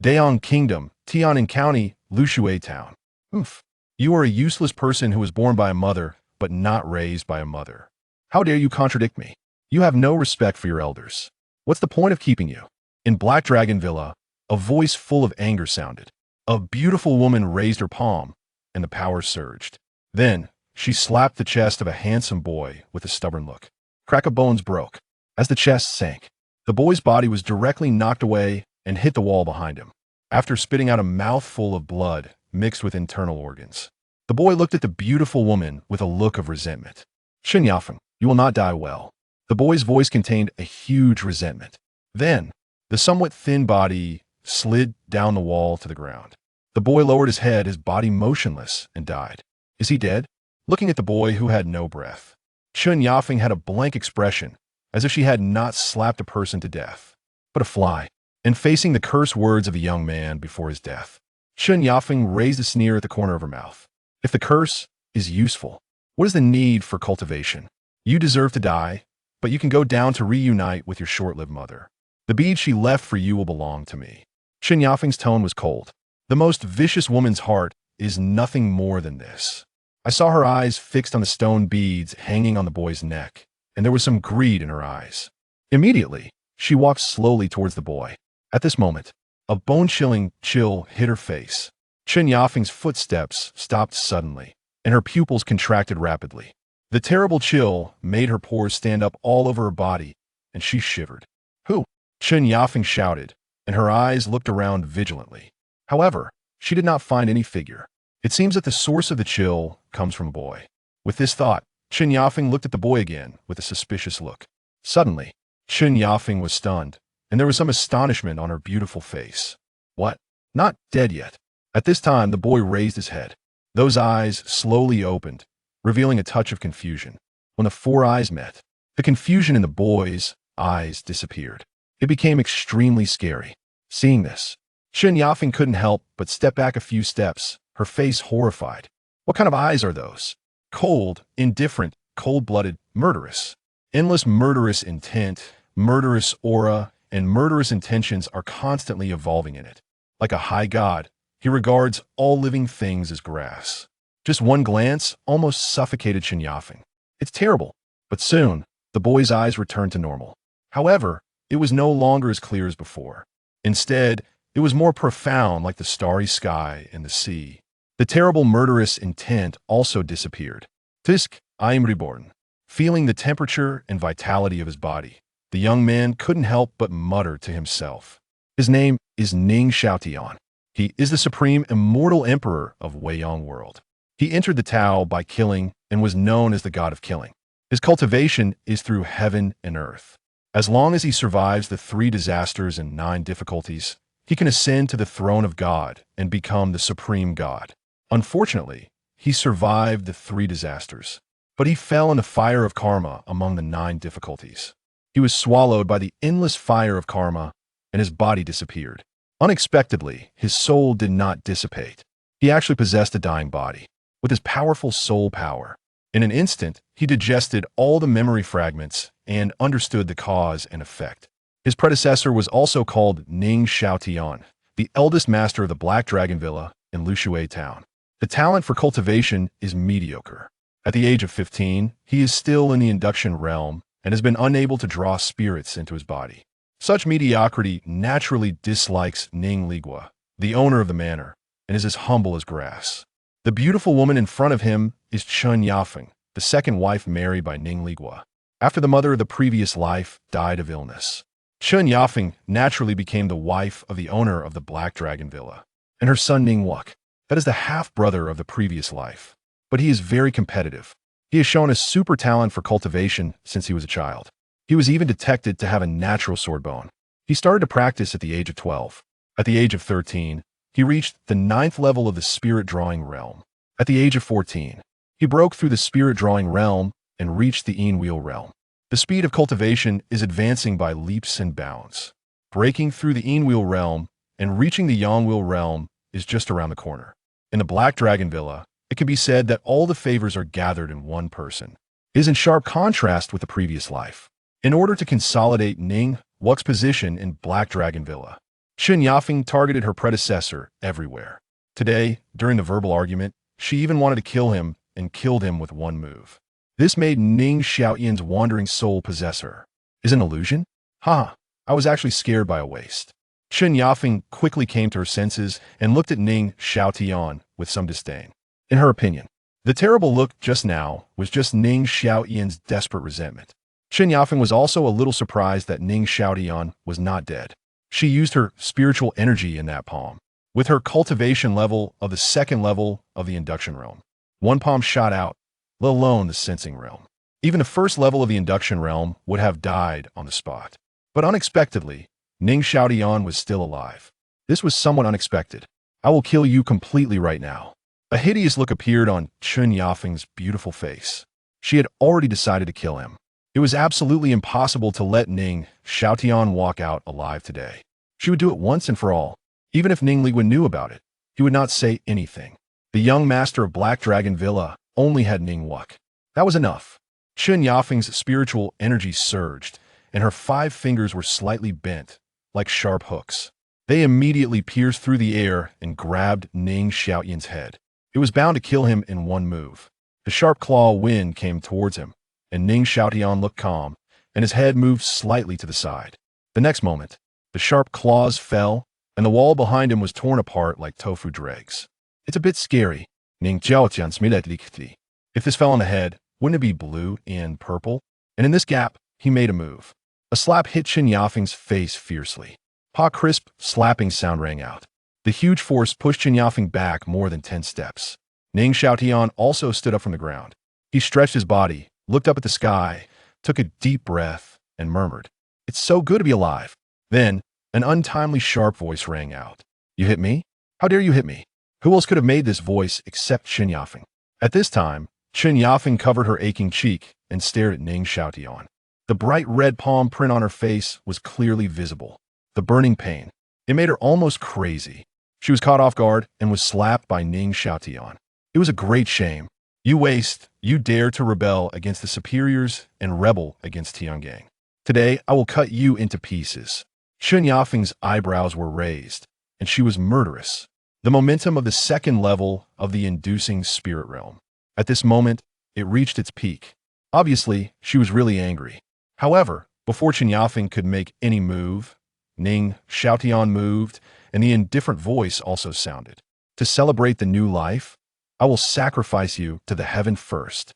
Daeong Kingdom, Tianan County, Lushui Town. Oof. You are a useless person who was born by a mother, but not raised by a mother. How dare you contradict me? You have no respect for your elders. What's the point of keeping you? In Black Dragon Villa, a voice full of anger sounded. A beautiful woman raised her palm, and the power surged. Then, she slapped the chest of a handsome boy with a stubborn look. Crack of bones broke. As the chest sank, the boy's body was directly knocked away and hit the wall behind him. After spitting out a mouthful of blood mixed with internal organs, the boy looked at the beautiful woman with a look of resentment. Chen Yafeng, you will not die well. The boy's voice contained a huge resentment. Then, the somewhat thin body slid down the wall to the ground. The boy lowered his head, his body motionless, and died. Is he dead? Looking at the boy who had no breath, Chen Yafeng had a blank expression, as if she had not slapped a person to death, but a fly. And facing the curse words of the young man before his death, Chen Yafeng raised a sneer at the corner of her mouth. If the curse is useful, what is the need for cultivation? You deserve to die, but you can go down to reunite with your short-lived mother. The bead she left for you will belong to me. Chen Yafeng's tone was cold. The most vicious woman's heart is nothing more than this. I saw her eyes fixed on the stone beads hanging on the boy's neck, and there was some greed in her eyes. Immediately, she walked slowly towards the boy. At this moment, a bone-chilling chill hit her face. Chen Yafeng's footsteps stopped suddenly, and her pupils contracted rapidly. The terrible chill made her pores stand up all over her body, and she shivered. Who? Chen Yafeng shouted, and her eyes looked around vigilantly. However, she did not find any figure. It seems that the source of the chill comes from a boy. With this thought, Chen Yafeng looked at the boy again with a suspicious look. Suddenly, Chen Yafeng was stunned, and there was some astonishment on her beautiful face. What? Not dead yet. At this time, the boy raised his head. Those eyes slowly opened, revealing a touch of confusion. When the four eyes met, the confusion in the boy's eyes disappeared. It became extremely scary. Seeing this, Chen Yafeng couldn't help but step back a few steps, her face horrified. What kind of eyes are those? Cold, indifferent, cold-blooded, murderous. Endless murderous intent, murderous aura, and murderous intentions are constantly evolving in it. Like a high god, he regards all living things as grass. Just one glance almost suffocated Chen Yafeng. It's terrible, but soon, the boy's eyes returned to normal. However, it was no longer as clear as before. Instead, it was more profound, like the starry sky and the sea. The terrible murderous intent also disappeared. Tisk, I am reborn. Feeling the temperature and vitality of his body, the young man couldn't help but mutter to himself. His name is Ning Xiaotian. He is the supreme immortal emperor of Weiyang world. He entered the Tao by killing and was known as the god of killing. His cultivation is through heaven and earth. As long as he survives the 3 disasters and 9 difficulties, he can ascend to the throne of God and become the supreme god. Unfortunately, he survived the 3 disasters, but he fell in the fire of karma among the 9 difficulties. He was swallowed by the endless fire of karma, and his body disappeared. Unexpectedly, his soul did not dissipate. He actually possessed a dying body. With his powerful soul power, in an instant, he digested all the memory fragments and understood the cause and effect. His predecessor was also called Ning Xiaotian, the eldest master of the Black Dragon Villa in Lushui Town. The talent for cultivation is mediocre. At the age of 15, he is still in the induction realm and has been unable to draw spirits into his body. Such mediocrity naturally dislikes Ning Ligua, the owner of the manor, and is as humble as grass. The beautiful woman in front of him is Chen Yafeng, the second wife married by Ning Ligua. After the mother of the previous life died of illness, Chen Yafeng naturally became the wife of the owner of the Black Dragon Villa, and her son Ning Wuk. That is the half-brother of the previous life. But he is very competitive. He has shown a super talent for cultivation since he was a child. He was even detected to have a natural sword bone. He started to practice at the age of 12. At the age of 13, he reached the 9th level of the spirit drawing realm. At the age of 14, he broke through the spirit drawing realm and reached the Yin-Wheel realm. The speed of cultivation is advancing by leaps and bounds. Breaking through the Yin-Wheel realm and reaching the Yang-Wheel realm is just around the corner. In the Black Dragon Villa, it can be said that all the favors are gathered in one person. It is in sharp contrast with the previous life. In order to consolidate Ning Wuk's position in Black Dragon Villa, Chen Yafeng targeted her predecessor everywhere. Today, during the verbal argument, she even wanted to kill him and killed him with one move. This made Ning Xiaoyan's wandering soul possess her. Is it an illusion? Ha! I was actually scared by a waste. Chen Yafeng quickly came to her senses and looked at Ning Xiaotian with some disdain. In her opinion, the terrible look just now was just Ning Xiaoyan's desperate resentment. Chen Yafeng was also a little surprised that Ning Xiaotian was not dead. She used her spiritual energy in that palm, with her cultivation level of the second level of the induction realm. One palm shot out, let alone the sensing realm. Even the first level of the induction realm would have died on the spot. But unexpectedly, Ning Xiaotian was still alive. This was somewhat unexpected. I will kill you completely right now. A hideous look appeared on Chen Yafeng's beautiful face. She had already decided to kill him. It was absolutely impossible to let Ning Xiaotian walk out alive today. She would do it once and for all. Even if Ning Liwen knew about it, he would not say anything. The young master of Black Dragon Villa only had Ning Wuk. That was enough. Chen Yafeng's spiritual energy surged, and her 5 fingers were slightly bent, like sharp hooks. They immediately pierced through the air and grabbed Ning Xiaoyan's head. It was bound to kill him in one move. The sharp claw wind came towards him, and Ning Xiaotian looked calm, and his head moved slightly to the side. The next moment, the sharp claws fell, and the wall behind him was torn apart like tofu dregs. It's a bit scary. Ning Xiaotian smilet. If this fell on the head, wouldn't it be blue and purple? And in this gap, he made a move. A slap hit Chen Yafeng's face fiercely. Pa crisp, slapping sound rang out. The huge force pushed Chen Yafeng back more than 10 steps. Ning Xiaotian also stood up from the ground. He stretched his body, looked up at the sky, took a deep breath, and murmured, "It's so good to be alive." Then, an untimely sharp voice rang out. "You hit me? How dare you hit me?" Who else could have made this voice except Chen Yafeng? At this time, Chen Yafeng covered her aching cheek and stared at Ning Xiaotian. The bright red palm print on her face was clearly visible. The burning pain. It made her almost crazy. She was caught off guard and was slapped by Ning Xiaotian. It was a great shame. You waste, you dare to rebel against the superiors and rebel against Tiangang. Today, I will cut you into pieces. Chen Yafeng's eyebrows were raised, and she was murderous. The momentum of the second level of the inducing spirit realm. At this moment, it reached its peak. Obviously, she was really angry. However, before Chen Yafeng could make any move, Ning Xiaotian moved, and the indifferent voice also sounded. To celebrate the new life, I will sacrifice you to the heaven first.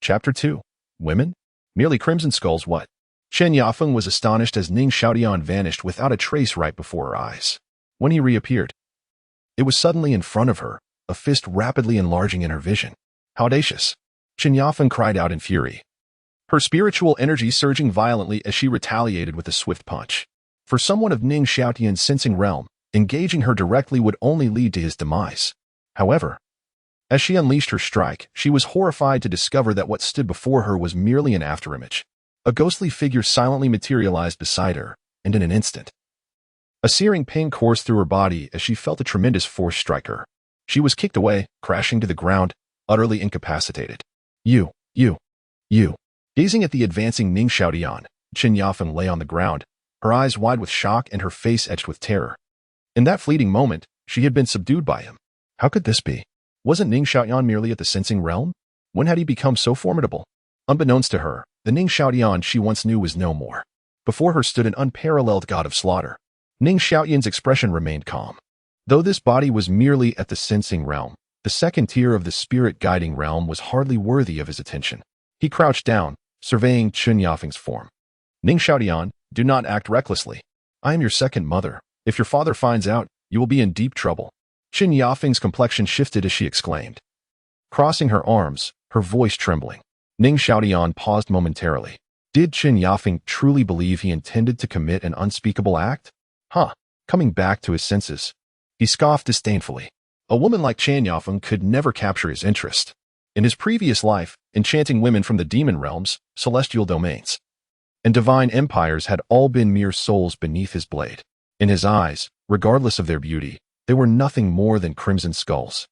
Chapter 2. Women? Merely crimson skulls what? Chen Yafeng was astonished as Ning Xiaotian vanished without a trace right before her eyes. When he reappeared, it was suddenly in front of her, a fist rapidly enlarging in her vision. How audacious! Chen Yafeng cried out in fury, her spiritual energy surging violently as she retaliated with a swift punch. For someone of Ning Xiaotian's sensing realm, engaging her directly would only lead to his demise. However, as she unleashed her strike, she was horrified to discover that what stood before her was merely an afterimage. A ghostly figure silently materialized beside her, and in an instant, a searing pain coursed through her body as she felt a tremendous force strike her. She was kicked away, crashing to the ground, utterly incapacitated. You. Gazing at the advancing Ning Xiaotian, Chen Yafeng lay on the ground, her eyes wide with shock and her face etched with terror. In that fleeting moment, she had been subdued by him. How could this be? Wasn't Ning Xiaotian merely at the sensing realm? When had he become so formidable? Unbeknownst to her, the Ning Xiaotian she once knew was no more. Before her stood an unparalleled god of slaughter. Ning Xiaotian's expression remained calm. Though this body was merely at the sensing realm, the second tier of the spirit guiding realm was hardly worthy of his attention. He crouched down, surveying Chen Yafeng's form. Ning Xiaotian, do not act recklessly. I am your second mother. If your father finds out, you will be in deep trouble. Chen Yafeng's complexion shifted as she exclaimed, crossing her arms, her voice trembling. Ning Xiaotian paused momentarily. Did Chen Yafeng truly believe he intended to commit an unspeakable act? Coming back to his senses, he scoffed disdainfully. A woman like Chen Yafeng could never capture his interest. In his previous life, enchanting women from the demon realms, celestial domains, and divine empires had all been mere souls beneath his blade. In his eyes, regardless of their beauty, they were nothing more than crimson skulls.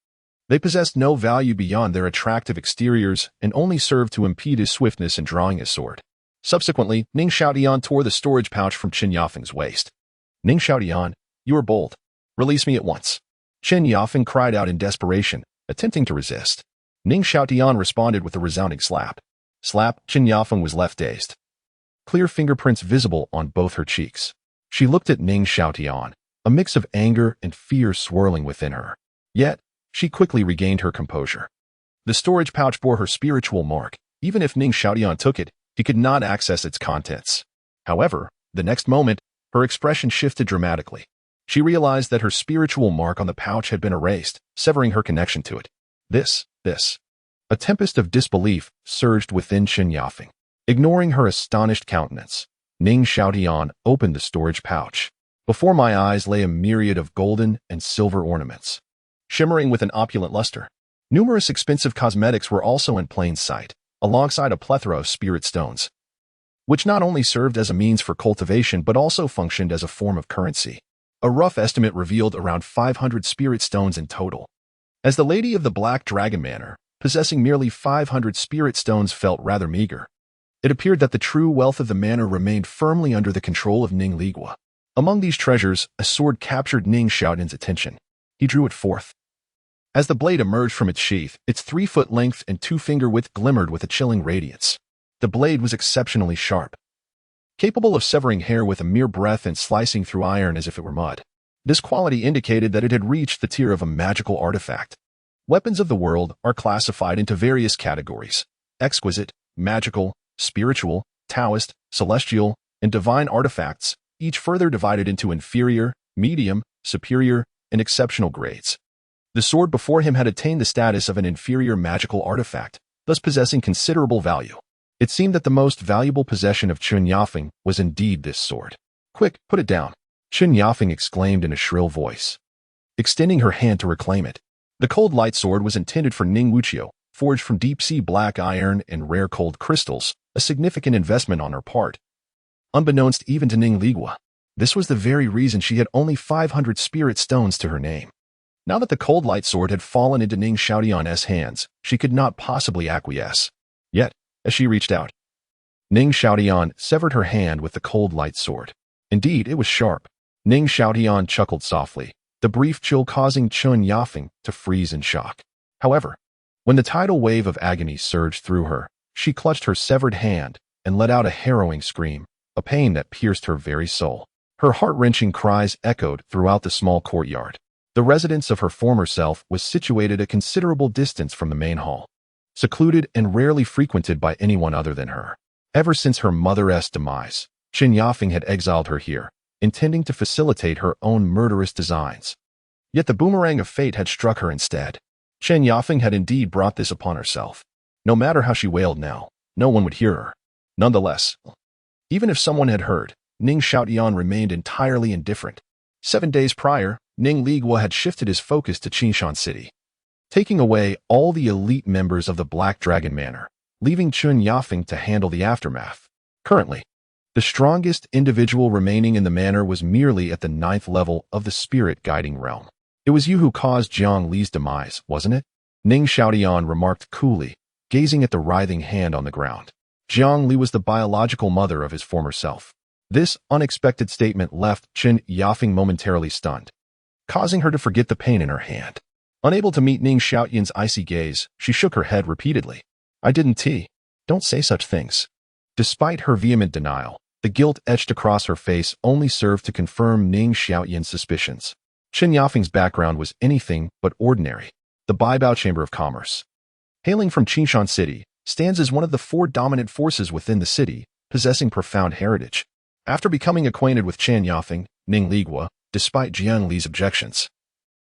They possessed no value beyond their attractive exteriors and only served to impede his swiftness in drawing his sword. Subsequently, Ning Xiaotian tore the storage pouch from Chen Yafeng's waist. Ning Xiaotian, You are bold. Release me at once. Chen Yafeng cried out in desperation, attempting to resist. Ning Xiaotian responded with a resounding slap. Slap, Chen Yafeng was left dazed. Clear fingerprints visible on both her cheeks. She looked at Ning Xiaotian, a mix of anger and fear swirling within her. Yet, she quickly regained her composure. The storage pouch bore her spiritual mark. Even if Ning Xiaotian took it, he could not access its contents. However, the next moment, her expression shifted dramatically. She realized that her spiritual mark on the pouch had been erased, severing her connection to it. This. A tempest of disbelief surged within Chen Yafeng. Ignoring her astonished countenance, Ning Xiaotian opened the storage pouch. Before my eyes lay a myriad of golden and silver ornaments, shimmering with an opulent luster. Numerous expensive cosmetics were also in plain sight, alongside a plethora of spirit stones, which not only served as a means for cultivation but also functioned as a form of currency. A rough estimate revealed around 500 spirit stones in total. As the lady of the Black Dragon Manor, possessing merely 500 spirit stones felt rather meager. It appeared that the true wealth of the manor remained firmly under the control of Ning Ligua. Among these treasures, a sword captured Ning Xiaotian's attention. He drew it forth. As the blade emerged from its sheath, its 3-foot length and 2-finger width glimmered with a chilling radiance. The blade was exceptionally sharp, capable of severing hair with a mere breath and slicing through iron as if it were mud. This quality indicated that it had reached the tier of a magical artifact. Weapons of the world are classified into various categories: exquisite, magical, spiritual, Taoist, celestial, and divine artifacts, each further divided into inferior, medium, superior, and exceptional grades. The sword before him had attained the status of an inferior magical artifact, thus possessing considerable value. It seemed that the most valuable possession of Chen Yafeng was indeed this sword. Quick, put it down, Chen Yafeng exclaimed in a shrill voice, extending her hand to reclaim it. The cold light sword was intended for Ning Wuqiu, forged from deep-sea black iron and rare cold crystals, a significant investment on her part. Unbeknownst even to Ning Ligua, this was the very reason she had only 500 spirit stones to her name. Now that the cold light sword had fallen into Ning Xiaotian's hands, she could not possibly acquiesce. Yet, as she reached out, Ning Xiaotian severed her hand with the cold light sword. Indeed, it was sharp. Ning Xiaotian chuckled softly, the brief chill causing Chen Yafeng to freeze in shock. However, when the tidal wave of agony surged through her, she clutched her severed hand and let out a harrowing scream, a pain that pierced her very soul. Her heart-wrenching cries echoed throughout the small courtyard. The residence of her former self was situated a considerable distance from the main hall, secluded and rarely frequented by anyone other than her. Ever since her mother's demise, Chen Yafeng had exiled her here, intending to facilitate her own murderous designs. Yet the boomerang of fate had struck her instead. Chen Yafeng had indeed brought this upon herself. No matter how she wailed now, no one would hear her. Nonetheless, even if someone had heard, Ning Xiaotian remained entirely indifferent. 7 days prior, Ning Ligua had shifted his focus to Qinshan City, taking away all the elite members of the Black Dragon Manor, leaving Chen Yafeng to handle the aftermath. Currently, the strongest individual remaining in the manor was merely at the 9th level of the spirit guiding realm. It was you who caused Jiang Li's demise, wasn't it? Ning Xiaotian remarked coolly, gazing at the writhing hand on the ground. Jiang Li was the biological mother of his former self. This unexpected statement left Chen Yafeng momentarily stunned, causing her to forget the pain in her hand. Unable to meet Ning Xiaotian's icy gaze, she shook her head repeatedly. I didn't. Don't say such things. Despite her vehement denial, the guilt etched across her face only served to confirm Ning Xiaotian's suspicions. Chen Yafeng's background was anything but ordinary. The Baibao Chamber of Commerce, hailing from Qinshan City, stands as one of the 4 dominant forces within the city, possessing profound heritage. After becoming acquainted with Chen Yafeng, Ning Ligua, despite Jiang Li's objections,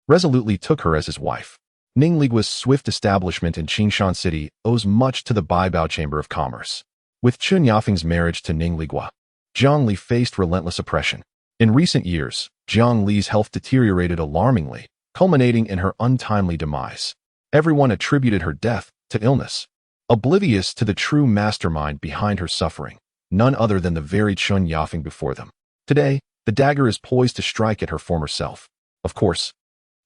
resolutely took her as his wife. Ning Ligua's swift establishment in Qinshan City owes much to the Baibao Chamber of Commerce. With Chen Yafeng's marriage to Ning Ligua, Jiang Li faced relentless oppression. In recent years, Jiang Li's health deteriorated alarmingly, culminating in her untimely demise. Everyone attributed her death to illness, oblivious to the true mastermind behind her suffering, none other than the very Chen Yafeng before them. Today, the dagger is poised to strike at her former self. Of course,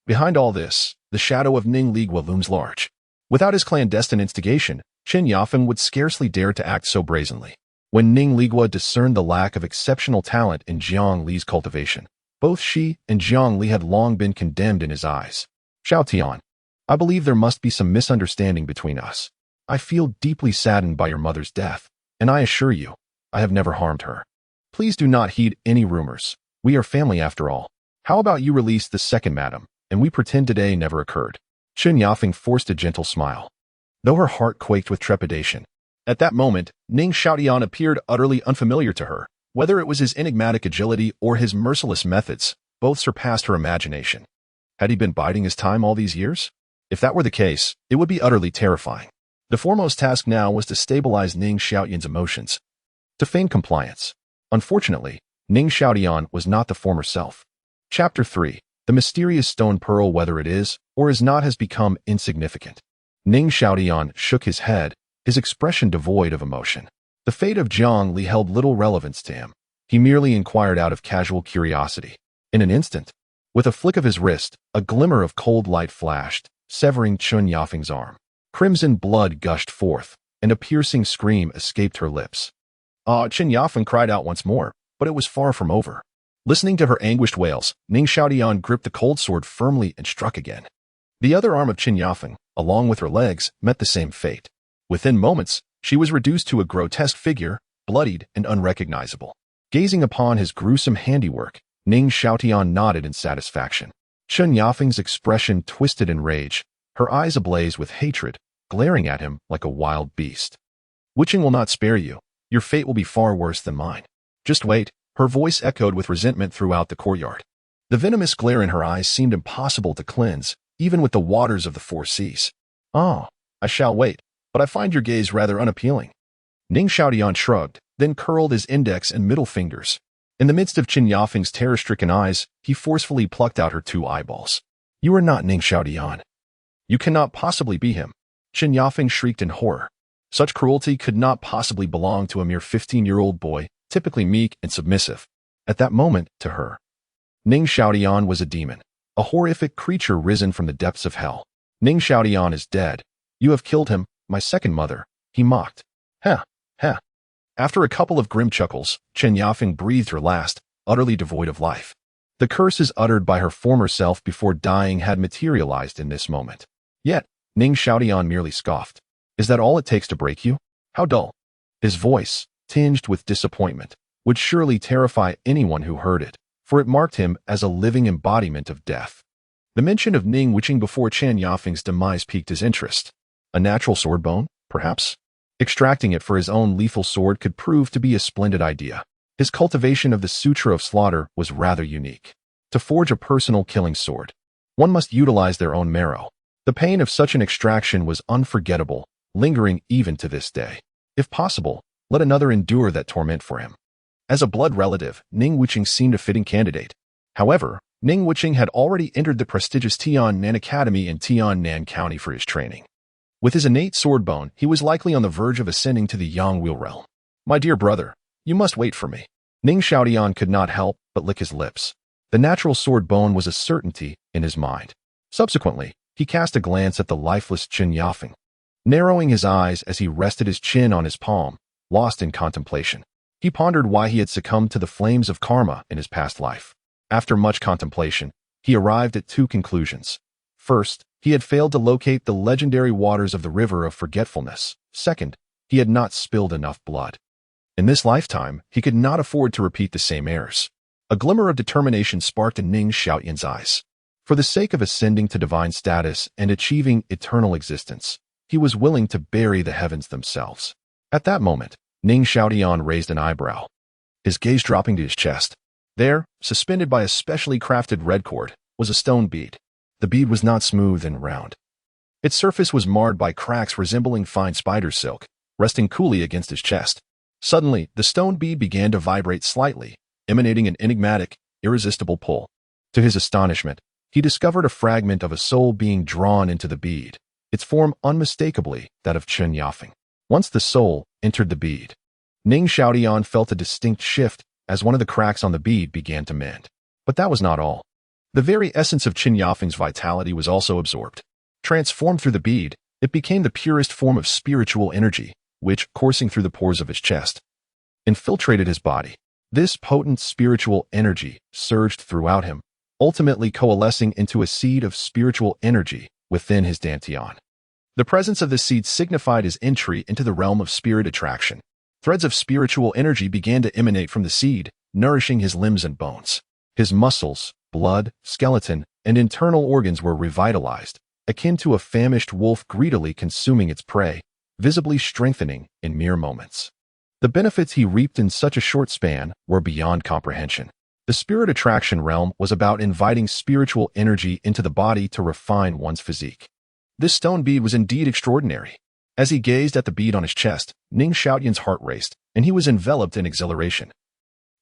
behind all this, the shadow of Ning Ligua looms large. Without his clandestine instigation, Chen Yafeng would scarcely dare to act so brazenly. When Ning Ligua discerned the lack of exceptional talent in Jiang Li's cultivation, Both she and Jiang Li had long been condemned in his eyes. Xiao Tian, I believe there must be some misunderstanding between us. I feel deeply saddened by your mother's death, and I assure you, I have never harmed her. Please do not heed any rumors. We are family after all. How about you release the second madam, and we pretend today never occurred? Chen Yafeng forced a gentle smile, though her heart quaked with trepidation. At that moment, Ning Xiaotian appeared utterly unfamiliar to her. Whether it was his enigmatic agility or his merciless methods, both surpassed her imagination. Had he been biding his time all these years? If that were the case, it would be utterly terrifying. The foremost task now was to stabilize Ning Xiaotian's emotions, to feign compliance. Unfortunately, Ning Xiaotian was not the former self. Chapter 3. The mysterious stone pearl, whether it is or is not, has become insignificant. Ning Xiaotian shook his head, his expression devoid of emotion. The fate of Jiang Li held little relevance to him. He merely inquired out of casual curiosity. In an instant, with a flick of his wrist, a glimmer of cold light flashed, severing Chen Yafeng's arm. Crimson blood gushed forth, and a piercing scream escaped her lips. Chen Yafeng cried out once more, but it was far from over. Listening to her anguished wails, Ning Xiaotian gripped the cold sword firmly and struck again. The other arm of Chen Yafeng, along with her legs, met the same fate. Within moments, she was reduced to a grotesque figure, bloodied and unrecognizable. Gazing upon his gruesome handiwork, Ning Xiaotian nodded in satisfaction. Chen Yafeng's expression twisted in rage, her eyes ablaze with hatred, glaring at him like a wild beast. Witching will not spare you. Your fate will be far worse than mine. Just wait. Her voice echoed with resentment throughout the courtyard. The venomous glare in her eyes seemed impossible to cleanse, even with the waters of the four seas. Oh, I shall wait, but I find your gaze rather unappealing. Ning Xiaotian shrugged, then curled his index and middle fingers. In the midst of Chen Yafeng's terror-stricken eyes, he forcefully plucked out her 2 eyeballs. You are not Ning Xiaotian. You cannot possibly be him. Chen Yafeng shrieked in horror. Such cruelty could not possibly belong to a mere 15-year-old boy, typically meek and submissive. At that moment, to her, Ning Xiaotian was a demon, a horrific creature risen from the depths of hell. Ning Xiaotian is dead. You have killed him, my second mother, he mocked. Heh, heh. After a couple of grim chuckles, Chen Yafeng breathed her last, utterly devoid of life. The curses uttered by her former self before dying had materialized in this moment. Yet, Ning Xiaotian merely scoffed. Is that all it takes to break you? How dull. His voice, tinged with disappointment, would surely terrify anyone who heard it, for it marked him as a living embodiment of death. The mention of Ning witching before Chen Yafeng's demise piqued his interest. A natural sword bone, perhaps? Extracting it for his own lethal sword could prove to be a splendid idea. His cultivation of the Sutra of Slaughter was rather unique. To forge a personal killing sword, one must utilize their own marrow. The pain of such an extraction was unforgettable, lingering even to this day. If possible, let another endure that torment for him. As a blood relative, Ning Wuqing seemed a fitting candidate. However, Ning Wuqing had already entered the prestigious Tiannan Academy in Tiannan County for his training. With his innate sword bone, he was likely on the verge of ascending to the Yangwil realm. My dear brother, you must wait for me. Ning Xiaotian could not help but lick his lips. The natural sword bone was a certainty in his mind. Subsequently, he cast a glance at the lifeless Chen Yafeng, narrowing his eyes as he rested his chin on his palm, lost in contemplation. He pondered why he had succumbed to the flames of karma in his past life. After much contemplation, he arrived at 2 conclusions. First, he had failed to locate the legendary waters of the River of Forgetfulness. Second, he had not spilled enough blood. In this lifetime, he could not afford to repeat the same errors. A glimmer of determination sparked in Ning Xiaotian's eyes. For the sake of ascending to divine status and achieving eternal existence, he was willing to bury the heavens themselves. At that moment, Ning Xiaotian raised an eyebrow, his gaze dropping to his chest. There, suspended by a specially crafted red cord, was a stone bead. The bead was not smooth and round. Its surface was marred by cracks resembling fine spider silk, resting coolly against his chest. Suddenly, the stone bead began to vibrate slightly, emanating an enigmatic, irresistible pull. To his astonishment, he discovered a fragment of a soul being drawn into the bead, its form unmistakably that of Chen Yafeng. Once the soul entered the bead, Ning Xiaotian felt a distinct shift as one of the cracks on the bead began to mend. But that was not all. The very essence of Chen Yafeng's vitality was also absorbed. Transformed through the bead, it became the purest form of spiritual energy, which, coursing through the pores of his chest, infiltrated his body. This potent spiritual energy surged throughout him, ultimately coalescing into a seed of spiritual energy within his dantian. The presence of this seed signified his entry into the realm of spirit attraction. Threads of spiritual energy began to emanate from the seed, nourishing his limbs and bones. His muscles, blood, skeleton, and internal organs were revitalized, akin to a famished wolf greedily consuming its prey, visibly strengthening in mere moments. The benefits he reaped in such a short span were beyond comprehension. The spirit attraction realm was about inviting spiritual energy into the body to refine one's physique. This stone bead was indeed extraordinary. As he gazed at the bead on his chest, Ning Xiaoyan's heart raced, and he was enveloped in exhilaration.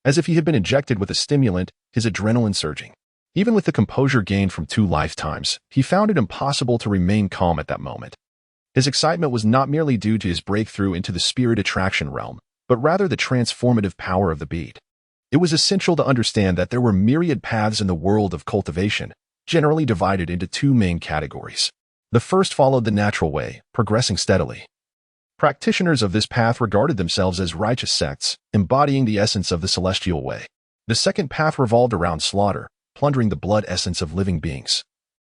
As if he had been injected with a stimulant, his adrenaline surging. Even with the composure gained from 2 lifetimes, he found it impossible to remain calm at that moment. His excitement was not merely due to his breakthrough into the spirit attraction realm, but rather the transformative power of the bead. It was essential to understand that there were myriad paths in the world of cultivation, generally divided into 2 main categories. The first followed the natural way, progressing steadily. Practitioners of this path regarded themselves as righteous sects, embodying the essence of the celestial way. The second path revolved around slaughter, plundering the blood essence of living beings,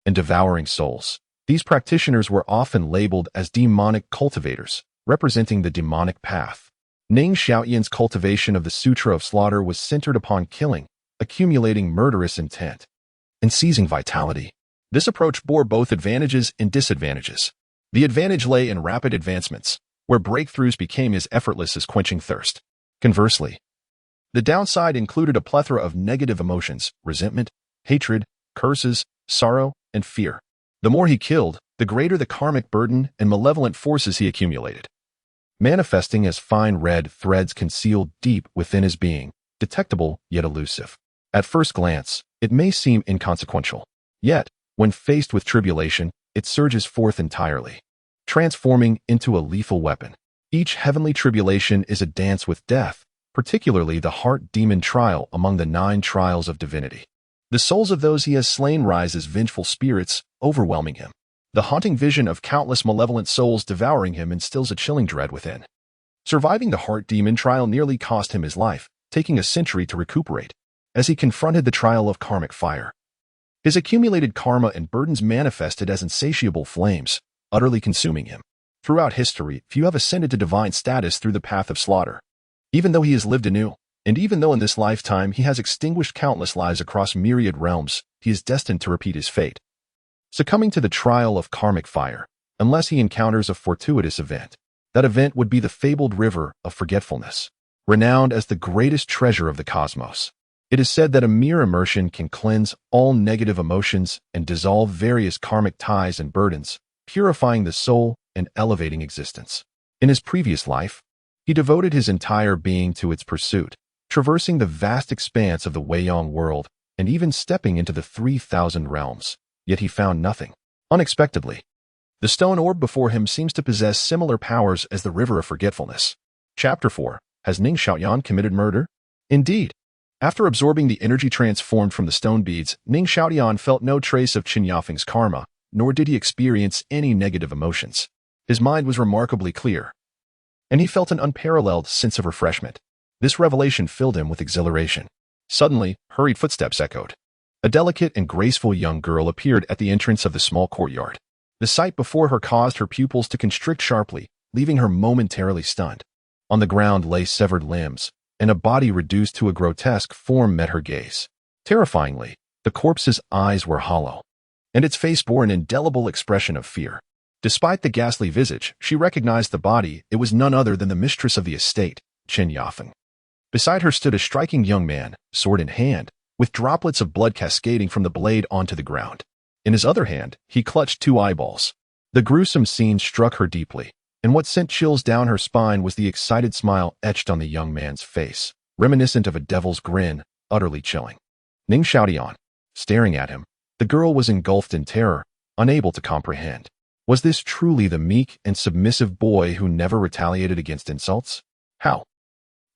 and devouring souls. These practitioners were often labeled as demonic cultivators, representing the demonic path. Ning Xiaoyan's cultivation of the Sutra of Slaughter was centered upon killing, accumulating murderous intent, and seizing vitality. This approach bore both advantages and disadvantages. The advantage lay in rapid advancements, where breakthroughs became as effortless as quenching thirst. Conversely, the downside included a plethora of negative emotions, resentment, hatred, curses, sorrow, and fear. The more he killed, the greater the karmic burden and malevolent forces he accumulated, manifesting as fine red threads concealed deep within his being, detectable yet elusive. At first glance, it may seem inconsequential. Yet, when faced with tribulation, it surges forth entirely, transforming into a lethal weapon. Each heavenly tribulation is a dance with death, particularly the heart demon trial among the 9 trials of divinity. The souls of those he has slain rise as vengeful spirits, overwhelming him. The haunting vision of countless malevolent souls devouring him instills a chilling dread within. Surviving the heart demon trial nearly cost him his life, taking a century to recuperate, as he confronted the trial of karmic fire. His accumulated karma and burdens manifested as insatiable flames, utterly consuming him. Throughout history, few have ascended to divine status through the path of slaughter. Even though he has lived anew, and even though in this lifetime he has extinguished countless lives across myriad realms, he is destined to repeat his fate, succumbing to the trial of karmic fire, unless he encounters a fortuitous event. That event would be the fabled river of forgetfulness, renowned as the greatest treasure of the cosmos. It is said that a mere immersion can cleanse all negative emotions and dissolve various karmic ties and burdens, purifying the soul and elevating existence. In his previous life, he devoted his entire being to its pursuit, traversing the vast expanse of the Weiyang world and even stepping into the 3,000 realms. Yet he found nothing. Unexpectedly, the stone orb before him seems to possess similar powers as the river of forgetfulness. Chapter 4. Has Ning Xiaoyan committed murder? Indeed. After absorbing the energy transformed from the stone beads, Ning Xiaoyan felt no trace of Qin Yafeng's karma, nor did he experience any negative emotions. His mind was remarkably clear, and he felt an unparalleled sense of refreshment. This revelation filled him with exhilaration. Suddenly, hurried footsteps echoed. A delicate and graceful young girl appeared at the entrance of the small courtyard. The sight before her caused her pupils to constrict sharply, leaving her momentarily stunned. On the ground lay severed limbs, and a body reduced to a grotesque form met her gaze. Terrifyingly, the corpse's eyes were hollow, and its face bore an indelible expression of fear. Despite the ghastly visage, she recognized the body. It was none other than the mistress of the estate, Qin Yafeng. Beside her stood a striking young man, sword in hand, with droplets of blood cascading from the blade onto the ground. In his other hand, he clutched 2 eyeballs. The gruesome scene struck her deeply, and what sent chills down her spine was the excited smile etched on the young man's face, reminiscent of a devil's grin, utterly chilling. Ning Xiaoyan, staring at him, the girl was engulfed in terror, unable to comprehend. Was this truly the meek and submissive boy who never retaliated against insults? How?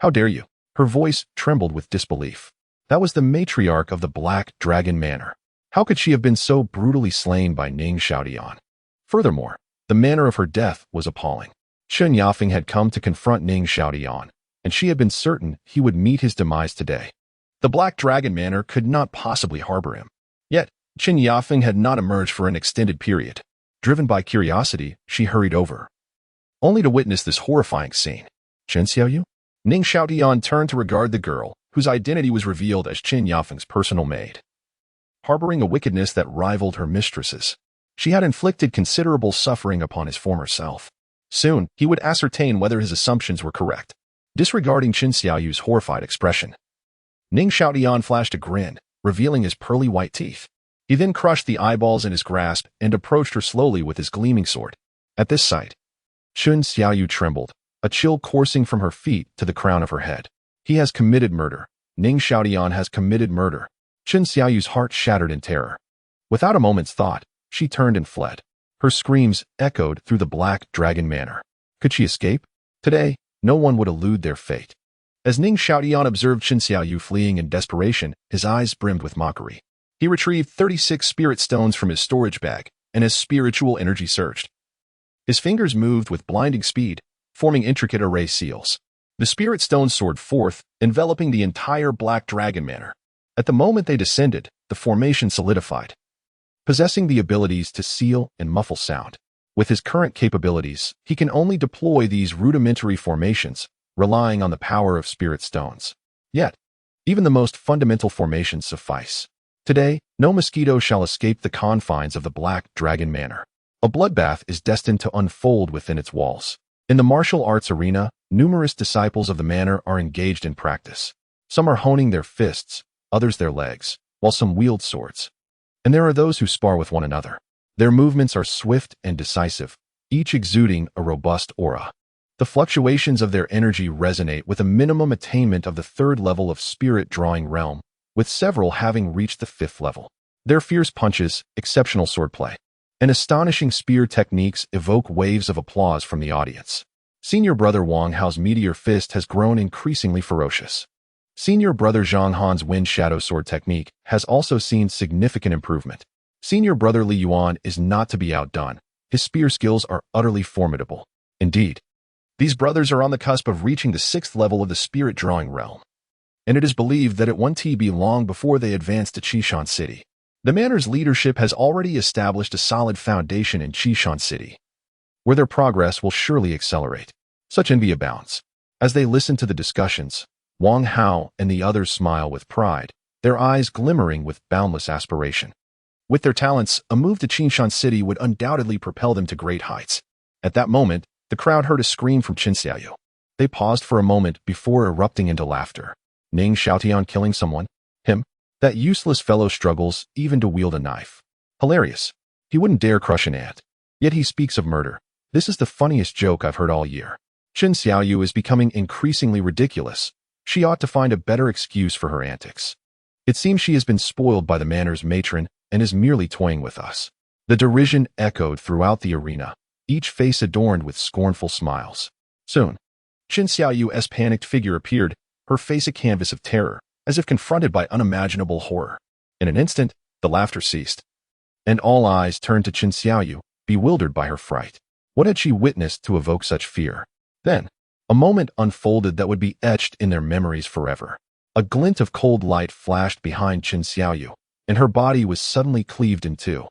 How dare you? Her voice trembled with disbelief. That was the matriarch of the Black Dragon Manor. How could she have been so brutally slain by Ning Xiaoyan? Furthermore, the manner of her death was appalling. Qin Yafeng had come to confront Ning Xiaoyan, and she had been certain he would meet his demise today. The Black Dragon Manor could not possibly harbor him. Yet, Qin Yafeng had not emerged for an extended period. Driven by curiosity, she hurried over, only to witness this horrifying scene. Qin Xiaoyu? Ning Xiaotian turned to regard the girl, whose identity was revealed as Qin Yafeng's personal maid. Harboring a wickedness that rivaled her mistress's, she had inflicted considerable suffering upon his former self. Soon, he would ascertain whether his assumptions were correct. Disregarding Qin Xiaoyu's horrified expression, Ning Xiaotian flashed a grin, revealing his pearly white teeth. He then crushed the eyeballs in his grasp and approached her slowly with his gleaming sword. At this sight, Qin Xiaoyu trembled, a chill coursing from her feet to the crown of her head. He has committed murder. Ning Xiaotian has committed murder. Qin Xiaoyu's heart shattered in terror. Without a moment's thought, she turned and fled. Her screams echoed through the Black Dragon Manor. Could she escape? Today, no one would elude their fate. As Ning Xiaotian observed Qin Xiaoyu fleeing in desperation, his eyes brimmed with mockery. He retrieved 36 spirit stones from his storage bag, and his spiritual energy surged. His fingers moved with blinding speed, forming intricate array seals. The spirit stones soared forth, enveloping the entire Black Dragon Manor. At the moment they descended, the formation solidified, possessing the abilities to seal and muffle sound. With his current capabilities, he can only deploy these rudimentary formations, relying on the power of spirit stones. Yet, even the most fundamental formations suffice. Today, no mosquito shall escape the confines of the Black Dragon Manor. A bloodbath is destined to unfold within its walls. In the martial arts arena, numerous disciples of the manor are engaged in practice. Some are honing their fists, others their legs, while some wield swords. And there are those who spar with one another. Their movements are swift and decisive, each exuding a robust aura. The fluctuations of their energy resonate with a minimum attainment of the 3rd level of spirit drawing realm, with several having reached the 5th level. Their fierce punches, exceptional swordplay, and astonishing spear techniques evoke waves of applause from the audience. Senior brother Wang Hao's meteor fist has grown increasingly ferocious. Senior brother Zhang Han's wind shadow sword technique has also seen significant improvement. Senior brother Li Yuan is not to be outdone. His spear skills are utterly formidable. Indeed, these brothers are on the cusp of reaching the 6th level of the spirit drawing realm, and it is believed that it won't be long before they advance to Qishan City. The manor's leadership has already established a solid foundation in Qishan City, where their progress will surely accelerate. Such envy abounds. As they listen to the discussions, Wang Hao and the others smile with pride, their eyes glimmering with boundless aspiration. With their talents, a move to Qishan City would undoubtedly propel them to great heights. At that moment, the crowd heard a scream from Qin Xiaoyu. They paused for a moment before erupting into laughter. Ning Xiaotian killing someone? Him? That useless fellow struggles even to wield a knife. Hilarious. He wouldn't dare crush an ant. Yet he speaks of murder. This is the funniest joke I've heard all year. Qin Xiaoyu is becoming increasingly ridiculous. She ought to find a better excuse for her antics. It seems she has been spoiled by the manor's matron and is merely toying with us. The derision echoed throughout the arena, each face adorned with scornful smiles. Soon, Qin Xiaoyu's panicked figure appeared, her face a canvas of terror, as if confronted by unimaginable horror. In an instant, the laughter ceased, and all eyes turned to Qin Xiaoyu, bewildered by her fright. What had she witnessed to evoke such fear? Then, a moment unfolded that would be etched in their memories forever. A glint of cold light flashed behind Qin Xiaoyu, and her body was suddenly cleaved in two.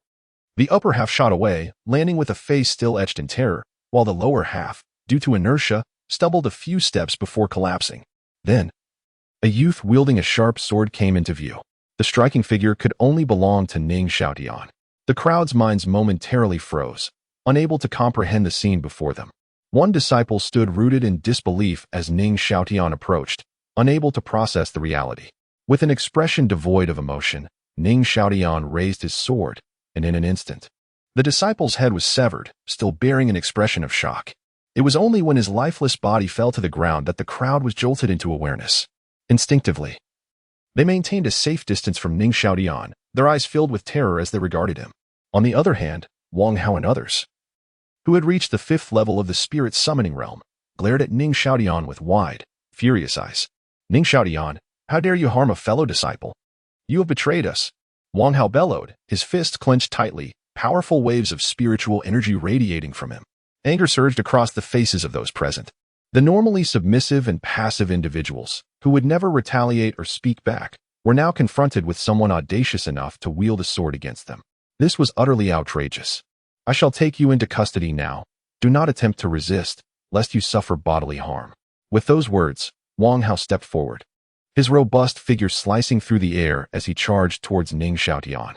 The upper half shot away, landing with a face still etched in terror, while the lower half, due to inertia, stumbled a few steps before collapsing. Then, a youth wielding a sharp sword came into view. The striking figure could only belong to Ning Xiaotian. The crowd's minds momentarily froze, unable to comprehend the scene before them. One disciple stood rooted in disbelief as Ning Xiaotian approached, unable to process the reality. With an expression devoid of emotion, Ning Xiaotian raised his sword, and in an instant, the disciple's head was severed, still bearing an expression of shock. It was only when his lifeless body fell to the ground that the crowd was jolted into awareness. Instinctively, they maintained a safe distance from Ning Xiaotian, their eyes filled with terror as they regarded him. On the other hand, Wang Hao and others, who had reached the 5th level of the spirit summoning realm, glared at Ning Xiaotian with wide, furious eyes. Ning Xiaotian, how dare you harm a fellow disciple? You have betrayed us. Wang Hao bellowed, his fists clenched tightly, powerful waves of spiritual energy radiating from him. Anger surged across the faces of those present. The normally submissive and passive individuals, who would never retaliate or speak back, were now confronted with someone audacious enough to wield a sword against them. This was utterly outrageous. I shall take you into custody now. Do not attempt to resist, lest you suffer bodily harm. With those words, Wang Hao stepped forward, his robust figure slicing through the air as he charged towards Ning Xiaotian.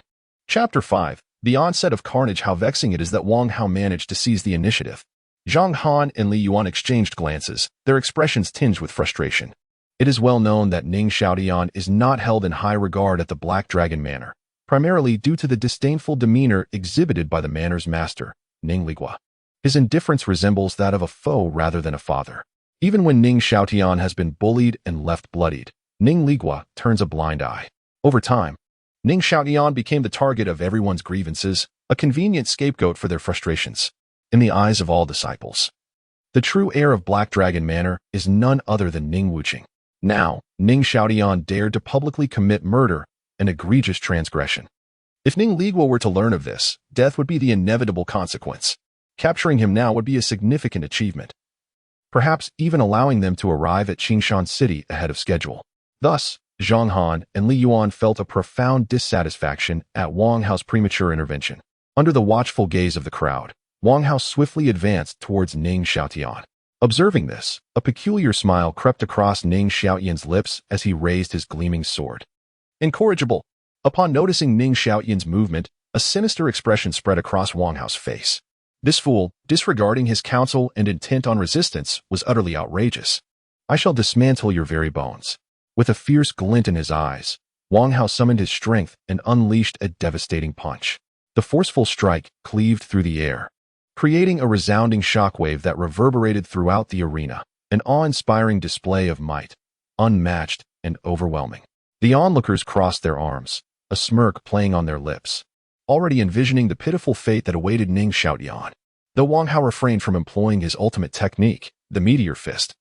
Chapter 5. The onset of carnage. How vexing it is that Wang Hao managed to seize the initiative. Zhang Han and Li Yuan exchanged glances, their expressions tinged with frustration. It is well known that Ning Xiaotian is not held in high regard at the Black Dragon Manor, primarily due to the disdainful demeanor exhibited by the manor's master, Ning Ligua. His indifference resembles that of a foe rather than a father. Even when Ning Xiaotian has been bullied and left bloodied, Ning Ligua turns a blind eye. Over time, Ning Xiaotian became the target of everyone's grievances, a convenient scapegoat for their frustrations. In the eyes of all disciples, the true heir of Black Dragon Manor is none other than Ning Wuqing. Now, Ning Xiaotian dared to publicly commit murder, an egregious transgression. If Ning Ligua were to learn of this, death would be the inevitable consequence. Capturing him now would be a significant achievement, perhaps even allowing them to arrive at Qingshan City ahead of schedule. Thus, Zhang Han and Li Yuan felt a profound dissatisfaction at Wang Hao's premature intervention. Under the watchful gaze of the crowd, Wang Hao swiftly advanced towards Ning Xiaotian. Observing this, a peculiar smile crept across Ning Xiaotian's lips as he raised his gleaming sword. Incorrigible! Upon noticing Ning Xiaotian's movement, a sinister expression spread across Wang Hao's face. This fool, disregarding his counsel and intent on resistance, was utterly outrageous. I shall dismantle your very bones. With a fierce glint in his eyes, Wang Hao summoned his strength and unleashed a devastating punch. The forceful strike cleaved through the air, creating a resounding shockwave that reverberated throughout the arena, an awe-inspiring display of might, unmatched and overwhelming. The onlookers crossed their arms, a smirk playing on their lips, already envisioning the pitiful fate that awaited Ning Xiaotian. Though Wang Hao refrained from employing his ultimate technique, the Meteor Fist,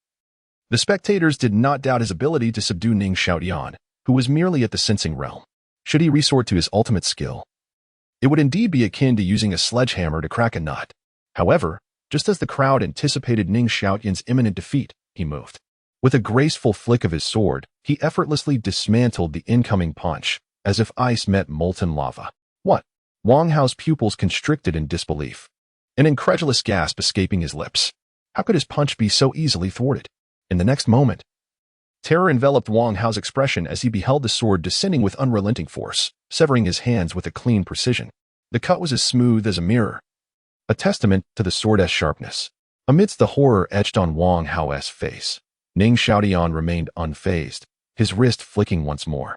the spectators did not doubt his ability to subdue Ning Xiaotian, who was merely at the sensing realm. Should he resort to his ultimate skill, it would indeed be akin to using a sledgehammer to crack a nut. However, just as the crowd anticipated Ning Xiaotian's imminent defeat, he moved. With a graceful flick of his sword, he effortlessly dismantled the incoming punch, as if ice met molten lava. What? Wang Hao's pupils constricted in disbelief, an incredulous gasp escaping his lips. How could his punch be so easily thwarted? In the next moment, terror enveloped Wang Hao's expression as he beheld the sword descending with unrelenting force, severing his hands with a clean precision. The cut was as smooth as a mirror, a testament to the sword's sharpness. Amidst the horror etched on Wang Hao's face, Ning Xiaotian remained unfazed, his wrist flicking once more.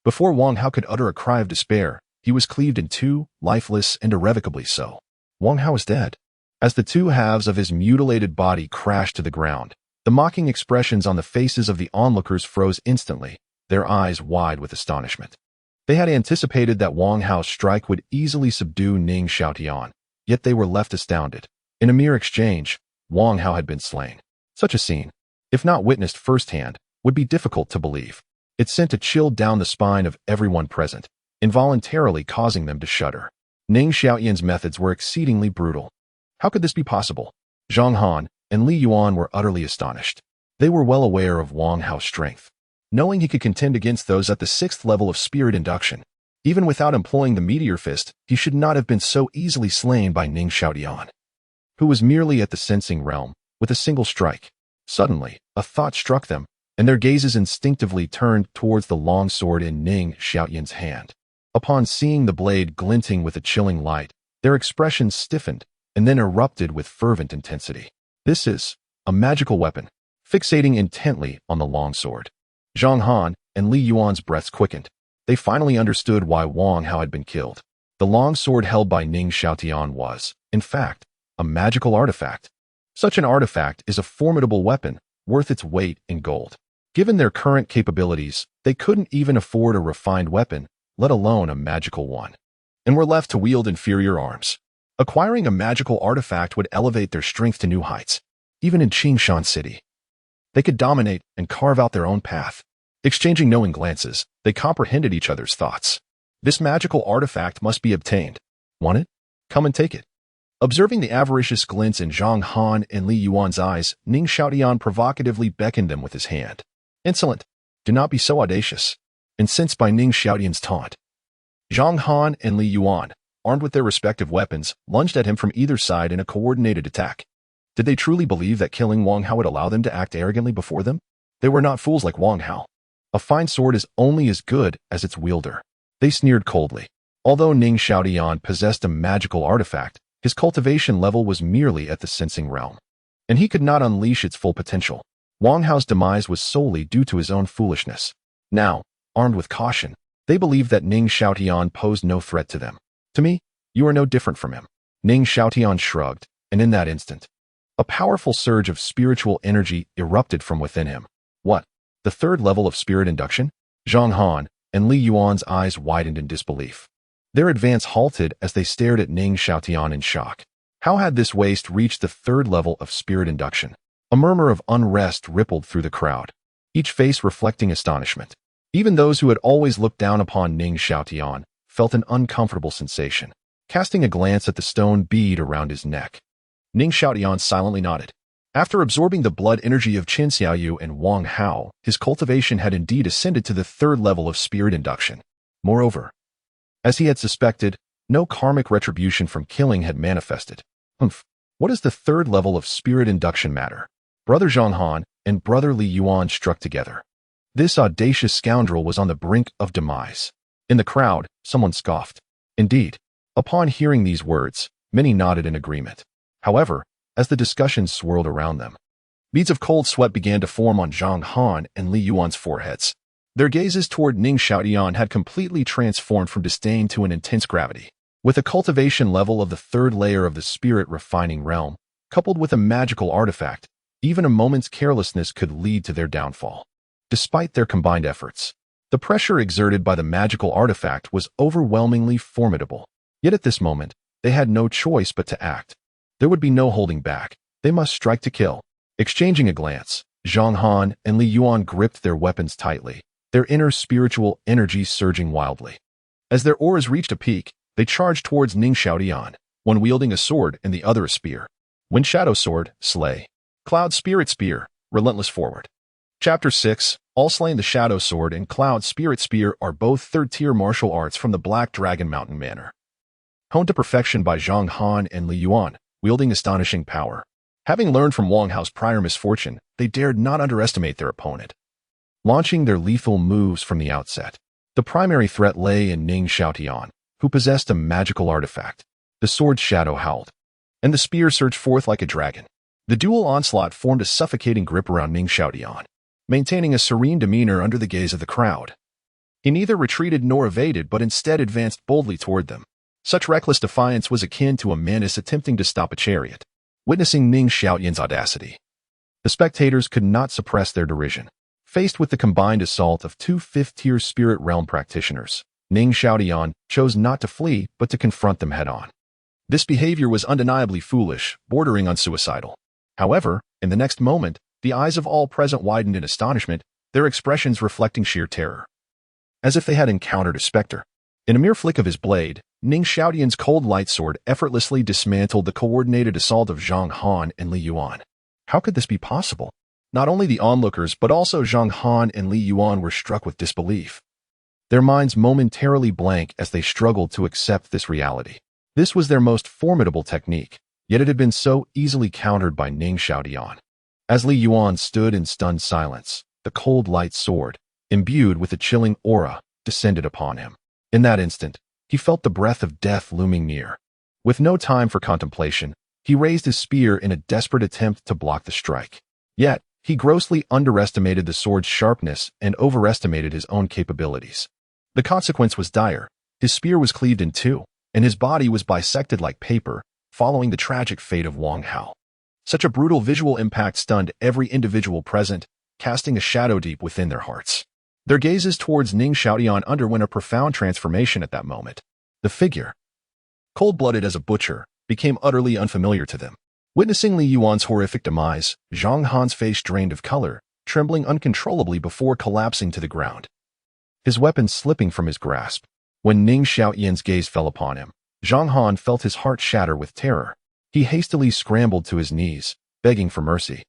Before Wang Hao could utter a cry of despair, he was cleaved in two, lifeless and irrevocably so. Wang Hao was dead. As the two halves of his mutilated body crashed to the ground, the mocking expressions on the faces of the onlookers froze instantly, their eyes wide with astonishment. They had anticipated that Wang Hao's strike would easily subdue Ning Xiaotian, yet they were left astounded. In a mere exchange, Wang Hao had been slain. Such a scene, if not witnessed firsthand, would be difficult to believe. It sent a chill down the spine of everyone present, involuntarily causing them to shudder. Ning Xiaotian's methods were exceedingly brutal. How could this be possible? Zhang Han and Li Yuan were utterly astonished. They were well aware of Wang Hao's strength, knowing he could contend against those at the 6th level of spirit induction. Even without employing the Meteor Fist, he should not have been so easily slain by Ning Xiaotian, who was merely at the sensing realm, with a single strike. Suddenly, a thought struck them, and their gazes instinctively turned towards the long sword in Ning Xiaotian's hand. Upon seeing the blade glinting with a chilling light, their expressions stiffened and then erupted with fervent intensity. This is a magical weapon. Fixating intently on the long sword, Zhang Han and Li Yuan's breaths quickened. They finally understood why Wang Hao had been killed. The long sword held by Ning Xiaotian was, in fact, a magical artifact. Such an artifact is a formidable weapon, worth its weight in gold. Given their current capabilities, they couldn't even afford a refined weapon, let alone a magical one, and were left to wield inferior arms. Acquiring a magical artifact would elevate their strength to new heights. Even in Qingshan City, they could dominate and carve out their own path. Exchanging knowing glances, they comprehended each other's thoughts. This magical artifact must be obtained. Want it? Come and take it. Observing the avaricious glints in Zhang Han and Li Yuan's eyes, Ning Xiaotian provocatively beckoned them with his hand. Insolent! Do not be so audacious. Incensed by Ning Xiaotian's taunt, Zhang Han and Li Yuan, armed with their respective weapons, lunged at him from either side in a coordinated attack. Did they truly believe that killing Wang Hao would allow them to act arrogantly before them? They were not fools like Wang Hao. A fine sword is only as good as its wielder. They sneered coldly. Although Ning Xiaotian possessed a magical artifact, his cultivation level was merely at the sensing realm, and he could not unleash its full potential. Wang Hao's demise was solely due to his own foolishness. Now, armed with caution, they believed that Ning Xiaotian posed no threat to them. To me, you are no different from him. Ning Xiaotian shrugged, and in that instant, a powerful surge of spiritual energy erupted from within him. What? The third level of spirit induction? Zhang Han and Li Yuan's eyes widened in disbelief. Their advance halted as they stared at Ning Xiaotian in shock. How had this waste reached the third level of spirit induction? A murmur of unrest rippled through the crowd, each face reflecting astonishment. Even those who had always looked down upon Ning Xiaotian felt an uncomfortable sensation. Casting a glance at the stone bead around his neck, Ning Xiaotian silently nodded. After absorbing the blood energy of Qin Xiaoyu and Wang Hao, his cultivation had indeed ascended to the third level of spirit induction. Moreover, as he had suspected, no karmic retribution from killing had manifested. What does the third level of spirit induction matter? Brother Zhang Han and Brother Li Yuan struck together. This audacious scoundrel was on the brink of demise. In the crowd, someone scoffed. Indeed, upon hearing these words, many nodded in agreement. However, as the discussion swirled around them, beads of cold sweat began to form on Zhang Han and Li Yuan's foreheads. Their gazes toward Ning Xiaotian had completely transformed from disdain to an intense gravity. With a cultivation level of the third layer of the spirit refining realm, coupled with a magical artifact, even a moment's carelessness could lead to their downfall. Despite their combined efforts, the pressure exerted by the magical artifact was overwhelmingly formidable. Yet at this moment, they had no choice but to act. There would be no holding back. They must strike to kill. Exchanging a glance, Zhang Han and Li Yuan gripped their weapons tightly, their inner spiritual energy surging wildly. As their auras reached a peak, they charged towards Ning Xiaotian, one wielding a sword and the other a spear. Wind Shadow Sword, Slay. Cloud Spirit Spear, Relentless Forward. Chapter 6, All Slain. The Shadow Sword and Cloud Spirit Spear are both third-tier martial arts from the Black Dragon Mountain Manor. Honed to perfection by Zhang Han and Li Yuan, wielding astonishing power. Having learned from Wang Hao's prior misfortune, they dared not underestimate their opponent. Launching their lethal moves from the outset, the primary threat lay in Ning Xiaotian, who possessed a magical artifact. The sword's shadow howled, and the spear surged forth like a dragon. The dual onslaught formed a suffocating grip around Ning Xiaotian, maintaining a serene demeanor under the gaze of the crowd. He neither retreated nor evaded, but instead advanced boldly toward them. Such reckless defiance was akin to a Mantis attempting to stop a chariot. Witnessing Ning Xiaotian's audacity, the spectators could not suppress their derision. Faced with the combined assault of two fifth-tier spirit realm practitioners, Ning Xiaotian chose not to flee but to confront them head-on. This behavior was undeniably foolish, bordering on suicidal. However, in the next moment, the eyes of all present widened in astonishment, their expressions reflecting sheer terror. As if they had encountered a specter. In a mere flick of his blade, Ning Xiaotian's cold light sword effortlessly dismantled the coordinated assault of Zhang Han and Li Yuan. How could this be possible? Not only the onlookers but also Zhang Han and Li Yuan were struck with disbelief. Their minds momentarily blank as they struggled to accept this reality. This was their most formidable technique, yet it had been so easily countered by Ning Xiaotian. As Li Yuan stood in stunned silence, the cold light sword, imbued with a chilling aura, descended upon him. In that instant, he felt the breath of death looming near. With no time for contemplation, he raised his spear in a desperate attempt to block the strike. Yet, he grossly underestimated the sword's sharpness and overestimated his own capabilities. The consequence was dire. His spear was cleaved in two, and his body was bisected like paper, following the tragic fate of Wang Hao. Such a brutal visual impact stunned every individual present, casting a shadow deep within their hearts. Their gazes towards Ning Xiaotian underwent a profound transformation at that moment. The figure, cold-blooded as a butcher, became utterly unfamiliar to them. Witnessing Li Yuan's horrific demise, Zhang Han's face drained of color, trembling uncontrollably before collapsing to the ground, his weapon slipping from his grasp. When Ning Xiaotian's gaze fell upon him, Zhang Han felt his heart shatter with terror. He hastily scrambled to his knees, begging for mercy.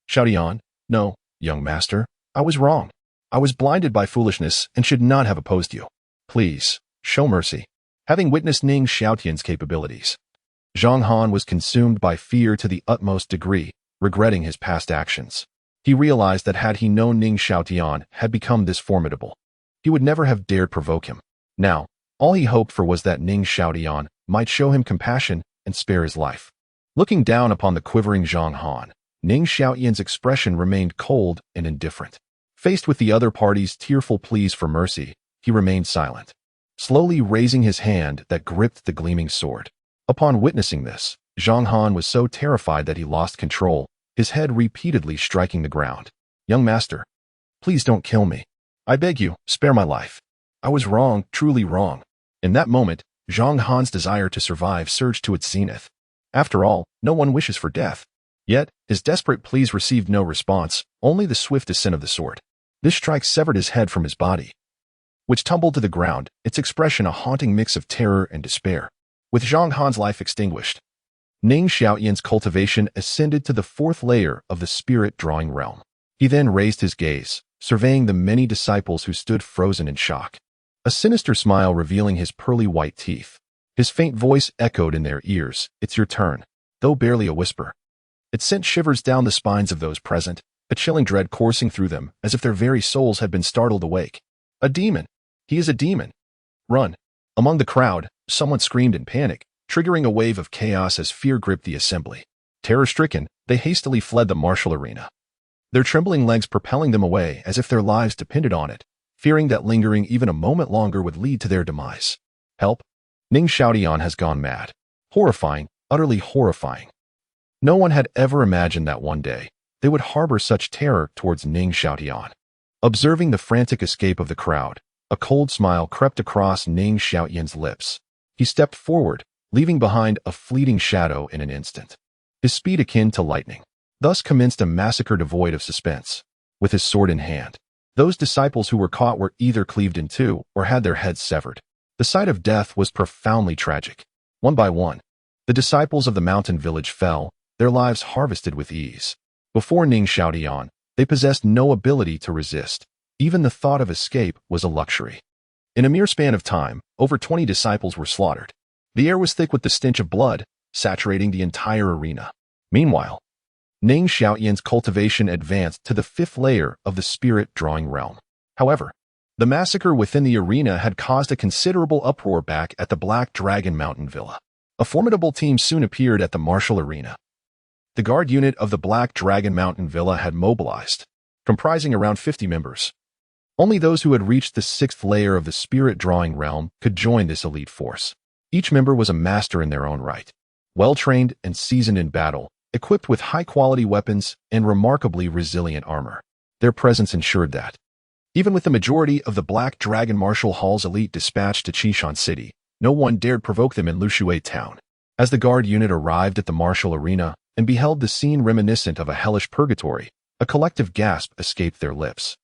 Xiaotian, no, young master, I was wrong. I was blinded by foolishness and should not have opposed you. Please, show mercy. Having witnessed Ning Xiaotian's capabilities, Zhang Han was consumed by fear to the utmost degree, regretting his past actions. He realized that had he known Ning Xiaotian had become this formidable, he would never have dared provoke him. Now, all he hoped for was that Ning Xiaotian might show him compassion and spare his life. Looking down upon the quivering Zhang Han, Ning Xiaotian's expression remained cold and indifferent. Faced with the other party's tearful pleas for mercy, he remained silent, slowly raising his hand that gripped the gleaming sword. Upon witnessing this, Zhang Han was so terrified that he lost control, his head repeatedly striking the ground. Young master, please don't kill me. I beg you, spare my life. I was wrong, truly wrong. In that moment, Zhang Han's desire to survive surged to its zenith. After all, no one wishes for death. Yet, his desperate pleas received no response, only the swift descent of the sword. This strike severed his head from his body, which tumbled to the ground, its expression a haunting mix of terror and despair. With Zhang Han's life extinguished, Ning Xiaotian's cultivation ascended to the fourth layer of the spirit-drawing realm. He then raised his gaze, surveying the many disciples who stood frozen in shock, a sinister smile revealing his pearly white teeth. His faint voice echoed in their ears, "It's your turn," though barely a whisper. It sent shivers down the spines of those present, a chilling dread coursing through them as if their very souls had been startled awake. A demon! He is a demon! Run! Among the crowd, someone screamed in panic, triggering a wave of chaos as fear gripped the assembly. Terror-stricken, they hastily fled the martial arena, their trembling legs propelling them away as if their lives depended on it, fearing that lingering even a moment longer would lead to their demise. Help! Ning Xiaotian has gone mad. Horrifying, utterly horrifying. No one had ever imagined that one day they would harbor such terror towards Ning Xiaotian. Observing the frantic escape of the crowd, a cold smile crept across Ning Xiaotian's lips. He stepped forward, leaving behind a fleeting shadow in an instant. His speed akin to lightning. Thus commenced a massacre devoid of suspense. With his sword in hand, those disciples who were caught were either cleaved in two or had their heads severed. The sight of death was profoundly tragic. One by one, the disciples of the mountain village fell, their lives harvested with ease. Before Ning Xiaotian, they possessed no ability to resist. Even the thought of escape was a luxury. In a mere span of time, over 20 disciples were slaughtered. The air was thick with the stench of blood, saturating the entire arena. Meanwhile, Ning Xiaotian's cultivation advanced to the fifth layer of the spirit-drawing realm. However, the massacre within the arena had caused a considerable uproar back at the Black Dragon Mountain Villa. A formidable team soon appeared at the martial arena. The guard unit of the Black Dragon Mountain Villa had mobilized, comprising around 50 members. Only those who had reached the sixth layer of the spirit-drawing realm could join this elite force. Each member was a master in their own right, well-trained and seasoned in battle, equipped with high-quality weapons and remarkably resilient armor. Their presence ensured that, even with the majority of the Black Dragon Martial Hall's elite dispatched to Qishan City, no one dared provoke them in Lushui Town. As the guard unit arrived at the martial arena and beheld the scene reminiscent of a hellish purgatory, a collective gasp escaped their lips.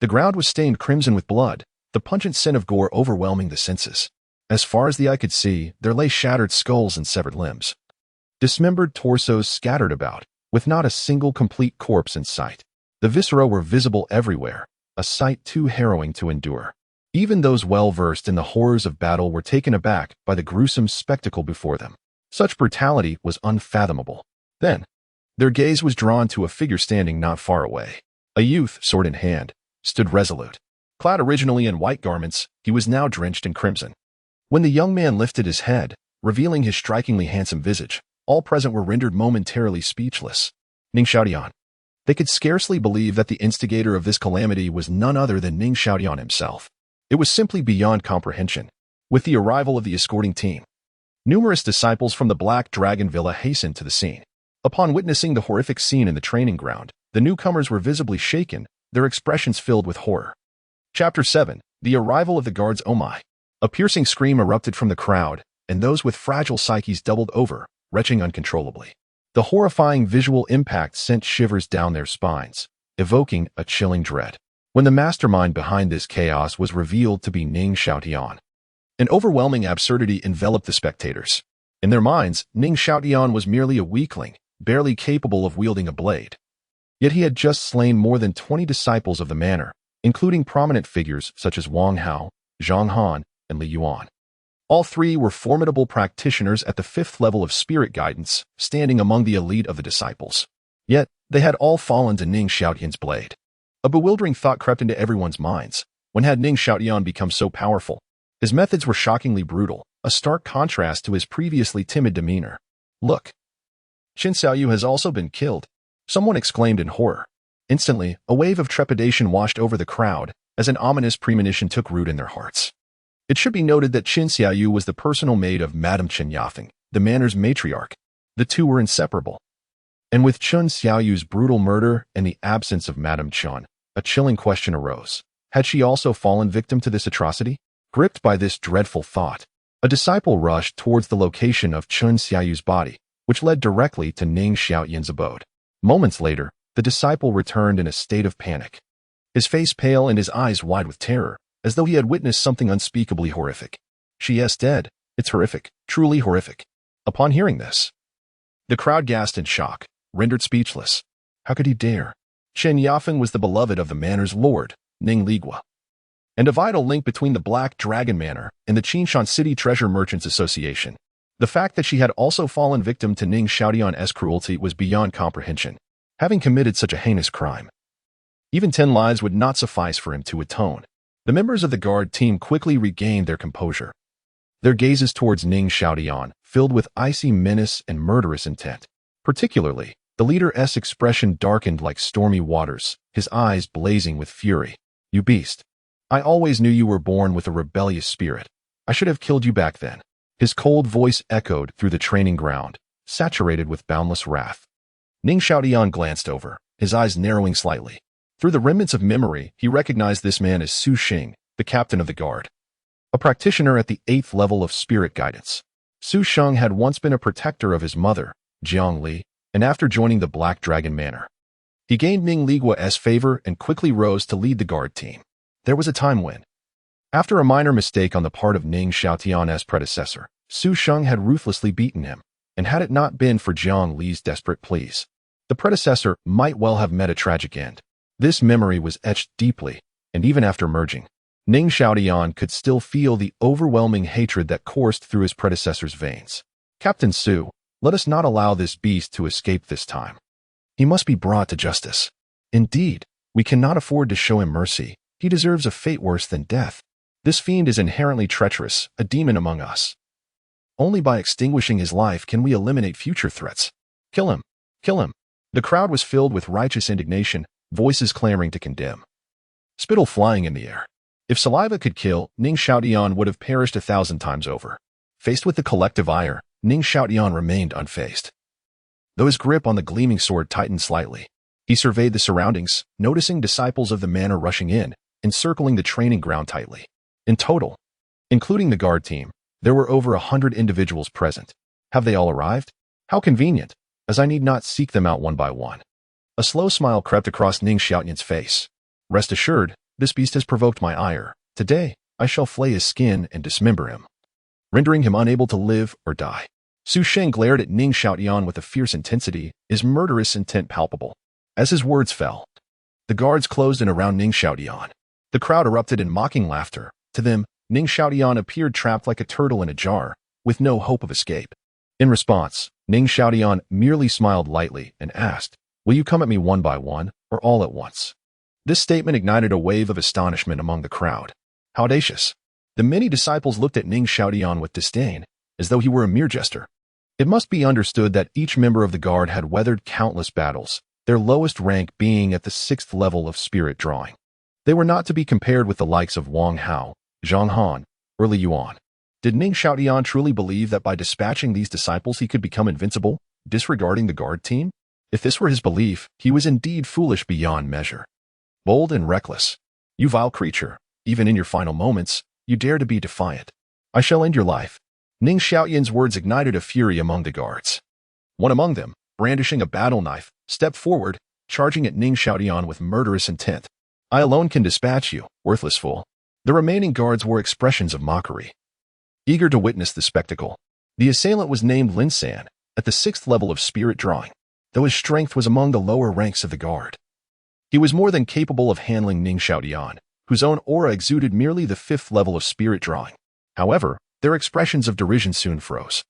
The ground was stained crimson with blood, the pungent scent of gore overwhelming the senses. As far as the eye could see, there lay shattered skulls and severed limbs. Dismembered torsos scattered about, with not a single complete corpse in sight. The viscera were visible everywhere, a sight too harrowing to endure. Even those well-versed in the horrors of battle were taken aback by the gruesome spectacle before them. Such brutality was unfathomable. Then, their gaze was drawn to a figure standing not far away. A youth, sword in hand, stood resolute. Clad originally in white garments, he was now drenched in crimson. When the young man lifted his head, revealing his strikingly handsome visage, all present were rendered momentarily speechless. Ning Xiaotian. They could scarcely believe that the instigator of this calamity was none other than Ning Xiaotian himself. It was simply beyond comprehension. With the arrival of the escorting team, numerous disciples from the Black Dragon Villa hastened to the scene. Upon witnessing the horrific scene in the training ground, the newcomers were visibly shaken, their expressions filled with horror. Chapter 7. The Arrival of the Guards. Oh my! A piercing scream erupted from the crowd, and those with fragile psyches doubled over, retching uncontrollably. The horrifying visual impact sent shivers down their spines, evoking a chilling dread. When the mastermind behind this chaos was revealed to be Ning Xiaotian, an overwhelming absurdity enveloped the spectators. In their minds, Ning Xiaotian was merely a weakling, barely capable of wielding a blade. Yet he had just slain more than 20 disciples of the manor, including prominent figures such as Wang Hao, Zhang Han, and Li Yuan. All three were formidable practitioners at the 5th level of spirit guidance, standing among the elite of the disciples. Yet, they had all fallen to Ning Xiaotian's blade. A bewildering thought crept into everyone's minds. When had Ning Xiaotian become so powerful? His methods were shockingly brutal, a stark contrast to his previously timid demeanor. Look! Qin Xiaoyu has also been killed, someone exclaimed in horror. Instantly, a wave of trepidation washed over the crowd as an ominous premonition took root in their hearts. It should be noted that Qin Xiaoyu was the personal maid of Madame Chen Yafeng, the manor's matriarch. The two were inseparable. And with Qin Xiaoyu's brutal murder and the absence of Madame Chen, a chilling question arose. Had she also fallen victim to this atrocity? Gripped by this dreadful thought, a disciple rushed towards the location of Qin Xiaoyu's body, which led directly to Ning Xiaotian's abode. Moments later, the disciple returned in a state of panic. His face pale and his eyes wide with terror, as though he had witnessed something unspeakably horrific. She is dead. It's horrific, truly horrific. Upon hearing this, the crowd gasped in shock, rendered speechless. How could he dare? Chen Yafeng was the beloved of the manor's lord, Ning Ligua, and a vital link between the Black Dragon Manor and the Qinshan City Treasure Merchants Association. The fact that she had also fallen victim to Ning Xiaotian's cruelty was beyond comprehension. Having committed such a heinous crime, even 10 lives would not suffice for him to atone. The members of the guard team quickly regained their composure. Their gazes towards Ning Xiaotian, filled with icy menace and murderous intent. Particularly, the leader's expression darkened like stormy waters, his eyes blazing with fury. You beast! I always knew you were born with a rebellious spirit. I should have killed you back then. His cold voice echoed through the training ground, saturated with boundless wrath. Ning Xiaotian glanced over, his eyes narrowing slightly. Through the remnants of memory, he recognized this man as Su Xing, the captain of the guard. A practitioner at the 8th level of spirit guidance. Su Xing had once been a protector of his mother, Jiang Li, and after joining the Black Dragon Manor, he gained Ning Ligua's favor and quickly rose to lead the guard team. There was a time when, after a minor mistake on the part of Ning Xiaotian's predecessor, Su Xing had ruthlessly beaten him, and had it not been for Jiang Li's desperate pleas, the predecessor might well have met a tragic end. This memory was etched deeply, and even after merging, Ning Xiaotian could still feel the overwhelming hatred that coursed through his predecessor's veins. Captain Su, let us not allow this beast to escape this time. He must be brought to justice. Indeed, we cannot afford to show him mercy. He deserves a fate worse than death. This fiend is inherently treacherous, a demon among us. Only by extinguishing his life can we eliminate future threats. Kill him! Kill him! The crowd was filled with righteous indignation, voices clamoring to condemn. Spittle flying in the air. If saliva could kill, Ning Xiaotian would have perished 1,000 times over. Faced with the collective ire, Ning Xiaotian remained unfazed. Though his grip on the gleaming sword tightened slightly, he surveyed the surroundings, noticing disciples of the manor rushing in, encircling the training ground tightly. In total, including the guard team, there were over 100 individuals present. Have they all arrived? How convenient, as I need not seek them out one by one. A slow smile crept across Ning Xiaotian's face. Rest assured, this beast has provoked my ire. Today, I shall flay his skin and dismember him, rendering him unable to live or die. Su Xing glared at Ning Xiaotian with a fierce intensity, his murderous intent palpable. As his words fell, the guards closed in around Ning Xiaotian. The crowd erupted in mocking laughter. To them, Ning Xiaotian appeared trapped like a turtle in a jar, with no hope of escape. In response, Ning Xiaotian merely smiled lightly and asked, "Will you come at me one by one, or all at once?" This statement ignited a wave of astonishment among the crowd. How audacious! The many disciples looked at Ning Xiaotian with disdain, as though he were a mere jester. It must be understood that each member of the guard had weathered countless battles, their lowest rank being at the 6th level of spirit drawing. They were not to be compared with the likes of Wang Hao, Zhang Han, or Li Yuan. Did Ning Xiaotian truly believe that by dispatching these disciples he could become invincible, disregarding the guard team? If this were his belief, he was indeed foolish beyond measure. Bold and reckless. You vile creature, even in your final moments, you dare to be defiant. I shall end your life. Ning Xiaotian's words ignited a fury among the guards. One among them, brandishing a battle knife, stepped forward, charging at Ning Xiaotian with murderous intent. I alone can dispatch you, worthless fool. The remaining guards wore expressions of mockery, eager to witness the spectacle. The assailant was named Lin San, at the 6th level of spirit drawing, though his strength was among the lower ranks of the guard. He was more than capable of handling Ning Xiaotian, whose own aura exuded merely the 5th level of spirit drawing. However, their expressions of derision soon froze,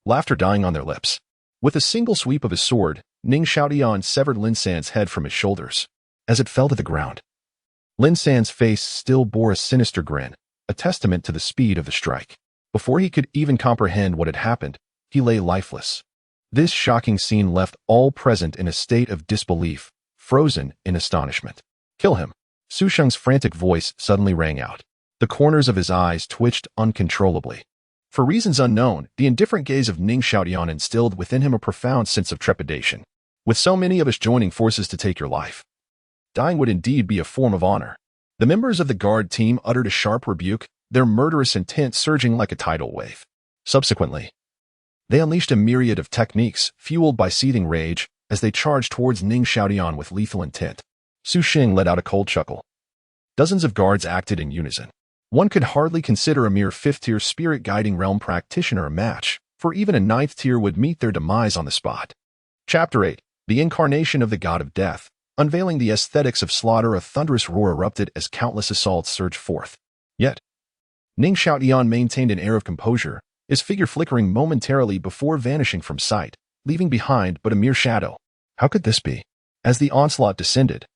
laughter dying on their lips. With a single sweep of his sword, Ning Xiaotian severed Lin San's head from his shoulders. As it fell to the ground, Lin San's face still bore a sinister grin, a testament to the speed of the strike. Before he could even comprehend what had happened, he lay lifeless. This shocking scene left all present in a state of disbelief, frozen in astonishment. "Kill him!" Su Sheng's frantic voice suddenly rang out. The corners of his eyes twitched uncontrollably. For reasons unknown, the indifferent gaze of Ning Xiaotian instilled within him a profound sense of trepidation. With so many of us joining forces to take your life, dying would indeed be a form of honor. The members of the guard team uttered a sharp rebuke, their murderous intent surging like a tidal wave. Subsequently, they unleashed a myriad of techniques, fueled by seething rage, as they charged towards Ning Xiaotian with lethal intent. Su Sheng let out a cold chuckle. Dozens of guards acted in unison. One could hardly consider a mere 5th-tier spirit-guiding realm practitioner a match, for even a 9th tier would meet their demise on the spot. Chapter 8. The Incarnation of the God of Death. Unveiling the aesthetics of slaughter, a thunderous roar erupted as countless assaults surged forth. Yet, Ning Xiaotian maintained an air of composure, his figure flickering momentarily before vanishing from sight, leaving behind but a mere shadow. How could this be? As the onslaught descended,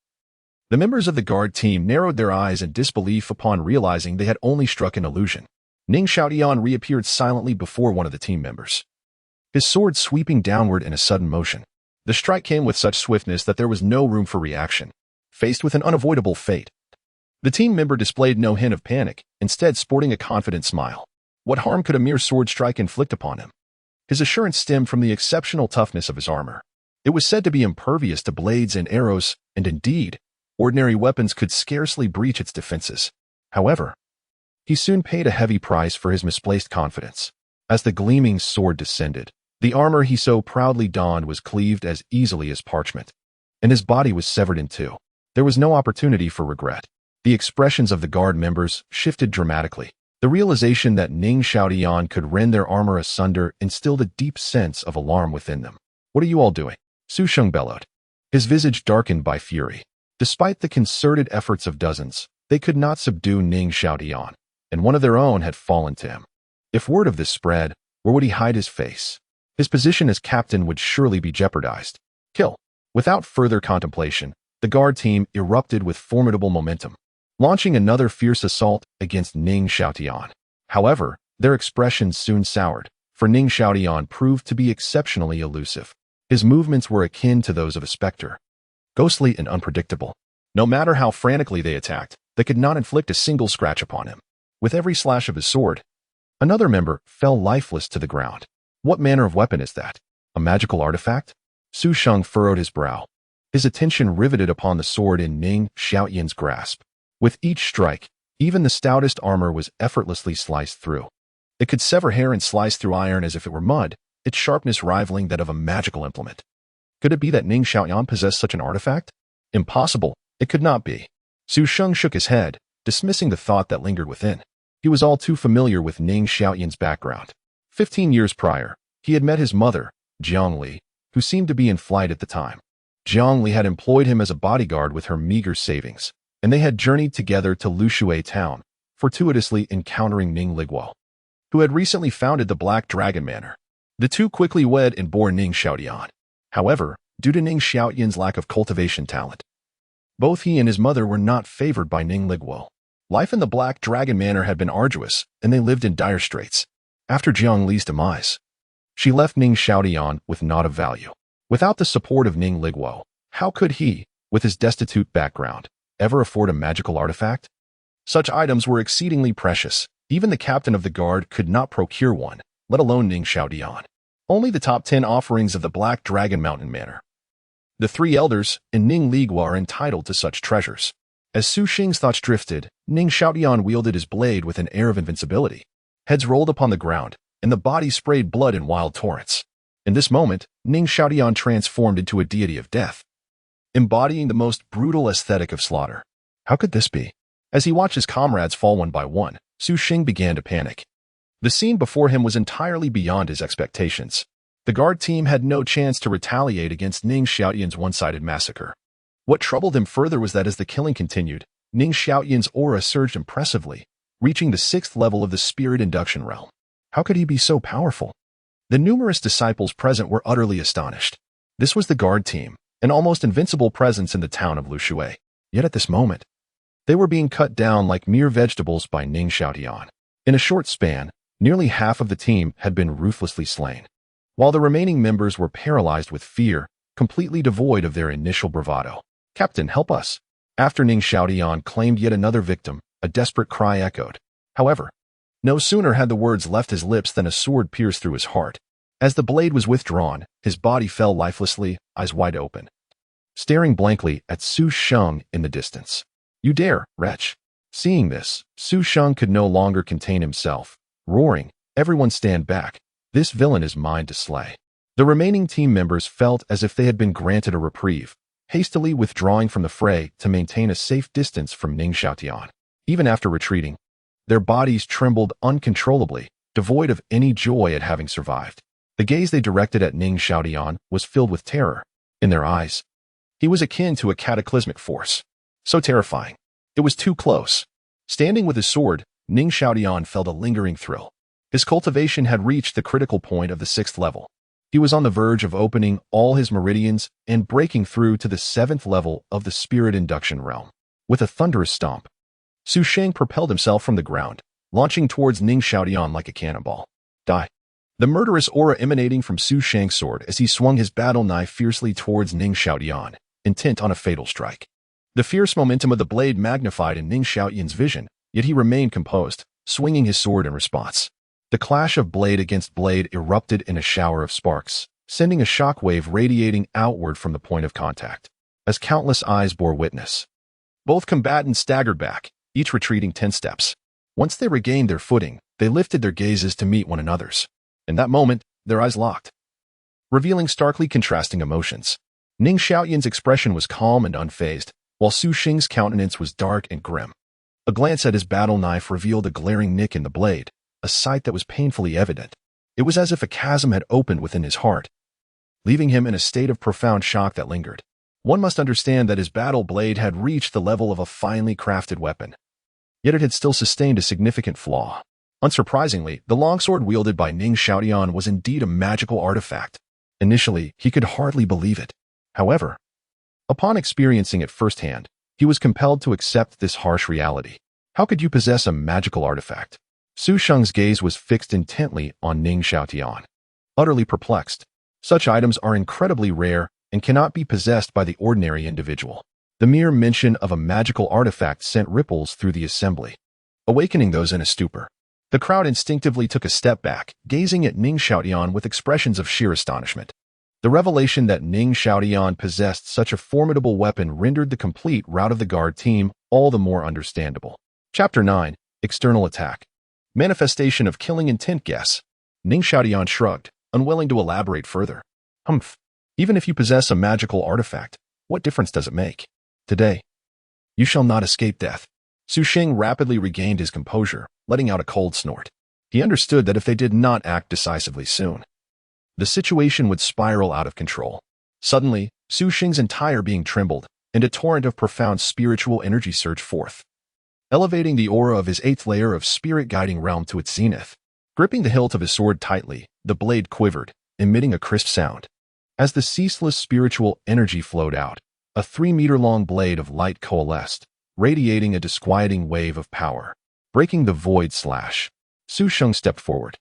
the members of the guard team narrowed their eyes in disbelief upon realizing they had only struck an illusion. Ning Xiaotian reappeared silently before one of the team members, his sword sweeping downward in a sudden motion. The strike came with such swiftness that there was no room for reaction. Faced with an unavoidable fate, the team member displayed no hint of panic, instead sporting a confident smile. What harm could a mere sword strike inflict upon him? His assurance stemmed from the exceptional toughness of his armor. It was said to be impervious to blades and arrows, and indeed, ordinary weapons could scarcely breach its defenses. However, he soon paid a heavy price for his misplaced confidence. As the gleaming sword descended, the armor he so proudly donned was cleaved as easily as parchment, and his body was severed in two. There was no opportunity for regret. The expressions of the guard members shifted dramatically. The realization that Ning Xiaotian could rend their armor asunder instilled a deep sense of alarm within them. "What are you all doing?" Su Sheng bellowed, his visage darkened by fury. Despite the concerted efforts of dozens, they could not subdue Ning Xiaotian, and one of their own had fallen to him. If word of this spread, where would he hide his face? His position as captain would surely be jeopardized. Kill! Without further contemplation, the guard team erupted with formidable momentum, launching another fierce assault against Ning Xiaotian. However, their expressions soon soured, for Ning Xiaotian proved to be exceptionally elusive. His movements were akin to those of a specter, ghostly and unpredictable. No matter how frantically they attacked, they could not inflict a single scratch upon him. With every slash of his sword, another member fell lifeless to the ground. What manner of weapon is that? A magical artifact? Su Sheng furrowed his brow, his attention riveted upon the sword in Ning Xiaotian's grasp. With each strike, even the stoutest armor was effortlessly sliced through. It could sever hair and slice through iron as if it were mud, its sharpness rivaling that of a magical implement. Could it be that Ning Xiaotian possessed such an artifact? Impossible. It could not be. Su Sheng shook his head, dismissing the thought that lingered within. He was all too familiar with Ning Xiaotian's background. 15 years prior, he had met his mother, Jiang Li, who seemed to be in flight at the time. Jiang Li had employed him as a bodyguard with her meager savings, and they had journeyed together to Lushui town, fortuitously encountering Ning Liguo, who had recently founded the Black Dragon Manor. The two quickly wed and bore Ning Xiaotian. However, due to Ning Xiaotian's lack of cultivation talent, both he and his mother were not favored by Ning Liguo. Life in the Black Dragon Manor had been arduous, and they lived in dire straits. After Jiang Li's demise, she left Ning Xiaotian with naught of value. Without the support of Ning Liguo, how could he, with his destitute background, ever afford a magical artifact? Such items were exceedingly precious. Even the captain of the guard could not procure one, let alone Ning Xiaotian. Only the top 10 offerings of the Black Dragon Mountain Manor, the 3 elders, and Ning Liguo are entitled to such treasures. As Su Sheng's thoughts drifted, Ning Xiaotian wielded his blade with an air of invincibility. Heads rolled upon the ground, and the body sprayed blood in wild torrents. In this moment, Ning Xiaotian transformed into a deity of death, embodying the most brutal aesthetic of slaughter. How could this be? As he watched his comrades fall one by one, Su Sheng began to panic. The scene before him was entirely beyond his expectations. The guard team had no chance to retaliate against Ning Xiaoyan's one-sided massacre. What troubled him further was that as the killing continued, Ning Xiaoyan's aura surged impressively, reaching the 6th level of the spirit induction realm. How could he be so powerful? The numerous disciples present were utterly astonished. This was the guard team, an almost invincible presence in the town of Lushui. Yet at this moment, they were being cut down like mere vegetables by Ning Xiaoyan. In a short span, nearly half of the team had been ruthlessly slain, while the remaining members were paralyzed with fear, completely devoid of their initial bravado. "Captain, help us!" After Ning Xiaoyan claimed yet another victim, a desperate cry echoed. However, no sooner had the words left his lips than a sword pierced through his heart. As the blade was withdrawn, his body fell lifelessly, eyes wide open, staring blankly at Su Sheng in the distance. "You dare, wretch!" Seeing this, Su Sheng could no longer contain himself, roaring, "Everyone stand back! This villain is mine to slay." The remaining team members felt as if they had been granted a reprieve, hastily withdrawing from the fray to maintain a safe distance from Ning Xiaoyan. Even after retreating, their bodies trembled uncontrollably, devoid of any joy at having survived. The gaze they directed at Ning Xiaoyan was filled with terror. In their eyes, he was akin to a cataclysmic force. So terrifying. It was too close. Standing with his sword, Ning Xiaoyan felt a lingering thrill. His cultivation had reached the critical point of the 6th level. He was on the verge of opening all his meridians and breaking through to the 7th level of the spirit induction realm. With a thunderous stomp, Su Sheng propelled himself from the ground, launching towards Ning Xiaoyan like a cannonball. Die. The murderous aura emanating from Su Sheng's sword as he swung his battle knife fiercely towards Ning Xiaoyan, intent on a fatal strike. The fierce momentum of the blade magnified in Ning Xiaoyan's vision, yet he remained composed, swinging his sword in response. The clash of blade against blade erupted in a shower of sparks, sending a shockwave radiating outward from the point of contact. As countless eyes bore witness, both combatants staggered back, each retreating 10 steps. Once they regained their footing, they lifted their gazes to meet one another's. In that moment, their eyes locked, revealing starkly contrasting emotions. Ning Xiaoyan's expression was calm and unfazed, while Su Sheng's countenance was dark and grim. A glance at his battle knife revealed a glaring nick in the blade, a sight that was painfully evident. It was as if a chasm had opened within his heart, leaving him in a state of profound shock that lingered. One must understand that his battle blade had reached the level of a finely crafted weapon, yet it had still sustained a significant flaw. Unsurprisingly, the longsword wielded by Ning Xiaoyan was indeed a magical artifact. Initially, he could hardly believe it. However, upon experiencing it firsthand, he was compelled to accept this harsh reality. How could you possess a magical artifact? Su Sheng's gaze was fixed intently on Ning Xiaoyan. Utterly perplexed, such items are incredibly rare and cannot be possessed by the ordinary individual. The mere mention of a magical artifact sent ripples through the assembly, awakening those in a stupor. The crowd instinctively took a step back, gazing at Ning Xiaoyan with expressions of sheer astonishment. The revelation that Ning Xiaoyan possessed such a formidable weapon rendered the complete rout of the guard team all the more understandable. Chapter 9. External Attack. Manifestation of killing intent guess. Ning Xiaoyan shrugged, unwilling to elaborate further. Humph. Even if you possess a magical artifact, what difference does it make? Today, you shall not escape death. Su Sheng rapidly regained his composure, letting out a cold snort. He understood that if they did not act decisively soon, the situation would spiral out of control. Suddenly, Su Sheng's entire being trembled, and a torrent of profound spiritual energy surged forth, elevating the aura of his 8th layer of spirit guiding realm to its zenith. Gripping the hilt of his sword tightly, the blade quivered, emitting a crisp sound. As the ceaseless spiritual energy flowed out, a 3-meter-long blade of light coalesced, radiating a disquieting wave of power. Breaking the void slash, Su Sheng stepped forward,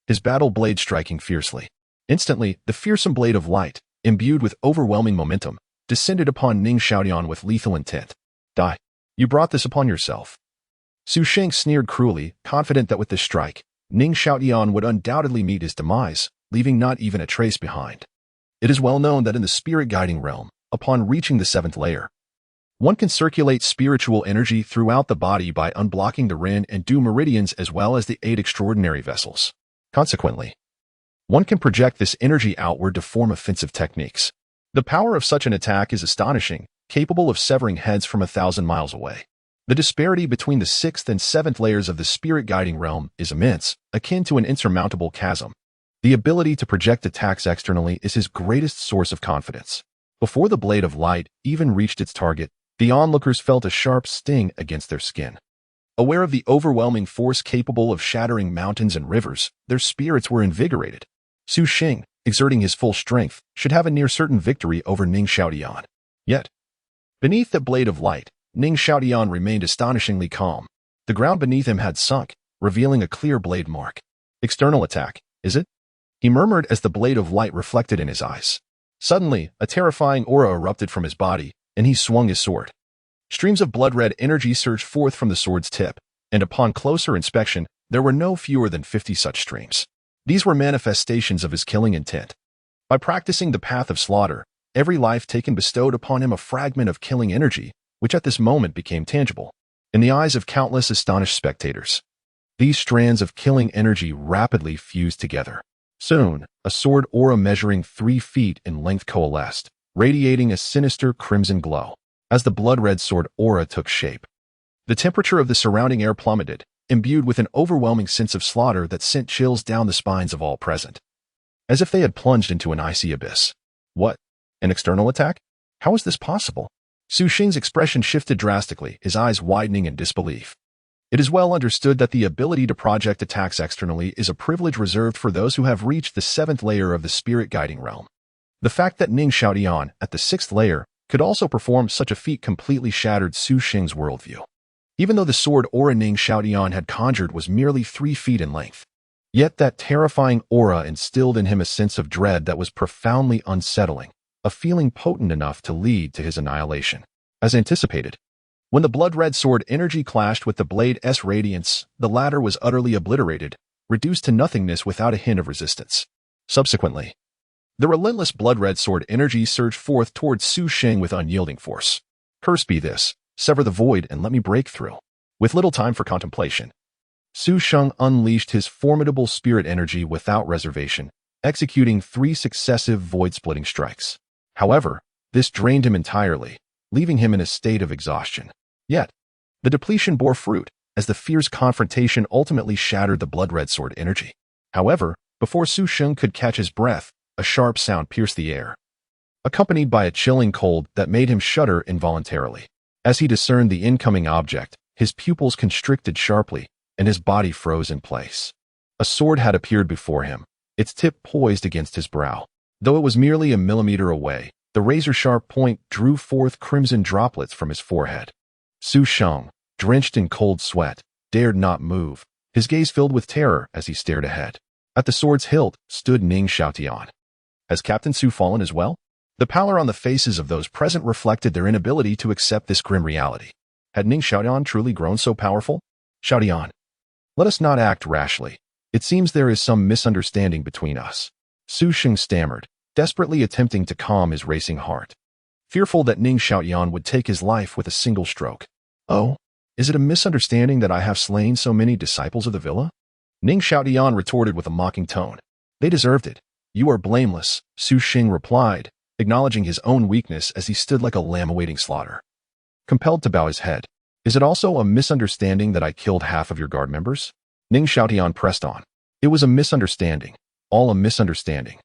his battle blade striking fiercely. Instantly, the fearsome blade of light, imbued with overwhelming momentum, descended upon Ning Xiaoyan with lethal intent. Die. You brought this upon yourself. Su Sheng sneered cruelly, confident that with this strike, Ning Xiaoyan would undoubtedly meet his demise, leaving not even a trace behind. It is well known that in the spirit guiding realm, upon reaching the 7th layer, one can circulate spiritual energy throughout the body by unblocking the Ren and Du meridians as well as the 8 extraordinary vessels. Consequently, one can project this energy outward to form offensive techniques. The power of such an attack is astonishing, capable of severing heads from 1,000 miles away. The disparity between the 6th and 7th layers of the spirit guiding realm is immense, akin to an insurmountable chasm. The ability to project attacks externally is his greatest source of confidence. Before the blade of light even reached its target, the onlookers felt a sharp sting against their skin. Aware of the overwhelming force capable of shattering mountains and rivers, their spirits were invigorated. Su Xing, exerting his full strength, should have a near-certain victory over Ning Xiaotian. Yet, beneath the blade of light, Ning Xiaotian remained astonishingly calm. The ground beneath him had sunk, revealing a clear blade mark. External attack, is it? He murmured as the blade of light reflected in his eyes. Suddenly, a terrifying aura erupted from his body, and he swung his sword. Streams of blood-red energy surged forth from the sword's tip, and upon closer inspection, there were no fewer than 50 such streams. These were manifestations of his killing intent. By practicing the path of slaughter, every life taken bestowed upon him a fragment of killing energy, which at this moment became tangible. In the eyes of countless astonished spectators, these strands of killing energy rapidly fused together. Soon, a sword aura measuring 3 feet in length coalesced, radiating a sinister crimson glow. As the blood-red sword aura took shape, the temperature of the surrounding air plummeted, imbued with an overwhelming sense of slaughter that sent chills down the spines of all present, as if they had plunged into an icy abyss. What? An external attack? How is this possible? Su Xing's expression shifted drastically, his eyes widening in disbelief. It is well understood that the ability to project attacks externally is a privilege reserved for those who have reached the 7th layer of the spirit guiding realm. The fact that Ning Xiaotian, at the 6th layer, could also perform such a feat completely shattered Su Xing's worldview. Even though the sword aura Ning Xiaotian had conjured was merely 3 feet in length, yet that terrifying aura instilled in him a sense of dread that was profoundly unsettling, a feeling potent enough to lead to his annihilation. As anticipated, when the blood-red sword energy clashed with the blade's radiance, the latter was utterly obliterated, reduced to nothingness without a hint of resistance. Subsequently, the relentless blood-red sword energy surged forth towards Su Xing with unyielding force. Curse be this, sever the void and let me break through. With little time for contemplation, Su Xing unleashed his formidable spirit energy without reservation, executing 3 successive void-splitting strikes. However, this drained him entirely, leaving him in a state of exhaustion. Yet, the depletion bore fruit, as the fierce confrontation ultimately shattered the blood-red sword energy. However, before Su Xing could catch his breath, a sharp sound pierced the air, accompanied by a chilling cold that made him shudder involuntarily. As he discerned the incoming object, his pupils constricted sharply, and his body froze in place. A sword had appeared before him, its tip poised against his brow. Though it was merely a millimeter away, the razor-sharp point drew forth crimson droplets from his forehead. Su Xing, drenched in cold sweat, dared not move, his gaze filled with terror as he stared ahead. At the sword's hilt stood Ning Xiaotian. Has Captain Su fallen as well? The pallor on the faces of those present reflected their inability to accept this grim reality. Had Ning Xiaotian truly grown so powerful? Xiaotian, let us not act rashly. It seems there is some misunderstanding between us. Su Xing stammered, desperately attempting to calm his racing heart, fearful that Ning Xiaotian would take his life with a single stroke. Oh, is it a misunderstanding that I have slain so many disciples of the villa? Ning Xiaotian retorted with a mocking tone. They deserved it. You are blameless, Su Xing replied, acknowledging his own weakness as he stood like a lamb awaiting slaughter. Compelled to bow his head. Is it also a misunderstanding that I killed half of your guard members? Ning Xiaotian pressed on. It was a misunderstanding. All a misunderstanding.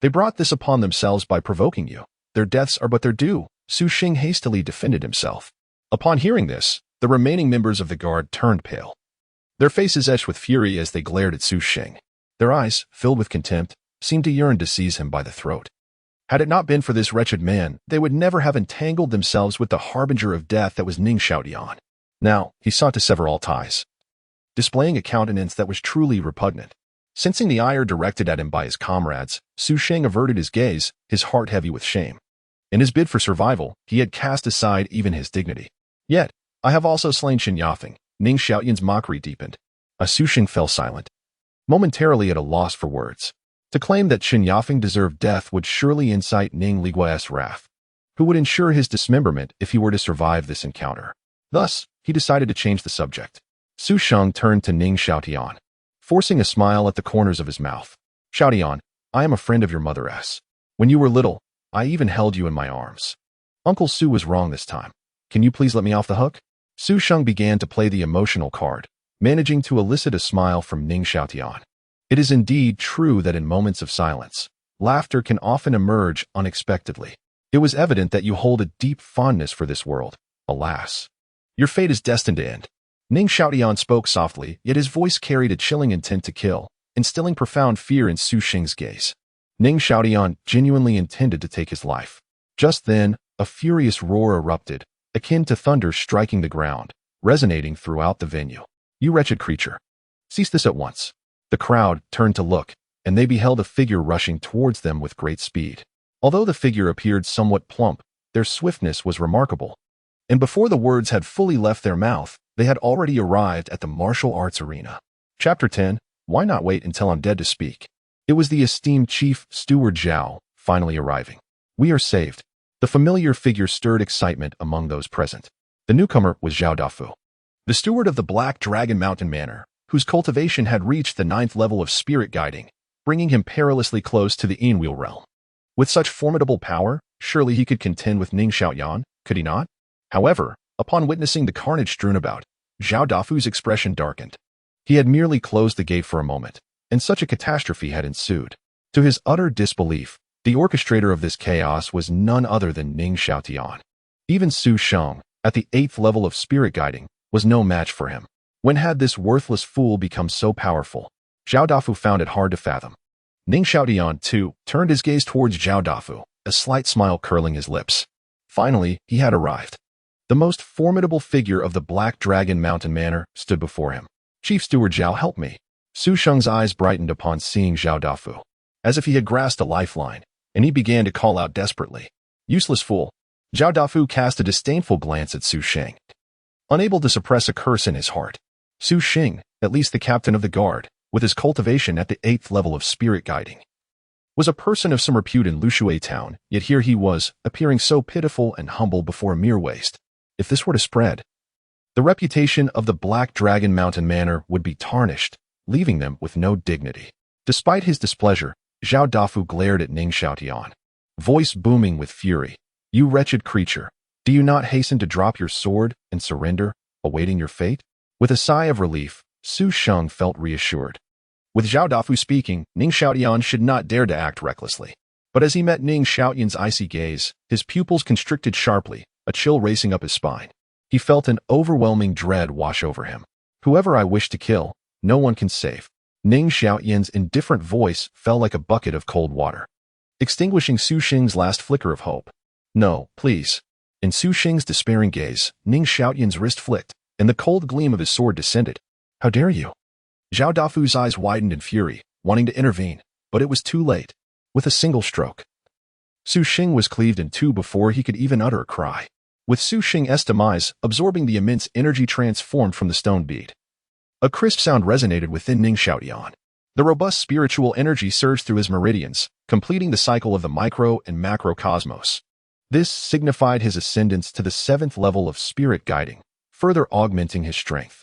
They brought this upon themselves by provoking you. Their deaths are but their due. Su Xing hastily defended himself. Upon hearing this, the remaining members of the guard turned pale. Their faces etched with fury as they glared at Su Xing. Their eyes, filled with contempt, seemed to yearn to seize him by the throat. Had it not been for this wretched man, they would never have entangled themselves with the harbinger of death that was Ning Xiaotian. Now, he sought to sever all ties, displaying a countenance that was truly repugnant. Sensing the ire directed at him by his comrades, Su Xing averted his gaze, his heart heavy with shame. In his bid for survival, he had cast aside even his dignity. Yet, I have also slain Qin Yafeng. Ning Xiaotian's mockery deepened. Su Xing fell silent, momentarily at a loss for words. To claim that Qin Yafeng deserved death would surely incite Ning Ligua's wrath, who would ensure his dismemberment if he were to survive this encounter. Thus, he decided to change the subject. Su Xing turned to Ning Xiaotian, forcing a smile at the corners of his mouth. Xiaotian, I am a friend of your mother's. When you were little, I even held you in my arms. Uncle Su was wrong this time. Can you please let me off the hook? Su Sheng began to play the emotional card, managing to elicit a smile from Ning Xiaotian. It is indeed true that in moments of silence, laughter can often emerge unexpectedly. It was evident that you hold a deep fondness for this world. Alas, your fate is destined to end. Ning Xiaotian spoke softly, yet his voice carried a chilling intent to kill, instilling profound fear in Su Sheng's gaze. Ning Xiaotian genuinely intended to take his life. Just then, a furious roar erupted, akin to thunder striking the ground, resonating throughout the venue. You wretched creature! Cease this at once. The crowd turned to look, and they beheld a figure rushing towards them with great speed. Although the figure appeared somewhat plump, their swiftness was remarkable. And before the words had fully left their mouth, they had already arrived at the martial arts arena. Chapter 10. Why not wait until I'm dead to speak? It was the esteemed Chief Steward Zhao, finally arriving. We are saved. The familiar figure stirred excitement among those present. The newcomer was Zhao Dafu, the steward of the Black Dragon Mountain Manor, whose cultivation had reached the 9th level of spirit guiding, bringing him perilously close to the Enwheel realm. With such formidable power, surely he could contend with Ning Xiaotian, could he not? However, upon witnessing the carnage strewn about, Zhao Dafu's expression darkened. He had merely closed the gate for a moment, and such a catastrophe had ensued. To his utter disbelief, the orchestrator of this chaos was none other than Ning Xiaotian. Even Su Sheng, at the 8th level of spirit guiding, was no match for him. When had this worthless fool become so powerful? Zhao Dafu found it hard to fathom. Ning Xiaotian, too, turned his gaze towards Zhao Dafu, a slight smile curling his lips. Finally, he had arrived. The most formidable figure of the Black Dragon Mountain Manor stood before him. Chief Steward Zhao, help me. Su Sheng's eyes brightened upon seeing Zhao Dafu, as if he had grasped a lifeline, and he began to call out desperately. Useless fool. Zhao Dafu cast a disdainful glance at Su Sheng, unable to suppress a curse in his heart. Su Sheng, at least the captain of the guard, with his cultivation at the 8th level of spirit guiding, was a person of some repute in Lushui town, yet here he was, appearing so pitiful and humble before a mere waste. If this were to spread, the reputation of the Black Dragon Mountain Manor would be tarnished, leaving them with no dignity. Despite his displeasure, Zhao Dafu glared at Ning Xiaotian, voice booming with fury. You wretched creature, do you not hasten to drop your sword and surrender, awaiting your fate? With a sigh of relief, Su Sheng felt reassured. With Zhao Dafu speaking, Ning Xiaotian should not dare to act recklessly. But as he met Ning Xiaotian's icy gaze, his pupils constricted sharply, a chill racing up his spine. He felt an overwhelming dread wash over him. Whoever I wish to kill, no one can save. Ning Xiaotian's indifferent voice fell like a bucket of cold water, extinguishing Su Sheng's last flicker of hope. No, please. In Su Sheng's despairing gaze, Ning Xiaotian's wrist flicked, and the cold gleam of his sword descended. How dare you? Zhao Dafu's eyes widened in fury, wanting to intervene, but it was too late. With a single stroke, Su Sheng was cleaved in two before he could even utter a cry. With Su Sheng's demise absorbing the immense energy transformed from the stone bead, a crisp sound resonated within Ning Xiaotian. The robust spiritual energy surged through his meridians, completing the cycle of the micro and macrocosmos. This signified his ascendance to the 7th level of spirit guiding, further augmenting his strength.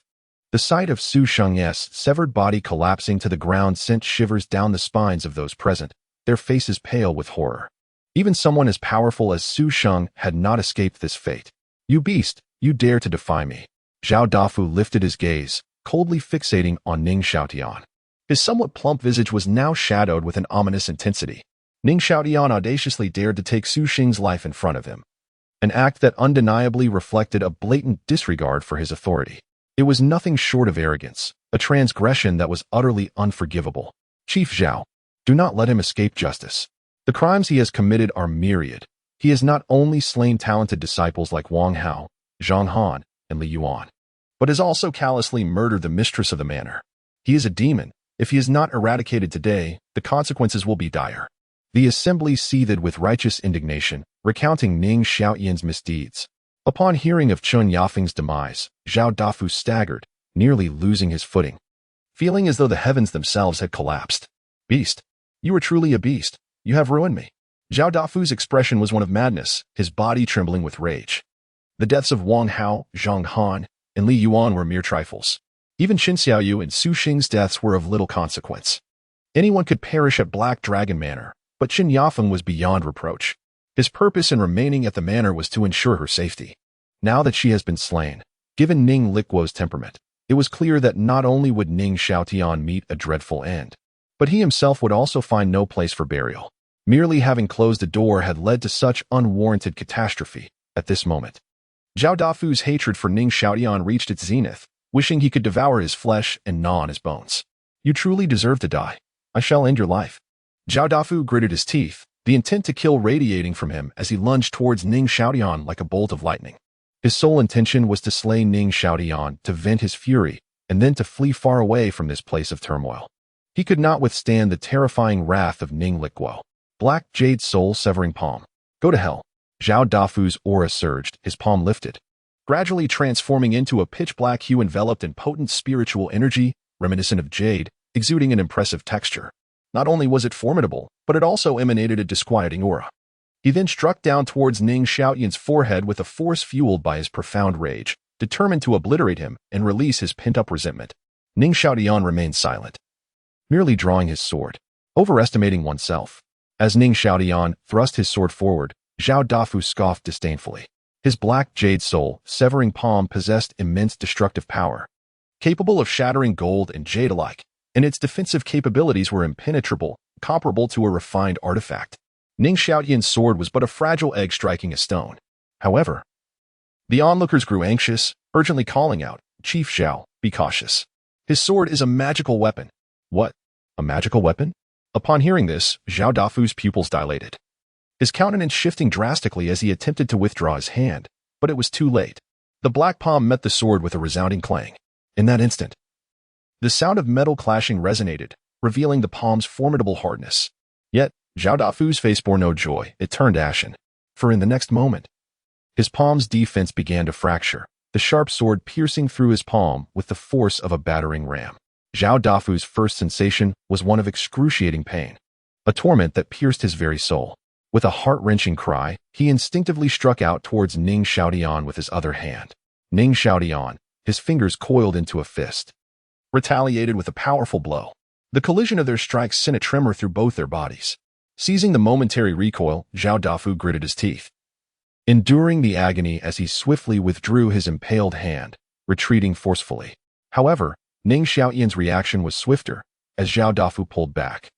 The sight of Su Sheng's severed body collapsing to the ground sent shivers down the spines of those present, their faces pale with horror. Even someone as powerful as Su Sheng had not escaped this fate. You beast, you dare to defy me. Zhao Dafu lifted his gaze, coldly fixating on Ning Xiaotian. His somewhat plump visage was now shadowed with an ominous intensity. Ning Xiaotian audaciously dared to take Su Sheng's life in front of him, an act that undeniably reflected a blatant disregard for his authority. It was nothing short of arrogance, a transgression that was utterly unforgivable. Chief Zhao, do not let him escape justice. The crimes he has committed are myriad. He has not only slain talented disciples like Wang Hao, Zhang Han, and Li Yuan, but has also callously murdered the mistress of the manor. He is a demon. If he is not eradicated today, the consequences will be dire. The assembly seethed with righteous indignation, recounting Ning Xiaotian's misdeeds. Upon hearing of Chun Yafeng's demise, Zhao Dafu staggered, nearly losing his footing, feeling as though the heavens themselves had collapsed. Beast, you are truly a beast. You have ruined me. Zhao Dafu's expression was one of madness, his body trembling with rage. The deaths of Wang Hao, Zhang Han, and Li Yuan were mere trifles. Even Qin Xiaoyu and Su Sheng's deaths were of little consequence. Anyone could perish at Black Dragon Manor, but Qin Yafeng was beyond reproach. His purpose in remaining at the manor was to ensure her safety. Now that she has been slain, Given Ning Liquo's temperament, it was clear that not only would Ning Xiaotian meet a dreadful end, but he himself would also find no place for burial. Merely having closed the door had led to such unwarranted catastrophe at this moment. Zhao Dafu's hatred for Ning Xiaotian reached its zenith, wishing he could devour his flesh and gnaw on his bones. You truly deserve to die. I shall end your life. Zhao Dafu gritted his teeth, the intent to kill radiating from him as he lunged towards Ning Xiaotian like a bolt of lightning. His sole intention was to slay Ning Xiaotian, to vent his fury, and then to flee far away from this place of turmoil. He could not withstand the terrifying wrath of Ning Liquo. Black Jade Soul Severing Palm. Go to hell. Zhao Dafu's aura surged, his palm lifted, gradually transforming into a pitch-black hue enveloped in potent spiritual energy, reminiscent of jade, exuding an impressive texture. Not only was it formidable, but it also emanated a disquieting aura. He then struck down towards Ning Xiaotian's forehead with a force fueled by his profound rage, determined to obliterate him and release his pent-up resentment. Ning Xiaotian remained silent, merely drawing his sword, overestimating oneself. As Ning Xiaotian thrust his sword forward, Zhao Dafu scoffed disdainfully. His black jade soul, severing palm possessed immense destructive power, capable of shattering gold and jade alike, and its defensive capabilities were impenetrable, comparable to a refined artifact. Ning Xiaotian's sword was but a fragile egg striking a stone. However, the onlookers grew anxious, urgently calling out, "Chief Zhao, be cautious. His sword is a magical weapon." What? A magical weapon? Upon hearing this, Zhao Dafu's pupils dilated, his countenance shifting drastically as he attempted to withdraw his hand, but it was too late. The black palm met the sword with a resounding clang. In that instant, the sound of metal clashing resonated, revealing the palm's formidable hardness. Yet, Zhao Dafu's face bore no joy, it turned ashen. For in the next moment, his palm's defense began to fracture, the sharp sword piercing through his palm with the force of a battering ram. Zhao Dafu's first sensation was one of excruciating pain, a torment that pierced his very soul. With a heart-wrenching cry, he instinctively struck out towards Ning Xiaotian with his other hand. Ning Xiaotian, his fingers coiled into a fist, retaliated with a powerful blow. The collision of their strikes sent a tremor through both their bodies. Seizing the momentary recoil, Zhao Dafu gritted his teeth, enduring the agony as he swiftly withdrew his impaled hand, retreating forcefully. However, Ning Xiaotian's reaction was swifter, as Zhao Dafu pulled back.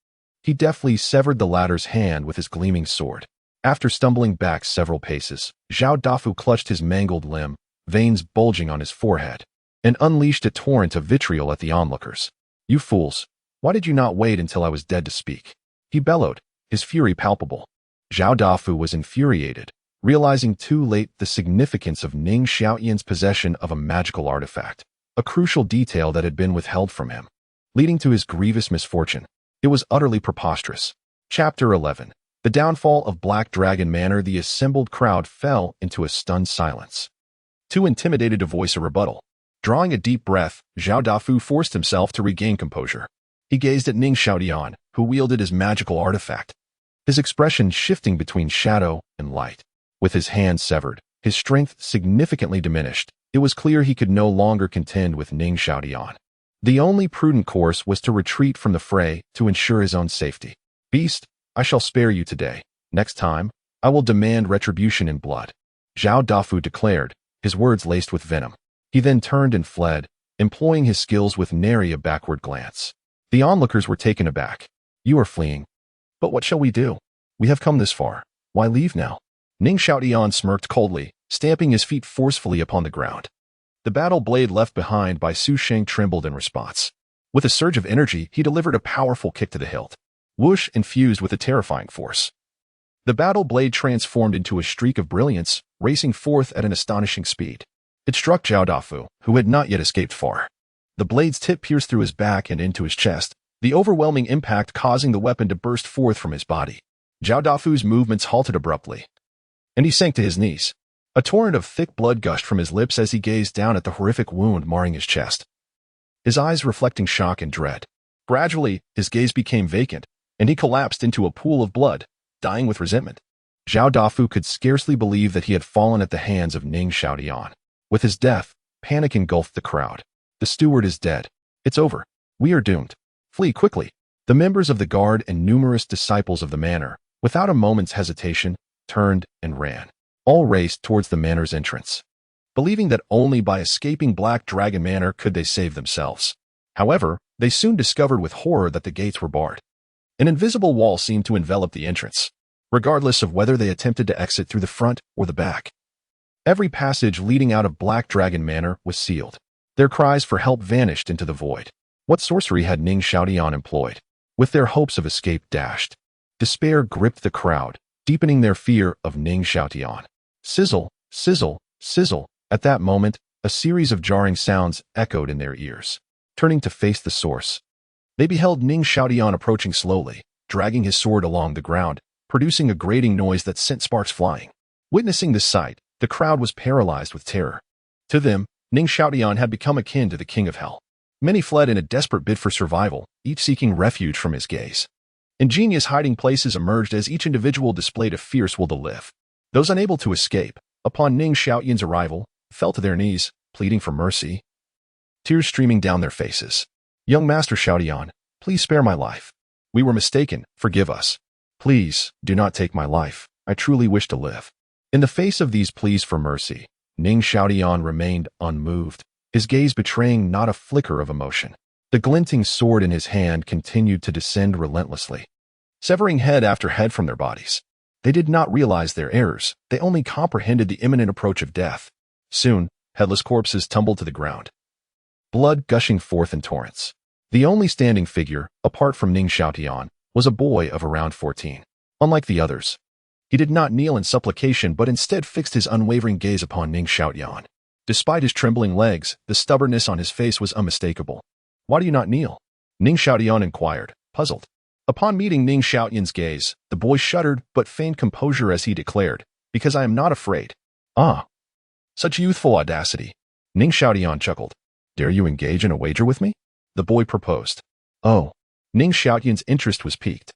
He deftly severed the latter's hand with his gleaming sword. After stumbling back several paces, Zhao Dafu clutched his mangled limb, veins bulging on his forehead, and unleashed a torrent of vitriol at the onlookers. "You fools! Why did you not wait until I was dead to speak?" he bellowed, his fury palpable. Zhao Dafu was infuriated, realizing too late the significance of Ning Xiaotian's possession of a magical artifact, a crucial detail that had been withheld from him, leading to his grievous misfortune. It was utterly preposterous. Chapter 11. The downfall of Black Dragon Manor. The assembled crowd fell into a stunned silence, too intimidated to voice a rebuttal. Drawing a deep breath, Zhao Dafu forced himself to regain composure. He gazed at Ning Xiaotian, who wielded his magical artifact, his expression shifting between shadow and light. With his hand severed, his strength significantly diminished. It was clear he could no longer contend with Ning Xiaotian. The only prudent course was to retreat from the fray to ensure his own safety. "Beast, I shall spare you today. Next time, I will demand retribution in blood," Zhao Dafu declared, his words laced with venom. He then turned and fled, employing his skills with nary a backward glance. The onlookers were taken aback. "You are fleeing. But what shall we do? We have come this far. Why leave now?" Ning Xiaotian smirked coldly, stamping his feet forcefully upon the ground. The battle blade left behind by Su Sheng trembled in response. With a surge of energy, he delivered a powerful kick to the hilt. Whoosh, infused with a terrifying force. The battle blade transformed into a streak of brilliance, racing forth at an astonishing speed. It struck Zhao Dafu, who had not yet escaped far. The blade's tip pierced through his back and into his chest, the overwhelming impact causing the weapon to burst forth from his body. Zhao Dafu's movements halted abruptly, and he sank to his knees. A torrent of thick blood gushed from his lips as he gazed down at the horrific wound marring his chest, his eyes reflecting shock and dread. Gradually, his gaze became vacant, and he collapsed into a pool of blood, dying with resentment. Zhao Dafu could scarcely believe that he had fallen at the hands of Ning Xiaotian. With his death, panic engulfed the crowd. "The steward is dead. It's over. We are doomed. Flee quickly." The members of the guard and numerous disciples of the manor, without a moment's hesitation, turned and ran. All raced towards the manor's entrance. believing that only by escaping Black Dragon Manor could they save themselves. However, they soon discovered with horror that the gates were barred. An invisible wall seemed to envelop the entrance, regardless of whether they attempted to exit through the front or the back. Every passage leading out of Black Dragon Manor was sealed. Their cries for help vanished into the void. What sorcery had Ning Xiaotian employed? With their hopes of escape dashed, despair gripped the crowd, deepening their fear of Ning Xiaotian. Sizzle, sizzle, sizzle. At that moment, a series of jarring sounds echoed in their ears. Turning to face the source, they beheld Ning Xiaotian approaching slowly, dragging his sword along the ground, producing a grating noise that sent sparks flying. Witnessing this sight, the crowd was paralyzed with terror. To them, Ning Xiaotian had become akin to the King of Hell. Many fled in a desperate bid for survival, each seeking refuge from his gaze. Ingenious hiding places emerged as each individual displayed a fierce will to live. Those unable to escape, upon Ning Xiaotian's arrival, fell to their knees, pleading for mercy, tears streaming down their faces. "Young Master Xiaotian, please spare my life. We were mistaken, forgive us. Please, do not take my life, I truly wish to live." In the face of these pleas for mercy, Ning Xiaotian remained unmoved, his gaze betraying not a flicker of emotion. The glinting sword in his hand continued to descend relentlessly, severing head after head from their bodies. They did not realize their errors, they only comprehended the imminent approach of death. Soon, headless corpses tumbled to the ground, blood gushing forth in torrents. The only standing figure, apart from Ning Xiaotian, was a boy of around 14. Unlike the others, he did not kneel in supplication but instead fixed his unwavering gaze upon Ning Xiaotian. Despite his trembling legs, the stubbornness on his face was unmistakable. "Why do you not kneel?" Ning Xiaotian inquired, puzzled. Upon meeting Ning Xiaotian's gaze, the boy shuddered but feigned composure as he declared, "Because I am not afraid." "Ah, such youthful audacity." Ning Xiaotian chuckled. "Dare you engage in a wager with me?" The boy proposed. "Oh." Ning Xiaotian's interest was piqued.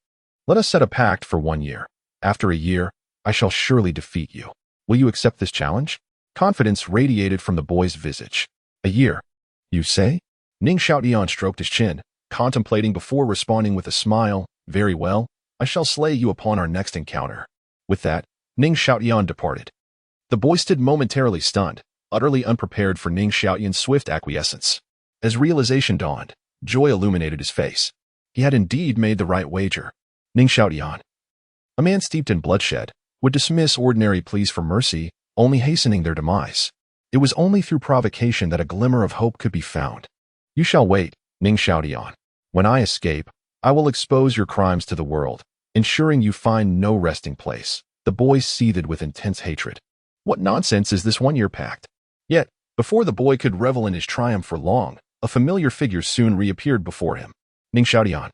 "Let us set a pact for 1 year. After a year, I shall surely defeat you. Will you accept this challenge?" Confidence radiated from the boy's visage. "A year, you say?" Ning Xiaotian stroked his chin, contemplating before responding with a smile. "Very well, I shall slay you upon our next encounter." With that, Ning Xiaotian departed. The boy stood momentarily stunned, utterly unprepared for Ning Xiaotian's swift acquiescence. As realization dawned, joy illuminated his face. He had indeed made the right wager. Ning Xiaotian, a man steeped in bloodshed, would dismiss ordinary pleas for mercy, only hastening their demise. It was only through provocation that a glimmer of hope could be found. "You shall wait, Ning Xiaotian. When I escape, I will expose your crimes to the world, ensuring you find no resting place." The boy seethed with intense hatred. What nonsense is this 1-year pact? Yet, before the boy could revel in his triumph for long, a familiar figure soon reappeared before him. Ning Xiaotian.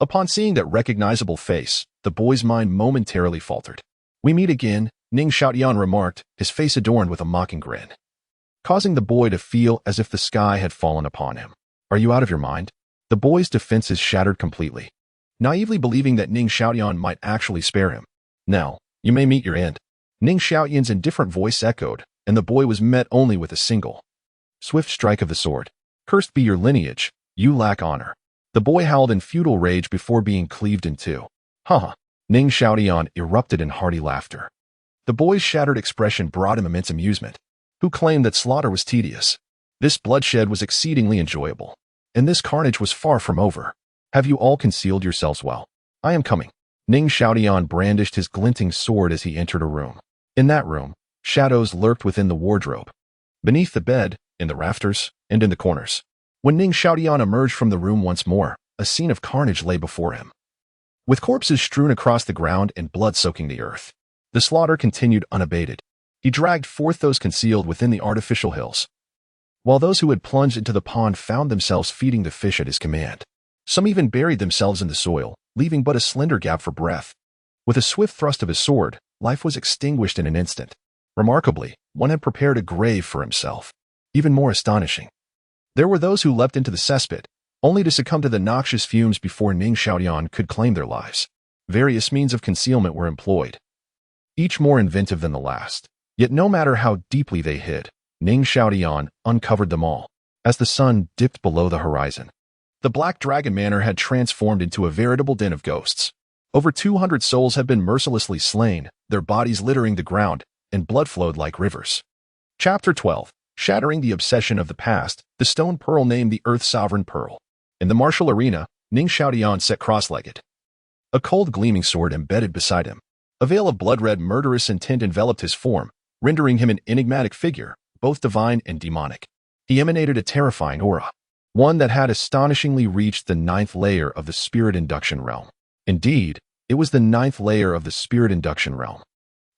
Upon seeing that recognizable face, the boy's mind momentarily faltered. "We meet again," Ning Xiaotian remarked, his face adorned with a mocking grin, causing the boy to feel as if the sky had fallen upon him. "Are you out of your mind?" The boy's defenses shattered completely, naively believing that Ning Xiaotian might actually spare him. "Now, you may meet your end." Ning Xiaotian's indifferent voice echoed, and the boy was met only with a single, swift strike of the sword. "Cursed be your lineage, you lack honor." The boy howled in futile rage before being cleaved in two. "Ha!" Ning Xiaotian erupted in hearty laughter. The boy's shattered expression brought him immense amusement. Who claimed that slaughter was tedious? This bloodshed was exceedingly enjoyable, and this carnage was far from over. "Have you all concealed yourselves well? I am coming." Ning Xiaotian brandished his glinting sword as he entered a room. In that room, shadows lurked within the wardrobe, beneath the bed, in the rafters, and in the corners. When Ning Xiaotian emerged from the room once more, a scene of carnage lay before him, with corpses strewn across the ground and blood soaking the earth. The slaughter continued unabated. He dragged forth those concealed within the artificial hills, while those who had plunged into the pond found themselves feeding the fish at his command. Some even buried themselves in the soil, leaving but a slender gap for breath. With a swift thrust of his sword, life was extinguished in an instant. Remarkably, one had prepared a grave for himself. Even more astonishing, there were those who leapt into the cesspit, only to succumb to the noxious fumes before Ning Xiaotian could claim their lives. Various means of concealment were employed, each more inventive than the last. Yet no matter how deeply they hid, Ning Xiaotian uncovered them all. As the sun dipped below the horizon, the Black Dragon Manor had transformed into a veritable den of ghosts. Over 200 souls had been mercilessly slain, their bodies littering the ground, and blood flowed like rivers. Chapter 12. Shattering the Obsession of the Past, the stone pearl named the Earth Sovereign Pearl. In the martial arena, Ning Xiaotian sat cross-legged, a cold gleaming sword embedded beside him. A veil of blood-red murderous intent enveloped his form, rendering him an enigmatic figure, both divine and demonic. He emanated a terrifying aura, one that had astonishingly reached the 9th layer of the spirit induction realm. Indeed, it was the 9th layer of the spirit induction realm.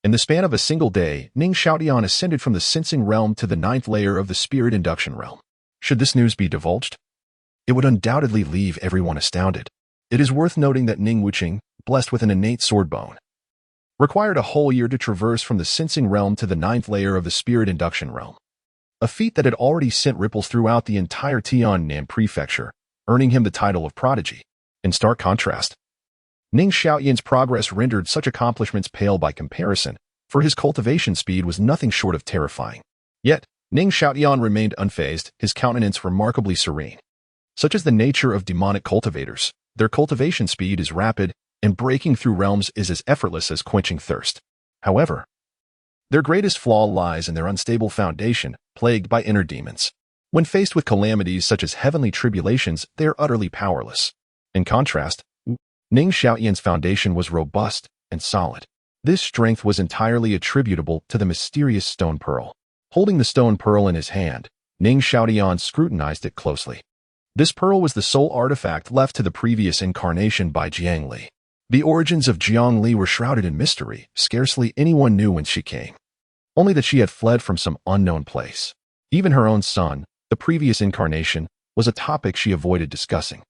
In the span of a single day, Ning Xiaotian ascended from the sensing realm to the 9th layer of the spirit induction realm. Should this news be divulged, it would undoubtedly leave everyone astounded. It is worth noting that Ning Wuqing, blessed with an innate sword bone, required a whole year to traverse from the sensing realm to the 9th layer of the spirit induction realm, a feat that had already sent ripples throughout the entire Tiannan prefecture, earning him the title of prodigy. In stark contrast, Ning Xiaotian's progress rendered such accomplishments pale by comparison, for his cultivation speed was nothing short of terrifying. Yet, Ning Xiaotian remained unfazed, his countenance remarkably serene. Such is the nature of demonic cultivators. Their cultivation speed is rapid, and breaking through realms is as effortless as quenching thirst. However, their greatest flaw lies in their unstable foundation, plagued by inner demons. When faced with calamities such as heavenly tribulations, they are utterly powerless. In contrast, Ning Xiaotian's foundation was robust and solid. This strength was entirely attributable to the mysterious stone pearl. Holding the stone pearl in his hand, Ning Xiaotian scrutinized it closely. This pearl was the sole artifact left to the previous incarnation by Jiang Li. The origins of Jiang Li were shrouded in mystery. Scarcely anyone knew when she came, only that she had fled from some unknown place. Even her own son, the previous incarnation, was a topic she avoided discussing.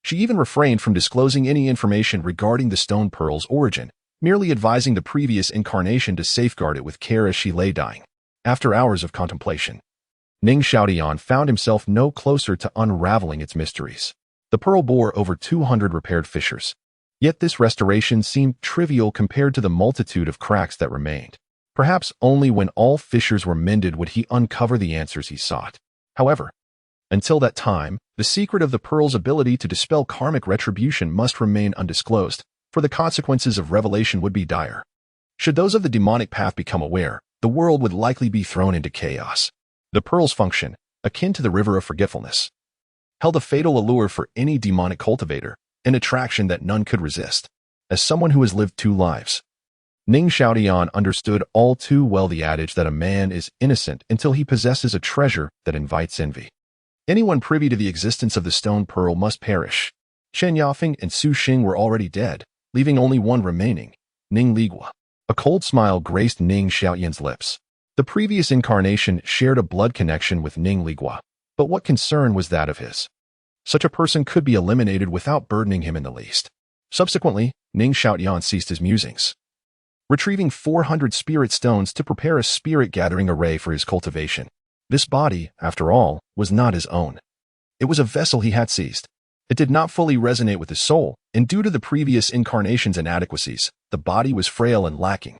She even refrained from disclosing any information regarding the stone pearl's origin, merely advising the previous incarnation to safeguard it with care as she lay dying. After hours of contemplation, Ning Xiaotian found himself no closer to unraveling its mysteries. The pearl bore over 200 repaired fissures, yet this restoration seemed trivial compared to the multitude of cracks that remained. Perhaps only when all fissures were mended would he uncover the answers he sought. However, until that time, the secret of the pearl's ability to dispel karmic retribution must remain undisclosed, for the consequences of revelation would be dire. Should those of the demonic path become aware, the world would likely be thrown into chaos. The pearl's function, akin to the river of forgetfulness, held a fatal allure for any demonic cultivator, an attraction that none could resist. As someone who has lived 2 lives, Ning Xiaotian understood all too well the adage that a man is innocent until he possesses a treasure that invites envy. Anyone privy to the existence of the stone pearl must perish. Shen Yafeng and Su Xing were already dead, leaving only one remaining, Ning Ligua. A cold smile graced Ning Xiaotian's lips. The previous incarnation shared a blood connection with Ning Ligua, but what concern was that of his? Such a person could be eliminated without burdening him in the least. Subsequently, Ning Xiaotian ceased his musings, retrieving 400 spirit stones to prepare a spirit-gathering array for his cultivation. This body, after all, was not his own. It was a vessel he had seized. It did not fully resonate with his soul, and due to the previous incarnation's inadequacies, the body was frail and lacking.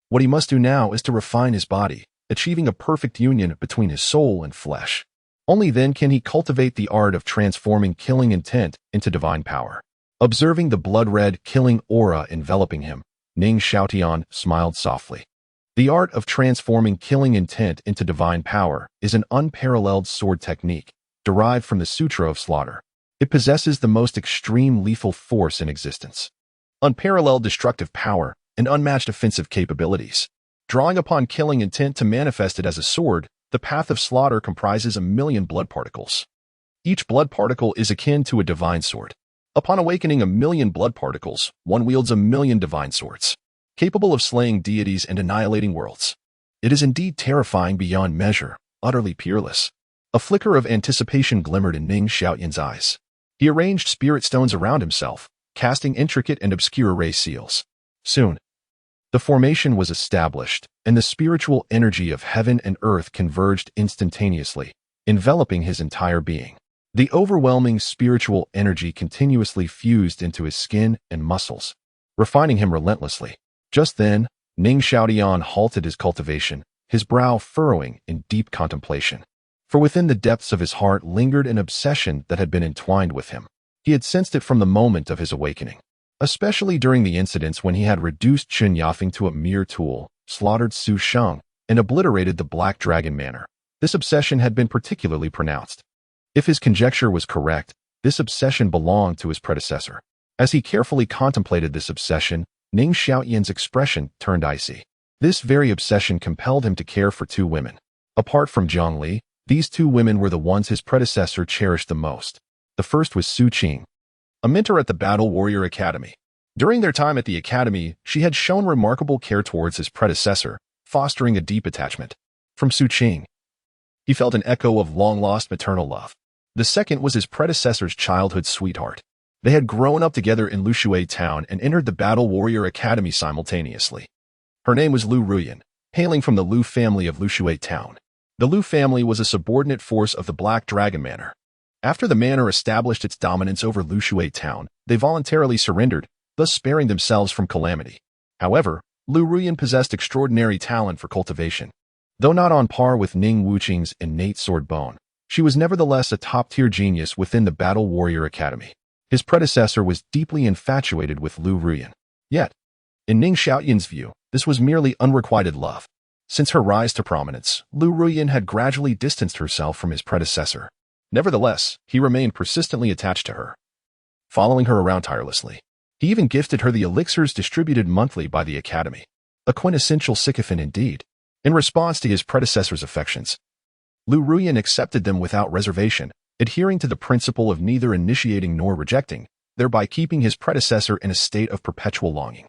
What he must do now is to refine his body, achieving a perfect union between his soul and flesh. Only then can he cultivate the art of transforming killing intent into divine power. Observing the blood-red, killing aura enveloping him, Ning Xiaotian smiled softly. The art of transforming killing intent into divine power is an unparalleled sword technique, derived from the Sutra of Slaughter. It possesses the most extreme lethal force in existence, unparalleled destructive power, and unmatched offensive capabilities. Drawing upon killing intent to manifest it as a sword, the path of slaughter comprises 1,000,000 blood particles. Each blood particle is akin to a divine sword. Upon awakening 1,000,000 blood particles, one wields 1,000,000 divine swords, capable of slaying deities and annihilating worlds. It is indeed terrifying beyond measure, utterly peerless. A flicker of anticipation glimmered in Ning Xiaotian's eyes. He arranged spirit stones around himself, casting intricate and obscure ray seals. Soon, the formation was established, and the spiritual energy of heaven and earth converged instantaneously, enveloping his entire being. The overwhelming spiritual energy continuously fused into his skin and muscles, refining him relentlessly. Just then, Ning Xiaotian halted his cultivation, his brow furrowing in deep contemplation. For within the depths of his heart lingered an obsession that had been entwined with him. He had sensed it from the moment of his awakening, especially during the incidents when he had reduced Shen Yafeng to a mere tool, slaughtered Su Sheng, and obliterated the Black Dragon Manor. This obsession had been particularly pronounced. If his conjecture was correct, this obsession belonged to his predecessor. As he carefully contemplated this obsession, Ning Xiaoyan's expression turned icy. This very obsession compelled him to care for two women. Apart from Zhongli, these two women were the ones his predecessor cherished the most. The first was Su Qing, a mentor at the Battle Warrior Academy. During their time at the academy, she had shown remarkable care towards his predecessor, fostering a deep attachment. From Su Qing, he felt an echo of long-lost maternal love. The second was his predecessor's childhood sweetheart. They had grown up together in Lushui Town and entered the Battle Warrior Academy simultaneously. Her name was Lu Ruyan, hailing from the Lu family of Lushui Town. The Lu family was a subordinate force of the Black Dragon Manor. After the manor established its dominance over Lushui Town, they voluntarily surrendered, thus sparing themselves from calamity. However, Lu Ruyan possessed extraordinary talent for cultivation. Though not on par with Ning Wuqing's innate sword bone, she was nevertheless a top-tier genius within the Battle Warrior Academy. His predecessor was deeply infatuated with Lu Ruyan. Yet, in Ning Xiaoyan's view, this was merely unrequited love. Since her rise to prominence, Lu Ruyan had gradually distanced herself from his predecessor. Nevertheless, he remained persistently attached to her, following her around tirelessly. He even gifted her the elixirs distributed monthly by the Academy. A quintessential sycophant indeed. In response to his predecessor's affections, Lu Ruyan accepted them without reservation, adhering to the principle of neither initiating nor rejecting, thereby keeping his predecessor in a state of perpetual longing.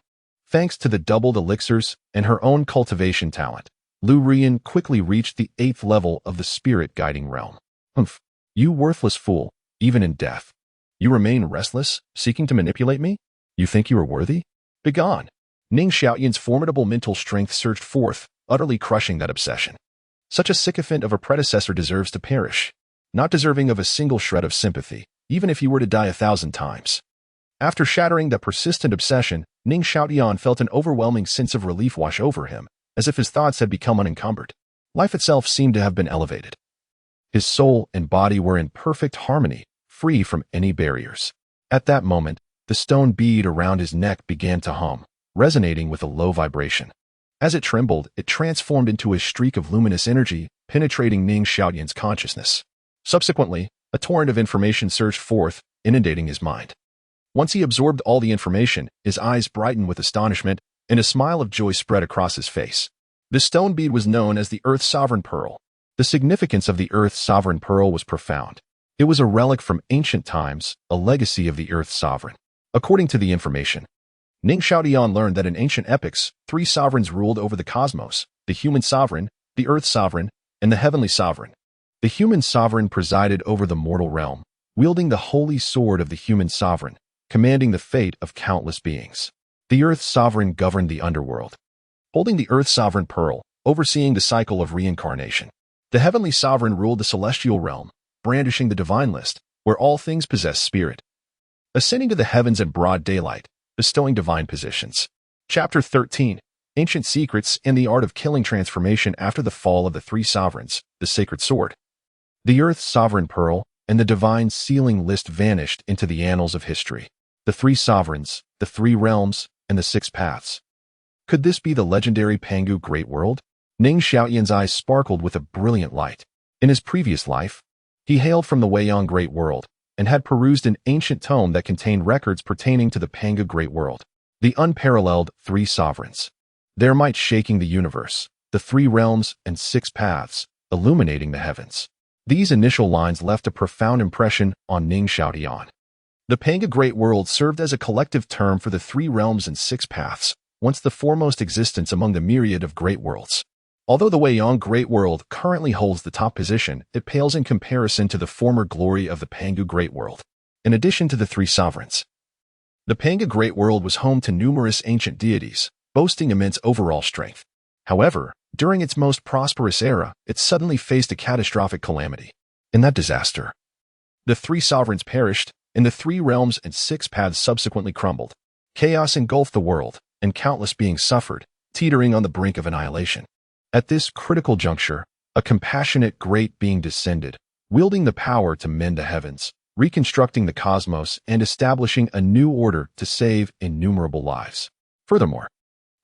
Thanks to the doubled elixirs and her own cultivation talent, Lu Ruyan quickly reached the 8th level of the spirit guiding realm. Humph! You worthless fool, even in death. You remain restless, seeking to manipulate me? You think you are worthy? Begone! Ning Xiaoyan's formidable mental strength surged forth, utterly crushing that obsession. Such a sycophant of a predecessor deserves to perish, not deserving of a single shred of sympathy, even if he were to die 1,000 times. After shattering that persistent obsession, Ning Xiaoyan felt an overwhelming sense of relief wash over him, as if his thoughts had become unencumbered. Life itself seemed to have been elevated. His soul and body were in perfect harmony, free from any barriers. At that moment, the stone bead around his neck began to hum, resonating with a low vibration. As it trembled, it transformed into a streak of luminous energy, penetrating Ning Xiaoyan's consciousness. Subsequently, a torrent of information surged forth, inundating his mind. Once he absorbed all the information, his eyes brightened with astonishment, and a smile of joy spread across his face. The stone bead was known as the Earth Sovereign Pearl. The significance of the Earth Sovereign Pearl was profound. It was a relic from ancient times, a legacy of the Earth Sovereign. According to the information, Ning Xiaoyan learned that in ancient epics, 3 sovereigns ruled over the cosmos: the human sovereign, the earth sovereign, and the heavenly sovereign. The human sovereign presided over the mortal realm, wielding the holy sword of the human sovereign, commanding the fate of countless beings. The earth sovereign governed the underworld, holding the earth sovereign pearl, overseeing the cycle of reincarnation. The heavenly sovereign ruled the celestial realm, brandishing the divine list, where all things possess spirit, ascending to the heavens in broad daylight, bestowing divine positions. Chapter 13. Ancient Secrets and the Art of Killing Transformation After the Fall of the 3 Sovereigns, the Sacred Sword. The Earth Sovereign Pearl and the Divine Sealing List vanished into the annals of history. The 3 Sovereigns, the 3 Realms, and the 6 Paths. Could this be the legendary Pangu Great World? Ning Xiaoyan's eyes sparkled with a brilliant light. In his previous life, he hailed from the Weiyang Great World, and had perused an ancient tome that contained records pertaining to the Pangu Great World, the unparalleled 3 Sovereigns, their might shaking the universe, the 3 Realms and 6 Paths, illuminating the heavens. These initial lines left a profound impression on Ning Xiaoyan. The Pangu Great World served as a collective term for the 3 Realms and 6 Paths, once the foremost existence among the myriad of great worlds. Although the Weiyang Great World currently holds the top position, it pales in comparison to the former glory of the Pangu Great World. In addition to the 3 sovereigns, the Pangu Great World was home to numerous ancient deities, boasting immense overall strength. However, during its most prosperous era, it suddenly faced a catastrophic calamity. In that disaster, the 3 sovereigns perished, and the 3 realms and 6 paths subsequently crumbled. Chaos engulfed the world, and countless beings suffered, teetering on the brink of annihilation. At this critical juncture, a compassionate great being descended, wielding the power to mend the heavens, reconstructing the cosmos, and establishing a new order to save innumerable lives. Furthermore,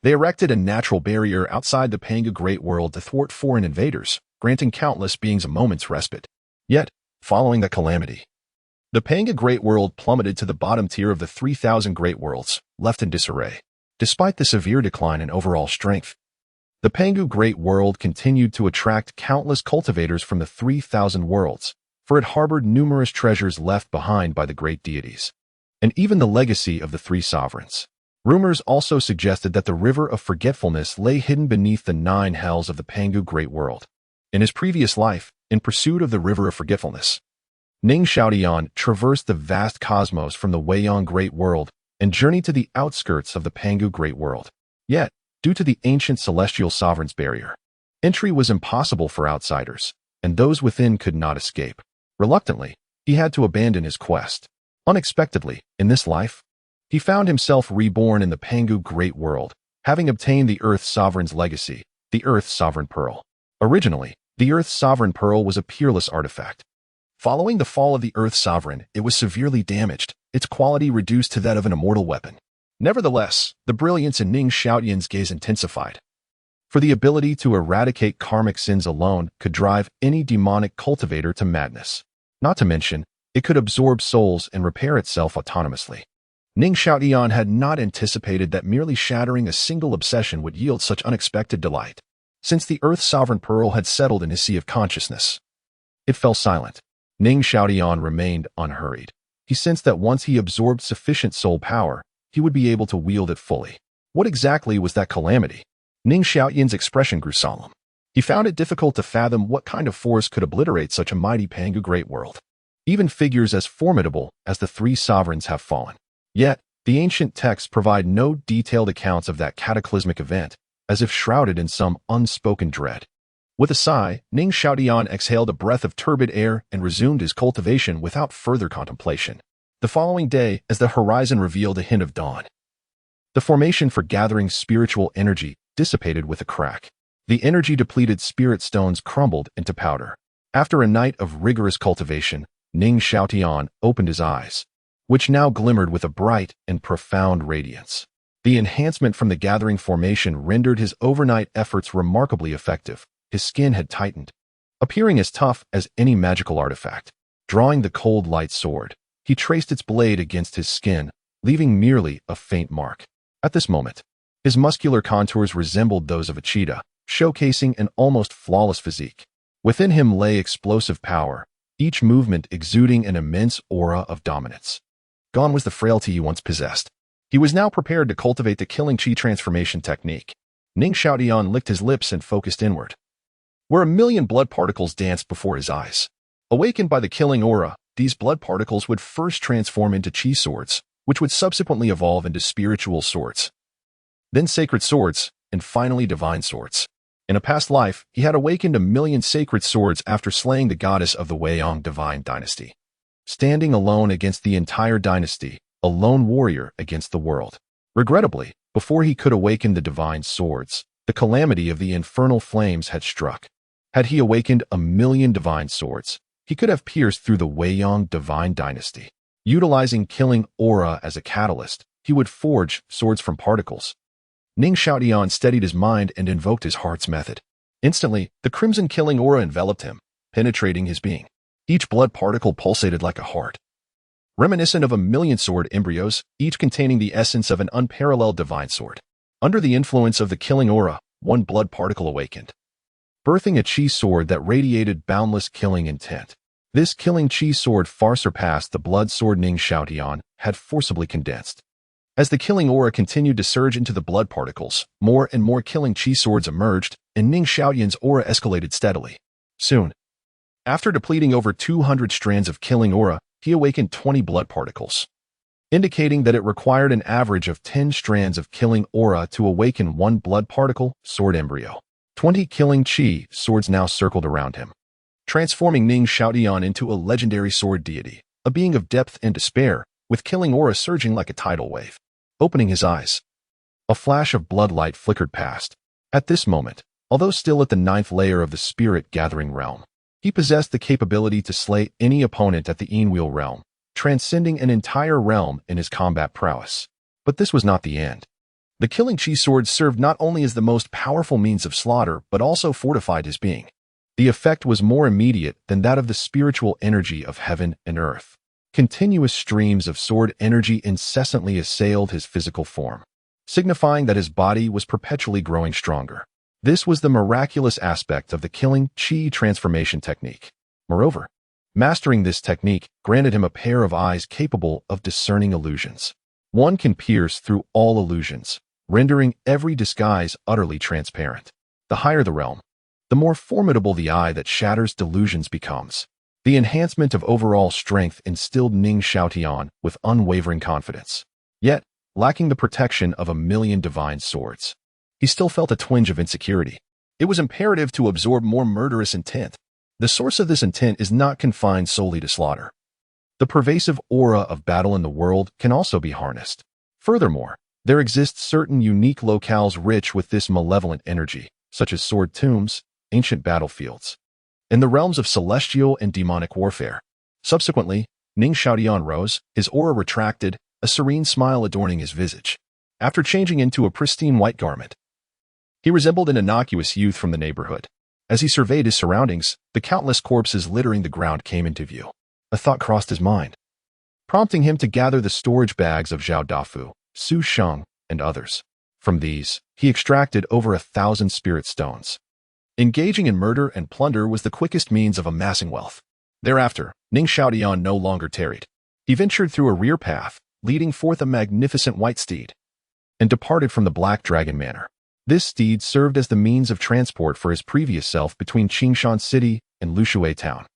They erected a natural barrier outside the Panga Great World to thwart foreign invaders, granting countless beings a moment's respite. Yet, following the calamity, the Panga Great World plummeted to the bottom tier of the 3,000 Great Worlds, left in disarray. Despite the severe decline in overall strength, the Pangu Great World continued to attract countless cultivators from the 3,000 worlds, for it harbored numerous treasures left behind by the great deities, and even the legacy of the three sovereigns. Rumors also suggested that the River of Forgetfulness lay hidden beneath the 9 hells of the Pangu Great World. In his previous life, in pursuit of the River of Forgetfulness, Ning Xiaotian traversed the vast cosmos from the Weiyang Great World and journeyed to the outskirts of the Pangu Great World. Yet, due to the ancient celestial sovereign's barrier, entry was impossible for outsiders, and those within could not escape. Reluctantly, he had to abandon his quest. Unexpectedly, in this life, he found himself reborn in the Pangu Great World, having obtained the Earth Sovereign's legacy, the Earth Sovereign Pearl. Originally, the Earth Sovereign Pearl was a peerless artifact. Following the fall of the Earth Sovereign, it was severely damaged, its quality reduced to that of an immortal weapon. Nevertheless, the brilliance in Ning Xiaotian's gaze intensified, for the ability to eradicate karmic sins alone could drive any demonic cultivator to madness. Not to mention, it could absorb souls and repair itself autonomously. Ning Xiaotian had not anticipated that merely shattering a single obsession would yield such unexpected delight. Since the Earth Sovereign Pearl had settled in his sea of consciousness, it fell silent. Ning Xiaotian remained unhurried. He sensed that once he absorbed sufficient soul power, he would be able to wield it fully. What exactly was that calamity? Ning Xiaotian's expression grew solemn. He found it difficult to fathom what kind of force could obliterate such a mighty Pangu Great World. Even figures as formidable as the three sovereigns have fallen. Yet, the ancient texts provide no detailed accounts of that cataclysmic event, as if shrouded in some unspoken dread. With a sigh, Ning Xiaotian exhaled a breath of turbid air and resumed his cultivation without further contemplation. The following day, as the horizon revealed a hint of dawn, the formation for gathering spiritual energy dissipated with a crack. The energy-depleted spirit stones crumbled into powder. After a night of rigorous cultivation, Ning Xiaotian opened his eyes, which now glimmered with a bright and profound radiance. The enhancement from the gathering formation rendered his overnight efforts remarkably effective. His skin had tightened, appearing as tough as any magical artifact. Drawing the cold light sword, he traced its blade against his skin, leaving merely a faint mark. At this moment, his muscular contours resembled those of a cheetah, showcasing an almost flawless physique. Within him lay explosive power, each movement exuding an immense aura of dominance. Gone was the frailty he once possessed. He was now prepared to cultivate the Killing Chi transformation technique. Ning Xiaotian licked his lips and focused inward, where a million blood particles danced before his eyes. Awakened by the killing aura, these blood particles would first transform into chi swords, which would subsequently evolve into spiritual swords, then sacred swords, and finally divine swords. In a past life, he had awakened a million sacred swords after slaying the goddess of the Weiyang divine dynasty. Standing alone against the entire dynasty, a lone warrior against the world. Regrettably, before he could awaken the divine swords, the calamity of the infernal flames had struck. Had he awakened a million divine swords, he could have pierced through the Weiyang divine dynasty. Utilizing killing aura as a catalyst, he would forge swords from particles. Ning Xiaotian steadied his mind and invoked his heart's method. Instantly, the crimson killing aura enveloped him, penetrating his being. Each blood particle pulsated like a heart, reminiscent of a million sword embryos, each containing the essence of an unparalleled divine sword. Under the influence of the killing aura, one blood particle awakened, birthing a chi sword that radiated boundless killing intent. This killing chi sword far surpassed the blood sword Ning Xiaotian had forcibly condensed. As the killing aura continued to surge into the blood particles, more and more killing chi swords emerged, and Ning Xiaotian's aura escalated steadily. Soon, after depleting over 200 strands of killing aura, he awakened 20 blood particles, indicating that it required an average of 10 strands of killing aura to awaken one blood particle sword embryo. 20 killing chi swords now circled around him, transforming Ning Xiaotian into a legendary sword deity, a being of depth and despair, with killing aura surging like a tidal wave. Opening his eyes, a flash of bloodlight flickered past. At this moment, although still at the 9th layer of the spirit-gathering realm, he possessed the capability to slay any opponent at the Enwheel realm, transcending an entire realm in his combat prowess. But this was not the end. The killing chi sword served not only as the most powerful means of slaughter, but also fortified his being. The effect was more immediate than that of the spiritual energy of heaven and earth. Continuous streams of sword energy incessantly assailed his physical form, signifying that his body was perpetually growing stronger. This was the miraculous aspect of the killing chi transformation technique. Moreover, mastering this technique granted him a pair of eyes capable of discerning illusions. One can pierce through all illusions, rendering every disguise utterly transparent. The higher the realm, the more formidable the eye that shatters delusions becomes. The enhancement of overall strength instilled Ning Xiaotian with unwavering confidence. Yet, lacking the protection of 1,000,000 divine swords, he still felt a twinge of insecurity. It was imperative to absorb more murderous intent. The source of this intent is not confined solely to slaughter. The pervasive aura of battle in the world can also be harnessed. Furthermore, there exist certain unique locales rich with this malevolent energy, such as sword tombs, ancient battlefields, in the realms of celestial and demonic warfare. Subsequently, Ning Xiaotian rose, his aura retracted, a serene smile adorning his visage. After changing into a pristine white garment, he resembled an innocuous youth from the neighborhood. As he surveyed his surroundings, the countless corpses littering the ground came into view. A thought crossed his mind, prompting him to gather the storage bags of Zhao Dafu, Su Sheng, and others. From these, he extracted over 1,000 spirit stones. Engaging in murder and plunder was the quickest means of amassing wealth. Thereafter, Ning Xiaotian no longer tarried. He ventured through a rear path, leading forth a magnificent white steed, and departed from the Black Dragon Manor. This steed served as the means of transport for his previous self between Qingshan City and Lushui Town.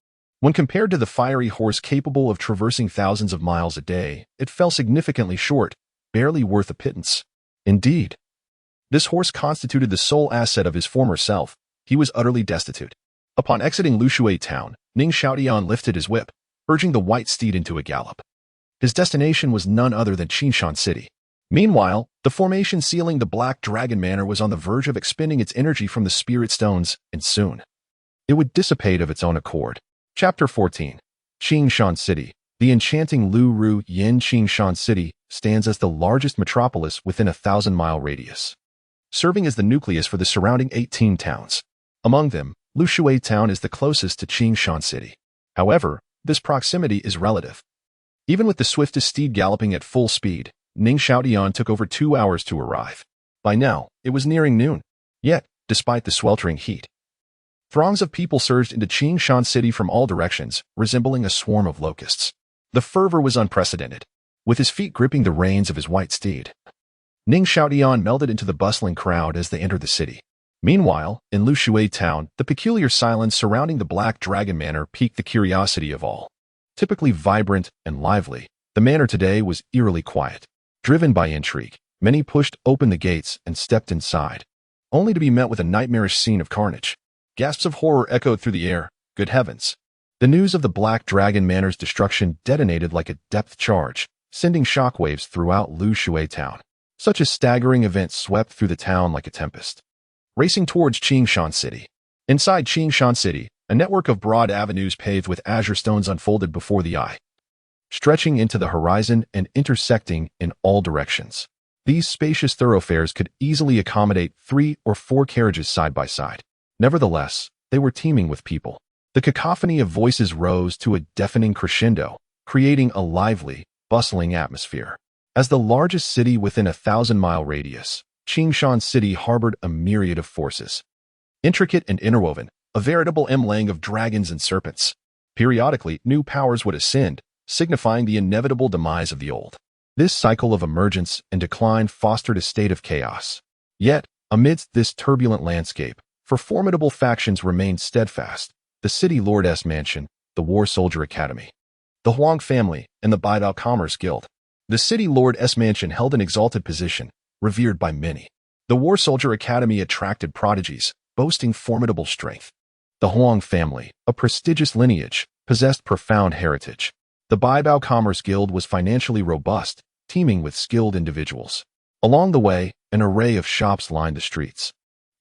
When compared to the fiery horse capable of traversing thousands of miles a day, it fell significantly short, barely worth a pittance. Indeed, this horse constituted the sole asset of his former self. He was utterly destitute. Upon exiting Lushui Town, Ning Xiaotian lifted his whip, urging the white steed into a gallop. His destination was none other than Qingshan City. Meanwhile, the formation sealing the Black Dragon Manor was on the verge of expending its energy from the spirit stones, and soon it would dissipate of its own accord. Chapter 14. Qingshan City. The enchanting Lu Ru Yin Qingshan City stands as the largest metropolis within a 1,000-mile radius, serving as the nucleus for the surrounding 18 towns. Among them, Lushui Town is the closest to Qingshan City. However, this proximity is relative. Even with the swiftest steed galloping at full speed, Ning Xiaotian took over 2 hours to arrive. By now, it was nearing noon. Yet, despite the sweltering heat, throngs of people surged into Qingshan City from all directions, resembling a swarm of locusts. The fervor was unprecedented. With his feet gripping the reins of his white steed, Ning Xiaotian melded into the bustling crowd as they entered the city. Meanwhile, in Lushui Town, the peculiar silence surrounding the Black Dragon Manor piqued the curiosity of all. Typically vibrant and lively, the manor today was eerily quiet. Driven by intrigue, many pushed open the gates and stepped inside, only to be met with a nightmarish scene of carnage. Gasps of horror echoed through the air. Good heavens! The news of the Black Dragon Manor's destruction detonated like a depth charge, sending shockwaves throughout Lushui Town. Such a staggering event swept through the town like a tempest. Racing towards Qingshan City. Inside Qingshan City, a network of broad avenues paved with azure stones unfolded before the eye, stretching into the horizon and intersecting in all directions. These spacious thoroughfares could easily accommodate 3 or 4 carriages side by side. Nevertheless, they were teeming with people. The cacophony of voices rose to a deafening crescendo, creating a lively, bustling atmosphere. As the largest city within a 1,000-mile radius, Qingshan City harbored a myriad of forces. Intricate and interwoven, a veritable emlang of dragons and serpents. Periodically, new powers would ascend, signifying the inevitable demise of the old. This cycle of emergence and decline fostered a state of chaos. Yet, amidst this turbulent landscape, for formidable factions remained steadfast: the City Lord's Mansion, the War Soldier Academy, the Huang family, and the Baidao Commerce Guild. The City Lord's Mansion held an exalted position, revered by many. The War Soldier Academy attracted prodigies, boasting formidable strength. The Huang family, a prestigious lineage, possessed profound heritage. The Baibao Commerce Guild was financially robust, teeming with skilled individuals. Along the way, an array of shops lined the streets,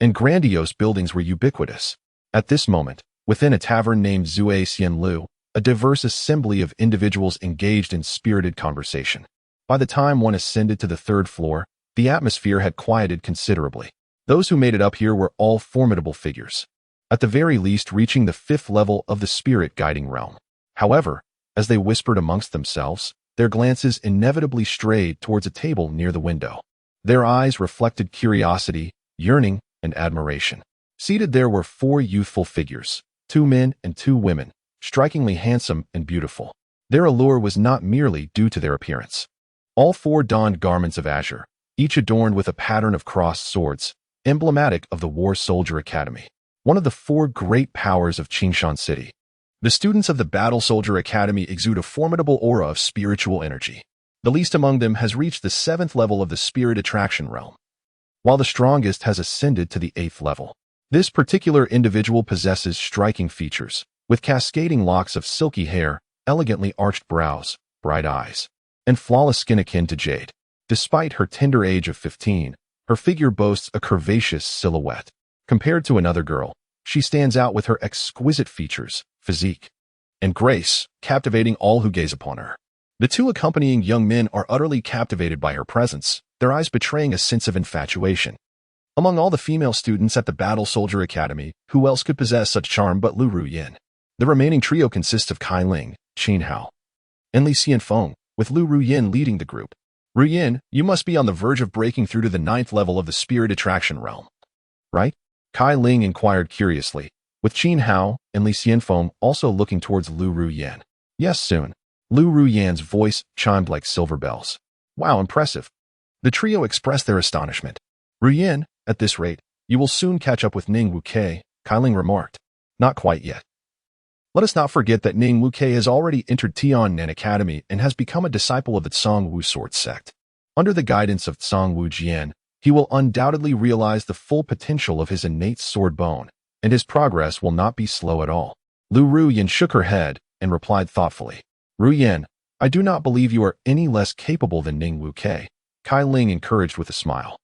and grandiose buildings were ubiquitous. At this moment, within a tavern named Zui Xianlu, a diverse assembly of individuals engaged in spirited conversation. By the time one ascended to the 3rd floor, the atmosphere had quieted considerably. Those who made it up here were all formidable figures, at the very least reaching the 5th level of the spirit guiding realm. However, as they whispered amongst themselves, their glances inevitably strayed towards a table near the window. Their eyes reflected curiosity, yearning, and admiration. Seated there were 4 youthful figures, 2 men and 2 women, strikingly handsome and beautiful. Their allure was not merely due to their appearance. All 4 donned garments of azure, each adorned with a pattern of crossed swords, emblematic of the War Soldier Academy, one of the 4 great powers of Qingshan City. The students of the Battle Soldier Academy exude a formidable aura of spiritual energy. The least among them has reached the 7th level of the Spirit Attraction realm, while the strongest has ascended to the 8th level. This particular individual possesses striking features, with cascading locks of silky hair, elegantly arched brows, bright eyes, and flawless skin akin to jade. Despite her tender age of 15, her figure boasts a curvaceous silhouette. Compared to another girl, she stands out with her exquisite features, physique, and grace, captivating all who gaze upon her. The 2 accompanying young men are utterly captivated by her presence, their eyes betraying a sense of infatuation. Among all the female students at the Battle Soldier Academy, who else could possess such charm but Lu Ruyin? The remaining trio consists of Kai Ling, Qin Hao, and Li Xianfeng, with Lu Ruyin leading the group. Ruyin, you must be on the verge of breaking through to the 9th level of the Spirit Attraction realm, right? Kai Ling inquired curiously, with Qin Hao and Li Xianfeng also looking towards Lu Ruyin. Yes, soon. Lu Ruyin's voice chimed like silver bells. Wow, impressive. The trio expressed their astonishment. Ruyin, at this rate, you will soon catch up with Ning Wuke, Kai Ling remarked. Not quite yet. Let us not forget that Ning Wuke has already entered Tiannan Academy and has become a disciple of the Zhongwu sword sect. Under the guidance of Zhongwu Jian, he will undoubtedly realize the full potential of his innate sword bone, and his progress will not be slow at all. Lu Ruyin shook her head and replied thoughtfully. Ruyin, I do not believe you are any less capable than Ning Wuke, Kai Ling encouraged with a smile.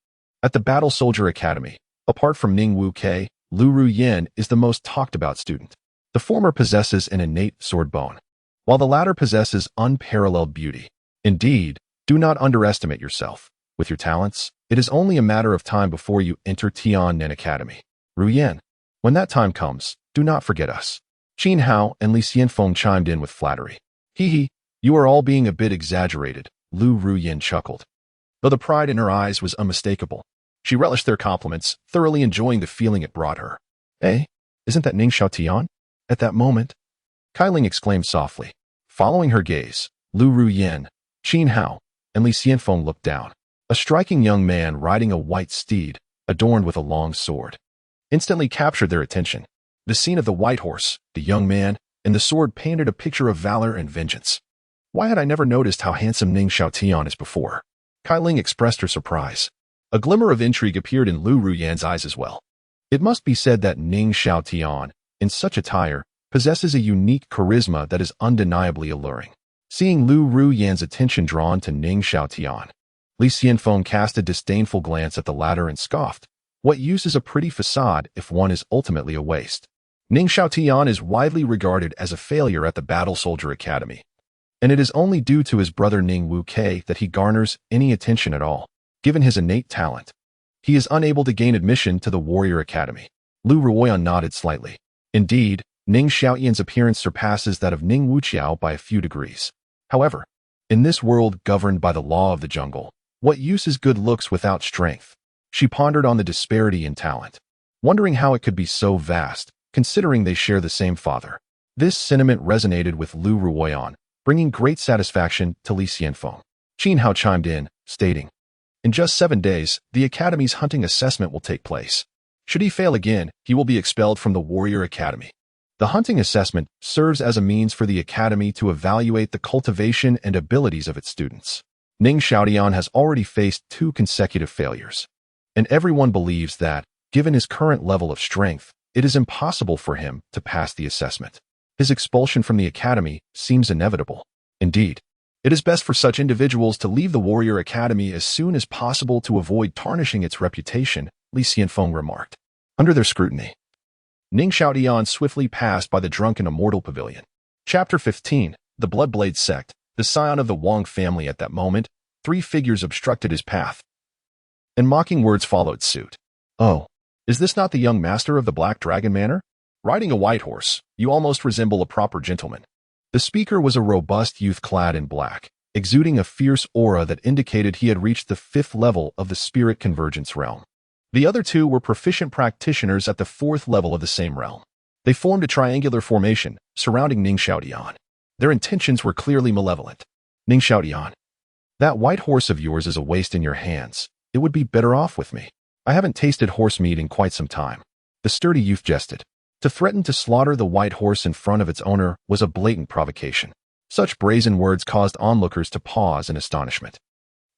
At the Battle Soldier Academy, apart from Ning Wuke, Lu Ruyin is the most talked about student. The former possesses an innate sword bone, while the latter possesses unparalleled beauty. Indeed, do not underestimate yourself. With your talents, it is only a matter of time before you enter Tiannan Academy. Ruyin, when that time comes, do not forget us. Qin Hao and Li Xianfeng chimed in with flattery. Hee, you are all being a bit exaggerated, Lu Ruyin chuckled. Though the pride in her eyes was unmistakable, she relished their compliments, thoroughly enjoying the feeling it brought her. Eh? Isn't that Ning Xiaotian? At that moment, Kai Ling exclaimed softly. Following her gaze, Lu Ruyin, Qin Hao, and Li Xianfeng looked down. A striking young man riding a white steed, adorned with a long sword, instantly captured their attention. The scene of the white horse, the young man, and the sword painted a picture of valor and vengeance. Why had I never noticed how handsome Ning Xiaotian is before? Kai Ling expressed her surprise. A glimmer of intrigue appeared in Lu Ruyin's eyes as well. It must be said that Ning Xiaotian, in such attire, possesses a unique charisma that is undeniably alluring. Seeing Lu Ruyin's attention drawn to Ning Xiaotian, Li Xianfeng cast a disdainful glance at the latter and scoffed. What use is a pretty facade if one is ultimately a waste? Ning Xiaotian is widely regarded as a failure at the Battle Soldier Academy, and it is only due to his brother Ning Wuke that he garners any attention at all. Given his innate talent, he is unable to gain admission to the Warrior Academy. Lu Ruoyan nodded slightly. Indeed, Ning Xiaotian's appearance surpasses that of Ning Wuqiao by a few degrees. However, in this world governed by the law of the jungle, what use is good looks without strength? She pondered on the disparity in talent, wondering how it could be so vast, considering they share the same father. This sentiment resonated with Lu Ruoyan, bringing great satisfaction to Li Xianfeng. Qin Hao chimed in, stating, in just 7 days, the Academy's hunting assessment will take place. Should he fail again, he will be expelled from the Warrior Academy. The hunting assessment serves as a means for the Academy to evaluate the cultivation and abilities of its students. Ning Xiaotian has already faced 2 consecutive failures, and everyone believes that, given his current level of strength, it is impossible for him to pass the assessment. His expulsion from the Academy seems inevitable. Indeed, it is best for such individuals to leave the Warrior Academy as soon as possible to avoid tarnishing its reputation, Li Xianfeng remarked. Under their scrutiny, Ning Xiaotian swiftly passed by the drunken immortal pavilion. Chapter 15, The Bloodblade Sect, the scion of the Wang family. At that moment, 3 figures obstructed his path. and mocking words followed suit. "Oh, is this not the young master of the Black Dragon Manor? Riding a white horse, you almost resemble a proper gentleman." The speaker was a robust youth clad in black, exuding a fierce aura that indicated he had reached the 5th level of the Spirit Convergence realm. The other two were proficient practitioners at the 4th level of the same realm. They formed a triangular formation surrounding Ning Xiaotian. Their intentions were clearly malevolent. "Ning Xiaotian, that white horse of yours is a waste in your hands. It would be better off with me. I haven't tasted horse meat in quite some time." The sturdy youth jested. To threaten to slaughter the white horse in front of its owner was a blatant provocation. Such brazen words caused onlookers to pause in astonishment.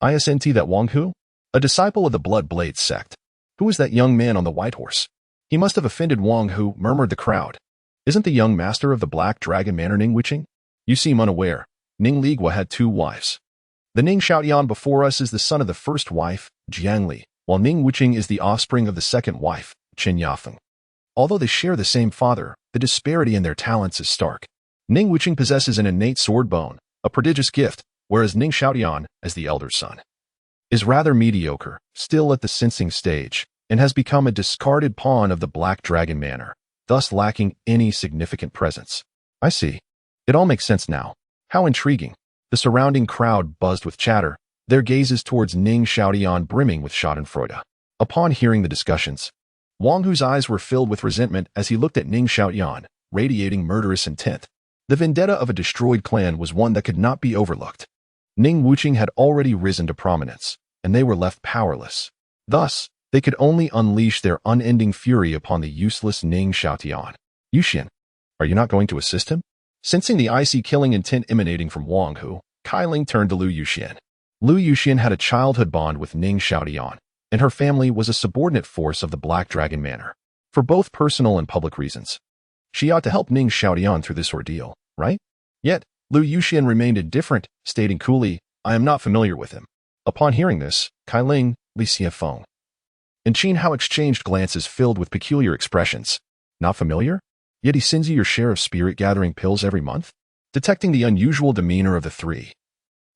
"Isn't that Wang Hu? A disciple of the Blood Blade sect? Who is that young man on the white horse? He must have offended Wang Hu," murmured the crowd. "Isn't the young master of the Black Dragon Manor Ning Wuqing? You seem unaware. Ning Ligua had 2 wives. The Ning Xiaotian before us is the son of the first wife, Jiang Li, while Ning Wuqing is the offspring of the second wife, Chen Yafeng. Although they share the same father, the disparity in their talents is stark. Ning Wuqing possesses an innate sword bone, a prodigious gift, whereas Ning Xiaotian, as the elder son, is rather mediocre, still at the sensing stage, and has become a discarded pawn of the Black Dragon Manor, thus lacking any significant presence." "I see. It all makes sense now. How intriguing." The surrounding crowd buzzed with chatter, their gazes towards Ning Xiaotian brimming with schadenfreude. Upon hearing the discussions, Wang Hu's eyes were filled with resentment as he looked at Ning Xiaotian, radiating murderous intent. The vendetta of a destroyed clan was one that could not be overlooked. Ning Wuqing had already risen to prominence, and they were left powerless. Thus, they could only unleash their unending fury upon the useless Ning Xiaotian. "Yuxian, are you not going to assist him?" Sensing the icy killing intent emanating from Wang Hu, Kai Ling turned to Lu Yuxian. Lu Yuxian had a childhood bond with Ning Xiaotian, and her family was a subordinate force of the Black Dragon Manor. For both personal and public reasons, she ought to help Ning Xiaotian through this ordeal, right? Yet, Lu Yuxian remained indifferent, stating coolly, "I am not familiar with him." Upon hearing this, Kai Ling, Li Xiafeng, and Qin Hao exchanged glances filled with peculiar expressions. "Not familiar? Yet he sends you your share of spirit-gathering pills every month?" Detecting the unusual demeanor of the three,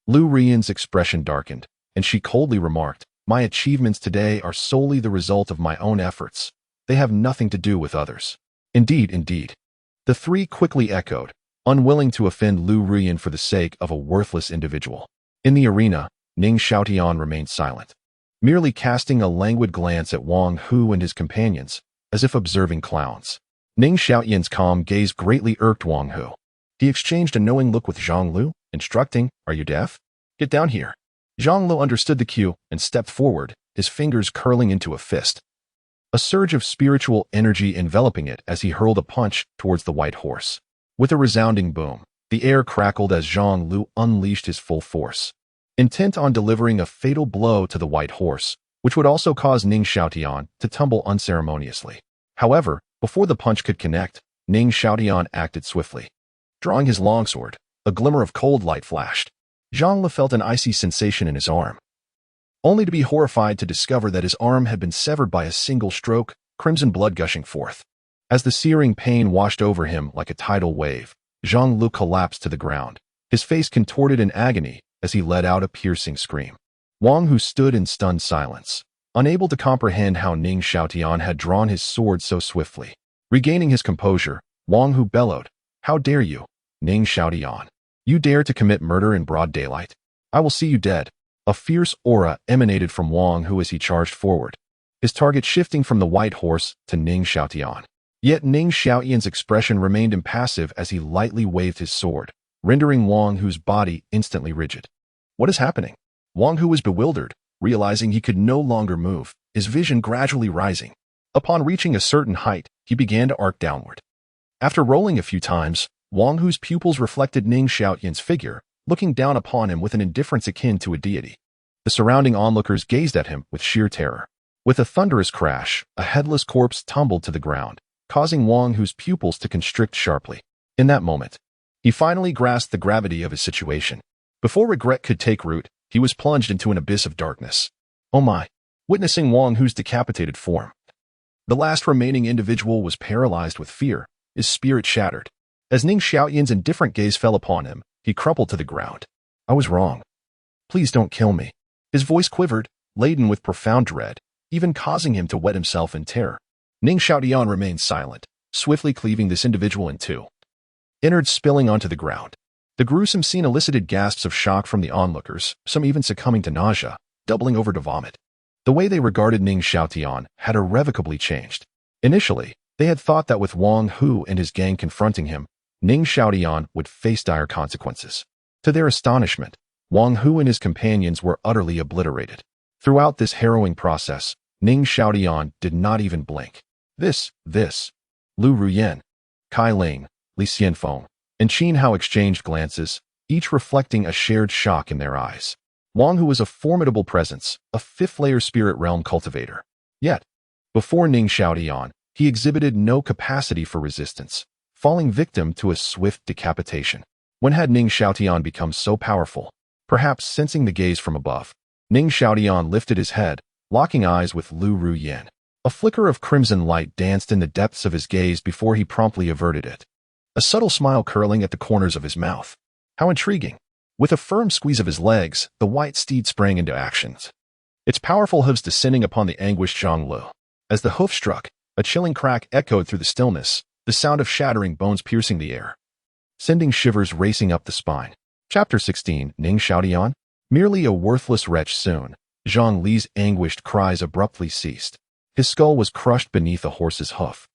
Lu Rian's expression darkened, and she coldly remarked, "My achievements today are solely the result of my own efforts. They have nothing to do with others." "Indeed, indeed." The three quickly echoed, unwilling to offend Lu Rian for the sake of a worthless individual. In the arena, Ning Xiaotian remained silent, merely casting a languid glance at Wang Hu and his companions, as if observing clowns. Ning Xiaotian's calm gaze greatly irked Wang Hu. He exchanged a knowing look with Zhang Lu, instructing, "Are you deaf? Get down here." Zhang Lu understood the cue and stepped forward, his fingers curling into a fist, a surge of spiritual energy enveloping it as he hurled a punch towards the white horse. With a resounding boom, the air crackled as Zhang Lu unleashed his full force, intent on delivering a fatal blow to the white horse, which would also cause Ning Xiaotian to tumble unceremoniously. However, before the punch could connect, Ning Xiaotian acted swiftly. Drawing his longsword, a glimmer of cold light flashed. Zhang Lu felt an icy sensation in his arm, only to be horrified to discover that his arm had been severed by a single stroke, crimson blood gushing forth. As the searing pain washed over him like a tidal wave, Zhang Lu collapsed to the ground, his face contorted in agony as he let out a piercing scream. Wang Hu stood in stunned silence, unable to comprehend how Ning Xiaotian had drawn his sword so swiftly. Regaining his composure, Wang Hu bellowed, "How dare you, Ning Xiaotian? You dare to commit murder in broad daylight? I will see you dead." A fierce aura emanated from Wang Hu as he charged forward, his target shifting from the white horse to Ning Xiaotian. Yet Ning Xiaotian's expression remained impassive as he lightly waved his sword, rendering Wang Hu's body instantly rigid. What is happening? Wang Hu was bewildered, realizing he could no longer move, his vision gradually rising. Upon reaching a certain height, he began to arc downward. After rolling a few times, Wang Hu's pupils reflected Ning Xiaotian's figure, looking down upon him with an indifference akin to a deity. The surrounding onlookers gazed at him with sheer terror. With a thunderous crash, a headless corpse tumbled to the ground, causing Wang Hu's pupils to constrict sharply. In that moment, he finally grasped the gravity of his situation. Before regret could take root, he was plunged into an abyss of darkness. Oh my! Witnessing Wang Hu's decapitated form, the last remaining individual was paralyzed with fear, his spirit shattered. As Ning Xiaotian's indifferent gaze fell upon him, he crumpled to the ground. "I was wrong. Please don't kill me." His voice quivered, laden with profound dread, even causing him to wet himself in terror. Ning Xiaotian remained silent, swiftly cleaving this individual in two. Innards spilling onto the ground. The gruesome scene elicited gasps of shock from the onlookers, some even succumbing to nausea, doubling over to vomit. The way they regarded Ning Xiaotian had irrevocably changed. Initially, they had thought that with Wang Hu and his gang confronting him, Ning Xiaotian would face dire consequences. To their astonishment, Wang Hu and his companions were utterly obliterated. Throughout this harrowing process, Ning Xiaotian did not even blink. This, Lu Ruyan, Kai Ling, Li Xianfeng, and Qin Hao exchanged glances, each reflecting a shared shock in their eyes. Wang Hu was a formidable presence, a fifth-layer spirit realm cultivator. Yet, before Ning Xiaotian, he exhibited no capacity for resistance, falling victim to a swift decapitation. When had Ning Xiaotian become so powerful? Perhaps sensing the gaze from above, Ning Xiaotian lifted his head, locking eyes with Lu Ruyan. A flicker of crimson light danced in the depths of his gaze before he promptly averted it, a subtle smile curling at the corners of his mouth. How intriguing! With a firm squeeze of his legs, the white steed sprang into actions, its powerful hooves descending upon the anguished Zhang Lu. As the hoof struck, a chilling crack echoed through the stillness, the sound of shattering bones piercing the air, sending shivers racing up the spine. Chapter 16, Ning Xiaotian? Merely a worthless wretch soon, Zhang Li's anguished cries abruptly ceased. His skull was crushed beneath a horse's hoof,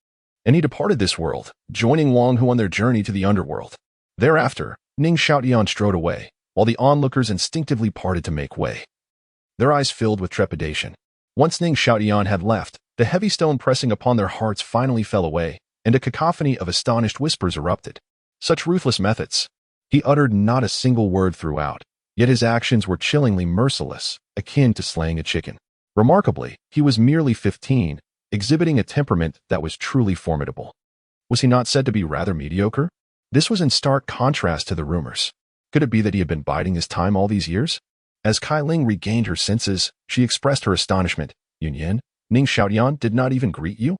and he departed this world, joining Wang Hu on their journey to the underworld. Thereafter, Ning Xiaotian strode away, while the onlookers instinctively parted to make way, their eyes filled with trepidation. Once Ning Xiaotian had left, the heavy stone pressing upon their hearts finally fell away, and a cacophony of astonished whispers erupted. Such ruthless methods! He uttered not a single word throughout, yet his actions were chillingly merciless, akin to slaying a chicken. Remarkably, he was merely 15, exhibiting a temperament that was truly formidable. Was he not said to be rather mediocre? This was in stark contrast to the rumors. Could it be that he had been biding his time all these years? As Kai Ling regained her senses, she expressed her astonishment. Yunyan, Ning Xiaotian did not even greet you?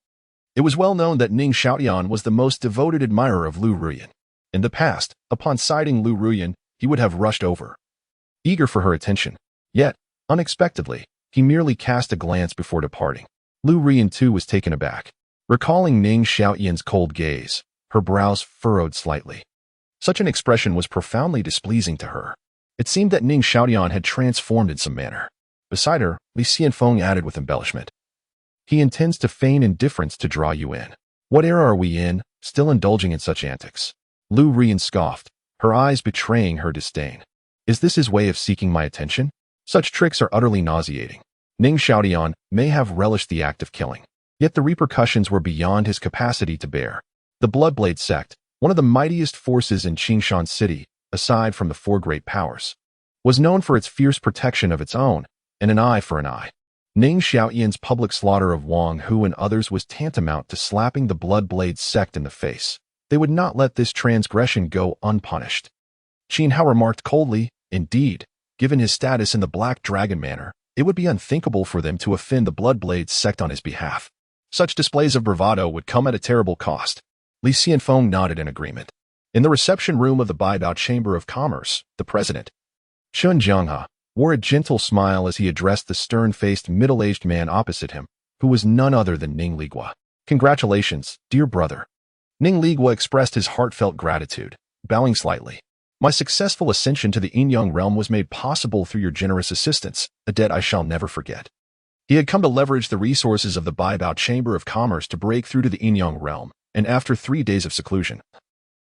It was well known that Ning Xiaotian was the most devoted admirer of Lu Ruyan. In the past, upon sighting Lu Ruyan, he would have rushed over, eager for her attention. Yet, unexpectedly, he merely cast a glance before departing. Lu Ruyan too was taken aback. Recalling Ning Xiaotian's cold gaze, her brows furrowed slightly. Such an expression was profoundly displeasing to her. It seemed that Ning Xiaotian had transformed in some manner. Beside her, Li Xianfeng added with embellishment, "He intends to feign indifference to draw you in. What era are we in, still indulging in such antics?" Lu Ruyan scoffed, her eyes betraying her disdain. "Is this his way of seeking my attention? Such tricks are utterly nauseating." Ning Xiaotian may have relished the act of killing, yet the repercussions were beyond his capacity to bear. The Bloodblade sect, one of the mightiest forces in Qingshan City, aside from the four great powers, was known for its fierce protection of its own, and an eye for an eye. Ning Xiaotian's public slaughter of Wang Hu and others was tantamount to slapping the Bloodblade sect in the face. They would not let this transgression go unpunished. Qin Hao remarked coldly, "Indeed, given his status in the Black Dragon Manor, it would be unthinkable for them to offend the Bloodblade sect on his behalf. Such displays of bravado would come at a terrible cost." Li Xianfeng nodded in agreement. In the reception room of the Baibao Chamber of Commerce, the president, Chun Jianghe, wore a gentle smile as he addressed the stern-faced middle-aged man opposite him, who was none other than Ning Ligua. "Congratulations, dear brother." Ning Ligua expressed his heartfelt gratitude, bowing slightly. "My successful ascension to the Yinyang realm was made possible through your generous assistance, a debt I shall never forget." He had come to leverage the resources of the Baibao Chamber of Commerce to break through to the Yinyang realm, and after 3 days of seclusion,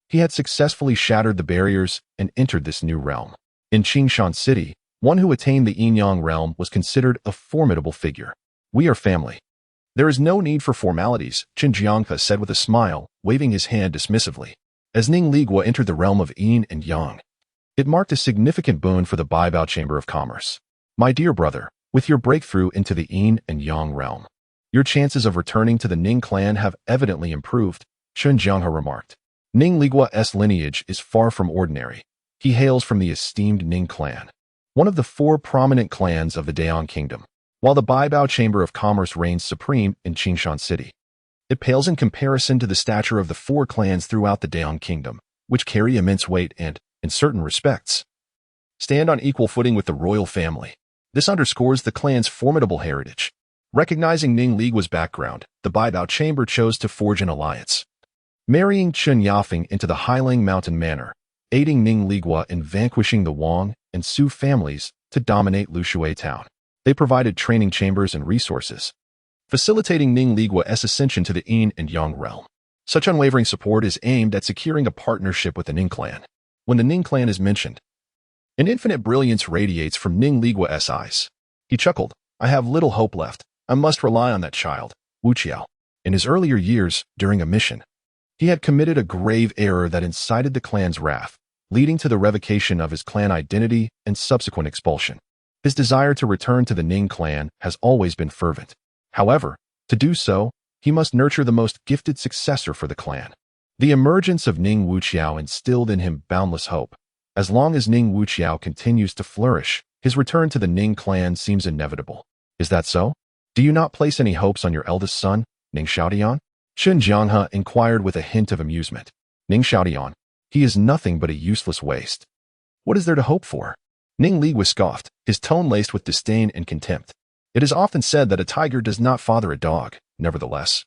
he had successfully shattered the barriers and entered this new realm. In Qingshan City, one who attained the Yinyang realm was considered a formidable figure. "We are family. There is no need for formalities," Qin Jianghe said with a smile, waving his hand dismissively. As Ning Ligua entered the realm of Yin and Yang, it marked a significant boon for the Baibao Chamber of Commerce. "My dear brother, with your breakthrough into the Yin and Yang realm, your chances of returning to the Ning clan have evidently improved," Qin Jianghe remarked. Ning Ligua's lineage is far from ordinary. He hails from the esteemed Ning clan, one of the 4 prominent clans of the Daong Kingdom. While the Baibao Chamber of Commerce reigns supreme in Qingshan City, it pales in comparison to the stature of the 4 clans throughout the Daong Kingdom, which carry immense weight and, in certain respects, stand on equal footing with the royal family. This underscores the clan's formidable heritage. Recognizing Ning Ligua's background, the Baibao Chamber chose to forge an alliance. Marrying Chen Yafeng into the Hailing Mountain Manor, aiding Ning Ligua in vanquishing the Wang and Su families to dominate Lushui Town. They provided training chambers and resources, facilitating Ning Ligua's ascension to the Yin and Yang realm. Such unwavering support is aimed at securing a partnership with the Ning clan. When the Ning clan is mentioned, an infinite brilliance radiates from Ning Ligua's eyes. He chuckled, "I have little hope left. I must rely on that child, Wu Qiao." In his earlier years, during a mission, he had committed a grave error that incited the clan's wrath, leading to the revocation of his clan identity and subsequent expulsion. His desire to return to the Ning clan has always been fervent. However, to do so, he must nurture the most gifted successor for the clan. The emergence of Ning Wuqiao instilled in him boundless hope. As long as Ning Wuqiao continues to flourish, his return to the Ning clan seems inevitable. Is that so? Do you not place any hopes on your eldest son, Ning Xiaotian? Chen Jianghe inquired with a hint of amusement. Ning Xiaotian, he is nothing but a useless waste. What is there to hope for? Ning Ligua scoffed, his tone laced with disdain and contempt. It is often said that a tiger does not father a dog. Nevertheless,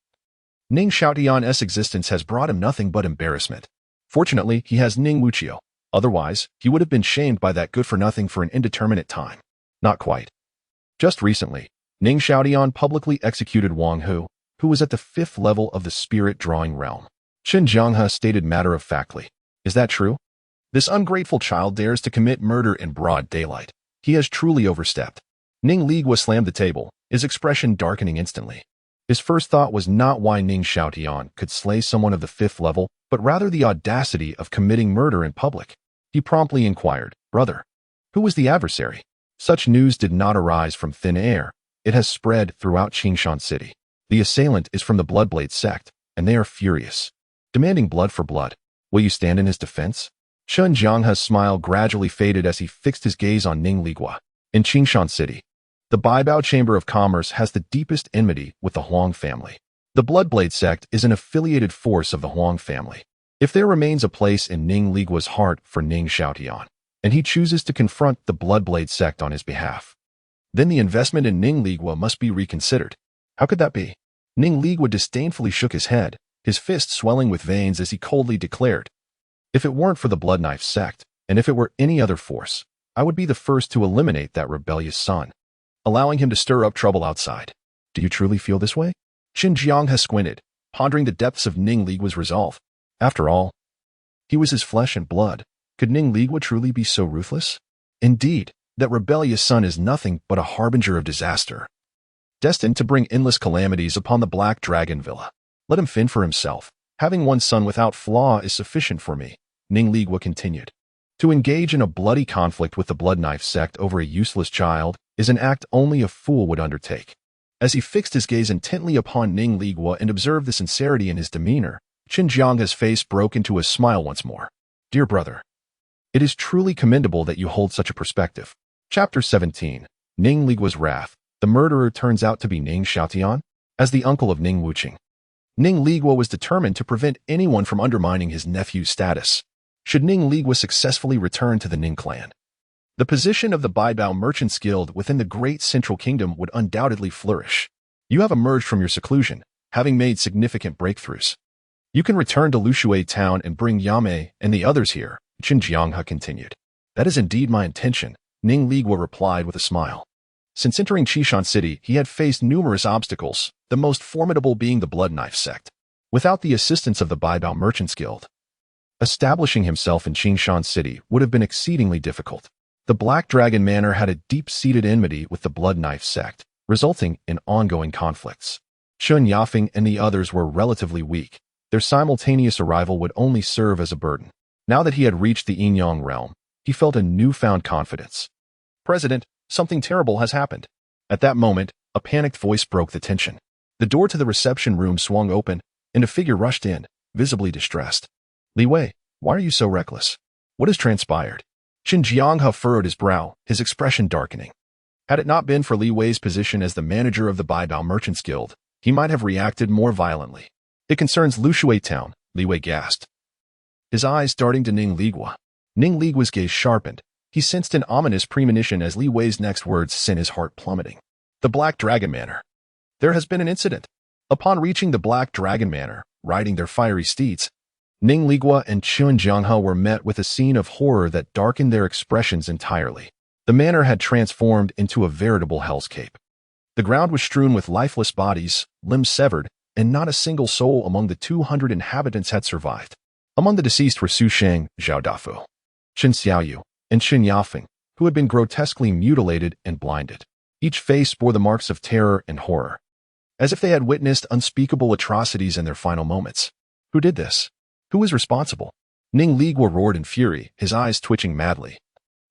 Ning Xiaotian's existence has brought him nothing but embarrassment. Fortunately, he has Ning Wuqiao. Otherwise, he would have been shamed by that good-for-nothing for an indeterminate time. Not quite. Just recently, Ning Xiaotian publicly executed Wang Hu, who was at the 5th level of the spirit drawing realm. Chen Jianghe stated matter-of-factly. Is that true? This ungrateful child dares to commit murder in broad daylight. He has truly overstepped. Ning Ligua slammed the table, his expression darkening instantly. His first thought was not why Ning Xiaotian could slay someone of the 5th level, but rather the audacity of committing murder in public. He promptly inquired, "Brother, who was the adversary?" Such news did not arise from thin air. It has spread throughout Qingshan City. The assailant is from the Bloodblade sect, and they are furious, demanding blood for blood. Will you stand in his defense? Chen Jianghe's smile gradually faded as he fixed his gaze on Ning Ligua. In Qingshan City, the Baibao Chamber of Commerce has the deepest enmity with the Huang family. The Bloodblade sect is an affiliated force of the Huang family. If there remains a place in Ning Ligua's heart for Ning Xiaotian, and he chooses to confront the Bloodblade sect on his behalf, then the investment in Ning Ligua must be reconsidered. How could that be? Ning Ligua disdainfully shook his head, his fist swelling with veins as he coldly declared, "If it weren't for the Bloodknife sect, and if it were any other force, I would be the first to eliminate that rebellious son, allowing him to stir up trouble outside." Do you truly feel this way? Chen Jianghe squinted, pondering the depths of Ning Ligua's resolve. After all, he was his flesh and blood. Could Ning Ligua truly be so ruthless? Indeed, that rebellious son is nothing but a harbinger of disaster, destined to bring endless calamities upon the Black Dragon Villa. Let him fend for himself. Having one son without flaw is sufficient for me, Ning Ligua continued. To engage in a bloody conflict with the Bloodknife sect over a useless child is an act only a fool would undertake. As he fixed his gaze intently upon Ning Ligua and observed the sincerity in his demeanor, Chen Jianghe's face broke into a smile once more. Dear brother, it is truly commendable that you hold such a perspective. Chapter 17. Ning Ligua's Wrath. The murderer turns out to be Ning Xiaotian. As the uncle of Ning Wuqing, Ning Ligua was determined to prevent anyone from undermining his nephew's status. Should Ning Ligua successfully return to the Ning clan, the position of the Baibao Merchants Guild within the Great Central Kingdom would undoubtedly flourish. You have emerged from your seclusion, having made significant breakthroughs. You can return to Lushui Town and bring Yamei and the others here, Chen Jianghe continued. That is indeed my intention, Ning Ligua replied with a smile. Since entering Qishan City, he had faced numerous obstacles, the most formidable being the Bloodknife sect. Without the assistance of the Baibao Merchants Guild, establishing himself in Qingshan City would have been exceedingly difficult. The Black Dragon Manor had a deep-seated enmity with the Bloodknife sect, resulting in ongoing conflicts. Chen Yafeng and the others were relatively weak. Their simultaneous arrival would only serve as a burden. Now that he had reached the Yin-Yang realm, he felt a newfound confidence. President, something terrible has happened. At that moment, a panicked voice broke the tension. The door to the reception room swung open, and a figure rushed in, visibly distressed. Li Wei, why are you so reckless? What has transpired? Chen Jianghe furrowed his brow, his expression darkening. Had it not been for Li Wei's position as the manager of the Baibao Merchants Guild, he might have reacted more violently. It concerns Lushui Town, Li Wei gasped, his eyes darting to Ning Ligua. Ning Ligua's gaze sharpened. He sensed an ominous premonition as Li Wei's next words sent his heart plummeting. The Black Dragon Manor. There has been an incident. Upon reaching the Black Dragon Manor, riding their fiery steeds, Ning Ligua and Chun Jianghe were met with a scene of horror that darkened their expressions entirely. The manor had transformed into a veritable hellscape. The ground was strewn with lifeless bodies, limbs severed, and not a single soul among the 200 inhabitants had survived. Among the deceased were Su Sheng, Zhao Dafu, Chen Xiaoyu, and Qin Yafeng, who had been grotesquely mutilated and blinded. Each face bore the marks of terror and horror, as if they had witnessed unspeakable atrocities in their final moments. Who did this? Who was responsible? Ning Ligua roared in fury, his eyes twitching madly,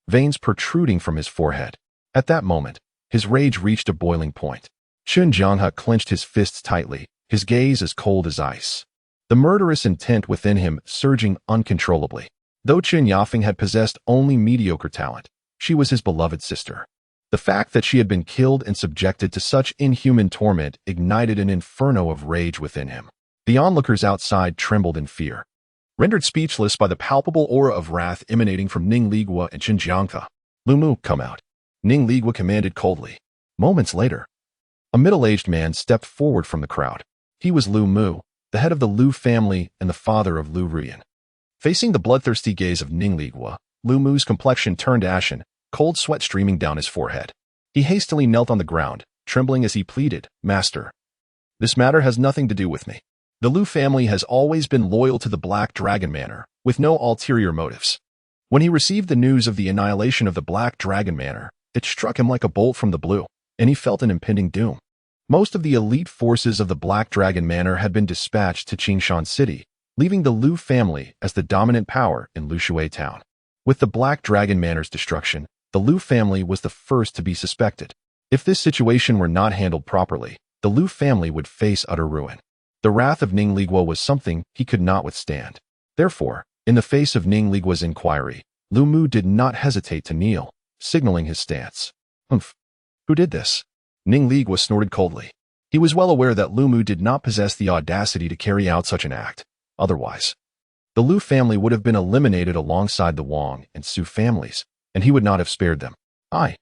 veins protruding from his forehead. At that moment, his rage reached a boiling point. Chun Jianghe clenched his fists tightly, his gaze as cold as ice, the murderous intent within him surging uncontrollably. Though Qin Yafeng had possessed only mediocre talent, she was his beloved sister. The fact that she had been killed and subjected to such inhuman torment ignited an inferno of rage within him. The onlookers outside trembled in fear, rendered speechless by the palpable aura of wrath emanating from Ning Ligua and Qin Jianghe. Lu Mu, come out, Ning Ligua commanded coldly. Moments later, a middle-aged man stepped forward from the crowd. He was Lu Mu, the head of the Lu family and the father of Lu Ruyan. Facing the bloodthirsty gaze of Ning Ligua, Lu Mu's complexion turned ashen, cold sweat streaming down his forehead. He hastily knelt on the ground, trembling as he pleaded, Master, this matter has nothing to do with me. The Lu family has always been loyal to the Black Dragon Manor, with no ulterior motives. When he received the news of the annihilation of the Black Dragon Manor, it struck him like a bolt from the blue, and he felt an impending doom. Most of the elite forces of the Black Dragon Manor had been dispatched to Qingshan City, leaving the Lu family as the dominant power in Lushui Town. With the Black Dragon Manor's destruction, the Lu family was the first to be suspected. If this situation were not handled properly, the Lu family would face utter ruin. The wrath of Ning Ligua was something he could not withstand. Therefore, in the face of Ning Ligua's inquiry, Lu Mu did not hesitate to kneel, signaling his stance. Humph. Who did this? Ning Ligua snorted coldly. He was well aware that Lu Mu did not possess the audacity to carry out such an act. Otherwise, the Lu family would have been eliminated alongside the Wang and Su families, and he would not have spared them. I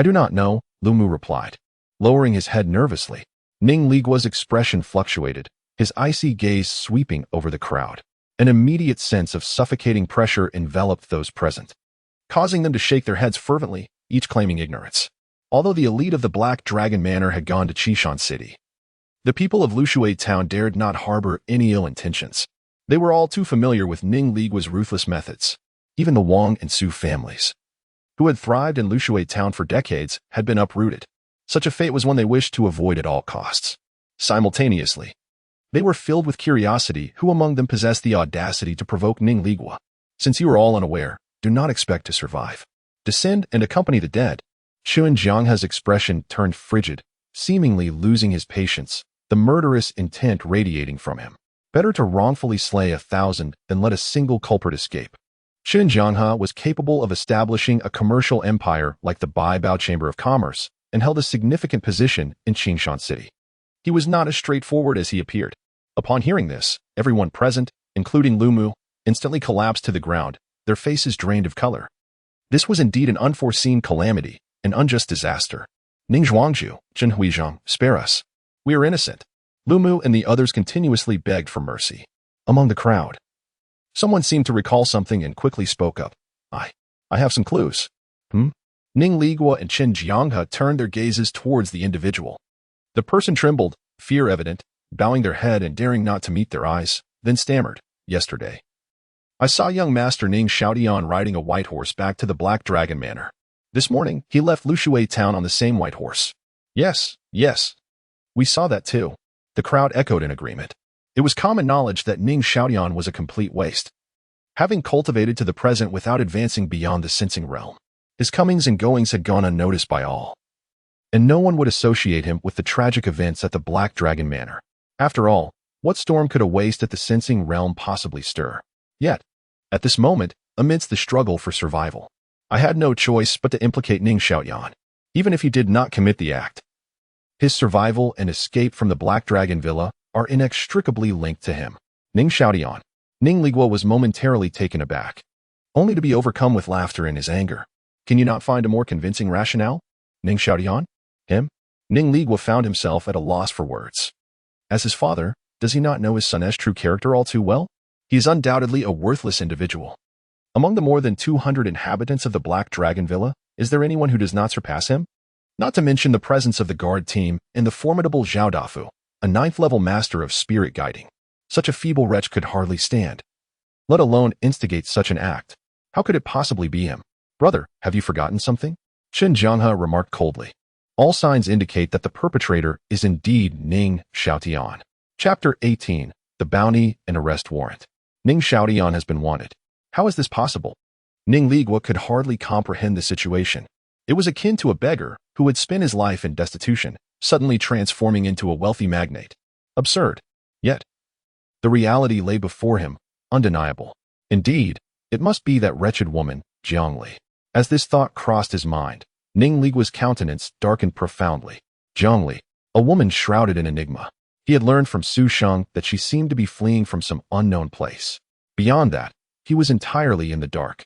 do not know, Lu Mu replied, lowering his head nervously. Ning Ligua's expression fluctuated, his icy gaze sweeping over the crowd. An immediate sense of suffocating pressure enveloped those present, causing them to shake their heads fervently, each claiming ignorance. Although the elite of the Black Dragon Manor had gone to Qingshan City, the people of Lushui Town dared not harbor any ill intentions. They were all too familiar with Ning Ligua's ruthless methods. Even the Wang and Su families, who had thrived in Lushui Town for decades, had been uprooted. Such a fate was one they wished to avoid at all costs. Simultaneously, they were filled with curiosity who among them possessed the audacity to provoke Ning Ligua. Since you are all unaware, do not expect to survive. Descend and accompany the dead. Chun Jianghe's expression turned frigid, seemingly losing his patience, the murderous intent radiating from him. Better to wrongfully slay 1,000 than let a single culprit escape. Chun Jianghe was capable of establishing a commercial empire like the Baibao Chamber of Commerce and held a significant position in Qingshan City. He was not as straightforward as he appeared. Upon hearing this, everyone present, including Lu Mu, instantly collapsed to the ground, their faces drained of color. This was indeed an unforeseen calamity, an unjust disaster. Ning Zhuangju, Chen Huizhang, spare us. We are innocent. Lu Mu and the others continuously begged for mercy. Among the crowd, someone seemed to recall something and quickly spoke up. I have some clues. Ning Ligua and Qin Jianghe turned their gazes towards the individual. The person trembled, fear evident, bowing their head and daring not to meet their eyes, then stammered, Yesterday, I saw young Master Ning Xiaodian riding a white horse back to the Black Dragon Manor. This morning, he left Lushui Town on the same white horse. Yes. We saw that too. The crowd echoed in agreement. It was common knowledge that Ning Xiaodian was a complete waste, having cultivated to the present without advancing beyond the sensing realm. His comings and goings had gone unnoticed by all, and no one would associate him with the tragic events at the Black Dragon Manor. After all, what storm could a waste at the sensing realm possibly stir? Yet, at this moment, amidst the struggle for survival, I had no choice but to implicate Ning Xiaodian, even if he did not commit the act. His survival and escape from the Black Dragon Villa are inextricably linked to him. Ning Xiaodian. Ning Ligua was momentarily taken aback, only to be overcome with laughter in his anger. Can you not find a more convincing rationale? Ning Xiaotian? Him? Ning Ligua found himself at a loss for words. As his father, does he not know his son's true character all too well? He is undoubtedly a worthless individual. Among the more than 200 inhabitants of the Black Dragon Villa, is there anyone who does not surpass him? Not to mention the presence of the guard team and the formidable Zhao Dafu, a 9th-level master of spirit guiding. Such a feeble wretch could hardly stand, let alone instigate such an act. How could it possibly be him? Brother, have you forgotten something? Chen Jianghe remarked coldly. All signs indicate that the perpetrator is indeed Ning Xiaotian. Chapter 18. The Bounty and Arrest Warrant. Ning Xiaotian has been wanted. How is this possible? Ning Ligua could hardly comprehend the situation. It was akin to a beggar who would spend his life in destitution, suddenly transforming into a wealthy magnate. Absurd. Yet, the reality lay before him, undeniable. Indeed, it must be that wretched woman, Jiang Li. As this thought crossed his mind, Ning Ligua's countenance darkened profoundly. Jiang Li, a woman shrouded in enigma. He had learned from Su Sheng that she seemed to be fleeing from some unknown place. Beyond that, he was entirely in the dark.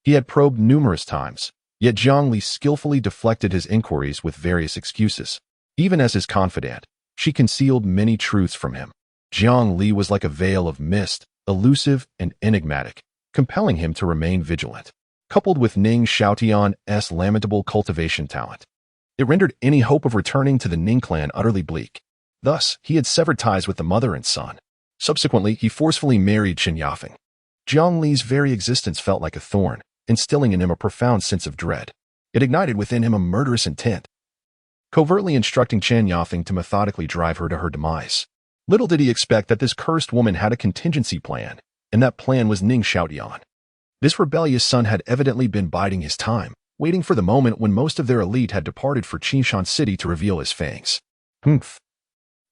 He had probed numerous times, yet Jiang Li skillfully deflected his inquiries with various excuses. Even as his confidant, she concealed many truths from him. Jiang Li was like a veil of mist, elusive and enigmatic, compelling him to remain vigilant. Coupled with Ning Xiaotian's lamentable cultivation talent, it rendered any hope of returning to the Ning clan utterly bleak. Thus, he had severed ties with the mother and son. Subsequently, he forcefully married Chen Yafeng. Jiang Li's very existence felt like a thorn, instilling in him a profound sense of dread. It ignited within him a murderous intent, covertly instructing Chen Yafeng to methodically drive her to her demise. Little did he expect that this cursed woman had a contingency plan, and that plan was Ning Xiaotian. This rebellious son had evidently been biding his time, waiting for the moment when most of their elite had departed for Qinshan City to reveal his fangs. Humph.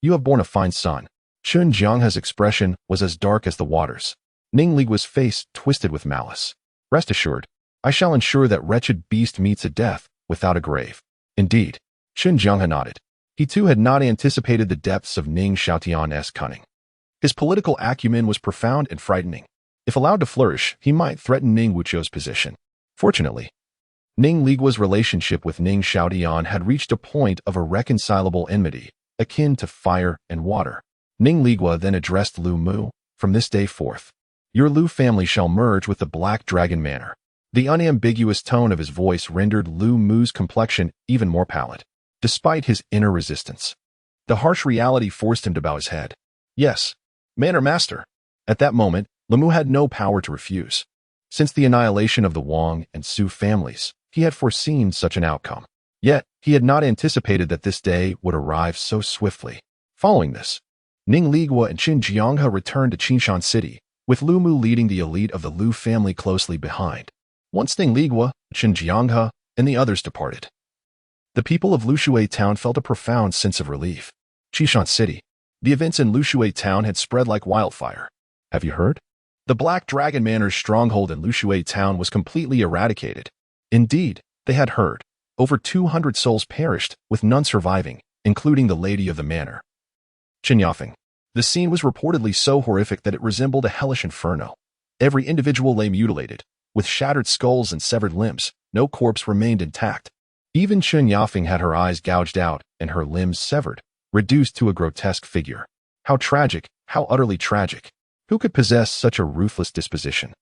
You have borne a fine son. Chen Jianghe's expression was as dark as the waters. Ning Ligua's face twisted with malice. Rest assured, I shall ensure that wretched beast meets a death without a grave. Indeed, Chen Jianghe nodded. He too had not anticipated the depths of Ning Xiaotian's cunning. His political acumen was profound and frightening. If allowed to flourish, he might threaten Ning Wuqiu's position. Fortunately, Ning Ligua's relationship with Ning Xiaotian had reached a point of irreconcilable enmity, akin to fire and water. Ning Ligua then addressed Lu Mu. From this day forth, your Lu family shall merge with the Black Dragon Manor. The unambiguous tone of his voice rendered Lu Mu's complexion even more pallid, despite his inner resistance. The harsh reality forced him to bow his head. Yes, Manor Master. At that moment, Lu Mu had no power to refuse. Since the annihilation of the Wang and Su families, he had foreseen such an outcome. Yet, he had not anticipated that this day would arrive so swiftly. Following this, Ning Ligua and Chen Jianghe returned to Qinshan City, with Lu Mu leading the elite of the Lu family closely behind. Once Ning Ligua, Chen Jianghe, and the others departed, the people of Lushui Town felt a profound sense of relief. Qinshan City. The events in Lushui Town had spread like wildfire. Have you heard? The Black Dragon Manor's stronghold in Lushui Town was completely eradicated. Indeed, they had heard. Over 200 souls perished, with none surviving, including the lady of the manor. Chen Yafeng. The scene was reportedly so horrific that it resembled a hellish inferno. Every individual lay mutilated, with shattered skulls and severed limbs. No corpse remained intact. Even Chen Yafeng had her eyes gouged out and her limbs severed, reduced to a grotesque figure. How tragic, how utterly tragic. Who could possess such a ruthless disposition?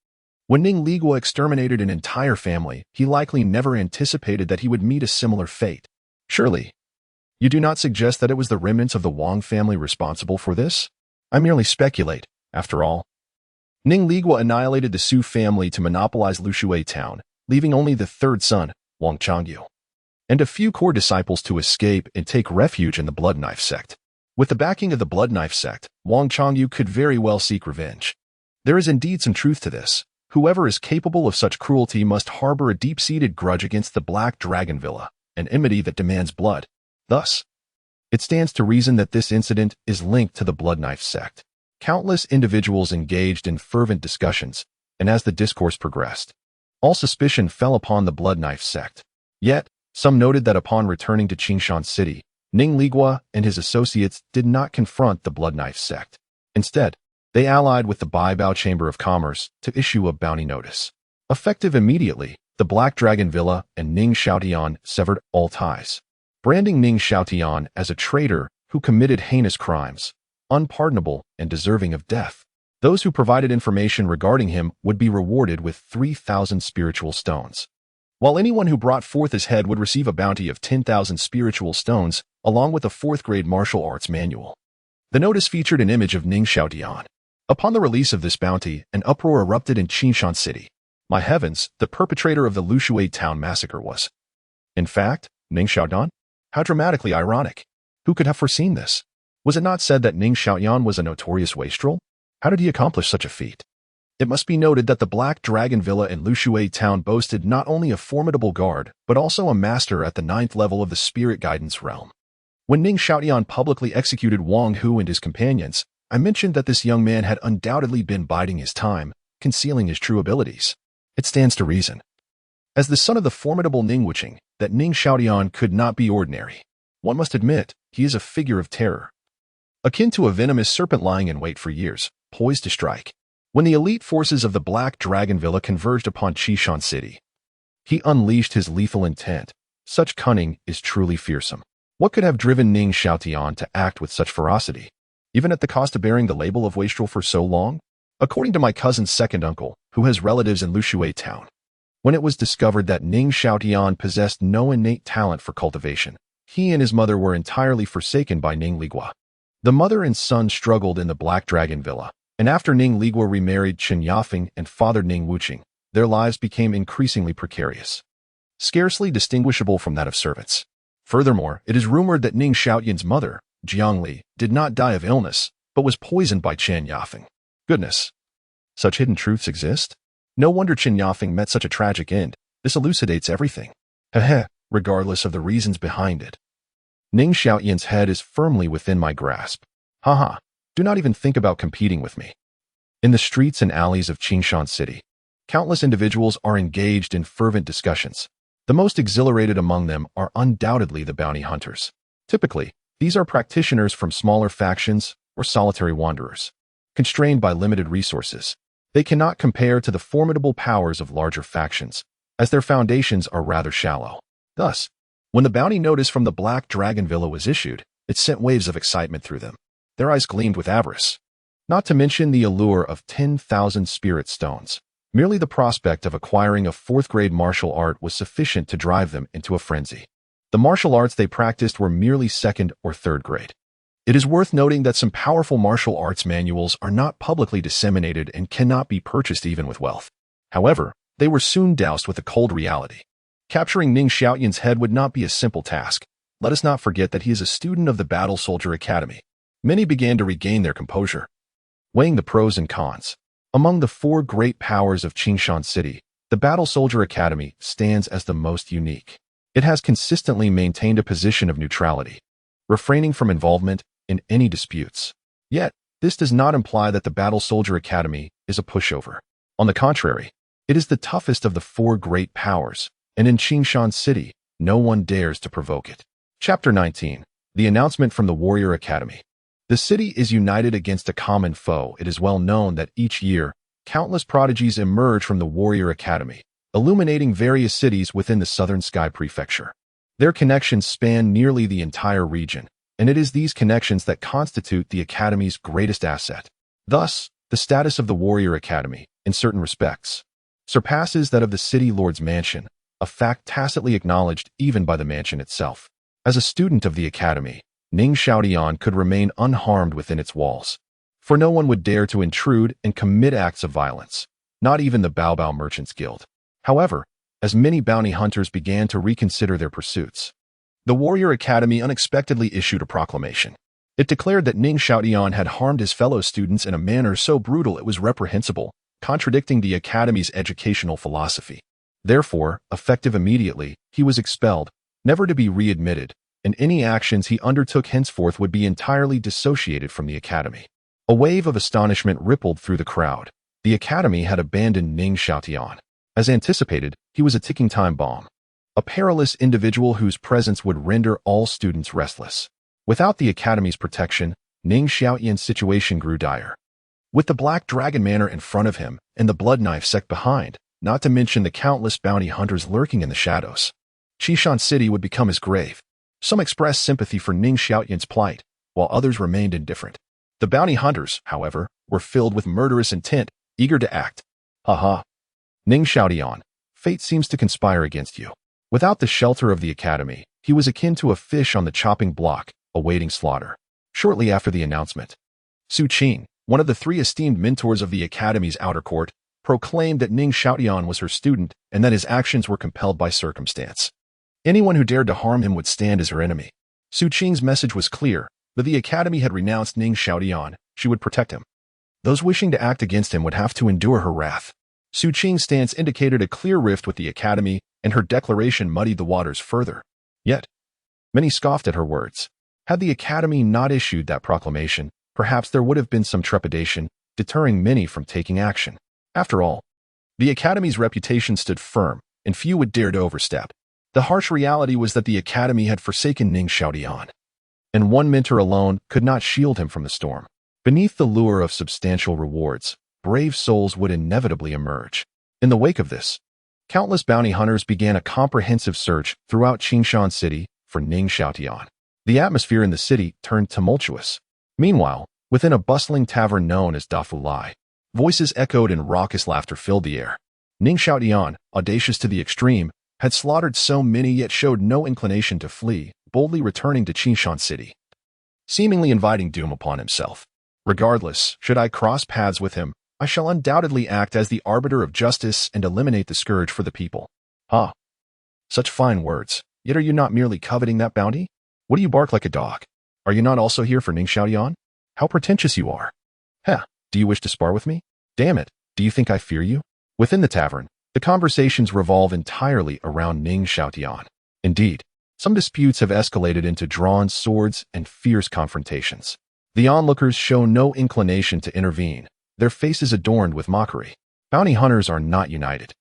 When Ning Ligua exterminated an entire family, he likely never anticipated that he would meet a similar fate. Surely, you do not suggest that it was the remnants of the Wang family responsible for this? I merely speculate, after all. Ning Ligua annihilated the Su family to monopolize Lushui Town, leaving only the third son, Wang Changyu, and a few core disciples to escape and take refuge in the Blood Knife sect. With the backing of the Blood Knife sect, Wang Changyu could very well seek revenge. There is indeed some truth to this. Whoever is capable of such cruelty must harbor a deep-seated grudge against the Black Dragon Villa, an enmity that demands blood. Thus, it stands to reason that this incident is linked to the Blood Knife sect. Countless individuals engaged in fervent discussions, and as the discourse progressed, all suspicion fell upon the Blood Knife sect. Yet, some noted that upon returning to Qinshan City, Ning Ligua and his associates did not confront the Blood Knife sect. Instead, they allied with the Baibao Chamber of Commerce to issue a bounty notice. Effective immediately, The Black Dragon Villa and Ning Xiaotian severed all ties, branding Ning Xiaotian as a traitor who committed heinous crimes, unpardonable and deserving of death. Those who provided information regarding him would be rewarded with 3,000 spiritual stones, while anyone who brought forth his head would receive a bounty of 10,000 spiritual stones, along with a 4th-grade martial arts manual. The notice featured an image of Ning Xiaotian. Upon the release of this bounty, an uproar erupted in Qinshan City. My heavens, the perpetrator of the Lushui town massacre was, in fact, Ning Xiaotian? How dramatically ironic. Who could have foreseen this? Was it not said that Ning Xiaotian was a notorious wastrel? How did he accomplish such a feat? It must be noted that the Black Dragon Villa in Lushui town boasted not only a formidable guard, but also a master at the 9th level of the spirit guidance realm. When Ning Xiaotian publicly executed Wang Hu and his companions, I mentioned that this young man had undoubtedly been biding his time, concealing his true abilities. It stands to reason, as the son of the formidable Ning Wuqing, that Ning Xiaotian could not be ordinary. One must admit, he is a figure of terror, akin to a venomous serpent lying in wait for years, poised to strike. When the elite forces of the Black Dragon Villa converged upon Qinshan City, he unleashed his lethal intent. Such cunning is truly fearsome. What could have driven Ning Xiaotian to act with such ferocity, even at the cost of bearing the label of wastrel for so long? According to my cousin's second uncle, who has relatives in Lushui town, when it was discovered that Ning Xiaotian possessed no innate talent for cultivation, he and his mother were entirely forsaken by Ning Ligua. The mother and son struggled in the Black Dragon Villa, and after Ning Ligua remarried Chen Yafeng and fathered Ning Wuqing, their lives became increasingly precarious, scarcely distinguishable from that of servants. Furthermore, it is rumored that Ning Xiaotian's mother, Jiang Li, did not die of illness, but was poisoned by Chen Yafeng. Goodness, such hidden truths exist? No wonder Chen Yafeng met such a tragic end. This elucidates everything. Heh, regardless of the reasons behind it. Ning Xiaotian's head is firmly within my grasp. Haha, do not even think about competing with me. In the streets and alleys of Qinshan City, countless individuals are engaged in fervent discussions. The most exhilarated among them are undoubtedly the bounty hunters. Typically, these are practitioners from smaller factions or solitary wanderers, constrained by limited resources. They cannot compare to the formidable powers of larger factions, as their foundations are rather shallow. Thus, when the bounty notice from the Black Dragon Villa was issued, it sent waves of excitement through them. Their eyes gleamed with avarice. Not to mention the allure of 10,000 spirit stones. Merely the prospect of acquiring a 4th-grade martial art was sufficient to drive them into a frenzy. The martial arts they practiced were merely 2nd or 3rd grade. It is worth noting that some powerful martial arts manuals are not publicly disseminated and cannot be purchased even with wealth. However, they were soon doused with a cold reality. Capturing Ning Xiaotian's head would not be a simple task. Let us not forget that he is a student of the Battle Soldier Academy. Many began to regain their composure, weighing the pros and cons. Among the 4 great powers of Qinshan City, the Battle Soldier Academy stands as the most unique. It has consistently maintained a position of neutrality, refraining from involvement in any disputes. Yet, this does not imply that the Battle Soldier Academy is a pushover. On the contrary, it is the toughest of the 4 great powers, and in Qinshan City, no one dares to provoke it. Chapter 19. The Announcement from the Warrior Academy. The city is united against a common foe. It is well known that each year, countless prodigies emerge from the Warrior Academy, illuminating various cities within the Southern Sky Prefecture. Their connections span nearly the entire region, and it is these connections that constitute the Academy's greatest asset. Thus, the status of the Warrior Academy, in certain respects, surpasses that of the City Lord's Mansion, a fact tacitly acknowledged even by the mansion itself. As a student of the Academy, Ning Xiaotian could remain unharmed within its walls, for no one would dare to intrude and commit acts of violence, not even the Baobao Merchants Guild. However, as many bounty hunters began to reconsider their pursuits, the Warrior Academy unexpectedly issued a proclamation. It declared that Ning Xiaotian had harmed his fellow students in a manner so brutal it was reprehensible, contradicting the Academy's educational philosophy. Therefore, effective immediately, he was expelled, never to be readmitted, and any actions he undertook henceforth would be entirely dissociated from the Academy. A wave of astonishment rippled through the crowd. The Academy had abandoned Ning Xiaotian. As anticipated, he was a ticking time bomb, a perilous individual whose presence would render all students restless. Without the Academy's protection, Ning Xiaotian's situation grew dire. With the Black Dragon Manor in front of him and the Blood Knife sect behind, not to mention the countless bounty hunters lurking in the shadows. Qishan City would become his grave. Some expressed sympathy for Ning Xiaoyan's plight, while others remained indifferent. The bounty hunters, however, were filled with murderous intent, eager to act. Haha. Ning Xiaoyan, fate seems to conspire against you. Without the shelter of the academy, he was akin to a fish on the chopping block, awaiting slaughter. Shortly after the announcement, Su Qing, one of the 3 esteemed mentors of the academy's outer court, proclaimed that Ning Xiaoyan was her student and that his actions were compelled by circumstance. Anyone who dared to harm him would stand as her enemy. Su Qing's message was clear, that the academy had renounced Ning Xiaoyan. She would protect him. Those wishing to act against him would have to endure her wrath. Su Qing's stance indicated a clear rift with the academy, and her declaration muddied the waters further. Yet, many scoffed at her words. Had the academy not issued that proclamation, perhaps there would have been some trepidation, deterring many from taking action. After all, the academy's reputation stood firm, and few would dare to overstep. The harsh reality was that the academy had forsaken Ning Xiaoyan, and one mentor alone could not shield him from the storm. Beneath the lure of substantial rewards, brave souls would inevitably emerge. In the wake of this, countless bounty hunters began a comprehensive search throughout Qishan City for Ning Xiaoyan. The atmosphere in the city turned tumultuous. Meanwhile, within a bustling tavern known as Dafu Lai, voices echoed and raucous laughter filled the air. Ning Xiaoyan, audacious to the extreme, had slaughtered so many yet showed no inclination to flee, boldly returning to Qishan City, seemingly inviting doom upon himself. Regardless, should I cross paths with him, I shall undoubtedly act as the arbiter of justice and eliminate the scourge for the people. Ah, such fine words. Yet are you not merely coveting that bounty? What do you bark like a dog? Are you not also here for Ning Xiaoyan? How pretentious you are. Heh, do you wish to spar with me? Damn it, do you think I fear you? Within the tavern, the conversations revolve entirely around Ning Xiaoyan. Indeed, some disputes have escalated into drawn swords and fierce confrontations. The onlookers show no inclination to intervene, their faces adorned with mockery. Bounty hunters are not united.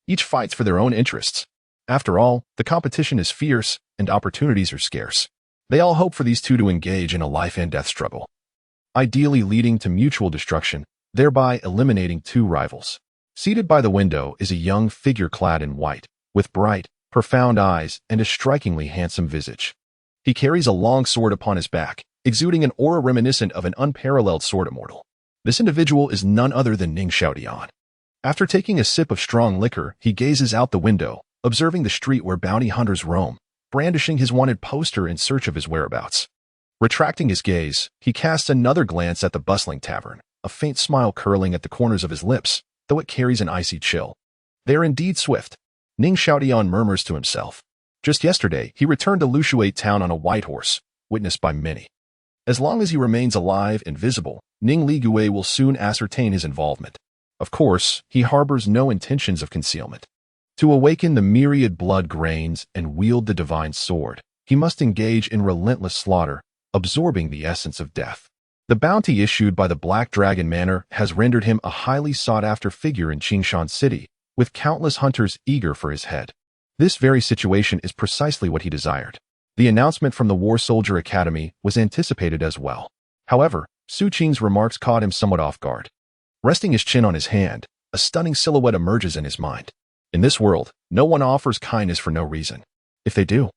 Each fights for their own interests. After all, the competition is fierce and opportunities are scarce. They all hope for these two to engage in a life-and-death struggle, ideally leading to mutual destruction, thereby eliminating two rivals. Seated by the window is a young figure clad in white, with bright, profound eyes and a strikingly handsome visage. He carries a long sword upon his back, exuding an aura reminiscent of an unparalleled sword immortal. This individual is none other than Ning Xiaoyan. After taking a sip of strong liquor, he gazes out the window, observing the street where bounty hunters roam, brandishing his wanted poster in search of his whereabouts. Retracting his gaze, he casts another glance at the bustling tavern, a faint smile curling at the corners of his lips, though it carries an icy chill. They are indeed swift. Ning Xiaoyan murmurs to himself. Just yesterday, he returned to Lushui town on a white horse, witnessed by many. As long as he remains alive and visible, Ning Ligui will soon ascertain his involvement. Of course, he harbors no intentions of concealment. To awaken the myriad blood grains and wield the divine sword, he must engage in relentless slaughter, absorbing the essence of death. The bounty issued by the Black Dragon Manor has rendered him a highly sought-after figure in Qishan City, with countless hunters eager for his head. This very situation is precisely what he desired. The announcement from the War Soldier Academy was anticipated as well. However, Su Qing's remarks caught him somewhat off guard. Resting his chin on his hand, a stunning silhouette emerges in his mind. In this world, no one offers kindness for no reason. If they do,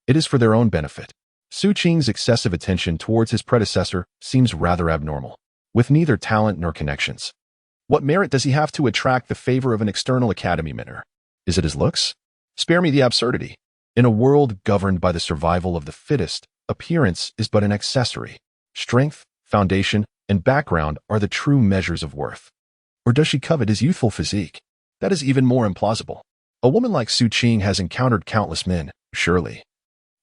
it is for their own benefit. Su Qing's excessive attention towards his predecessor seems rather abnormal, with neither talent nor connections. What merit does he have to attract the favor of an external academy mentor? Is it his looks? Spare me the absurdity. In a world governed by the survival of the fittest, appearance is but an accessory. Strength, foundation, and background are the true measures of worth. Or does she covet his youthful physique? That is even more implausible. A woman like Su Qing has encountered countless men, surely.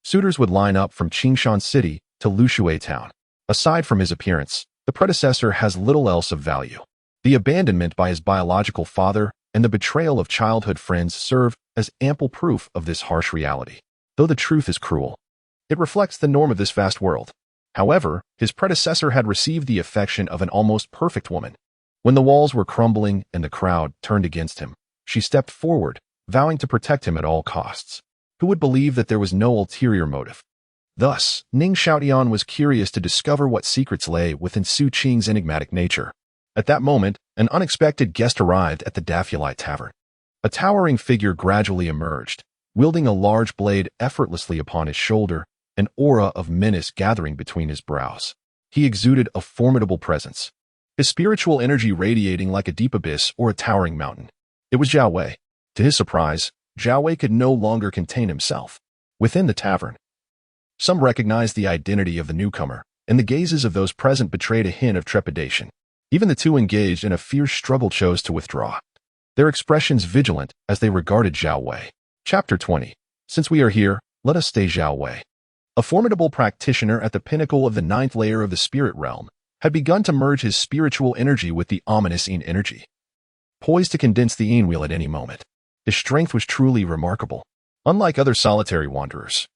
Suitors would line up from Qishan City to Lushui town. Aside from his appearance, the predecessor has little else of value. The abandonment by his biological father and the betrayal of childhood friends serve as ample proof of this harsh reality. Though the truth is cruel, it reflects the norm of this vast world. However, his predecessor had received the affection of an almost perfect woman. When the walls were crumbling and the crowd turned against him, she stepped forward, vowing to protect him at all costs. Who would believe that there was no ulterior motive? Thus, Ning Xiaoyan was curious to discover what secrets lay within Su Qing's enigmatic nature. At that moment, an unexpected guest arrived at the Dafulai Tavern. A towering figure gradually emerged, wielding a large blade effortlessly upon his shoulder, an aura of menace gathering between his brows. He exuded a formidable presence, his spiritual energy radiating like a deep abyss or a towering mountain. It was Zhao Wei. To his surprise, Zhao Wei could no longer contain himself. Within the tavern, some recognized the identity of the newcomer, and the gazes of those present betrayed a hint of trepidation. Even the two engaged in a fierce struggle chose to withdraw, their expressions vigilant as they regarded Zhao Wei. Chapter 20. Since we are here, let us stay. Zhao Wei, a formidable practitioner at the pinnacle of the 9th layer of the spirit realm, had begun to merge his spiritual energy with the ominous Yin energy, poised to condense the Yin wheel at any moment. His strength was truly remarkable. Unlike other solitary wanderers,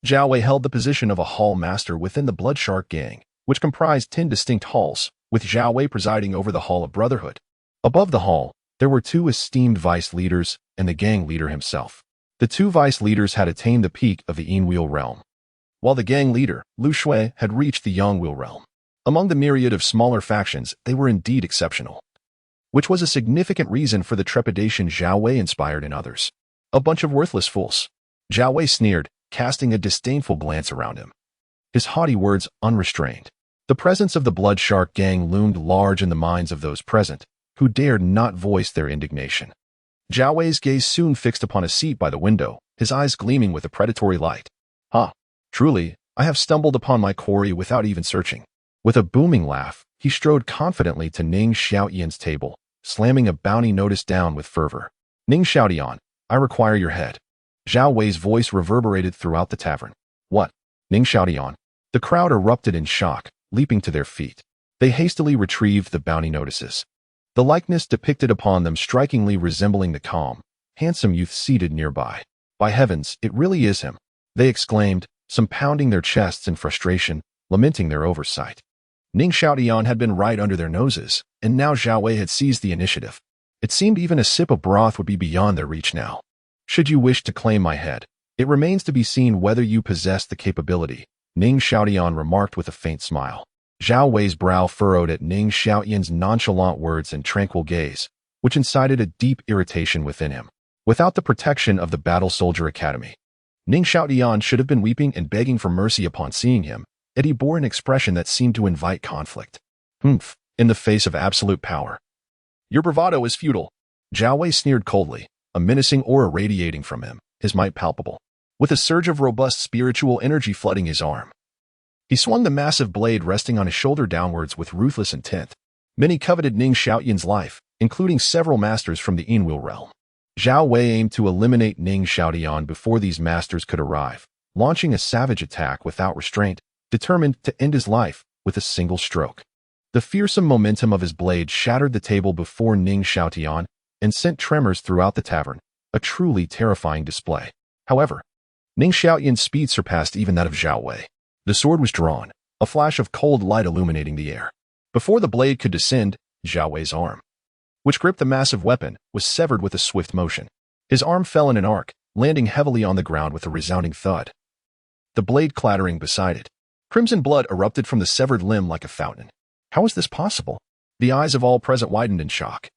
Zhao Wei held the position of a hall master within the Blood Shark gang, which comprised 10 distinct halls, with Zhao Wei presiding over the Hall of Brotherhood. Above the hall, there were 2 esteemed vice leaders and the gang leader himself. The 2 vice leaders had attained the peak of the Yin Wheel realm, while the gang leader, Lu Shui, had reached the Yang Wheel realm. Among the myriad of smaller factions, they were indeed exceptional, which was a significant reason for the trepidation Zhao Wei inspired in others. A bunch of worthless fools, Zhao Wei sneered, casting a disdainful glance around him, his haughty words unrestrained. The presence of the Blood Shark gang loomed large in the minds of those present, who dared not voice their indignation. Zhao Wei's gaze soon fixed upon a seat by the window, his eyes gleaming with a predatory light. Truly, I have stumbled upon my quarry without even searching. With a booming laugh, he strode confidently to Ning Xiaoyan's table, slamming a bounty notice down with fervor. Ning Xiaoyan, I require your head. Zhao Wei's voice reverberated throughout the tavern. What? Ning Xiaoyan. The crowd erupted in shock, leaping to their feet. They hastily retrieved the bounty notices, the likeness depicted upon them strikingly resembling the calm, handsome youth seated nearby. By heavens, it really is him, they exclaimed, some pounding their chests in frustration, lamenting their oversight. Ning Xiaoyan had been right under their noses, and now Zhao Wei had seized the initiative. It seemed even a sip of broth would be beyond their reach now. Should you wish to claim my head, it remains to be seen whether you possess the capability, Ning Xiaoyan remarked with a faint smile. Zhao Wei's brow furrowed at Ning Xiaoyan's nonchalant words and tranquil gaze, which incited a deep irritation within him. Without the protection of the Battle Soldier Academy, Ning Xiaoyan should have been weeping and begging for mercy upon seeing him, yet he bore an expression that seemed to invite conflict. In the face of absolute power. Your bravado is futile. Zhao Wei sneered coldly, a menacing aura radiating from him, his might palpable, with a surge of robust spiritual energy flooding his arm. He swung the massive blade resting on his shoulder downwards with ruthless intent. Many coveted Ning Xiaoyan's life, including several masters from the Yin Wheel realm. Zhao Wei aimed to eliminate Ning Xiaoyan before these masters could arrive, launching a savage attack without restraint, determined to end his life with a single stroke. The fearsome momentum of his blade shattered the table before Ning Xiaoyan and sent tremors throughout the tavern, a truly terrifying display. However, Ning Xiaoyan's speed surpassed even that of Zhao Wei. The sword was drawn, a flash of cold light illuminating the air. Before the blade could descend, Zhao Wei's arm, which gripped the massive weapon, was severed with a swift motion. His arm fell in an arc, landing heavily on the ground with a resounding thud, the blade clattering beside it. Crimson blood erupted from the severed limb like a fountain. How was this possible? The eyes of all present widened in shock,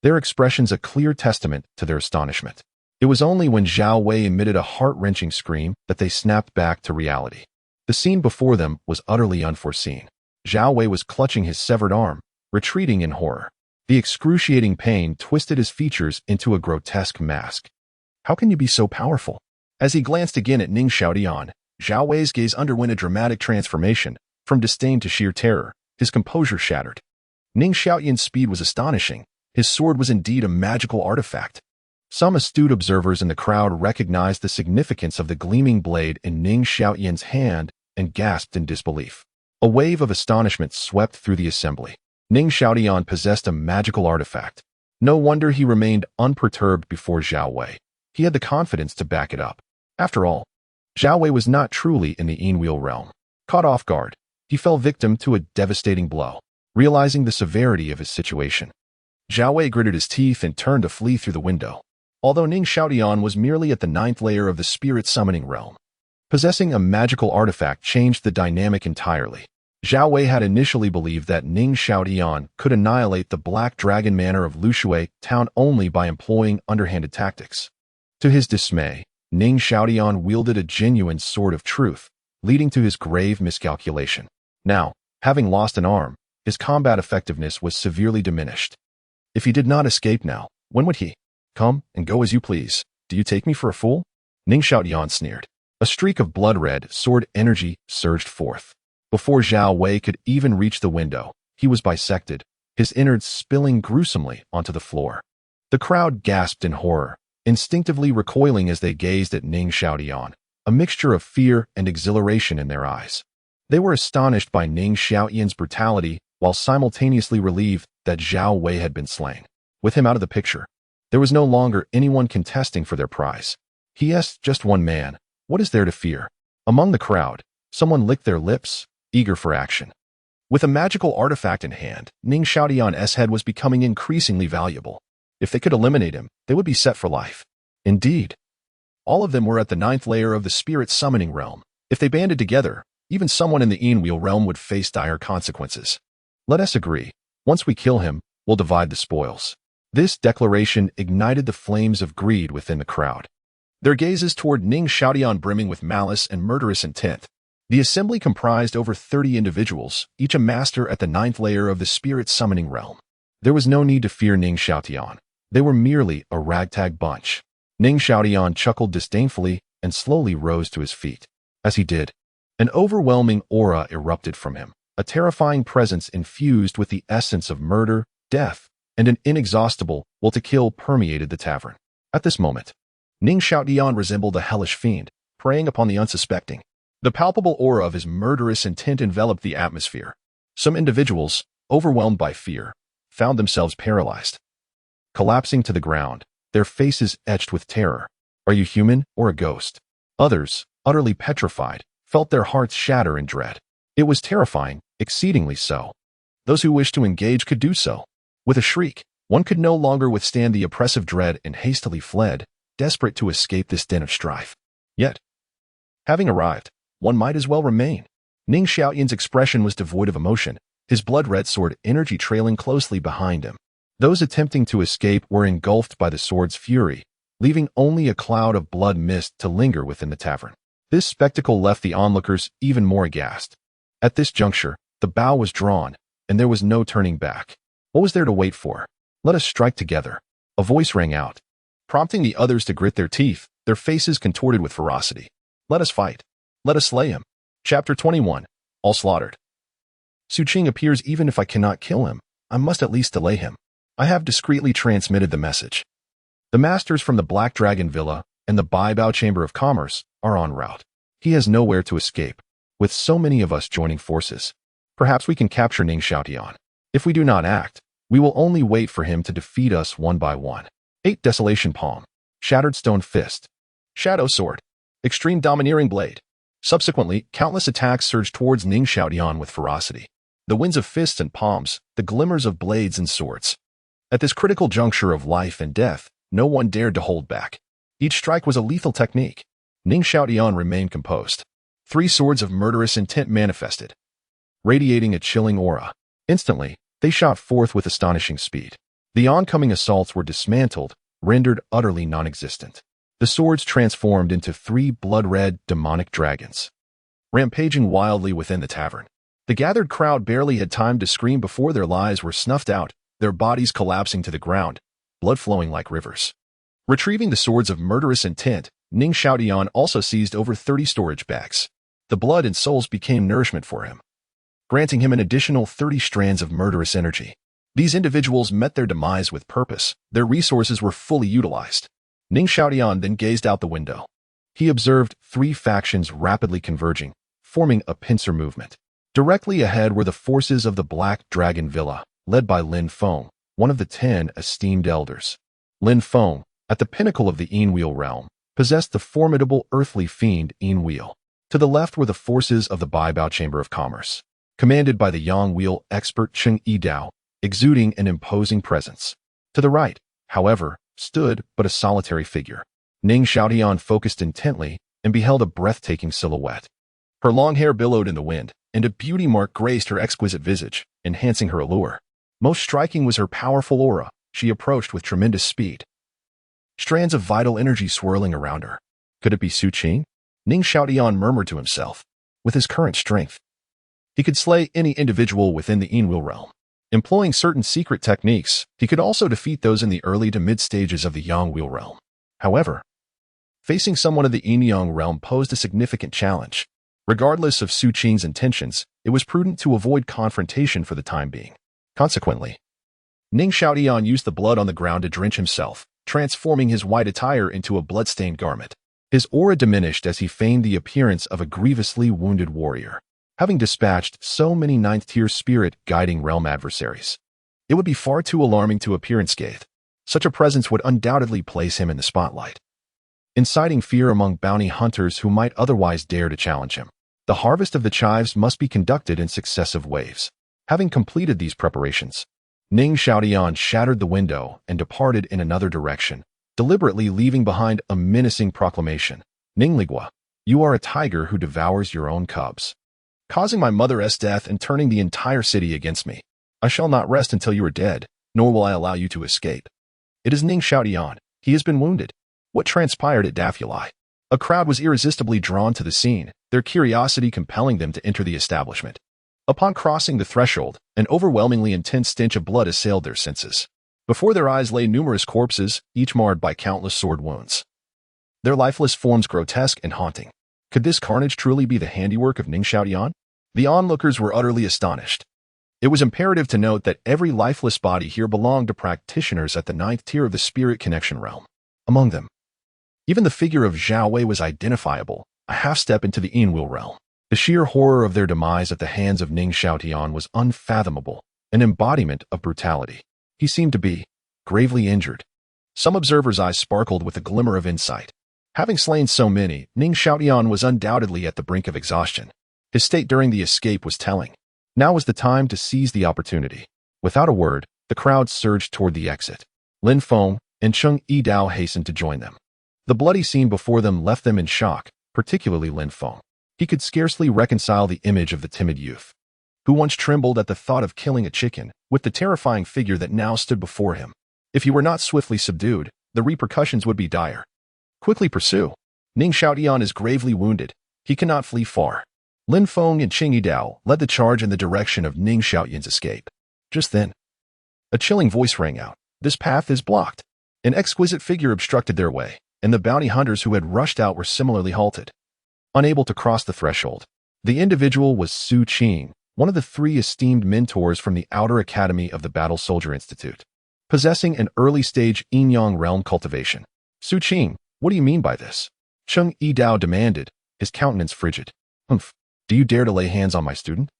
their expressions a clear testament to their astonishment. It was only when Zhao Wei emitted a heart-wrenching scream that they snapped back to reality. The scene before them was utterly unforeseen. Zhao Wei was clutching his severed arm, retreating in horror. The excruciating pain twisted his features into a grotesque mask. How can you be so powerful? As he glanced again at Ning Xiaoyan, Zhao Wei's gaze underwent a dramatic transformation. From disdain to sheer terror, his composure shattered. Ning Xiaoyan's speed was astonishing. His sword was indeed a magical artifact. Some astute observers in the crowd recognized the significance of the gleaming blade in Ning Xiaoyan's hand and gasped in disbelief. A wave of astonishment swept through the assembly. Ning Xiaoyan possessed a magical artifact. No wonder he remained unperturbed before Zhao Wei. He had the confidence to back it up. After all, Zhao Wei was not truly in the Yin Wheel realm. Caught off guard, he fell victim to a devastating blow. Realizing the severity of his situation, Zhao Wei gritted his teeth and turned to flee through the window. Although Ning Xiaoyan was merely at the 9th layer of the spirit summoning realm, possessing a magical artifact changed the dynamic entirely. Zhao Wei had initially believed that Ning Xiaotian could annihilate the Black Dragon Manor of Lushui town only by employing underhanded tactics. To his dismay, Ning Xiaotian wielded a genuine sword of truth, leading to his grave miscalculation. Now, having lost an arm, his combat effectiveness was severely diminished. If he did not escape now, when would he? Come and go as you please. Do you take me for a fool? Ning Xiaotian sneered. A streak of blood-red sword energy surged forth. Before Zhao Wei could even reach the window, he was bisected, his innards spilling gruesomely onto the floor. The crowd gasped in horror, instinctively recoiling as they gazed at Ning Xiaotian, a mixture of fear and exhilaration in their eyes. They were astonished by Ning Xiaotian's brutality while simultaneously relieved that Zhao Wei had been slain. With him out of the picture, there was no longer anyone contesting for their prize. He asked just one man, "What is there to fear?" Among the crowd, someone licked their lips, eager for action. With a magical artifact in hand, Ning Xiaotian's head was becoming increasingly valuable. If they could eliminate him, they would be set for life. Indeed, all of them were at the 9th layer of the spirit summoning realm. If they banded together, even someone in the Einwheel realm would face dire consequences. Let us agree. Once we kill him, we'll divide the spoils. This declaration ignited the flames of greed within the crowd. Their gazes toward Ning Xiaotian brimming with malice and murderous intent. The assembly comprised over 30 individuals, each a master at the 9th layer of the spirit summoning realm. There was no need to fear Ning Xiaotian. They were merely a ragtag bunch. Ning Xiaotian chuckled disdainfully and slowly rose to his feet. As he did, an overwhelming aura erupted from him, a terrifying presence infused with the essence of murder, death, and an inexhaustible will to kill permeated the tavern. At this moment, Ning Xiaotian resembled a hellish fiend, preying upon the unsuspecting. The palpable aura of his murderous intent enveloped the atmosphere. Some individuals, overwhelmed by fear, found themselves paralyzed. Collapsing to the ground, their faces etched with terror. Are you human or a ghost? Others, utterly petrified, felt their hearts shatter in dread. It was terrifying, exceedingly so. Those who wished to engage could do so. With a shriek, one could no longer withstand the oppressive dread and hastily fled, desperate to escape this den of strife. Yet, having arrived, one might as well remain. Ning Xiaotian's expression was devoid of emotion, his blood-red sword energy trailing closely behind him. Those attempting to escape were engulfed by the sword's fury, leaving only a cloud of blood mist to linger within the tavern. This spectacle left the onlookers even more aghast. At this juncture, the bow was drawn, and there was no turning back. What was there to wait for? Let us strike together. A voice rang out, prompting the others to grit their teeth, their faces contorted with ferocity. Let us fight. Let us slay him. Chapter 21. All slaughtered. Su Qing appears even if I cannot kill him. I must at least delay him. I have discreetly transmitted the message. The masters from the Black Dragon Villa and the Baibao Chamber of Commerce are en route. He has nowhere to escape. With so many of us joining forces, perhaps we can capture Ning Xiaotian. If we do not act, we will only wait for him to defeat us one by one. 8 Desolation Palm. Shattered Stone Fist. Shadow Sword. Extreme Domineering Blade. Subsequently, countless attacks surged towards Ning Xiaotian with ferocity. The winds of fists and palms, the glimmers of blades and swords. At this critical juncture of life and death, no one dared to hold back. Each strike was a lethal technique. Ning Xiaotian remained composed. 3 swords of murderous intent manifested, radiating a chilling aura. Instantly, they shot forth with astonishing speed. The oncoming assaults were dismantled, rendered utterly non-existent. The swords transformed into 3 blood-red demonic dragons, rampaging wildly within the tavern. The gathered crowd barely had time to scream before their lives were snuffed out, their bodies collapsing to the ground, blood flowing like rivers. Retrieving the swords of murderous intent, Ning Xiaotian also seized over 30 storage bags. The blood and souls became nourishment for him, granting him an additional 30 strands of murderous energy. These individuals met their demise with purpose. Their resources were fully utilized. Ning Xiaotian then gazed out the window. He observed 3 factions rapidly converging, forming a pincer movement. Directly ahead were the forces of the Black Dragon Villa, led by Lin Feng, one of the 10 esteemed elders. Lin Feng, at the pinnacle of the Einwheel realm, possessed the formidable earthly fiend Einwheel. To the left were the forces of the Baibao Chamber of Commerce, commanded by the Yangwheel expert Cheng Yidao, exuding an imposing presence. To the right, however, stood but a solitary figure. Ning Xiaotian focused intently and beheld a breathtaking silhouette. Her long hair billowed in the wind, and a beauty mark graced her exquisite visage, enhancing her allure. Most striking was her powerful aura. She approached with tremendous speed, strands of vital energy swirling around her. Could it be Su Qing? Ning Xiaotian murmured to himself. With his current strength, he could slay any individual within the Yin Will realm. Employing certain secret techniques, he could also defeat those in the early to mid stages of the Yang Will realm. However, facing someone of the Yin Yang realm posed a significant challenge. Regardless of Su Qing's intentions, it was prudent to avoid confrontation for the time being. Consequently, Ning Xiaotian used the blood on the ground to drench himself, transforming his white attire into a blood-stained garment. His aura diminished as he feigned the appearance of a grievously wounded warrior. Having dispatched so many ninth-tier spirit-guiding realm adversaries, it would be far too alarming to appear unscathed. Such a presence would undoubtedly place him in the spotlight, inciting fear among bounty hunters who might otherwise dare to challenge him. The harvest of the chives must be conducted in successive waves. Having completed these preparations, Ning Xiaotian shattered the window and departed in another direction, deliberately leaving behind a menacing proclamation. Ning Ligua, you are a tiger who devours your own cubs, causing my mother's death and turning the entire city against me. I shall not rest until you are dead, nor will I allow you to escape. It is Ning Xiaotian. He has been wounded. What transpired at Dafulai? A crowd was irresistibly drawn to the scene, their curiosity compelling them to enter the establishment. Upon crossing the threshold, an overwhelmingly intense stench of blood assailed their senses. Before their eyes lay numerous corpses, each marred by countless sword wounds, their lifeless forms grotesque and haunting. Could this carnage truly be the handiwork of Ning Xiaotian? The onlookers were utterly astonished. It was imperative to note that every lifeless body here belonged to practitioners at the 9th tier of the Spirit Connection realm. Among them, even the figure of Zhao Wei was identifiable, a half-step into the Yin Will realm. The sheer horror of their demise at the hands of Ning Xiaotian was unfathomable, an embodiment of brutality. He seemed to be gravely injured. Some observers' eyes sparkled with a glimmer of insight. Having slain so many, Ning Xiaotian was undoubtedly at the brink of exhaustion. His state during the escape was telling. Now was the time to seize the opportunity. Without a word, the crowd surged toward the exit. Lin Feng and Cheng Yidao hastened to join them. The bloody scene before them left them in shock, particularly Lin Feng. He could scarcely reconcile the image of the timid youth, who once trembled at the thought of killing a chicken, with the terrifying figure that now stood before him. If he were not swiftly subdued, the repercussions would be dire. Quickly pursue. Ning Xiaotian is gravely wounded. He cannot flee far. Lin Feng and Cheng Yidao led the charge in the direction of Ning Xiaotian's escape. Just then, a chilling voice rang out. This path is blocked. An exquisite figure obstructed their way, and the bounty hunters who had rushed out were similarly halted, unable to cross the threshold. The individual was Su Qing, one of the 3 esteemed mentors from the Outer Academy of the Battle Soldier Institute, possessing an early-stage Yin-Yang realm cultivation. Su Qing, what do you mean by this? Cheng Yidao demanded, his countenance frigid. Humph, do you dare to lay hands on my student?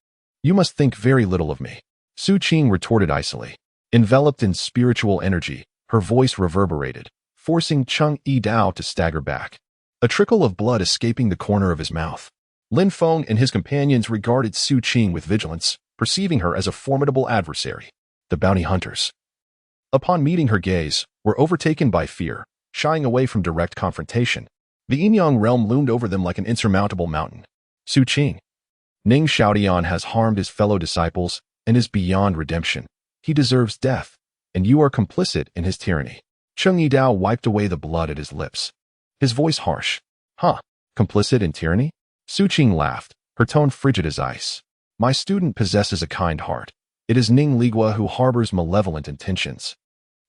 You must think very little of me. Su Qing retorted icily. Enveloped in spiritual energy, her voice reverberated, forcing Cheng Yidao to stagger back, a trickle of blood escaping the corner of his mouth. Lin Feng and his companions regarded Su Qing with vigilance, perceiving her as a formidable adversary. The bounty hunters, upon meeting her gaze, were overtaken by fear, shying away from direct confrontation. The Yin-Yang realm loomed over them like an insurmountable mountain. Su Qing, Ning Xiaotian has harmed his fellow disciples and is beyond redemption. He deserves death, and you are complicit in his tyranny. Cheng Yidao wiped away the blood at his lips, his voice harsh. Huh, complicit in tyranny? Su Qing laughed, her tone frigid as ice. My student possesses a kind heart. It is Ning Ligua who harbors malevolent intentions.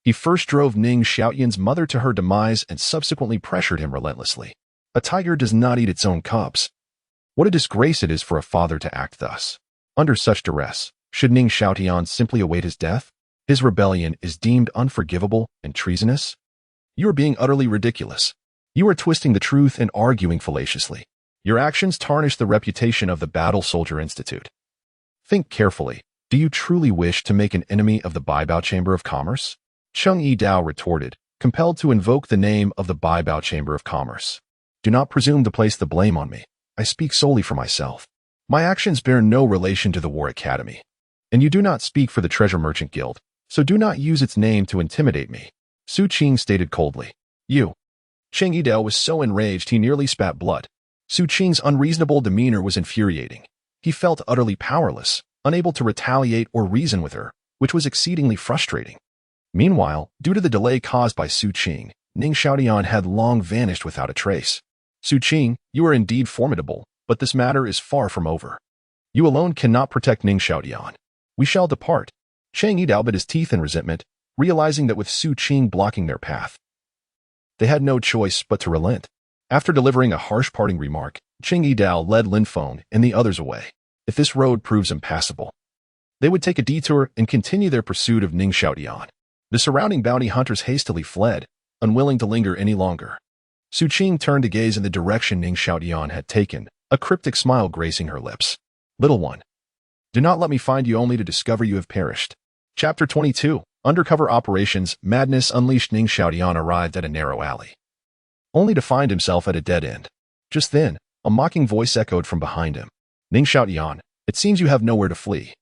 He first drove Ning Xiaotian's mother to her demise and subsequently pressured him relentlessly. A tiger does not eat its own cubs. What a disgrace it is for a father to act thus. Under such duress, should Ning Xiaotian simply await his death? His rebellion is deemed unforgivable and treasonous? You are being utterly ridiculous. You are twisting the truth and arguing fallaciously. Your actions tarnish the reputation of the Battle Soldier Institute. Think carefully. Do you truly wish to make an enemy of the Baibao Chamber of Commerce? Cheng Yidao retorted, compelled to invoke the name of the Baibao Chamber of Commerce. Do not presume to place the blame on me. I speak solely for myself. My actions bear no relation to the War Academy. And you do not speak for the Treasure Merchant Guild, so do not use its name to intimidate me. Su Qing stated coldly. You. Cheng Yidao was so enraged he nearly spat blood. Su Qing's unreasonable demeanor was infuriating. He felt utterly powerless, unable to retaliate or reason with her, which was exceedingly frustrating. Meanwhile, due to the delay caused by Su Qing, Ning Xiaotian had long vanished without a trace. Su Qing, you are indeed formidable, but this matter is far from over. You alone cannot protect Ning Xiaotian. We shall depart. Chang Yidao bit his teeth in resentment, realizing that with Su Qing blocking their path, they had no choice but to relent. After delivering a harsh parting remark, Chang Yidao led Lin Feng and the others away. If this road proves impassable, they would take a detour and continue their pursuit of Ning Xiaotian. The surrounding bounty hunters hastily fled, unwilling to linger any longer. Su Qing turned to gaze in the direction Ning Xiaotian had taken, a cryptic smile gracing her lips. Little one, do not let me find you only to discover you have perished. Chapter 22, Undercover Operations. Madness unleashed. Ning Xiaotian arrived at a narrow alley, only to find himself at a dead end. Just then, a mocking voice echoed from behind him. Ning Xiaotian, it seems you have nowhere to flee.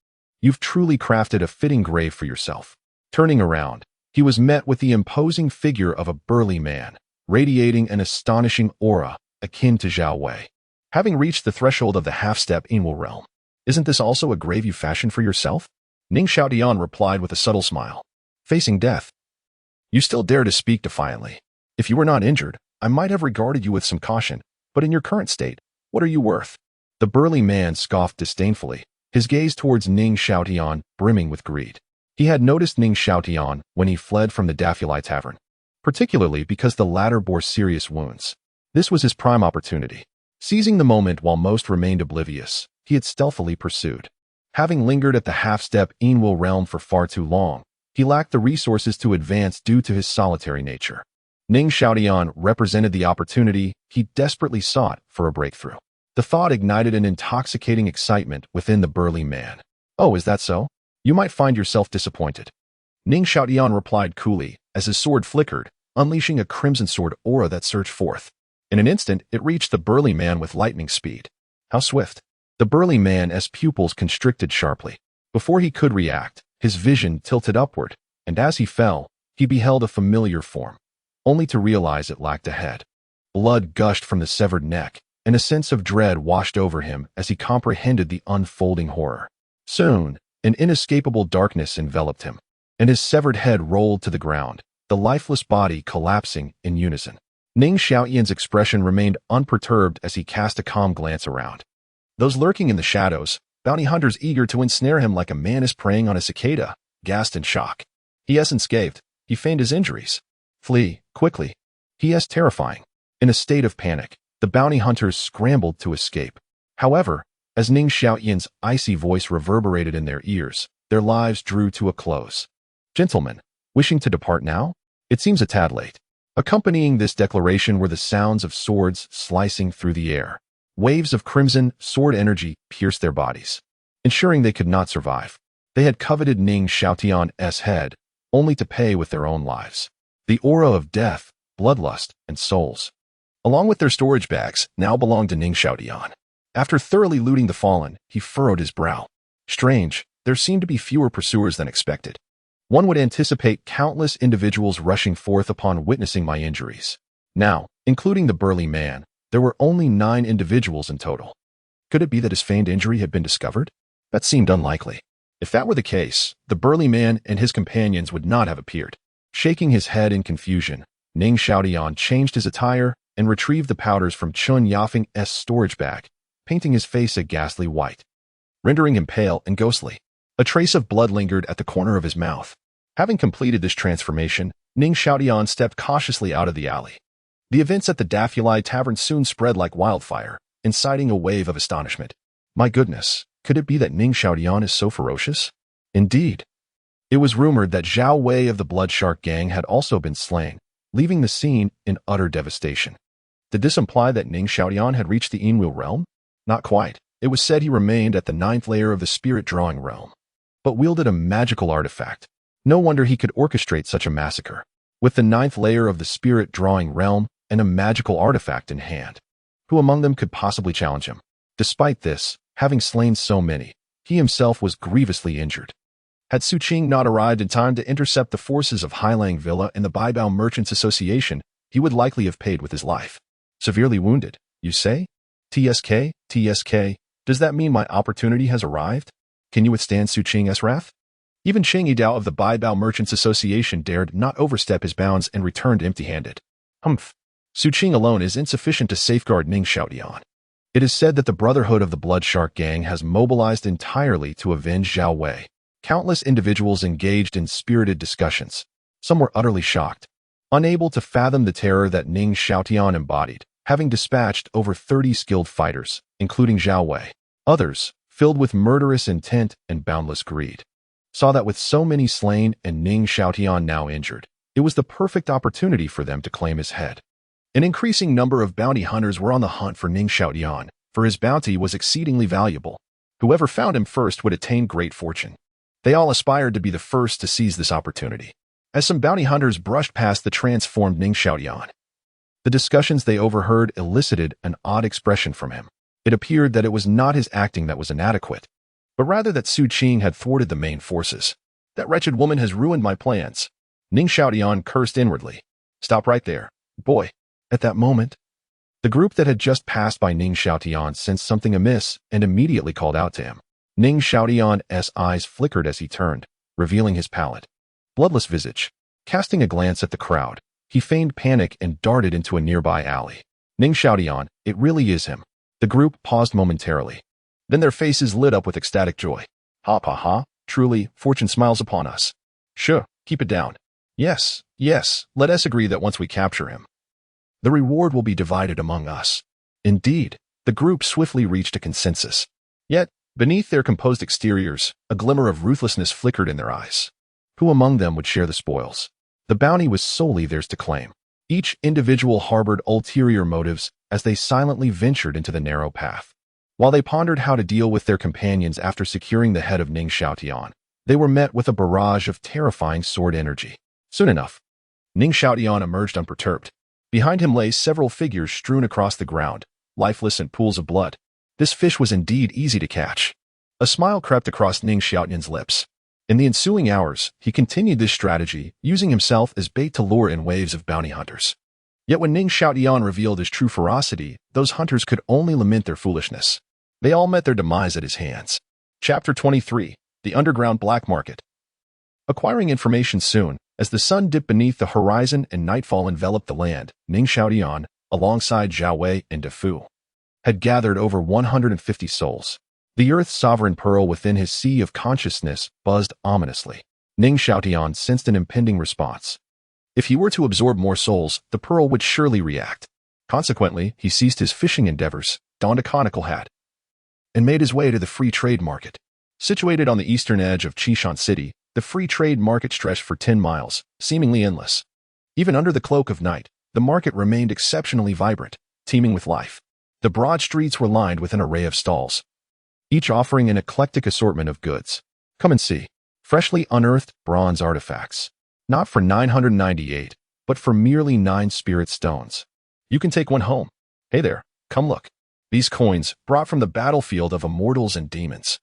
You've truly crafted a fitting grave for yourself. Turning around, he was met with the imposing figure of a burly man, radiating an astonishing aura, akin to Zhao Wei. Having reached the threshold of the half-step Enwell realm, isn't this also a grave you fashioned for yourself? Ning Xiaotian replied with a subtle smile. Facing death, you still dare to speak defiantly. If you were not injured, I might have regarded you with some caution, but in your current state, what are you worth? The burly man scoffed disdainfully, his gaze towards Ning Xiaotian brimming with greed. He had noticed Ning Xiaotian when he fled from the Daffulai Tavern, particularly because the latter bore serious wounds. This was his prime opportunity. Seizing the moment while most remained oblivious, he had stealthily pursued. Having lingered at the half-step Enwell realm for far too long, he lacked the resources to advance due to his solitary nature. Ning Xiaotian represented the opportunity he desperately sought for a breakthrough. The thought ignited an intoxicating excitement within the burly man. Oh, is that so? You might find yourself disappointed. Ning Xiaotian replied coolly as his sword flickered, unleashing a crimson sword aura that surged forth. In an instant, it reached the burly man with lightning speed. How swift! The burly man's pupils constricted sharply. Before he could react, his vision tilted upward, and as he fell, he beheld a familiar form, only to realize it lacked a head. Blood gushed from the severed neck, and a sense of dread washed over him as he comprehended the unfolding horror. Soon, an inescapable darkness enveloped him, and his severed head rolled to the ground, the lifeless body collapsing in unison. Ning Xiaotian's expression remained unperturbed as he cast a calm glance around. Those lurking in the shadows, bounty hunters eager to ensnare him like a man is preying on a cicada, gasped in shock. He unscathed. He feigned his injuries. Flee, quickly. He terrifying. In a state of panic, the bounty hunters scrambled to escape. However, as Ning Xiaotian's icy voice reverberated in their ears, their lives drew to a close. Gentlemen, wishing to depart now? It seems a tad late. Accompanying this declaration were the sounds of swords slicing through the air. Waves of crimson sword energy pierced their bodies, ensuring they could not survive. They had coveted Ning Xiaotian's head, only to pay with their own lives. The aura of death, bloodlust, and souls, along with their storage bags, now belonged to Ning Xiaotian. After thoroughly looting the fallen, he furrowed his brow. Strange, there seemed to be fewer pursuers than expected. One would anticipate countless individuals rushing forth upon witnessing my injuries. Now, including the burly man, there were only 9 individuals in total. Could it be that his feigned injury had been discovered? That seemed unlikely. If that were the case, the burly man and his companions would not have appeared. Shaking his head in confusion, Ning Xiaotian changed his attire and retrieved the powders from Chun Yafeng's storage bag, painting his face a ghastly white, rendering him pale and ghostly. A trace of blood lingered at the corner of his mouth. Having completed this transformation, Ning Xiaotian stepped cautiously out of the alley. The events at the Daffulai Tavern soon spread like wildfire, inciting a wave of astonishment. My goodness, could it be that Ning Xiaotian is so ferocious? Indeed. It was rumored that Zhao Wei of the Blood Shark Gang had also been slain, leaving the scene in utter devastation. Did this imply that Ning Xiaotian had reached the Enwell realm? Not quite. It was said he remained at the 9th layer of the Spirit Drawing realm, but wielded a magical artifact. No wonder he could orchestrate such a massacre. With the 9th layer of the Spirit Drawing realm and a magical artifact in hand, who among them could possibly challenge him? Despite this, having slain so many, he himself was grievously injured. Had Su Qing not arrived in time to intercept the forces of Hailang Villa and the Baibao Merchants Association, he would likely have paid with his life. Severely wounded, you say? TSK, Does that mean my opportunity has arrived? Can you withstand Su Qing's wrath? Even Cheng Yidao of the Baibao Merchants Association dared not overstep his bounds and returned empty-handed. Humph. Su Qing alone is insufficient to safeguard Ning Xiaotian. It is said that the Brotherhood of the Blood Shark Gang has mobilized entirely to avenge Zhao Wei. Countless individuals engaged in spirited discussions. Some were utterly shocked, unable to fathom the terror that Ning Xiaotian embodied, having dispatched over 30 skilled fighters, including Zhao Wei. Others, filled with murderous intent and boundless greed, saw that with so many slain and Ning Xiaotian now injured, it was the perfect opportunity for them to claim his head. An increasing number of bounty hunters were on the hunt for Ning Xiaotian, for his bounty was exceedingly valuable. Whoever found him first would attain great fortune. They all aspired to be the first to seize this opportunity. As some bounty hunters brushed past the transformed Ning Xiaotian, the discussions they overheard elicited an odd expression from him. It appeared that it was not his acting that was inadequate, but rather that Su Qing had thwarted the main forces. That wretched woman has ruined my plans. Ning Xiaotian cursed inwardly. Stop right there, boy. At that moment, the group that had just passed by Ning Xiaotian sensed something amiss and immediately called out to him. Ning Xiaotian's eyes flickered as he turned, revealing his pallid, bloodless visage. Casting a glance at the crowd, he feigned panic and darted into a nearby alley. Ning Xiaotian, it really is him. The group paused momentarily. Then their faces lit up with ecstatic joy. Ha ha ha, truly, fortune smiles upon us. Sure, keep it down. Yes, let us agree that once we capture him, the reward will be divided among us. Indeed, the group swiftly reached a consensus. Yet, beneath their composed exteriors, a glimmer of ruthlessness flickered in their eyes. Who among them would share the spoils? The bounty was solely theirs to claim. Each individual harbored ulterior motives as they silently ventured into the narrow path. While they pondered how to deal with their companions after securing the head of Ning Xiaotian, they were met with a barrage of terrifying sword energy. Soon enough, Ning Xiaotian emerged unperturbed. Behind him lay several figures strewn across the ground, lifeless in pools of blood. This fish was indeed easy to catch. A smile crept across Ning Xiaotian's lips. In the ensuing hours, he continued this strategy, using himself as bait to lure in waves of bounty hunters. Yet when Ning Xiaotian revealed his true ferocity, those hunters could only lament their foolishness. They all met their demise at his hands. Chapter 23. The Underground Black Market. Acquiring information soon, as the sun dipped beneath the horizon and nightfall enveloped the land, Ning Xiaotian, alongside Zhao Wei and De Fu, had gathered over 150 souls. The Earth's sovereign pearl within his sea of consciousness buzzed ominously. Ning Xiaotian sensed an impending response. If he were to absorb more souls, the pearl would surely react. Consequently, he ceased his fishing endeavors, donned a conical hat, and made his way to the free trade market. Situated on the eastern edge of Qishan City, the free trade market stretched for 10 miles, seemingly endless. Even under the cloak of night, the market remained exceptionally vibrant, teeming with life. The broad streets were lined with an array of stalls, each offering an eclectic assortment of goods. Come and see. Freshly unearthed bronze artifacts. Not for 998, but for merely 9 spirit stones. You can take one home. Hey there, come look. These coins, brought from the battlefield of immortals and demons.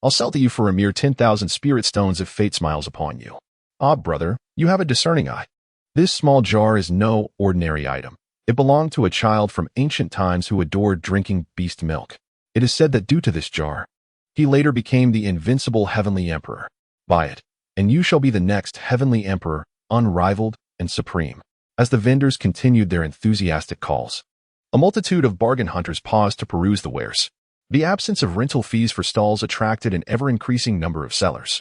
I'll sell to you for a mere 10,000 spirit stones if fate smiles upon you. Ah, brother, you have a discerning eye. This small jar is no ordinary item. It belonged to a child from ancient times who adored drinking beast milk. It is said that due to this jar, he later became the invincible heavenly emperor. Buy it, and you shall be the next heavenly emperor, unrivaled and supreme. As the vendors continued their enthusiastic calls, a multitude of bargain hunters paused to peruse the wares. The absence of rental fees for stalls attracted an ever-increasing number of sellers,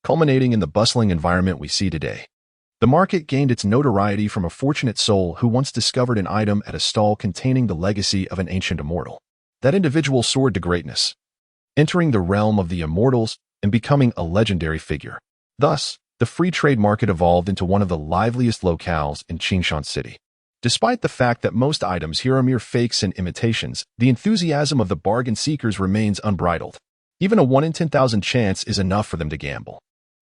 culminating in the bustling environment we see today. The market gained its notoriety from a fortunate soul who once discovered an item at a stall containing the legacy of an ancient immortal. That individual soared to greatness, entering the realm of the immortals and becoming a legendary figure. Thus, the free trade market evolved into one of the liveliest locales in Qingshan City. Despite the fact that most items here are mere fakes and imitations, the enthusiasm of the bargain seekers remains unbridled. Even a 1 in 10,000 chance is enough for them to gamble.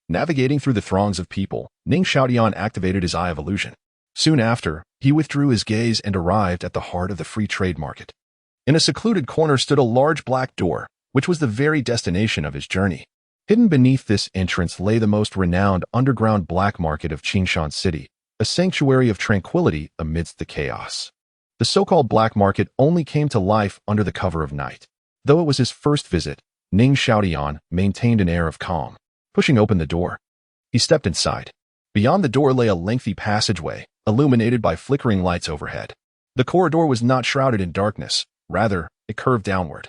Navigating through the throngs of people, Ning Xiaotian activated his Eye of Illusion. Soon after, he withdrew his gaze and arrived at the heart of the free trade market. In a secluded corner stood a large black door, which was the very destination of his journey. Hidden beneath this entrance lay the most renowned underground black market of Qingshan City, a sanctuary of tranquility amidst the chaos. The so-called black market only came to life under the cover of night. Though it was his first visit, Ning Xiaotian maintained an air of calm. Pushing open the door, he stepped inside. Beyond the door lay a lengthy passageway, illuminated by flickering lights overhead. The corridor was not shrouded in darkness, rather, it curved downward,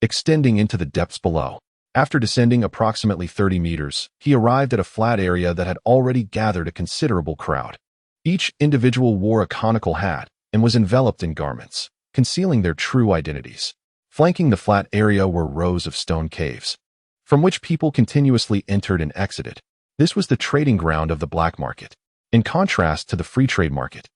extending into the depths below. After descending approximately 30 meters, he arrived at a flat area that had already gathered a considerable crowd. Each individual wore a conical hat and was enveloped in garments, concealing their true identities. Flanking the flat area were rows of stone caves, from which people continuously entered and exited. This was the trading ground of the black market, in contrast to the free trade market.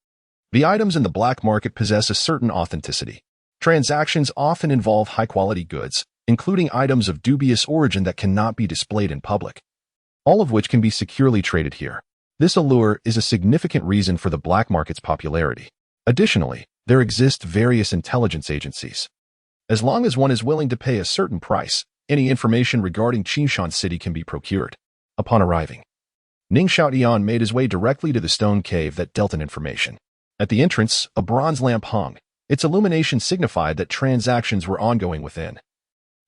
The items in the black market possess a certain authenticity. Transactions often involve high-quality goods, including items of dubious origin that cannot be displayed in public, all of which can be securely traded here. This allure is a significant reason for the black market's popularity. Additionally, there exist various intelligence agencies. As long as one is willing to pay a certain price, any information regarding Qingshan City can be procured. Upon arriving, Ning Xiaotian made his way directly to the stone cave that dealt in information. At the entrance, a bronze lamp hung. Its illumination signified that transactions were ongoing within,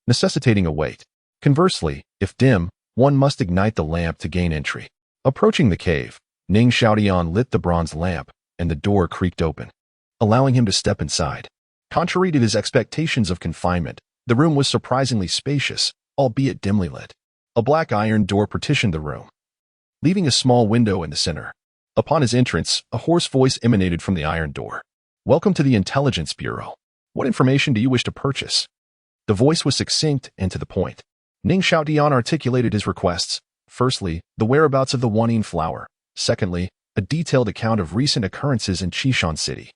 necessitating a wait. Conversely, if dim, one must ignite the lamp to gain entry. Approaching the cave, Ning Xiaotian lit the bronze lamp, and the door creaked open, allowing him to step inside. Contrary to his expectations of confinement, the room was surprisingly spacious, albeit dimly lit. A black iron door partitioned the room, leaving a small window in the center. Upon his entrance, a hoarse voice emanated from the iron door. "Welcome to the Intelligence Bureau. What information do you wish to purchase?" The voice was succinct and to the point. Ning Xiaotian articulated his requests. Firstly, the whereabouts of the Wanyin flower. Secondly, a detailed account of recent occurrences in Qingshan City.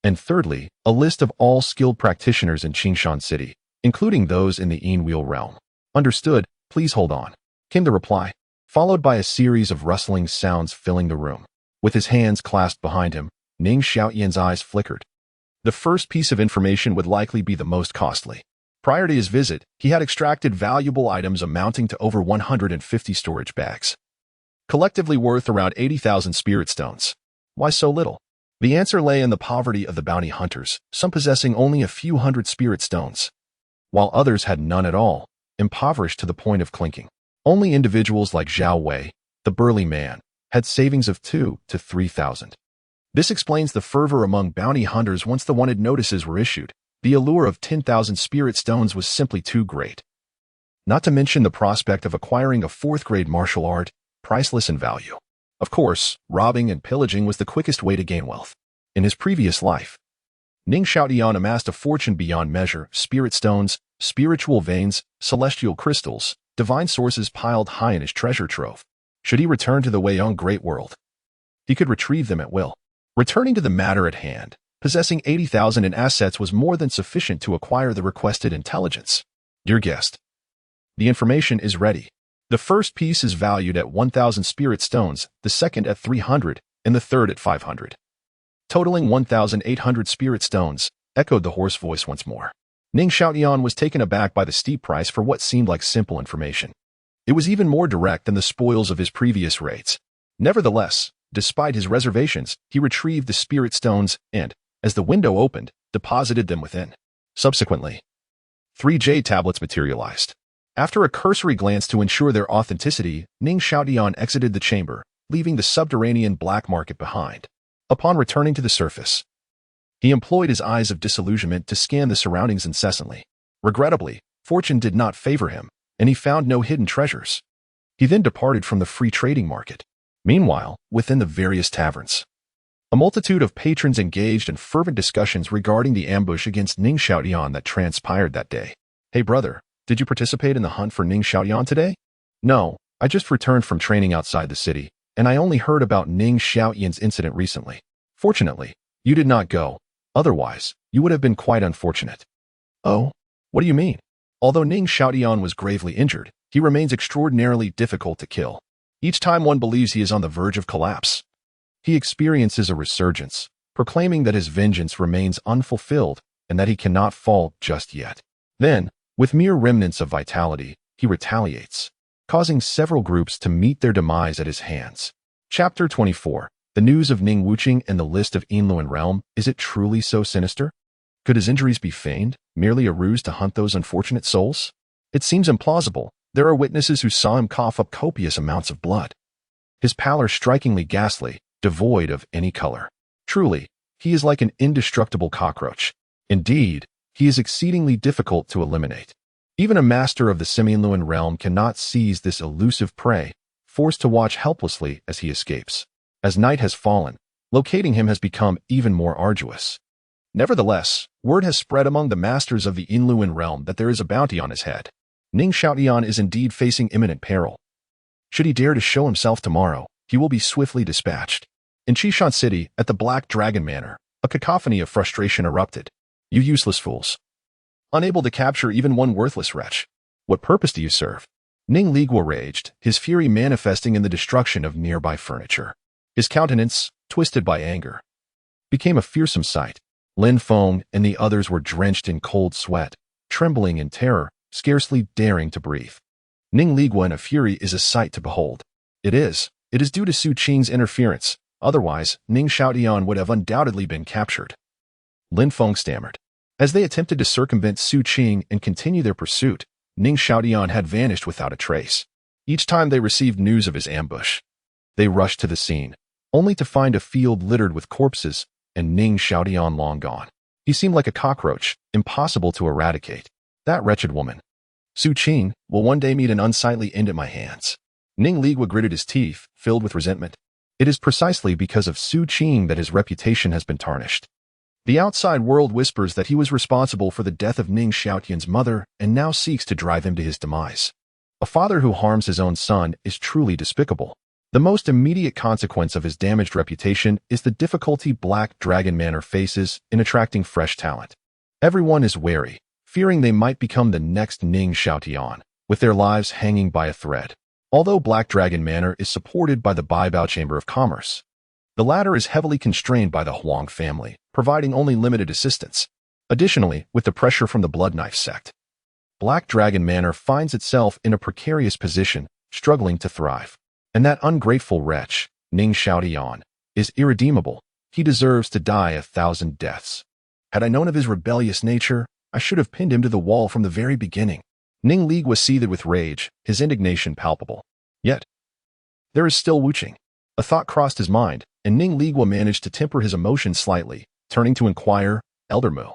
And thirdly, a list of all skilled practitioners in Qingshan City, including those in the Yin-Wheel realm. "Understood, please hold on," came the reply, followed by a series of rustling sounds filling the room. With his hands clasped behind him, Ning Xiaotian's eyes flickered. The first piece of information would likely be the most costly. Prior to his visit, he had extracted valuable items amounting to over 150 storage bags, collectively worth around 80,000 spirit stones. Why so little? The answer lay in the poverty of the bounty hunters, some possessing only a few hundred spirit stones, while others had none at all, impoverished to the point of clinking. Only individuals like Zhao Wei, the burly man, had savings of 2,000 to 3,000. This explains the fervor among bounty hunters once the wanted notices were issued. The allure of 10,000 spirit stones was simply too great. Not to mention the prospect of acquiring a fourth-grade martial art, priceless in value. Of course, robbing and pillaging was the quickest way to gain wealth. In his previous life, Ning Xiaotian amassed a fortune beyond measure. Spirit stones, spiritual veins, celestial crystals, divine sources piled high in his treasure trove. Should he return to the Weiyang Great World, he could retrieve them at will. Returning to the matter at hand, possessing 80,000 in assets was more than sufficient to acquire the requested intelligence. Dear guest, the information is ready. The first piece is valued at 1,000 spirit stones, the second at 300, and the third at 500. Totaling 1,800 spirit stones, echoed the hoarse voice once more. Ning Xiaotian was taken aback by the steep price for what seemed like simple information. It was even more direct than the spoils of his previous raids. Nevertheless, despite his reservations, he retrieved the spirit stones and, as the window opened, deposited them within. Subsequently, 3 jade tablets materialized. After a cursory glance to ensure their authenticity, Ning Xiaotian exited the chamber, leaving the subterranean black market behind. Upon returning to the surface, he employed his eyes of disillusionment to scan the surroundings incessantly. Regrettably, fortune did not favor him, and he found no hidden treasures. He then departed from the free trading market. Meanwhile, within the various taverns, a multitude of patrons engaged in fervent discussions regarding the ambush against Ning Xiaotian that transpired that day. "Hey brother, did you participate in the hunt for Ning Xiaotian today?" "No, I just returned from training outside the city, and I only heard about Ning Xiaotian's incident recently. Fortunately, you did not go. Otherwise, you would have been quite unfortunate." "Oh? What do you mean?" Although Ning Xiaotian was gravely injured, he remains extraordinarily difficult to kill. Each time one believes he is on the verge of collapse, he experiences a resurgence, proclaiming that his vengeance remains unfulfilled and that he cannot fall just yet. Then, with mere remnants of vitality, he retaliates, causing several groups to meet their demise at his hands. Chapter 24. The news of Ning Wuqing and the list of Yinluan realm, is it truly so sinister? Could his injuries be feigned, merely a ruse to hunt those unfortunate souls? It seems implausible. There are witnesses who saw him cough up copious amounts of blood. His pallor strikingly ghastly, devoid of any color. Truly, he is like an indestructible cockroach. Indeed, he is exceedingly difficult to eliminate. Even a master of the Semiluan realm cannot seize this elusive prey, forced to watch helplessly as he escapes. As night has fallen, locating him has become even more arduous. Nevertheless, word has spread among the masters of the Inluan realm that there is a bounty on his head. Ning Xiaotian is indeed facing imminent peril. Should he dare to show himself tomorrow, he will be swiftly dispatched. In Qishan City, at the Black Dragon Manor, a cacophony of frustration erupted. You useless fools. Unable to capture even one worthless wretch. What purpose do you serve? Ning Ligua raged, his fury manifesting in the destruction of nearby furniture. His countenance, twisted by anger, became a fearsome sight. Lin Feng and the others were drenched in cold sweat, trembling in terror, scarcely daring to breathe. Ning Ligua in a fury is a sight to behold. It is due to Su Qing's interference. Otherwise, Ning Xiaotian would have undoubtedly been captured. Lin Feng stammered. As they attempted to circumvent Su Qing and continue their pursuit, Ning Xiaotian had vanished without a trace. Each time they received news of his ambush, they rushed to the scene, only to find a field littered with corpses and Ning Xiaotian long gone. He seemed like a cockroach, impossible to eradicate. That wretched woman, Su Qing, will one day meet an unsightly end at my hands. Ning Ligua gritted his teeth, filled with resentment. It is precisely because of Su Qing that his reputation has been tarnished. The outside world whispers that he was responsible for the death of Ning Xiaotian's mother and now seeks to drive him to his demise. A father who harms his own son is truly despicable. The most immediate consequence of his damaged reputation is the difficulty Black Dragon Manor faces in attracting fresh talent. Everyone is wary, fearing they might become the next Ning Xiaotian, with their lives hanging by a thread. Although Black Dragon Manor is supported by the Baibao Chamber of Commerce, the latter is heavily constrained by the Huang family, providing only limited assistance. Additionally, with the pressure from the Blood Knife sect, Black Dragon Manor finds itself in a precarious position, struggling to thrive. And that ungrateful wretch, Ning Xiaotian, is irredeemable. He deserves to die 1,000 deaths. Had I known of his rebellious nature, I should have pinned him to the wall from the very beginning. Ning Ligua seethed with rage, his indignation palpable. Yet, there is still Wuqing. A thought crossed his mind, and Ning Ligua managed to temper his emotions slightly, turning to inquire, Elder Mu,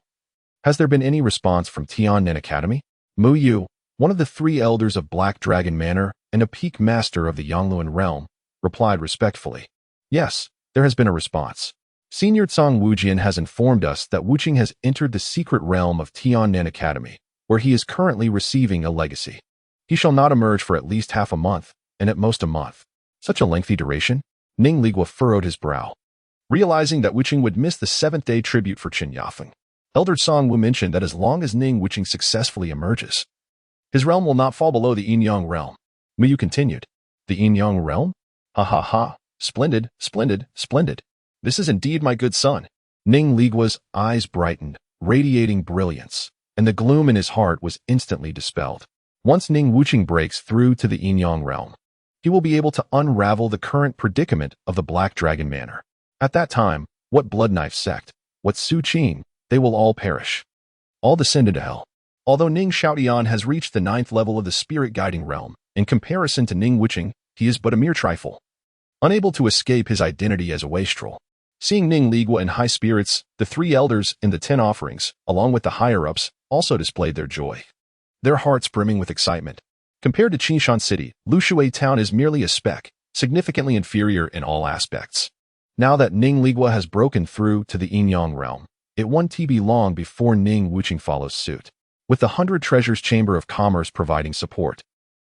has there been any response from Tiannan Academy? Mu Yu, one of the 3 elders of Black Dragon Manor and a peak master of the Yangluan realm, replied respectfully. Yes, there has been a response. Senior Cang Wujian has informed us that Wuqing has entered the secret realm of Tiannan Academy, where he is currently receiving a legacy. He shall not emerge for at least half a month, and at most a month. Such a lengthy duration? Ning Ligua furrowed his brow, realizing that Wuqing would miss the 7th-day tribute for Qin Yafeng. Elder Cang Wu mentioned that as long as Ning Wuqing successfully emerges, his realm will not fall below the Yin-Yang realm. Mu Yu continued. The Yin-Yang realm? Ha ha ha. Splendid, splendid, splendid. This is indeed my good son. Ning Ligua's eyes brightened, radiating brilliance, and the gloom in his heart was instantly dispelled. Once Ning Wuqing breaks through to the Yin-Yang realm, he will be able to unravel the current predicament of the Black Dragon Manor. At that time, what Blood Knife sect, what Su Qing, they will all perish. All descend into hell. Although Ning Xiaotian has reached the 9th level of the Spirit Guiding Realm, in comparison to Ning Wuqing, he is but a mere trifle. Unable to escape his identity as a wastrel. Seeing Ning Ligua in high spirits, the 3 elders in the 10 offerings, along with the higher-ups, also displayed their joy, their hearts brimming with excitement. Compared to Qishan City, Lushui Town is merely a speck, significantly inferior in all aspects. Now that Ning Ligua has broken through to the Yin-Yang realm, it won't be long before Ning Wuqing follows suit. With the 100 Treasures Chamber of Commerce providing support,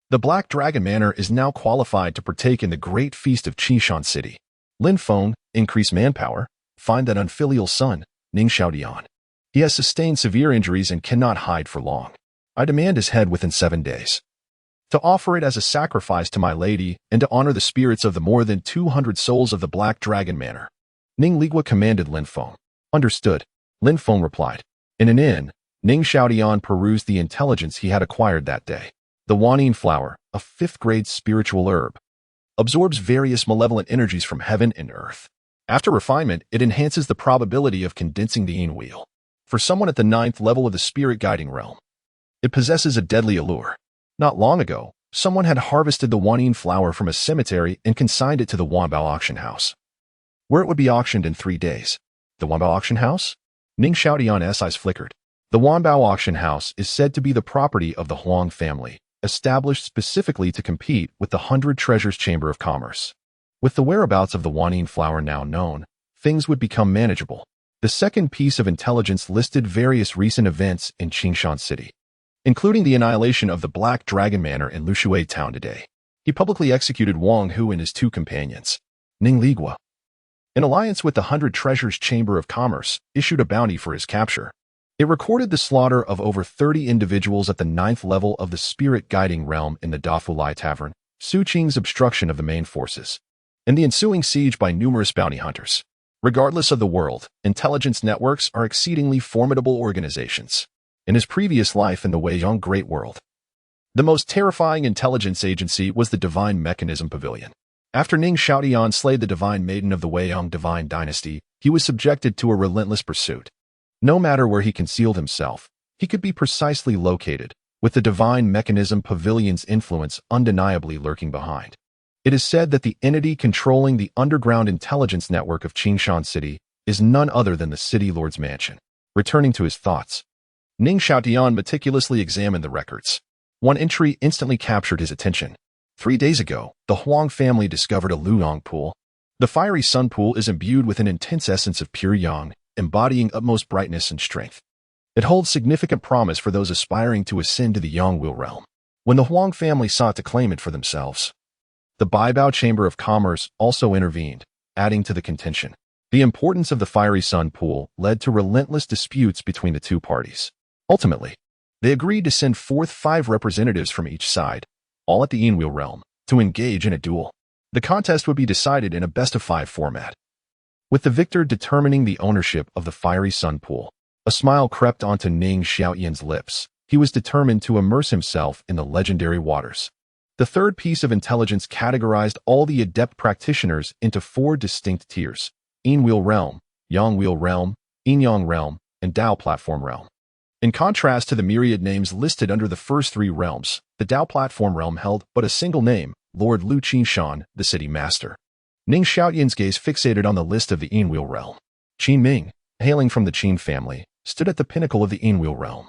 the Black Dragon Manor is now qualified to partake in the great feast of Qishan City. Lin Feng, increase manpower, find that unfilial son, Ning Xiaotian. He has sustained severe injuries and cannot hide for long. I demand his head within 7 days, to offer it as a sacrifice to my lady and to honor the spirits of the more than 200 souls of the Black Dragon Manor. Ning Ligua commanded Lin Feng. Understood, Lin Feng replied. In an inn, Ning Xiaotian perused the intelligence he had acquired that day. The Wanyin flower, a 5th-grade spiritual herb, absorbs various malevolent energies from heaven and earth. After refinement, it enhances the probability of condensing the Yin wheel. for someone at the 9th level of the spirit guiding realm. It possesses a deadly allure. Not long ago, someone had harvested the Wanyin flower from a cemetery and consigned it to the Wanbao auction house, where it would be auctioned in 3 days. The Wanbao auction house? Ning Xiaotian's eyes flickered. The Wanbao auction house is said to be the property of the Huang family, established specifically to compete with the 100 Treasures Chamber of Commerce. With the whereabouts of the Wanyin flower now known, things would become manageable. The second piece of intelligence listed various recent events in Qingshan City, including the annihilation of the Black Dragon Manor in Lushui Town today. He publicly executed Wang Hu and his 2 companions. Ning Ligua, in alliance with the 100 Treasures Chamber of Commerce, issued a bounty for his capture. It recorded the slaughter of over 30 individuals at the 9th level of the spirit guiding realm in the Dafulai Tavern, Su Qing's obstruction of the main forces, and the ensuing siege by numerous bounty hunters. Regardless of the world, intelligence networks are exceedingly formidable organizations. In his previous life in the Weiyang Great World, the most terrifying intelligence agency was the Divine Mechanism Pavilion. After Ning Xiaotian slayed the Divine Maiden of the Weiyang Divine Dynasty, he was subjected to a relentless pursuit. No matter where he concealed himself, he could be precisely located, with the Divine Mechanism Pavilion's influence undeniably lurking behind. It is said that the entity controlling the underground intelligence network of Qingshan City is none other than the City Lord's mansion. Returning to his thoughts, Ning Xiaotian meticulously examined the records. One entry instantly captured his attention. 3 days ago, the Huang family discovered a Luoyang pool. The fiery sun pool is imbued with an intense essence of pure yang, embodying utmost brightness and strength. It holds significant promise for those aspiring to ascend to the Yangwil realm. When the Huang family sought to claim it for themselves, the Baibao Chamber of Commerce also intervened, adding to the contention. The importance of the fiery sun pool led to relentless disputes between the 2 parties. Ultimately, they agreed to send forth 5 representatives from each side, all at the Yinwil realm, to engage in a duel. The contest would be decided in a best-of-5 format, with the victor determining the ownership of the fiery sun pool. A smile crept onto Ning Xiaotian's lips. He was determined to immerse himself in the legendary waters. The third piece of intelligence categorized all the adept practitioners into 4 distinct tiers: Yinwil realm, Yangwil realm, Yinyang realm, and Dao platform realm. In contrast to the myriad names listed under the first 3 realms, the Dao platform realm held but a single name: Lord Lu Qingshan, the city master. Ning Xiaotian's gaze fixated on the list of the Yinwil realm. Qin Ming, hailing from the Qin family, stood at the pinnacle of the Yinwil realm.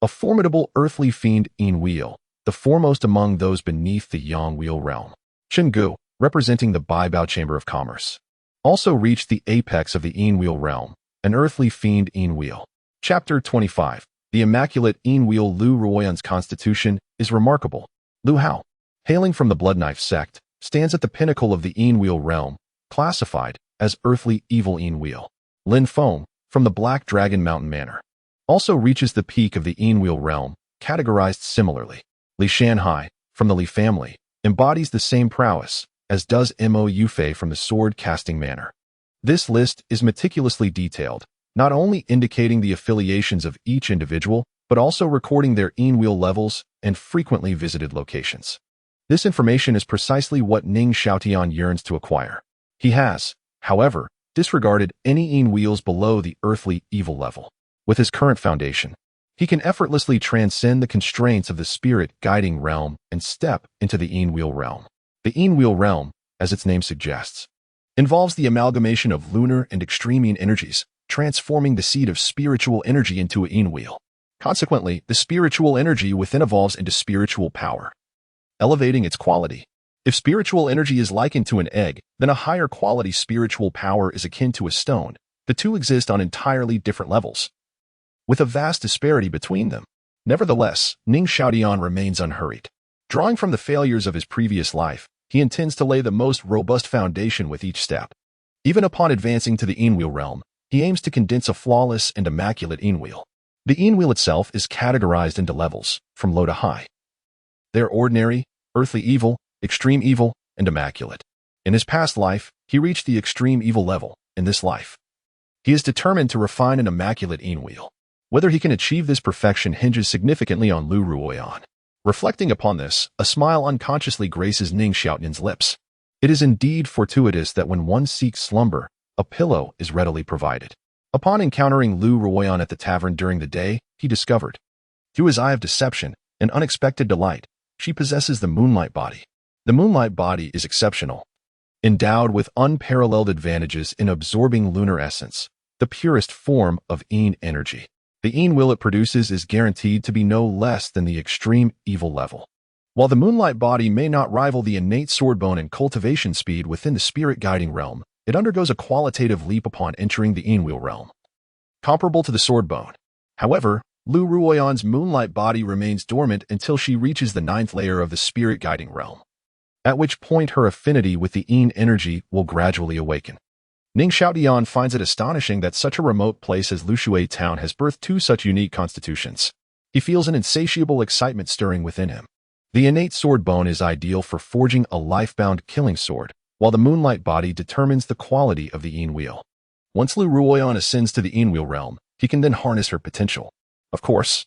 A formidable earthly fiend Yinwil, the foremost among those beneath the Yangwil realm. Chen Gu, representing the Baibao Chamber of Commerce, also reached the apex of the Yinwil realm, an earthly fiend Yinwil. Chapter 25. The immaculate Yinwil Lu Ruoyan's constitution is remarkable. Lu Hao, hailing from the Blood Knife sect, stands at the pinnacle of the Yinwil realm, classified as earthly evil Yinwil. Lin Feng, from the Black Dragon Mountain Manor, also reaches the peak of the Yinwil realm, categorized similarly. Li Shanhai, from the Li family, embodies the same prowess, as does Mo Yufei from the Sword Casting Manor. This list is meticulously detailed, not only indicating the affiliations of each individual, but also recording their Yinwil levels and frequently visited locations. This information is precisely what Ning Xiaotian yearns to acquire. He has, however, disregarded any Yinwils below the earthly evil level. With his current foundation, he can effortlessly transcend the constraints of the spirit guiding realm and step into the Yinwil realm. The Yinwil realm, as its name suggests, involves the amalgamation of lunar and extreme yin energies, transforming the seed of spiritual energy into a Yinwil. Consequently, the spiritual energy within evolves into spiritual power, elevating its quality. If spiritual energy is likened to an egg, then a higher quality spiritual power is akin to a stone. The two exist on entirely different levels, with a vast disparity between them. Nevertheless, Ning Xiaotian remains unhurried. Drawing from the failures of his previous life, he intends to lay the most robust foundation with each step. Even upon advancing to the Yinwil realm, he aims to condense a flawless and immaculate Yinwil. The Yinwil itself is categorized into levels, from low to high. They are ordinary, earthly evil, extreme evil, and immaculate. In his past life, he reached the extreme evil level. In this life, he is determined to refine an immaculate Yinwil. Whether he can achieve this perfection hinges significantly on Lu Ruoyan. Reflecting upon this, a smile unconsciously graces Ning Xiaotian's lips. It is indeed fortuitous that when one seeks slumber, a pillow is readily provided. Upon encountering Lu Ruoyan at the tavern during the day, he discovered, through his eye of deception and unexpected delight, she possesses the Moonlight Body. The Moonlight Body is exceptional, endowed with unparalleled advantages in absorbing lunar essence, the purest form of Yin energy. The Yin will it produces is guaranteed to be no less than the extreme evil level. While the Moonlight Body may not rival the innate swordbone in cultivation speed within the spirit guiding realm, it undergoes a qualitative leap upon entering the Yin Wheel realm, comparable to the swordbone. However, Lu Ruoyan's Moonlight Body remains dormant until she reaches the 9th layer of the spirit guiding realm, at which point her affinity with the Yin energy will gradually awaken. Ning Xiaotian finds it astonishing that such a remote place as Lushui Town has birthed two such unique constitutions. He feels an insatiable excitement stirring within him. The innate sword bone is ideal for forging a life-bound killing sword, while the Moonlight Body determines the quality of the Yin Wheel. Once Lu Ruoyan ascends to the Yin Wheel realm, he can then harness her potential. Of course,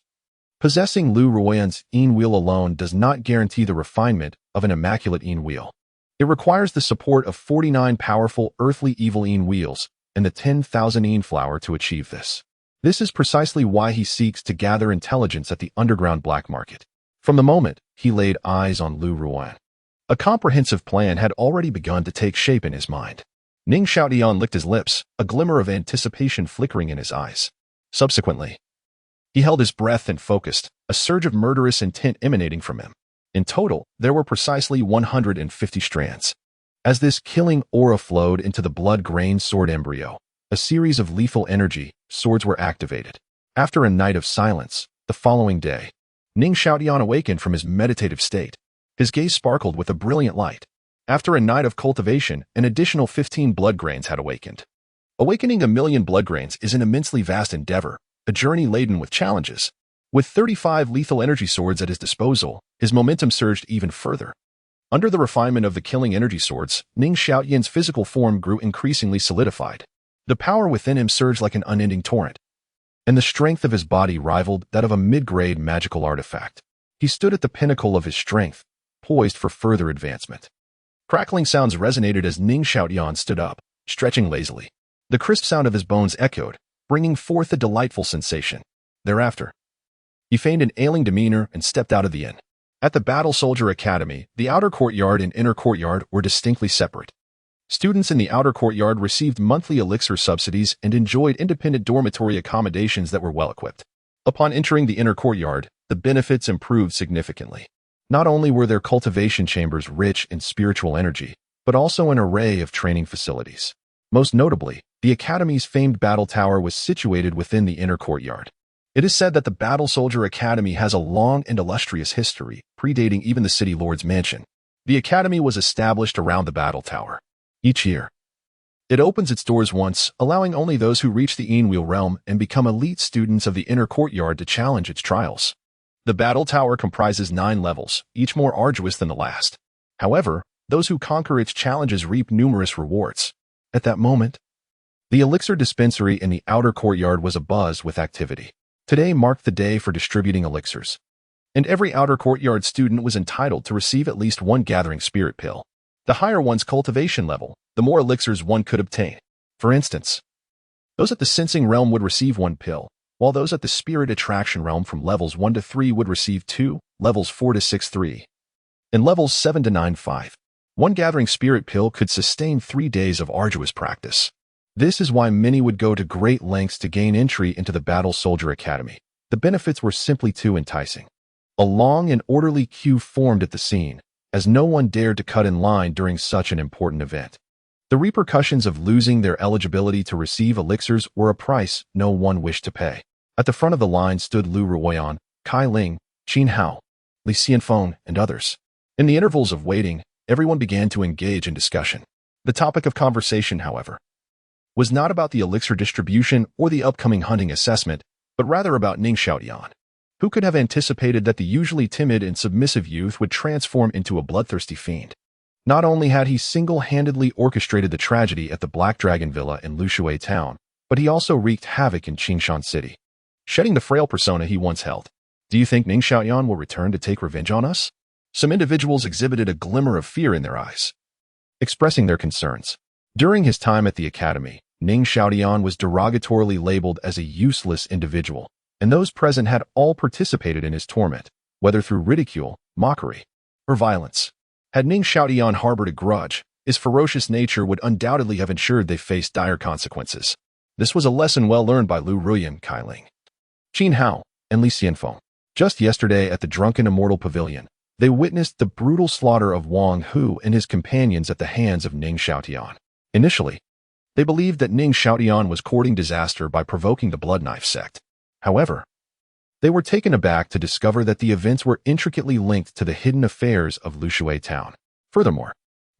possessing Lu Ruoyan's Yin Wheel alone does not guarantee the refinement of an immaculate Yin Wheel. It requires the support of 49 powerful earthly evil Yin Wheels and the 10,000 Yin Flower to achieve this. This is precisely why he seeks to gather intelligence at the underground black market. From the moment he laid eyes on Lu Ruoyan, a comprehensive plan had already begun to take shape in his mind. Ning Xiaotian licked his lips, a glimmer of anticipation flickering in his eyes. Subsequently, he held his breath and focused, a surge of murderous intent emanating from him. In total, there were precisely 150 strands. As this killing aura flowed into the blood-grained sword embryo, a series of lethal energy swords were activated. After a night of silence, the following day, Ning Xiaotian awakened from his meditative state. His gaze sparkled with a brilliant light. After a night of cultivation, an additional 15 blood grains had awakened. Awakening 1,000,000 blood grains is an immensely vast endeavor, a journey laden with challenges. With 35 lethal energy swords at his disposal, his momentum surged even further. Under the refinement of the killing energy swords, Ning Xiaotian's physical form grew increasingly solidified. The power within him surged like an unending torrent, and the strength of his body rivaled that of a mid-grade magical artifact. He stood at the pinnacle of his strength, poised for further advancement. Crackling sounds resonated as Ning Xiaotian stood up, stretching lazily. The crisp sound of his bones echoed, bringing forth a delightful sensation. Thereafter, he feigned an ailing demeanor and stepped out of the inn. At the Battle Soldier Academy, the outer courtyard and inner courtyard were distinctly separate. Students in the outer courtyard received monthly elixir subsidies and enjoyed independent dormitory accommodations that were well-equipped. Upon entering the inner courtyard, the benefits improved significantly. Not only were there cultivation chambers rich in spiritual energy, but also an array of training facilities. Most notably, the Academy's famed battle tower was situated within the inner courtyard. It is said that the Battle Soldier Academy has a long and illustrious history, predating even the City Lord's mansion. The Academy was established around the battle tower. Each year, it opens its doors once, allowing only those who reach the Yin Wheel realm and become elite students of the inner courtyard to challenge its trials. The battle tower comprises 9 levels, each more arduous than the last. However, those who conquer its challenges reap numerous rewards. At that moment, the elixir dispensary in the outer courtyard was abuzz with activity. Today marked the day for distributing elixirs, and every outer courtyard student was entitled to receive at least one gathering spirit pill. The higher one's cultivation level, the more elixirs one could obtain. For instance, those at the sensing realm would receive 1 pill, while those at the spirit attraction realm from levels 1 to 3 would receive 2, levels 4 to 6 3, and levels 7 to 9 5. One gathering spirit pill could sustain 3 days of arduous practice. This is why many would go to great lengths to gain entry into the Battle Soldier Academy. The benefits were simply too enticing. A long and orderly queue formed at the scene, as no one dared to cut in line during such an important event. The repercussions of losing their eligibility to receive elixirs were a price no one wished to pay. At the front of the line stood Lu Ruoyan, Kai Ling, Qin Hao, Li Xianfeng, and others. In the intervals of waiting, everyone began to engage in discussion. The topic of conversation, however, was not about the elixir distribution or the upcoming hunting assessment, but rather about Ning Xiaotian. Who could have anticipated that the usually timid and submissive youth would transform into a bloodthirsty fiend? Not only had he single-handedly orchestrated the tragedy at the Black Dragon Villa in Lushui Town, but he also wreaked havoc in Qingshan City, shedding the frail persona he once held. Do you think Ning Xiaotian will return to take revenge on us? Some individuals exhibited a glimmer of fear in their eyes, expressing their concerns. During his time at the academy, Ning Xiaotian was derogatorily labeled as a useless individual, and those present had all participated in his torment, whether through ridicule, mockery, or violence. Had Ning Xiaotian harbored a grudge, his ferocious nature would undoubtedly have ensured they faced dire consequences. This was a lesson well learned by Lu Ruyan, Kai Ling, Qin Hao, and Li Xianfeng. Just yesterday at the Drunken Immortal Pavilion, they witnessed the brutal slaughter of Wang Hu and his companions at the hands of Ning Xiaotian. Initially, they believed that Ning Xiaotian was courting disaster by provoking the Blood Knife sect. However, they were taken aback to discover that the events were intricately linked to the hidden affairs of Lushui Town. Furthermore,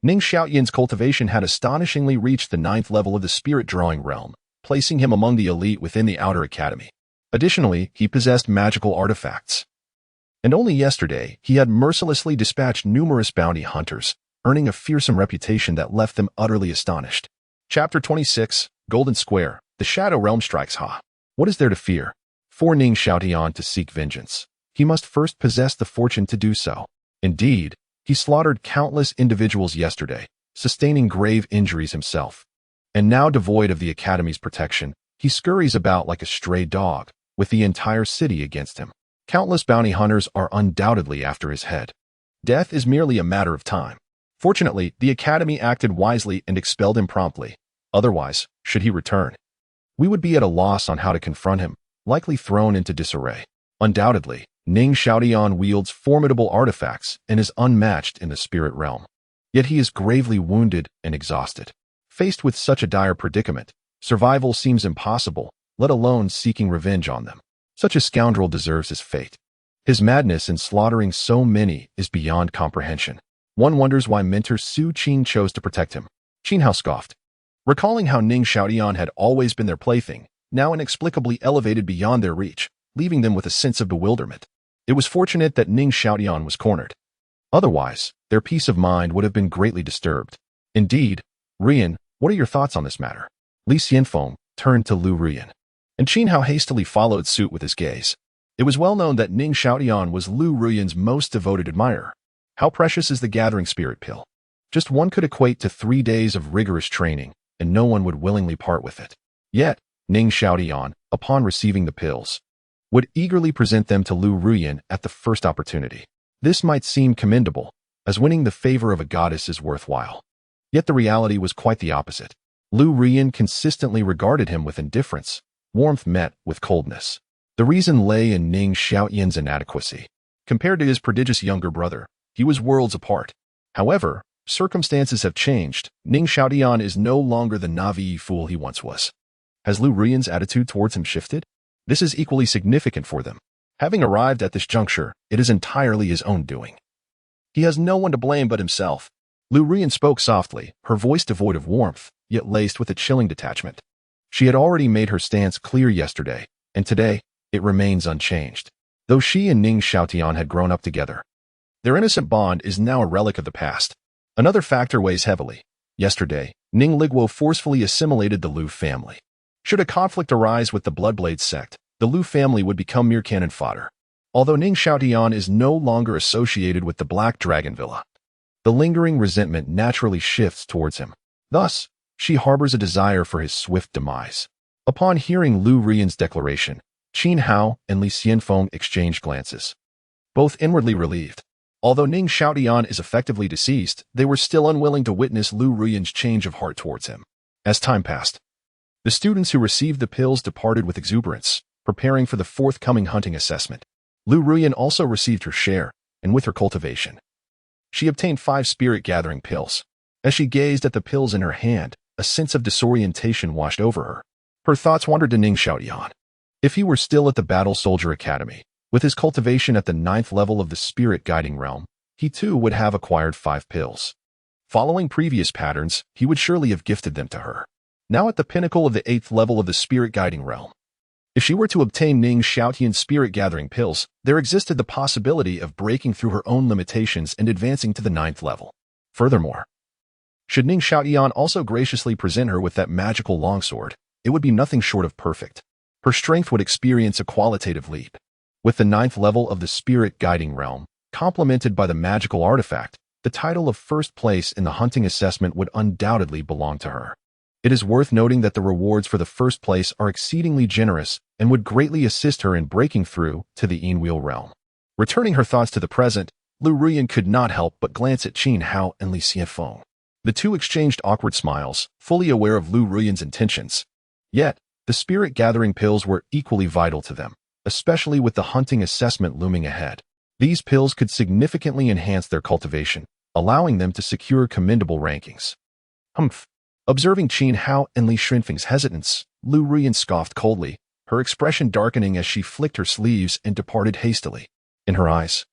Ning Xiaotian's cultivation had astonishingly reached the 9th level of the spirit drawing realm, placing him among the elite within the Outer Academy. Additionally, he possessed magical artifacts. And only yesterday, he had mercilessly dispatched numerous bounty hunters, earning a fearsome reputation that left them utterly astonished. Chapter 26, Golden Square, the Shadow Realm strikes Ha. What is there to fear? For Ning Xiaotian to seek vengeance, he must first possess the fortune to do so. Indeed, he slaughtered countless individuals yesterday, sustaining grave injuries himself. And now devoid of the Academy's protection, he scurries about like a stray dog, with the entire city against him. Countless bounty hunters are undoubtedly after his head. Death is merely a matter of time. Fortunately, the Academy acted wisely and expelled him promptly. Otherwise, should he return, we would be at a loss on how to confront him, likely thrown into disarray. Undoubtedly, Ning Xiaotian wields formidable artifacts and is unmatched in the spirit realm. Yet he is gravely wounded and exhausted. Faced with such a dire predicament, survival seems impossible, let alone seeking revenge on them. Such a scoundrel deserves his fate. His madness in slaughtering so many is beyond comprehension. One wonders why Mentor Su Qin chose to protect him. Qin Hao scoffed. Recalling how Ning Xiaotian had always been their plaything, now inexplicably elevated beyond their reach, leaving them with a sense of bewilderment. It was fortunate that Ning Xiaotian was cornered. Otherwise, their peace of mind would have been greatly disturbed. Indeed, Ruyan, what are your thoughts on this matter? Li Xianfeng turned to Lu Ruyan, and Qin Hao hastily followed suit with his gaze. It was well known that Ning Xiaotian was Lu Ruyan's most devoted admirer. How precious is the Gathering Spirit Pill? Just one could equate to 3 days of rigorous training, and no one would willingly part with it. Yet, Ning Xiaotian, upon receiving the pills, would eagerly present them to Lu Ruyan at the first opportunity. This might seem commendable, as winning the favor of a goddess is worthwhile. Yet the reality was quite the opposite. Lu Ruyan consistently regarded him with indifference, warmth met with coldness. The reason lay in Ning Xiaotian's inadequacy. Compared to his prodigious younger brother, he was worlds apart. However, circumstances have changed. Ning Xiaotian is no longer the naive fool he once was. Has Lu Ruyan's attitude towards him shifted? This is equally significant for them. Having arrived at this juncture, it is entirely his own doing. He has no one to blame but himself. Lu Ruyan spoke softly, her voice devoid of warmth, yet laced with a chilling detachment. She had already made her stance clear yesterday, and today, it remains unchanged. Though she and Ning Xiaotian had grown up together, their innocent bond is now a relic of the past. Another factor weighs heavily. Yesterday, Ning Liguo forcefully assimilated the Lu family. Should a conflict arise with the Bloodblade sect, the Lu family would become mere cannon fodder. Although Ning Xiaotian is no longer associated with the Black Dragon Villa, the lingering resentment naturally shifts towards him. Thus, she harbors a desire for his swift demise. Upon hearing Lu Ruyan's declaration, Qin Hao and Li Xianfeng exchanged glances, both inwardly relieved. Although Ning Xiaotian is effectively deceased, they were still unwilling to witness Lu Ruyan's change of heart towards him. As time passed, the students who received the pills departed with exuberance, preparing for the forthcoming hunting assessment. Lu Ruyan also received her share, and with her cultivation, she obtained 5 spirit-gathering pills. As she gazed at the pills in her hand, a sense of disorientation washed over her. Her thoughts wandered to Ning Xiaotian. If he were still at the Battle Soldier Academy, with his cultivation at the 9th level of the spirit guiding realm, he too would have acquired 5 pills. Following previous patterns, he would surely have gifted them to her. Now at the pinnacle of the 8th level of the spirit guiding realm, if she were to obtain Ning Xiaotian's spirit-gathering pills, there existed the possibility of breaking through her own limitations and advancing to the 9th level. Furthermore, should Ning Xiaotian also graciously present her with that magical longsword, it would be nothing short of perfect. Her strength would experience a qualitative leap. With the 9th level of the spirit-guiding realm, complemented by the magical artifact, the title of first place in the hunting assessment would undoubtedly belong to her. It is worth noting that the rewards for the first place are exceedingly generous and would greatly assist her in breaking through to the Yin-Wheel realm. Returning her thoughts to the present, Lu Ruyan could not help but glance at Qin Hao and Li Xianfeng. The two exchanged awkward smiles, fully aware of Lu Ruyan's intentions. Yet, the spirit-gathering pills were equally vital to them, especially with the hunting assessment looming ahead. These pills could significantly enhance their cultivation, allowing them to secure commendable rankings. Humph. Observing Qin Hao and Li Xianfeng's hesitance, Lu Ruyan scoffed coldly, her expression darkening as she flicked her sleeves and departed hastily. In her eyes,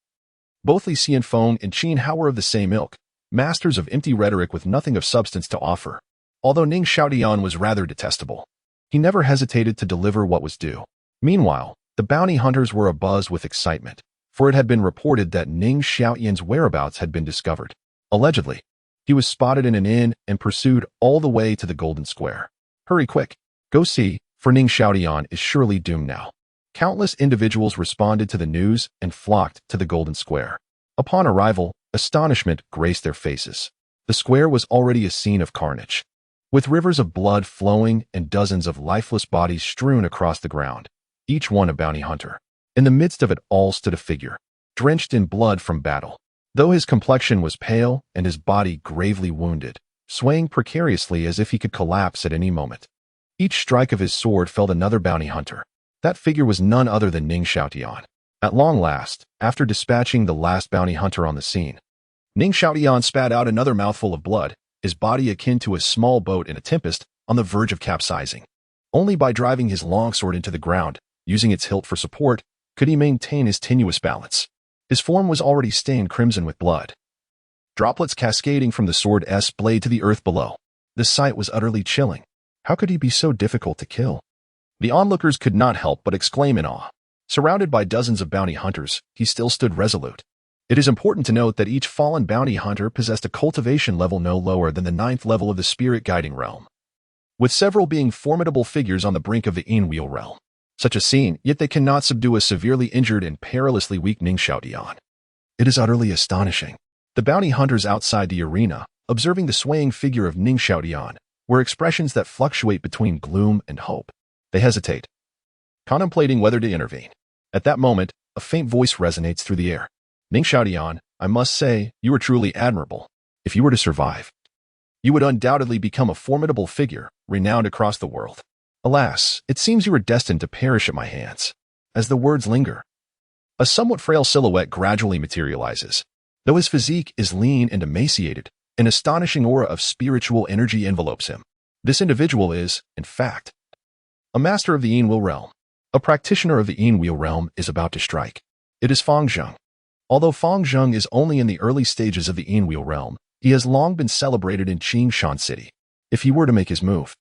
both Li Xianfeng and Qin Hao were of the same ilk, masters of empty rhetoric with nothing of substance to offer. Although Ning Xiaotian was rather detestable, he never hesitated to deliver what was due. Meanwhile, the bounty hunters were abuzz with excitement, for it had been reported that Ning Xiaotian's whereabouts had been discovered. Allegedly, he was spotted in an inn and pursued all the way to the Golden Square. Hurry quick, go see, for Ning Xiaotian is surely doomed now. Countless individuals responded to the news and flocked to the Golden Square. Upon arrival, astonishment graced their faces. The square was already a scene of carnage, with rivers of blood flowing and dozens of lifeless bodies strewn across the ground, each one a bounty hunter. In the midst of it all stood a figure, drenched in blood from battle. Though his complexion was pale and his body gravely wounded, swaying precariously as if he could collapse at any moment. Each strike of his sword felled another bounty hunter. That figure was none other than Ning Xiaotian. At long last, after dispatching the last bounty hunter on the scene, Ning Xiaotian spat out another mouthful of blood, his body akin to a small boat in a tempest on the verge of capsizing. Only by driving his longsword into the ground, using its hilt for support, could he maintain his tenuous balance. His form was already stained crimson with blood, droplets cascading from the sword's blade to the earth below. The sight was utterly chilling. How could he be so difficult to kill? The onlookers could not help but exclaim in awe. Surrounded by dozens of bounty hunters, he still stood resolute. It is important to note that each fallen bounty hunter possessed a cultivation level no lower than the 9th level of the spirit guiding realm, with several being formidable figures on the brink of the Yin-Wheel realm. Such a scene, yet they cannot subdue a severely injured and perilously weak Ning Xiaotian. It is utterly astonishing. The bounty hunters outside the arena, observing the swaying figure of Ning Xiaotian, were expressions that fluctuate between gloom and hope. They hesitate, contemplating whether to intervene. At that moment, a faint voice resonates through the air. Ning Xiaotian, I must say, you are truly admirable. If you were to survive, you would undoubtedly become a formidable figure, renowned across the world. Alas, it seems you are destined to perish at my hands. As the words linger, a somewhat frail silhouette gradually materializes. Though his physique is lean and emaciated, an astonishing aura of spiritual energy envelopes him. This individual is, in fact, a master of the Yin-Wheel realm. A practitioner of the Yin-Wheel realm is about to strike. It is Fang Zheng. Although Fang Zheng is only in the early stages of the Yin-Wheel realm, he has long been celebrated in Qingshan City. If he were to make his move,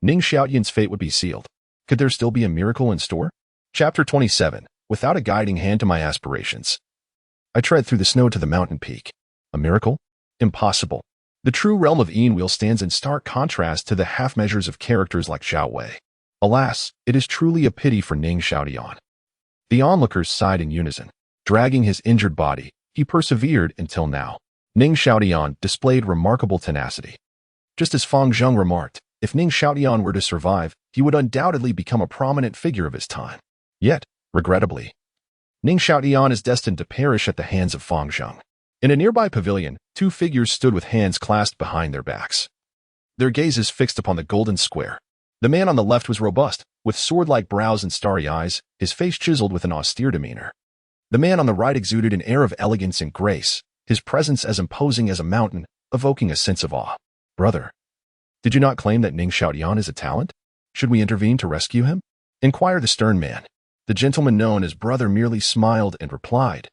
Ning Xiaotian's fate would be sealed. Could there still be a miracle in store? Chapter 27. Without a guiding hand to my aspirations, I tread through the snow to the mountain peak. A miracle? Impossible. The true realm of Yin-Wheel stands in stark contrast to the half measures of characters like Zhao Wei. Alas, it is truly a pity for Ning Xiaotian. The onlookers sighed in unison. Dragging his injured body, he persevered until now. Ning Xiaotian displayed remarkable tenacity. Just as Fang Zheng remarked, if Ning Xiaotian were to survive, he would undoubtedly become a prominent figure of his time. Yet, regrettably, Ning Xiaotian is destined to perish at the hands of Fang Zheng. In a nearby pavilion, two figures stood with hands clasped behind their backs, their gazes fixed upon the Golden Square. The man on the left was robust, with sword-like brows and starry eyes, his face chiseled with an austere demeanor. The man on the right exuded an air of elegance and grace, his presence as imposing as a mountain, evoking a sense of awe. Brother, did you not claim that Ning Xiaotian is a talent? Should we intervene to rescue him? Inquired the stern man. The gentleman known as Brother merely smiled and replied,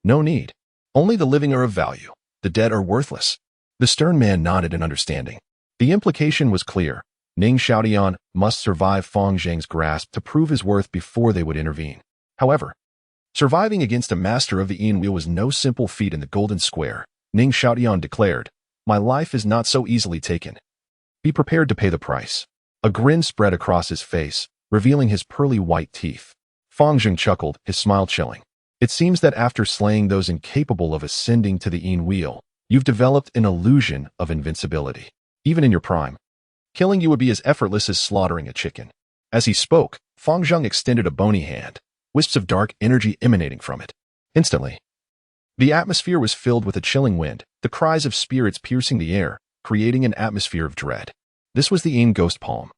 No need. Only the living are of value. The dead are worthless. The stern man nodded in understanding. The implication was clear. Ning Xiaotian must survive Fang Zheng's grasp to prove his worth before they would intervene. However, surviving against a master of the Yin-Wheel was no simple feat in the Golden Square. Ning Xiaotian declared, My life is not so easily taken. Be prepared to pay the price. A grin spread across his face, revealing his pearly white teeth. Fang Zheng chuckled, his smile chilling. It seems that after slaying those incapable of ascending to the Yin-Wheel, you've developed an illusion of invincibility. Even in your prime, Killing you would be as effortless as slaughtering a chicken. As he spoke, Fang Zheng extended a bony hand, wisps of dark energy emanating from it. Instantly, the atmosphere was filled with a chilling wind, the cries of spirits piercing the air, creating an atmosphere of dread. This was the Yin Ghost Palm,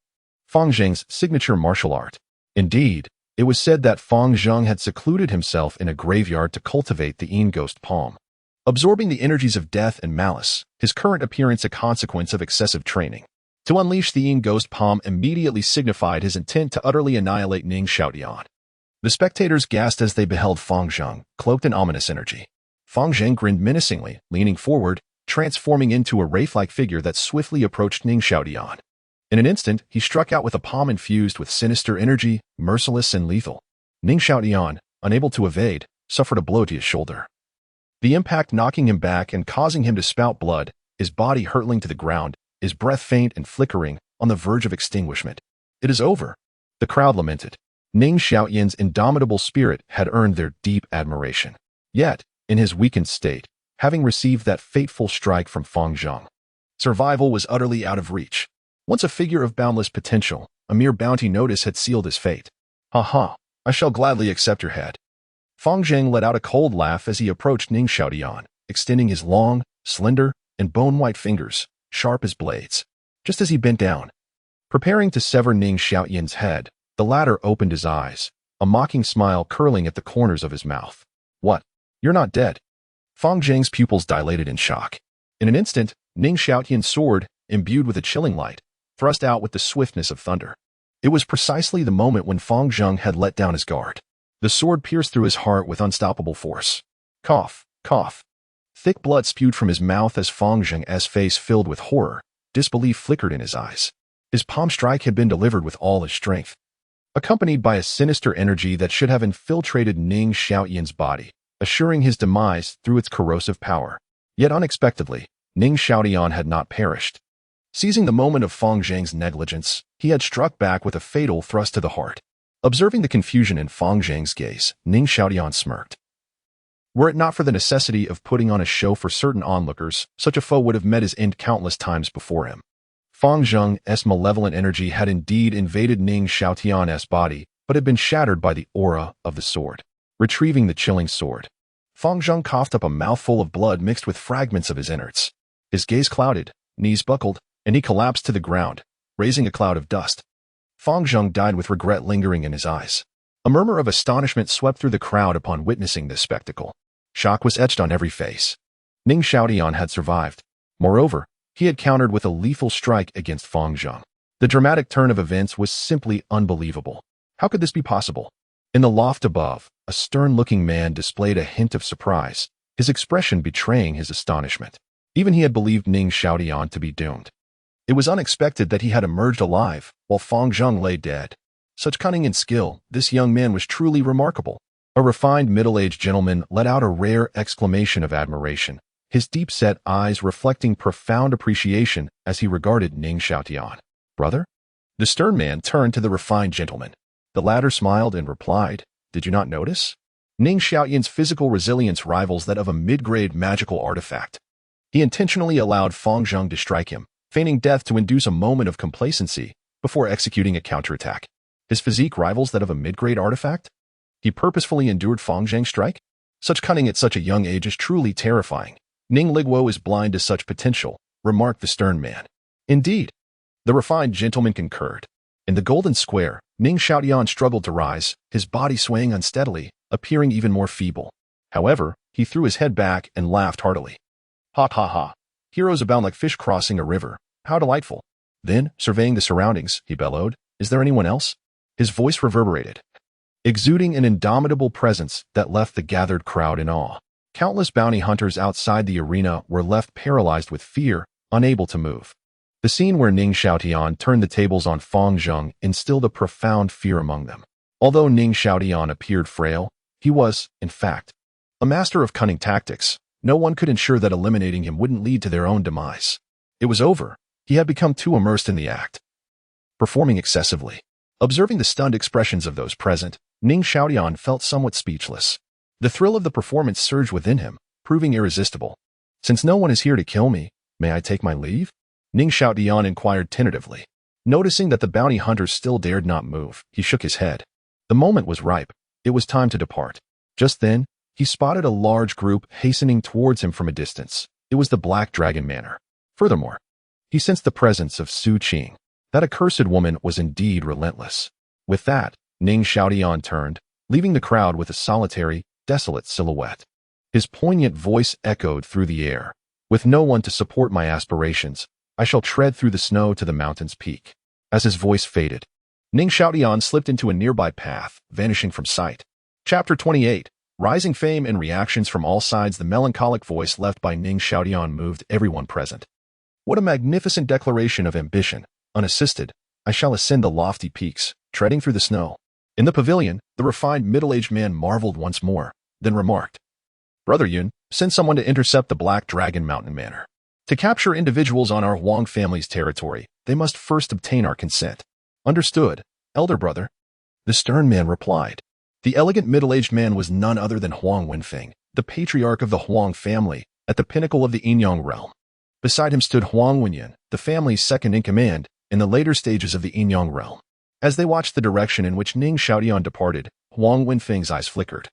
Fang Zheng's signature martial art. Indeed, it was said that Fang Zheng had secluded himself in a graveyard to cultivate the Yin Ghost Palm, absorbing the energies of death and malice, his current appearance a consequence of excessive training. To unleash the Yin Ghost Palm immediately signified his intent to utterly annihilate Ning Xiaotian. The spectators gasped as they beheld Fang Zheng, cloaked in ominous energy. Fang Zheng grinned menacingly, leaning forward, transforming into a wraith-like figure that swiftly approached Ning Xiaotian. In an instant, he struck out with a palm infused with sinister energy, merciless and lethal. Ning Xiaotian, unable to evade, suffered a blow to his shoulder, the impact knocking him back and causing him to spout blood, his body hurtling to the ground, his breath faint and flickering, on the verge of extinguishment. "It is over," the crowd lamented. Ning Xiaotian's indomitable spirit had earned their deep admiration. Yet, in his weakened state, having received that fateful strike from Fang Zheng, survival was utterly out of reach. Once a figure of boundless potential, a mere bounty notice had sealed his fate. "Ha ha, I shall gladly accept your head." Fang Zheng let out a cold laugh as he approached Ning Xiaotian, extending his long, slender, and bone-white fingers, sharp as blades. Just as he bent down, preparing to sever Ning Xiaotian's head, the latter opened his eyes, a mocking smile curling at the corners of his mouth. "What? You're not dead?" Fang Zheng's pupils dilated in shock. In an instant, Ning Xiaotian's sword, imbued with a chilling light, thrust out with the swiftness of thunder. It was precisely the moment when Fang Zheng had let down his guard. The sword pierced through his heart with unstoppable force. Cough, cough. Thick blood spewed from his mouth as Fang Zheng's face filled with horror. Disbelief flickered in his eyes. His palm strike had been delivered with all his strength, accompanied by a sinister energy that should have infiltrated Ning Xiaotian's body, assuring his demise through its corrosive power. Yet unexpectedly, Ning Xiaotian had not perished. Seizing the moment of Fang Zheng's negligence, he had struck back with a fatal thrust to the heart. Observing the confusion in Fang Zheng's gaze, Ning Xiaotian smirked. Were it not for the necessity of putting on a show for certain onlookers, such a foe would have met his end countless times before him. Fang Zheng's malevolent energy had indeed invaded Ning Xiaotian's body, but had been shattered by the aura of the sword. Retrieving the chilling sword, Fang Zheng coughed up a mouthful of blood mixed with fragments of his innards. His gaze clouded, knees buckled, and he collapsed to the ground, raising a cloud of dust. Fang Zheng died with regret lingering in his eyes. A murmur of astonishment swept through the crowd upon witnessing this spectacle. Shock was etched on every face. Ning Xiaotian had survived. Moreover, he had countered with a lethal strike against Fang Zheng. The dramatic turn of events was simply unbelievable. How could this be possible? In the loft above, a stern-looking man displayed a hint of surprise, his expression betraying his astonishment. Even he had believed Ning Xiaotian to be doomed. It was unexpected that he had emerged alive, while Fang Zheng lay dead. Such cunning and skill, this young man was truly remarkable. A refined middle-aged gentleman let out a rare exclamation of admiration, his deep-set eyes reflecting profound appreciation as he regarded Ning Xiaotian. "Brother?" The stern man turned to the refined gentleman. The latter smiled and replied, "Did you not notice? Ning Xiaotian's physical resilience rivals that of a mid-grade magical artifact. He intentionally allowed Fang Zheng to strike him, feigning death to induce a moment of complacency before executing a counterattack. His physique rivals that of a mid-grade artifact? He purposefully endured Fang Zheng's strike? Such cunning at such a young age is truly terrifying. Ning Liguo is blind to such potential," remarked the stern man. "Indeed," the refined gentleman concurred. In the golden square, Ning Xiaotian struggled to rise, his body swaying unsteadily, appearing even more feeble. However, he threw his head back and laughed heartily. "Ha ha ha. Heroes abound like fish crossing a river. How delightful." Then, surveying the surroundings, he bellowed, "Is there anyone else?" His voice reverberated, exuding an indomitable presence that left the gathered crowd in awe. Countless bounty hunters outside the arena were left paralyzed with fear, unable to move. The scene where Ning Xiaotian turned the tables on Fang Zheng instilled a profound fear among them. Although Ning Xiaotian appeared frail, he was, in fact, a master of cunning tactics. No one could ensure that eliminating him wouldn't lead to their own demise. It was over. He had become too immersed in the act, performing excessively. Observing the stunned expressions of those present, Ning Xiaotian felt somewhat speechless. The thrill of the performance surged within him, proving irresistible. "Since no one is here to kill me, may I take my leave?" Ning Xiaotian inquired tentatively. Noticing that the bounty hunter still dared not move, he shook his head. The moment was ripe. It was time to depart. Just then, he spotted a large group hastening towards him from a distance. It was the Black Dragon Manor. Furthermore, he sensed the presence of Su Qing. That accursed woman was indeed relentless. With that, Ning Xiaotian turned, leaving the crowd with a solitary, desolate silhouette. His poignant voice echoed through the air. With no one to support my aspirations, I shall tread through the snow to the mountain's peak. As his voice faded, Ning Xiaotian slipped into a nearby path, vanishing from sight. Chapter 28. Rising fame and reactions from all sides. The melancholic voice left by Ning Xiaotian moved everyone present. What a magnificent declaration of ambition. Unassisted, I shall ascend the lofty peaks, treading through the snow. In the pavilion, the refined middle-aged man marveled once more, then remarked, Brother Yun, send someone to intercept the Black Dragon Mountain Manor. To capture individuals on our Huang family's territory, they must first obtain our consent. Understood, elder brother. The stern man replied. The elegant middle-aged man was none other than Huang Wenfeng, the patriarch of the Huang family, at the pinnacle of the Yinyang realm. Beside him stood Huang Wenyan, the family's second-in-command, in the later stages of the Yinyang realm. As they watched the direction in which Ning Xiaotian departed, Huang Wenfeng's eyes flickered.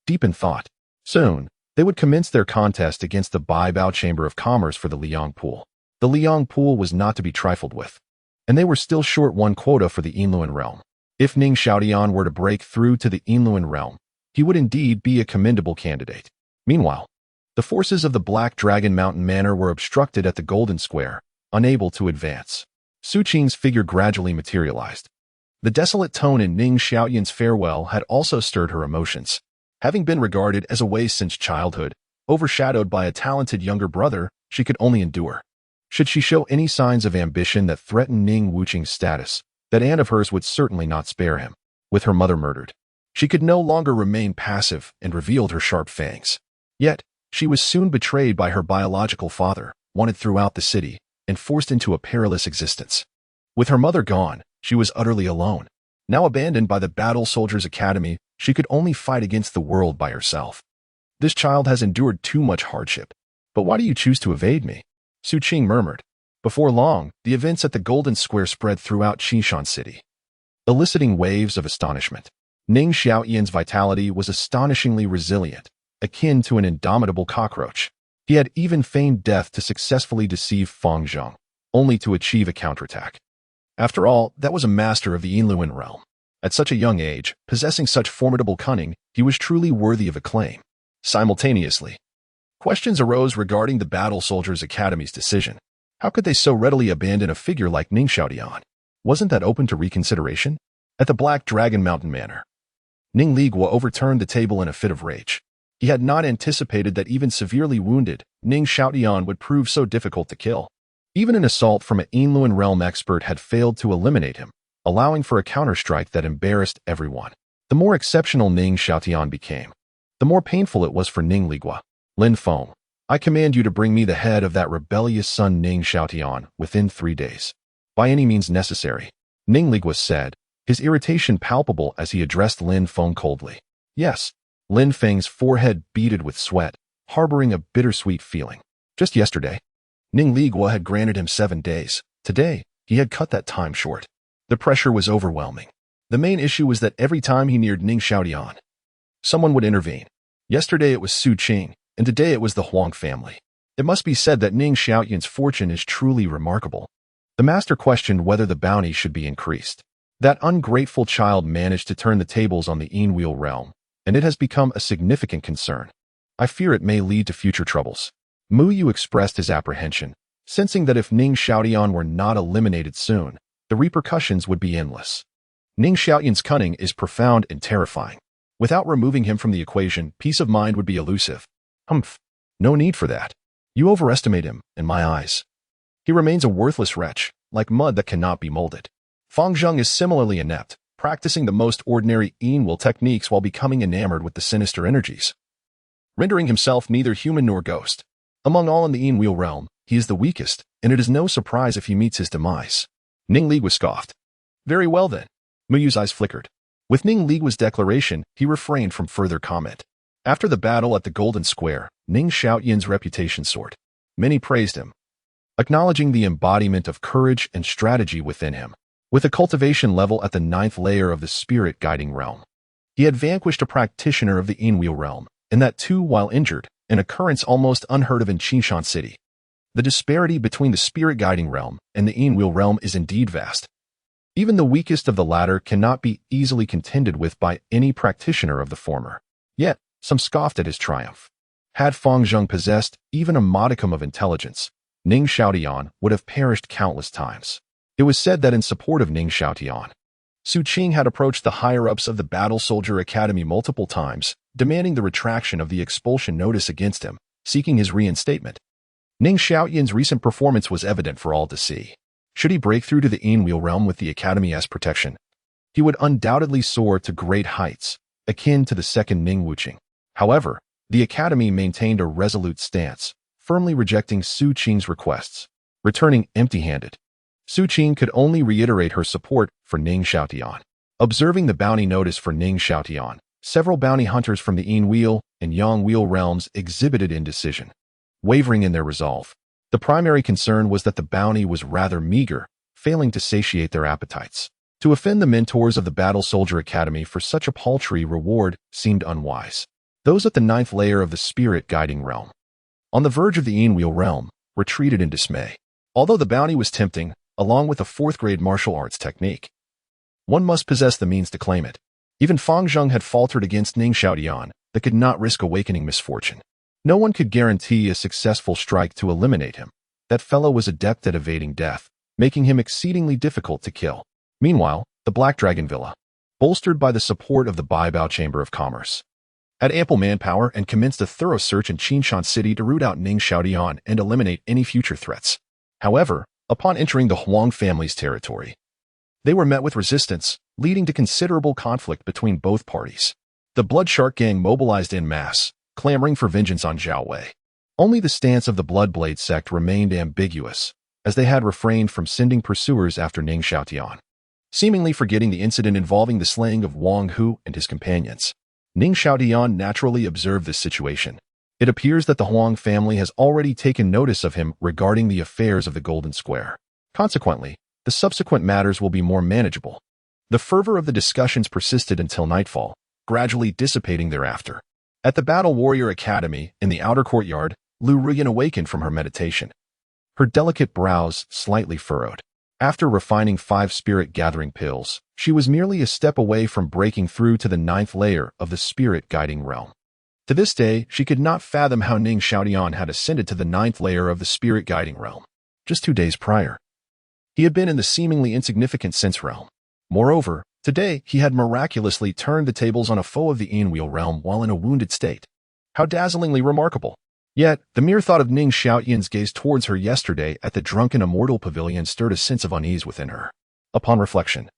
Deep in thought, soon, they would commence their contest against the Baibao Chamber of Commerce for the Liang Pool. The Liang Pool was not to be trifled with, and they were still short one quota for the Yinluan realm. If Ning Xiaotian were to break through to the Yinluan realm, he would indeed be a commendable candidate. Meanwhile, the forces of the Black Dragon Mountain Manor were obstructed at the Golden Square, unable to advance. Su Qing's figure gradually materialized. The desolate tone in Ning Xiaotian's farewell had also stirred her emotions. Having been regarded as a waste since childhood, overshadowed by a talented younger brother, she could only endure. Should she show any signs of ambition that threatened Ning Wuqing's status, that aunt of hers would certainly not spare him. With her mother murdered, she could no longer remain passive and revealed her sharp fangs. Yet, she was soon betrayed by her biological father, wanted throughout the city, and forced into a perilous existence. With her mother gone, she was utterly alone. Now abandoned by the Battle Soldiers Academy, she could only fight against the world by herself. This child has endured too much hardship. But why do you choose to evade me? Su Qing murmured. Before long, the events at the Golden Square spread throughout Qishan City, eliciting waves of astonishment. Ning Xiaotian's vitality was astonishingly resilient, akin to an indomitable cockroach. He had even feigned death to successfully deceive Fang Zheng, only to achieve a counterattack. After all, that was a master of the Yinluan realm. At such a young age, possessing such formidable cunning, he was truly worthy of acclaim. Simultaneously, questions arose regarding the Battle Soldiers Academy's decision. How could they so readily abandon a figure like Ning Xiaotian? Wasn't that open to reconsideration? At the Black Dragon Mountain Manor, Ning Ligua overturned the table in a fit of rage. He had not anticipated that even severely wounded, Ning Xiaotian would prove so difficult to kill. Even an assault from an Yinluan realm expert had failed to eliminate him, allowing for a counterstrike that embarrassed everyone. The more exceptional Ning Xiaotian became, the more painful it was for Ning Ligua. Lin Feng, I command you to bring me the head of that rebellious son Ning Xiaotian within 3 days. By any means necessary, Ning Ligua said, his irritation palpable as he addressed Lin Feng coldly. Yes. Lin Feng's forehead beaded with sweat, harboring a bittersweet feeling. Just yesterday, Ning Ligua had granted him 7 days. Today, he had cut that time short. The pressure was overwhelming. The main issue was that every time he neared Ning Xiaotian, someone would intervene. Yesterday it was Su Qing, and today it was the Huang family. It must be said that Ning Xiaotian's fortune is truly remarkable. The master questioned whether the bounty should be increased. That ungrateful child managed to turn the tables on the Yinwheel realm, and it has become a significant concern. I fear it may lead to future troubles. Mu Yu expressed his apprehension, sensing that if Ning Xiaotian were not eliminated soon, the repercussions would be endless. Ning Xiaotian's cunning is profound and terrifying. Without removing him from the equation, peace of mind would be elusive. Humph. No need for that. You overestimate him, in my eyes. He remains a worthless wretch, like mud that cannot be molded. Fang Zheng is similarly inept, practicing the most ordinary Yinwheel techniques while becoming enamored with the sinister energies, rendering himself neither human nor ghost. Among all in the Yinwheel realm, he is the weakest, and it is no surprise if he meets his demise. Ning Ligua scoffed. Very well then. Mu Yu's eyes flickered. With Ning Ligua's declaration, he refrained from further comment. After the battle at the Golden Square, Ning Xiaotian's reputation soared. Many praised him. acknowledging the embodiment of courage and strategy within him. With a cultivation level at the 9th layer of the spirit guiding realm, he had vanquished a practitioner of the Inwheel realm, and that too while injured, an occurrence almost unheard of in Qinshan City. The disparity between the spirit guiding realm and the Inwheel realm is indeed vast. Even the weakest of the latter cannot be easily contended with by any practitioner of the former. Yet, some scoffed at his triumph. Had Fang Zheng possessed even a modicum of intelligence, Ning Xiaotian would have perished countless times. It was said that in support of Ning Xiaotian, Su Qing had approached the higher-ups of the Battle Soldier Academy multiple times, demanding the retraction of the expulsion notice against him, seeking his reinstatement. Ning Xiaotian's recent performance was evident for all to see. Should he break through to the Inwheel realm with the Academy as protection, he would undoubtedly soar to great heights, akin to the second Ning Wuqing. However, the Academy maintained a resolute stance, firmly rejecting Su Qing's requests, returning empty-handed. Su Qing could only reiterate her support for Ning Xiaotian. Observing the bounty notice for Ning Xiaotian, several bounty hunters from the Inwheel and Yangwheel realms exhibited indecision, wavering in their resolve. The primary concern was that the bounty was rather meager, failing to satiate their appetites. To offend the mentors of the Battle Soldier Academy for such a paltry reward seemed unwise. Those at the 9th layer of the spirit guiding realm, on the verge of the Inwheel realm, retreated in dismay. Although the bounty was tempting, along with a 4th-grade martial arts technique, one must possess the means to claim it. Even Fang Zheng had faltered against Ning Xiaotian, that could not risk awakening misfortune. No one could guarantee a successful strike to eliminate him. That fellow was adept at evading death, making him exceedingly difficult to kill. Meanwhile, the Black Dragon Villa, bolstered by the support of the Baibao Chamber of Commerce, had ample manpower and commenced a thorough search in Qinshan City to root out Ning Xiaotian and eliminate any future threats. However, upon entering the Huang family's territory, they were met with resistance, leading to considerable conflict between both parties. The Blood Shark gang mobilized en masse, clamoring for vengeance on Zhao Wei. Only the stance of the Bloodblade sect remained ambiguous, as they had refrained from sending pursuers after Ning Xiaotian, seemingly forgetting the incident involving the slaying of Wang Hu and his companions. Ning Xiaotian naturally observed this situation. It appears that the Huang family has already taken notice of him regarding the affairs of the Golden Square. Consequently, the subsequent matters will be more manageable. The fervor of the discussions persisted until nightfall, gradually dissipating thereafter. At the Battle Warrior Academy, in the outer courtyard, Lu Ruyan awakened from her meditation, her delicate brows slightly furrowed. After refining 5 spirit-gathering pills, she was merely a step away from breaking through to the 9th layer of the spirit-guiding realm. To this day, she could not fathom how Ning Xiaotian had ascended to the 9th layer of the spirit-guiding realm. Just 2 days prior, he had been in the seemingly insignificant sense realm. Moreover, today he had miraculously turned the tables on a foe of the Inwheel realm while in a wounded state. How dazzlingly remarkable! Yet, the mere thought of Ning Xiaotian's gaze towards her yesterday at the drunken immortal pavilion stirred a sense of unease within her. Upon reflection,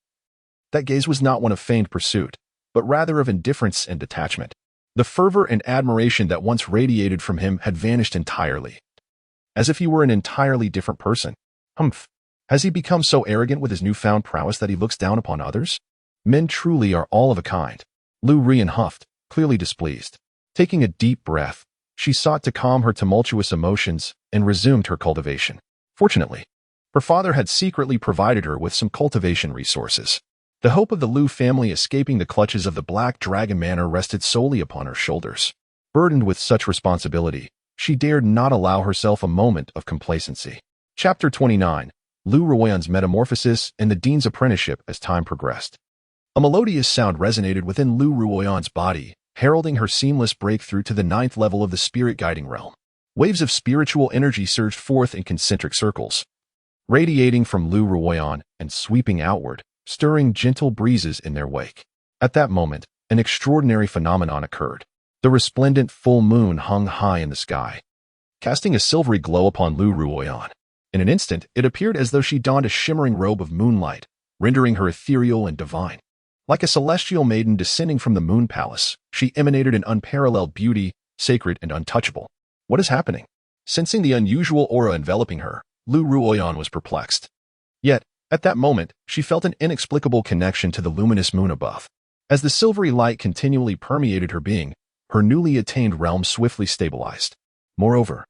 that gaze was not one of feigned pursuit, but rather of indifference and detachment. The fervor and admiration that once radiated from him had vanished entirely, as if he were an entirely different person. Humph! Has he become so arrogant with his newfound prowess that he looks down upon others? Men truly are all of a kind. Lu Ruyan huffed, clearly displeased. Taking a deep breath, she sought to calm her tumultuous emotions and resumed her cultivation. Fortunately, her father had secretly provided her with some cultivation resources. The hope of the Lu family escaping the clutches of the Black Dragon Manor rested solely upon her shoulders. Burdened with such responsibility, she dared not allow herself a moment of complacency. Chapter 29. Lu Ruoyan's Metamorphosis and the Dean's Apprenticeship as time progressed. A melodious sound resonated within Lu Ruoyan's body, heralding her seamless breakthrough to the 9th level of the spirit-guiding realm. Waves of spiritual energy surged forth in concentric circles, radiating from Lu Ruoyan and sweeping outward, stirring gentle breezes in their wake. At that moment, an extraordinary phenomenon occurred. The resplendent full moon hung high in the sky, casting a silvery glow upon Lu Ruoyan. In an instant, it appeared as though she donned a shimmering robe of moonlight, rendering her ethereal and divine. Like a celestial maiden descending from the moon palace, she emanated an unparalleled beauty, sacred and untouchable. What is happening? Sensing the unusual aura enveloping her, Lu Ruoyan was perplexed. Yet, at that moment, she felt an inexplicable connection to the luminous moon above. As the silvery light continually permeated her being, her newly attained realm swiftly stabilized. Moreover,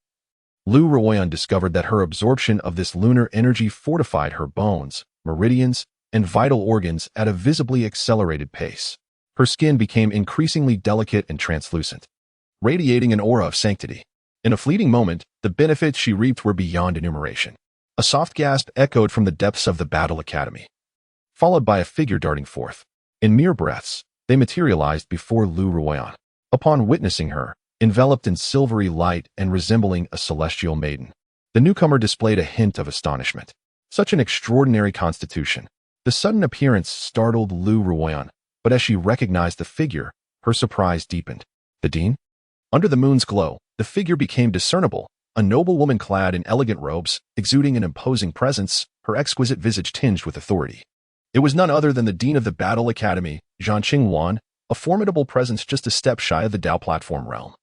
Lu Ruoyan discovered that her absorption of this lunar energy fortified her bones, meridians, and vital organs at a visibly accelerated pace. Her skin became increasingly delicate and translucent, radiating an aura of sanctity. In a fleeting moment, the benefits she reaped were beyond enumeration. A soft gasp echoed from the depths of the Battle Academy, followed by a figure darting forth. In mere breaths, they materialized before Lu Ruoyan. Upon witnessing her, enveloped in silvery light and resembling a celestial maiden, the newcomer displayed a hint of astonishment. Such an extraordinary constitution. The sudden appearance startled Lu Ruoyan, but as she recognized the figure, her surprise deepened. The dean? Under the moon's glow, the figure became discernible, a noble woman clad in elegant robes, exuding an imposing presence, her exquisite visage tinged with authority. It was none other than the dean of the Battle Academy, Zhan Qingwan, a formidable presence just a step shy of the Dao platform realm.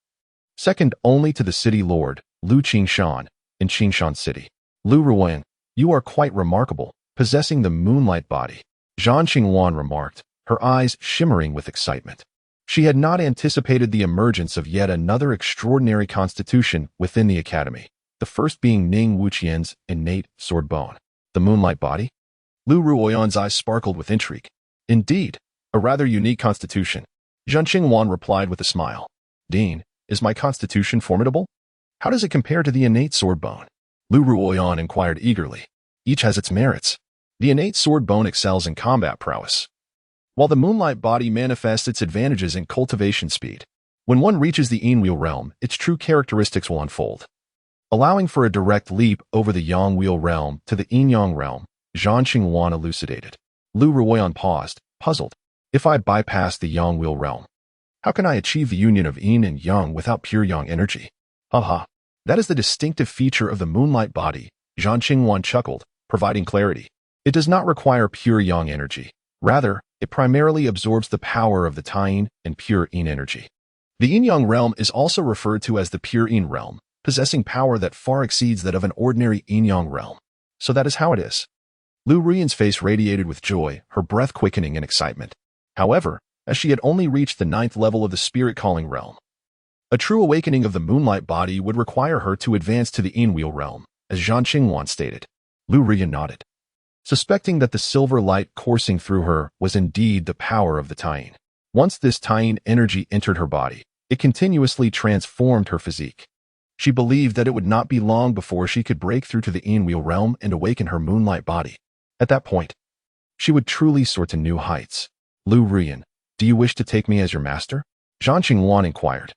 Second only to the city lord, Lu Qingshan, in Qingshan City. Lu Ruoyan, you are quite remarkable, possessing the moonlight body, Zhan Qingwan remarked, her eyes shimmering with excitement. She had not anticipated the emergence of yet another extraordinary constitution within the academy, the first being Ning Wuqian's innate sword bone. The moonlight body? Lu Ruoyan's eyes sparkled with intrigue. Indeed, a rather unique constitution. Zhan Qingwan replied with a smile. Dean, is my constitution formidable? How does it compare to the innate sword bone? Lu Ruoyan inquired eagerly. Each has its merits. The innate sword bone excels in combat prowess, while the moonlight body manifests its advantages in cultivation speed. When one reaches the Yin-Wheel realm, its true characteristics will unfold, allowing for a direct leap over the Yang-Wheel realm to the Yin-Yang realm, Zhan Qingwan elucidated. Lu Ruoyan paused, puzzled. If I bypass the Yang-Wheel realm, how can I achieve the union of Yin and Yang without pure Yang energy? Haha, that is the distinctive feature of the moonlight body, Zhan Qingwan chuckled, providing clarity. It does not require pure Yang energy. Rather, it primarily absorbs the power of the Taiyin and pure Yin energy. The Yin-Yang realm is also referred to as the pure Yin realm, possessing power that far exceeds that of an ordinary Yin-Yang realm. So that is how it is. Lu Ruoyan's face radiated with joy, her breath quickening in excitement. However, as she had only reached the 9th level of the spirit-calling realm, a true awakening of the moonlight body would require her to advance to the Yin-Wheel realm, as Zhan Qingwan stated. Lu Ruoyan nodded, suspecting that the silver light coursing through her was indeed the power of the Taiyin. Once this Taiyin energy entered her body, it continuously transformed her physique. She believed that it would not be long before she could break through to the Yin-Wheel realm and awaken her moonlight body. At that point, she would truly soar to new heights. Lu Ruoyan, do you wish to take me as your master? Zhan Qingwan inquired.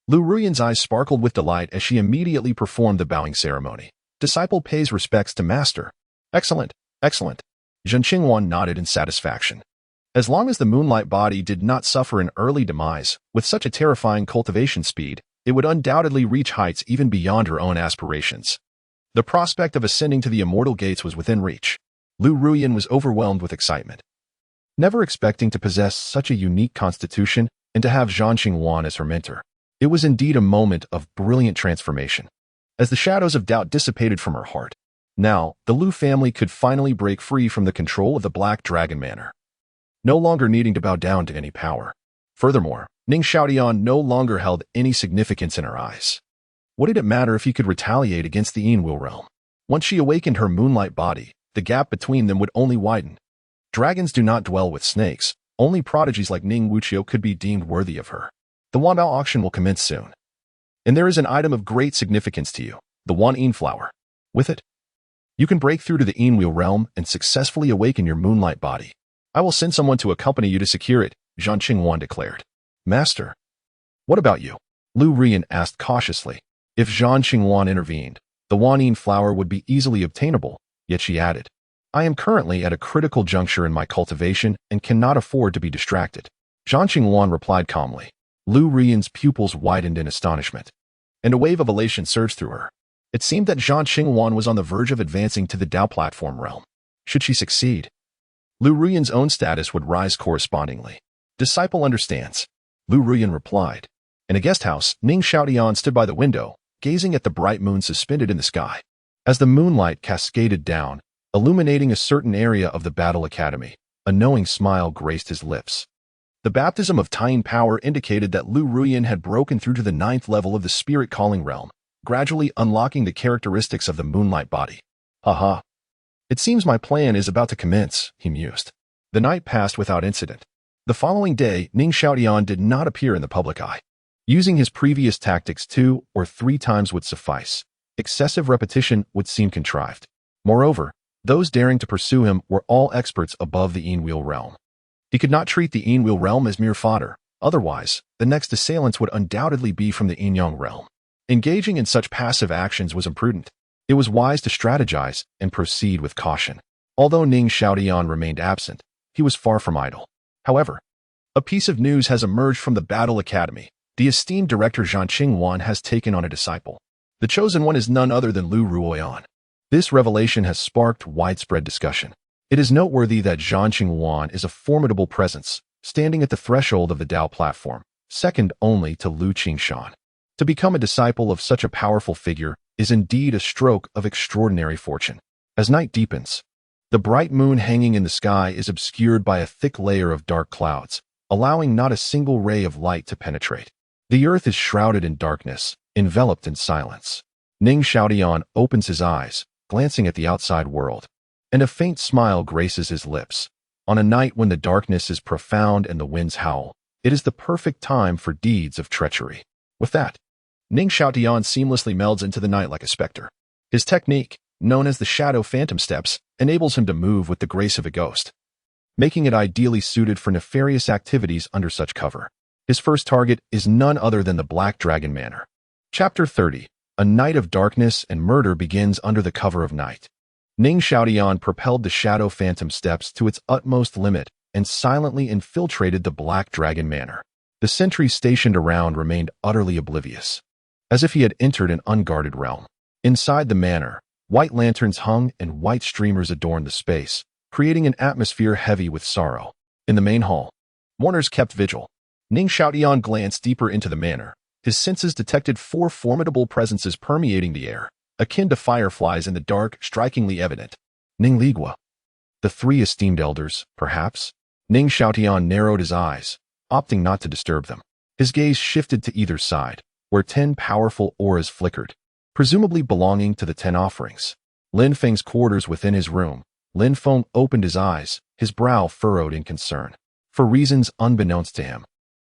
Lu Ruoyan's eyes sparkled with delight as she immediately performed the bowing ceremony. Disciple pays respects to master. Excellent, excellent. Zhan Qingwan nodded in satisfaction. As long as the moonlight body did not suffer an early demise, with such a terrifying cultivation speed, it would undoubtedly reach heights even beyond her own aspirations. The prospect of ascending to the immortal gates was within reach. Lu Ruoyan was overwhelmed with excitement. Never expecting to possess such a unique constitution and to have Zhan Qingwan as her mentor, it was indeed a moment of brilliant transformation. As the shadows of doubt dissipated from her heart, now, the Lu family could finally break free from the control of the Black Dragon Manor, no longer needing to bow down to any power. Furthermore, Ning Xiaotian no longer held any significance in her eyes. What did it matter if he could retaliate against the Yin-Wheel realm? Once she awakened her moonlight body, the gap between them would only widen. Dragons do not dwell with snakes. Only prodigies like Ning Wuqiao could be deemed worthy of her. The Wanbao auction will commence soon. And there is an item of great significance to you, the Wan Yin flower. With it, you can break through to the Yin-Wheel realm and successfully awaken your moonlight body. I will send someone to accompany you to secure it, Zhan Qingwan declared. Master, what about you? Lu Ruoyan asked cautiously. If Zhan Qingwan intervened, the Wan Yin flower would be easily obtainable, yet she added, I am currently at a critical juncture in my cultivation and cannot afford to be distracted. Zhan Qingwan replied calmly. Lu Ruoyan's pupils widened in astonishment, and a wave of elation surged through her. It seemed that Zhan Qingwan was on the verge of advancing to the Dao platform realm. Should she succeed, Lu Ruoyan's own status would rise correspondingly. Disciple understands, Lu Ruoyan replied. In a guest house, Ning Xiaotian stood by the window, gazing at the bright moon suspended in the sky. As the moonlight cascaded down, illuminating a certain area of the Battle Academy, a knowing smile graced his lips. The baptism of Taiyin power indicated that Lu Ruoyan had broken through to the 9th level of the spirit-calling realm, gradually unlocking the characteristics of the moonlight body. Haha. It seems my plan is about to commence, he mused. The night passed without incident. The following day, Ning Xiaotian did not appear in the public eye. Using his previous tactics 2 or 3 times would suffice. Excessive repetition would seem contrived. Moreover, those daring to pursue him were all experts above the Enwheel realm. He could not treat the Enwheel realm as mere fodder. Otherwise, the next assailants would undoubtedly be from the Enyang realm. Engaging in such passive actions was imprudent. It was wise to strategize and proceed with caution. Although Ning Xiaotian remained absent, he was far from idle. However, a piece of news has emerged from the Battle Academy. The esteemed director Zhang Qingwan has taken on a disciple. The chosen one is none other than Lu Ruoyan. This revelation has sparked widespread discussion. It is noteworthy that Zhang Qingwan is a formidable presence, standing at the threshold of the Dao platform, second only to Lu Qingshan. To become a disciple of such a powerful figure is indeed a stroke of extraordinary fortune. As night deepens, the bright moon hanging in the sky is obscured by a thick layer of dark clouds, allowing not a single ray of light to penetrate. The earth is shrouded in darkness, enveloped in silence. Ning Xiaotian opens his eyes, glancing at the outside world, and a faint smile graces his lips. On a night when the darkness is profound and the winds howl, it is the perfect time for deeds of treachery. With that, Ning Xiaotian seamlessly melds into the night like a specter. His technique, known as the Shadow Phantom Steps, enables him to move with the grace of a ghost, making it ideally suited for nefarious activities under such cover. His first target is none other than the Black Dragon Manor. Chapter 30. A night of darkness and murder begins under the cover of night. Ning Xiaotian propelled the Shadow Phantom Steps to its utmost limit and silently infiltrated the Black Dragon Manor. The sentries stationed around remained utterly oblivious, as if he had entered an unguarded realm. Inside the manor, white lanterns hung and white streamers adorned the space, creating an atmosphere heavy with sorrow. In the main hall, mourners kept vigil. Ning Xiaotian glanced deeper into the manor. His senses detected 4 formidable presences permeating the air, akin to fireflies in the dark, strikingly evident. Ning Ligua. The 3 esteemed elders, perhaps? Ning Xiaotian narrowed his eyes, opting not to disturb them. His gaze shifted to either side, where 10 powerful auras flickered, presumably belonging to the 10 offerings. Lin Feng's quarters within his room. Lin Feng opened his eyes, his brow furrowed in concern. For reasons unbeknownst to him,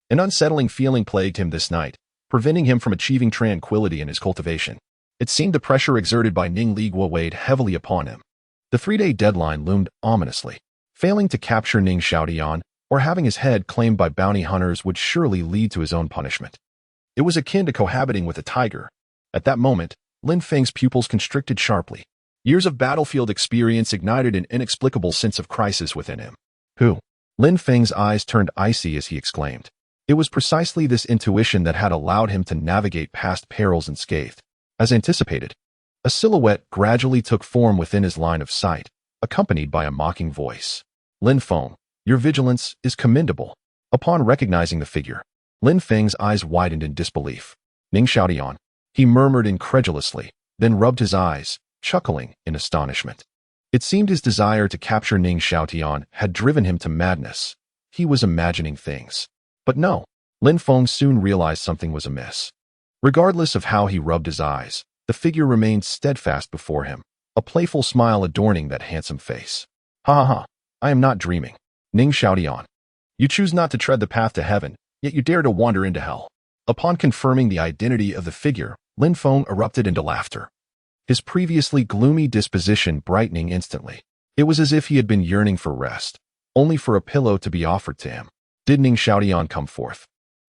an unsettling feeling plagued him this night, preventing him from achieving tranquility in his cultivation. It seemed the pressure exerted by Ning Ligua weighed heavily upon him. The 3-day deadline loomed ominously. Failing to capture Ning Xiaotian, or having his head claimed by bounty hunters, would surely lead to his own punishment. It was akin to cohabiting with a tiger. At that moment, Lin Feng's pupils constricted sharply. Years of battlefield experience ignited an inexplicable sense of crisis within him. Who? Lin Feng's eyes turned icy as he exclaimed. It was precisely this intuition that had allowed him to navigate past perils unscathed. As anticipated, a silhouette gradually took form within his line of sight, accompanied by a mocking voice. Lin Feng, your vigilance is commendable. Upon recognizing the figure, Lin Feng's eyes widened in disbelief. Ning Xiaotian, he murmured incredulously, then rubbed his eyes, chuckling in astonishment. It seemed his desire to capture Ning Xiaotian had driven him to madness. He was imagining things. But no, Lin Feng soon realized something was amiss. Regardless of how he rubbed his eyes, the figure remained steadfast before him, a playful smile adorning that handsome face. Ha ha ha, I am not dreaming. Ning Xiaotian, you choose not to tread the path to heaven, yet you dare to wander into hell. Upon confirming the identity of the figure, Lin Feng erupted into laughter, his previously gloomy disposition brightening instantly. It was as if he had been yearning for rest, only for a pillow to be offered to him. Did Ning Xiaotian come forth,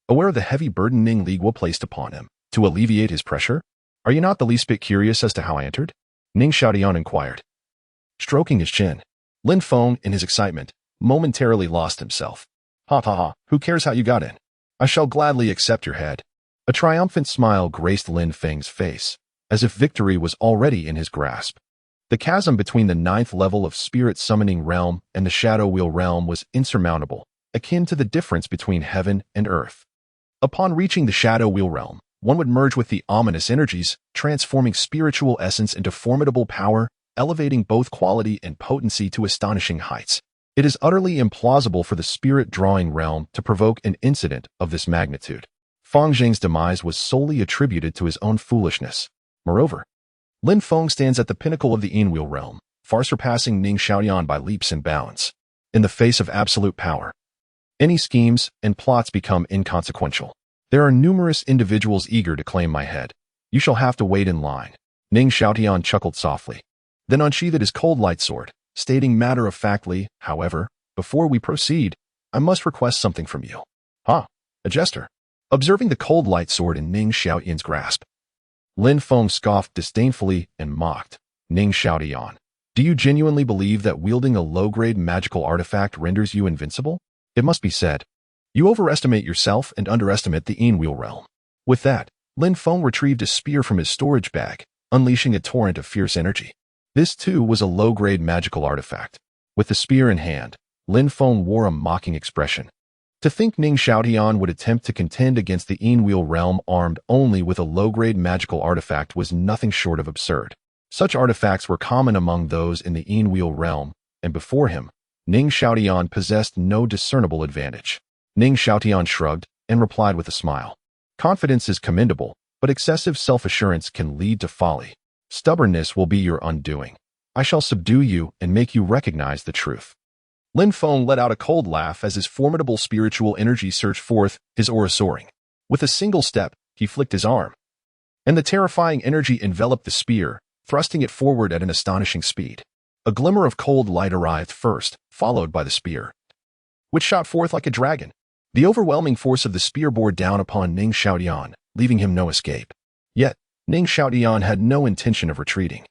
aware of the heavy burden Ning Ligua placed upon him, to alleviate his pressure? Are you not the least bit curious as to how I entered? Ning Xiaotian inquired. Stroking his chin, Lin Feng, in his excitement, momentarily lost himself. Ha ha ha, who cares how you got in? I shall gladly accept your head. A triumphant smile graced Lin Feng's face, as if victory was already in his grasp. The chasm between the 9th level of Spirit Summoning Realm and the Shadow Wheel Realm was insurmountable, akin to the difference between heaven and earth. Upon reaching the Shadow Wheel Realm, one would merge with the ominous energies, transforming spiritual essence into formidable power, elevating both quality and potency to astonishing heights. It is utterly implausible for the spirit-drawing realm to provoke an incident of this magnitude. Feng Zheng's demise was solely attributed to his own foolishness. Moreover, Lin Feng stands at the pinnacle of the Einwheel realm, far surpassing Ning Xiaoyan by leaps and bounds. In the face of absolute power, any schemes and plots become inconsequential. There are numerous individuals eager to claim my head. You shall have to wait in line. Ning Xiaoyan chuckled softly, then unsheathed his cold light sword, stating matter-of-factly, however, before we proceed, I must request something from you. Ah, a jester. Observing the cold light sword in Ning Xiaoyan's grasp, Lin Feng scoffed disdainfully and mocked. Ning Xiaoyan, do you genuinely believe that wielding a low-grade magical artifact renders you invincible? It must be said, you overestimate yourself and underestimate the Einwheel realm. With that, Lin Feng retrieved a spear from his storage bag, unleashing a torrent of fierce energy. This too was a low-grade magical artifact. With the spear in hand, Lin Feng wore a mocking expression. To think Ning Xiaoyan would attempt to contend against the Einwheel realm armed only with a low-grade magical artifact was nothing short of absurd. Such artifacts were common among those in the Einwheel realm, and before him, Ning Xiaoyan possessed no discernible advantage. Ning Xiaoyan shrugged and replied with a smile. Confidence is commendable, but excessive self-assurance can lead to folly. Stubbornness will be your undoing. I shall subdue you and make you recognize the truth. Lin Feng let out a cold laugh as his formidable spiritual energy surged forth, his aura soaring. With a single step, he flicked his arm, and the terrifying energy enveloped the spear, thrusting it forward at an astonishing speed. A glimmer of cold light arrived first, followed by the spear, which shot forth like a dragon. The overwhelming force of the spear bore down upon Ning Xiaoyan, leaving him no escape. Yet, Ning Xiaoyan had no intention of retreating.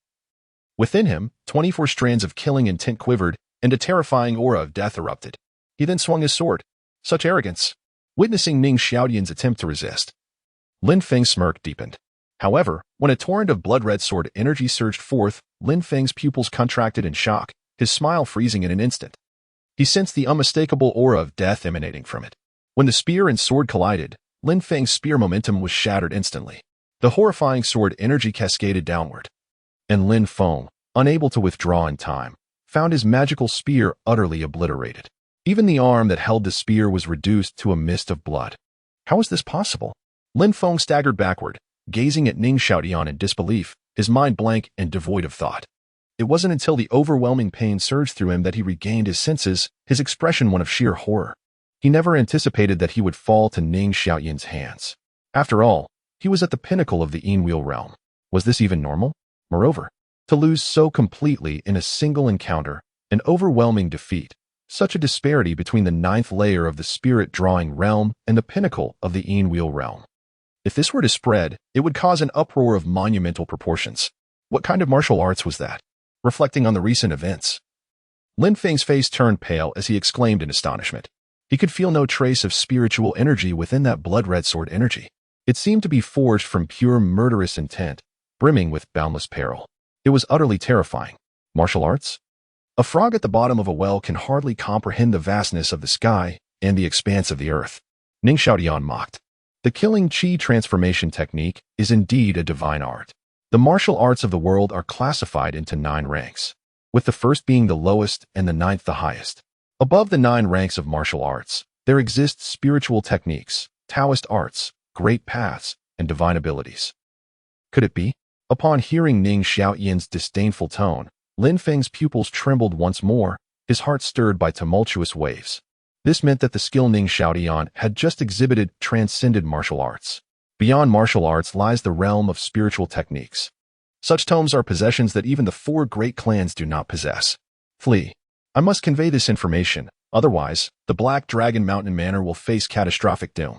Within him, 24 strands of killing intent quivered, and a terrifying aura of death erupted. He then swung his sword. Such arrogance! Witnessing Ning Xiaoyan's attempt to resist, Lin Feng's smirk deepened. However, when a torrent of blood-red sword energy surged forth, Lin Feng's pupils contracted in shock, his smile freezing in an instant. He sensed the unmistakable aura of death emanating from it. When the spear and sword collided, Lin Feng's spear momentum was shattered instantly. The horrifying sword energy cascaded downward, and Lin Feng, unable to withdraw in time, found his magical spear utterly obliterated. Even the arm that held the spear was reduced to a mist of blood. How was this possible? Lin Feng staggered backward, gazing at Ning Xiaoyan in disbelief, his mind blank and devoid of thought. It wasn't until the overwhelming pain surged through him that he regained his senses, his expression one of sheer horror. He never anticipated that he would fall to Ning Xiaoyan's hands. After all, he was at the pinnacle of the Einwheel realm. Was this even normal? Moreover, to lose so completely in a single encounter, an overwhelming defeat, such a disparity between the 9th layer of the spirit-drawing realm and the pinnacle of the Einwheel realm. If this were to spread, it would cause an uproar of monumental proportions. What kind of martial arts was that? Reflecting on the recent events, Lin Feng's face turned pale as he exclaimed in astonishment. He could feel no trace of spiritual energy within that blood-red sword energy. It seemed to be forged from pure murderous intent, brimming with boundless peril. It was utterly terrifying. Martial arts? A frog at the bottom of a well can hardly comprehend the vastness of the sky and the expanse of the earth. Ning Xiaoyan mocked. The killing chi transformation technique is indeed a divine art. The martial arts of the world are classified into 9 ranks, with the first being the lowest and the 9th the highest. Above the 9 ranks of martial arts, there exist spiritual techniques, Taoist arts, great paths, and divine abilities. Could it be? Upon hearing Ning Xiaoyan's disdainful tone, Lin Feng's pupils trembled once more, his heart stirred by tumultuous waves. This meant that the skill Ning Xiaoyan had just exhibited transcended martial arts. Beyond martial arts lies the realm of spiritual techniques. Such tomes are possessions that even the 4 great clans do not possess. Flee. I must convey this information, otherwise, the Black Dragon Mountain Manor will face catastrophic doom.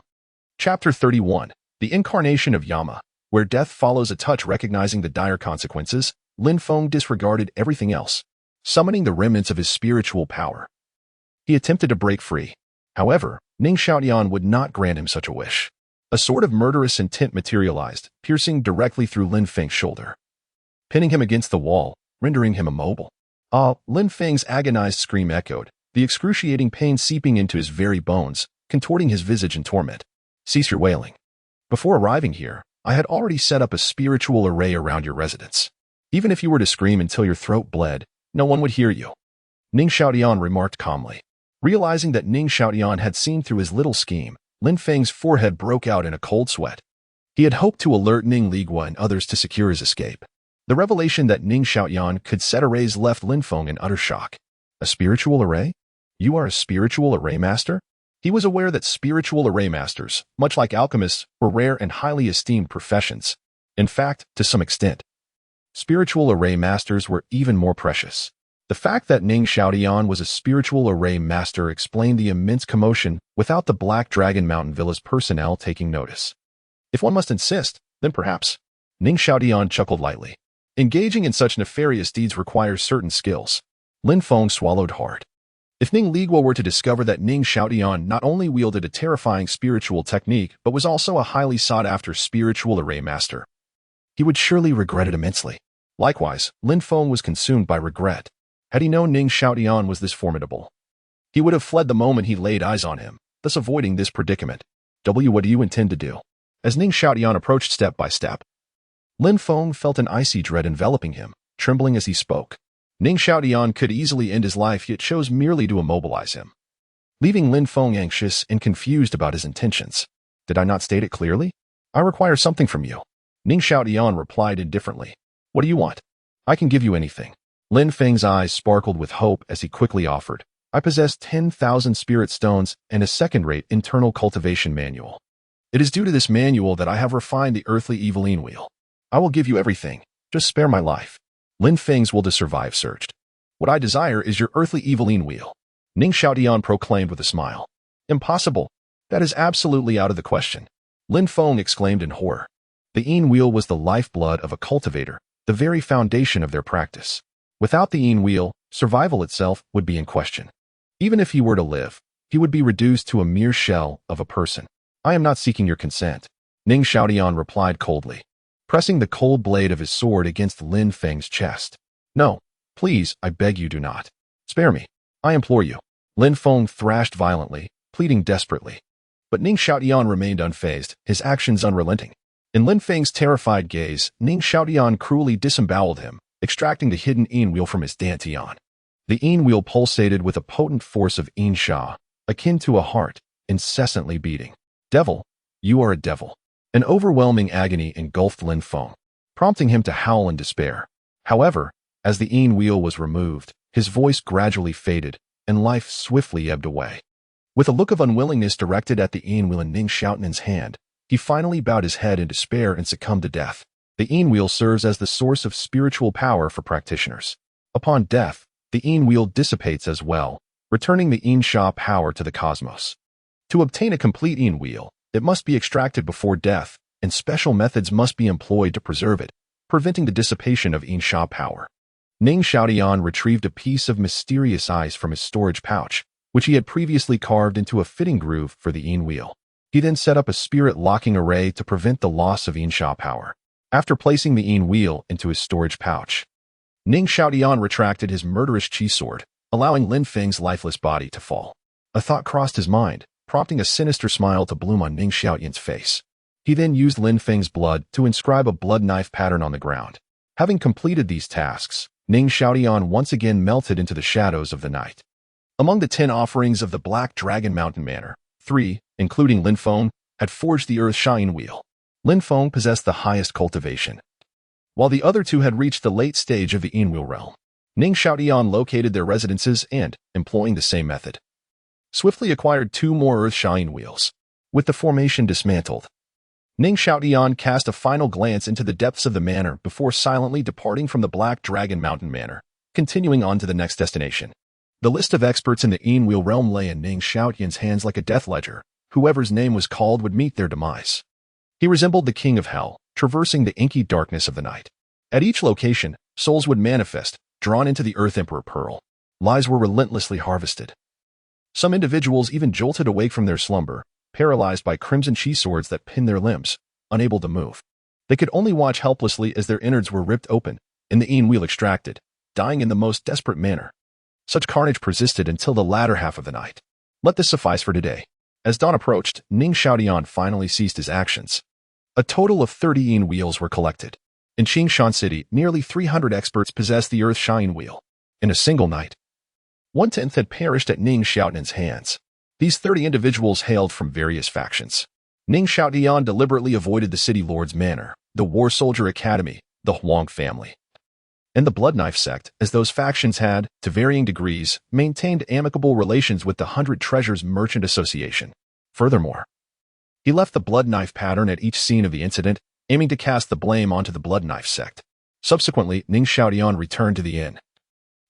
Chapter 31. The Incarnation of Yama. Where death follows a touch recognizing the dire consequences, Lin Feng disregarded everything else, summoning the remnants of his spiritual power. He attempted to break free. However, Ning Xiaoyan would not grant him such a wish. A sword of murderous intent materialized, piercing directly through Lin Feng's shoulder, pinning him against the wall, rendering him immobile. Lin Feng's agonized scream echoed, the excruciating pain seeping into his very bones, contorting his visage in torment. Cease your wailing. Before arriving here, I had already set up a spiritual array around your residence. Even if you were to scream until your throat bled, no one would hear you. Ning Xiaoyan remarked calmly. Realizing that Ning Xiaoyan had seen through his little scheme, Lin Feng's forehead broke out in a cold sweat. He had hoped to alert Ning Liguo and others to secure his escape. The revelation that Ning Xiaoyan could set arrays left Lin Feng in utter shock. A spiritual array? You are a spiritual array master? He was aware that spiritual array masters, much like alchemists, were rare and highly esteemed professions. In fact, to some extent, spiritual array masters were even more precious. The fact that Ning Xiaoyan was a spiritual array master explained the immense commotion without the Black Dragon Mountain Villa's personnel taking notice. If one must insist, then perhaps. Ning Xiaoyan chuckled lightly. Engaging in such nefarious deeds requires certain skills. Lin Feng swallowed hard. If Ning Liguo were to discover that Ning Xiaoyan not only wielded a terrifying spiritual technique but was also a highly sought-after spiritual array master, he would surely regret it immensely. Likewise, Lin Feng was consumed by regret. Had he known Ning Xiaoyan was this formidable, he would have fled the moment he laid eyes on him, thus avoiding this predicament. What do you intend to do? As Ning Xiaoyan approached step by step, Lin Feng felt an icy dread enveloping him, trembling as he spoke. Ning Xiaoyan could easily end his life, yet chose merely to immobilize him, leaving Lin Feng anxious and confused about his intentions. Did I not state it clearly? I require something from you. Ning Xiaoyan replied indifferently. What do you want? I can give you anything. Lin Feng's eyes sparkled with hope as he quickly offered. I possess 10,000 spirit stones and a second-rate internal cultivation manual. It is due to this manual that I have refined the earthly Eveline wheel. I will give you everything. Just spare my life. Lin Feng's will to survive surged. What I desire is your earthly Eveline wheel. Ning Xiaoyan proclaimed with a smile. Impossible. That is absolutely out of the question. Lin Feng exclaimed in horror. The Yin wheel was the lifeblood of a cultivator, the very foundation of their practice. Without the Yin wheel, survival itself would be in question. Even if he were to live, he would be reduced to a mere shell of a person. I am not seeking your consent. Ning Xiaoyan replied coldly, pressing the cold blade of his sword against Lin Feng's chest. No, please, I beg you do not. Spare me. I implore you. Lin Feng thrashed violently, pleading desperately. But Ning Xiaoyan remained unfazed, his actions unrelenting. In Lin Feng's terrified gaze, Ning Xiaoyan cruelly disemboweled him, extracting the hidden Yin wheel from his dantian. The Yin wheel pulsated with a potent force of Yin Sha, akin to a heart, incessantly beating. Devil, you are a devil. An overwhelming agony engulfed Lin Feng, prompting him to howl in despair. However, as the Yin wheel was removed, his voice gradually faded, and life swiftly ebbed away. With a look of unwillingness directed at the Yin wheel in Ning Xiaoyan's hand, he finally bowed his head in despair and succumbed to death. The Yin wheel serves as the source of spiritual power for practitioners. Upon death, the Yin wheel dissipates as well, returning the Yin Sha power to the cosmos. To obtain a complete Yin wheel, it must be extracted before death, and special methods must be employed to preserve it, preventing the dissipation of Yin Sha power. Ning Xiaoyan retrieved a piece of mysterious ice from his storage pouch, which he had previously carved into a fitting groove for the Yin wheel. He then set up a spirit locking array to prevent the loss of Yin Sha power. After placing the Yin wheel into his storage pouch, Ning Xiaoyan retracted his murderous chi sword, allowing Lin Feng's lifeless body to fall. A thought crossed his mind, prompting a sinister smile to bloom on Ning Xiaoyan's face. He then used Lin Feng's blood to inscribe a blood knife pattern on the ground. Having completed these tasks, Ning Xiaoyan once again melted into the shadows of the night. Among the 10 offerings of the Black Dragon Mountain Manor, 3, including Lin Feng, had forged the Earth Shine Wheel. Lin Feng possessed the highest cultivation, while the other 2 had reached the late stage of the Yin wheel realm. Ning Xiaoyan located their residences and, employing the same method, swiftly acquired 2 more Earth Shine wheels. With the formation dismantled, Ning Xiaoyan cast a final glance into the depths of the manor before silently departing from the Black Dragon Mountain Manor, continuing on to the next destination. The list of experts in the Yin wheel realm lay in Ning Xiaoyan's hands like a death ledger. Whoever's name was called would meet their demise. He resembled the king of hell, traversing the inky darkness of the night. At each location, souls would manifest, drawn into the Earth Emperor Pearl. Lives were relentlessly harvested. Some individuals even jolted awake from their slumber, paralyzed by crimson chi swords that pinned their limbs, unable to move. They could only watch helplessly as their innards were ripped open, and the Yin wheel extracted, dying in the most desperate manner. Such carnage persisted until the latter half of the night. Let this suffice for today. As dawn approached, Ning Xiaoyan finally ceased his actions. A total of 30 Yin wheels were collected. In Qingshan City, nearly 300 experts possessed the Earth Shine Wheel. In a single night, 1/10 had perished at Ning Xiaoyan's hands. These 30 individuals hailed from various factions. Ning Xiaotian deliberately avoided the city lord's manor, the war soldier academy, the Huang family, and the Blood Knife sect, as those factions had, to varying degrees, maintained amicable relations with the Hundred Treasures Merchant Association. Furthermore, he left the Blood Knife pattern at each scene of the incident, aiming to cast the blame onto the Blood Knife sect. Subsequently, Ning Xiaotian returned to the inn,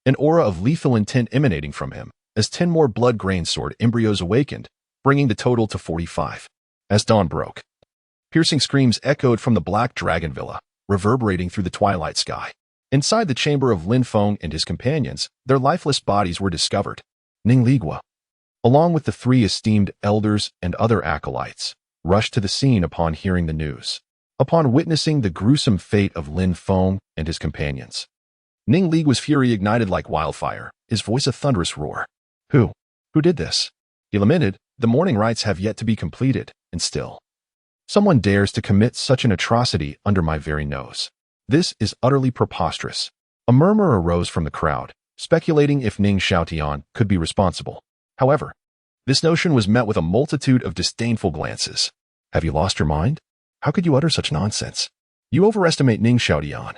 an aura of lethal intent emanating from him, as 10 more Blood Grain Sword embryos awakened, bringing the total to 45. As dawn broke, piercing screams echoed from the Black Dragon Villa, reverberating through the twilight sky. Inside the chamber of Lin Feng and his companions, their lifeless bodies were discovered. Ning Ligua, along with the 3 esteemed elders and other acolytes, rushed to the scene upon hearing the news. Upon witnessing the gruesome fate of Lin Feng and his companions, Ning Ligua's fury ignited like wildfire, his voice a thunderous roar. Who did this? He lamented, the mourning rites have yet to be completed, and still, someone dares to commit such an atrocity under my very nose. This is utterly preposterous. A murmur arose from the crowd, speculating if Ning Xiaotian could be responsible. However, this notion was met with a multitude of disdainful glances. Have you lost your mind? How could you utter such nonsense? You overestimate Ning Xiaotian.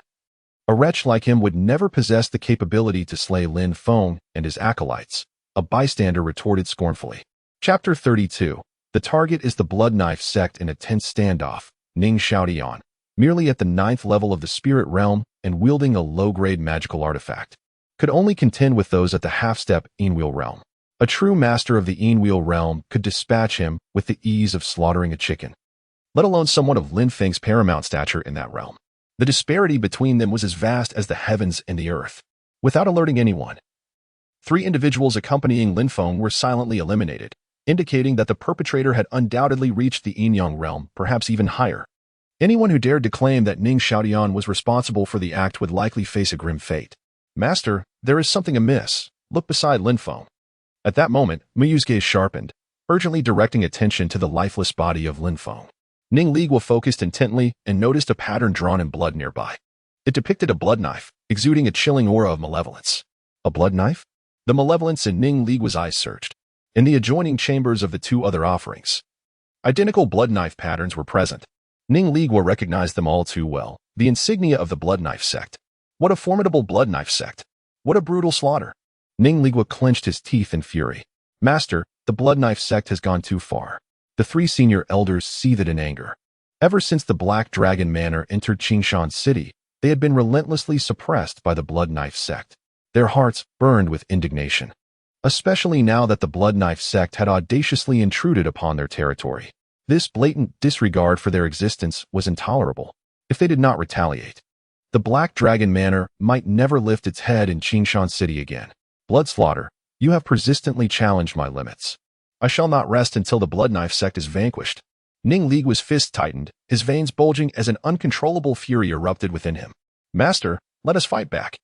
A wretch like him would never possess the capability to slay Lin Feng and his acolytes, a bystander retorted scornfully. Chapter 32. The target is the Blood Knife sect in a tense standoff. Ning Xiaotian, merely at the 9th level of the spirit realm and wielding a low-grade magical artifact, could only contend with those at the half-step Enwheel realm. A true master of the Enwheel realm could dispatch him with the ease of slaughtering a chicken, let alone someone of Lin Feng's paramount stature in that realm. The disparity between them was as vast as the heavens and the earth. Without alerting anyone, 3 individuals accompanying Lin Feng were silently eliminated, indicating that the perpetrator had undoubtedly reached the Enyang realm, perhaps even higher. Anyone who dared to claim that Ning Xiaotian was responsible for the act would likely face a grim fate. Master, there is something amiss. Look beside Lin Feng. At that moment, Miyu's gaze sharpened, urgently directing attention to the lifeless body of Lin Feng. Ning Ligua focused intently and noticed a pattern drawn in blood nearby. It depicted a blood knife, exuding a chilling aura of malevolence. A blood knife? The malevolence in Ning Ligua's eyes surged. In the adjoining chambers of the 2 other offerings, identical blood knife patterns were present. Ning Ligua recognized them all too well, the insignia of the Blood Knife sect. What a formidable Blood Knife sect! What a brutal slaughter! Ning Ligua clenched his teeth in fury. Master, the Blood Knife sect has gone too far. The 3 senior elders seethed in anger. Ever since the Black Dragon Manor entered Qingshan City, they had been relentlessly suppressed by the Blood Knife sect. Their hearts burned with indignation, especially now that the Blood Knife sect had audaciously intruded upon their territory. This blatant disregard for their existence was intolerable. If they did not retaliate, the Black Dragon Manor might never lift its head in Qingshan City again. Bloodslaughter, you have persistently challenged my limits. I shall not rest until the Blood Knife sect is vanquished. Ning Ligua's fist tightened, his veins bulging as an uncontrollable fury erupted within him. Master, let us fight back.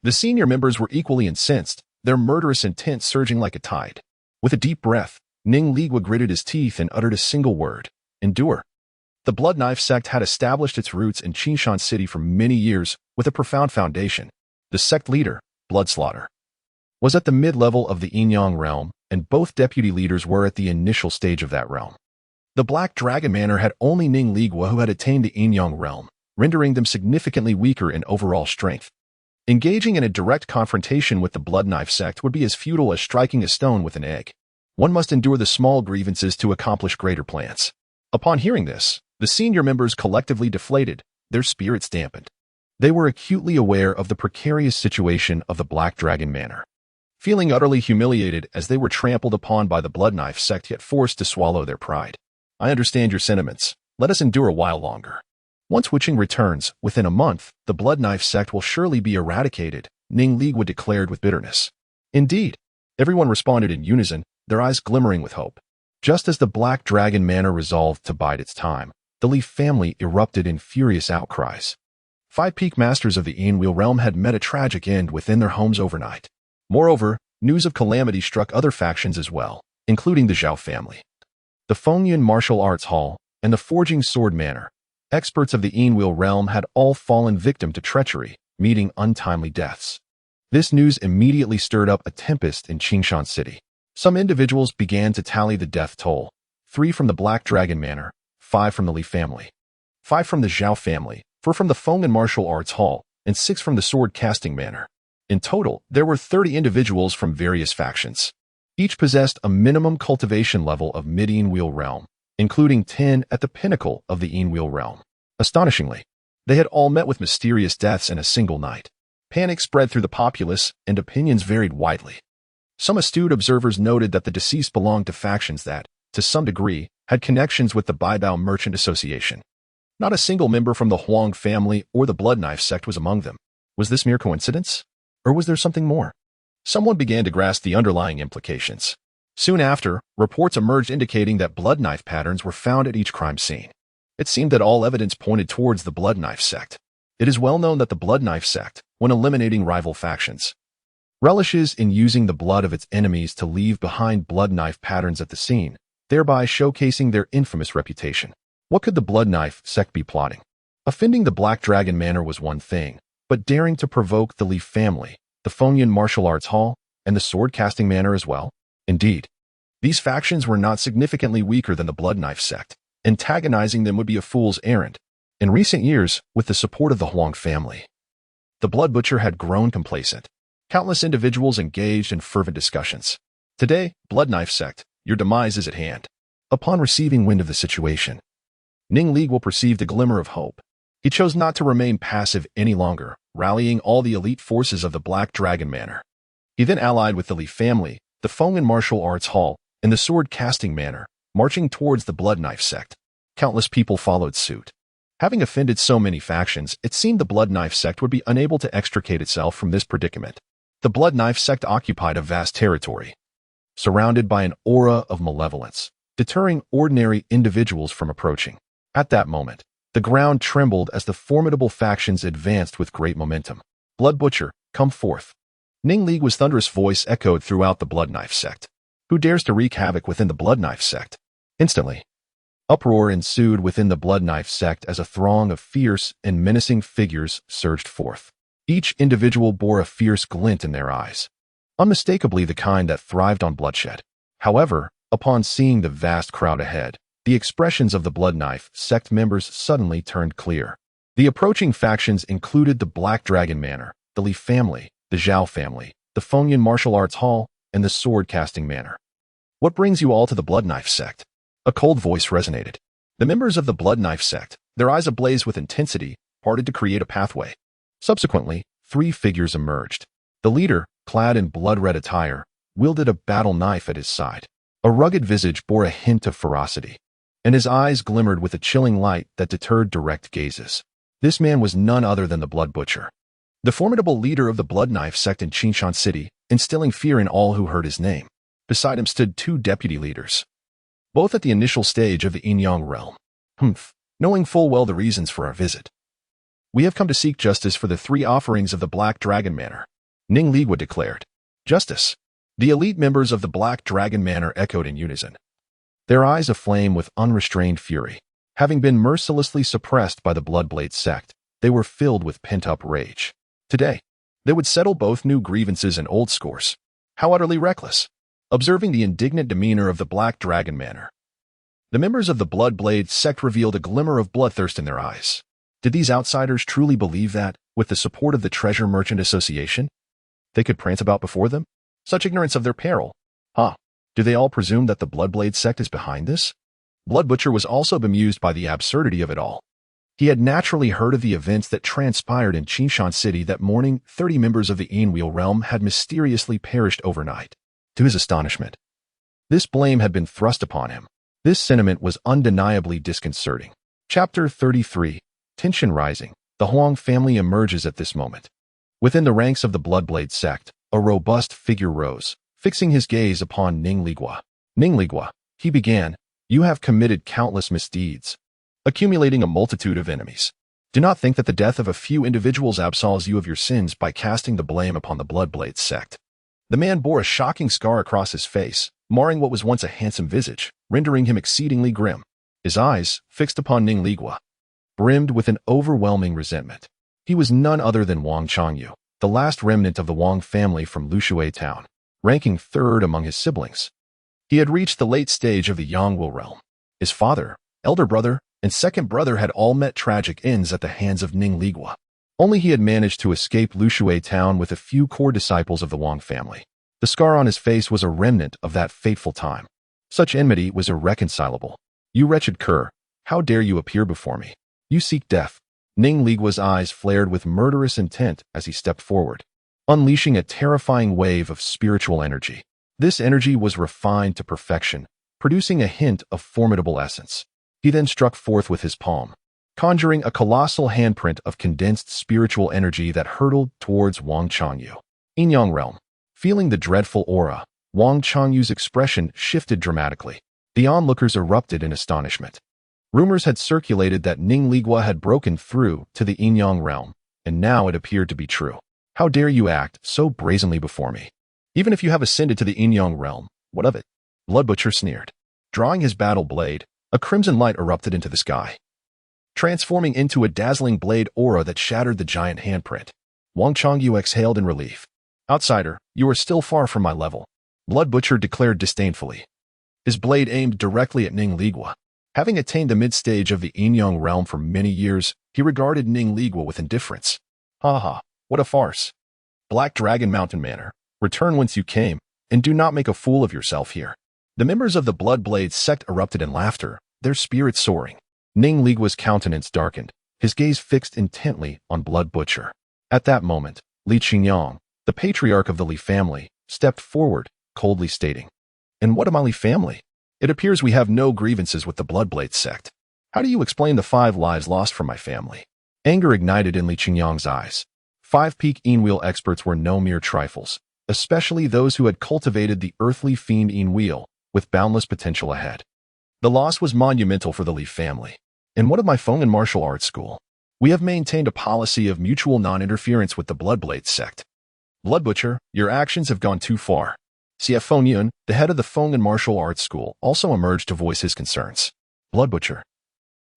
The senior members were equally incensed, their murderous intent surging like a tide. With a deep breath, Ning Ligua gritted his teeth and uttered a single word: endure. The Blood Knife sect had established its roots in Qingshan City for many years with a profound foundation. The sect leader, Bloodslaughter, was at the mid-level of the Enyang realm, and both deputy leaders were at the initial stage of that realm. The Black Dragon Manor had only Ning Ligua who had attained the Enyang realm, rendering them significantly weaker in overall strength. Engaging in a direct confrontation with the Blood Knife sect would be as futile as striking a stone with an egg. One must endure the small grievances to accomplish greater plans. Upon hearing this, the senior members collectively deflated, their spirits dampened. They were acutely aware of the precarious situation of the Black Dragon Manor, feeling utterly humiliated as they were trampled upon by the Blood Knife sect yet forced to swallow their pride. I understand your sentiments. Let us endure a while longer. Once Witching returns, within a month, the Blood Knife sect will surely be eradicated, Ning Ligua declared with bitterness. Indeed, everyone responded in unison, their eyes glimmering with hope. Just as the Black Dragon Manor resolved to bide its time, the Leaf family erupted in furious outcries. 5 peak masters of the Enwheel realm had met a tragic end within their homes overnight. Moreover, news of calamity struck other factions as well, including the Zhao family. The Fengyun Martial Arts Hall and the Forging Sword Manor, experts of the Enwheel realm, had all fallen victim to treachery, meeting untimely deaths. This news immediately stirred up a tempest in Qingshan City. Some individuals began to tally the death toll: 3 from the Black Dragon Manor, 5 from the Li family, 5 from the Zhao family, 4 from the Fengyan Martial Arts Hall, and 6 from the Sword Casting Manor. In total, there were 30 individuals from various factions. Each possessed a minimum cultivation level of mid-Yin-Wheel realm, including 10 at the pinnacle of the Yin-Wheel realm. Astonishingly, they had all met with mysterious deaths in a single night. Panic spread through the populace, and opinions varied widely. Some astute observers noted that the deceased belonged to factions that, to some degree, had connections with the Baibao Merchant Association. Not a single member from the Huang family or the Blood Knife sect was among them. Was this mere coincidence? Or was there something more? Someone began to grasp the underlying implications. Soon after, reports emerged indicating that blood knife patterns were found at each crime scene. It seemed that all evidence pointed towards the Blood Knife sect. It is well known that the Blood Knife sect, when eliminating rival factions, relishes in using the blood of its enemies to leave behind blood knife patterns at the scene, thereby showcasing their infamous reputation. What could the Blood Knife sect be plotting? Offending the Black Dragon Manor was one thing, but daring to provoke the Li family, the Fengyan Martial Arts Hall, and the Sword Casting Manor as well? Indeed, these factions were not significantly weaker than the Blood Knife sect. Antagonizing them would be a fool's errand. In recent years, with the support of the Huang family, the Blood Butcher had grown complacent. Countless individuals engaged in fervent discussions. Today, Blood Knife sect, your demise is at hand. Upon receiving wind of the situation, Ning Ligua perceived a glimmer of hope. He chose not to remain passive any longer, rallying all the elite forces of the Black Dragon Manor. He then allied with the Li family, the Fengyan Martial Arts Hall, and the Sword Casting Manor, marching towards the Blood Knife sect. Countless people followed suit. Having offended so many factions, it seemed the Blood Knife sect would be unable to extricate itself from this predicament. The Blood Knife sect occupied a vast territory, surrounded by an aura of malevolence, deterring ordinary individuals from approaching. At that moment, the ground trembled as the formidable factions advanced with great momentum. Blood Butcher, come forth. Ning Ligua's thunderous voice echoed throughout the Blood Knife sect. Who dares to wreak havoc within the Blood Knife sect? Instantly, uproar ensued within the Blood Knife sect as a throng of fierce and menacing figures surged forth. Each individual bore a fierce glint in their eyes, unmistakably the kind that thrived on bloodshed. However, upon seeing the vast crowd ahead, the expressions of the Blood Knife sect members suddenly turned clear. The approaching factions included the Black Dragon Manor, the Li family, the Zhao family, the Fengyan Martial Arts Hall, and the Sword Casting Manor. What brings you all to the Blood Knife sect? A cold voice resonated. The members of the Blood Knife sect, their eyes ablaze with intensity, parted to create a pathway. Subsequently, 3 figures emerged. The leader, clad in blood-red attire, wielded a battle knife at his side. A rugged visage bore a hint of ferocity, and his eyes glimmered with a chilling light that deterred direct gazes. This man was none other than the Blood Butcher, the formidable leader of the Blood Knife sect in Qinshan City, instilling fear in all who heard his name. Beside him stood 2 deputy leaders, both at the initial stage of the Yin-Yang realm. Knowing full well the reasons for our visit, we have come to seek justice for the 3 offerings of the Black Dragon Manor, Ning Ligua declared. Justice. The elite members of the Black Dragon Manor echoed in unison, their eyes aflame with unrestrained fury. Having been mercilessly suppressed by the Bloodblade sect, they were filled with pent-up rage. Today, they would settle both new grievances and old scores. How utterly reckless. Observing the indignant demeanor of the Black Dragon Manor, the members of the Bloodblade sect revealed a glimmer of bloodthirst in their eyes. Did these outsiders truly believe that, with the support of the Treasure Merchant Association, they could prance about before them? Such ignorance of their peril. Do they all presume that the Bloodblade sect is behind this? Blood Butcher was also bemused by the absurdity of it all. He had naturally heard of the events that transpired in Qinshan City that morning. 30 members of the Yin-Wheel realm had mysteriously perished overnight. To his astonishment, this blame had been thrust upon him. This sentiment was undeniably disconcerting. Chapter 33. Tension rising. The Huang family emerges at this moment. Within the ranks of the Bloodblade sect, a robust figure rose, fixing his gaze upon Ning Ligua. Ning Ligua, he began, you have committed countless misdeeds, accumulating a multitude of enemies. Do not think that the death of a few individuals absolves you of your sins by casting the blame upon the Bloodblade sect. The man bore a shocking scar across his face, marring what was once a handsome visage, rendering him exceedingly grim. His eyes, fixed upon Ning Ligua, brimmed with an overwhelming resentment. He was none other than Wang Changyu, the last remnant of the Wang family from Lushui town, ranking 3rd among his siblings. He had reached the late stage of the Yangwu realm. His father, elder brother, and second brother had all met tragic ends at the hands of Ning Ligua. Only he had managed to escape Lushui town with a few core disciples of the Wang family. The scar on his face was a remnant of that fateful time. Such enmity was irreconcilable. You wretched cur, how dare you appear before me? You seek death. Ning Ligua's eyes flared with murderous intent as he stepped forward, unleashing a terrifying wave of spiritual energy. This energy was refined to perfection, producing a hint of formidable essence. He then struck forth with his palm, conjuring a colossal handprint of condensed spiritual energy that hurtled towards Wang Changyu. Yinyang realm. Feeling the dreadful aura, Wang Changyu's expression shifted dramatically. The onlookers erupted in astonishment. Rumors had circulated that Ning Ligua had broken through to the Yinyang realm, and now it appeared to be true. How dare you act so brazenly before me? Even if you have ascended to the Yinyang realm, what of it? Blood Butcher sneered. Drawing his battle blade, a crimson light erupted into the sky, transforming into a dazzling blade aura that shattered the giant handprint. Wang Changyu exhaled in relief. Outsider, you are still far from my level, Blood Butcher declared disdainfully. His blade aimed directly at Ning Ligua. Having attained the mid-stage of the Yinyang realm for many years, he regarded Ning Ligua with indifference. Ha, what a farce. Black Dragon Mountain Manor, return whence you came, and do not make a fool of yourself here. The members of the Bloodblade sect erupted in laughter, their spirits soaring. Ning Ligua's countenance darkened, his gaze fixed intently on Blood Butcher. At that moment, Li Qingyang, the patriarch of the Li family, stepped forward, coldly stating, "And what of my Li family? It appears we have no grievances with the Bloodblade sect. How do you explain the 5 lives lost from my family?" Anger ignited in Li Qingyang's eyes. 5 peak Yin-Wheel experts were no mere trifles, especially those who had cultivated the earthly fiend Yin-Wheel, with boundless potential ahead. The loss was monumental for the Li family. And what of my Feng and martial arts school? We have maintained a policy of mutual non-interference with the Bloodblade sect. Blood Butcher, your actions have gone too far. CF Feng Yun, the head of the Feng and martial arts school, also emerged to voice his concerns. Blood Butcher,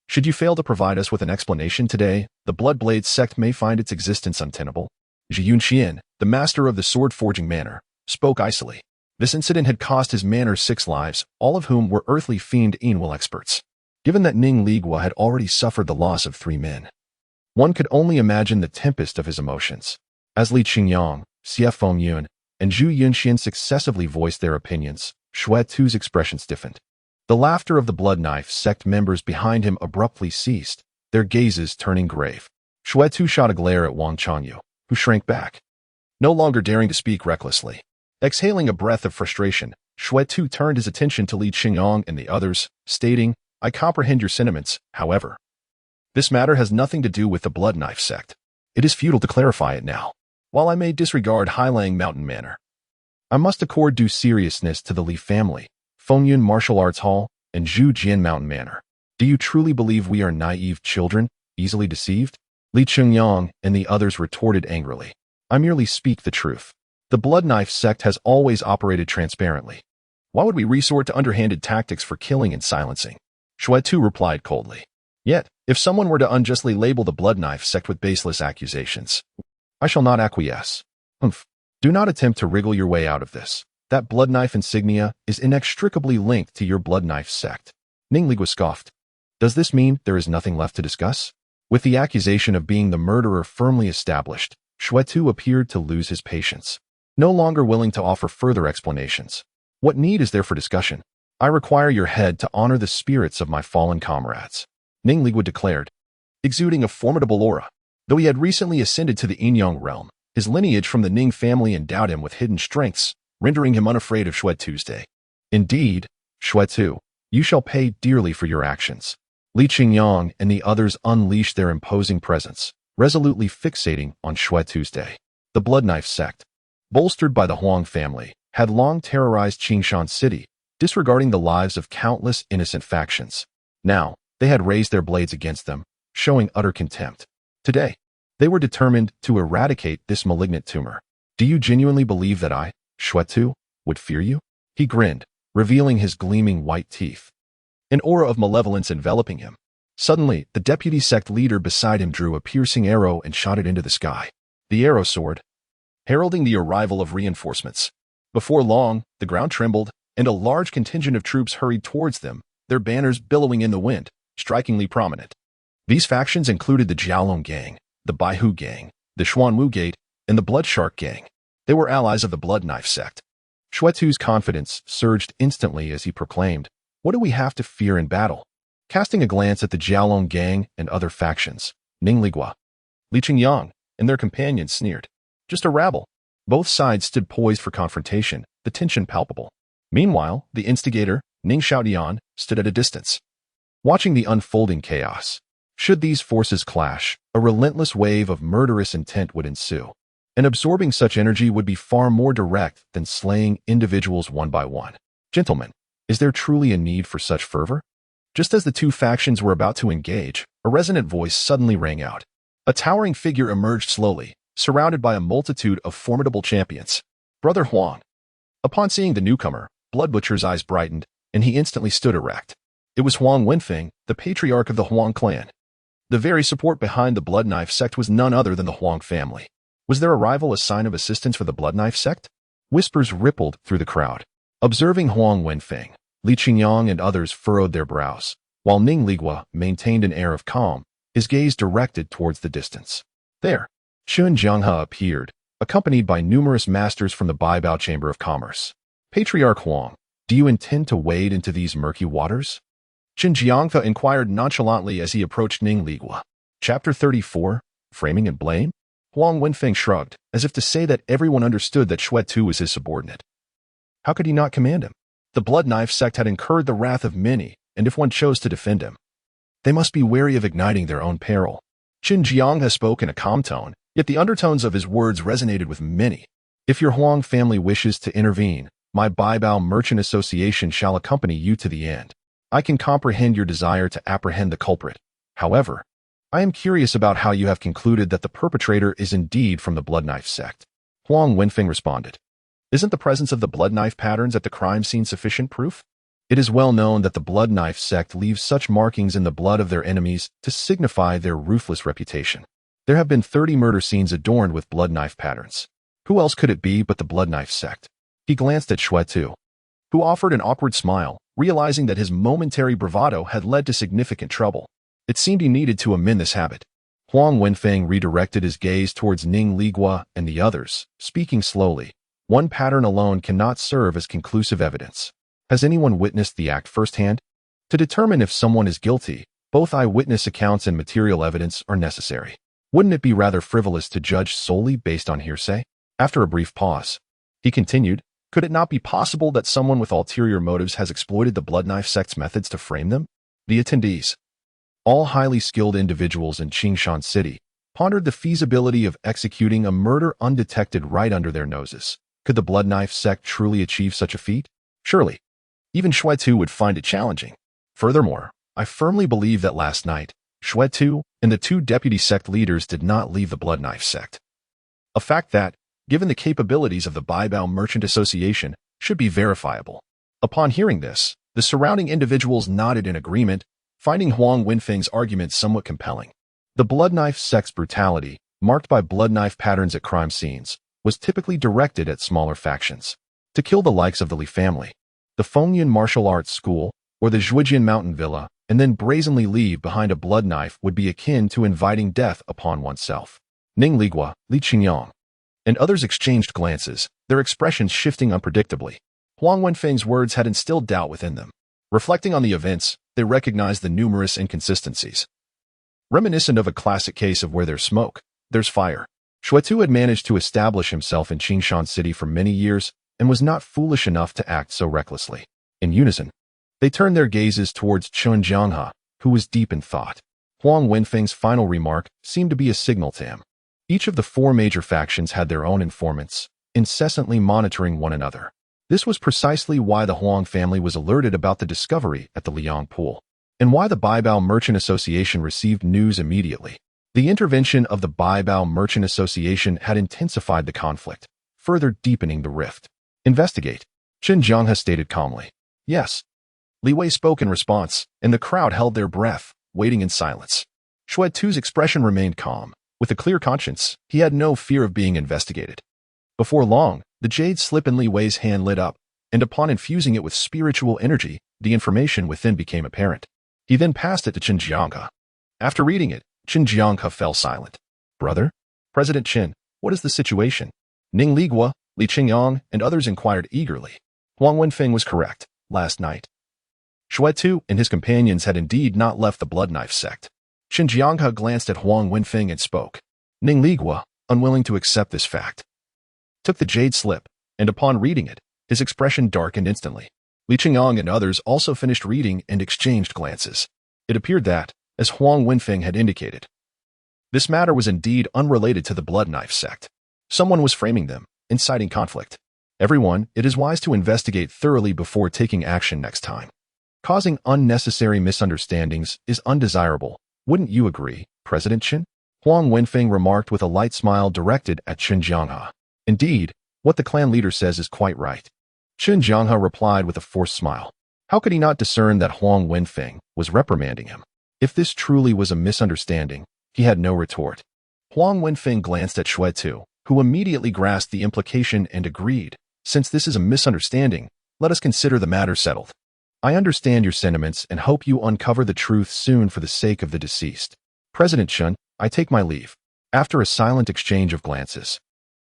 should you fail to provide us with an explanation today, the Bloodblade sect may find its existence untenable. Zhi Yunqian, the master of the sword-forging manor, spoke icily. This incident had cost his manor 6 lives, all of whom were earthly fiend Yin-Will experts. Given that Ning Ligua had already suffered the loss of 3 men, one could only imagine the tempest of his emotions. As Li Qingyang, CF Feng Yun, and Zhu Yunxian successively voiced their opinions, Xue Tu's expression stiffened. The laughter of the Blood Knife sect members behind him abruptly ceased, their gazes turning grave. Xue Tu shot a glare at Wang Changyu, who shrank back, no longer daring to speak recklessly. Exhaling a breath of frustration, Xue Tu turned his attention to Li Qingyang and the others, stating, "I comprehend your sentiments, however. This matter has nothing to do with the Blood Knife sect. It is futile to clarify it now. While I may disregard Hilang Mountain Manor, I must accord due seriousness to the Li family, Fengyun Martial Arts Hall, and Zhu Jian Mountain Manor. Do you truly believe we are naive children, easily deceived?" Li Qingyang and the others retorted angrily. "I merely speak the truth. The Blood Knife sect has always operated transparently. Why would we resort to underhanded tactics for killing and silencing?" Xue Tu replied coldly. "Yet, if someone were to unjustly label the Blood Knife sect with baseless accusations, I shall not acquiesce. Do not attempt to wriggle your way out of this. That Blood Knife insignia is inextricably linked to your Blood Knife sect." Ning Ligua scoffed. "Does this mean there is nothing left to discuss?" With the accusation of being the murderer firmly established, Xue Tu appeared to lose his patience, no longer willing to offer further explanations. "What need is there for discussion? I require your head to honor the spirits of my fallen comrades," Ning Ligua declared, exuding a formidable aura. Though he had recently ascended to the Yinyang realm, his lineage from the Ning family endowed him with hidden strengths, rendering him unafraid of Xue Tuesday. "Indeed, Xue Tu, you shall pay dearly for your actions." Li Qingyang and the others unleashed their imposing presence, resolutely fixating on Xue Tuesday. The Blood Knife sect, bolstered by the Huang family, had long terrorized Qingshan City, disregarding the lives of countless innocent factions. Now, they had raised their blades against them, showing utter contempt. Today, they were determined to eradicate this malignant tumor. "Do you genuinely believe that I, Xue Tu, would fear you?" He grinned, revealing his gleaming white teeth, an aura of malevolence enveloping him. Suddenly, the deputy sect leader beside him drew a piercing arrow and shot it into the sky. The arrow soared, heralding the arrival of reinforcements. Before long, the ground trembled, and a large contingent of troops hurried towards them, their their banners billowing in the wind, strikingly prominent. These factions included the Jiaolong Gang, the Baihu Gang, the Xuanwu Gate, and the Blood Shark Gang. They were allies of the Blood Knife sect. Xuetu's confidence surged instantly as he proclaimed, "What do we have to fear in battle?" Casting a glance at the Jiaolong Gang and other factions, Ning Ligua, Li Qingyang, and their companions sneered. Just a rabble. Both sides stood poised for confrontation, the tension palpable. Meanwhile, the instigator, Ning Xiaodian, stood at a distance, watching the unfolding chaos. Should these forces clash, a relentless wave of murderous intent would ensue, and absorbing such energy would be far more direct than slaying individuals one by one. Gentlemen, is there truly a need for such fervor? Just as the two factions were about to engage, a resonant voice suddenly rang out. A towering figure emerged slowly, surrounded by a multitude of formidable champions. Brother Huang. Upon seeing the newcomer, Blood Butcher's eyes brightened, and he instantly stood erect. It was Huang Wenfeng, the patriarch of the Huang clan. The very support behind the Blood Knife sect was none other than the Huang family. Was their arrival a sign of assistance for the Blood Knife sect? Whispers rippled through the crowd. Observing Huang Wenfeng, Li Qingyang and others furrowed their brows, while Ning Ligua maintained an air of calm, his gaze directed towards the distance. There, Shun Jianghe appeared, accompanied by numerous masters from the Baibao Chamber of Commerce. Patriarch Huang, do you intend to wade into these murky waters? Qin Jianghe inquired nonchalantly as he approached Ning Ligua. Chapter 34, Framing and Blame? Huang Wenfeng shrugged, as if to say that everyone understood that Xuetu was his subordinate. How could he not command him? The Blood Knife sect had incurred the wrath of many, and if one chose to defend him, they must be wary of igniting their own peril. Qin Jianghe spoke in a calm tone, yet the undertones of his words resonated with many. If your Huang family wishes to intervene, my Baibao Merchant Association shall accompany you to the end. I can comprehend your desire to apprehend the culprit. However, I am curious about how you have concluded that the perpetrator is indeed from the Blood Knife sect. Huang Wenfeng responded. Isn't the presence of the Blood Knife patterns at the crime scene sufficient proof? It is well known that the Blood Knife sect leaves such markings in the blood of their enemies to signify their ruthless reputation. There have been 30 murder scenes adorned with Blood Knife patterns. Who else could it be but the Blood Knife sect? He glanced at Xuetu, who offered an awkward smile, realizing that his momentary bravado had led to significant trouble. It seemed he needed to amend this habit. Huang Wenfeng redirected his gaze towards Ning Ligua and the others, speaking slowly. One pattern alone cannot serve as conclusive evidence. Has anyone witnessed the act firsthand? To determine if someone is guilty, both eyewitness accounts and material evidence are necessary. Wouldn't it be rather frivolous to judge solely based on hearsay? After a brief pause, he continued, could it not be possible that someone with ulterior motives has exploited the Blood Knife sect's methods to frame them? The attendees, all highly skilled individuals in Qingshan City, pondered the feasibility of executing a murder undetected right under their noses. Could the Blood Knife sect truly achieve such a feat? Surely, even Xuetu would find it challenging. Furthermore, I firmly believe that last night, Xuetu and the two deputy sect leaders did not leave the Blood Knife sect. A fact that, given the capabilities of the Baibao Merchant Association, should be verifiable. Upon hearing this, the surrounding individuals nodded in agreement, finding Huang Wenfeng's argument somewhat compelling. The Blood Knife sect's brutality, marked by blood knife patterns at crime scenes, was typically directed at smaller factions. To kill the likes of the Li family, the Fengyun Martial Arts School, or the Zhujian Mountain Villa, and then brazenly leave behind a blood knife would be akin to inviting death upon oneself. Ning Ligua, Li Qingyang, and others exchanged glances, their expressions shifting unpredictably. Huang Wenfeng's words had instilled doubt within them. Reflecting on the events, they recognized the numerous inconsistencies. Reminiscent of a classic case of where there's smoke, there's fire. Xuetu had managed to establish himself in Qingshan City for many years and was not foolish enough to act so recklessly. In unison, they turned their gazes towards Chun Jianghe, who was deep in thought. Huang Wenfeng's final remark seemed to be a signal to him. Each of the four major factions had their own informants, incessantly monitoring one another. This was precisely why the Huang family was alerted about the discovery at the Liang Pool, and why the Baibao Merchant Association received news immediately. The intervention of the Baibao Merchant Association had intensified the conflict, further deepening the rift. Investigate, Qin Jianghe stated calmly. Yes. Li Wei spoke in response, and the crowd held their breath, waiting in silence. Xuetu's expression remained calm. With a clear conscience, he had no fear of being investigated. Before long, the jade slip in Li Wei's hand lit up, and upon infusing it with spiritual energy, the information within became apparent. He then passed it to Qin Jianghe. After reading it, Qin Jianghe fell silent. Brother? President Qin, what is the situation? Ning Ligua, Li Qingyang, and others inquired eagerly. Huang Wenfeng was correct. Last night, Shui Tu and his companions had indeed not left the Blood Knife sect. Qin Jianghe glanced at Huang Wenfeng and spoke. Ning Ligua, unwilling to accept this fact, took the jade slip, and upon reading it, his expression darkened instantly. Li Qingyang and others also finished reading and exchanged glances. It appeared that, as Huang Wenfeng had indicated, this matter was indeed unrelated to the Blood Knife sect. Someone was framing them, inciting conflict. Everyone, it is wise to investigate thoroughly before taking action next time. Causing unnecessary misunderstandings is undesirable. Wouldn't you agree, President Qin? Huang Wenfeng remarked with a light smile directed at Qin Jianghe. Indeed, what the clan leader says is quite right. Qin Jianghe replied with a forced smile. How could he not discern that Huang Wenfeng was reprimanding him? If this truly was a misunderstanding, he had no retort. Huang Wenfeng glanced at Shui Tu, who immediately grasped the implication and agreed. Since this is a misunderstanding, let us consider the matter settled. I understand your sentiments and hope you uncover the truth soon for the sake of the deceased. President Qin, I take my leave. After a silent exchange of glances,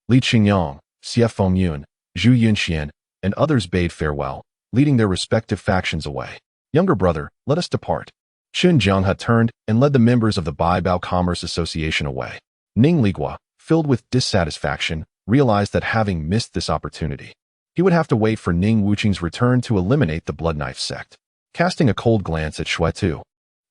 Li Qingyang, Xie Fengyun, Zhu Yunxian, and others bade farewell, leading their respective factions away. Younger brother, let us depart. Qin Jianghe turned and led the members of the Baibao Commerce Association away. Ning Ligua, filled with dissatisfaction, realized that having missed this opportunity, he would have to wait for Ning Wuqing's return to eliminate the Blood Knife sect. Casting a cold glance at Shui Tu,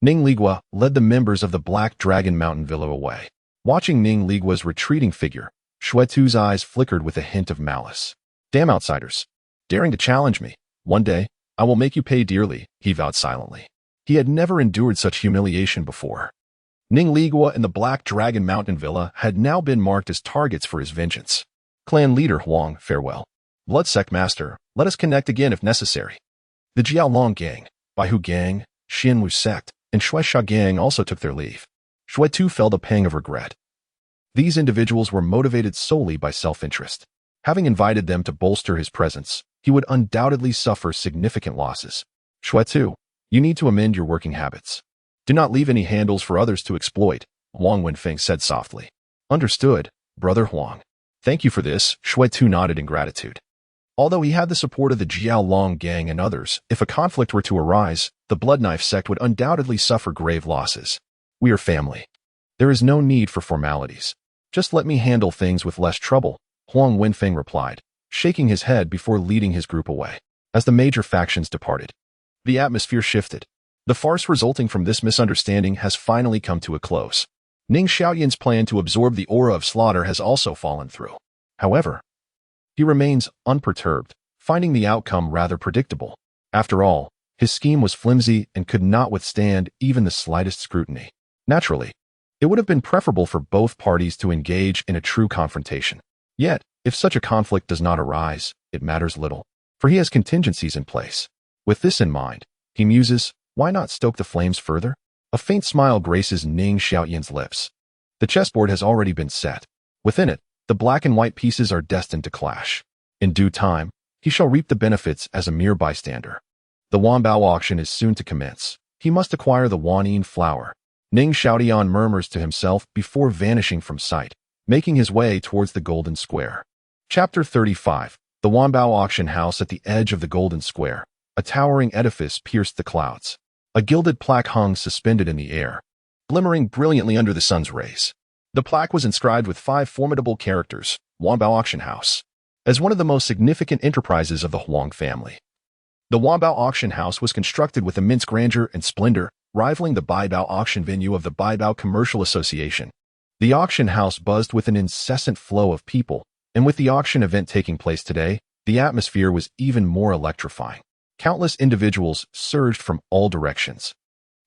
Ning Ligua led the members of the Black Dragon Mountain Villa away. Watching Ning Ligua's retreating figure, Shui Tu's eyes flickered with a hint of malice. Damn outsiders. Daring to challenge me. One day, I will make you pay dearly, he vowed silently. He had never endured such humiliation before. Ning Ligua and the Black Dragon Mountain Villa had now been marked as targets for his vengeance. Clan leader Huang, farewell. Blood Sect Master, let us connect again if necessary. The Jiaolong Gang, Baihu Gang, Xianwu Sect, and Shuaisha Gang also took their leave. Shui Tu felt a pang of regret. These individuals were motivated solely by self-interest. Having invited them to bolster his presence, he would undoubtedly suffer significant losses. Shui Tu, you need to amend your working habits. Do not leave any handles for others to exploit, Huang Wenfeng said softly. Understood, Brother Huang. Thank you for this, Shui Tu nodded in gratitude. Although he had the support of the Jiaolong Gang and others, if a conflict were to arise, the Blood Knife sect would undoubtedly suffer grave losses. We are family. There is no need for formalities. Just let me handle things with less trouble, Huang Wenfeng replied, shaking his head before leading his group away. As the major factions departed, the atmosphere shifted. The farce resulting from this misunderstanding has finally come to a close. Ning Xiaoyan's plan to absorb the aura of slaughter has also fallen through. However, he remains unperturbed, finding the outcome rather predictable. After all, his scheme was flimsy and could not withstand even the slightest scrutiny. Naturally, it would have been preferable for both parties to engage in a true confrontation. Yet, if such a conflict does not arise, it matters little, for he has contingencies in place. With this in mind, he muses, why not stoke the flames further? A faint smile graces Ning Xiaoyan's lips. The chessboard has already been set. Within it, the black and white pieces are destined to clash. In due time, he shall reap the benefits as a mere bystander. The Wanbao auction is soon to commence. He must acquire the Wanyin flower. Ning Xiaoyan murmurs to himself before vanishing from sight, making his way towards the Golden Square. Chapter 35. The Wanbao auction house at the edge of the Golden Square. A towering edifice pierced the clouds. A gilded plaque hung suspended in the air, glimmering brilliantly under the sun's rays. The plaque was inscribed with 5 formidable characters, Wanbao Auction House, as one of the most significant enterprises of the Huang family. The Wanbao Auction House was constructed with immense grandeur and splendor, rivaling the Baibao auction venue of the Baibao Commercial Association. The auction house buzzed with an incessant flow of people, and with the auction event taking place today, the atmosphere was even more electrifying. Countless individuals surged from all directions.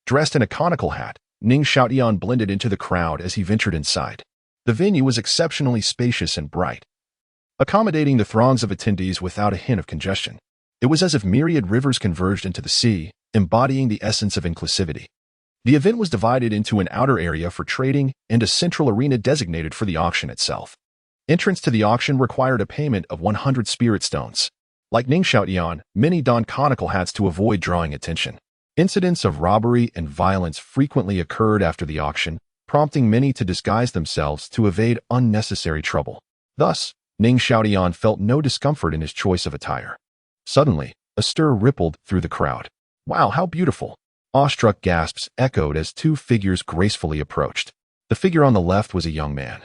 Dressed in a conical hat, Ning Xiaoyan blended into the crowd as he ventured inside. The venue was exceptionally spacious and bright, accommodating the throngs of attendees without a hint of congestion. It was as if myriad rivers converged into the sea, embodying the essence of inclusivity. The event was divided into an outer area for trading and a central arena designated for the auction itself. Entrance to the auction required a payment of 100 spirit stones. Like Ning Xiaotian, many donned conical hats to avoid drawing attention. Incidents of robbery and violence frequently occurred after the auction, prompting many to disguise themselves to evade unnecessary trouble. Thus, Ning Xiaotian felt no discomfort in his choice of attire. Suddenly, a stir rippled through the crowd. "Wow, how beautiful!" Awestruck gasps echoed as two figures gracefully approached. The figure on the left was a young man,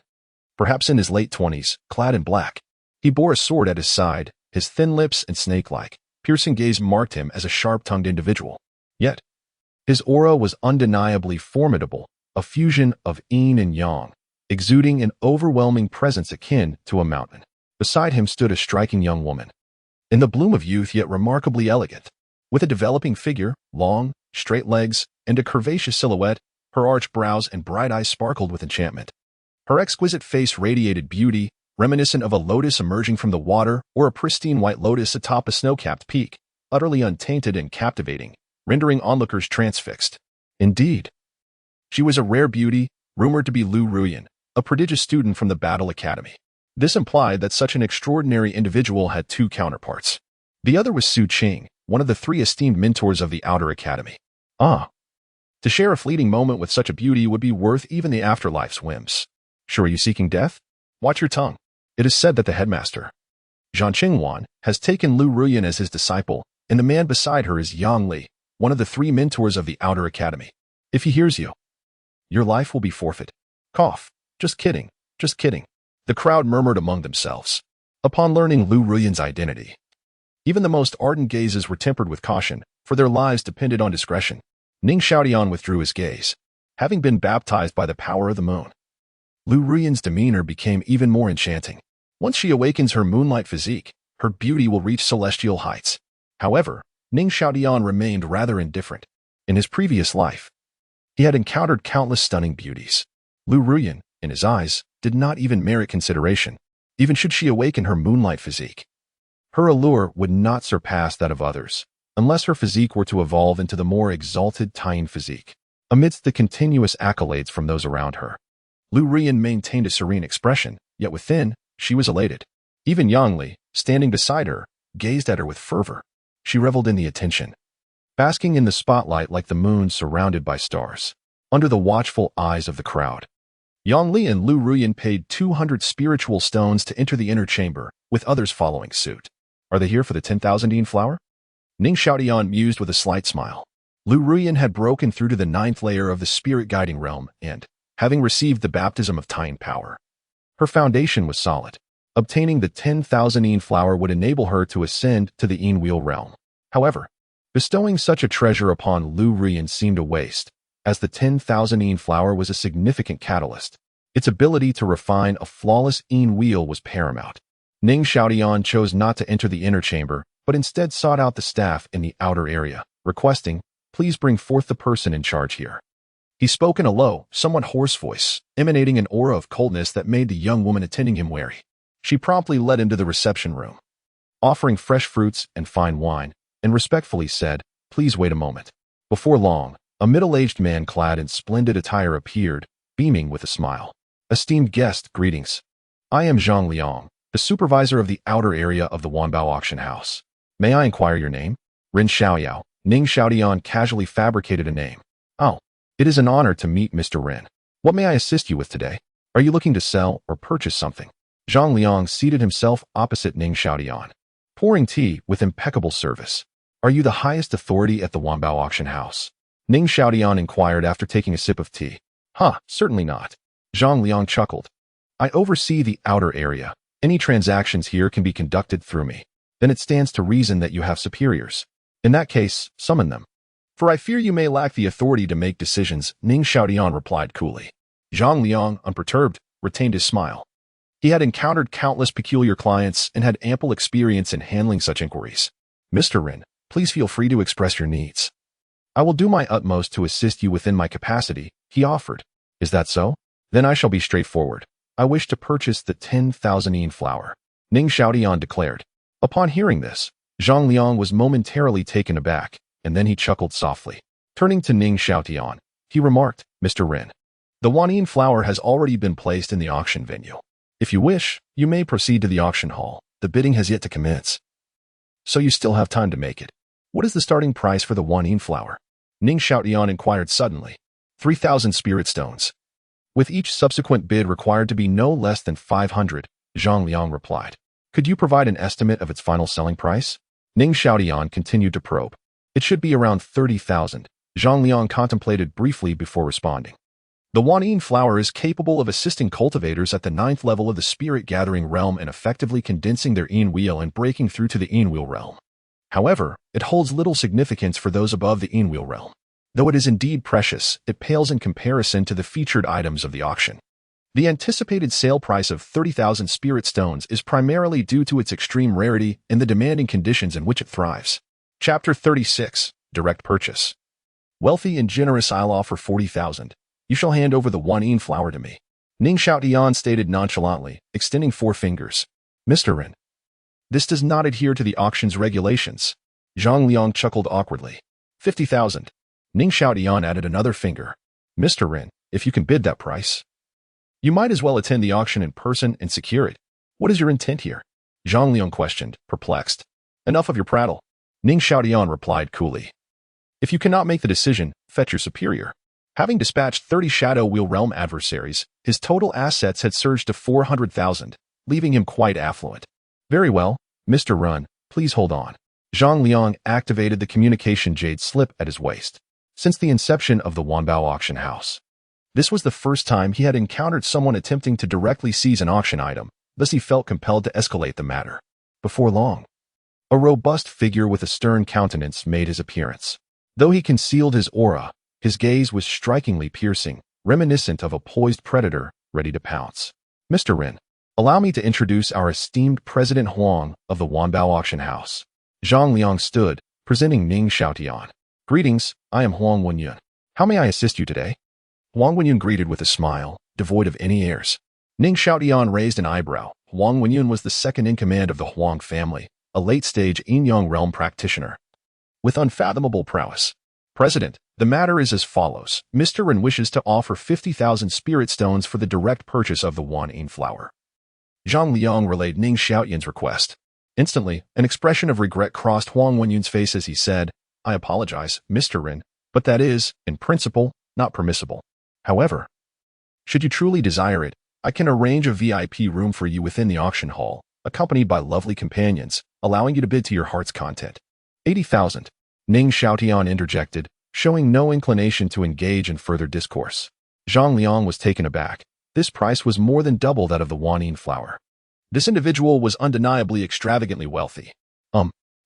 perhaps in his late 20s, clad in black. He bore a sword at his side. His thin lips and snake-like, piercing gaze marked him as a sharp-tongued individual. Yet, his aura was undeniably formidable, a fusion of yin and yang, exuding an overwhelming presence akin to a mountain. Beside him stood a striking young woman, in the bloom of youth yet remarkably elegant. With a developing figure, long, straight legs, and a curvaceous silhouette, her arched brows and bright eyes sparkled with enchantment. Her exquisite face radiated beauty, reminiscent of a lotus emerging from the water or a pristine white lotus atop a snow-capped peak, utterly untainted and captivating, rendering onlookers transfixed. Indeed, she was a rare beauty, rumored to be Lu Ruyan, a prodigious student from the Battle Academy. This implied that such an extraordinary individual had two counterparts. The other was Su Qing, one of the three esteemed mentors of the Outer Academy. To share a fleeting moment with such a beauty would be worth even the afterlife's whims. Sure, are you seeking death? Watch your tongue. It is said that the headmaster, Zhang Qingwan, has taken Lu Ruyan as his disciple, and the man beside her is Yang Li, one of the three mentors of the Outer Academy. If he hears you, your life will be forfeit. Cough. Just kidding. Just kidding. The crowd murmured among themselves. Upon learning Lu Ruyan's identity, even the most ardent gazes were tempered with caution, for their lives depended on discretion. Ning Xiaotian withdrew his gaze. Having been baptized by the power of the moon, Lu Ruyan's demeanor became even more enchanting. Once she awakens her moonlight physique, her beauty will reach celestial heights. However, Ning Xiaotian remained rather indifferent. In his previous life, he had encountered countless stunning beauties. Lu Ruyan, in his eyes, did not even merit consideration, even should she awaken her moonlight physique. Her allure would not surpass that of others, unless her physique were to evolve into the more exalted Taiyin physique. Amidst the continuous accolades from those around her, Lu Ruyan maintained a serene expression, yet within, she was elated. Even Yang Li, standing beside her, gazed at her with fervor. She reveled in the attention, basking in the spotlight like the moon surrounded by stars, under the watchful eyes of the crowd. Yang Li and Lu Ruyan paid 200 spiritual stones to enter the inner chamber, with others following suit. Are they here for the 10,000 yin flower? Ning Xiaotian mused with a slight smile. Lu Ruyan had broken through to the 9th layer of the spirit-guiding realm and, having received the baptism of Taiyin power, her foundation was solid. Obtaining the 10,000 yin flower would enable her to ascend to the yin wheel realm. However, bestowing such a treasure upon Lu Ruyan seemed a waste, as the 10,000 yin flower was a significant catalyst. Its ability to refine a flawless yin wheel was paramount. Ning Xiaotian chose not to enter the inner chamber, but instead sought out the staff in the outer area, requesting, "Please bring forth the person in charge here." He spoke in a low, somewhat hoarse voice, emanating an aura of coldness that made the young woman attending him wary. She promptly led him to the reception room, offering fresh fruits and fine wine, and respectfully said, "Please wait a moment." Before long, a middle-aged man clad in splendid attire appeared, beaming with a smile. "Esteemed guest, greetings. I am Zhang Liang, the supervisor of the outer area of the Wanbao auction house. May I inquire your name?" Ren Xiaoyao. Ning Xiaotian casually fabricated a name. "Oh, it is an honor to meet Mr. Ren. What may I assist you with today? Are you looking to sell or purchase something?" Zhang Liang seated himself opposite Ning Xiaotian, pouring tea with impeccable service. "Are you the highest authority at the Wanbao auction house?" Ning Xiaotian inquired after taking a sip of tea. Certainly not." Zhang Liang chuckled. "I oversee the outer area. Any transactions here can be conducted through me. Then it stands to reason that you have superiors. In that case, summon them. For I fear you may lack the authority to make decisions," Ning Xiaotian replied coolly. Zhang Liang, unperturbed, retained his smile. He had encountered countless peculiar clients and had ample experience in handling such inquiries. "Mr. Ren, please feel free to express your needs. I will do my utmost to assist you within my capacity," he offered. "Is that so? Then I shall be straightforward. I wish to purchase the 10,000 yin flower," Ning Xiaotian declared. Upon hearing this, Zhang Liang was momentarily taken aback, and then he chuckled softly. Turning to Ning Xiaotian, he remarked, "Mr. Ren, the Wanyin flower has already been placed in the auction venue. If you wish, you may proceed to the auction hall. The bidding has yet to commence." So you still have time to make it. What is the starting price for the Huanin flower? Ning Xiaotian inquired suddenly. 3,000 spirit stones. With each subsequent bid required to be no less than 500, Zhang Liang replied. Could you provide an estimate of its final selling price? Ning Xiaotian continued to probe. It should be around 30,000. Zhang Liang contemplated briefly before responding. The Huanin flower is capable of assisting cultivators at the 9th level of the spirit-gathering realm and effectively condensing their Yin wheel and breaking through to the Yin wheel realm. However, it holds little significance for those above the Yin wheel realm. Though it is indeed precious, it pales in comparison to the featured items of the auction. The anticipated sale price of 30,000 spirit stones is primarily due to its extreme rarity and the demanding conditions in which it thrives. Chapter 36. Direct Purchase. Wealthy and generous, I'll offer 40,000. You shall hand over the Huanin flower to me. Ning Xiaotian stated nonchalantly, extending 4 fingers. Mr. Ren. This does not adhere to the auction's regulations. Zhang Liang chuckled awkwardly. 50,000. Ning Xiaotian added another finger. Mr. Ren, if you can bid that price, you might as well attend the auction in person and secure it. What is your intent here? Zhang Liang questioned, perplexed. Enough of your prattle. Ning Xiaotian replied coolly. If you cannot make the decision, fetch your superior. Having dispatched 30 Shadow Wheel Realm adversaries, his total assets had surged to 400,000, leaving him quite affluent. Very well, Mr. Run, please hold on. Zhang Liang activated the communication jade slip at his waist. Since the inception of the Wanbao auction house, this was the first time he had encountered someone attempting to directly seize an auction item, thus he felt compelled to escalate the matter. Before long, a robust figure with a stern countenance made his appearance. Though he concealed his aura, his gaze was strikingly piercing, reminiscent of a poised predator ready to pounce. Mr. Ren, allow me to introduce our esteemed President Huang of the Wanbao auction house. Zhang Liang stood, presenting Ning Xiaotian. Greetings, I am Huang Wenyun. How may I assist you today? Huang Wenyun greeted with a smile, devoid of any airs. Ning Xiaotian raised an eyebrow. Huang Wenyun was the second in command of the Huang family, a late-stage Yin-Yang realm practitioner with unfathomable prowess. President, the matter is as follows. Mr. Ren wishes to offer 50,000 spirit stones for the direct purchase of the Huanin flower. Zhang Liang relayed Ning Xiaotian's request. Instantly, an expression of regret crossed Huang Wenyun's face as he said, I apologize, Mr. Ren, but that is, in principle, not permissible. However, should you truly desire it, I can arrange a VIP room for you within the auction hall, accompanied by lovely companions, allowing you to bid to your heart's content. 80,000. Ning Xiaotian interjected, showing no inclination to engage in further discourse. Zhang Liang was taken aback. This price was more than double that of the Huanin flower. This individual was undeniably extravagantly wealthy.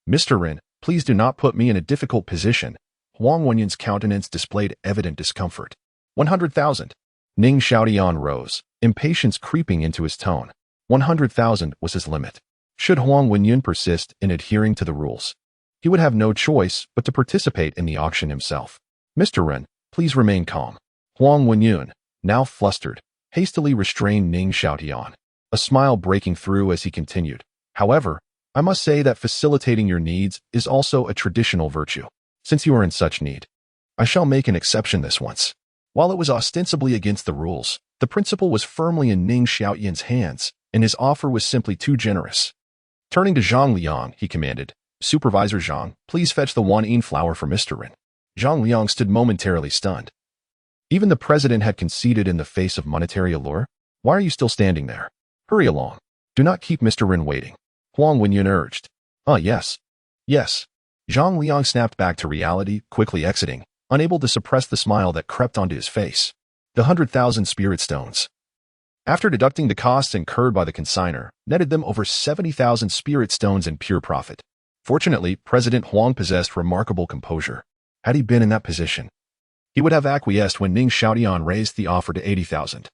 Mr. Ren, please do not put me in a difficult position. Huang Wenyun's countenance displayed evident discomfort. 100,000. Ning Xiaotian rose, impatience creeping into his tone. 100,000 was his limit. Should Huang Wenyun persist in adhering to the rules, he would have no choice but to participate in the auction himself. Mr. Ren, please remain calm. Huang Wenyun, now flustered, hastily restrained Ning Xiaotian, a smile breaking through as he continued. However, I must say that facilitating your needs is also a traditional virtue. Since you are in such need, I shall make an exception this once. While it was ostensibly against the rules, the principle was firmly in Ning Xiaotian's hands, and his offer was simply too generous. Turning to Zhang Liang, he commanded, Supervisor Zhang, please fetch the Huanin flower for Mr. Ren. Zhang Liang stood momentarily stunned. Even the president had conceded in the face of monetary allure. Why are you still standing there? Hurry along. Do not keep Mr. Ren waiting. Huang Wenyun urged. Yes. Yes. Zhang Liang snapped back to reality, quickly exiting, unable to suppress the smile that crept onto his face. The 100,000 spirit stones, after deducting the costs incurred by the consignor, netted them over 70,000 spirit stones in pure profit. Fortunately, President Huang possessed remarkable composure. Had he been in that position, he would have acquiesced when Ning Xiaotian raised the offer to 80,000.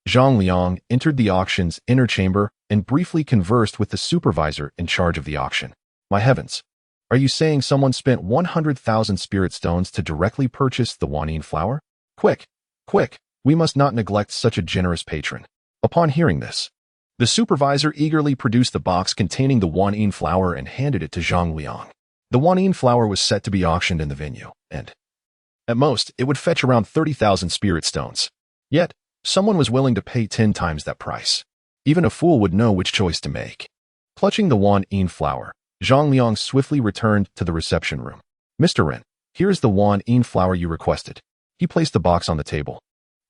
Zhang Liang entered the auction's inner chamber and briefly conversed with the supervisor in charge of the auction. My heavens, are you saying someone spent 100,000 spirit stones to directly purchase the Huanin flower? Quick, quick, we must not neglect such a generous patron. Upon hearing this, the supervisor eagerly produced the box containing the Huanin flower and handed it to Zhang Liang. The Huanin flower was set to be auctioned in the venue, and at most, it would fetch around 30,000 spirit stones. Yet, someone was willing to pay 10 times that price. Even a fool would know which choice to make. Clutching the Huanin flower, Zhang Liang swiftly returned to the reception room. Mr. Ren, here is the Wan Yin flower you requested. He placed the box on the table.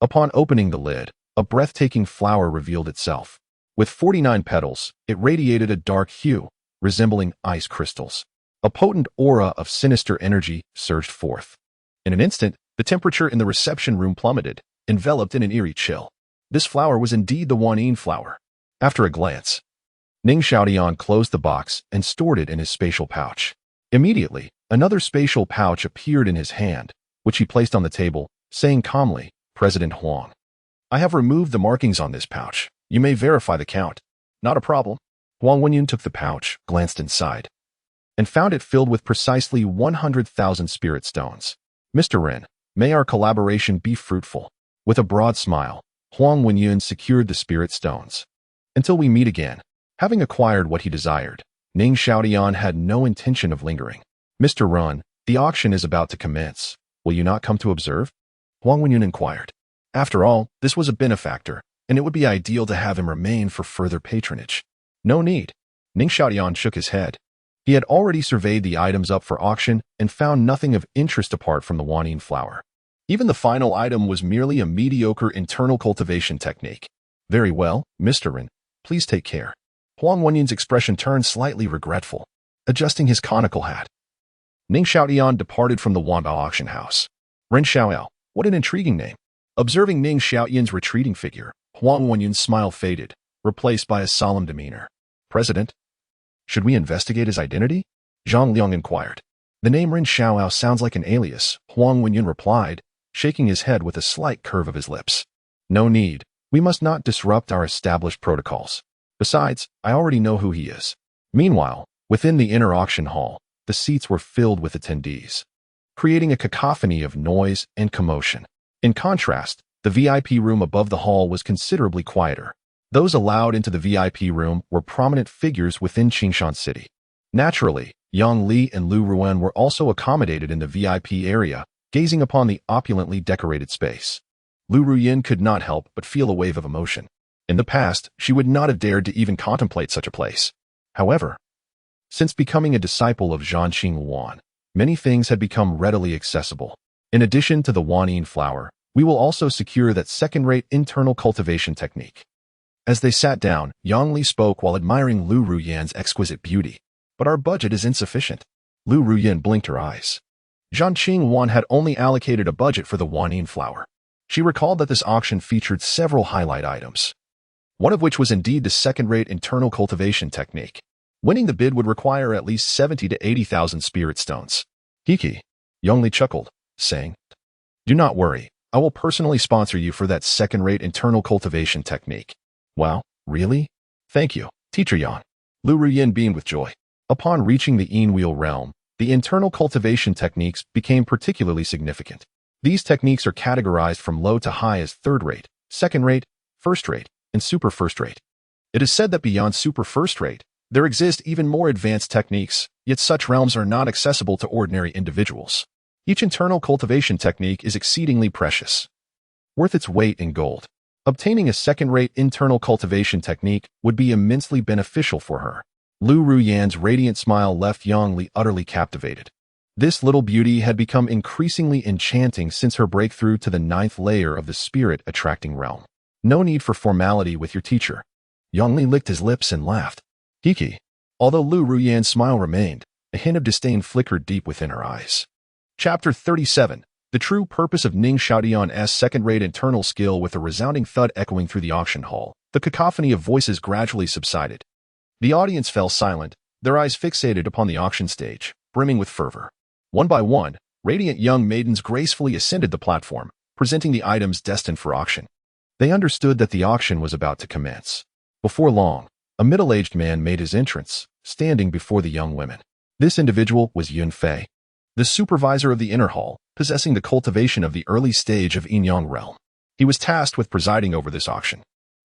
Upon opening the lid, a breathtaking flower revealed itself. With 49 petals, it radiated a dark hue, resembling ice crystals. A potent aura of sinister energy surged forth. In an instant, the temperature in the reception room plummeted, enveloped in an eerie chill. This flower was indeed the Wan Yin flower. After a glance, Ning Xiaotian closed the box and stored it in his spatial pouch. Immediately, another spatial pouch appeared in his hand, which he placed on the table, saying calmly, President Huang, I have removed the markings on this pouch. You may verify the count. Not a problem. Huang Wenyun took the pouch, glanced inside, and found it filled with precisely 100,000 spirit stones. Mr. Ren, may our collaboration be fruitful. With a broad smile, Huang Wenyun secured the spirit stones. Until we meet again. Having acquired what he desired, Ning Xiaotian had no intention of lingering. Mr. Ren, the auction is about to commence. Will you not come to observe? Huang Wenyun inquired. After all, this was a benefactor, and it would be ideal to have him remain for further patronage. No need. Ning Xiaotian shook his head. He had already surveyed the items up for auction and found nothing of interest apart from the Wan Yin flower. Even the final item was merely a mediocre internal cultivation technique. Very well, Mr. Ren, please take care. Huang Wenyun's expression turned slightly regretful, adjusting his conical hat. Ning Xiaotian departed from the Wanbao auction house. Ren Xiaoyao, what an intriguing name. Observing Ning Xiaotian's retreating figure, Huang Wenyun's smile faded, replaced by a solemn demeanor. President, should we investigate his identity? Zhang Liang inquired. The name Ren Xiaoyao sounds like an alias, Huang Wenyun replied, shaking his head with a slight curve of his lips. No need. We must not disrupt our established protocols. Besides, I already know who he is. Meanwhile, within the inner auction hall, the seats were filled with attendees, creating a cacophony of noise and commotion. In contrast, the VIP room above the hall was considerably quieter. Those allowed into the VIP room were prominent figures within Qingshan City. Naturally, Yang Li and Lu Ruan were also accommodated in the VIP area, gazing upon the opulently decorated space. Lu Ruyan could not help but feel a wave of emotion. In the past, she would not have dared to even contemplate such a place. However, since becoming a disciple of Zhanqing Wan, many things had become readily accessible. In addition to the Wan Yin flower, we will also secure that second-rate internal cultivation technique. As they sat down, Yang Li spoke while admiring Lu Ruyan's exquisite beauty. But our budget is insufficient. Lu Ruyan blinked her eyes. Zhanqing Wan had only allocated a budget for the Wan Yin flower. She recalled that this auction featured several highlight items, one of which was indeed the second-rate internal cultivation technique. Winning the bid would require at least 70 to 80,000 spirit stones. Hiki, Yang Li chuckled, saying, do not worry, I will personally sponsor you for that second-rate internal cultivation technique. Wow, really? Thank you, Teacher Yan. Lu Ruyan beamed with joy. Upon reaching the Yin Wheel realm, the internal cultivation techniques became particularly significant. These techniques are categorized from low to high as third-rate, second-rate, first-rate, and super first-rate. It is said that beyond super first-rate, there exist even more advanced techniques, yet such realms are not accessible to ordinary individuals. Each internal cultivation technique is exceedingly precious, worth its weight in gold. Obtaining a second-rate internal cultivation technique would be immensely beneficial for her. Lu Ruyan's radiant smile left Yang Li utterly captivated. This little beauty had become increasingly enchanting since her breakthrough to the 9th layer of the spirit-attracting realm. No need for formality with your teacher. Yang Li licked his lips and laughed. Hiki. Although Lu Ruyan's smile remained, a hint of disdain flickered deep within her eyes. Chapter 37. The true purpose of Ning Xiaotian's second-rate internal skill. With a resounding thud echoing through the auction hall, the cacophony of voices gradually subsided. The audience fell silent, their eyes fixated upon the auction stage, brimming with fervor. One by one, radiant young maidens gracefully ascended the platform, presenting the items destined for auction. They understood that the auction was about to commence. Before long, a middle-aged man made his entrance, standing before the young women. This individual was Yun Fei, the supervisor of the inner hall, possessing the cultivation of the early stage of Yin-Yang realm. He was tasked with presiding over this auction.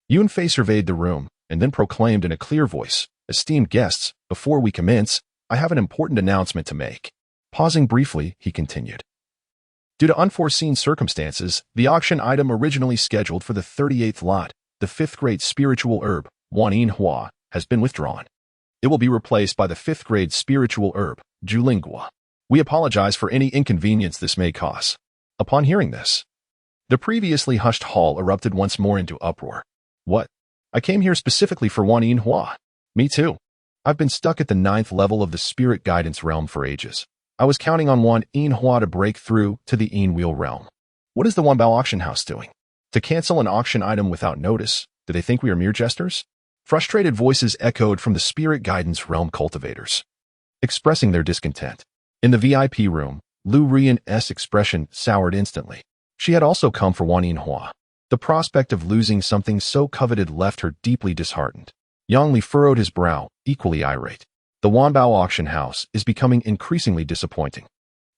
Yun Fei surveyed the room, and then proclaimed in a clear voice, "Esteemed guests, before we commence, I have an important announcement to make." Pausing briefly, he continued. Due to unforeseen circumstances, the auction item originally scheduled for the 38th lot, the 5th-grade spiritual herb, Wan Yin Hua, has been withdrawn. It will be replaced by the 5th grade spiritual herb, Julingua. We apologize for any inconvenience this may cause. Upon hearing this, the previously hushed hall erupted once more into uproar. What? I came here specifically for Wan Yin Hua. Me too. I've been stuck at the 9th level of the spirit guidance realm for ages. I was counting on Wan Yin Hua to break through to the Yin Wheel realm. What is the Wanbao auction house doing? To cancel an auction item without notice? Do they think we are mere jesters? Frustrated voices echoed from the spirit guidance realm cultivators, expressing their discontent. In the VIP room, Lu Rian's expression soured instantly. She had also come for Wan Yin Hua. The prospect of losing something so coveted left her deeply disheartened. Yang Li furrowed his brow, equally irate. The Wanbao auction house is becoming increasingly disappointing.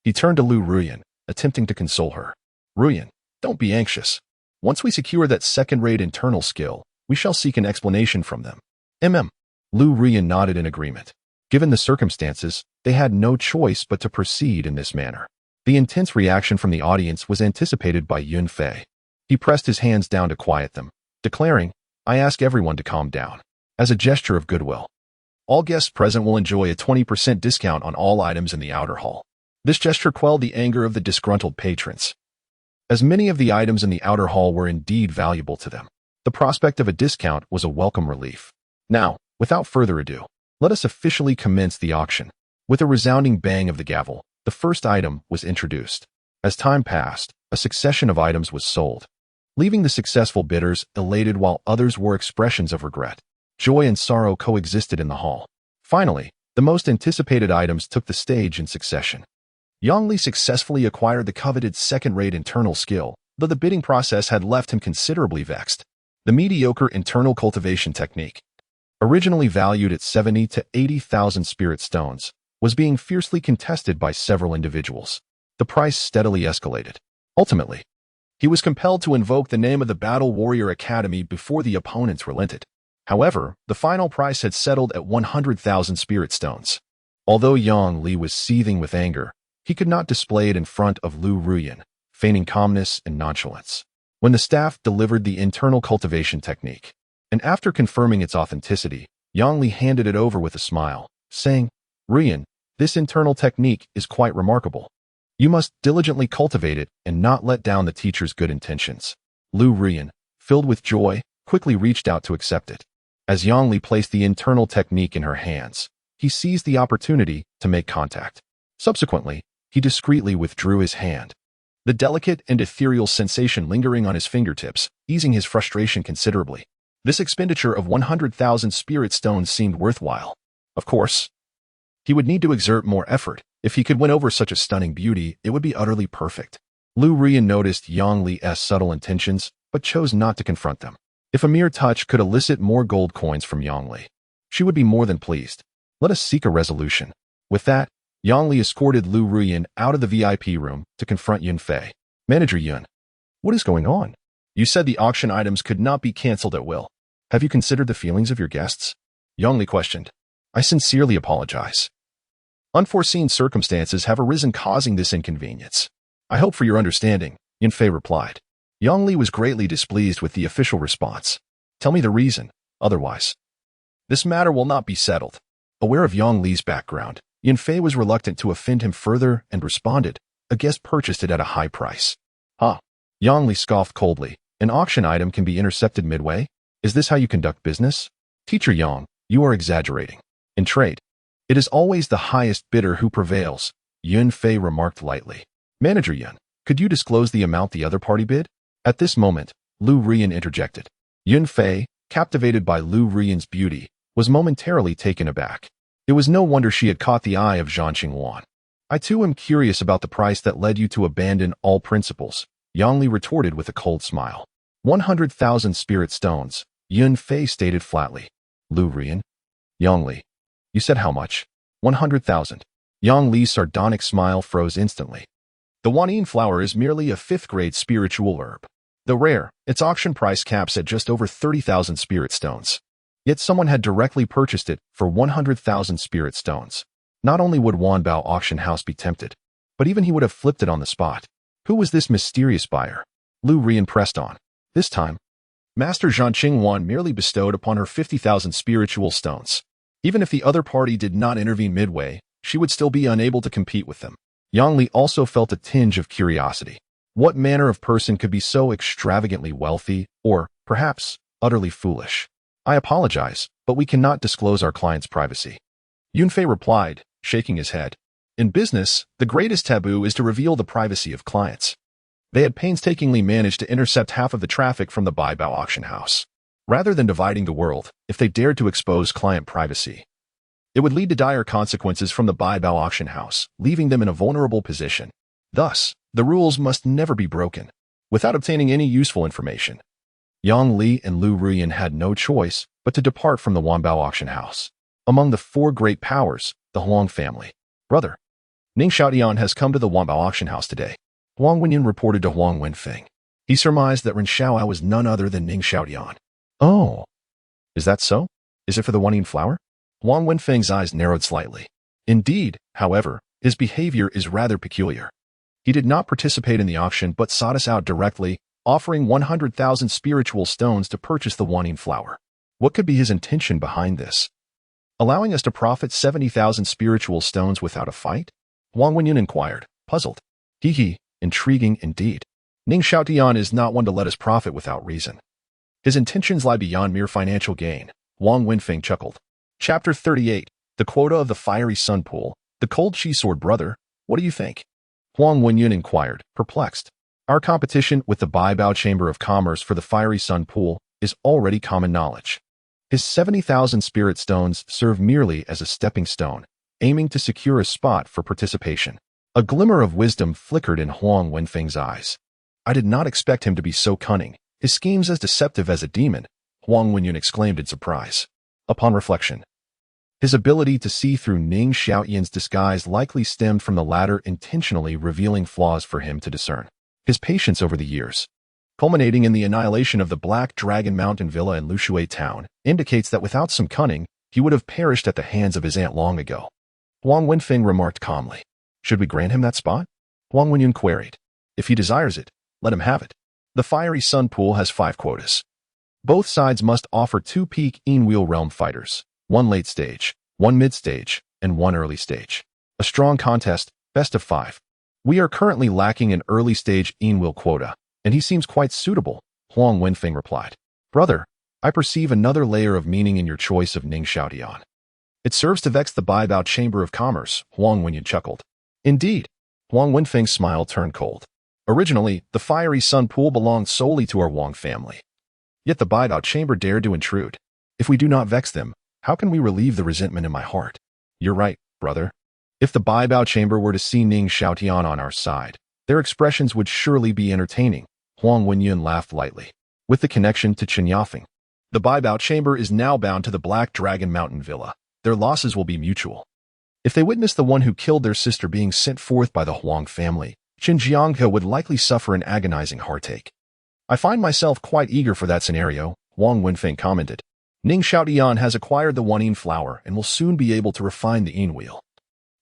He turned to Lu Ruyan, attempting to console her. Ruyan, don't be anxious. Once we secure that second-rate internal skill, we shall seek an explanation from them. Lu Ruyan nodded in agreement. Given the circumstances, they had no choice but to proceed in this manner. The intense reaction from the audience was anticipated by Yun Fei. He pressed his hands down to quiet them, declaring, I ask everyone to calm down. As a gesture of goodwill, all guests present will enjoy a 20% discount on all items in the outer hall. This gesture quelled the anger of the disgruntled patrons, as many of the items in the outer hall were indeed valuable to them. The prospect of a discount was a welcome relief. Now, without further ado, let us officially commence the auction. With a resounding bang of the gavel, the first item was introduced. As time passed, a succession of items was sold, leaving the successful bidders elated while others wore expressions of regret. Joy and sorrow coexisted in the hall. Finally, the most anticipated items took the stage in succession. Yang Li successfully acquired the coveted second-rate internal skill, though the bidding process had left him considerably vexed. The mediocre internal cultivation technique, originally valued at 70 to 80,000 spirit stones, was being fiercely contested by several individuals. The price steadily escalated. Ultimately, he was compelled to invoke the name of the Battle Warrior Academy before the opponents relented. However, the final price had settled at 100,000 spirit stones. Although Yang Li was seething with anger, he could not display it in front of Lu Ruyan, feigning calmness and nonchalance. When the staff delivered the internal cultivation technique, and after confirming its authenticity, Yang Li handed it over with a smile, saying, Ruyan, this internal technique is quite remarkable. You must diligently cultivate it and not let down the teacher's good intentions. Lu Ruyan, filled with joy, quickly reached out to accept it. As Yang Li placed the internal technique in her hands, he seized the opportunity to make contact. Subsequently, he discreetly withdrew his hand, the delicate and ethereal sensation lingering on his fingertips, easing his frustration considerably. This expenditure of 100,000 spirit stones seemed worthwhile. Of course, he would need to exert more effort. If he could win over such a stunning beauty, it would be utterly perfect. Lu Ruyan noticed Yang Li's subtle intentions, but chose not to confront them. If a mere touch could elicit more gold coins from Yang Li, she would be more than pleased. Let us seek a resolution. With that, Yang Li escorted Lu Ruyan out of the VIP room to confront Yun Fei. Manager Yun, what is going on? You said the auction items could not be cancelled at will. Have you considered the feelings of your guests? Yang Li questioned. I sincerely apologize. Unforeseen circumstances have arisen causing this inconvenience. I hope for your understanding, Yun Fei replied. Yang Li was greatly displeased with the official response. Tell me the reason, otherwise this matter will not be settled. Aware of Yang Li's background, Yun Fei was reluctant to offend him further and responded, a guest purchased it at a high price. Huh? Yang Li scoffed coldly. An auction item can be intercepted midway? Is this how you conduct business? Teacher Yang, you are exaggerating. In trade, it is always the highest bidder who prevails, Yun Fei remarked lightly. Manager Yun, could you disclose the amount the other party bid? At this moment, Lu Ruyan interjected. Yun Fei, captivated by Lu Ruyan's beauty, was momentarily taken aback. It was no wonder she had caught the eye of Zhan Qingwan. I too am curious about the price that led you to abandon all principles, Yang Li retorted with a cold smile. 100,000 spirit stones, Yun Fei stated flatly. Lu Ruyan? Yang Li. You said how much? 100,000. Yang Li's sardonic smile froze instantly. The Wanyin flower is merely a 5th-grade spiritual herb. Though rare, its auction price caps at just over 30,000 spirit stones. Yet someone had directly purchased it for 100,000 spirit stones. Not only would Wanbao auction house be tempted, but even he would have flipped it on the spot. Who was this mysterious buyer? Lu Ruyan pressed on. This time, Master Zhan Qingwan merely bestowed upon her 50,000 spiritual stones. Even if the other party did not intervene midway, she would still be unable to compete with them. Yang Li also felt a tinge of curiosity. What manner of person could be so extravagantly wealthy, or, perhaps, utterly foolish? I apologize, but we cannot disclose our client's privacy. Yunfei replied, shaking his head. In business, the greatest taboo is to reveal the privacy of clients. They had painstakingly managed to intercept half of the traffic from the Baibao auction house. Rather than dividing the world, if they dared to expose client privacy, it would lead to dire consequences from the Baibao auction house, leaving them in a vulnerable position. Thus, the rules must never be broken. Without obtaining any useful information, Yang Li and Lu Ruyan had no choice but to depart from the Wanbao auction house. Among the four great powers, the Huang family. Brother, Ning Xiaotian has come to the Wanbao auction house today. Huang Wenyan reported to Huang Wenfeng. He surmised that Ren Xiaoao was none other than Ning Xiaotian. Oh, is that so? Is it for the Wanyin flower? Huang Wenfeng's eyes narrowed slightly. Indeed, however, his behavior is rather peculiar. He did not participate in the auction but sought us out directly, offering 100,000 spiritual stones to purchase the Wanyin flower. What could be his intention behind this? Allowing us to profit 70,000 spiritual stones without a fight? Huang Wenyan inquired, puzzled. Hee, intriguing indeed. Ning Xiaotian is not one to let us profit without reason. His intentions lie beyond mere financial gain. Huang Wenfeng chuckled. Chapter 38, The Quota of the Fiery Sun Pool, The Cold Chi Sword Brother, what do you think? Huang Wenyan inquired, perplexed. Our competition with the Baibao Chamber of Commerce for the Fiery Sun Pool is already common knowledge. His 70,000 spirit stones serve merely as a stepping stone, aiming to secure a spot for participation. A glimmer of wisdom flickered in Huang Wenfeng's eyes. I did not expect him to be so cunning, his schemes as deceptive as a demon, Huang Wenyan exclaimed in surprise. Upon reflection, his ability to see through Ning Xiaotian's disguise likely stemmed from the latter intentionally revealing flaws for him to discern. His patience over the years, culminating in the annihilation of the Black Dragon Mountain Villa in Lushui Town, indicates that without some cunning, he would have perished at the hands of his aunt long ago. Huang Wenfeng remarked calmly. Should we grant him that spot? Huang Wenyan queried. If he desires it, let him have it. The Fiery Sun Pool has 5 quotas. Both sides must offer 2 peak Einwheel Realm fighters, 1 late stage, 1 mid stage, and 1 early stage. A strong contest, best of 5. We are currently lacking an early stage Einwheel quota, and he seems quite suitable, Huang Wenfeng replied. Brother, I perceive another layer of meaning in your choice of Ning Xiaotian. It serves to vex the Baibao Chamber of Commerce, Huang Wenyan chuckled. Indeed, Huang Wenfeng's smile turned cold. Originally, the Fiery Sun Pool belonged solely to our Huang family. Yet the Baibao Chamber dared to intrude. If we do not vex them, how can we relieve the resentment in my heart? You're right, brother. If the Baibao Chamber were to see Ning Xiaotian on our side, their expressions would surely be entertaining, Huang Wenyan laughed lightly. With the connection to Chen Yafeng, the Baibao Chamber is now bound to the Black Dragon Mountain Villa. Their losses will be mutual. If they witness the one who killed their sister being sent forth by the Huang family, Qin Jianghe would likely suffer an agonizing heartache. I find myself quite eager for that scenario, Huang Wenfeng commented. Ning Xiaotian has acquired the Wanyin flower and will soon be able to refine the Einwheel.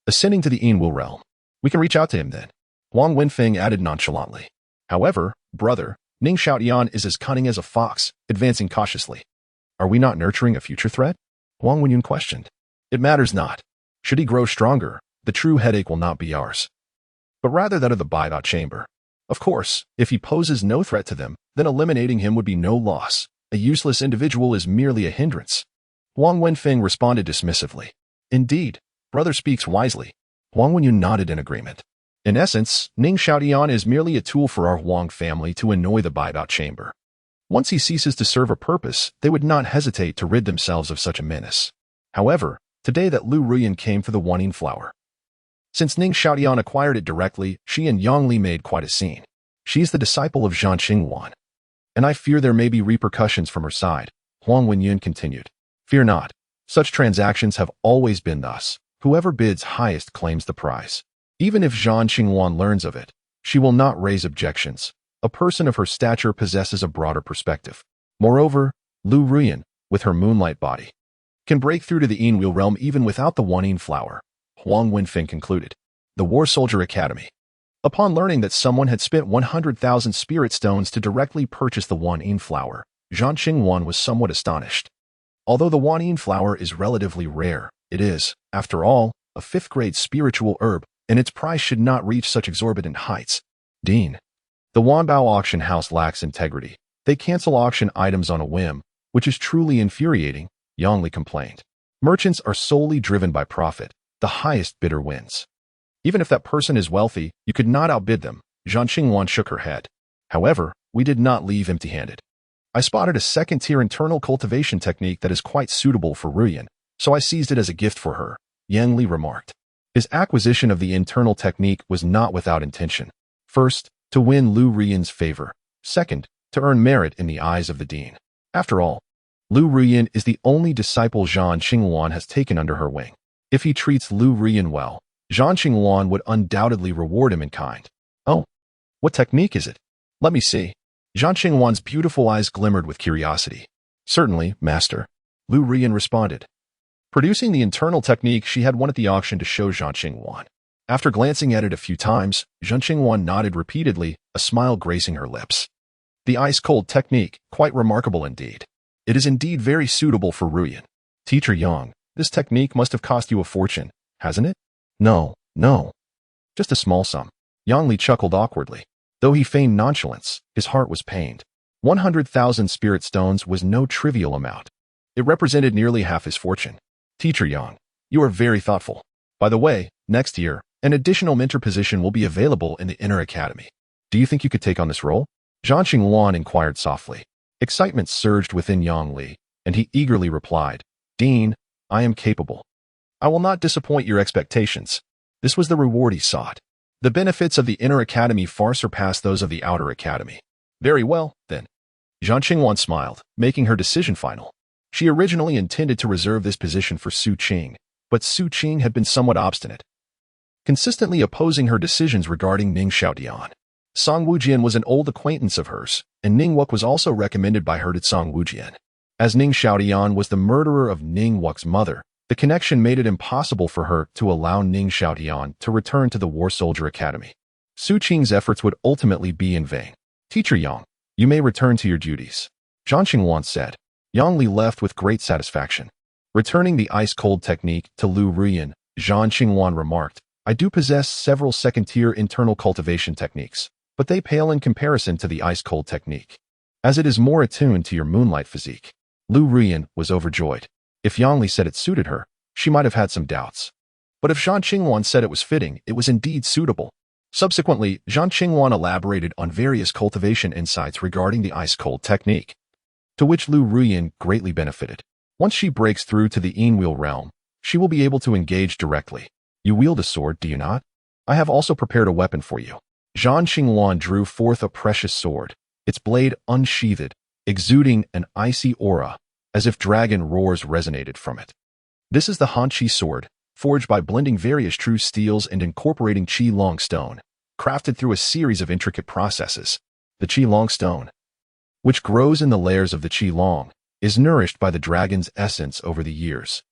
Ascending to the Einwheel realm, we can reach out to him then, Huang Wenfeng added nonchalantly. However, brother, Ning Xiaotian is as cunning as a fox, advancing cautiously. Are we not nurturing a future threat? Huang Wenyan questioned. It matters not. Should he grow stronger, the true headache will not be ours, but rather that of the Baibao Chamber. Of course, if he poses no threat to them, then eliminating him would be no loss. A useless individual is merely a hindrance. Huang Wenfeng responded dismissively. Indeed, brother speaks wisely. Huang Wenyan nodded in agreement. In essence, Ning Xiaotian is merely a tool for our Huang family to annoy the Baibao Chamber. Once he ceases to serve a purpose, they would not hesitate to rid themselves of such a menace. However, today that Lu Ruyan came for the Wanyin flower. Since Ning Xiaotian acquired it directly, she and Yang Li made quite a scene. She is the disciple of Zhan Xingwan, and I fear there may be repercussions from her side, Huang Wenyan continued. Fear not. Such transactions have always been thus. Whoever bids highest claims the prize. Even if Zhan Xingwan learns of it, she will not raise objections. A person of her stature possesses a broader perspective. Moreover, Lu Ruyan, with her moonlight body, can break through to the Einwheel realm even without the Wanyin flower, Huang Wenfeng concluded. The War Soldier Academy. Upon learning that someone had spent 100,000 spirit stones to directly purchase the Wanyin flower, Zhan Xingwan was somewhat astonished. Although the Wanyin flower is relatively rare, it is, after all, a fifth-grade spiritual herb, and its price should not reach such exorbitant heights. Dean. The Wanbao auction house lacks integrity. They cancel auction items on a whim, which is truly infuriating, Yang Li complained. Merchants are solely driven by profit. The highest bidder wins. Even if that person is wealthy, you could not outbid them. Zhan Xingwan shook her head. However, we did not leave empty-handed. I spotted a second-tier internal cultivation technique that is quite suitable for Ruyan, so I seized it as a gift for her, Yang Li remarked. His acquisition of the internal technique was not without intention. First, to win Lu Ruyan's favor. Second, to earn merit in the eyes of the dean. After all, Lu Ruyan is the only disciple Zhan Xingwan has taken under her wing. If he treats Lu Ruyan well, Zhan Xingwan would undoubtedly reward him in kind. Oh, what technique is it? Let me see. Zhan Xingwan's beautiful eyes glimmered with curiosity. Certainly, master. Lu Ruyan responded. Producing the internal technique she had won at the auction to show Zhan Xingwan. After glancing at it a few times, Zhan Xingwan nodded repeatedly, a smile gracing her lips. The ice-cold technique, quite remarkable indeed. It is indeed very suitable for Ruyan. Teacher Yang, this technique must have cost you a fortune, hasn't it? No. Just a small sum. Yang Li chuckled awkwardly. Though he feigned nonchalance, his heart was pained. 100,000 spirit stones was no trivial amount. It represented nearly half his fortune. Teacher Yang, you are very thoughtful. By the way, next year, an additional mentor position will be available in the Inner Academy. Do you think you could take on this role? Zhan Xingwan inquired softly. Excitement surged within Yang Li, and he eagerly replied, Dean, I am capable. I will not disappoint your expectations. This was the reward he sought. The benefits of the Inner Academy far surpass those of the Outer Academy. Very well, then. Zhan Xingwan smiled, making her decision final. She originally intended to reserve this position for Su Qing, but Su Qing had been somewhat obstinate, consistently opposing her decisions regarding Ning Xiaodian. Song Wujian was an old acquaintance of hers, and Ning Wuk was also recommended by her to Song Wujian. As Ning Xiaodian was the murderer of Ning Wuk's mother, the connection made it impossible for her to allow Ning Xiaodian to return to the War Soldier Academy. Su Qing's efforts would ultimately be in vain. Teacher Yang, you may return to your duties. Zhan Xingwan said. Yang Li left with great satisfaction. Returning the ice-cold technique to Lu Ruyan, Zhan Xingwan remarked, I do possess several second-tier internal cultivation techniques, but they pale in comparison to the ice-cold technique, as it is more attuned to your moonlight physique. Lu Ruyan was overjoyed. If Yang Li said it suited her, she might have had some doubts. But if Zhan Xingwan said it was fitting, it was indeed suitable. Subsequently, Zhan Xingwan elaborated on various cultivation insights regarding the ice-cold technique, to which Lu Ruyan greatly benefited. Once she breaks through to the Enwheel realm, she will be able to engage directly. You wield a sword, do you not? I have also prepared a weapon for you. Zhan Xingwan drew forth a precious sword, its blade unsheathed, exuding an icy aura, as if dragon roars resonated from it. This is the Hanqi sword, forged by blending various true steels and incorporating Qi Long stone, crafted through a series of intricate processes. The Qi Long stone, which grows in the layers of the Qi Long, is nourished by the dragon's essence over the years,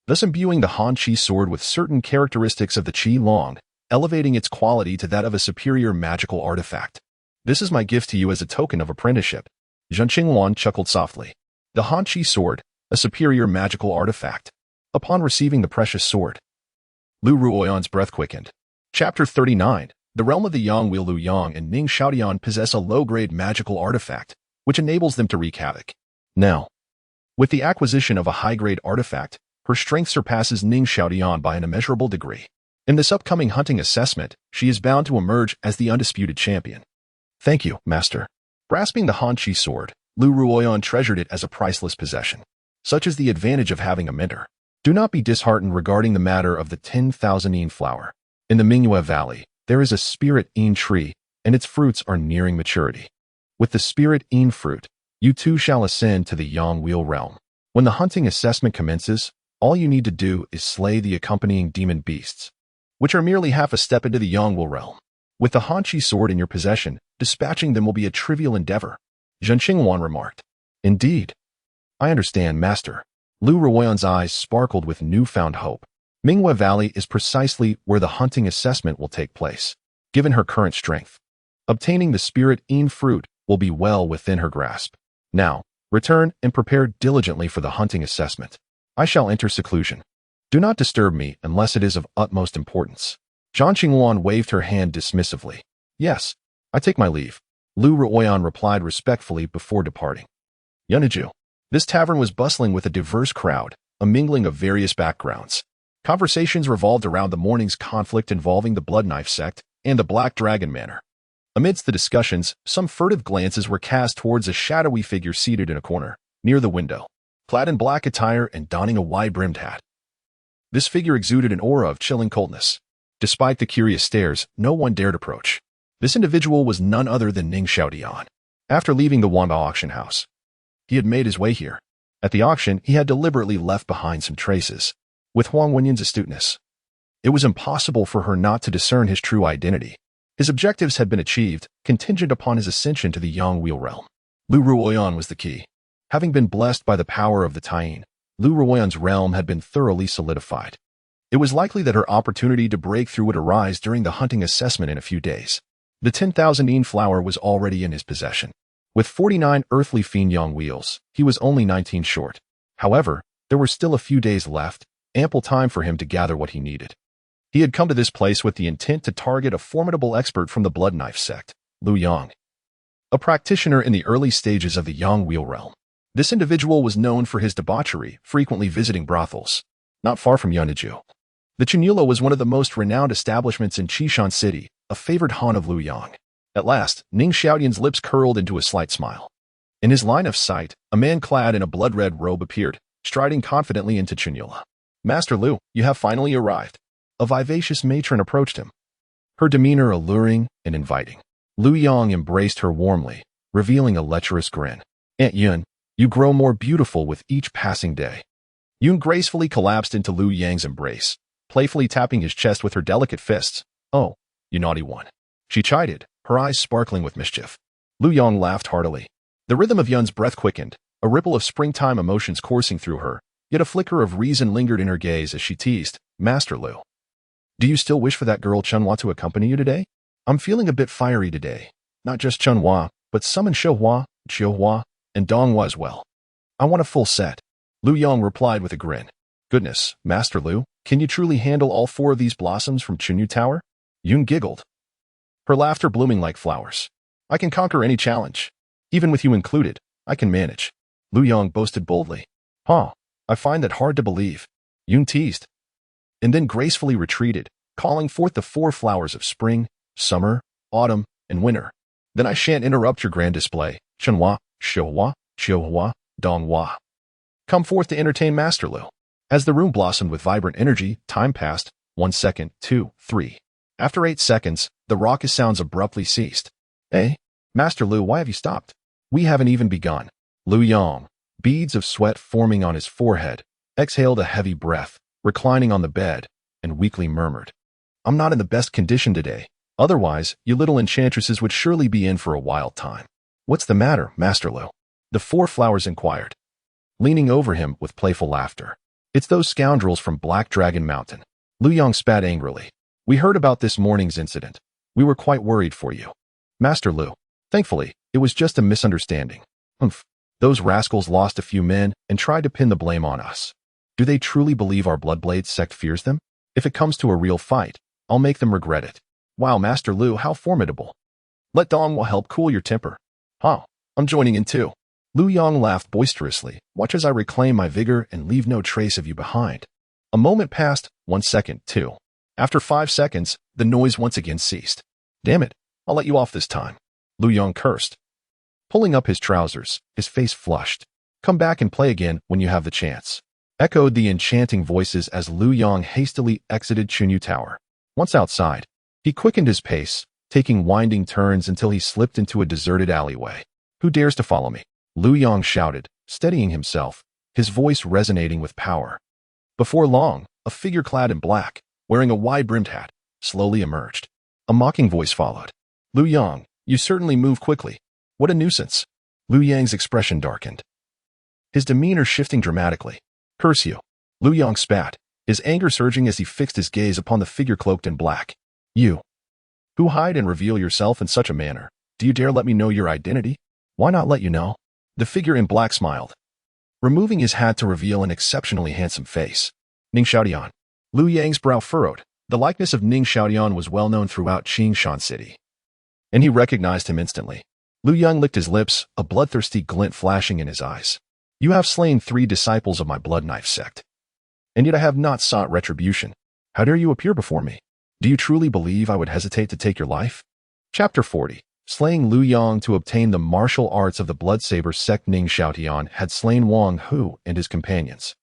thus imbuing the Hanqi sword with certain characteristics of the Qi Long, elevating its quality to that of a superior magical artifact. This is my gift to you as a token of apprenticeship. Zhan Xingwan chuckled softly. The Hanqi sword, a superior magical artifact. Upon receiving the precious sword, Lu Ruoyan's breath quickened. Chapter 39. The realm of the Yang Wheel. Lu Yang and Ning Xiaodian possess a low-grade magical artifact, which enables them to wreak havoc. Now, with the acquisition of a high-grade artifact, her strength surpasses Ning Xiaodian by an immeasurable degree. In this upcoming hunting assessment, she is bound to emerge as the undisputed champion. Thank you, master. Grasping the Hanqi sword, Lu Ruoyan treasured it as a priceless possession. Such is the advantage of having a mentor. Do not be disheartened regarding the matter of the 10,000 Yin flower. In the Mingyue Valley, there is a spirit Yin tree, and its fruits are nearing maturity. With the spirit Yin fruit, you too shall ascend to the Yang Wheel realm. When the hunting assessment commences, all you need to do is slay the accompanying demon beasts, which are merely half a step into the Yang Wheel realm. With the Hanqi sword in your possession, dispatching them will be a trivial endeavor. Zhan Xingwan remarked. Indeed. I understand, master. Lu Ruoyan's eyes sparkled with newfound hope. Mingyue Valley is precisely where the hunting assessment will take place. Given her current strength, obtaining the spirit Yin fruit will be well within her grasp. Now, Return and prepare diligently for the hunting assessment. I shall enter seclusion. Do not disturb me unless it is of utmost importance." Zhang Qinghuan waved her hand dismissively. "Yes, I take my leave," Lu Ruoyan replied respectfully before departing. Yunaju. This tavern was bustling with a diverse crowd, a mingling of various backgrounds. Conversations revolved around the morning's conflict involving the Blood Knife sect and the Black Dragon Manor. Amidst the discussions, some furtive glances were cast towards a shadowy figure seated in a corner, near the window, clad in black attire and donning a wide-brimmed hat. This figure exuded an aura of chilling coldness. Despite the curious stares, no one dared approach. This individual was none other than Ning Xiaodian. After leaving the Wanbao auction house, he had made his way here. At the auction, he had deliberately left behind some traces. With Huang Wenyan's astuteness, it was impossible for her not to discern his true identity. His objectives had been achieved, contingent upon his ascension to the Yangwheel realm. Lu Ruoyan was the key. Having been blessed by the power of the Taiyin, Lu Ruoyan's realm had been thoroughly solidified. It was likely that her opportunity to break through would arise during the hunting assessment in a few days. The 10,000 yin flower was already in his possession. With 49 earthly fiend Yangwheels, he was only 19 short. However, there were still a few days left, ample time for him to gather what he needed. He had come to this place with the intent to target a formidable expert from the Blood Knife sect, Lu Yang, a practitioner in the early stages of the Yangwheel realm. This individual was known for his debauchery, frequently visiting brothels. Not far from Yunaju, the Chunula was one of the most renowned establishments in Qishan City, a favored haunt of Lu Yang. At last, Ning Xiaodian's lips curled into a slight smile. In his line of sight, a man clad in a blood-red robe appeared, striding confidently into Chunula. "Master Lu, you have finally arrived." A vivacious matron approached him, her demeanor alluring and inviting. Lu Yang embraced her warmly, revealing a lecherous grin. "Aunt Yun, you grow more beautiful with each passing day." Yun gracefully collapsed into Lu Yang's embrace, playfully tapping his chest with her delicate fists. "Oh, you naughty one," she chided, her eyes sparkling with mischief. Lu Yang laughed heartily. The rhythm of Yun's breath quickened, a ripple of springtime emotions coursing through her, yet a flicker of reason lingered in her gaze as she teased, "Master Lu, do you still wish for that girl Chunhua to accompany you today? I'm feeling a bit fiery today. Not just Chunhua, but summon Shouhua, Qiuhua, and Donghua as well. I want a full set." Lu Yang replied with a grin. "Goodness, Master Lu, can you truly handle all 4 of these blossoms from Chunyu Tower?" Yun giggled, her laughter blooming like flowers. "I can conquer any challenge. Even with you included, I can manage," Lu Yang boasted boldly. "Huh, I find that hard to believe," Yun teased, and then gracefully retreated, calling forth the 4 flowers of spring, summer, autumn, and winter. "Then I shan't interrupt your grand display. Chunhua, Shouhua, Qiuhua, Donghua. Come forth to entertain Master Lu." As the room blossomed with vibrant energy, time passed. 1 second, 2, 3. After 8 seconds, the raucous sounds abruptly ceased. "Eh? Master Lu, why have you stopped?" "We haven't even begun." Lu Yang, beads of sweat forming on his forehead, exhaled a heavy breath, reclining on the bed, and weakly murmured, "I'm not in the best condition today. Otherwise, you little enchantresses would surely be in for a wild time." "What's the matter, Master Lu?" the 4 flowers inquired, leaning over him with playful laughter. "It's those scoundrels from Black Dragon Mountain." Lu Yang spat angrily. "We heard about this morning's incident. We were quite worried for you, Master Lu. Thankfully, it was just a misunderstanding." "Humph. Those rascals lost a few men and tried to pin the blame on us. Do they truly believe our Bloodblade sect fears them? If it comes to a real fight, I'll make them regret it." "Wow, Master Lu, how formidable. Let Donghua help cool your temper." "Huh, I'm joining in too." Lu Yang laughed boisterously. "Watch as I reclaim my vigor and leave no trace of you behind." A moment passed. 1 second, 2. After 5 seconds, the noise once again ceased. "Damn it, I'll let you off this time," Lu Yang cursed, pulling up his trousers, his face flushed. "Come back and play again when you have the chance," echoed the enchanting voices as Lu Yang hastily exited Chunyu Tower. Once outside, he quickened his pace, taking winding turns until he slipped into a deserted alleyway. "Who dares to follow me?" Lu Yang shouted, steadying himself, his voice resonating with power. Before long, a figure clad in black, wearing a wide-brimmed hat, slowly emerged. A mocking voice followed. "Lu Yang, you certainly move quickly. What a nuisance." Lu Yang's expression darkened, his demeanor shifting dramatically. "Curse you." Lu Yang spat, his anger surging as he fixed his gaze upon the figure cloaked in black. "You, who hide and reveal yourself in such a manner, do you dare let me know your identity?" "Why not let you know?" The figure in black smiled, removing his hat to reveal an exceptionally handsome face. Ning Xiaotian. Lu Yang's brow furrowed. The likeness of Ning Xiaotian was well known throughout Qingshan City, and he recognized him instantly. Lu Yang licked his lips, a bloodthirsty glint flashing in his eyes. You have slain 3 disciples of my blood knife sect, and yet I have not sought retribution. How dare you appear before me? Do you truly believe I would hesitate to take your life? Chapter 40. Slaying Lu Yang to obtain the martial arts of the Bloodsaber sect. Ning Xiaotian had slain Wang Hu and his companions.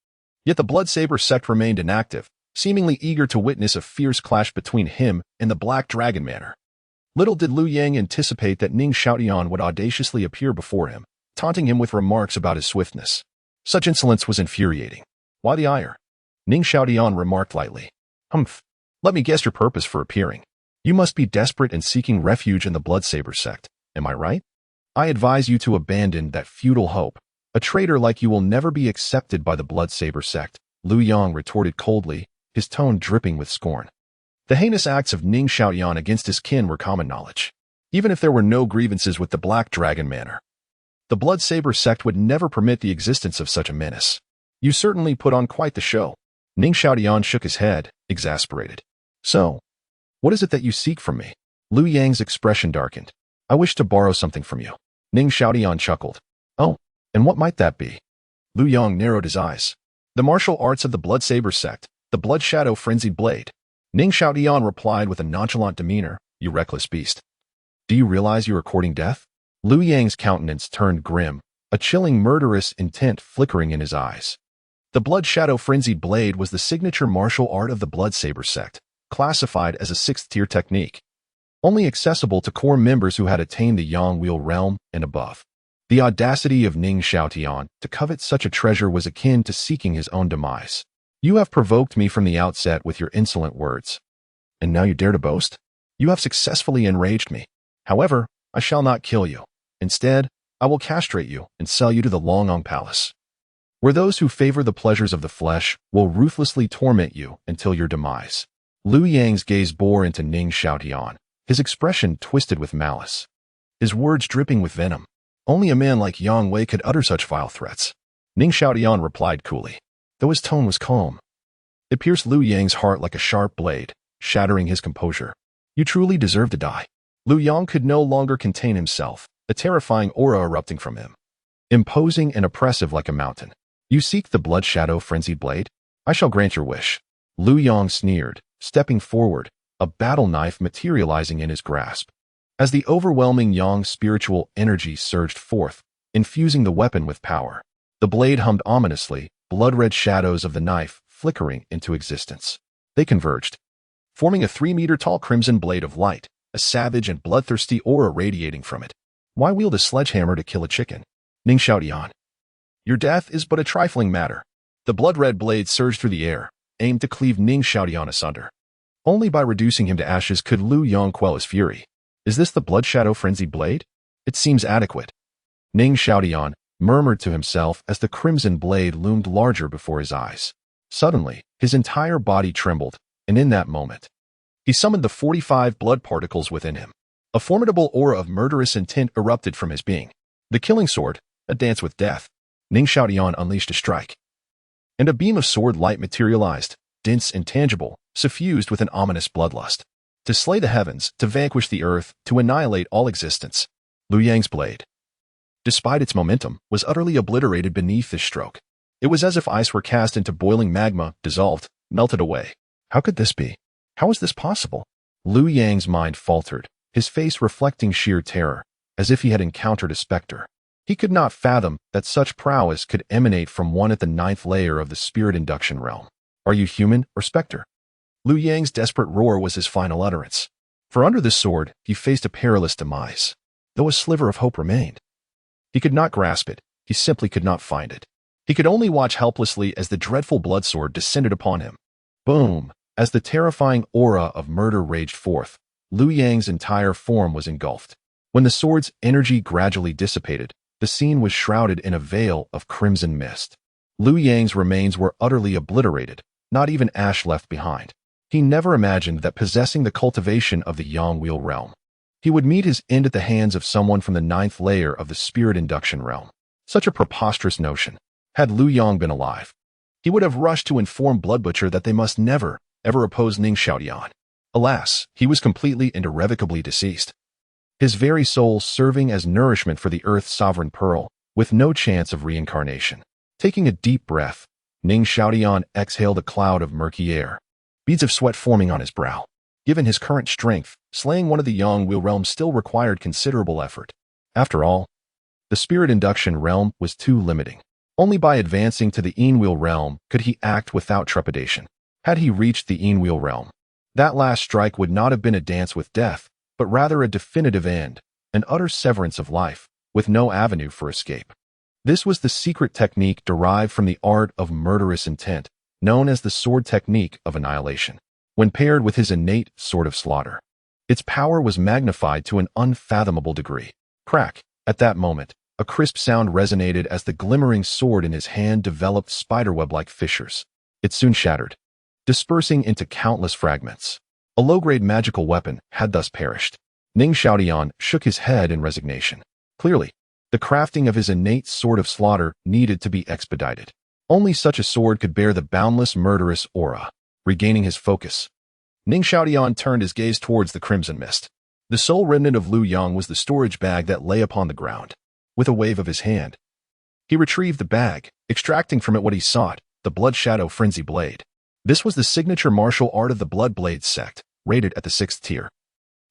Yet the Bloodsaber sect remained inactive, seemingly eager to witness a fierce clash between him and the Black Dragon Manor. Little did Lu Yang anticipate that Ning Xiaotian would audaciously appear before him, taunting him with remarks about his swiftness. Such insolence was infuriating. Why the ire? Ning Xiaotian remarked lightly. Humph. Let me guess your purpose for appearing. You must be desperate and seeking refuge in the Bloodsaber sect, am I right? I advise you to abandon that futile hope. A traitor like you will never be accepted by the Bloodsaber sect, Lu Yang retorted coldly, his tone dripping with scorn. The heinous acts of Ning Xiaotian against his kin were common knowledge. Even if there were no grievances with the Black Dragon Manor, the Bloodsaber sect would never permit the existence of such a menace. You certainly put on quite the show. Ning Xiaotian shook his head, exasperated. So, what is it that you seek from me? Lu Yang's expression darkened. I wish to borrow something from you. Ning Xiaotian chuckled. Oh, and what might that be? Lu Yang narrowed his eyes. The martial arts of the Bloodsaber sect, the Blood Shadow Frenzied Blade. Ning Xiaotian replied with a nonchalant demeanor, You reckless beast. Do you realize you are courting death? Lu Yang's countenance turned grim, a chilling murderous intent flickering in his eyes. The Blood Shadow Frenzied Blade was the signature martial art of the Bloodsaber sect, classified as a 6th-tier technique, only accessible to core members who had attained the Yangwheel realm and above. The audacity of Ning Xiaotian to covet such a treasure was akin to seeking his own demise. You have provoked me from the outset with your insolent words, and now you dare to boast? You have successfully enraged me. However, I shall not kill you. Instead, I will castrate you and sell you to the Longong Palace, where those who favor the pleasures of the flesh will ruthlessly torment you until your demise. Lu Yang's gaze bore into Ning Xiaotian, his expression twisted with malice, his words dripping with venom. Only a man like Yang Wei could utter such vile threats. Ning Xiaotian replied coolly, though his tone was calm. It pierced Lu Yang's heart like a sharp blade, shattering his composure. You truly deserve to die. Lu Yang could no longer contain himself, a terrifying aura erupting from him, imposing and oppressive like a mountain. You seek the Blood Shadow Frenzied Blade? I shall grant your wish. Lu Yang sneered, stepping forward, a battle knife materializing in his grasp. As the overwhelming Yang spiritual energy surged forth, infusing the weapon with power, the blade hummed ominously, blood-red shadows of the knife flickering into existence. They converged, forming a 3-meter-tall crimson blade of light, a savage and bloodthirsty aura radiating from it. Why wield a sledgehammer to kill a chicken? Ning Xiaotian. Your death is but a trifling matter. The blood-red blade surged through the air, aimed to cleave Ning Xiaotian asunder. Only by reducing him to ashes could Lu Yang quell his fury. Is this the Blood Shadow Frenzied Blade? It seems adequate. Ning Xiaotian murmured to himself as the crimson blade loomed larger before his eyes. Suddenly, his entire body trembled, and in that moment, he summoned the 45 blood particles within him. A formidable aura of murderous intent erupted from his being. The killing sword, a dance with death. Ning Xiaotian unleashed a strike, and a beam of sword light materialized, dense and tangible, suffused with an ominous bloodlust. To slay the heavens, to vanquish the earth, to annihilate all existence. Lu Yang's blade, despite its momentum, was utterly obliterated beneath this stroke. It was as if ice were cast into boiling magma, dissolved, melted away. How could this be? How was this possible? Lu Yang's mind faltered, his face reflecting sheer terror, as if he had encountered a specter. He could not fathom that such prowess could emanate from one at the 9th layer of the spirit induction realm. Are you human or specter? Lu Yang's desperate roar was his final utterance. For under this sword, he faced a perilous demise, though a sliver of hope remained. He could not grasp it, he simply could not find it. He could only watch helplessly as the dreadful blood sword descended upon him. Boom! As the terrifying aura of murder raged forth, Lu Yang's entire form was engulfed. When the sword's energy gradually dissipated, the scene was shrouded in a veil of crimson mist. Lu Yang's remains were utterly obliterated, not even ash left behind. He never imagined that possessing the cultivation of the Yangwheel realm, he would meet his end at the hands of someone from the 9th layer of the spirit induction realm. Such a preposterous notion. Had Lu Yong been alive, he would have rushed to inform Blood Butcher that they must never, ever oppose Ning Xiaotian. Alas, he was completely and irrevocably deceased, his very soul serving as nourishment for the Earth's sovereign pearl, with no chance of reincarnation. Taking a deep breath, Ning Xiaotian exhaled a cloud of murky air, beads of sweat forming on his brow. Given his current strength, slaying one of the Yangwu realm still required considerable effort. After all, the spirit induction realm was too limiting. Only by advancing to the Enwheel realm could he act without trepidation. Had he reached the Enwheel realm, that last strike would not have been a dance with death, but rather a definitive end, an utter severance of life, with no avenue for escape. This was the secret technique derived from the art of murderous intent, known as the sword technique of annihilation. When paired with his innate sword of slaughter, its power was magnified to an unfathomable degree. Crack! At that moment, a crisp sound resonated as the glimmering sword in his hand developed spiderweb-like fissures. It soon shattered, dispersing into countless fragments. A low-grade magical weapon had thus perished. Ning Xiaotian shook his head in resignation. Clearly, the crafting of his innate sword of slaughter needed to be expedited. Only such a sword could bear the boundless murderous aura. Regaining his focus, Ning Xiaotian turned his gaze towards the crimson mist. The sole remnant of Lu Yong was the storage bag that lay upon the ground. With a wave of his hand, he retrieved the bag, extracting from it what he sought, the Blood Shadow Frenzy Blade. This was the signature martial art of the Blood Blade sect, rated at the 6th tier.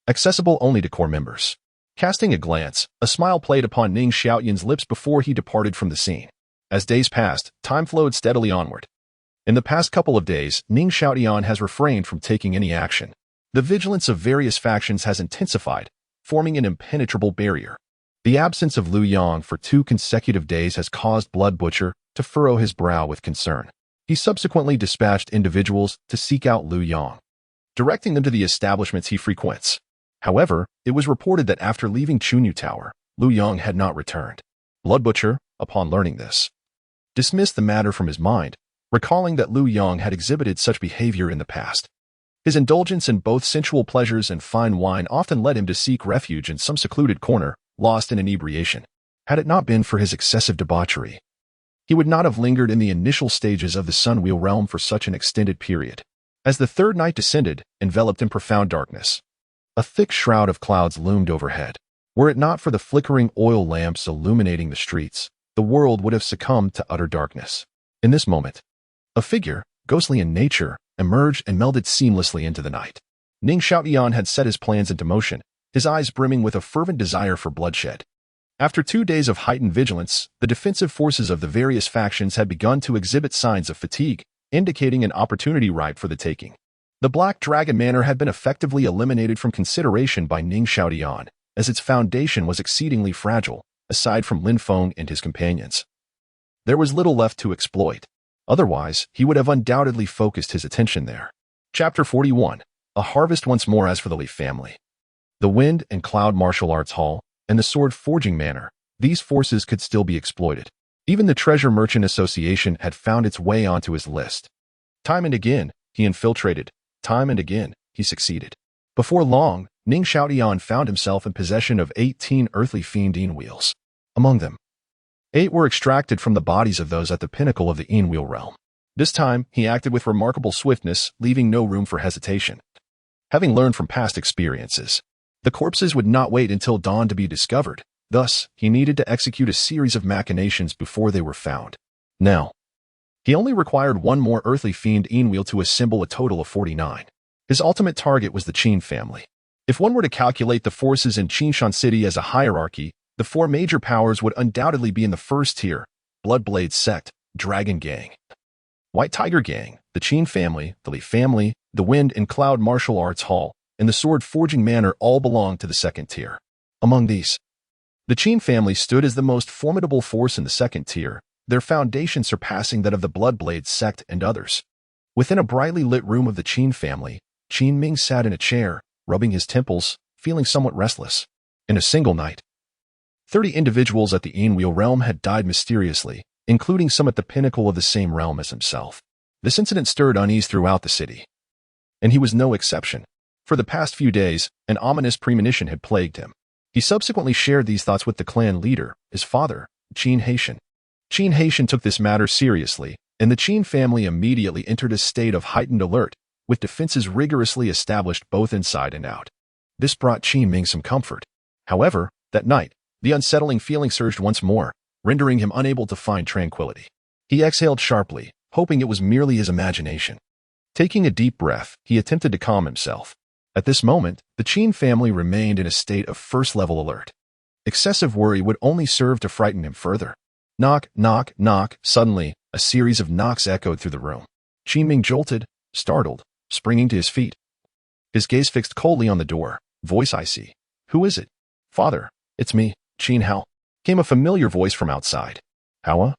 Accessible only to core members. Casting a glance, a smile played upon Ning Xiaotian's lips before he departed from the scene. As days passed, time flowed steadily onward. In the past couple of days, Ning Xiaotian has refrained from taking any action. The vigilance of various factions has intensified, forming an impenetrable barrier. The absence of Lu Yong for 2 consecutive days has caused Blood Butcher to furrow his brow with concern. He subsequently dispatched individuals to seek out Lu Yong, directing them to the establishments he frequents. However, it was reported that after leaving Chunyu Tower, Lu Yong had not returned. Blood Butcher, upon learning this, dismissed the matter from his mind, recalling that Lu Yong had exhibited such behavior in the past. His indulgence in both sensual pleasures and fine wine often led him to seek refuge in some secluded corner, lost in inebriation. Had it not been for his excessive debauchery, he would not have lingered in the initial stages of the Sunwheel realm for such an extended period. As the third night descended, enveloped in profound darkness, a thick shroud of clouds loomed overhead. Were it not for the flickering oil lamps illuminating the streets, the world would have succumbed to utter darkness. In this moment, a figure, ghostly in nature, emerged and melded seamlessly into the night. Ning Xiaotian had set his plans into motion, his eyes brimming with a fervent desire for bloodshed. After 2 days of heightened vigilance, the defensive forces of the various factions had begun to exhibit signs of fatigue, indicating an opportunity ripe for the taking. The Black Dragon Manor had been effectively eliminated from consideration by Ning Xiaotian, as its foundation was exceedingly fragile, aside from Lin Feng and his companions. There was little left to exploit. Otherwise, he would have undoubtedly focused his attention there. Chapter 41. A Harvest Once More. As for the Li family, the Wind and Cloud Martial Arts Hall, and the Sword Forging Manor, these forces could still be exploited. Even the Treasure Merchant Association had found its way onto his list. Time and again, he infiltrated. Time and again, he succeeded. Before long, Ning Xiaotian found himself in possession of 18 earthly fiend Enwheels. Among them, 8 were extracted from the bodies of those at the pinnacle of the Enwheel realm. This time, he acted with remarkable swiftness, leaving no room for hesitation. Having learned from past experiences, the corpses would not wait until dawn to be discovered. Thus, he needed to execute a series of machinations before they were found. Now, he only required 1 more earthly fiend Enwheel to assemble a total of 49. His ultimate target was the Qin family. If one were to calculate the forces in Qinshan City as a hierarchy, the 4 major powers would undoubtedly be in the first tier: Bloodblade Sect, Dragon Gang, White Tiger Gang, the Qin family, the Li family, the Wind and Cloud Martial Arts Hall, and the Sword Forging Manor all belong to the 2nd tier. Among these, the Qin family stood as the most formidable force in the 2nd tier, their foundation surpassing that of the Bloodblade Sect and others. Within a brightly lit room of the Qin family, Qin Ming sat in a chair, rubbing his temples, feeling somewhat restless. In a single night, 30 individuals at the Enwheel realm had died mysteriously, including some at the pinnacle of the same realm as himself. This incident stirred unease throughout the city, and he was no exception. For the past few days, an ominous premonition had plagued him. He subsequently shared these thoughts with the clan leader, his father, Qin Haitian. Qin Haitian took this matter seriously, and the Qin family immediately entered a state of heightened alert, with defenses rigorously established both inside and out. This brought Qin Ming some comfort. However, that night, the unsettling feeling surged once more, rendering him unable to find tranquility. He exhaled sharply, hoping it was merely his imagination. Taking a deep breath, he attempted to calm himself. At this moment, the Qin family remained in a state of first-level alert. Excessive worry would only serve to frighten him further. Knock, knock, knock. Suddenly, a series of knocks echoed through the room. Qin Ming jolted, startled, springing to his feet. His gaze fixed coldly on the door. Voice icy. Who is it? Father, it's me, Qin Hao. Came a familiar voice from outside. How?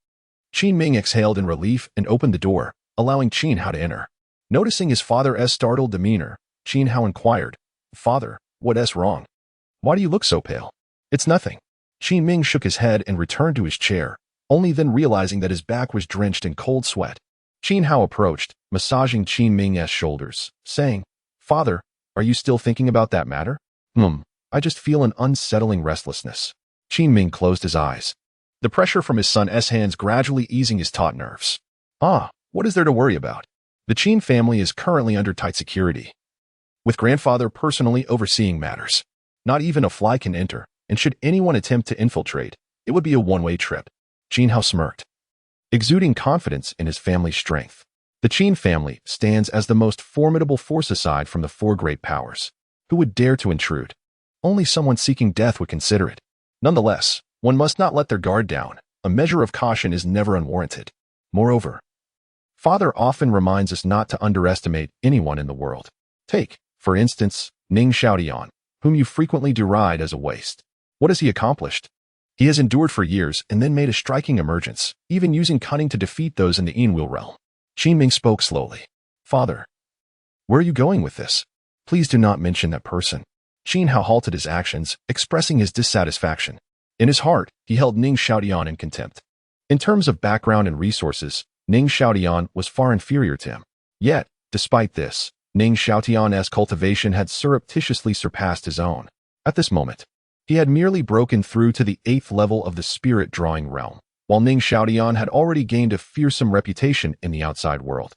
Qin Ming exhaled in relief and opened the door, allowing Qin Hao to enter. Noticing his father's startled demeanor, Qin Hao inquired, Father, what's wrong? Why do you look so pale? It's nothing. Qin Ming shook his head and returned to his chair, only then realizing that his back was drenched in cold sweat. Qin Hao approached, massaging Qin Ming's shoulders, saying, Father, are you still thinking about that matter? I just feel an unsettling restlessness. Qin Ming closed his eyes. The pressure from his son's hands gradually easing his taut nerves. What is there to worry about? The Qin family is currently under tight security, with grandfather personally overseeing matters. Not even a fly can enter, and should anyone attempt to infiltrate, it would be a one-way trip. Qin Hao smirked, exuding confidence in his family's strength. The Qin family stands as the most formidable force aside from the four great powers. Who would dare to intrude? Only someone seeking death would consider it. Nonetheless, one must not let their guard down. A measure of caution is never unwarranted. Moreover, Father often reminds us not to underestimate anyone in the world. Take, for instance, Ning Xiaotian, whom you frequently deride as a waste. What has he accomplished? He has endured for years and then made a striking emergence, even using cunning to defeat those in the Enwheel realm. Qin Ming spoke slowly. Father, where are you going with this? Please do not mention that person. Qin Hao halted his actions, expressing his dissatisfaction. In his heart, he held Ning Xiaotian in contempt. In terms of background and resources, Ning Xiaotian was far inferior to him. Yet, despite this, Ning Xiaotian's cultivation had surreptitiously surpassed his own. At this moment, he had merely broken through to the 8th level of the spirit-drawing realm, while Ning Xiaotian had already gained a fearsome reputation in the outside world,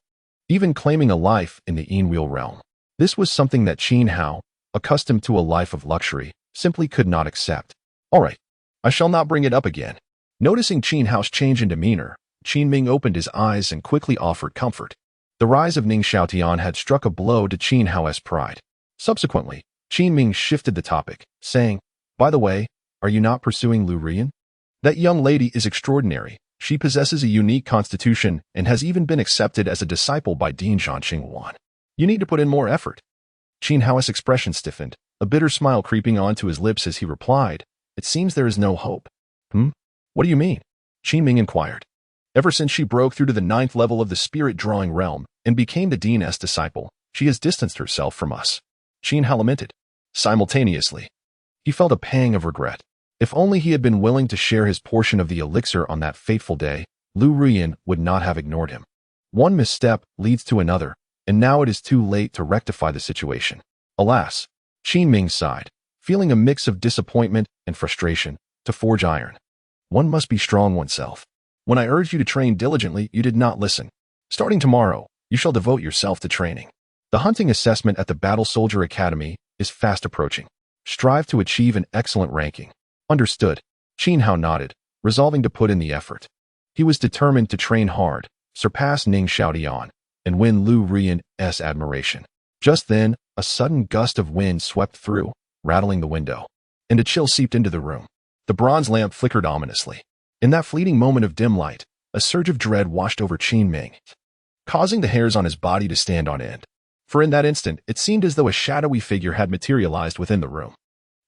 even claiming a life in the Enwheel realm. This was something that Qin Hao, accustomed to a life of luxury, simply could not accept. All right, I shall not bring it up again. Noticing Qin Hao's change in demeanor, Qin Ming opened his eyes and quickly offered comfort. The rise of Ning Xiaotian had struck a blow to Qin Hao's pride. Subsequently, Qin Ming shifted the topic, saying, By the way, are you not pursuing Lu Rian? That young lady is extraordinary. She possesses a unique constitution and has even been accepted as a disciple by Dean Zhan Qingwan. You need to put in more effort. Qin Hao's expression stiffened, a bitter smile creeping onto his lips as he replied, It seems there is no hope. What do you mean? Qin Ming inquired. Ever since she broke through to the 9th level of the spirit-drawing realm and became the Dean's disciple, she has distanced herself from us. Qin Hao lamented. Simultaneously, he felt a pang of regret. If only he had been willing to share his portion of the elixir on that fateful day, Lu Rian would not have ignored him. One misstep leads to another, and now it is too late to rectify the situation. Alas, Qin Ming sighed, feeling a mix of disappointment and frustration. To forge iron, one must be strong oneself. When I urged you to train diligently, you did not listen. Starting tomorrow, you shall devote yourself to training. The hunting assessment at the Battle Soldier Academy is fast approaching. Strive to achieve an excellent ranking. Understood. Qin Hao nodded, resolving to put in the effort. He was determined to train hard, surpass Ning Xiaotian, and win Lu Rian's admiration. Just then, a sudden gust of wind swept through, rattling the window, and a chill seeped into the room. The bronze lamp flickered ominously. In that fleeting moment of dim light, a surge of dread washed over Qin Ming, causing the hairs on his body to stand on end. For in that instant, it seemed as though a shadowy figure had materialized within the room.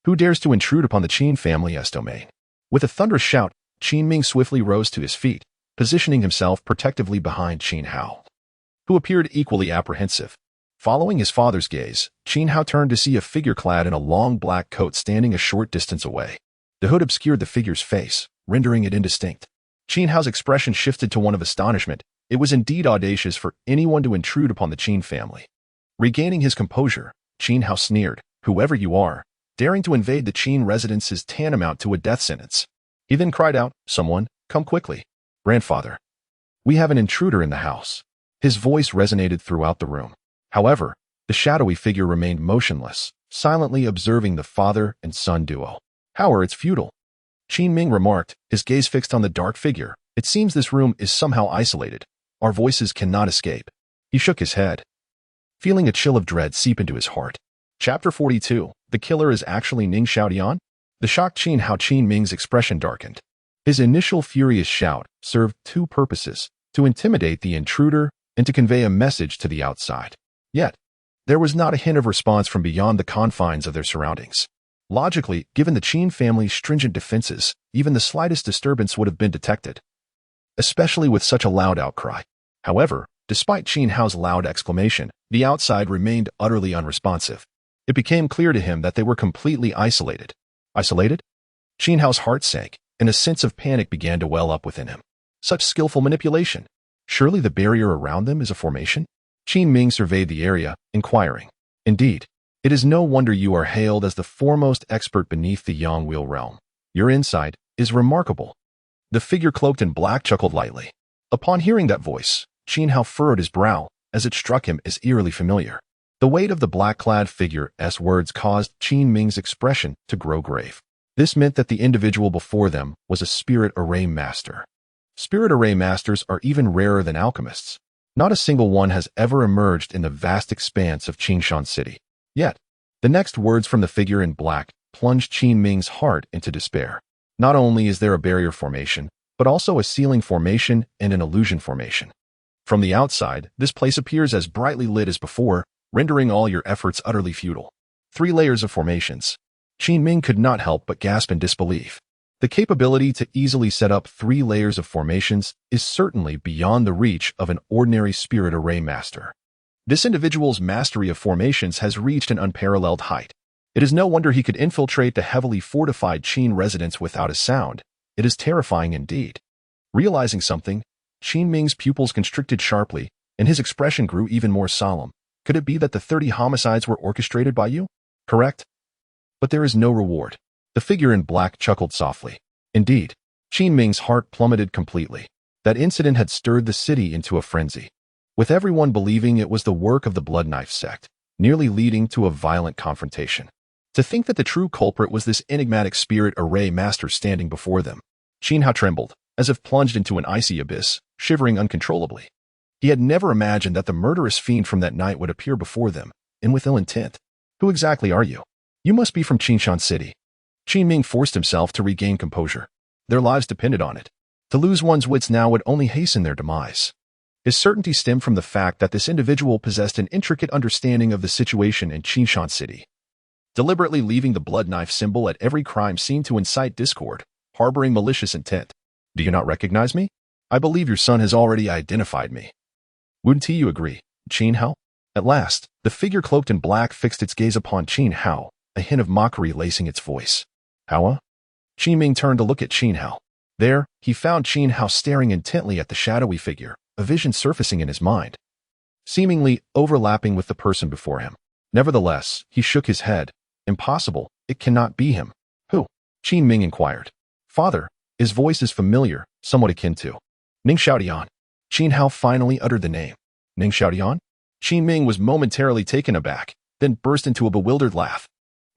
Who dares to intrude upon the Qin family's domain? With a thunderous shout, Qin Ming swiftly rose to his feet, positioning himself protectively behind Qin Hao, who appeared equally apprehensive. Following his father's gaze, Qin Hao turned to see a figure clad in a long black coat standing a short distance away. The hood obscured the figure's face, rendering it indistinct. Qin Hao's expression shifted to one of astonishment. It was indeed audacious for anyone to intrude upon the Qin family. Regaining his composure, Qin Hao sneered, Whoever you are, daring to invade the Qin residence is tantamount to a death sentence. He then cried out, "Someone, come quickly. Grandfather, we have an intruder in the house." His voice resonated throughout the room. However, the shadowy figure remained motionless, silently observing the father and son duo. "How it's futile," Qin Ming remarked, his gaze fixed on the dark figure. "It seems this room is somehow isolated. Our voices cannot escape." He shook his head, feeling a chill of dread seep into his heart. Chapter 42. The killer is actually Ning Xiaodian? The shocked Qin Ming's expression darkened. His initial furious shout served two purposes: to intimidate the intruder and to convey a message to the outside. Yet, there was not a hint of response from beyond the confines of their surroundings. Logically, given the Qin family's stringent defenses, even the slightest disturbance would have been detected, especially with such a loud outcry. However, despite Qin Hao's loud exclamation, the outside remained utterly unresponsive. It became clear to him that they were completely isolated. Isolated? Qin Hao's heart sank, and a sense of panic began to well up within him. Such skillful manipulation. Surely the barrier around them is a formation? Qin Ming surveyed the area, inquiring. Indeed, it is no wonder you are hailed as the foremost expert beneath the Yangwheel realm. Your insight is remarkable. The figure cloaked in black chuckled lightly. Upon hearing that voice, Qin Hao furrowed his brow, as it struck him as eerily familiar. The weight of the black-clad figure's words caused Qin Ming's expression to grow grave. This meant that the individual before them was a spirit array master. Spirit array masters are even rarer than alchemists. Not a single one has ever emerged in the vast expanse of Qingshan City. Yet, the next words from the figure in black plunged Qin Ming's heart into despair. Not only is there a barrier formation, but also a ceiling formation and an illusion formation. From the outside, this place appears as brightly lit as before, rendering all your efforts utterly futile. 3 layers of formations. Qin Ming could not help but gasp in disbelief. The capability to easily set up 3 layers of formations is certainly beyond the reach of an ordinary spirit array master. This individual's mastery of formations has reached an unparalleled height. It is no wonder he could infiltrate the heavily fortified Qin residence without a sound. It is terrifying indeed. Realizing something, Qin Ming's pupils constricted sharply, and his expression grew even more solemn. Could it be that the 30 homicides were orchestrated by you? Correct? But there is no reward. The figure in black chuckled softly. Indeed, Qin Ming's heart plummeted completely. That incident had stirred the city into a frenzy, with everyone believing it was the work of the Blood Knife sect, nearly leading to a violent confrontation. To think that the true culprit was this enigmatic spirit array master standing before them. Qin Hao trembled, as if plunged into an icy abyss, shivering uncontrollably. He had never imagined that the murderous fiend from that night would appear before them, and with ill intent. Who exactly are you? You must be from Qingshan City. Qin Ming forced himself to regain composure. Their lives depended on it. To lose one's wits now would only hasten their demise. His certainty stemmed from the fact that this individual possessed an intricate understanding of the situation in Qingshan City. Deliberately leaving the blood knife symbol at every crime seemed to incite discord, harboring malicious intent. Do you not recognize me? I believe your son has already identified me. Wouldn't you agree, Qin Hao? At last, the figure cloaked in black fixed its gaze upon Qin Hao, a hint of mockery lacing its voice. How? Qin Ming turned to look at Qin Hao. There, he found Qin Hao staring intently at the shadowy figure, a vision surfacing in his mind, seemingly overlapping with the person before him. Nevertheless, he shook his head. Impossible, it cannot be him. Who? Qin Ming inquired. Father, his voice is familiar, somewhat akin to Ning Xiaodian. Qin Hao finally uttered the name. Ning Xiaodian? Qin Ming was momentarily taken aback, then burst into a bewildered laugh.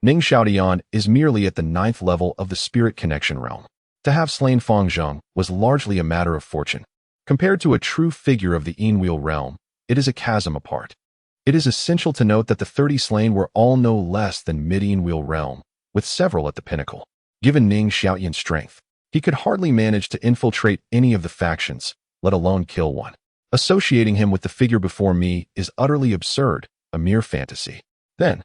Ning Xiaodian is merely at the 9th level of the spirit connection realm. To have slain Fang Zheng was largely a matter of fortune. Compared to a true figure of the Yangwheel realm, it is a chasm apart. It is essential to note that the 30 slain were all no less than mid-Yangwheel realm, with several at the pinnacle. Given Ning Xiaodian's strength, he could hardly manage to infiltrate any of the factions, let alone kill one. Associating him with the figure before me is utterly absurd, a mere fantasy. Then,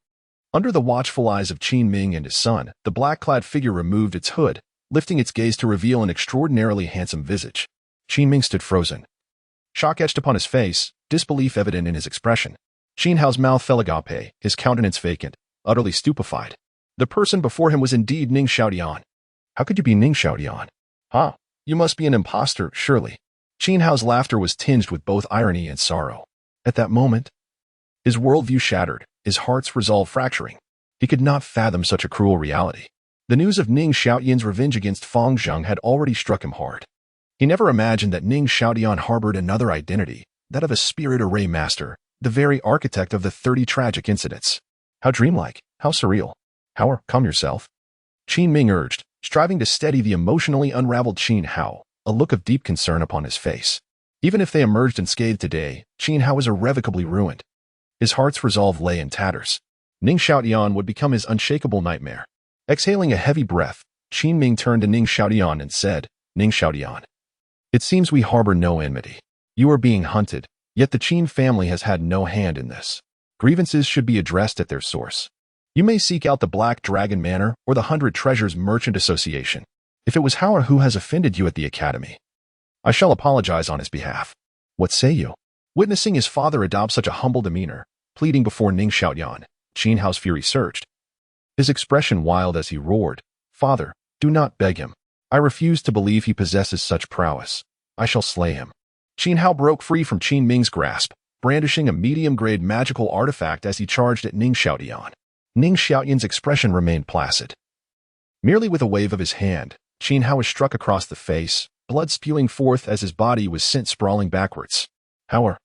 under the watchful eyes of Qin Ming and his son, the black-clad figure removed its hood, lifting its gaze to reveal an extraordinarily handsome visage. Qin Ming stood frozen, shock etched upon his face, disbelief evident in his expression. Qin Hao's mouth fell agape, his countenance vacant, utterly stupefied. The person before him was indeed Ning Xiaodian. How could you be Ning Xiaodian? Huh? You must be an impostor, surely. Qin Hao's laughter was tinged with both irony and sorrow. At that moment, his worldview shattered, his heart's resolve fracturing. He could not fathom such a cruel reality. The news of Ning Xiaoyan's revenge against Fang Zheng had already struck him hard. He never imagined that Ning Xiaoyan harbored another identity, that of a spirit array master, the very architect of the 30 tragic incidents. How dreamlike, how surreal. Hao, calm yourself. Qin Ming urged, striving to steady the emotionally unraveled Qin Hao, a look of deep concern upon his face. Even if they emerged unscathed today, Qin Hao was irrevocably ruined. His heart's resolve lay in tatters. Ning Xiaoyan would become his unshakable nightmare. Exhaling a heavy breath, Qin Ming turned to Ning Xiaoyan and said, Ning Xiaoyan, it seems we harbor no enmity. You are being hunted, yet the Qin family has had no hand in this. Grievances should be addressed at their source. You may seek out the Black Dragon Manor or the 100 Treasures Merchant Association. If it was Hao who has offended you at the academy, I shall apologize on his behalf. What say you? Witnessing his father adopt such a humble demeanor, pleading before Ning Xiaoyan, Qin Hao's fury surged. His expression wild as he roared, Father, do not beg him. I refuse to believe he possesses such prowess. I shall slay him. Qin Hao broke free from Qin Ming's grasp, brandishing a medium-grade magical artifact as he charged at Ning Xiaoyan. Ning Xiaoyan's expression remained placid. Merely with a wave of his hand, Qin Hao was struck across the face, blood spewing forth as his body was sent sprawling backwards. However,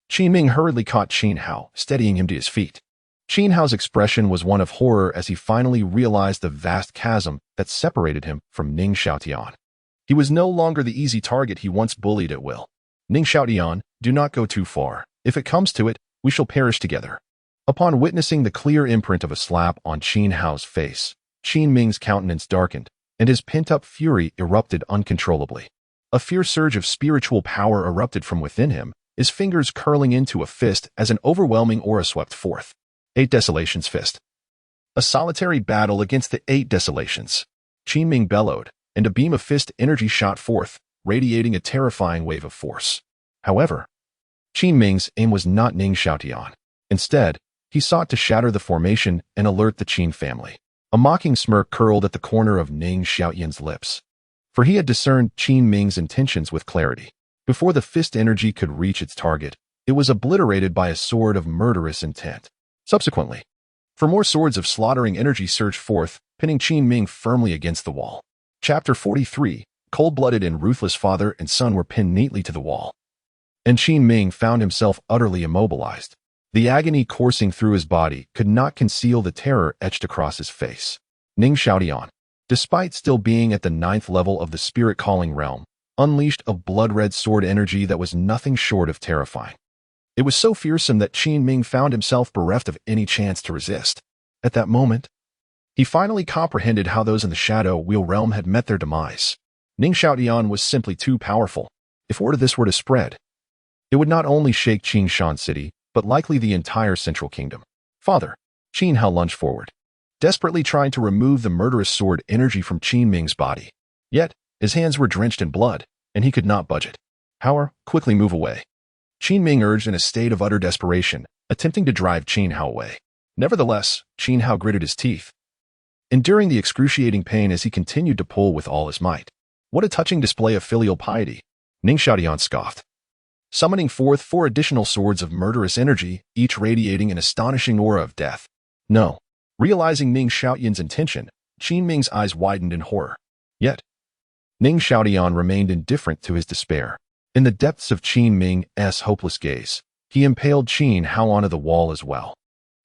Qin Ming hurriedly caught Qin Hao, steadying him to his feet. Qin Hao's expression was one of horror as he finally realized the vast chasm that separated him from Ning Xiaoyan. He was no longer the easy target he once bullied at will. Ning Xiaoyan, do not go too far. If it comes to it, we shall perish together. Upon witnessing the clear imprint of a slap on Qin Hao's face, Qin Ming's countenance darkened, and his pent-up fury erupted uncontrollably. A fierce surge of spiritual power erupted from within him, his fingers curling into a fist as an overwhelming aura swept forth. 8 Desolations Fist. A solitary battle against the 8 Desolations. Qin Ming bellowed, and a beam of fist energy shot forth, radiating a terrifying wave of force. However, Qin Ming's aim was not Ning Xiaoyan. Instead, he sought to shatter the formation and alert the Qin family. A mocking smirk curled at the corner of Ning Xiaoyan's lips, for he had discerned Qin Ming's intentions with clarity. Before the fist energy could reach its target, it was obliterated by a sword of murderous intent. Subsequently, for more swords of slaughtering energy surged forth, pinning Qin Ming firmly against the wall. Chapter 43, cold-blooded and ruthless father and son were pinned neatly to the wall. And Qin Ming found himself utterly immobilized. The agony coursing through his body could not conceal the terror etched across his face. Ning Xiaoyan, despite still being at the 9th level of the spirit-calling realm, unleashed a blood-red sword energy that was nothing short of terrifying. It was so fearsome that Qin Ming found himself bereft of any chance to resist. At that moment, he finally comprehended how those in the Shadow Wheel realm had met their demise. Ning Xiaoyan was simply too powerful. If word of this were to spread, it would not only shake Qingshan City, but likely the entire Central Kingdom. Father, Qin Hao lunged forward, desperately trying to remove the murderous sword energy from Qin Ming's body. Yet, his hands were drenched in blood, and he could not budge it. Hao, quickly move away. Qin Ming urged in a state of utter desperation, attempting to drive Qin Hao away. Nevertheless, Qin Hao gritted his teeth, enduring the excruciating pain as he continued to pull with all his might. What a touching display of filial piety, Ning Xiaoyan scoffed, summoning forth 4 additional swords of murderous energy, each radiating an astonishing aura of death. No. Realizing Ning Xiaoyan's intention, Qin Ming's eyes widened in horror. Yet, Ning Xiaoyan remained indifferent to his despair. In the depths of Qin Ming's hopeless gaze, he impaled Qin Hao onto the wall as well.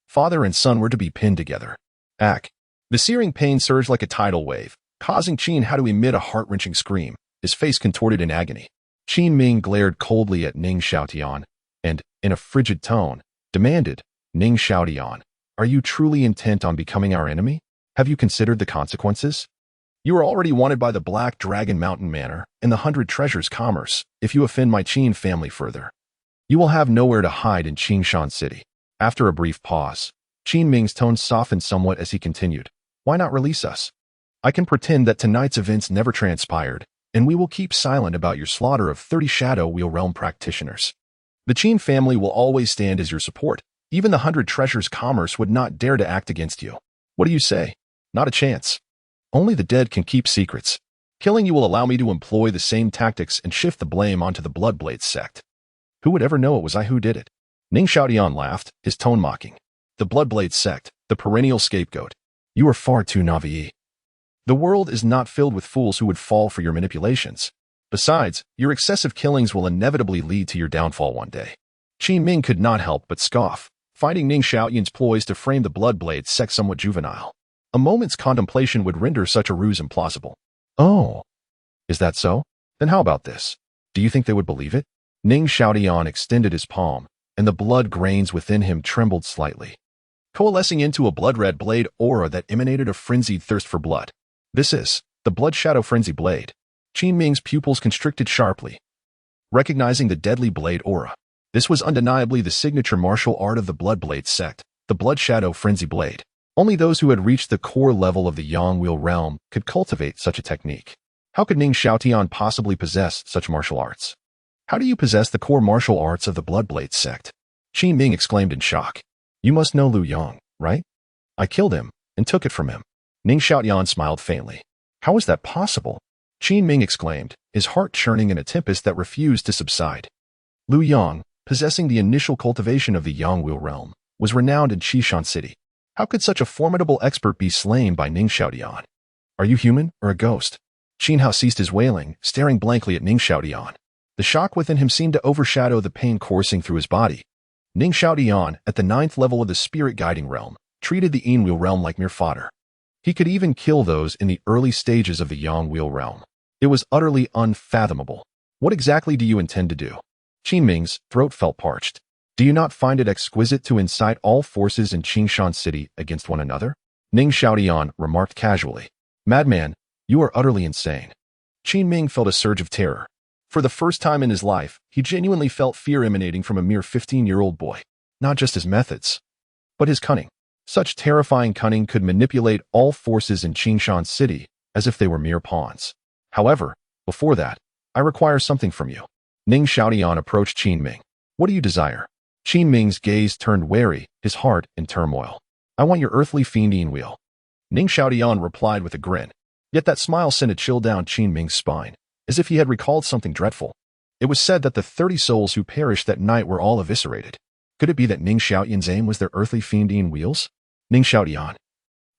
Father and son were to be pinned together. Ack. The searing pain surged like a tidal wave, causing Qin Hao to emit a heart-wrenching scream, his face contorted in agony. Qin Ming glared coldly at Ning Xiaoyan and, in a frigid tone, demanded, Ning Xiaoyan, are you truly intent on becoming our enemy? Have you considered the consequences? You are already wanted by the Black Dragon Mountain Manor and the 100 Treasures Commerce if you offend my Qin family further. You will have nowhere to hide in Qingshan City. After a brief pause, Qin Ming's tone softened somewhat as he continued, why not release us? I can pretend that tonight's events never transpired, and we will keep silent about your slaughter of 30 Shadow Wheel Realm practitioners. The Qin family will always stand as your support. Even the 100 Treasures Commerce would not dare to act against you. What do you say? Not a chance. Only the dead can keep secrets. Killing you will allow me to employ the same tactics and shift the blame onto the Bloodblade sect. Who would ever know it was I who did it? Ning Xiaoyan laughed, his tone mocking. The Bloodblade sect, the perennial scapegoat. You are far too naive. The world is not filled with fools who would fall for your manipulations. Besides, your excessive killings will inevitably lead to your downfall one day. Qin Ming could not help but scoff, finding Ning Xiaoyan's ploys to frame the Bloodblade sect somewhat juvenile. A moment's contemplation would render such a ruse implausible. Oh, is that so? Then how about this? Do you think they would believe it? Ning Xiaoyan extended his palm, and the blood grains within him trembled slightly, coalescing into a blood-red blade aura that emanated a frenzied thirst for blood. This is the Blood Shadow Frenzy Blade. Qin Ming's pupils constricted sharply, recognizing the deadly blade aura. This was undeniably the signature martial art of the Bloodblade sect, the Blood Shadow Frenzy Blade. Only those who had reached the core level of the Yangwheel realm could cultivate such a technique. How could Ning Xiaoyan possibly possess such martial arts? How do you possess the core martial arts of the Bloodblade sect? Qin Ming exclaimed in shock. You must know Lu Yang, right? I killed him and took it from him. Ning Xiaoyan smiled faintly. How is that possible? Qin Ming exclaimed, his heart churning in a tempest that refused to subside. Lu Yang, possessing the initial cultivation of the Yangwheel realm, was renowned in Qishan City. How could such a formidable expert be slain by Ning Xiaoyan? Are you human or a ghost? Qin Hao ceased his wailing, staring blankly at Ning Xiaoyan. The shock within him seemed to overshadow the pain coursing through his body. Ning Xiaoyan, at the 9th level of the spirit guiding realm, treated the Yangwheel realm like mere fodder. He could even kill those in the early stages of the Yangwheel realm. It was utterly unfathomable. What exactly do you intend to do? Qin Ming's throat felt parched. Do you not find it exquisite to incite all forces in Qingshan City against one another? Ning Xiaoyan remarked casually. Madman, you are utterly insane. Qin Ming felt a surge of terror. For the first time in his life, he genuinely felt fear emanating from a mere 15-year-old boy. Not just his methods, but his cunning. Such terrifying cunning could manipulate all forces in Qingshan City as if they were mere pawns. However, before that, I require something from you. Ning Xiaoyan approached Qin Ming. What do you desire? Qin Ming's gaze turned wary, his heart in turmoil. I want your earthly fiend Yangwheel. Ning Xiaoyan replied with a grin. Yet that smile sent a chill down Qin Ming's spine, as if he had recalled something dreadful. It was said that the 30 souls who perished that night were all eviscerated. Could it be that Ning Xiaoyan's aim was their earthly fiend Yangwheels? Ning Xiaoyan,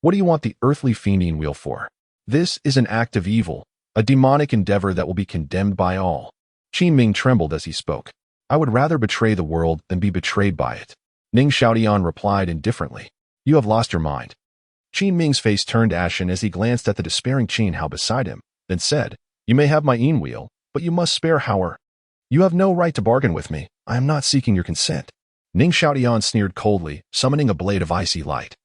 what do you want the earthly fiend Yangwheel for? This is an act of evil, a demonic endeavor that will be condemned by all. Qin Ming trembled as he spoke. I would rather betray the world than be betrayed by it. Ning Xiaoyan replied indifferently. You have lost your mind. Qin Ming's face turned ashen as he glanced at the despairing Qin Hao beside him, then said, You may have my Yangwheel, but you must spare Hauer. You have no right to bargain with me. I am not seeking your consent. Ning Xiaoyan sneered coldly, summoning a blade of icy light,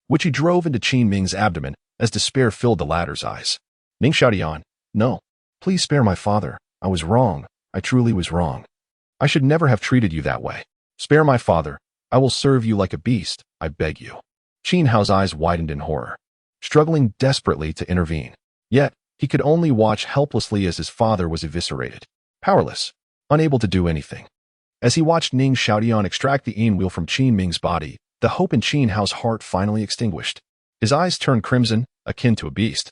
which he drove into Qin Ming's abdomen as despair filled the latter's eyes. Ning Xiaoyan, no. Please spare my father. I was wrong. I truly was wrong. I should never have treated you that way. Spare my father. I will serve you like a beast, I beg you. Qin Hao's eyes widened in horror, struggling desperately to intervene. Yet, he could only watch helplessly as his father was eviscerated. Powerless, unable to do anything. As he watched Ning Xiaoyan extract the Yangwheel from Qin Ming's body, the hope in Qin Hao's heart finally extinguished. His eyes turned crimson, akin to a beast,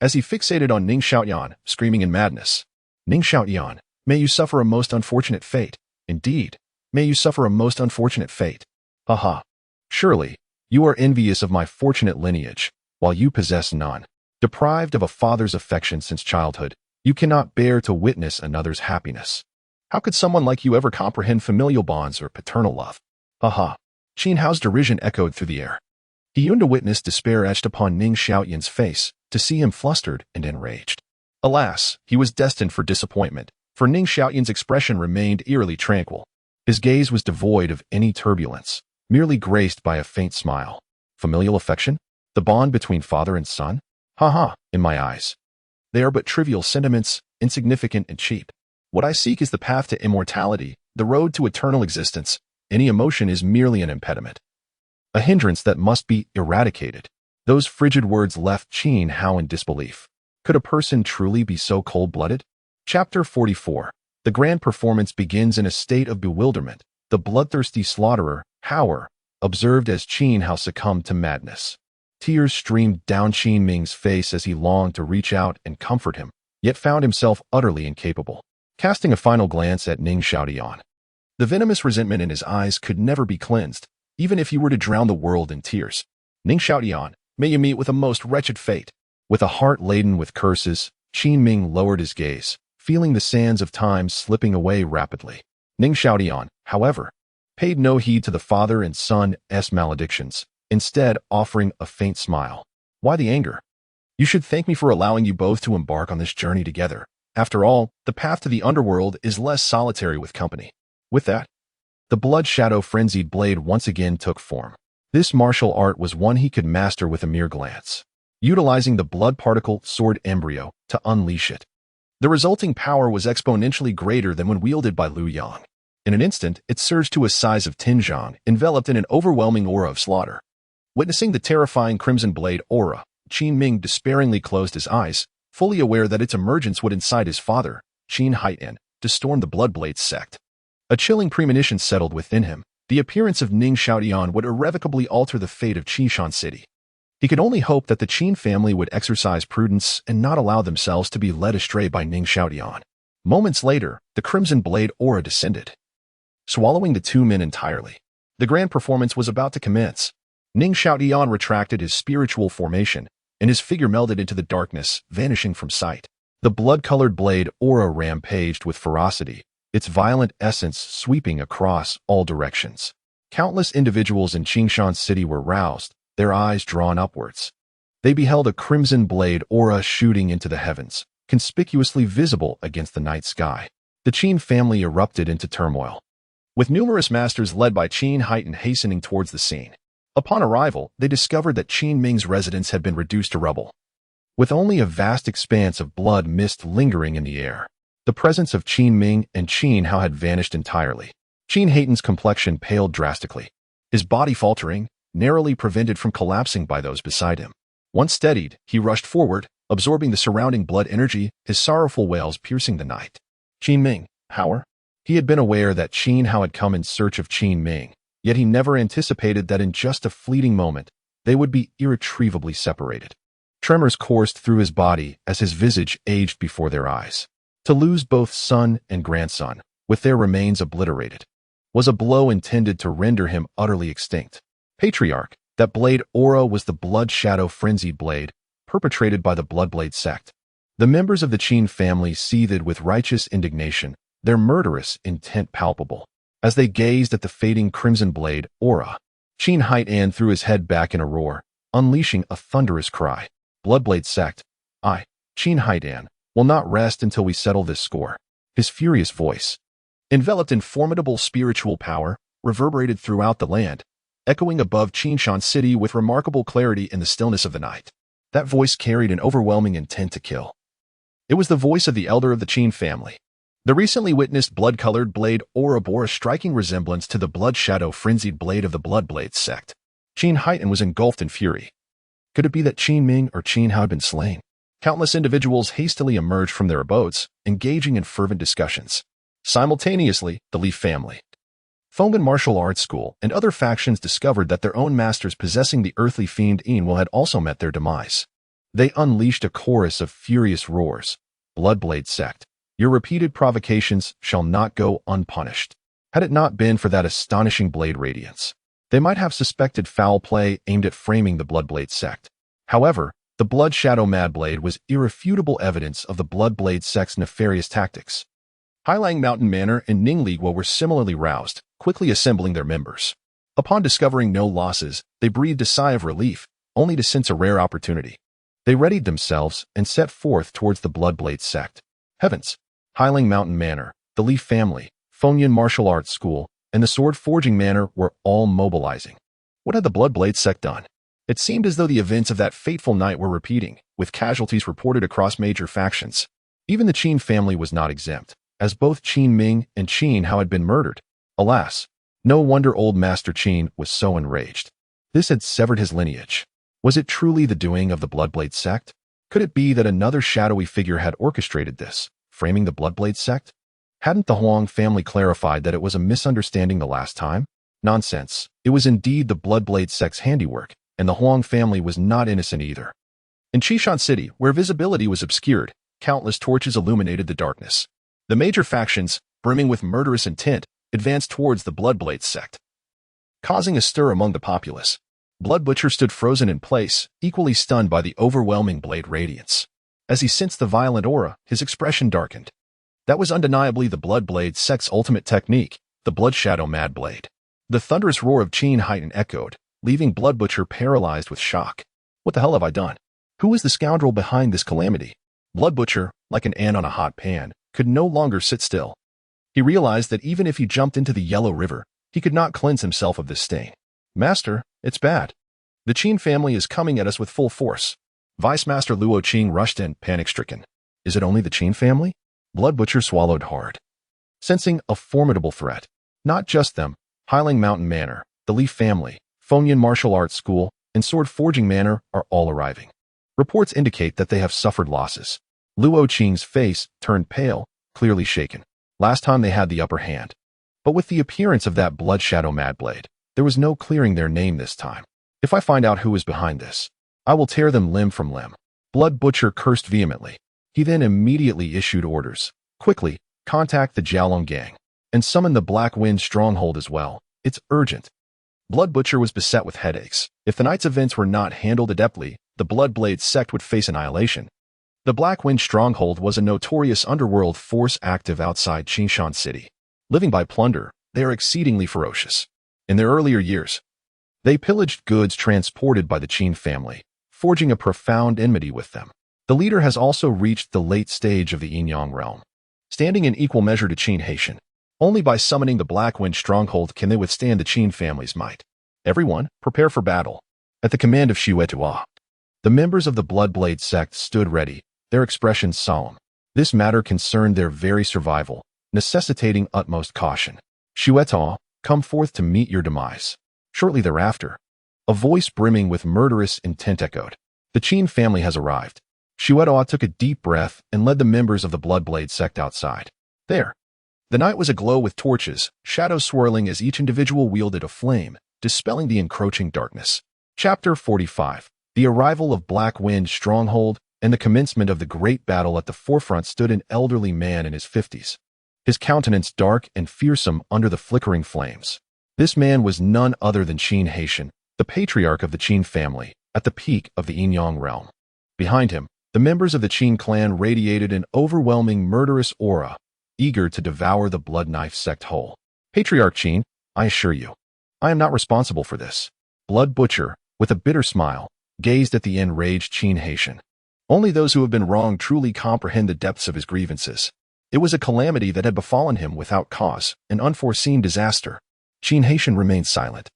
as he fixated on Ning Xiaoyan, screaming in madness. Ning Xiaoyan, may you suffer a most unfortunate fate. Indeed, may you suffer a most unfortunate fate. Haha. Surely, you are envious of my fortunate lineage, while you possess none. Deprived of a father's affection since childhood, you cannot bear to witness another's happiness. How could someone like you ever comprehend familial bonds or paternal love? Haha. Qin Hao's derision echoed through the air. He yearned to witness despair etched upon Ning Xiaoyan's face, to see him flustered and enraged. Alas, he was destined for disappointment, for Ning Xiaoyan's expression remained eerily tranquil. His gaze was devoid of any turbulence, merely graced by a faint smile. Familial affection? The bond between father and son? Ha, in my eyes. They are but trivial sentiments, insignificant and cheap. What I seek is the path to immortality, the road to eternal existence. Any emotion is merely an impediment, a hindrance that must be eradicated. Those frigid words left Qin Hao in disbelief. Could a person truly be so cold-blooded? Chapter 44. The grand performance begins in a state of bewilderment. The bloodthirsty slaughterer, Hauer, observed as Qin Hao succumbed to madness. Tears streamed down Qin Ming's face as he longed to reach out and comfort him, yet found himself utterly incapable. Casting a final glance at Ning Xiaoyan, the venomous resentment in his eyes could never be cleansed, even if he were to drown the world in tears. Ning Xiaoyan, may you meet with a most wretched fate. With a heart laden with curses, Qin Ming lowered his gaze, feeling the sands of time slipping away rapidly. Ning Xiaotian, however, paid no heed to the father and son's maledictions, instead offering a faint smile. Why the anger? You should thank me for allowing you both to embark on this journey together. After all, the path to the underworld is less solitary with company. With that, the blood shadow frenzied blade once again took form. This martial art was one he could master with a mere glance, utilizing the blood particle sword embryo to unleash it. The resulting power was exponentially greater than when wielded by Liu Yang. In an instant, it surged to a size of Tinjiang, enveloped in an overwhelming aura of slaughter. Witnessing the terrifying crimson blade aura, Qin Ming despairingly closed his eyes, fully aware that its emergence would incite his father, Qin Haiyan, to storm the Bloodblade sect. A chilling premonition settled within him. The appearance of Ning Xiaotian would irrevocably alter the fate of Qishan City. He could only hope that the Qin family would exercise prudence and not allow themselves to be led astray by Ning Xiaotian. Moments later, the crimson blade aura descended, swallowing the two men entirely. The grand performance was about to commence. Ning Xiaotian retracted his spiritual formation, and his figure melded into the darkness, vanishing from sight. The blood-colored blade aura rampaged with ferocity, its violent essence sweeping across all directions. Countless individuals in Qingshan City were roused, their eyes drawn upwards. They beheld a crimson blade aura shooting into the heavens, conspicuously visible against the night sky. The Qin family erupted into turmoil, with numerous masters led by Qin Haiyan hastening towards the scene. Upon arrival, they discovered that Qin Ming's residence had been reduced to rubble, with only a vast expanse of blood mist lingering in the air. The presence of Qin Ming and Qin Hao had vanished entirely. Qin Haiyan's complexion paled drastically, his body faltering, narrowly prevented from collapsing by those beside him. Once steadied, he rushed forward, absorbing the surrounding blood energy, his sorrowful wails piercing the night. Qin Ming, Hauer? He had been aware that Qin Hao had come in search of Qin Ming, yet he never anticipated that in just a fleeting moment, they would be irretrievably separated. Tremors coursed through his body as his visage aged before their eyes. To lose both son and grandson, with their remains obliterated, was a blow intended to render him utterly extinct. Patriarch, that blade aura was the blood shadow frenzied blade, perpetrated by the Bloodblade sect. The members of the Qin family seethed with righteous indignation, their murderous intent palpable. As they gazed at the fading crimson blade aura, Qin Haiyan threw his head back in a roar, unleashing a thunderous cry. Bloodblade sect, I, Qin Haiyan, will not rest until we settle this score. His furious voice, enveloped in formidable spiritual power, reverberated throughout the land, echoing above Qingshan City with remarkable clarity in the stillness of the night. That voice carried an overwhelming intent to kill. It was the voice of the elder of the Qin family. The recently witnessed blood-colored blade aura bore a striking resemblance to the blood shadow frenzied blade of the Bloodblade sect. Qin Haiyan was engulfed in fury. Could it be that Qin Ming or Qin Hao had been slain? Countless individuals hastily emerged from their abodes, engaging in fervent discussions. Simultaneously, the Li family, Fenghan Martial Arts School, and other factions discovered that their own masters possessing the earthly fiend Enwell had also met their demise. They unleashed a chorus of furious roars. Bloodblade sect, your repeated provocations shall not go unpunished. Had it not been for that astonishing blade radiance, they might have suspected foul play aimed at framing the Bloodblade sect. However, the Blood Shadow Madblade was irrefutable evidence of the Bloodblade sect's nefarious tactics. Hailang Mountain Manor and Ningligua were similarly roused, quickly assembling their members. Upon discovering no losses, they breathed a sigh of relief, only to sense a rare opportunity. They readied themselves and set forth towards the Bloodblade sect. Heavens! Hailang Mountain Manor, the Li family, Fenghan Martial Arts School, and the Sword Forging Manor were all mobilizing. What had the Bloodblade sect done? It seemed as though the events of that fateful night were repeating, with casualties reported across major factions. Even the Qin family was not exempt, as both Qin Ming and Qin Hao had been murdered. Alas, no wonder old Master Qin was so enraged. This had severed his lineage. Was it truly the doing of the Bloodblade sect? Could it be that another shadowy figure had orchestrated this, framing the Bloodblade sect? Hadn't the Huang family clarified that it was a misunderstanding the last time? Nonsense. It was indeed the Bloodblade sect's handiwork, and the Huang family was not innocent either. In Qishan City, where visibility was obscured, countless torches illuminated the darkness. The major factions, brimming with murderous intent, advanced towards the Bloodblade sect, causing a stir among the populace. Blood Butcher stood frozen in place, equally stunned by the overwhelming blade radiance. As he sensed the violent aura, his expression darkened. That was undeniably the Blood Blade sect's ultimate technique, the Blood Shadow Mad Blade. The thunderous roar of Qin Heighten echoed, leaving Blood Butcher paralyzed with shock. What the hell have I done? Who is the scoundrel behind this calamity? Blood Butcher, like an ant on a hot pan, could no longer sit still. He realized that even if he jumped into the Yellow River, he could not cleanse himself of this stain. Master, it's bad. The Qin family is coming at us with full force. Vice Master Luo Qing rushed in, panic-stricken. Is it only the Qin family? Blood Butcher swallowed hard. Sensing a formidable threat. Not just them, Hiling Mountain Manor, the Li family, Fengyan Martial Arts School, and Sword Forging Manor are all arriving. Reports indicate that they have suffered losses. Luo Qing's face turned pale, clearly shaken. Last time they had the upper hand. But with the appearance of that Blood Shadow Mad Blade, there was no clearing their name this time. If I find out who is behind this, I will tear them limb from limb. Blood Butcher cursed vehemently. He then immediately issued orders. Quickly, contact the Jiaolong gang. And summon the Black Wind Stronghold as well. It's urgent. Blood Butcher was beset with headaches. If the night's events were not handled adeptly, the Blood Blade sect would face annihilation. The Black Wind Stronghold was a notorious underworld force active outside Qingshan City. Living by plunder, they are exceedingly ferocious. In their earlier years, they pillaged goods transported by the Qin family, forging a profound enmity with them. The leader has also reached the late stage of the Yinyang realm, standing in equal measure to Qin Haitian. Only by summoning the Black Wind Stronghold can they withstand the Qin family's might. Everyone, prepare for battle. At the command of Xuetua, the members of the Bloodblade sect stood ready, their expressions solemn. This matter concerned their very survival, necessitating utmost caution. Xuetua, come forth to meet your demise. Shortly thereafter, a voice brimming with murderous intent echoed. The Qin family has arrived. Xuetua took a deep breath and led the members of the Bloodblade sect outside. There. The night was aglow with torches, shadows swirling as each individual wielded a flame, dispelling the encroaching darkness. Chapter 45. The arrival of Black Wind Stronghold and the commencement of the great battle. At the forefront stood an elderly man in his 50s. His countenance dark and fearsome under the flickering flames. This man was none other than Qin Haitian, the patriarch of the Qin family, at the peak of the Yinyang realm. Behind him, the members of the Qin clan radiated an overwhelming murderous aura, eager to devour the Blood Knife sect whole. Patriarch Qin, I assure you, I am not responsible for this. Blood Butcher, with a bitter smile, gazed at the enraged Qin Haitian. Only those who have been wronged truly comprehend the depths of his grievances. It was a calamity that had befallen him without cause, an unforeseen disaster. Qin Haitian remained silent.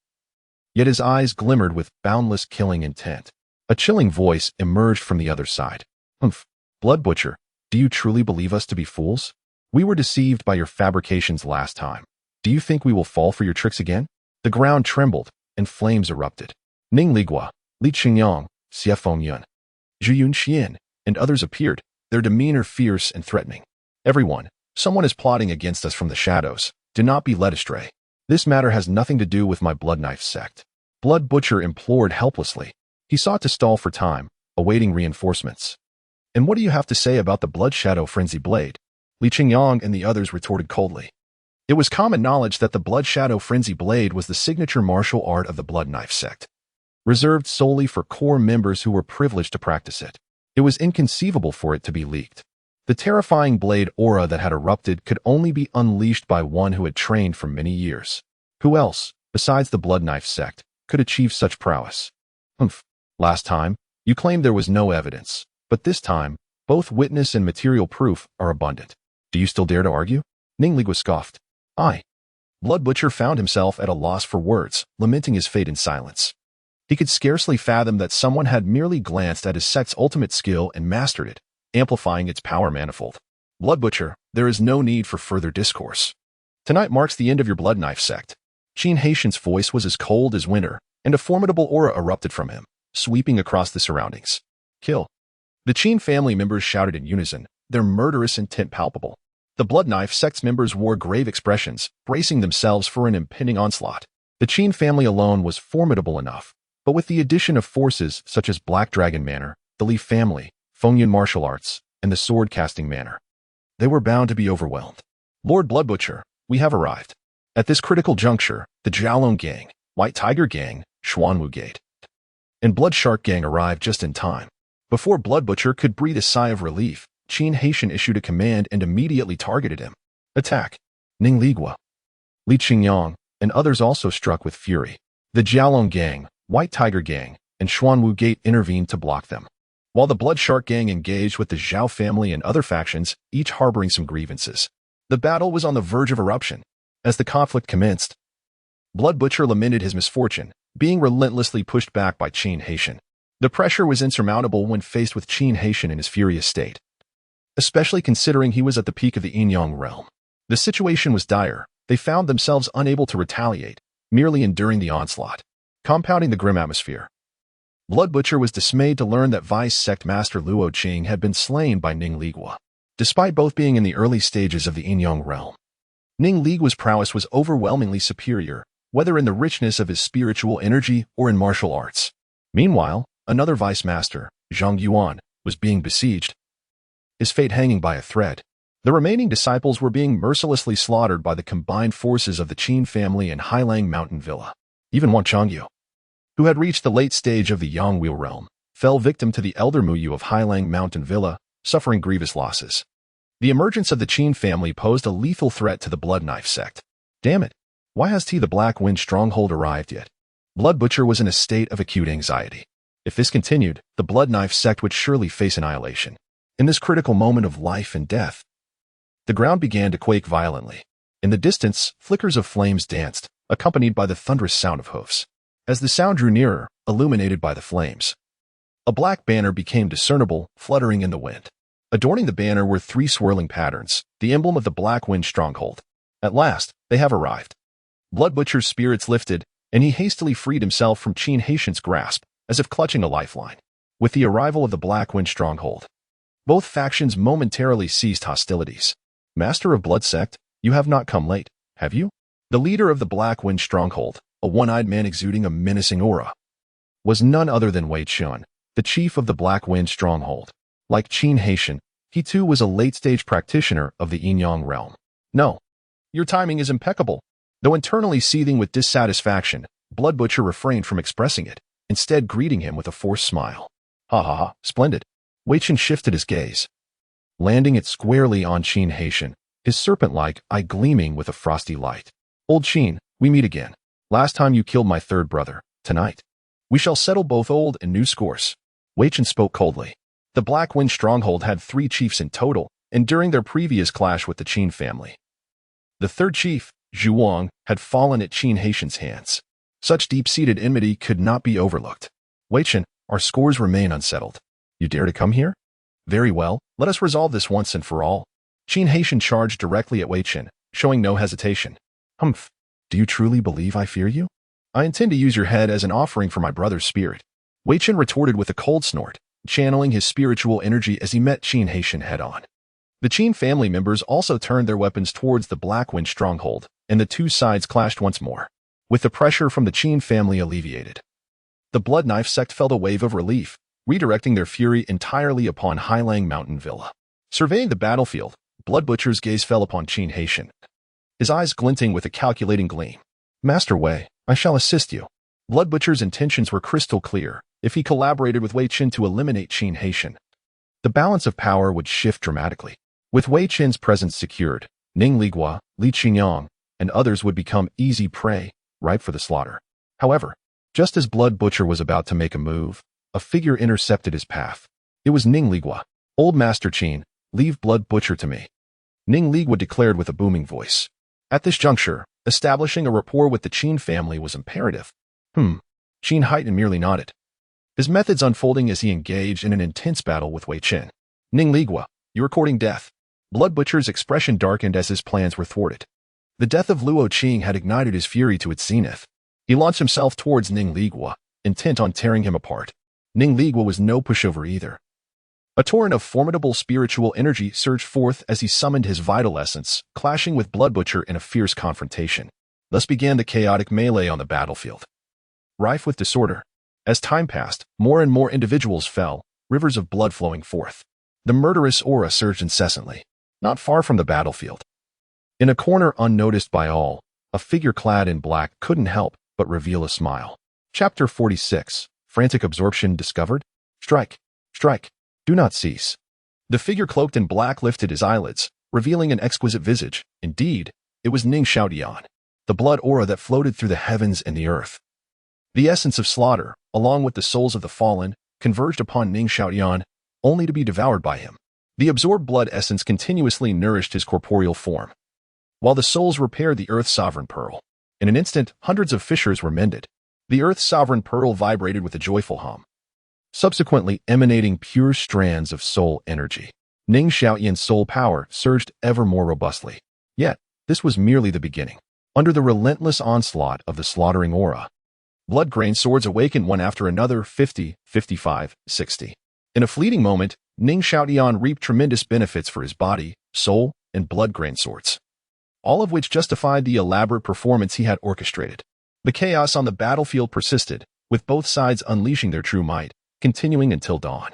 Yet his eyes glimmered with boundless killing intent. A chilling voice emerged from the other side. Humph, Blood Butcher, do you truly believe us to be fools? We were deceived by your fabrications last time. Do you think we will fall for your tricks again? The ground trembled, and flames erupted. Ning Ligua, Li Qingyang, Xie Fengyun, Zhu Yunxian, and others appeared, their demeanor fierce and threatening. Everyone, someone is plotting against us from the shadows. Do not be led astray. This matter has nothing to do with my Blood Knife sect. Blood Butcher implored helplessly. He sought to stall for time, awaiting reinforcements. And what do you have to say about the Blood Shadow Frenzy Blade? Li Qingyang and the others retorted coldly. It was common knowledge that the Blood Shadow Frenzy Blade was the signature martial art of the Blood Knife sect, reserved solely for core members who were privileged to practice it. It was inconceivable for it to be leaked. The terrifying blade aura that had erupted could only be unleashed by one who had trained for many years. Who else, besides the Blood Knife sect, could achieve such prowess? Humph. Last time, you claimed there was no evidence, but this time, both witness and material proof are abundant. Do you still dare to argue? Ning Ligua scoffed. Aye. Blood Butcher found himself at a loss for words, lamenting his fate in silence. He could scarcely fathom that someone had merely glanced at his sect's ultimate skill and mastered it, amplifying its power manifold. Blood Butcher, there is no need for further discourse. Tonight marks the end of your Blood Knife sect. Qin Haitian's voice was as cold as winter, and a formidable aura erupted from him, sweeping across the surroundings. Kill. The Qin family members shouted in unison, their murderous intent palpable. The Blood Knife sect's members wore grave expressions, bracing themselves for an impending onslaught. The Qin family alone was formidable enough, but with the addition of forces such as Black Dragon Manor, the Li family, Fengyan Martial Arts, and the Sword Casting Manor, they were bound to be overwhelmed. Lord Blood Butcher, we have arrived. At this critical juncture, the Jiaolong Gang, White Tiger Gang, Xuanwu Gate, and Blood Shark Gang arrived just in time. Before Blood Butcher could breathe a sigh of relief, Qin Haitian issued a command and immediately targeted him. Attack! Ning Ligua, Li Qingyang, and others also struck with fury. The Jiaolong Gang, White Tiger Gang, and Xuanwu Gate intervened to block them. While the Blood Shark Gang engaged with the Zhao family and other factions, each harboring some grievances. The battle was on the verge of eruption. As the conflict commenced, Blood Butcher lamented his misfortune, being relentlessly pushed back by Qin Haitian. The pressure was insurmountable when faced with Qin Haitian in his furious state, especially considering he was at the peak of the Yinyang realm. The situation was dire. They found themselves unable to retaliate, merely enduring the onslaught, compounding the grim atmosphere. Blood Butcher was dismayed to learn that Vice Sect Master Luo Qing had been slain by Ning Ligua. Despite both being in the early stages of the Yinyang realm, Ning Ligua's prowess was overwhelmingly superior, whether in the richness of his spiritual energy or in martial arts. Meanwhile, another Vice Master, Zhang Yuan, was being besieged, his fate hanging by a thread. The remaining disciples were being mercilessly slaughtered by the combined forces of the Qin family and Hailang Mountain Villa. Even Wang Changyu, who had reached the late stage of the Yangwei realm, fell victim to the elder Muyu of Hailang Mountain Villa, suffering grievous losses. The emergence of the Qin family posed a lethal threat to the Blood Knife sect. Damn it! Why has the Black Wind stronghold arrived yet? Blood Butcher was in a state of acute anxiety. If this continued, the Blood Knife sect would surely face annihilation. In this critical moment of life and death, the ground began to quake violently. In the distance, flickers of flames danced, accompanied by the thunderous sound of hoofs. As the sound drew nearer, illuminated by the flames, a black banner became discernible, fluttering in the wind. Adorning the banner were 3 swirling patterns, the emblem of the Black Wind stronghold. At last, they have arrived. Blood Butcher's spirits lifted, and he hastily freed himself from Qin Haitian's grasp, as if clutching a lifeline. With the arrival of the Black Wind stronghold, both factions momentarily ceased hostilities. Master of Blood Sect, you have not come late, have you? The leader of the Black Wind stronghold, a one-eyed man exuding a menacing aura, was none other than Wei Chun, the chief of the Black Wind stronghold. Like Qin Haitian, he too was a late-stage practitioner of the Yinyang realm. No, your timing is impeccable. Though internally seething with dissatisfaction, Blood Butcher refrained from expressing it, instead greeting him with a forced smile. Ha ha ha, splendid. Wei Chun shifted his gaze, landing it squarely on Qin Haitian, his serpent-like eye gleaming with a frosty light. Old Qin, we meet again. Last time you killed my third brother. Tonight, we shall settle both old and new scores. Wei Chun spoke coldly. The Black Wind stronghold had 3 chiefs in total, and during their previous clash with the Qin family, the third chief, Zhu Wang, had fallen at Qin Haitian's hands. Such deep-seated enmity could not be overlooked. Wei Chun, our scores remain unsettled. You dare to come here? Very well, let us resolve this once and for all. Qin Haitian charged directly at Wei Chun, showing no hesitation. Humph, do you truly believe I fear you? I intend to use your head as an offering for my brother's spirit. Wei Chun retorted with a cold snort, channeling his spiritual energy as he met Qin Haitian head-on. The Qin family members also turned their weapons towards the Black Wind stronghold, and the 2 sides clashed once more. With the pressure from the Qin family alleviated, the Blood Knife sect felt a wave of relief, redirecting their fury entirely upon Hailang Mountain Villa. Surveying the battlefield, Blood Butcher's gaze fell upon Qin Haitian, his eyes glinting with a calculating gleam. Master Wei, I shall assist you. Blood Butcher's intentions were crystal clear. If he collaborated with Wei Chun to eliminate Qin Haitian, the balance of power would shift dramatically. With Wei Chun's presence secured, Ning Ligua, Li Qingyang, and others would become easy prey, ripe for the slaughter. However, just as Blood Butcher was about to make a move, a figure intercepted his path. It was Ning Ligua. Old Master Qin, leave Blood Butcher to me. Ning Ligua declared with a booming voice. At this juncture, establishing a rapport with the Qin family was imperative. Qin Haitian merely nodded, his methods unfolding as he engaged in an intense battle with Wei Chun. Ning Ligua, you are courting death. Blood Butcher's expression darkened as his plans were thwarted. The death of Luo Qing had ignited his fury to its zenith. He launched himself towards Ning Ligua, intent on tearing him apart. Ning Ligua was no pushover either. A torrent of formidable spiritual energy surged forth as he summoned his vital essence, clashing with Blood Butcher in a fierce confrontation. Thus began the chaotic melee on the battlefield, rife with disorder. As time passed, more and more individuals fell, rivers of blood flowing forth. The murderous aura surged incessantly, not far from the battlefield. In a corner unnoticed by all, a figure clad in black couldn't help but reveal a smile. Chapter 46. Frantic absorption discovered? Strike! Strike! Do not cease. The figure cloaked in black lifted his eyelids, revealing an exquisite visage. Indeed, it was Ning Xiaotian, the blood aura that floated through the heavens and the earth. The essence of slaughter, along with the souls of the fallen, converged upon Ning Xiaotian, only to be devoured by him. The absorbed blood essence continuously nourished his corporeal form, while the souls repaired the Earth's sovereign pearl. In an instant, hundreds of fissures were mended. The Earth's sovereign pearl vibrated with a joyful hum, subsequently emanating pure strands of soul energy. Ning Xiaotian's soul power surged ever more robustly. Yet, this was merely the beginning. Under the relentless onslaught of the slaughtering aura, blood-grain swords awakened one after another 50, 55, 60. In a fleeting moment, Ning Xiaotian reaped tremendous benefits for his body, soul, and blood-grain swords, all of which justified the elaborate performance he had orchestrated. The chaos on the battlefield persisted, with both sides unleashing their true might, continuing until dawn.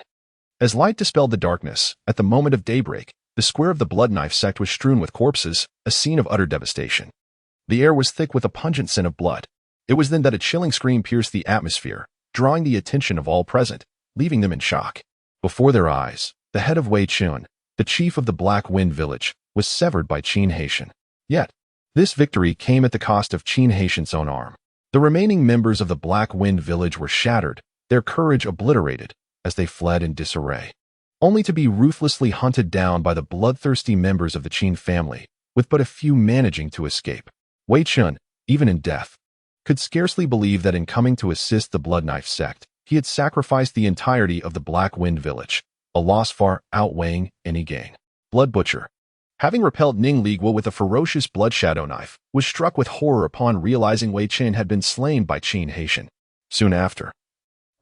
As light dispelled the darkness, at the moment of daybreak, the square of the Blood Knife sect was strewn with corpses, a scene of utter devastation. The air was thick with a pungent scent of blood. It was then that a chilling scream pierced the atmosphere, drawing the attention of all present, leaving them in shock. Before their eyes, the head of Wei Chun, the chief of the Black Wind Village, was severed by Qin Haitian. Yet, this victory came at the cost of Qin Haitian's own arm. The remaining members of the Black Wind Village were shattered, their courage obliterated, as they fled in disarray, only to be ruthlessly hunted down by the bloodthirsty members of the Qin family, with but a few managing to escape. Wei Chun, even in death, could scarcely believe that in coming to assist the Blood Knife sect, he had sacrificed the entirety of the Black Wind Village, a loss far outweighing any gain. Blood Butcher, having repelled Ning Ligua with a ferocious blood shadow knife, was struck with horror upon realizing Wei Chen had been slain by Qin Haitian. Soon after,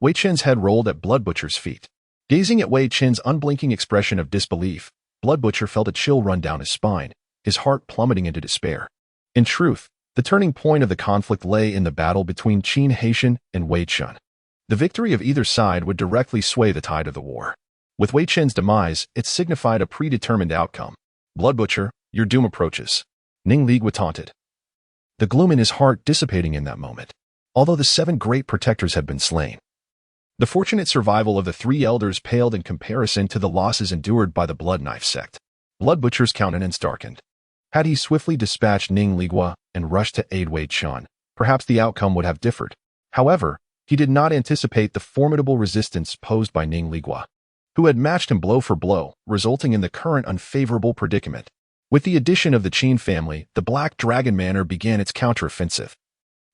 Wei Chen's head rolled at Blood Butcher's feet. Gazing at Wei Chen's unblinking expression of disbelief, Blood Butcher felt a chill run down his spine, his heart plummeting into despair. In truth, the turning point of the conflict lay in the battle between Qin Haitian and Wei Chun. The victory of either side would directly sway the tide of the war. With Wei Chen's demise, it signified a predetermined outcome. Blood Butcher, your doom approaches. Ning Ligua taunted, the gloom in his heart dissipating in that moment. Although the 7 great protectors had been slain, the fortunate survival of the 3 elders paled in comparison to the losses endured by the Blood Knife sect. Blood Butcher's countenance darkened. Had he swiftly dispatched Ning Ligua and rushed to aid Wei Chun, perhaps the outcome would have differed. However, he did not anticipate the formidable resistance posed by Ning Ligua, who had matched him blow for blow, resulting in the current unfavorable predicament. With the addition of the Qin family, the Black Dragon Manor began its counteroffensive,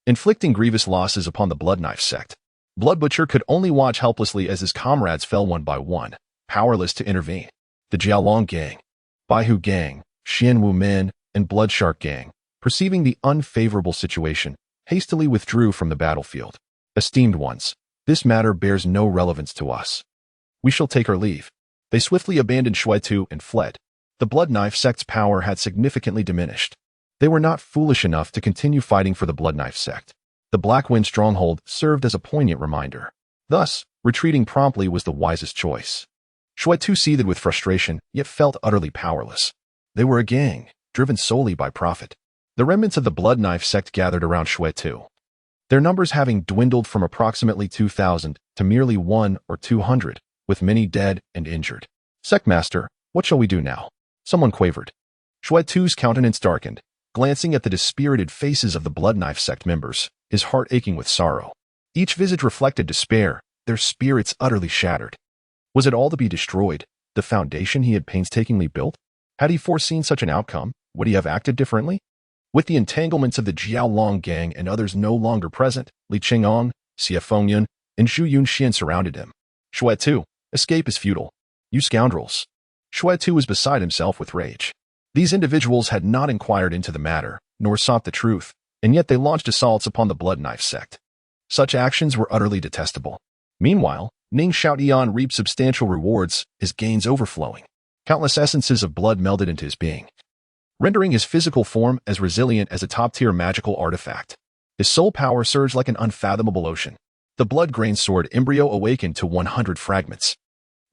inflicting grievous losses upon the Blood Knife sect. Blood Butcher could only watch helplessly as his comrades fell one by one, powerless to intervene. The Jiaolong Gang, Baihu Gang, Xianwu Men, and Blood Shark Gang, perceiving the unfavorable situation, hastily withdrew from the battlefield. Esteemed ones, this matter bears no relevance to us. We shall take our leave. They swiftly abandoned Shuaitu and fled. The Blood Knife sect's power had significantly diminished. They were not foolish enough to continue fighting for the Blood Knife sect. The Black Wind stronghold served as a poignant reminder. Thus, retreating promptly was the wisest choice. Shuaitu seethed with frustration, yet felt utterly powerless. They were a gang, driven solely by profit. The remnants of the Blood Knife sect gathered around Shuaitu, their numbers having dwindled from approximately 2,000 to merely 1 or 200, with many dead and injured. Sectmaster, what shall we do now? Someone quavered. Shuaitu's countenance darkened, glancing at the dispirited faces of the Blood Knife sect members, his heart aching with sorrow. Each visage reflected despair, their spirits utterly shattered. Was it all to be destroyed, the foundation he had painstakingly built? Had he foreseen such an outcome? Would he have acted differently? With the entanglements of the Jiaolong Gang and others no longer present, Li Qingyong, Xie Fengyun, and Zhu Yunxian surrounded him. Shuaitu, escape is futile. You scoundrels. Shuaitu was beside himself with rage. These individuals had not inquired into the matter, nor sought the truth, and yet they launched assaults upon the Blood Knife sect. Such actions were utterly detestable. Meanwhile, Ning Xiaotian reaped substantial rewards, his gains overflowing. Countless essences of blood melded into his being, rendering his physical form as resilient as a top-tier magical artifact. His soul power surged like an unfathomable ocean. The blood-grain sword embryo awakened to 100 fragments.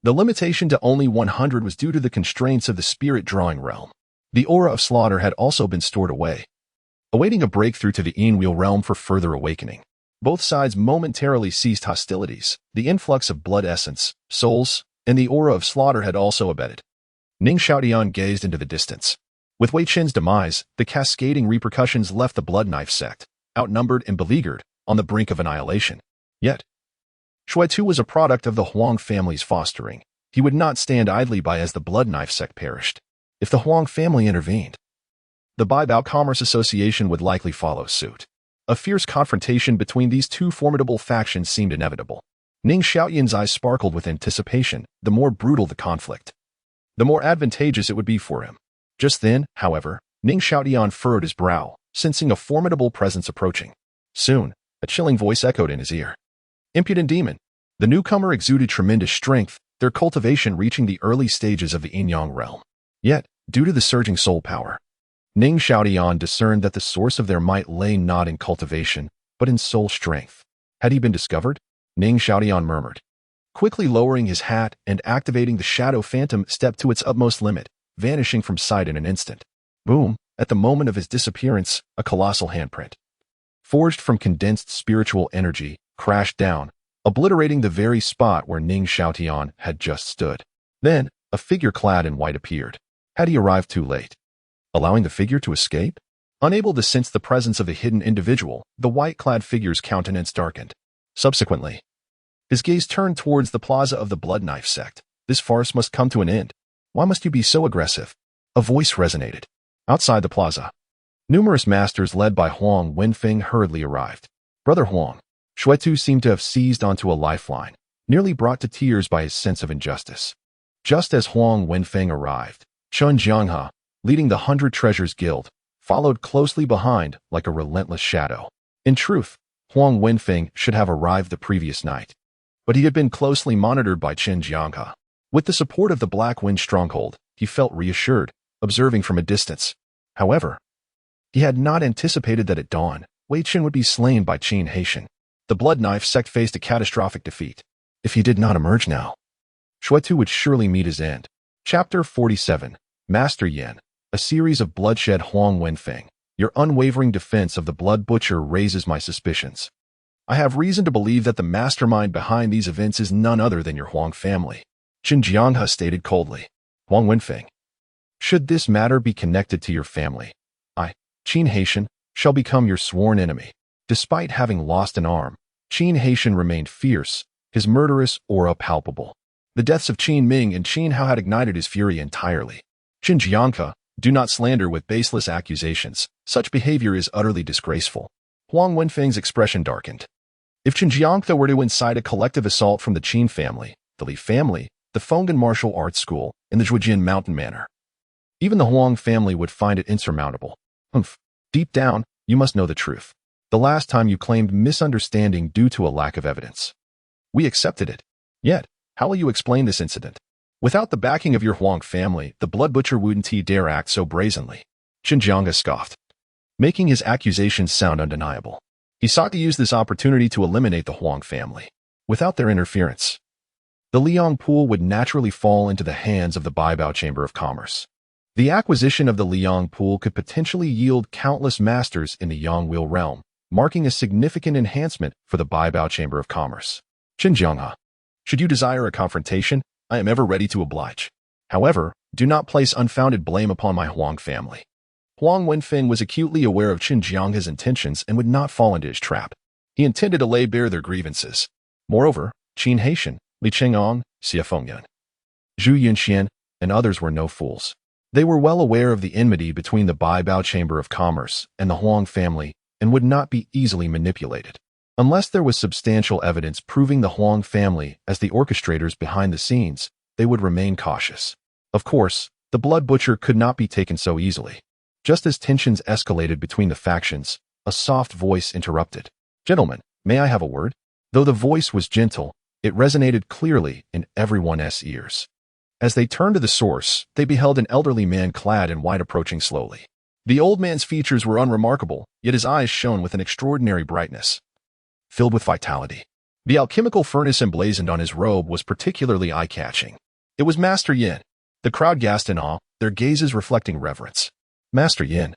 The limitation to only 100 was due to the constraints of the spirit-drawing realm. The aura of slaughter had also been stored away, awaiting a breakthrough to the Yin Wheel realm for further awakening. Both sides momentarily ceased hostilities. The influx of blood essence, souls, and the aura of slaughter had also abated. Ning Xiaotian gazed into the distance. With Wei Qin's demise, the cascading repercussions left the Blood Knife sect, outnumbered and beleaguered, on the brink of annihilation. Yet, Shui Tu was a product of the Huang family's fostering. He would not stand idly by as the Blood Knife sect perished. If the Huang family intervened, the Baibao Commerce Association would likely follow suit. A fierce confrontation between these two formidable factions seemed inevitable. Ning Xiaotian's eyes sparkled with anticipation. The more brutal the conflict, the more advantageous it would be for him. Just then, however, Ning Xiaotian furrowed his brow, sensing a formidable presence approaching. Soon, a chilling voice echoed in his ear. Impudent demon. The newcomer exuded tremendous strength, their cultivation reaching the early stages of the Yin-Yang realm. Yet, due to the surging soul power, Ning Xiaotian discerned that the source of their might lay not in cultivation, but in soul strength. Had he been discovered? Ning Xiaotian murmured. Quickly lowering his hat and activating the Shadow Phantom stepped to its utmost limit, vanishing from sight in an instant. Boom! At the moment of his disappearance, a colossal handprint, forged from condensed spiritual energy, crashed down, obliterating the very spot where Ning Xiaotian had just stood. Then, a figure clad in white appeared. Had he arrived too late, allowing the figure to escape? Unable to sense the presence of the hidden individual, the white-clad figure's countenance darkened. Subsequently, his gaze turned towards the plaza of the Blood Knife sect. This farce must come to an end. Why must you be so aggressive? A voice resonated. Outside the plaza, numerous masters led by Huang Wenfeng hurriedly arrived. Brother Huang, Shui Tu seemed to have seized onto a lifeline, nearly brought to tears by his sense of injustice. Just as Huang Wenfeng arrived, Chen Jianghe, leading the 100 Treasures Guild, followed closely behind like a relentless shadow. In truth, Huang Wenfeng should have arrived the previous night, but he had been closely monitored by Chen Jianghe. With the support of the Black Wind Stronghold, he felt reassured, observing from a distance. However, he had not anticipated that at dawn, Wei Qin would be slain by Qin Haitian. The Blood Knife sect faced a catastrophic defeat. If he did not emerge now, Shui Tu would surely meet his end. Chapter 47. Master Yin. A series of bloodshed. Huang Wenfeng. Your unwavering defense of the Blood Butcher raises my suspicions. I have reason to believe that the mastermind behind these events is none other than your Huang family, Chen Jianghe stated coldly. Huang Wenfeng. Should this matter be connected to your family, I, Qin Haitian, shall become your sworn enemy. Despite having lost an arm, Qin Haitian remained fierce, his murderous aura palpable. The deaths of Qin Ming and Qin Hao had ignited his fury entirely. Chen Jianghe, do not slander with baseless accusations. Such behavior is utterly disgraceful. Huang Wenfeng's expression darkened. If Chen Jianghe were to incite a collective assault from the Qin family, the Li family, the Fenggan Martial Arts School, and the Zhujian Mountain Manor, even the Huang family would find it insurmountable. Deep down, you must know the truth. The last time you claimed misunderstanding due to a lack of evidence. We accepted it. Yet, how will you explain this incident? Without the backing of your Huang family, the Blood Butcher wouldn't dare act so brazenly. Chen Jianghe scoffed, making his accusations sound undeniable. He sought to use this opportunity to eliminate the Huang family. Without their interference, the Liang Pool would naturally fall into the hands of the Baibao Chamber of Commerce. The acquisition of the Liang Pool could potentially yield countless masters in the Yangwil realm, marking a significant enhancement for the Baibao Chamber of Commerce. Chen Jianghe, should you desire a confrontation, I am ever ready to oblige. However, do not place unfounded blame upon my Huang family. Huang Wenfeng was acutely aware of Chen Jianghe's intentions and would not fall into his trap. He intended to lay bare their grievances. Moreover, Qin Haitian, Li Chengong, Xie Fengyan, Zhu Yunxian, and others were no fools. They were well aware of the enmity between the Baibao Chamber of Commerce and the Huang family and would not be easily manipulated. Unless there was substantial evidence proving the Huang family as the orchestrators behind the scenes, they would remain cautious. Of course, the Blood Butcher could not be taken so easily. Just as tensions escalated between the factions, a soft voice interrupted. Gentlemen, may I have a word? Though the voice was gentle, it resonated clearly in everyone's ears. As they turned to the source, they beheld an elderly man clad in white approaching slowly. The old man's features were unremarkable, yet his eyes shone with an extraordinary brightness, filled with vitality. The alchemical furnace emblazoned on his robe was particularly eye-catching. It was Master Yin. The crowd gasped in awe, their gazes reflecting reverence. Master Yin,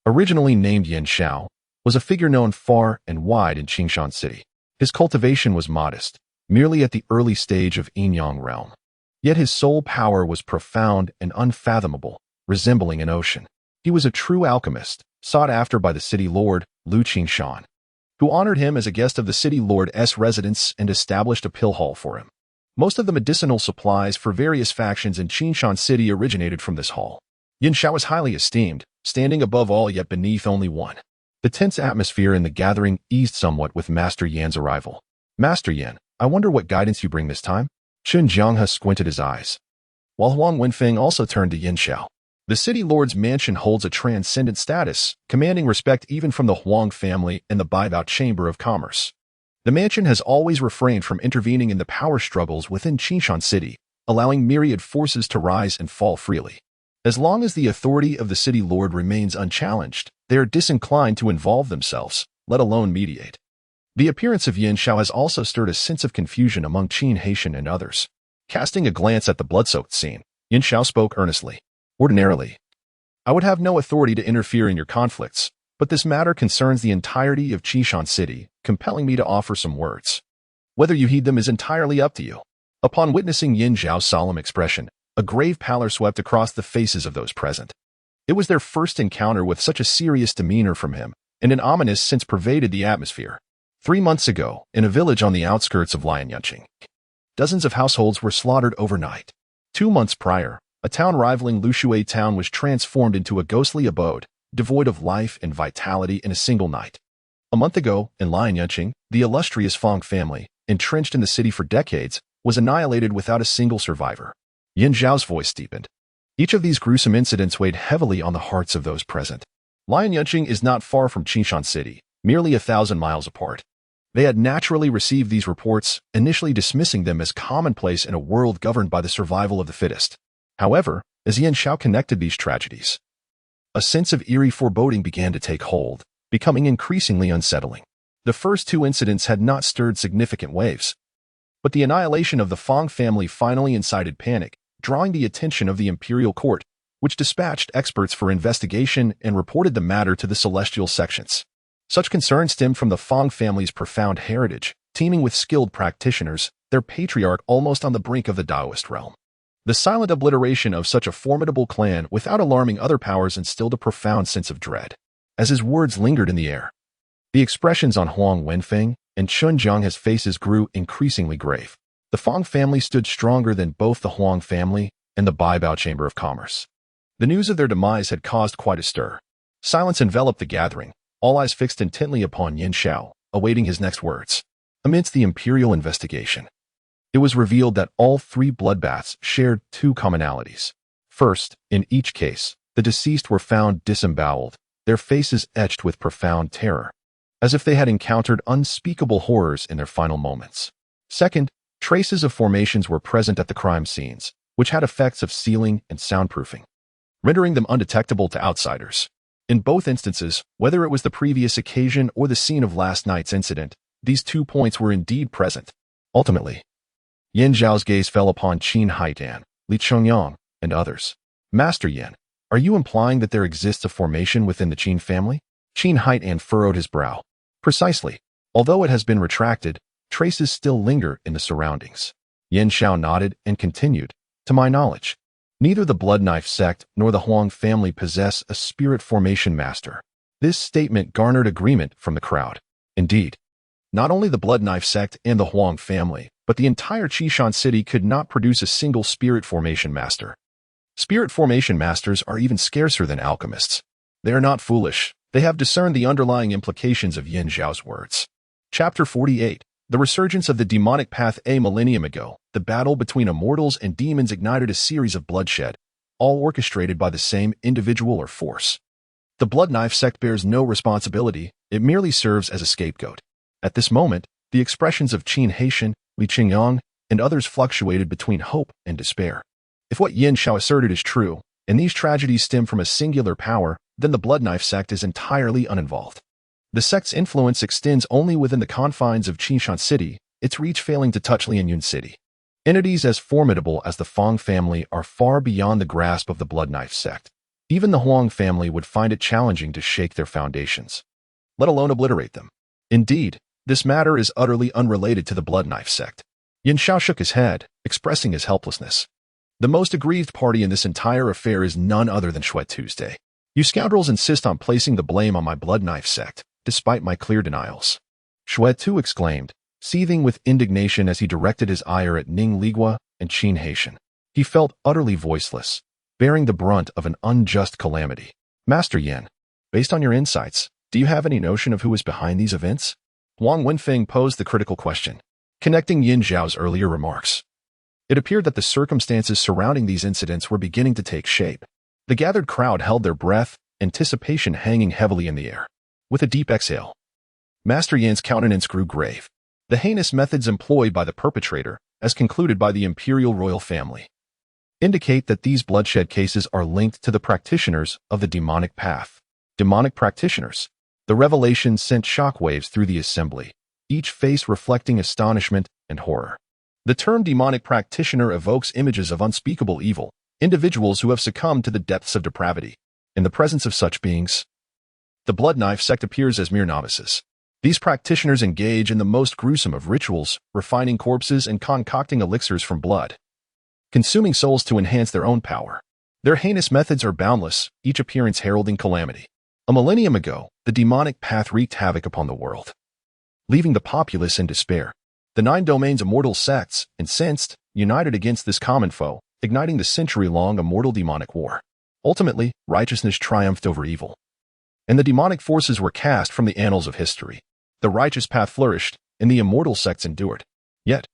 originally named Yin Shao, was a figure known far and wide in Qingshan City. His cultivation was modest, merely at the early stage of Yinyang realm. Yet his soul power was profound and unfathomable, resembling an ocean. He was a true alchemist, sought after by the city lord, Lu Qingshan, who honored him as a guest of the city lord's residence and established a pill hall for him. Most of the medicinal supplies for various factions in Qingshan City originated from this hall. Yin Xiao was highly esteemed, standing above all yet beneath only one. The tense atmosphere in the gathering eased somewhat with Master Yan's arrival. Master Yan, I wonder what guidance you bring this time? Chun Jianghe squinted his eyes, while Huang Wenfeng also turned to Yin Xiao. The city lord's mansion holds a transcendent status, commanding respect even from the Huang family and the Baibao Chamber of Commerce. The mansion has always refrained from intervening in the power struggles within Qingshan City, allowing myriad forces to rise and fall freely. As long as the authority of the city lord remains unchallenged, they are disinclined to involve themselves, let alone mediate. The appearance of Yin Xiao has also stirred a sense of confusion among Qin Haitian and others. Casting a glance at the blood-soaked scene, Yin Xiao spoke earnestly. Ordinarily, I would have no authority to interfere in your conflicts, but this matter concerns the entirety of Qingshan City, compelling me to offer some words. Whether you heed them is entirely up to you. Upon witnessing Yin Xiao's solemn expression, a grave pallor swept across the faces of those present. It was their first encounter with such a serious demeanor from him, and an ominous sense pervaded the atmosphere. 3 months ago, in a village on the outskirts of Lianyunqing, dozens of households were slaughtered overnight. 2 months prior, a town rivaling Lushui Town was transformed into a ghostly abode, devoid of life and vitality in a single night. A month ago, in Lianyunqing, the illustrious Fong family, entrenched in the city for decades, was annihilated without a single survivor. Yin Xiao's voice deepened. Each of these gruesome incidents weighed heavily on the hearts of those present. Lianyunqing is not far from Qingshan City, merely 1,000 miles apart. They had naturally received these reports, initially dismissing them as commonplace in a world governed by the survival of the fittest. However, as Yin Xiao connected these tragedies, a sense of eerie foreboding began to take hold, becoming increasingly unsettling. The first 2 incidents had not stirred significant waves, but the annihilation of the Fong family finally incited panic, drawing the attention of the imperial court, which dispatched experts for investigation and reported the matter to the celestial sections. Such concern stemmed from the Fong family's profound heritage, teeming with skilled practitioners, their patriarch almost on the brink of the Taoist realm. The silent obliteration of such a formidable clan without alarming other powers instilled a profound sense of dread. As his words lingered in the air, the expressions on Huang Wenfeng and Chun Jianghe's faces grew increasingly grave. The Fong family stood stronger than both the Huang family and the Baibao Chamber of Commerce. The news of their demise had caused quite a stir. Silence enveloped the gathering, all eyes fixed intently upon Yin Xiao, awaiting his next words. Amidst the imperial investigation, it was revealed that all 3 bloodbaths shared 2 commonalities. First, in each case, the deceased were found disemboweled, their faces etched with profound terror, as if they had encountered unspeakable horrors in their final moments. Second, traces of formations were present at the crime scenes, which had effects of sealing and soundproofing, rendering them undetectable to outsiders. In both instances, whether it was the previous occasion or the scene of last night's incident, these 2 points were indeed present. Ultimately, Yin Xiao's gaze fell upon Qin Haitan, Li Chongyang, and others. Master Yin, are you implying that there exists a formation within the Qin family? Qin Haitan furrowed his brow. Precisely. Although it has been retracted, traces still linger in the surroundings. Yin Xiao nodded and continued. To my knowledge, neither the Blood Knife sect nor the Huang family possess a spirit formation master. This statement garnered agreement from the crowd. Indeed, not only the Blood Knife sect and the Huang family, but the entire Qingshan City could not produce a single spirit formation master. Spirit formation masters are even scarcer than alchemists. They are not foolish. They have discerned the underlying implications of Yin Xiao's words. Chapter 48. The resurgence of the demonic path. A millennium ago, the battle between immortals and demons ignited a series of bloodshed, all orchestrated by the same individual or force. The Blood Knife sect bears no responsibility, it merely serves as a scapegoat. At this moment, the expressions of Qin Haitian, Li Qingyang, and others fluctuated between hope and despair. If what Yin Xiao asserted is true, and these tragedies stem from a singular power, then the Blood Knife sect is entirely uninvolved. The sect's influence extends only within the confines of Qingshan City, its reach failing to touch Lianyun City. Entities as formidable as the Fong family are far beyond the grasp of the Blood Knife sect. Even the Huang family would find it challenging to shake their foundations. let alone obliterate them. Indeed, this matter is utterly unrelated to the Blood Knife sect. Yin Xiao shook his head, expressing his helplessness. The most aggrieved party in this entire affair is none other than Shuai Tuesday. You scoundrels insist on placing the blame on my Blood Knife sect, despite my clear denials. Shuai Tu exclaimed, seething with indignation as he directed his ire at Ning Ligua and Qin Haitian. He felt utterly voiceless, bearing the brunt of an unjust calamity. Master Yin, based on your insights, do you have any notion of who is behind these events? Huang Wenfeng posed the critical question, connecting Yin Zhao's earlier remarks. It appeared that the circumstances surrounding these incidents were beginning to take shape. The gathered crowd held their breath, anticipation hanging heavily in the air. With a deep exhale, Master Yin's countenance grew grave. The heinous methods employed by the perpetrator, as concluded by the imperial royal family, indicate that these bloodshed cases are linked to the practitioners of the demonic path. Demonic practitioners. The revelation sent shockwaves through the assembly, each face reflecting astonishment and horror. The term demonic practitioner evokes images of unspeakable evil, individuals who have succumbed to the depths of depravity. In the presence of such beings, the Blood Knife sect appears as mere novices. These practitioners engage in the most gruesome of rituals, refining corpses and concocting elixirs from blood, consuming souls to enhance their own power. Their heinous methods are boundless, each appearance heralding calamity. A millennium ago, the demonic path wreaked havoc upon the world, leaving the populace in despair. The 9 domains immortal sects, incensed, united against this common foe, igniting the century-long immortal demonic war. Ultimately, righteousness triumphed over evil, and the demonic forces were cast from the annals of history. The righteous path flourished, and the immortal sects endured. Yet,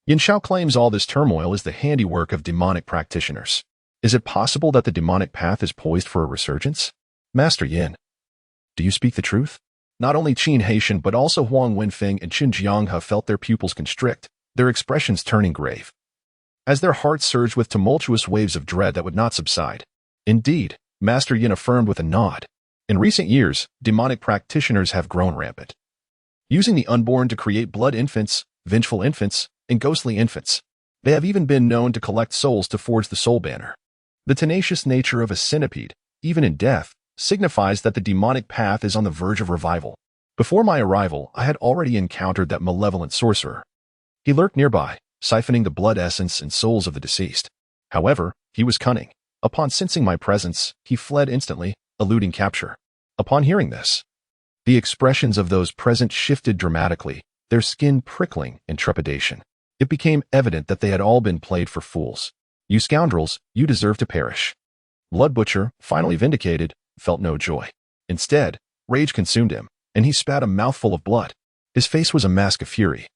Yin Xiao claims all this turmoil is the handiwork of demonic practitioners. Is it possible that the demonic path is poised for a resurgence? Master Yin, do you speak the truth? Not only Qin Haitian but also Huang Wenfeng and Qin Jianghe felt their pupils constrict, their expressions turning grave, as their hearts surged with tumultuous waves of dread that would not subside. Indeed, Master Yin affirmed with a nod. In recent years, demonic practitioners have grown rampant, using the unborn to create blood infants, vengeful infants, and ghostly infants. They have even been known to collect souls to forge the soul banner. The tenacious nature of a centipede, even in death, signifies that the demonic path is on the verge of revival. Before my arrival, I had already encountered that malevolent sorcerer. He lurked nearby, siphoning the blood essence and souls of the deceased. However, he was cunning. Upon sensing my presence, he fled instantly, eluding capture. Upon hearing this, the expressions of those present shifted dramatically, their skin prickling in trepidation. It became evident that they had all been played for fools. You scoundrels, you deserve to perish. Blood Butcher, finally vindicated, felt no joy. Instead, rage consumed him, and he spat a mouthful of blood. His face was a mask of fury,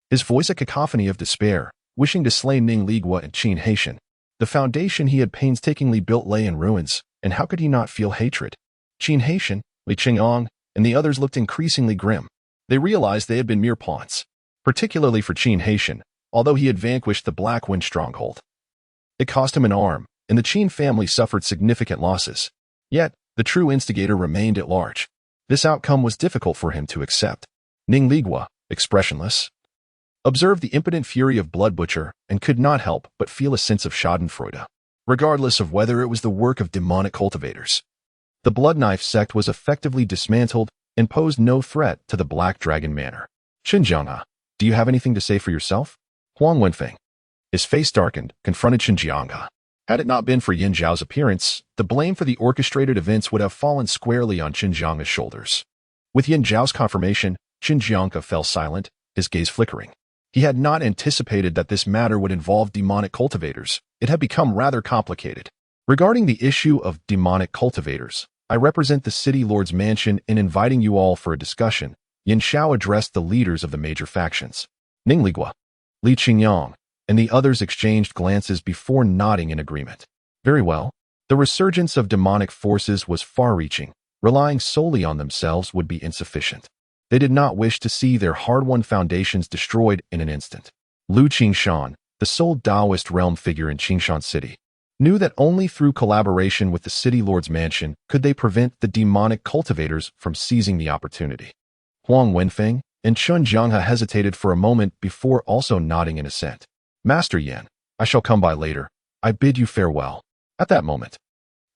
his voice a cacophony of despair, wishing to slay Ning Ligua and Qin Haitian. The foundation he had painstakingly built lay in ruins, and how could he not feel hatred? Qin Haitian, Li Qingong, and the others looked increasingly grim. They realized they had been mere pawns, particularly for Qin Haitian, although he had vanquished the Black Wind stronghold. It cost him an arm, and the Qin family suffered significant losses. Yet, the true instigator remained at large. This outcome was difficult for him to accept. Ning Ligua, expressionless, observed the impotent fury of Blood Butcher and could not help but feel a sense of schadenfreude, regardless of whether it was the work of demonic cultivators. The Blood Knife sect was effectively dismantled and posed no threat to the Black Dragon Manor. Qin Jianghe, do you have anything to say for yourself? Huang Wenfeng, his face darkened, confronted Qin Jianghe. Had it not been for Yin Zhao's appearance, the blame for the orchestrated events would have fallen squarely on Qin Jianghe's shoulders. With Yin Zhao's confirmation, Qin Jianghe fell silent, his gaze flickering. He had not anticipated that this matter would involve demonic cultivators. It had become rather complicated. Regarding the issue of demonic cultivators, I represent the City Lord's mansion in inviting you all for a discussion. Yin Xiao addressed the leaders of the major factions. Ning Ligua, Li Qingyang, and the others exchanged glances before nodding in agreement. Very well. The resurgence of demonic forces was far-reaching. Relying solely on themselves would be insufficient. They did not wish to see their hard-won foundations destroyed in an instant. Lu Qingshan, the sole Taoist realm figure in Qingshan City, knew that only through collaboration with the City Lord's mansion could they prevent the demonic cultivators from seizing the opportunity. Huang Wenfeng and Qin Jianghe hesitated for a moment before also nodding in assent. Master Yin, I shall come by later. I bid you farewell. At that moment,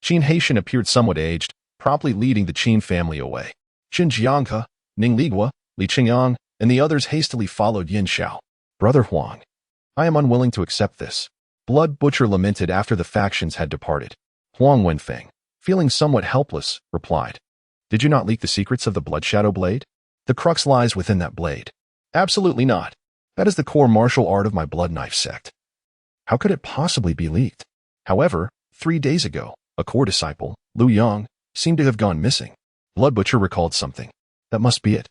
Qin Haitian appeared somewhat aged, promptly leading the Qin family away. Qin Jiangke, Ning Ligua, Li Qingyang, and the others hastily followed Yin Xiao. Brother Huang, I am unwilling to accept this. Blood Butcher lamented after the factions had departed. Huang Wenfeng, feeling somewhat helpless, replied, Did you not leak the secrets of the Blood Shadow Blade? The crux lies within that blade. Absolutely not. That is the core martial art of my Blood Knife sect. How could it possibly be leaked? However, 3 days ago, a core disciple, Lu Yang, seemed to have gone missing. Blood Butcher recalled something. That must be it.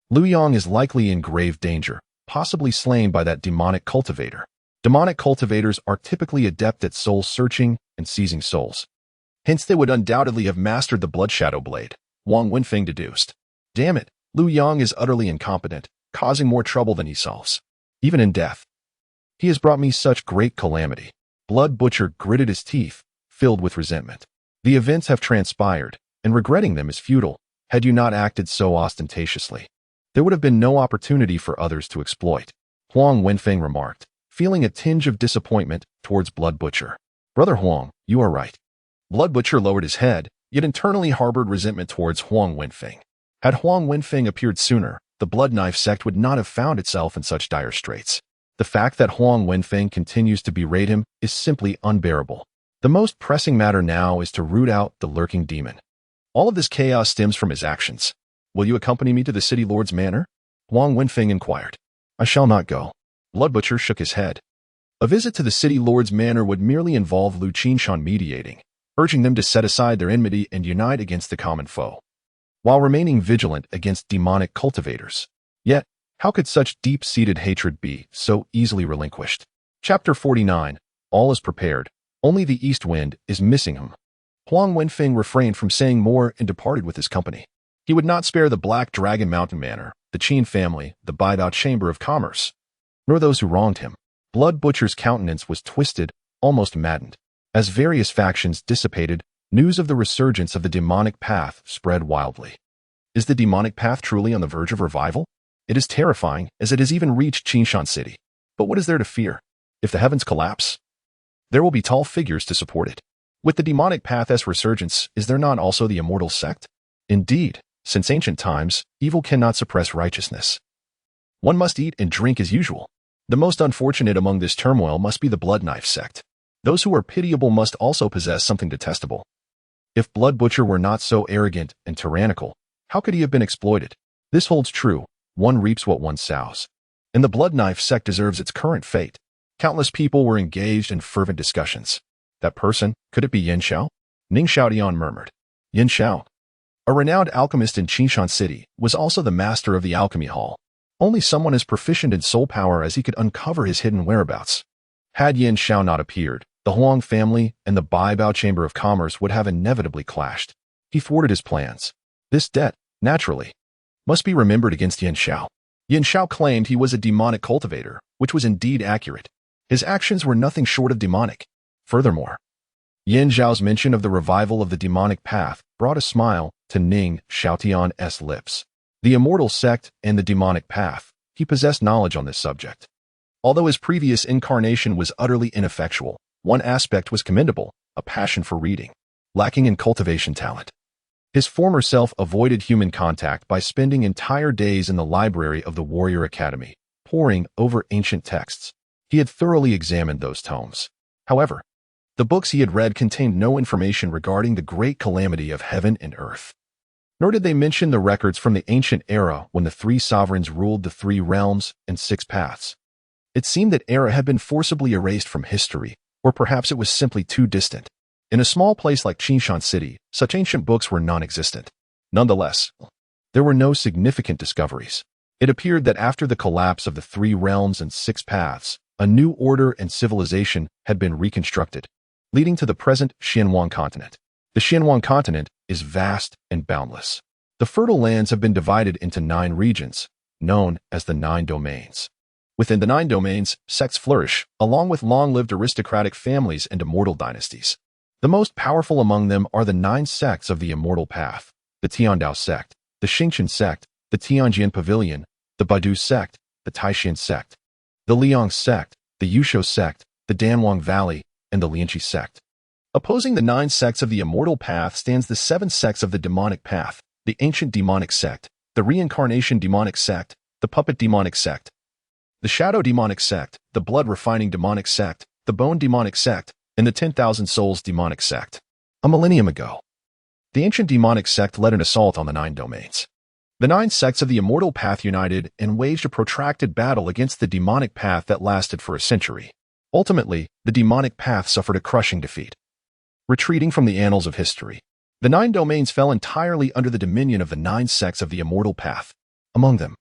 Lu Yang is likely in grave danger, possibly slain by that demonic cultivator. Demonic cultivators are typically adept at soul searching and seizing souls. Hence they would undoubtedly have mastered the Blood Shadow Blade, Huang Wenfeng deduced. Damn it, Lu Yang is utterly incompetent, causing more trouble than he solves. Even in death. He has brought me such great calamity. Blood Butcher gritted his teeth, filled with resentment. The events have transpired, and regretting them is futile. Had you not acted so ostentatiously, there would have been no opportunity for others to exploit, Huang Wenfeng remarked, feeling a tinge of disappointment towards Blood Butcher. Brother Huang, you are right. Blood Butcher lowered his head, yet internally harbored resentment towards Huang Wenfeng. Had Huang Wenfeng appeared sooner, the Blood Knife sect would not have found itself in such dire straits. The fact that Huang Wenfeng continues to berate him is simply unbearable. The most pressing matter now is to root out the lurking demon. All of this chaos stems from his actions. Will you accompany me to the City Lord's manor? Huang Wenfeng inquired. I shall not go. Blood Butcher shook his head. A visit to the City Lord's manor would merely involve Lu Qinshan mediating, urging them to set aside their enmity and unite against the common foe, while remaining vigilant against demonic cultivators. Yet, how could such deep-seated hatred be so easily relinquished? Chapter 49. All is prepared. Only the east wind is missing him. Huang Wenfeng refrained from saying more and departed with his company. He would not spare the Black Dragon Mountain Manor, the Qin family, the Baibao Chamber of Commerce, nor those who wronged him. Blood Butcher's countenance was twisted, almost maddened. As various factions dissipated, news of the resurgence of the demonic path spread wildly. Is the demonic path truly on the verge of revival? It is terrifying, as it has even reached Qinshan City. But what is there to fear? If the heavens collapse, there will be tall figures to support it. With the demonic path's resurgence, is there not also the immortal sect? Indeed, since ancient times, evil cannot suppress righteousness. One must eat and drink as usual. The most unfortunate among this turmoil must be the Blood Knife sect. Those who are pitiable must also possess something detestable. If Blood Butcher were not so arrogant and tyrannical, how could he have been exploited? This holds true. One reaps what one sows. And the Blood Knife sect deserves its current fate. Countless people were engaged in fervent discussions. That person, could it be Yin Xiao? Ning Xiaodian murmured. Yin Xiao, a renowned alchemist in Qinshan City, was also the master of the alchemy hall. Only someone as proficient in soul power as he could uncover his hidden whereabouts. Had Yin Xiao not appeared, the Huang family and the Baibao Chamber of Commerce would have inevitably clashed. He thwarted his plans. This debt, naturally, must be remembered against Yin Xiao. Yin Xiao claimed he was a demonic cultivator, which was indeed accurate. His actions were nothing short of demonic. Furthermore, Yin Xiao's mention of the revival of the demonic path brought a smile to Ning Xiaotian's lips. The immortal sect and the demonic path, he possessed knowledge on this subject. Although his previous incarnation was utterly ineffectual, one aspect was commendable, a passion for reading, lacking in cultivation talent. His former self avoided human contact by spending entire days in the library of the Warrior Academy, poring over ancient texts. He had thoroughly examined those tomes. However, the books he had read contained no information regarding the great calamity of heaven and earth. Nor did they mention the records from the ancient era when the 3 sovereigns ruled the 3 realms and 6 paths. It seemed that era had been forcibly erased from history, or perhaps it was simply too distant. In a small place like Qinshan City, such ancient books were non-existent. Nonetheless, there were no significant discoveries. It appeared that after the collapse of the 3 realms and 6 paths, a new order and civilization had been reconstructed, leading to the present Xianhuang continent. The Xianhuang continent is vast and boundless. The fertile lands have been divided into 9 regions, known as the 9 domains. Within the 9 domains, sects flourish, along with long-lived aristocratic families and immortal dynasties. The most powerful among them are the 9 sects of the immortal path: the Tiandao sect, the Xingqian sect, the Tianjin Pavilion, the Baidu sect, the Taishan sect, the Liang sect, the Yusho sect, the Danwang Valley, and the Lianqi sect. Opposing the 9 sects of the immortal path stands the 7 sects of the demonic path, the ancient demonic sect, the reincarnation demonic sect, the puppet demonic sect, the shadow demonic sect, the blood-refining demonic sect, the bone demonic sect, and the 10,000 souls demonic sect. A millennium ago, the ancient demonic sect led an assault on the 9 domains. The 9 sects of the immortal path united and waged a protracted battle against the demonic path that lasted for a century. Ultimately, the demonic path suffered a crushing defeat. Retreating from the annals of history, the 9 domains fell entirely under the dominion of the 9 sects of the immortal path. Among them,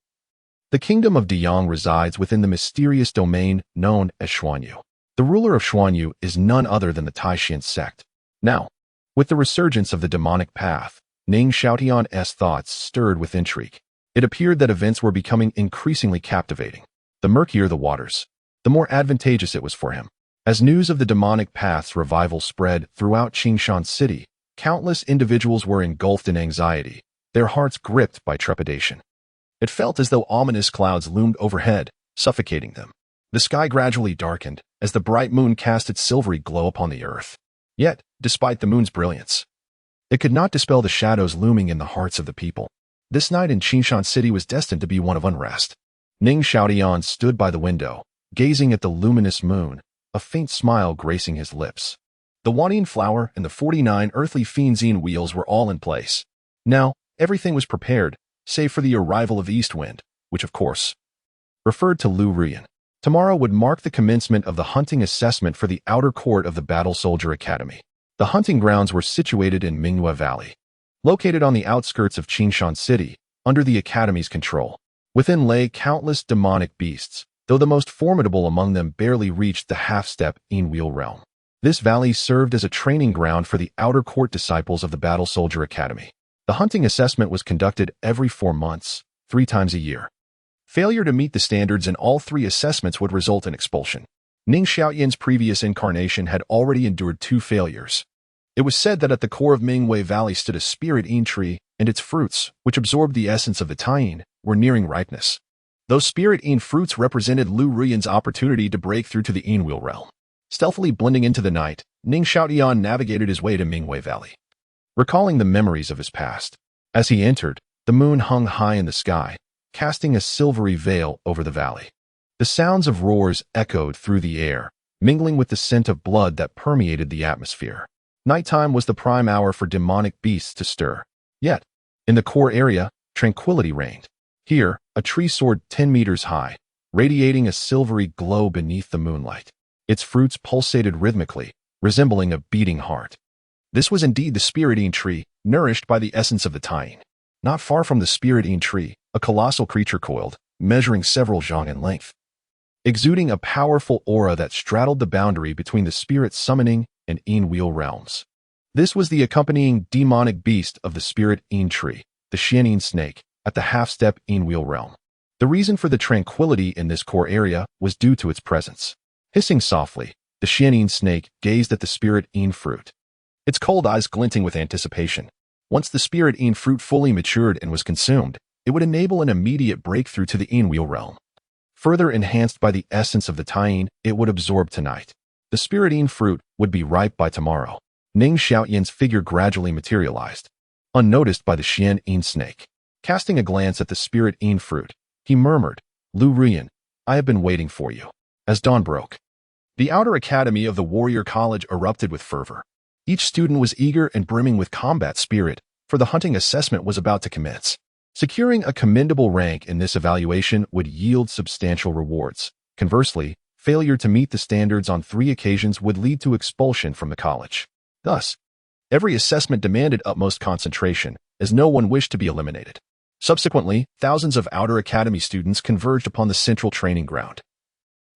the kingdom of Deyang resides within the mysterious domain known as Xuanyu. The ruler of Xuanyu is none other than the Taishan sect. Now, with the resurgence of the demonic path, Ning Xiaotian's thoughts stirred with intrigue. It appeared that events were becoming increasingly captivating. The murkier the waters, the more advantageous it was for him. As news of the demonic path's revival spread throughout Qingshan City, countless individuals were engulfed in anxiety, their hearts gripped by trepidation. It felt as though ominous clouds loomed overhead, suffocating them. The sky gradually darkened as the bright moon cast its silvery glow upon the earth. Yet, despite the moon's brilliance, it could not dispel the shadows looming in the hearts of the people. This night in Qingshan City was destined to be one of unrest. Ning Xiaotian stood by the window, gazing at the luminous moon, a faint smile gracing his lips. The Wanyin flower and the 49 earthly Fianzine wheels were all in place. Now, everything was prepared, save for the arrival of Eastwind, which of course referred to Lu Ruyan. Tomorrow would mark the commencement of the hunting assessment for the outer court of the Battle Soldier Academy. The hunting grounds were situated in Mingyue Valley, located on the outskirts of Qingshan City, under the Academy's control. Within lay countless demonic beasts, though the most formidable among them barely reached the half-step Einwheel realm. This valley served as a training ground for the outer court disciples of the Battle Soldier Academy. The hunting assessment was conducted every 4 months, 3 times a year. Failure to meet the standards in all 3 assessments would result in expulsion. Ning Xiaoyan's previous incarnation had already endured 2 failures. It was said that at the core of Mingyue Valley stood a spirit Yin tree, and its fruits, which absorbed the essence of the Taiyin, were nearing ripeness. Those spirit Yin fruits represented Lu Ruyan's opportunity to break through to the Einwheel realm. Stealthily blending into the night, Ning Xiaotian navigated his way to Mingyue Valley, recalling the memories of his past. As he entered, the moon hung high in the sky, casting a silvery veil over the valley. The sounds of roars echoed through the air, mingling with the scent of blood that permeated the atmosphere. Nighttime was the prime hour for demonic beasts to stir. Yet, in the core area, tranquility reigned. Here, a tree soared 10 meters high, radiating a silvery glow beneath the moonlight. Its fruits pulsated rhythmically, resembling a beating heart. This was indeed the Spirit Yin tree, nourished by the essence of the Taiyin. Not far from the Spirit Yin tree, a colossal creature coiled, measuring several zhang in length, exuding a powerful aura that straddled the boundary between the spirit summoning and Einwheel realms. This was the accompanying demonic beast of the Spirit Yin tree, the Xianyin snake, at the half-step Einwheel realm. The reason for the tranquility in this core area was due to its presence. Hissing softly, the Xianyin snake gazed at the Spirit Yin fruit, its cold eyes glinting with anticipation. Once the Spirit Yin fruit fully matured and was consumed, it would enable an immediate breakthrough to the Einwheel realm. Further enhanced by the essence of the Taiyin, it would absorb tonight. The Spirit Yin fruit would be ripe by tomorrow. Ning Xiaoyan's figure gradually materialized, unnoticed by the Xianyin snake. Casting a glance at the Spirit Yin fruit, he murmured, "Lu Ruyan, I have been waiting for you." As dawn broke, the outer academy of the Warrior College erupted with fervor. Each student was eager and brimming with combat spirit, for the hunting assessment was about to commence. Securing a commendable rank in this evaluation would yield substantial rewards. Conversely, failure to meet the standards on 3 occasions would lead to expulsion from the college. Thus, every assessment demanded utmost concentration, as no one wished to be eliminated. Subsequently, thousands of outer academy students converged upon the central training ground,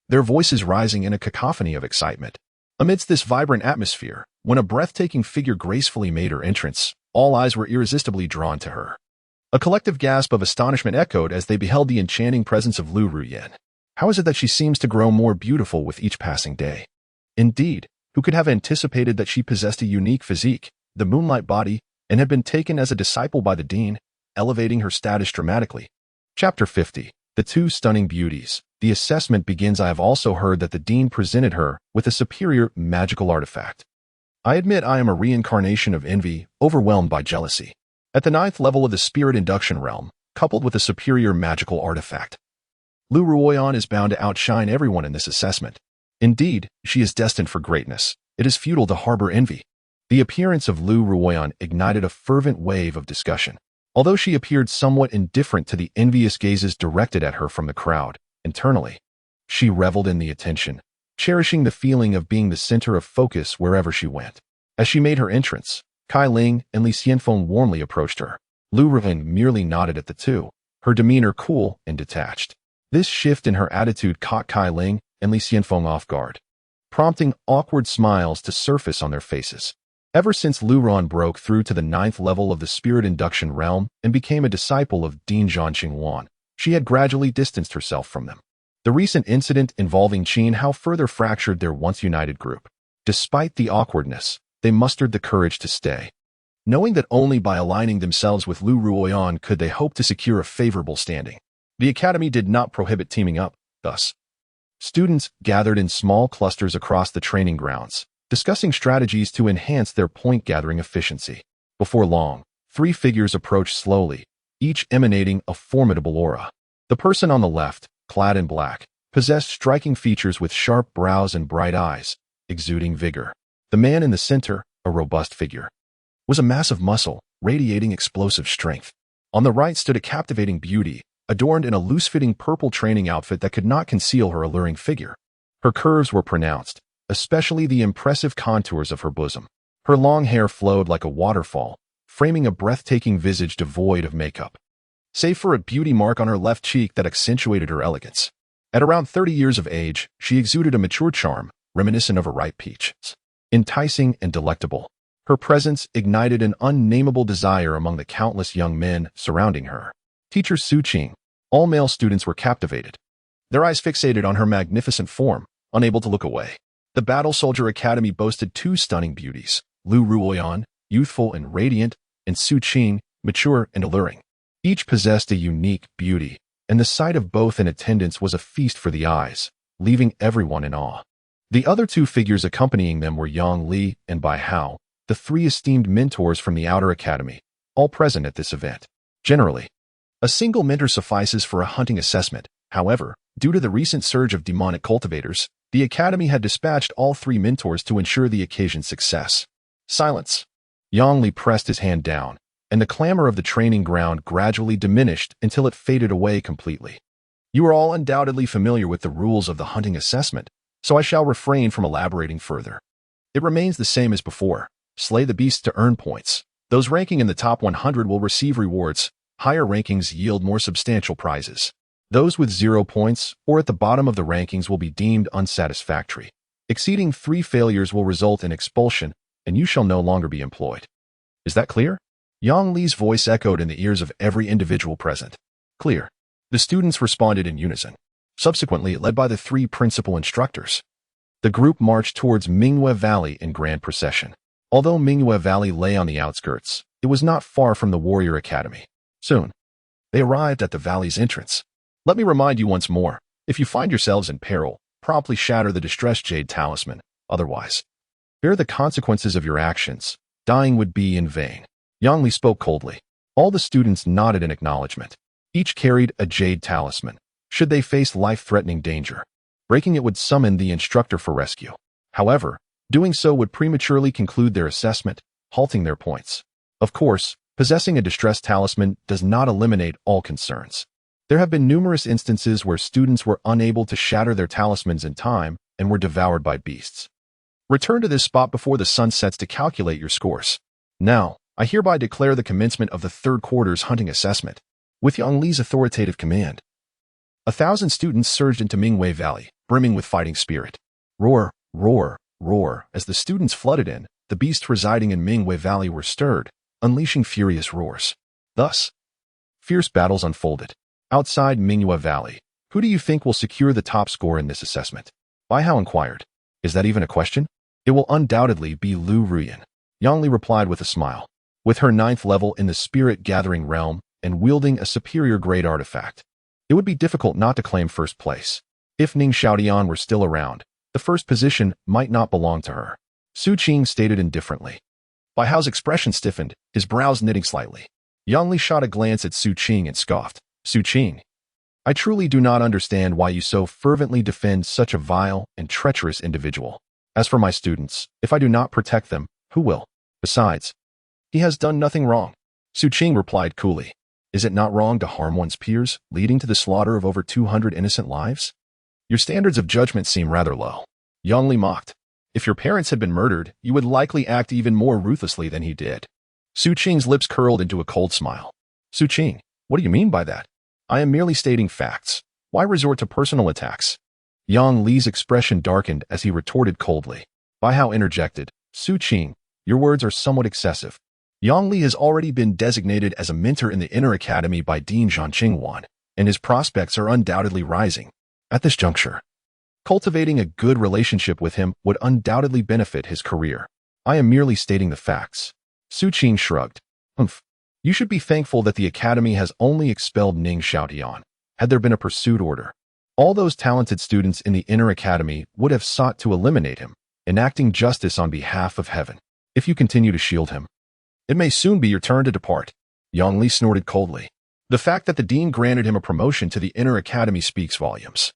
their voices rising in a cacophony of excitement. Amidst this vibrant atmosphere, when a breathtaking figure gracefully made her entrance, all eyes were irresistibly drawn to her. A collective gasp of astonishment echoed as they beheld the enchanting presence of Lu Ruyan. How is it that she seems to grow more beautiful with each passing day? Indeed, who could have anticipated that she possessed a unique physique, the moonlight body, and had been taken as a disciple by the dean, elevating her status dramatically? Chapter 50. The 2 Stunning Beauties. The assessment begins. I have also heard that the dean presented her with a superior magical artifact. I admit I am a reincarnation of envy, overwhelmed by jealousy. at the 9th level of the Spirit Induction Realm, coupled with a superior magical artifact. Lu Ruoyan is bound to outshine everyone in this assessment. Indeed, she is destined for greatness. It is futile to harbor envy. The appearance of Lu Ruoyan ignited a fervent wave of discussion. Although she appeared somewhat indifferent to the envious gazes directed at her from the crowd, internally, she reveled in the attention, cherishing the feeling of being the center of focus wherever she went. As she made her entrance, Kai Ling and Li Xianfeng warmly approached her. Lu Ruoyan merely nodded at the two, her demeanor cool and detached. This shift in her attitude caught Kai Ling and Li Xianfeng off guard, prompting awkward smiles to surface on their faces. Ever since Lu Ruoyan broke through to the 9th level of the Spirit Induction Realm and became a disciple of Dean Zhanqing Wan, she had gradually distanced herself from them. The recent incident involving Qin Hao further fractured their once united group. Despite the awkwardness, they mustered the courage to stay, knowing that only by aligning themselves with Lu Ruoyan could they hope to secure a favorable standing. The academy did not prohibit teaming up, thus. Students gathered in small clusters across the training grounds, discussing strategies to enhance their point-gathering efficiency. Before long, 3 figures approached slowly, each emanating a formidable aura. The person on the left, clad in black, possessed striking features with sharp brows and bright eyes, exuding vigor. The man in the center, a robust figure, was a mass of muscle, radiating explosive strength. On the right stood a captivating beauty, adorned in a loose-fitting purple training outfit that could not conceal her alluring figure. Her curves were pronounced, especially the impressive contours of her bosom. Her long hair flowed like a waterfall, framing a breathtaking visage devoid of makeup, save for a beauty mark on her left cheek that accentuated her elegance. At around 30 years of age, she exuded a mature charm, reminiscent of a ripe peach. Enticing and delectable, her presence ignited an unnameable desire among the countless young men surrounding her. Teacher Su Qing, all male students were captivated, their eyes fixated on her magnificent form, unable to look away. The Battle Soldier Academy boasted 2 stunning beauties, Lu Ruoyan, youthful and radiant, and Su Qing, mature and alluring. Each possessed a unique beauty, and the sight of both in attendance was a feast for the eyes, leaving everyone in awe. The other 2 figures accompanying them were Yang Li and Bai Hao, the 3 esteemed mentors from the Outer Academy, all present at this event. Generally, a single mentor suffices for a hunting assessment. However, due to the recent surge of demonic cultivators, the Academy had dispatched all 3 mentors to ensure the occasion's success. Silence. Yang Li pressed his hand down, and the clamor of the training ground gradually diminished until it faded away completely. You are all undoubtedly familiar with the rules of the hunting assessment, so I shall refrain from elaborating further. It remains the same as before. Slay the beasts to earn points. Those ranking in the top 100 will receive rewards. Higher rankings yield more substantial prizes. Those with 0 points or at the bottom of the rankings will be deemed unsatisfactory. Exceeding 3 failures will result in expulsion, and you shall no longer be employed. Is that clear? Yang Li's voice echoed in the ears of every individual present. Clear. The students responded in unison. Subsequently, led by the 3 principal instructors, the group marched towards Mingyue Valley in grand procession. Although Mingyue Valley lay on the outskirts, it was not far from the Warrior Academy. Soon, they arrived at the valley's entrance. Let me remind you once more, if you find yourselves in peril, promptly shatter the distressed jade talisman. Otherwise, bear the consequences of your actions. Dying would be in vain. Yang Li spoke coldly. All the students nodded in acknowledgement. Each carried a jade talisman. Should they face life-threatening danger, breaking it would summon the instructor for rescue. However, doing so would prematurely conclude their assessment, halting their points. Of course, possessing a distressed talisman does not eliminate all concerns. There have been numerous instances where students were unable to shatter their talismans in time and were devoured by beasts. Return to this spot before the sun sets to calculate your scores. Now, I hereby declare the commencement of the 3rd quarter's hunting assessment. With Yang Li's authoritative command, 1,000 students surged into Mingyue Valley, brimming with fighting spirit. Roar, roar, roar. As the students flooded in, the beasts residing in Mingyue Valley were stirred, unleashing furious roars. Thus, fierce battles unfolded. Outside Mingyue Valley, who do you think will secure the top score in this assessment? Bai Hao inquired. Is that even a question? It will undoubtedly be Lu Ruoyan. Yang Li replied with a smile. With her 9th level in the spirit-gathering realm and wielding a superior-grade artifact, it would be difficult not to claim first place. If Ning Xiaodian were still around, the first position might not belong to her. Su Qing stated indifferently. Bai Hao's expression stiffened, his brows knitting slightly. Yang Li shot a glance at Su Qing and scoffed. Su Qing, I truly do not understand why you so fervently defend such a vile and treacherous individual. As for my students, if I do not protect them, who will? Besides, he has done nothing wrong. Su Qing replied coolly. Is it not wrong to harm one's peers, leading to the slaughter of over 200 innocent lives? Your standards of judgment seem rather low. Yang Li mocked. If your parents had been murdered, you would likely act even more ruthlessly than he did. Su Qing's lips curled into a cold smile. Su Qing, what do you mean by that? I am merely stating facts. Why resort to personal attacks? Yang Li's expression darkened as he retorted coldly. By how interjected, Su Qing, your words are somewhat excessive. Yang Li has already been designated as a mentor in the Inner Academy by Dean Zhang Qingwan, and his prospects are undoubtedly rising. At this juncture, cultivating a good relationship with him would undoubtedly benefit his career. I am merely stating the facts. Su Qing shrugged. Humph. You should be thankful that the Academy has only expelled Ning Xiaotian. Had there been a pursuit order, all those talented students in the Inner Academy would have sought to eliminate him, enacting justice on behalf of heaven. If you continue to shield him, it may soon be your turn to depart. Yang Li snorted coldly. The fact that the dean granted him a promotion to the Inner Academy speaks volumes.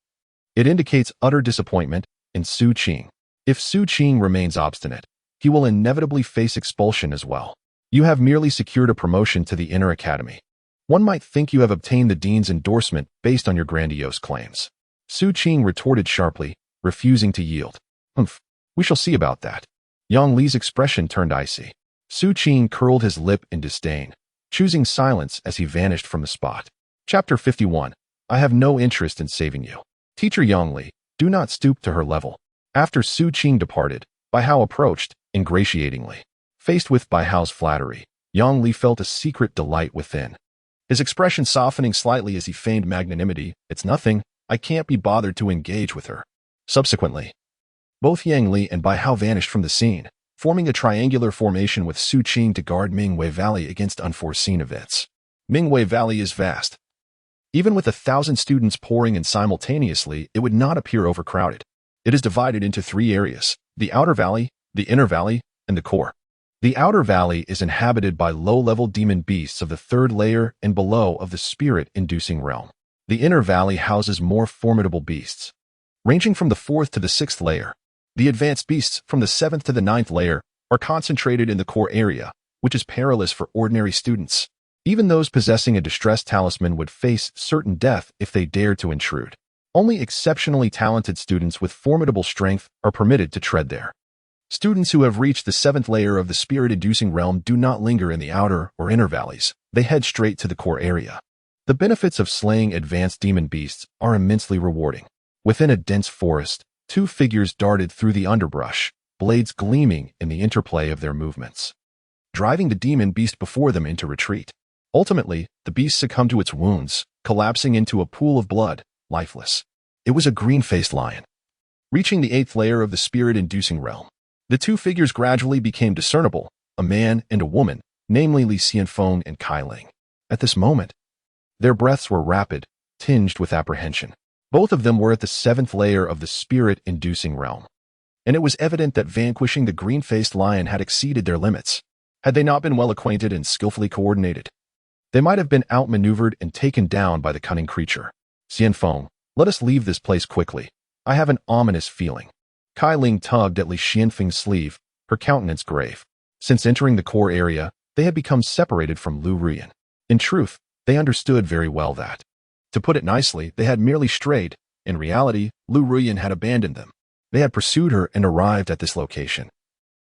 It indicates utter disappointment in Su Qing. If Su Qing remains obstinate, he will inevitably face expulsion as well. You have merely secured a promotion to the Inner Academy. One might think you have obtained the dean's endorsement based on your grandiose claims. Su Qing retorted sharply, refusing to yield. Humph, we shall see about that. Yang Li's expression turned icy. Su Qing curled his lip in disdain, choosing silence as he vanished from the spot. Chapter 51. I have no interest in saving you. Teacher Yang Li, do not stoop to her level. After Su Qing departed, Bai Hao approached, ingratiatingly. Faced with Bai Hao's flattery, Yang Li felt a secret delight within. His expression softening slightly as he feigned magnanimity. It's nothing, I can't be bothered to engage with her. Subsequently, both Yang Li and Bai Hao vanished from the scene, forming a triangular formation with Su Qing to guard Mingwei Valley against unforeseen events. Mingwei Valley is vast. Even with 1,000 students pouring in simultaneously, it would not appear overcrowded. It is divided into 3 areas: the outer valley, the inner valley, and the core. The outer valley is inhabited by low-level demon beasts of the 3rd layer and below of the spirit-inducing realm. The inner valley houses more formidable beasts, ranging from the 4th to the 6th layer. The advanced beasts from the 7th to the 9th layer are concentrated in the core area, which is perilous for ordinary students. Even those possessing a distress talisman would face certain death if they dared to intrude. Only exceptionally talented students with formidable strength are permitted to tread there. Students who have reached the 7th layer of the spirit-inducing realm do not linger in the outer or inner valleys. They head straight to the core area. The benefits of slaying advanced demon beasts are immensely rewarding. Within a dense forest, 2 figures darted through the underbrush, blades gleaming in the interplay of their movements, driving the demon beast before them into retreat. Ultimately, the beast succumbed to its wounds, collapsing into a pool of blood, lifeless. It was a green-faced lion. Reaching the 8th layer of the spirit-inducing realm, the 2 figures gradually became discernible, a man and a woman, namely Li Xianfeng and Kai Ling. At this moment, their breaths were rapid, tinged with apprehension. Both of them were at the 7th layer of the spirit-inducing realm, and it was evident that vanquishing the green-faced lion had exceeded their limits. Had they not been well acquainted and skillfully coordinated, they might have been outmaneuvered and taken down by the cunning creature. Xianfeng, let us leave this place quickly. I have an ominous feeling. Kai Ling tugged at Li Xianfeng's sleeve, her countenance grave. Since entering the core area, they had become separated from Lu Ruyan. In truth, they understood very well that, to put it nicely, they had merely strayed. In reality, Lu Ruyan had abandoned them. They had pursued her and arrived at this location.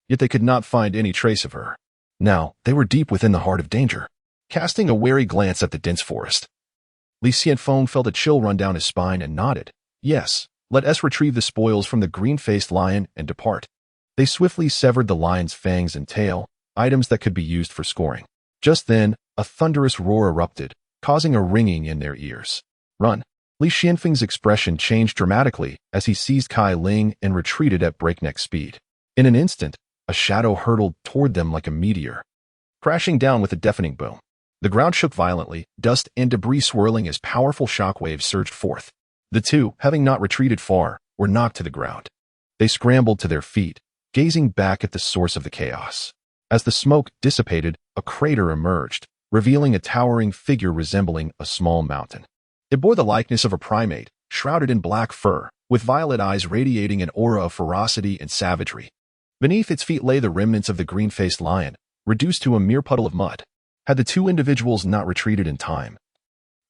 Yet they could not find any trace of her. Now, they were deep within the heart of danger. Casting a wary glance at the dense forest, Li Xianfeng felt a chill run down his spine and nodded. Yes, let us retrieve the spoils from the green-faced lion and depart. They swiftly severed the lion's fangs and tail, items that could be used for scoring. Just then, a thunderous roar erupted, causing a ringing in their ears. Run! Li Xianfeng's expression changed dramatically as he seized Kai Ling and retreated at breakneck speed. In an instant, a shadow hurtled toward them like a meteor, crashing down with a deafening boom. The ground shook violently, dust and debris swirling as powerful shockwaves surged forth. The 2, having not retreated far, were knocked to the ground. They scrambled to their feet, gazing back at the source of the chaos. As the smoke dissipated, a crater emerged, revealing a towering figure resembling a small mountain. It bore the likeness of a primate, shrouded in black fur, with violet eyes radiating an aura of ferocity and savagery. Beneath its feet lay the remnants of the green-faced lion, reduced to a mere puddle of mud. Had the two individuals not retreated in time,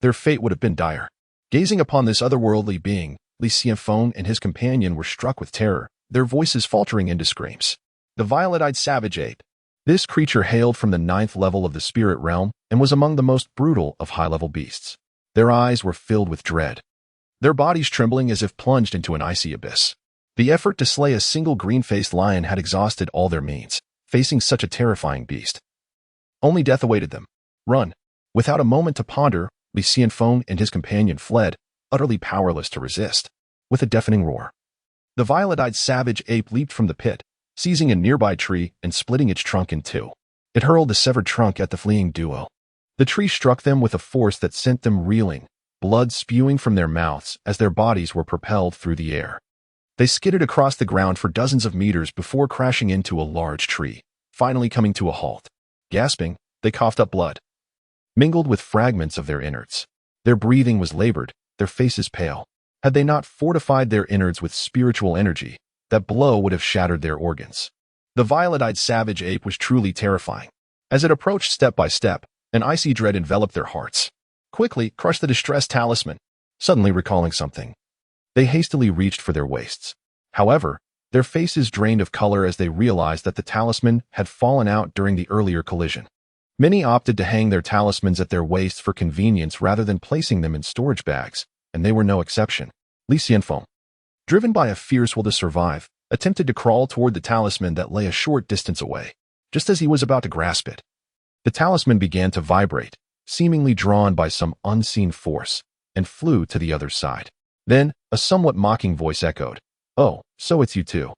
their fate would have been dire. Gazing upon this otherworldly being, Li Xianfeng and his companion were struck with terror, their voices faltering into screams. The violet-eyed savage ape. This creature hailed from the 9th level of the spirit realm and was among the most brutal of high-level beasts. Their eyes were filled with dread, their bodies trembling as if plunged into an icy abyss. The effort to slay a single green-faced lion had exhausted all their means, facing such a terrifying beast. Only death awaited them. Run. Without a moment to ponder, Li Xianfeng and his companion fled, utterly powerless to resist. With a deafening roar, the violet-eyed savage ape leaped from the pit, seizing a nearby tree and splitting its trunk in two. It hurled the severed trunk at the fleeing duo. The tree struck them with a force that sent them reeling, blood spewing from their mouths as their bodies were propelled through the air. They skidded across the ground for dozens of meters before crashing into a large tree, finally coming to a halt. Gasping, they coughed up blood, mingled with fragments of their innards. Their breathing was labored, their faces pale. Had they not fortified their innards with spiritual energy, that blow would have shattered their organs. The violet-eyed savage ape was truly terrifying. As it approached step by step, an icy dread enveloped their hearts. Quickly, crush the distressed talisman. Suddenly recalling something, they hastily reached for their waists. However, their faces drained of color as they realized that the talisman had fallen out during the earlier collision. Many opted to hang their talismans at their waists for convenience rather than placing them in storage bags, and they were no exception. Li Xianfeng, driven by a fierce will to survive, attempted to crawl toward the talisman that lay a short distance away. Just as he was about to grasp it, the talisman began to vibrate, seemingly drawn by some unseen force, and flew to the other side. Then, a somewhat mocking voice echoed, "Oh, so it's you two."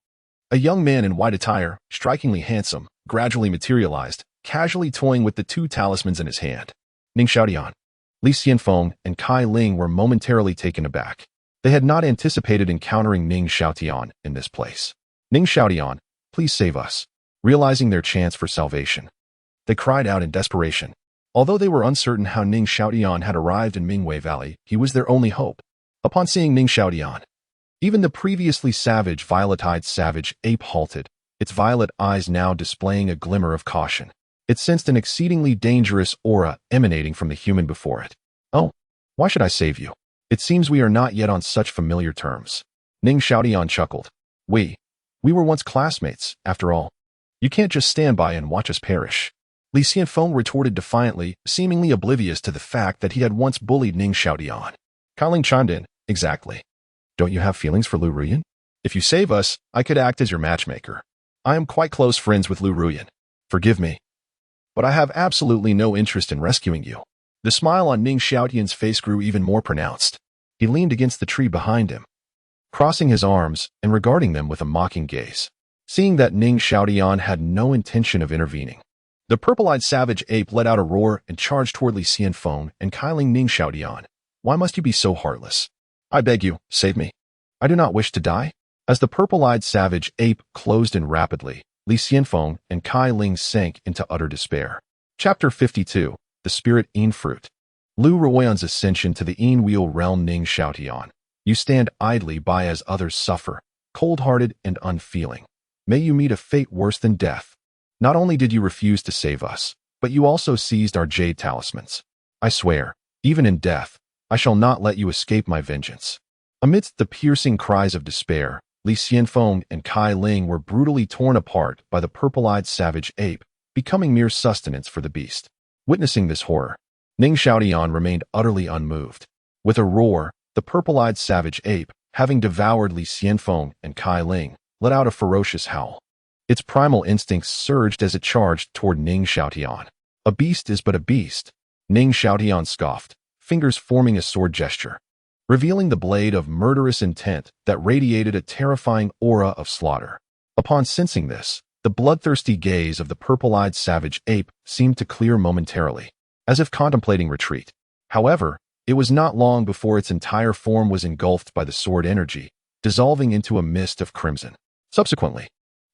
A young man in white attire, strikingly handsome, gradually materialized, casually toying with the two talismans in his hand. Ning Xiaotian. Li Xianfeng and Kai Ling were momentarily taken aback. They had not anticipated encountering Ning Xiaotian in this place. Ning Xiaotian, please save us. Realizing their chance for salvation, they cried out in desperation. Although they were uncertain how Ning Xiaotian had arrived in Mingwei Valley, he was their only hope. Upon seeing Ning Xiaotian, even the previously savage violet-eyed savage ape halted, its violet eyes now displaying a glimmer of caution. It sensed an exceedingly dangerous aura emanating from the human before it. "Oh, why should I save you? It seems we are not yet on such familiar terms." Ning Xiaotian chuckled. We were once classmates, after all. You can't just stand by and watch us perish." Li Xianfeng retorted defiantly, seemingly oblivious to the fact that he had once bullied Ning Xiaotian. Kai Ling chimed in, "Exactly. Don't you have feelings for Lu Ruyan? If you save us, I could act as your matchmaker. I am quite close friends with Lu Ruyan. Forgive me, but I have absolutely no interest in rescuing you." The smile on Ning Xiaotian's face grew even more pronounced. He leaned against the tree behind him, crossing his arms and regarding them with a mocking gaze. Seeing that Ning Xiaotian had no intention of intervening, the purple-eyed savage ape let out a roar and charged toward Li Xianfeng and Kai Ling. "Ning Xiaotian, why must you be so heartless? I beg you, save me. I do not wish to die." As the purple-eyed savage ape closed in rapidly, Li Xianfeng and Kai Ling sank into utter despair. Chapter 52. The Spirit Yin Fruit. Lu Ruoyan's ascension to the Yin Wheel realm. Ning Xiaotian, you stand idly by as others suffer, cold-hearted and unfeeling. May you meet a fate worse than death. Not only did you refuse to save us, but you also seized our jade talismans. I swear, even in death, I shall not let you escape my vengeance." Amidst the piercing cries of despair, Li Xianfeng and Kai Ling were brutally torn apart by the purple-eyed savage ape, becoming mere sustenance for the beast. Witnessing this horror, Ning Xiaotian remained utterly unmoved. With a roar, the purple-eyed savage ape, having devoured Li Xianfeng and Kai Ling, let out a ferocious howl. Its primal instincts surged as it charged toward Ning Xiaotian. "A beast is but a beast," Ning Xiaotian scoffed, fingers forming a sword gesture, revealing the blade of murderous intent that radiated a terrifying aura of slaughter. Upon sensing this, the bloodthirsty gaze of the purple-eyed savage ape seemed to clear momentarily, as if contemplating retreat. However, it was not long before its entire form was engulfed by the sword energy, dissolving into a mist of crimson. Subsequently,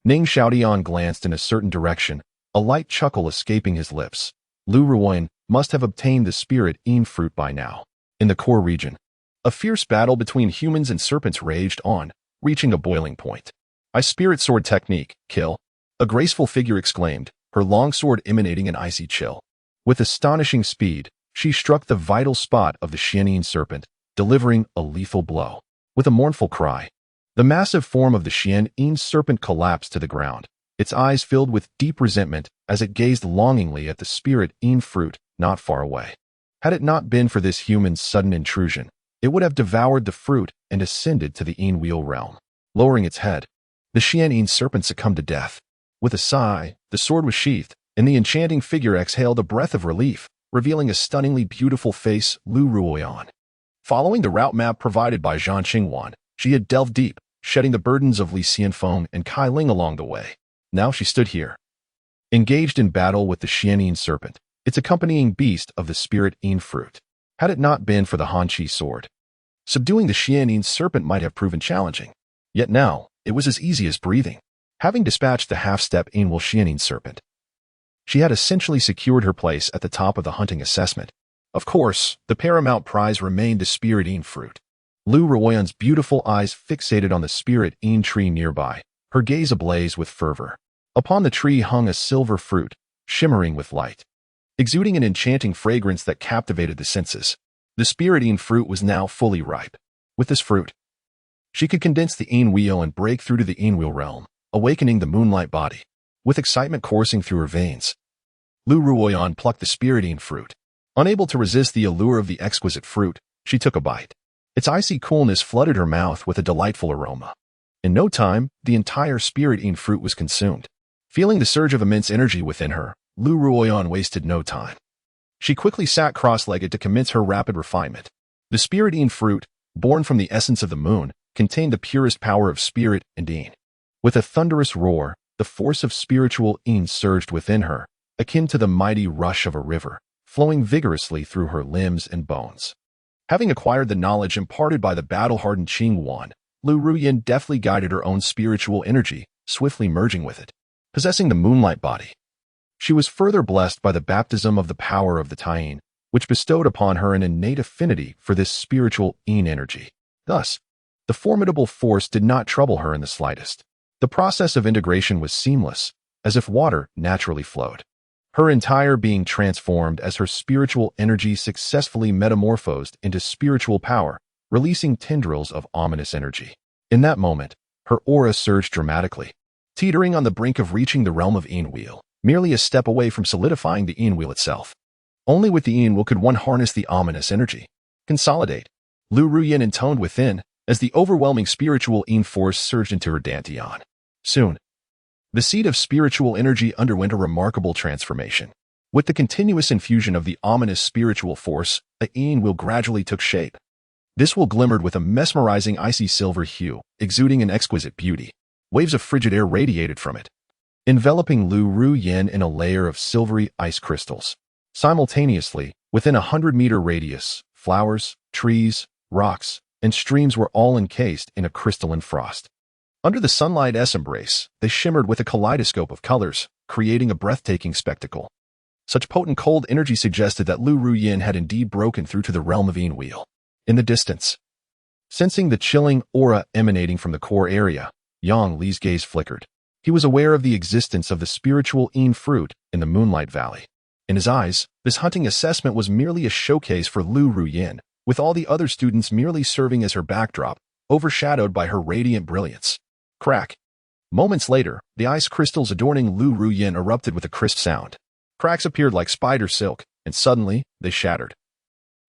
Ning Xiaotian glanced in a certain direction, a light chuckle escaping his lips. "Lu Ruoyan, must have obtained the spirit Een fruit by now. In the core region, a fierce battle between humans and serpents raged on, reaching a boiling point. "Ice spirit sword technique, kill," a graceful figure exclaimed, her long sword emanating an icy chill. With astonishing speed, she struck the vital spot of the Xianyin serpent, delivering a lethal blow. With a mournful cry, the massive form of the Xianyin serpent collapsed to the ground, its eyes filled with deep resentment as it gazed longingly at the spirit Een fruit not far away. Had it not been for this human's sudden intrusion, it would have devoured the fruit and ascended to the Een wheel realm. Lowering its head, the Xianyin serpent succumbed to death. With a sigh, the sword was sheathed, and the enchanting figure exhaled a breath of relief, revealing a stunningly beautiful face, Lu Ruoyan. Following the route map provided by Zhang Qingwan, she had delved deep, shedding the burdens of Li Xianfeng and Kai Ling along the way. Now she stood here, engaged in battle with the Xianyin serpent, its accompanying beast of the spirit Een fruit. Had it not been for the Hanqi sword, subduing the Xianyin serpent might have proven challenging. Yet now, it was as easy as breathing. Having dispatched the half-step Een Xianyin serpent, she had essentially secured her place at the top of the hunting assessment. Of course, the paramount prize remained the spirit Een fruit. Lu Ruoyan's beautiful eyes fixated on the spirit Een tree nearby, her gaze ablaze with fervor. Upon the tree hung a silver fruit, shimmering with light, exuding an enchanting fragrance that captivated the senses. The spirit Een fruit was now fully ripe. With this fruit, she could condense the Een wheel and break through to the Een wheel realm, awakening the moonlight body. With excitement coursing through her veins, Lu Ruoyan plucked the spirit Een fruit. Unable to resist the allure of the exquisite fruit, she took a bite. Its icy coolness flooded her mouth with a delightful aroma. In no time, the entire spirit Een fruit was consumed. Feeling the surge of immense energy within her, Lu Ruoyan wasted no time. She quickly sat cross-legged to commence her rapid refinement. The spirit Een fruit, born from the essence of the moon, contained the purest power of spirit and Een. With a thunderous roar, the force of spiritual Een surged within her, akin to the mighty rush of a river, flowing vigorously through her limbs and bones. Having acquired the knowledge imparted by the battle-hardened Qingwan, Lu Ruoyan deftly guided her own spiritual energy, swiftly merging with it. Possessing the moonlight body, she was further blessed by the baptism of the power of the Taiyin, which bestowed upon her an innate affinity for this spiritual Een energy. Thus, the formidable force did not trouble her in the slightest. The process of integration was seamless, as if water naturally flowed. Her entire being transformed as her spiritual energy successfully metamorphosed into spiritual power, releasing tendrils of ominous energy. In that moment, her aura surged dramatically, teetering on the brink of reaching the realm of Een wheel, merely a step away from solidifying the Een wheel itself. Only with the Een wheel could one harness the ominous energy. Consolidate, Lu Ruoyan intoned within, as the overwhelming spiritual Een force surged into her dantian. Soon, the seed of spiritual energy underwent a remarkable transformation. With the continuous infusion of the ominous spiritual force, a Een wheel gradually took shape. This wheel glimmered with a mesmerizing icy silver hue, exuding an exquisite beauty. Waves of frigid air radiated from it, enveloping Lu Ruoyan in a layer of silvery ice crystals. Simultaneously, within 100-meter radius, flowers, trees, rocks, and streams were all encased in a crystalline frost. Under the sunlight's embrace, they shimmered with a kaleidoscope of colors, creating a breathtaking spectacle. Such potent cold energy suggested that Lu Ruoyan had indeed broken through to the realm of Een wheel. In the distance, sensing the chilling aura emanating from the core area, Yang Li's gaze flickered. He was aware of the existence of the spiritual Een fruit in the Moonlight Valley. In his eyes, this hunting assessment was merely a showcase for Lu Ruoyan, with all the other students merely serving as her backdrop, overshadowed by her radiant brilliance. Crack. Moments later, the ice crystals adorning Lu Ruoyan erupted with a crisp sound. Cracks appeared like spider silk, and suddenly, they shattered,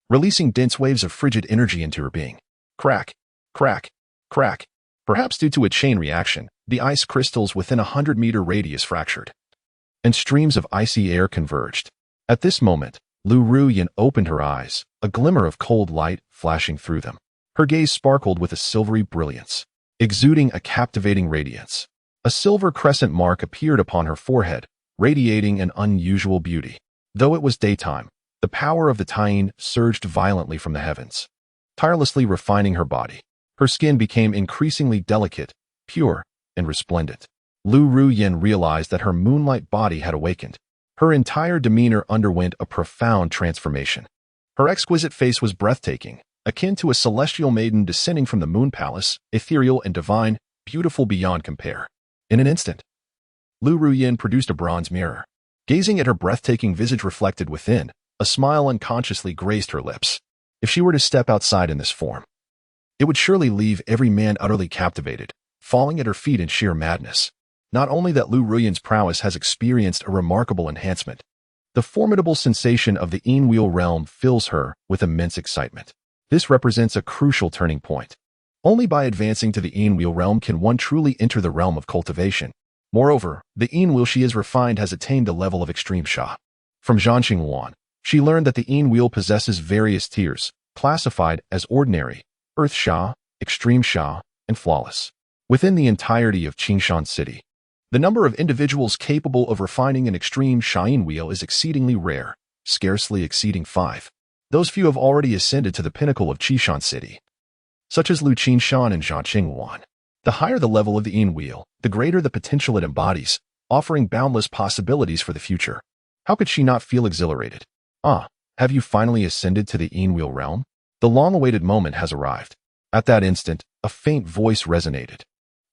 releasing dense waves of frigid energy into her being. Crack. Crack. Crack. Perhaps due to a chain reaction, the ice crystals within 100-meter radius fractured, and streams of icy air converged. At this moment, Lu Ruoyan opened her eyes, a glimmer of cold light flashing through them. Her gaze sparkled with a silvery brilliance, exuding a captivating radiance. A silver crescent mark appeared upon her forehead, radiating an unusual beauty. Though it was daytime, the power of the Taiyin surged violently from the heavens, tirelessly refining her body. Her skin became increasingly delicate, pure, and resplendent. Lu Ruoyan realized that her moonlight body had awakened. Her entire demeanor underwent a profound transformation. Her exquisite face was breathtaking, akin to a celestial maiden descending from the moon palace, ethereal and divine, beautiful beyond compare. In an instant, Lu Ruyin produced a bronze mirror. Gazing at her breathtaking visage reflected within, a smile unconsciously graced her lips. If she were to step outside in this form, it would surely leave every man utterly captivated, falling at her feet in sheer madness. Not only that Lu Ruyin's prowess has experienced a remarkable enhancement, the formidable sensation of the Enwheel realm fills her with immense excitement. This represents a crucial turning point. Only by advancing to the Enwheel realm can one truly enter the realm of cultivation. Moreover, the Enwheel she is refined has attained a level of extreme Sha. From Zhan Xingluan, she learned that the Enwheel possesses various tiers, classified as ordinary, Earth Sha, Extreme Sha, and Flawless. Within the entirety of Qingshan City, the number of individuals capable of refining an extreme Sha Enwheel is exceedingly rare, scarcely exceeding 5. Those few have already ascended to the pinnacle of Qishan City, such as Lu Qingshan and Zhan Xingluan. The higher the level of the Enwheel, the greater the potential it embodies, offering boundless possibilities for the future. How could she not feel exhilarated? Ah, have you finally ascended to the Enwheel realm? The long-awaited moment has arrived. At that instant, a faint voice resonated.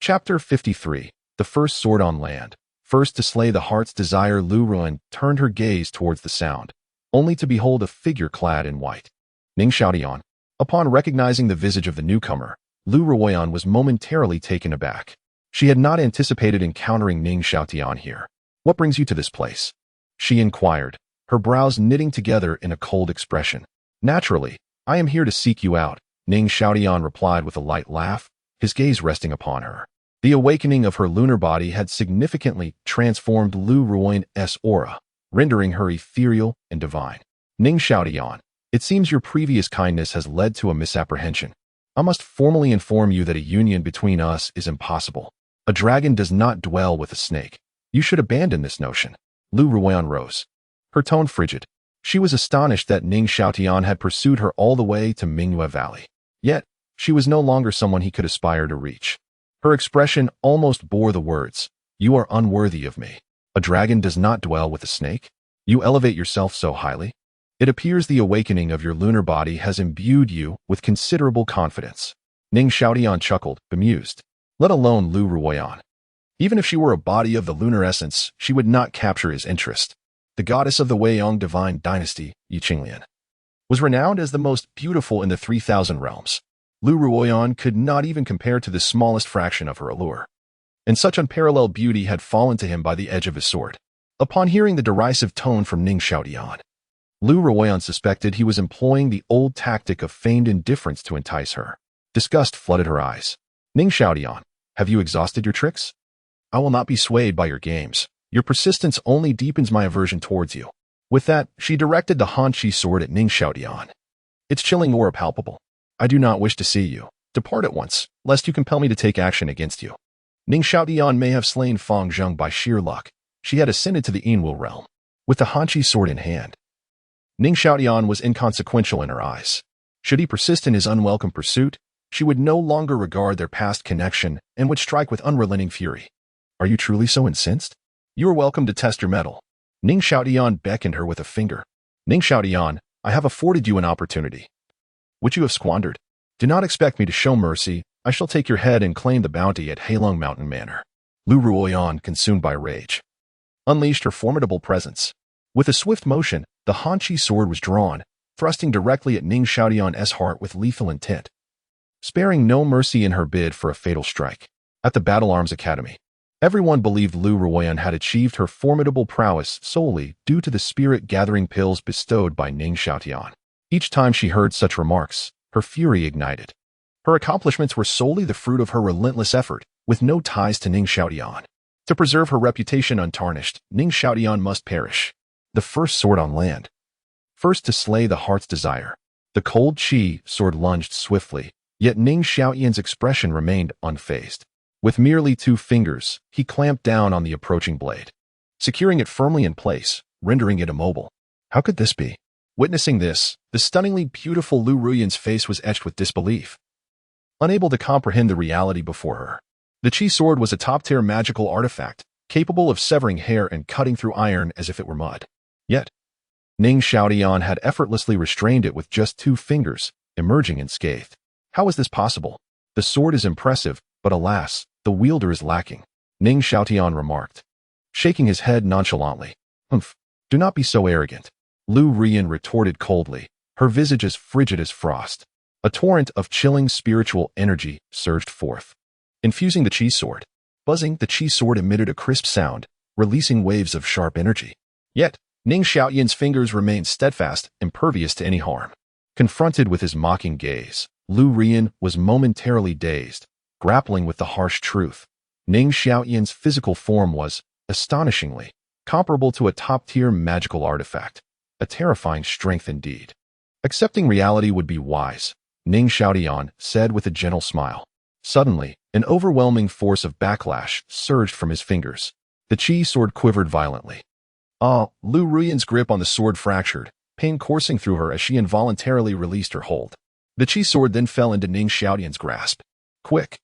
Chapter 53, The First Sword on Land. First to slay the heart's desire, Lu Ruyin turned her gaze towards the sound, only to behold a figure clad in white. Ning Xiaotian. Upon recognizing the visage of the newcomer, Lu Ruoyan was momentarily taken aback. She had not anticipated encountering Ning Xiaotian here. What brings you to this place? She inquired, her brows knitting together in a cold expression. Naturally, I am here to seek you out, Ning Xiaotian replied with a light laugh, his gaze resting upon her. The awakening of her lunar body had significantly transformed Lu Ruoyan's aura, rendering her ethereal and divine. Ning Xiaotian, it seems your previous kindness has led to a misapprehension. I must formally inform you that a union between us is impossible. A dragon does not dwell with a snake. You should abandon this notion. Lu Ruoyan rose, her tone frigid. She was astonished that Ning Xiaotian had pursued her all the way to Mingyue Valley. Yet, she was no longer someone he could aspire to reach. Her expression almost bore the words, "You are unworthy of me. A dragon does not dwell with a snake? You elevate yourself so highly? It appears the awakening of your lunar body has imbued you with considerable confidence." Ning Xiaotian chuckled, bemused. Let alone Lu Ruoyan. Even if she were a body of the lunar essence, she would not capture his interest. The goddess of the Weiyang divine dynasty, Yi Qinglian, was renowned as the most beautiful in the 3,000 realms. Lu Ruoyan could not even compare to the smallest fraction of her allure. And such unparalleled beauty had fallen to him by the edge of his sword. Upon hearing the derisive tone from Ning Xiaotian, Lu Ruoyan suspected he was employing the old tactic of feigned indifference to entice her. Disgust flooded her eyes. Ning Xiaotian, have you exhausted your tricks? I will not be swayed by your games. Your persistence only deepens my aversion towards you. With that, she directed the Hanqi sword at Ning Xiaotian. Its chilling aura palpable. I do not wish to see you. Depart at once, lest you compel me to take action against you. Ning Xiaotian may have slain Fang Zheng by sheer luck. She had ascended to the Enwheel realm, with the Hanqi sword in hand. Ning Xiaotian was inconsequential in her eyes. Should he persist in his unwelcome pursuit, she would no longer regard their past connection and would strike with unrelenting fury. Are you truly so incensed? You are welcome to test your mettle. Ning Xiaotian beckoned her with a finger. Ning Xiaotian, I have afforded you an opportunity, which you have squandered. Do not expect me to show mercy. I shall take your head and claim the bounty at Heilong Mountain Manor. Lu Ruoyan, consumed by rage, unleashed her formidable presence. With a swift motion, the Hanqi sword was drawn, thrusting directly at Ning Xiaotian's heart with lethal intent, sparing no mercy in her bid for a fatal strike. At the Battle Arms Academy, everyone believed Lu Ruoyan had achieved her formidable prowess solely due to the spirit-gathering pills bestowed by Ning Xiaotian. Each time she heard such remarks, her fury ignited. Her accomplishments were solely the fruit of her relentless effort, with no ties to Ning Xiaotian. To preserve her reputation untarnished, Ning Xiaotian must perish. The first sword on land. First to slay the heart's desire. The cold Qi sword lunged swiftly, yet Ning Xiaotian's expression remained unfazed. With merely 2 fingers, he clamped down on the approaching blade, securing it firmly in place, rendering it immobile. How could this be? Witnessing this, the stunningly beautiful Lu Ruoyan's face was etched with disbelief. Unable to comprehend the reality before her, the Qi sword was a top-tier magical artifact, capable of severing hair and cutting through iron as if it were mud. Yet, Ning Xiaotian had effortlessly restrained it with just 2 fingers, emerging unscathed. How is this possible? The sword is impressive, but alas, the wielder is lacking, Ning Xiaotian remarked, shaking his head nonchalantly. Humph, do not be so arrogant, Lu Rian retorted coldly, her visage as frigid as frost. A torrent of chilling spiritual energy surged forth, infusing the chi sword. Buzzing, the chi sword emitted a crisp sound, releasing waves of sharp energy. Yet, Ning Xiaotian's fingers remained steadfast, impervious to any harm. Confronted with his mocking gaze, Lu Rian was momentarily dazed, grappling with the harsh truth. Ning Xiaotian's physical form was, astonishingly, comparable to a top-tier magical artifact, a terrifying strength indeed. Accepting reality would be wise, Ning Xiaotian said with a gentle smile. Suddenly, an overwhelming force of backlash surged from his fingers. The chi sword quivered violently. Lu Rian's grip on the sword fractured, pain coursing through her as she involuntarily released her hold. The chi sword then fell into Ning Xiaotian's grasp. Quick!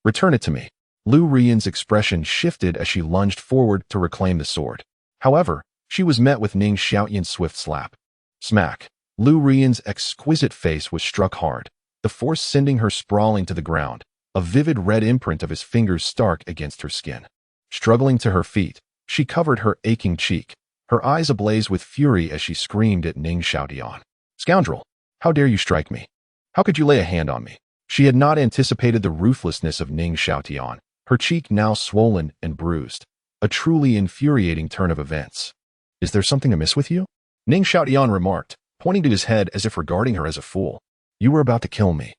Return it to me. Lu Rian's expression shifted as she lunged forward to reclaim the sword. However, she was met with Ning Xiaotian's swift slap. Smack! Lu Rian's exquisite face was struck hard, the force sending her sprawling to the ground, a vivid red imprint of his fingers stark against her skin. Struggling to her feet, she covered her aching cheek, her eyes ablaze with fury as she screamed at Ning Xiaotian. Scoundrel! How dare you strike me? How could you lay a hand on me? She had not anticipated the ruthlessness of Ning Xiaotian, her cheek now swollen and bruised. A truly infuriating turn of events. Is there something amiss with you? Ning Xiaotian remarked, pointing to his head as if regarding her as a fool. You were about to kill me.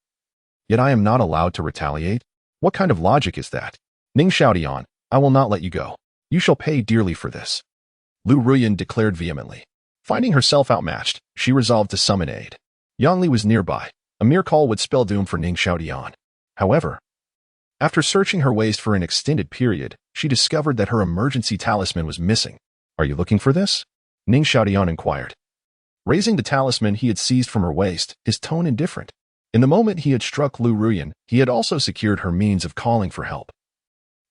Yet I am not allowed to retaliate? What kind of logic is that? Ning Xiaotian, I will not let you go. You shall pay dearly for this. Lu Rian declared vehemently. Finding herself outmatched, she resolved to summon aid. Yang Li was nearby. A mere call would spell doom for Ning Xiaotian. However, after searching her waist for an extended period, she discovered that her emergency talisman was missing. Are you looking for this? Ning Xiaotian inquired. Raising the talisman he had seized from her waist, his tone indifferent. In the moment he had struck Lu Rian, he had also secured her means of calling for help,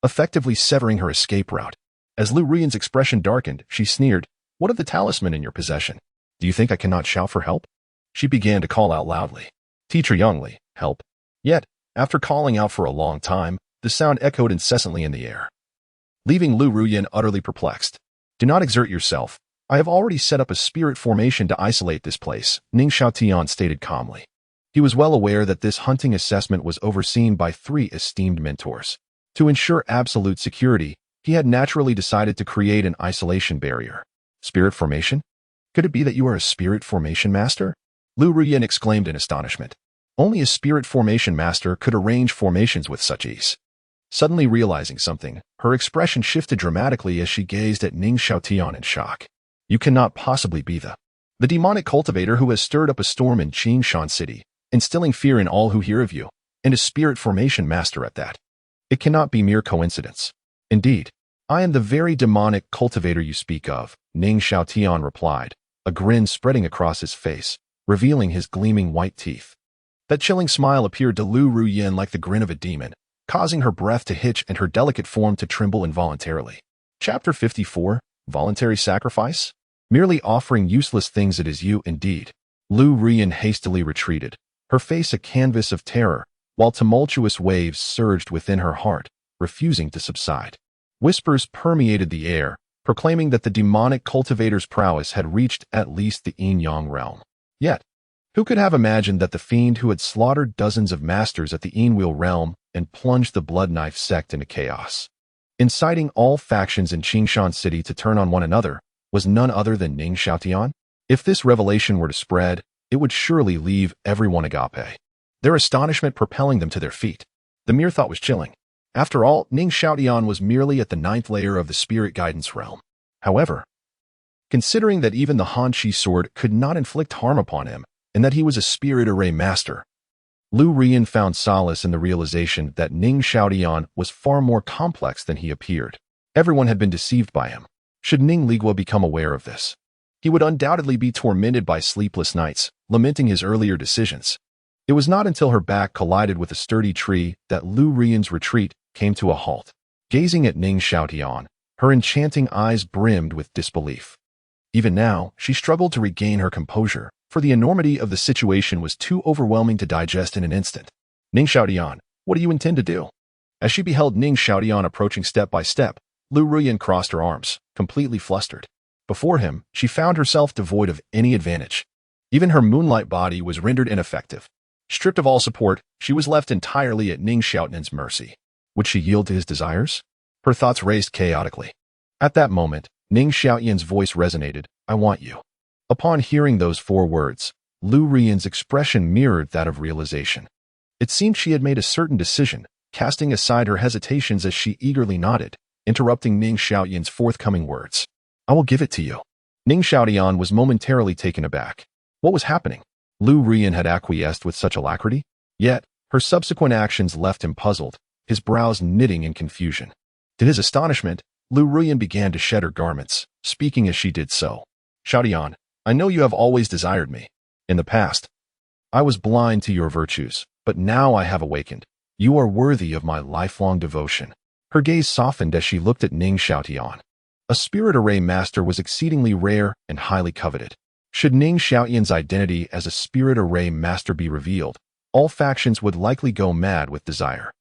effectively severing her escape route. As Lu Rian's expression darkened, she sneered, What of the talisman in your possession? Do you think I cannot shout for help? She began to call out loudly. Teacher Yang Li, help. Yet, after calling out for a long time, the sound echoed incessantly in the air, leaving Lu Rian utterly perplexed. Do not exert yourself. I have already set up a spirit formation to isolate this place, Ning Xiaotian stated calmly. He was well aware that this hunting assessment was overseen by 3 esteemed mentors. To ensure absolute security, he had naturally decided to create an isolation barrier. Spirit formation? Could it be that you are a spirit formation master? Lu Rian exclaimed in astonishment. Only a spirit formation master could arrange formations with such ease. Suddenly realizing something, her expression shifted dramatically as she gazed at Ning Xiaotian in shock. You cannot possibly be the demonic cultivator who has stirred up a storm in Qingshan City, instilling fear in all who hear of you, and a spirit formation master at that. It cannot be mere coincidence. Indeed, I am the very demonic cultivator you speak of, Ning Xiaotian replied, a grin spreading across his face, revealing his gleaming white teeth. That chilling smile appeared to Lu Rian like the grin of a demon, causing her breath to hitch and her delicate form to tremble involuntarily. Chapter 54, Voluntary Sacrifice? Merely offering useless things, it is you indeed. Lu Rian hastily retreated, her face a canvas of terror, while tumultuous waves surged within her heart, refusing to subside. Whispers permeated the air, proclaiming that the demonic cultivator's prowess had reached at least the Yin-Yang realm. Yet, who could have imagined that the fiend who had slaughtered dozens of masters at the Yin-Wheel realm and plunged the Blood Knife sect into chaos, inciting all factions in Qingshan City to turn on one another, was none other than Ning Xiaotian? If this revelation were to spread, it would surely leave everyone agape, their astonishment propelling them to their feet. The mere thought was chilling. After all, Ning Xiaotian was merely at the 9th layer of the spirit guidance realm. However, considering that even the Han Chi sword could not inflict harm upon him, and that he was a spirit array master, Lu Rian found solace in the realization that Ning Xiaotian was far more complex than he appeared. Everyone had been deceived by him. Should Ning Ligua become aware of this, he would undoubtedly be tormented by sleepless nights, lamenting his earlier decisions. It was not until her back collided with a sturdy tree that Lu Rian's retreat came to a halt. Gazing at Ning Xiaotian, Her enchanting eyes brimmed with disbelief. Even now, she struggled to regain her composure, for the enormity of the situation was too overwhelming to digest in an instant. Ning Xiaotian, what do you intend to do? As she beheld Ning Xiaotian approaching step by step, Lu Ruyan crossed her arms, completely flustered. Before him, she found herself devoid of any advantage. Even her moonlight body was rendered ineffective. Stripped of all support, she was left entirely at Ning Xiaotian's mercy. Would she yield to his desires? Her thoughts raced chaotically. At that moment, Ning Xiaotian's voice resonated, I want you. Upon hearing those 4 words, Lu Ruyan's expression mirrored that of realization. It seemed she had made a certain decision, casting aside her hesitations as she eagerly nodded, interrupting Ning Xiaotian's forthcoming words. I will give it to you. Ning Xiaotian was momentarily taken aback. What was happening? Lu Ruyan had acquiesced with such alacrity? Yet, her subsequent actions left him puzzled, his brows knitting in confusion. To his astonishment, Lu Ruyan began to shed her garments, speaking as she did so. Xiaotian, I know you have always desired me. In the past, I was blind to your virtues, but now I have awakened. You are worthy of my lifelong devotion. Her gaze softened as she looked at Ning Xiaotian. A spirit array master was exceedingly rare and highly coveted. Should Ning Xiaotian's identity as a spirit array master be revealed, all factions would likely go mad with desire.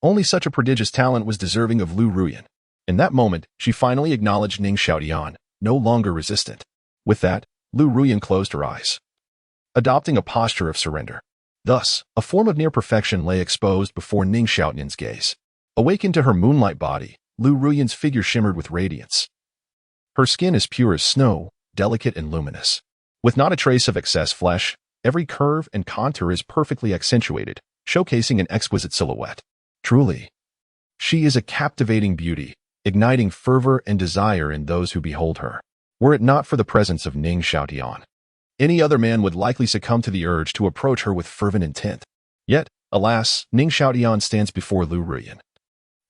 Only such a prodigious talent was deserving of Lu Ruyan. In that moment, she finally acknowledged Ning Xiaotian, no longer resistant. With that, Lu Ruyan closed her eyes, adopting a posture of surrender. Thus, a form of near perfection lay exposed before Ning Xiaotian's gaze. Awakened to her moonlight body, Lu Ruyan's figure shimmered with radiance. Her skin is pure as snow, delicate and luminous. With not a trace of excess flesh, every curve and contour is perfectly accentuated, showcasing an exquisite silhouette. Truly, she is a captivating beauty, igniting fervor and desire in those who behold her. Were it not for the presence of Ning Xiaotian, any other man would likely succumb to the urge to approach her with fervent intent. Yet, alas, Ning Xiaotian stands before Lu Ruyan,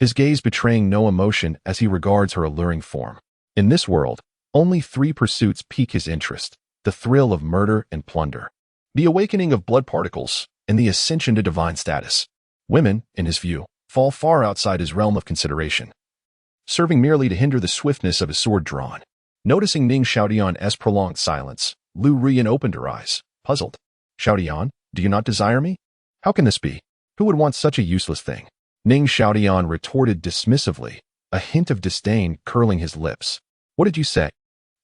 his gaze betraying no emotion as he regards her alluring form. In this world, only 3 pursuits pique his interest: the thrill of murder and plunder, the awakening of blood particles, and the ascension to divine status. Women, in his view, fall far outside his realm of consideration, serving merely to hinder the swiftness of his sword drawn. Noticing Ning Xiaotian's prolonged silence, Lu Ruyan opened her eyes, puzzled. Xiaotian, do you not desire me? How can this be? Who would want such a useless thing? Ning Xiaotian retorted dismissively, a hint of disdain curling his lips. What did you say?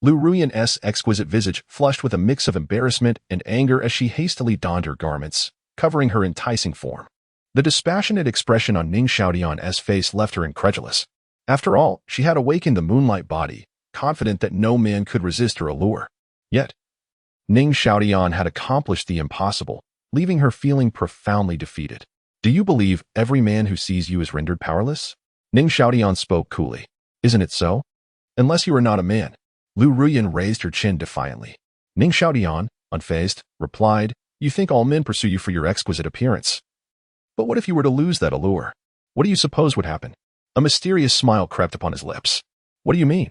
Lu Ruyan's exquisite visage flushed with a mix of embarrassment and anger as she hastily donned her garments, covering her enticing form. The dispassionate expression on Ning Xiaotian's face left her incredulous. After all, she had awakened the moonlight body, confident that no man could resist her allure. Yet, Ning Xiaotian had accomplished the impossible, leaving her feeling profoundly defeated. Do you believe every man who sees you is rendered powerless? Ning Xiaotian spoke coolly. Isn't it so? Unless you are not a man. Lu Ruyan raised her chin defiantly. Ning Xiaotian, unfazed, replied, You think all men pursue you for your exquisite appearance. But what if you were to lose that allure? What do you suppose would happen? A mysterious smile crept upon his lips. What do you mean?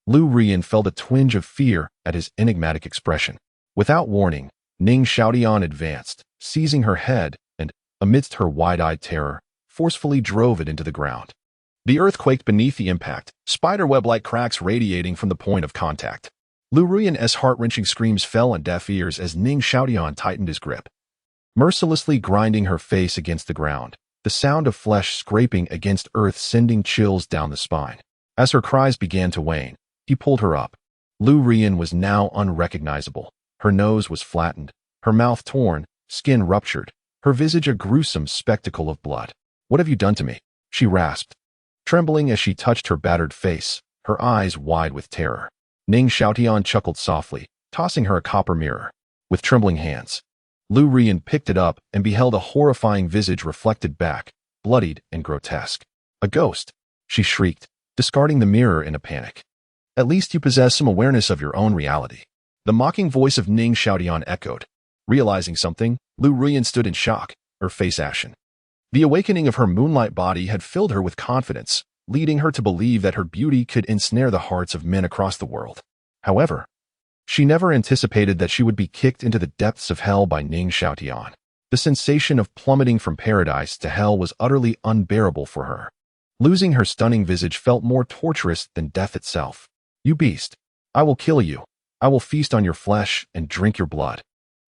Lu Ruyan felt a twinge of fear at his enigmatic expression. Without warning, Ning Xiaotian advanced, seizing her head, and, amidst her wide-eyed terror, forcefully drove it into the ground. The earth quaked beneath the impact, spiderweb-like cracks radiating from the point of contact. Lu Ruyan's heart-wrenching screams fell on deaf ears as Ning Xiaotian tightened his grip, mercilessly grinding her face against the ground, the sound of flesh scraping against earth sending chills down the spine. As her cries began to wane, he pulled her up. Lu Ruyan was now unrecognizable. Her nose was flattened, her mouth torn, skin ruptured, her visage a gruesome spectacle of blood. What have you done to me? She rasped, trembling as she touched her battered face, her eyes wide with terror. Ning Xiaotian chuckled softly, tossing her a copper mirror. With trembling hands, Lu Ruyan picked it up and beheld a horrifying visage reflected back, bloodied and grotesque. A ghost, she shrieked, discarding the mirror in a panic. At least you possess some awareness of your own reality. The mocking voice of Ning Xiaotian echoed. Realizing something, Lu Ruyan stood in shock, her face ashen. The awakening of her moonlight body had filled her with confidence, leading her to believe that her beauty could ensnare the hearts of men across the world. However, she never anticipated that she would be kicked into the depths of hell by Ning Xiaotian. The sensation of plummeting from paradise to hell was utterly unbearable for her. Losing her stunning visage felt more torturous than death itself. "You beast! I will kill you. I will feast on your flesh and drink your blood."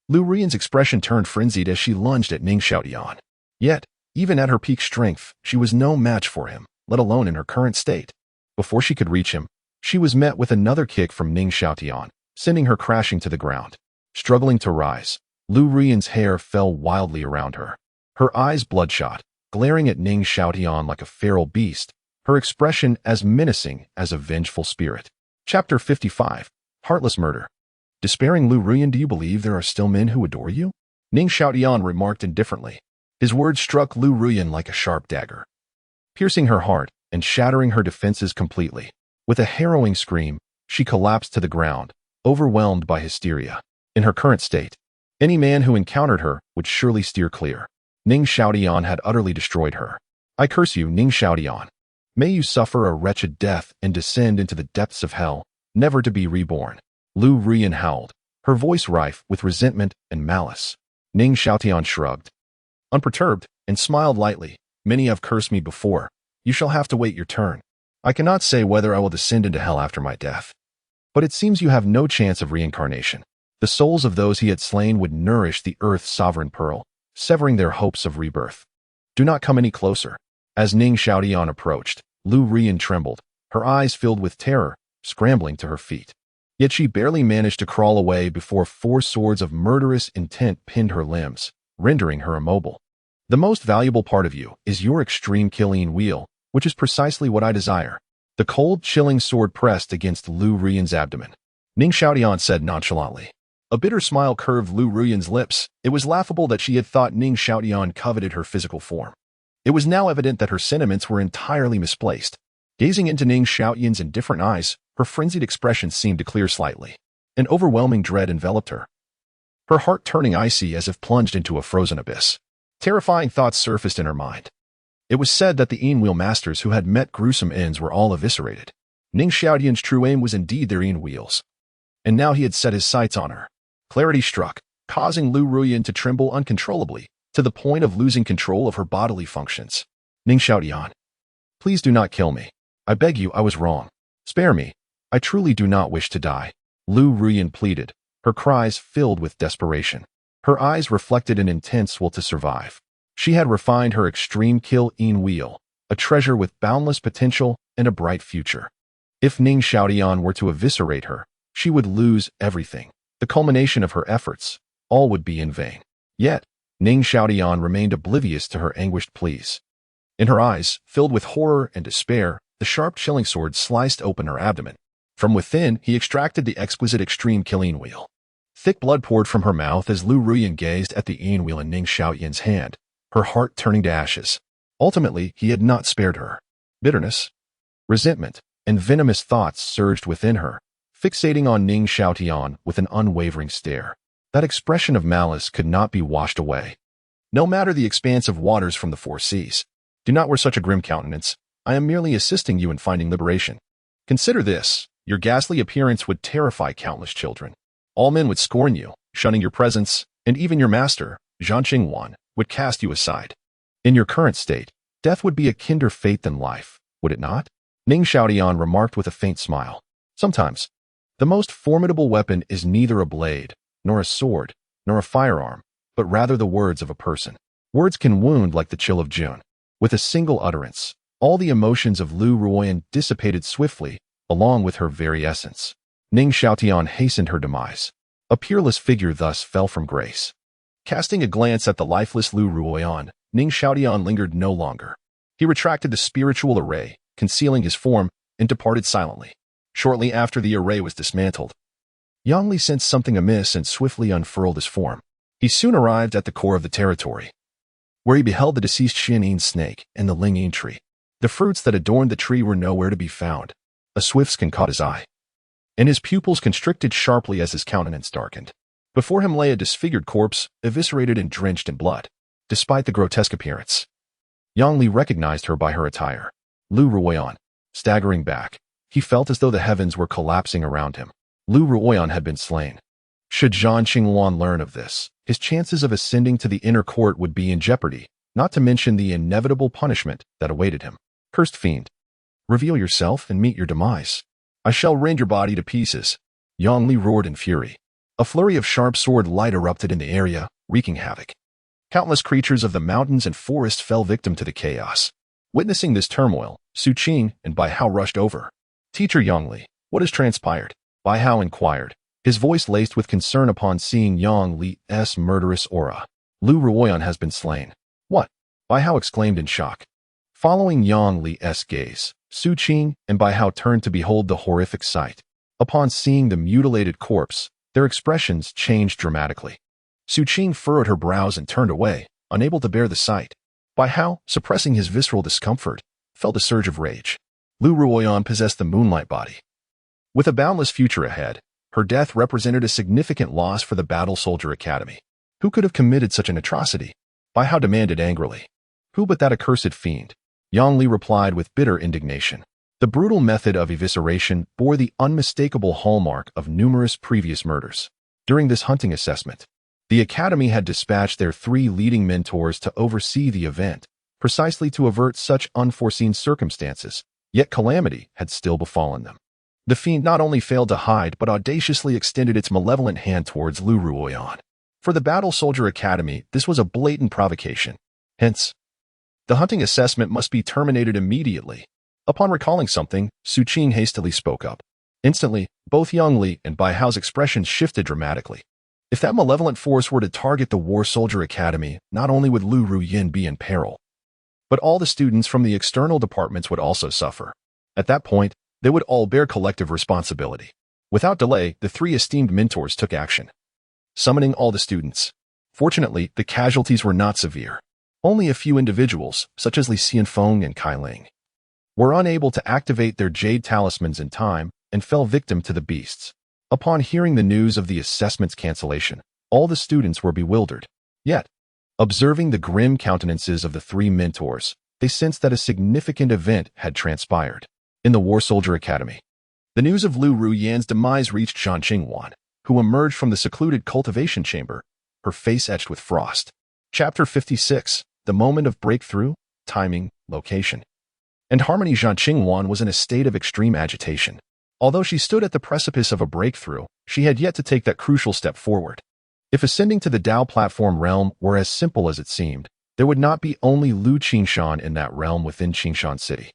Lu Ruyan's expression turned frenzied as she lunged at Ning Xiaotian. Yet, even at her peak strength, she was no match for him, let alone in her current state. Before she could reach him, she was met with another kick from Ning Xiaotian, sending her crashing to the ground. Struggling to rise, Lu Ruyan's hair fell wildly around her. Her eyes bloodshot, glaring at Ning Xiaotian like a feral beast, her expression as menacing as a vengeful spirit. Chapter 55. Heartless Murder. Despairing Lu Ruyan, do you believe there are still men who adore you? Ning Xiaotian remarked indifferently. His words struck Lu Ruyan like a sharp dagger, piercing her heart and shattering her defenses completely. With a harrowing scream, she collapsed to the ground, overwhelmed by hysteria. In her current state, any man who encountered her would surely steer clear. Ning Xiaotian had utterly destroyed her. "I curse you, Ning Xiaotian. May you suffer a wretched death and descend into the depths of hell, never to be reborn." Lu Ruyan howled, her voice rife with resentment and malice. Ning Xiaotian shrugged, unperturbed, and smiled lightly. "Many have cursed me before. You shall have to wait your turn. I cannot say whether I will descend into hell after my death. But it seems you have no chance of reincarnation." The souls of those he had slain would nourish the earth's sovereign pearl, severing their hopes of rebirth. "Do not come any closer." As Ning Xiaotian approached, Lu Ruyan trembled, her eyes filled with terror, scrambling to her feet. Yet she barely managed to crawl away before 4 swords of murderous intent pinned her limbs, rendering her immobile. "The most valuable part of you is your extreme killing wheel, which is precisely what I desire." The cold, chilling sword pressed against Lu Ruyan's abdomen. Ning Xiaotian said nonchalantly. A bitter smile curved Lu Ruyan's lips. It was laughable that she had thought Ning Xiaotian coveted her physical form. It was now evident that her sentiments were entirely misplaced. Gazing into Ning Xiaotian's indifferent eyes, her frenzied expression seemed to clear slightly. An overwhelming dread enveloped her, her heart turning icy as if plunged into a frozen abyss. Terrifying thoughts surfaced in her mind. It was said that the Einwheel masters who had met gruesome ends were all eviscerated. Ning Xiaotian's true aim was indeed their Einwheels, and now he had set his sights on her. Clarity struck, causing Lu Ruyan to tremble uncontrollably, to the point of losing control of her bodily functions. "Ning Xiaotian, please do not kill me. I beg you, I was wrong. Spare me. I truly do not wish to die." Lu Ruyan pleaded, her cries filled with desperation. Her eyes reflected an intense will to survive. She had refined her extreme kill Einwheel, a treasure with boundless potential and a bright future. If Ning Xiaotian were to eviscerate her, she would lose everything. The culmination of her efforts, all would be in vain. Yet, Ning Xiaotian remained oblivious to her anguished pleas. In her eyes, filled with horror and despair, the sharp chilling sword sliced open her abdomen. From within, he extracted the exquisite extreme killing wheel. Thick blood poured from her mouth as Lu Ruyan gazed at the Einwheel in Ning Xiaotian's hand, her heart turning to ashes. Ultimately, he had not spared her. Bitterness, resentment, and venomous thoughts surged within her, fixating on Ning Xiaotian with an unwavering stare. That expression of malice could not be washed away. "No matter the expansive waters from the 4 seas. Do not wear such a grim countenance. I am merely assisting you in finding liberation. Consider this. Your ghastly appearance would terrify countless children. All men would scorn you, shunning your presence, and even your master, Zhan Qingwan, would cast you aside. In your current state, death would be a kinder fate than life, would it not?" Ning Xiaotian remarked with a faint smile. "Sometimes, the most formidable weapon is neither a blade, nor a sword, nor a firearm, but rather the words of a person. Words can wound like the chill of June." With a single utterance, all the emotions of Lu Ruyan dissipated swiftly, along with her very essence. Ning Xiaotian hastened her demise. A peerless figure thus fell from grace. Casting a glance at the lifeless Lu Ruyan, Ning Xiaotian lingered no longer. He retracted the spiritual array, concealing his form, and departed silently. Shortly after the array was dismantled, Yang Li sensed something amiss and swiftly unfurled his form. He soon arrived at the core of the territory, where he beheld the deceased Xianyin snake and the Lingyin tree. The fruits that adorned the tree were nowhere to be found. A swift scan caught his eye, and his pupils constricted sharply as his countenance darkened. Before him lay a disfigured corpse, eviscerated and drenched in blood. Despite the grotesque appearance, Yang Li recognized her by her attire. Lu Ruyan, staggering back, he felt as though the heavens were collapsing around him. Lu Ruyan had been slain. Should Zhan Qingwan learn of this, his chances of ascending to the inner court would be in jeopardy, not to mention the inevitable punishment that awaited him. Cursed fiend, reveal yourself and meet your demise. I shall rend your body to pieces. Yang Li roared in fury. A flurry of sharp sword light erupted in the area, wreaking havoc. Countless creatures of the mountains and forest fell victim to the chaos. Witnessing this turmoil, Su Qing and Bai Hao rushed over. Teacher Yang Li, what has transpired? Bai Hao inquired, his voice laced with concern upon seeing Yang Li's murderous aura. Lu Ruoyan has been slain. What? Bai Hao exclaimed in shock. Following Yang Li's gaze, Su Qing and Bai Hao turned to behold the horrific sight. Upon seeing the mutilated corpse, their expressions changed dramatically. Su Qing furrowed her brows and turned away, unable to bear the sight. Bai Hao, suppressing his visceral discomfort, felt a surge of rage. Lu Ruoyan possessed the moonlight body. With a boundless future ahead, her death represented a significant loss for the Battle Soldier Academy. Who could have committed such an atrocity? Bai Hao demanded angrily. Who but that accursed fiend? Yang Li replied with bitter indignation. The brutal method of evisceration bore the unmistakable hallmark of numerous previous murders. During this hunting assessment, the Academy had dispatched their 3 leading mentors to oversee the event, precisely to avert such unforeseen circumstances, yet calamity had still befallen them. The fiend not only failed to hide but audaciously extended its malevolent hand towards Lu Ruoyan. For the Battle Soldier Academy, this was a blatant provocation. Hence, the hunting assessment must be terminated immediately. Upon recalling something, Su Qing hastily spoke up. Instantly, both Yang Li and Bai Hao's expressions shifted dramatically. If that malevolent force were to target the War Soldier Academy, not only would Lu Ruoyan be in peril, but all the students from the external departments would also suffer. At that point, they would all bear collective responsibility. Without delay, the 3 esteemed mentors took action, summoning all the students. Fortunately, the casualties were not severe. Only a few individuals, such as Li Xianfeng and Kai Ling, were unable to activate their jade talismans in time and fell victim to the beasts. Upon hearing the news of the assessment's cancellation, all the students were bewildered. Yet, observing the grim countenances of the 3 mentors, they sensed that a significant event had transpired. In the War Soldier Academy, the news of Lu Ruoyan's demise reached Zhan Qingwan, who emerged from the secluded cultivation chamber, her face etched with frost. Chapter 56, The Moment of Breakthrough, Timing, Location. And Harmony Zhan Qingwan was in a state of extreme agitation. Although she stood at the precipice of a breakthrough, she had yet to take that crucial step forward. If ascending to the Dao platform realm were as simple as it seemed, there would not be only Lu Qingshan in that realm within Qingshan City.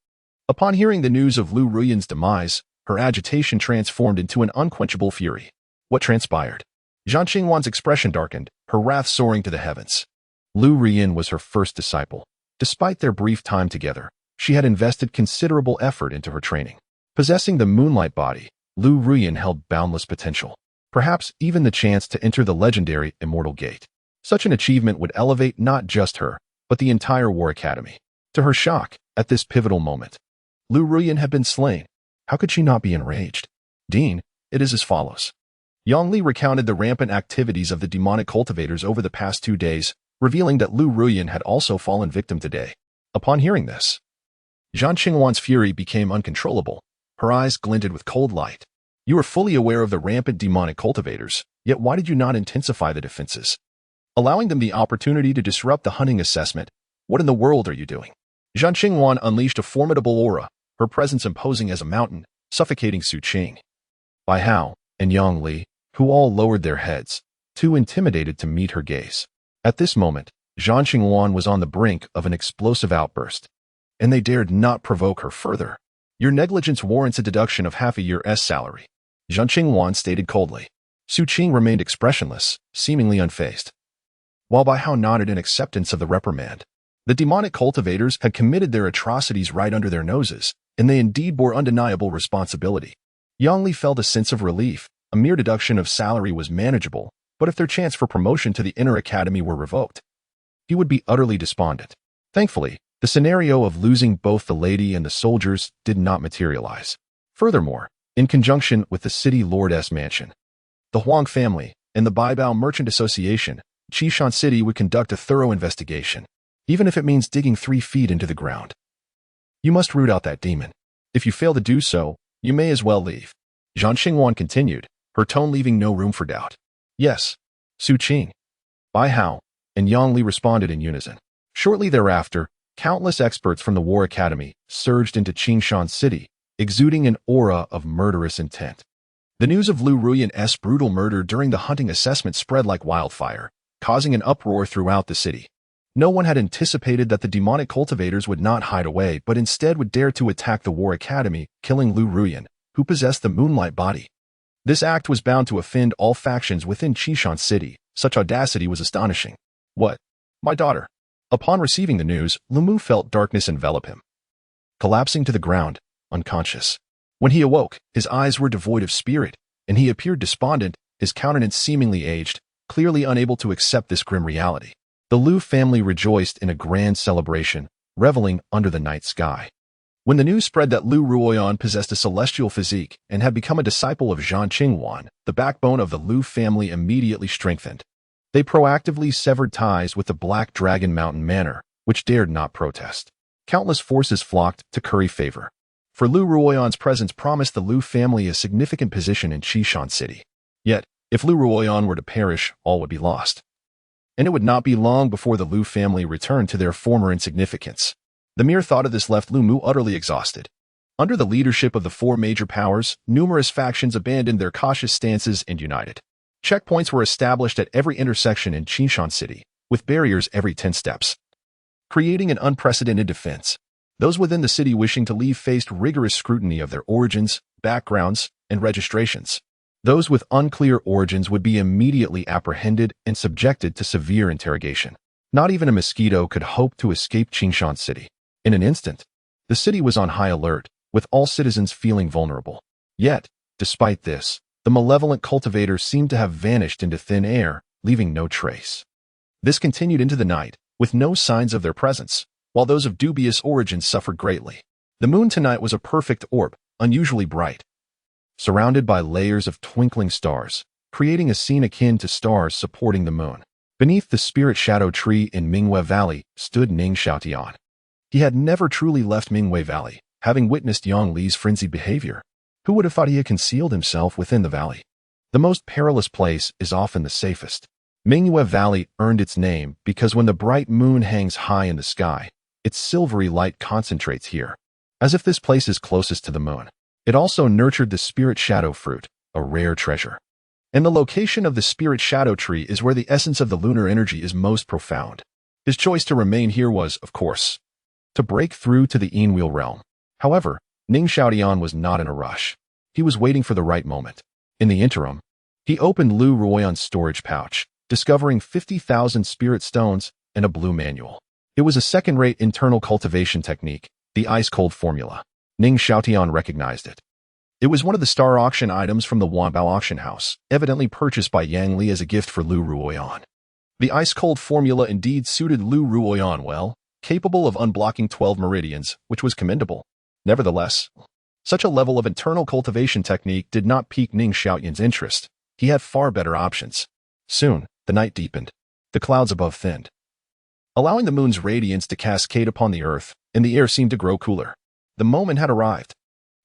Upon hearing the news of Lu Ruoyan's demise, her agitation transformed into an unquenchable fury. What transpired? Zhan Qingwan's expression darkened, her wrath soaring to the heavens. Lu Ruoyan was her first disciple. Despite their brief time together, she had invested considerable effort into her training. Possessing the moonlight body, Lu Ruoyan held boundless potential. Perhaps even the chance to enter the legendary Immortal Gate. Such an achievement would elevate not just her, but the entire War Academy. To her shock, at this pivotal moment, Lu Ruoyan had been slain. How could she not be enraged? Dean, it is as follows. Yang Li recounted the rampant activities of the demonic cultivators over the past 2 days, revealing that Lu Ruoyan had also fallen victim today. Upon hearing this, Zhan Qingwan's fury became uncontrollable. Her eyes glinted with cold light. You are fully aware of the rampant demonic cultivators, yet why did you not intensify the defenses? Allowing them the opportunity to disrupt the hunting assessment, what in the world are you doing? Zhan Qingwan unleashed a formidable aura, her presence imposing as a mountain, suffocating Su Qing, Bai Hao, and Yang Li, who all lowered their heads, too intimidated to meet her gaze. At this moment, Zhan Qingwan was on the brink of an explosive outburst, and they dared not provoke her further. Your negligence warrants a deduction of half a year's salary, Zhan Qingwan stated coldly. Su Qing remained expressionless, seemingly unfazed, while Bai Hao nodded in acceptance of the reprimand. The demonic cultivators had committed their atrocities right under their noses, and they indeed bore undeniable responsibility. Yang Li felt a sense of relief. A mere deduction of salary was manageable, but if their chance for promotion to the inner academy were revoked, he would be utterly despondent. Thankfully, the scenario of losing both the lady and the soldiers did not materialize. Furthermore, in conjunction with the city lord's mansion, the Huang family, and the Baibao Merchant Association, Qishan City would conduct a thorough investigation, even if it means digging 3 feet into the ground. You must root out that demon. If you fail to do so, you may as well leave. Zhan Qingwan continued, her tone leaving no room for doubt. Yes, Su Qing, Bai Hao, and Yang Li responded in unison. Shortly thereafter, Countless experts from the War Academy surged into Qingshan City, exuding an aura of murderous intent. The news of Lu Ruyan's brutal murder during the hunting assessment spread like wildfire, causing an uproar throughout the city. No one had anticipated that the demonic cultivators would not hide away, but instead would dare to attack the War Academy, killing Lu Ruyan, who possessed the Moonlight Body. This act was bound to offend all factions within Qingshan City. Such audacity was astonishing. What? My daughter. Upon receiving the news, Lu Mu felt darkness envelop him. Collapsing to the ground, unconscious. When he awoke, his eyes were devoid of spirit, and he appeared despondent, his countenance seemingly aged, clearly unable to accept this grim reality. The Lu family rejoiced in a grand celebration, reveling under the night sky. When the news spread that Lu Ruoyan possessed a celestial physique and had become a disciple of Zhan Qingwan, the backbone of the Lu family immediately strengthened. They proactively severed ties with the Black Dragon Mountain Manor, which dared not protest. Countless forces flocked to curry favor. For Lu Ruoyan's presence promised the Lu family a significant position in Qingshan City. Yet, if Lu Ruoyan were to perish, all would be lost. And it would not be long before the Lu family returned to their former insignificance. The mere thought of this left Lu Mu utterly exhausted. Under the leadership of the four major powers, numerous factions abandoned their cautious stances and united. Checkpoints were established at every intersection in Qingshan City, with barriers every 10 steps, creating an unprecedented defense. Those within the city wishing to leave faced rigorous scrutiny of their origins, backgrounds, and registrations. Those with unclear origins would be immediately apprehended and subjected to severe interrogation. Not even a mosquito could hope to escape Qingshan City. In an instant, the city was on high alert, with all citizens feeling vulnerable. Yet, despite this, the malevolent cultivators seemed to have vanished into thin air, leaving no trace. This continued into the night, with no signs of their presence, while those of dubious origins suffered greatly. The moon tonight was a perfect orb, unusually bright, surrounded by layers of twinkling stars, creating a scene akin to stars supporting the moon. Beneath the spirit shadow tree in Mingwei Valley stood Ning Xiaotian. He had never truly left Mingwei Valley, having witnessed Yang Li's frenzied behavior. Who would have thought he had concealed himself within the valley? The most perilous place is often the safest. Mingwei Valley earned its name because when the bright moon hangs high in the sky, its silvery light concentrates here, as if this place is closest to the moon. It also nurtured the spirit shadow fruit, a rare treasure. And the location of the spirit shadow tree is where the essence of the lunar energy is most profound. His choice to remain here was, of course, to break through to the Enwheel realm. However, Ning Xiaotian was not in a rush. He was waiting for the right moment. In the interim, he opened Lu Ruoyan's storage pouch, discovering 50,000 spirit stones and a blue manual. It was a second-rate internal cultivation technique, the ice-cold formula. Ning Xiaotian recognized it. It was one of the star auction items from the Wanbao auction house, evidently purchased by Yang Li as a gift for Lu Ruoyan. The ice-cold formula indeed suited Lu Ruoyan well, capable of unblocking 12 meridians, which was commendable. Nevertheless, such a level of internal cultivation technique did not pique Ning Xiaotian's interest. He had far better options. Soon, the night deepened. The clouds above thinned, allowing the moon's radiance to cascade upon the earth, and the air seemed to grow cooler. The moment had arrived.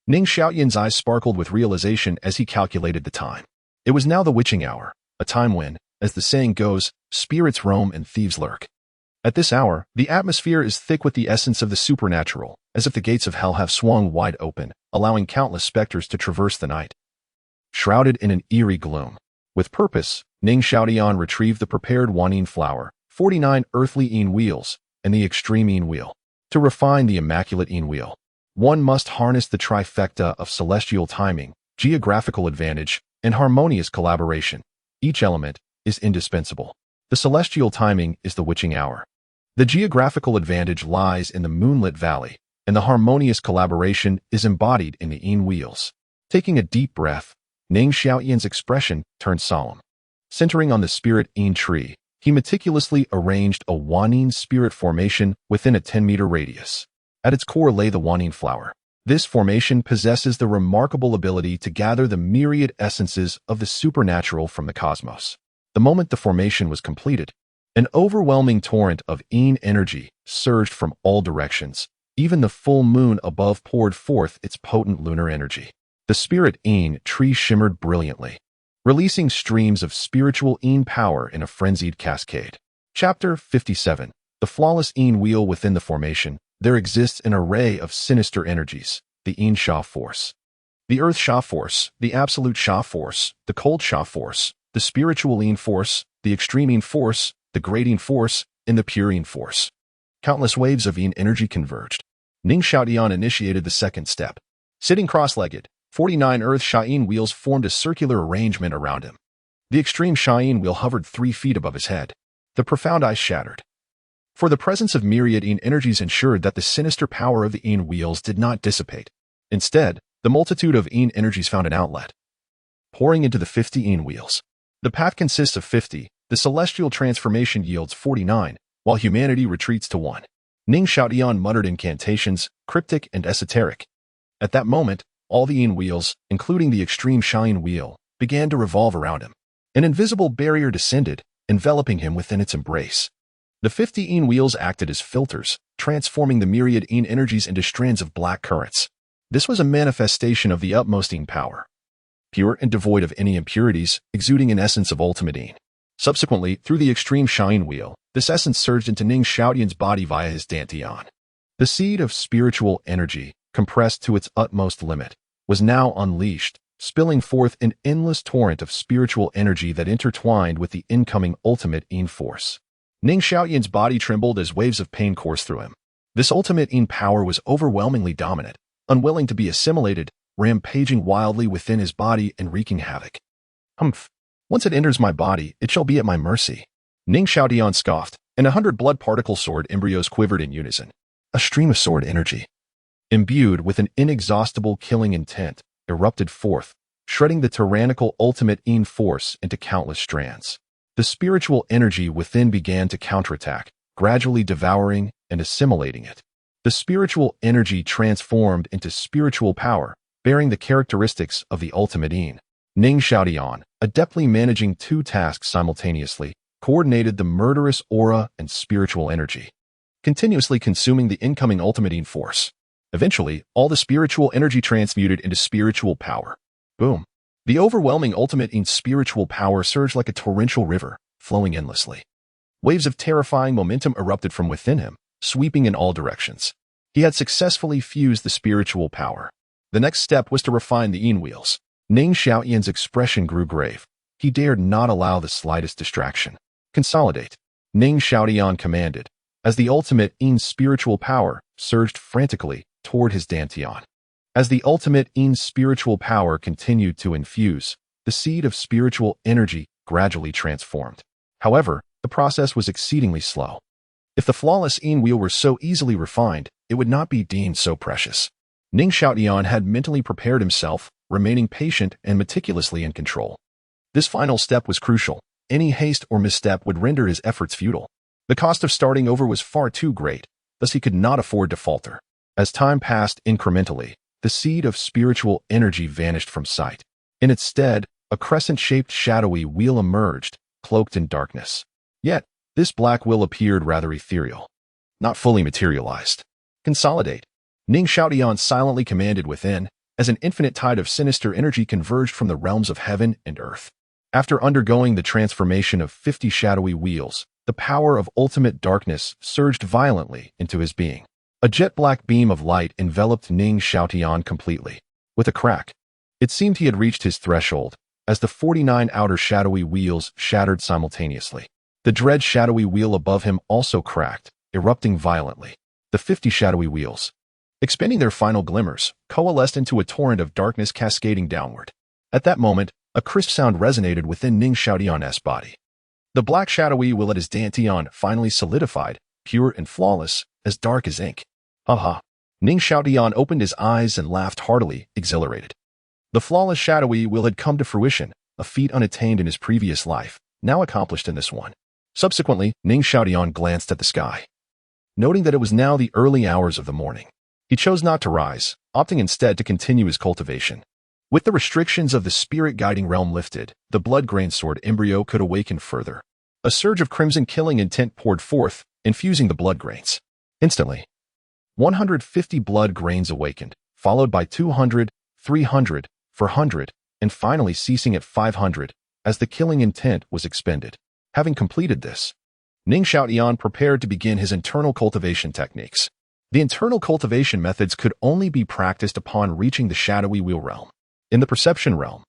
Ning Xiaotian's eyes sparkled with realization as he calculated the time. It was now the witching hour, a time when, as the saying goes, spirits roam and thieves lurk. At this hour, the atmosphere is thick with the essence of the supernatural, as if the gates of hell have swung wide open, allowing countless specters to traverse the night. Shrouded in an eerie gloom. With purpose, Ning Xiaotian retrieved the prepared Wanyin flower, 49 earthly Yin wheels, and the extreme Yin wheel. To refine the immaculate Yin wheel, one must harness the trifecta of celestial timing, geographical advantage, and harmonious collaboration. Each element is indispensable. The celestial timing is the witching hour. The geographical advantage lies in the moonlit valley, and the harmonious collaboration is embodied in the Yin wheels. Taking a deep breath, Ning Xiaotian's expression turned solemn. Centering on the spirit Yin tree, he meticulously arranged a Wanyin spirit formation within a 10-meter radius. At its core lay the Wanyin flower. This formation possesses the remarkable ability to gather the myriad essences of the supernatural from the cosmos. The moment the formation was completed, an overwhelming torrent of Yin energy surged from all directions. Even the full moon above poured forth its potent lunar energy. The spirit Yin tree shimmered brilliantly, releasing streams of spiritual Yin power in a frenzied cascade. Chapter 57. The The flawless Yin wheel within the formation, there exists an array of sinister energies, the Yin Sha force. The Earth Sha force, the Absolute Sha force, the Cold Sha force, the Spiritual Yin force, the Extreme Yin force, the Great Yin force, and the Pure Yin force. Countless waves of Yin energy converged. Ning Xiaotian initiated the second step. Sitting cross-legged, 49 Earth Sha Yin wheels formed a circular arrangement around him. The extreme Sha Yin wheel hovered 3 feet above his head. The profound eyes shattered. For the presence of myriad Yin energies ensured that the sinister power of the Yin wheels did not dissipate. Instead, the multitude of Yin energies found an outlet, pouring into the 50 Yin wheels. The path consists of 50, the celestial transformation yields 49, while humanity retreats to 1. Ning Xiaotian muttered incantations, cryptic and esoteric. At that moment, all the Yin wheels, including the extreme Sha Yin wheel, began to revolve around him. An invisible barrier descended, enveloping him within its embrace. The 50 Yin wheels acted as filters, transforming the myriad Yin energies into strands of black currents. This was a manifestation of the utmost Yin power, pure and devoid of any impurities, exuding an essence of ultimate Yin. Subsequently, through the extreme Sha Yin wheel, this essence surged into Ning Xiaotian's body via his Dantian. The seed of spiritual energy, compressed to its utmost limit, was now unleashed, spilling forth an endless torrent of spiritual energy that intertwined with the incoming ultimate Yin force. Ning Xiaotian's body trembled as waves of pain coursed through him. This ultimate Yin power was overwhelmingly dominant, unwilling to be assimilated, rampaging wildly within his body and wreaking havoc. Humph! Once it enters my body, it shall be at my mercy. Ning Xiaotian scoffed, and 100 blood particle sword embryos quivered in unison. A stream of sword energy, imbued with an inexhaustible killing intent, erupted forth, shredding the tyrannical ultimate Yin force into countless strands. The spiritual energy within began to counterattack, gradually devouring and assimilating it. The spiritual energy transformed into spiritual power, bearing the characteristics of the ultimate Yin. Ning Xiaotian, adeptly managing 2 tasks simultaneously, coordinated the murderous aura and spiritual energy, continuously consuming the incoming ultimate Yin force. Eventually, all the spiritual energy transmuted into spiritual power. Boom! The overwhelming ultimate Yin spiritual power surged like a torrential river, flowing endlessly. Waves of terrifying momentum erupted from within him, sweeping in all directions. He had successfully fused the spiritual power. The next step was to refine the Yin wheels. Ning Xiaotian's expression grew grave. He dared not allow the slightest distraction. Consolidate. Ning Xiaotian commanded, as the ultimate Yin spiritual power surged frantically toward his Dantian. As the ultimate Yin spiritual power continued to infuse, the seed of spiritual energy gradually transformed. However, the process was exceedingly slow. If the flawless Yin wheel were so easily refined, it would not be deemed so precious. Ning Xiaotian had mentally prepared himself, remaining patient and meticulously in control. This final step was crucial. Any haste or misstep would render his efforts futile. The cost of starting over was far too great, thus he could not afford to falter. As time passed incrementally, the seed of spiritual energy vanished from sight. In its stead, a crescent-shaped shadowy wheel emerged, cloaked in darkness. Yet, this black wheel appeared rather ethereal, not fully materialized. Consolidate. Ning Xiaotian silently commanded within, as an infinite tide of sinister energy converged from the realms of heaven and earth. After undergoing the transformation of 50 shadowy wheels, the power of ultimate darkness surged violently into his being. A jet-black beam of light enveloped Ning Xiaotian completely. With a crack, it seemed he had reached his threshold, as the 49 outer shadowy wheels shattered simultaneously. The dread shadowy wheel above him also cracked, erupting violently. The 50 shadowy wheels, expending their final glimmers, coalesced into a torrent of darkness cascading downward. At that moment, a crisp sound resonated within Ning Xiaotian's body. The black shadowy wheel at his Dantian finally solidified, pure and flawless, as dark as ink. Aha! Ning Xiaotian opened his eyes and laughed heartily, exhilarated. The flawless shadowy wheel had come to fruition, a feat unattained in his previous life, now accomplished in this one. Subsequently, Ning Xiaotian glanced at the sky. Noting that it was now the early hours of the morning, he chose not to rise, opting instead to continue his cultivation. With the restrictions of the spirit-guiding realm lifted, the blood-grain sword embryo could awaken further. A surge of crimson killing intent poured forth, infusing the blood grains. Instantly, 150 blood grains awakened, followed by 200, 300, 400, and finally ceasing at 500, as the killing intent was expended. Having completed this, Ning Xiaotian prepared to begin his internal cultivation techniques. The internal cultivation methods could only be practiced upon reaching the shadowy wheel realm. In the perception realm,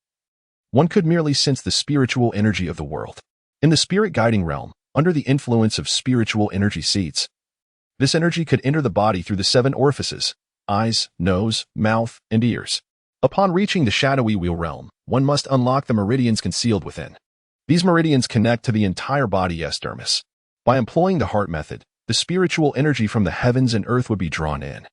one could merely sense the spiritual energy of the world. In the spirit guiding realm, under the influence of spiritual energy seeds, this energy could enter the body through the 7 orifices: eyes, nose, mouth, and ears. Upon reaching the shadowy wheel realm, one must unlock the meridians concealed within. These meridians connect to the entire body as dermis. By employing the heart method, the spiritual energy from the heavens and earth would be drawn in,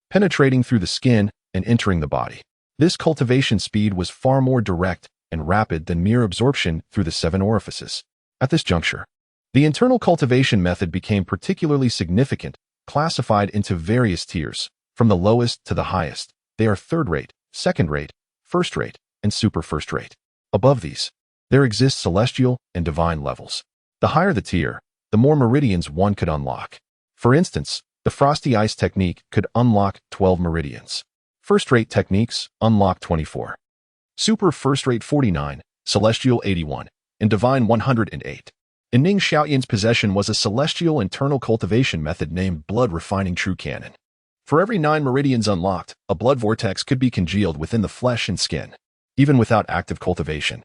penetrating through the skin and entering the body. This cultivation speed was far more direct and rapid than mere absorption through the 7 orifices. At this juncture, the internal cultivation method became particularly significant, classified into various tiers, from the lowest to the highest. They are third-rate, second-rate, first-rate, and super first-rate. Above these, there exist celestial and divine levels. The higher the tier, the more meridians one could unlock. For instance, the frosty ice technique could unlock 12 meridians. First-rate techniques unlock 24. Super first-rate 49, celestial 81, and divine 108. In Ning Xiaotian's possession was a celestial internal cultivation method named Blood Refining True Canon. For every 9 meridians unlocked, a blood vortex could be congealed within the flesh and skin, even without active cultivation.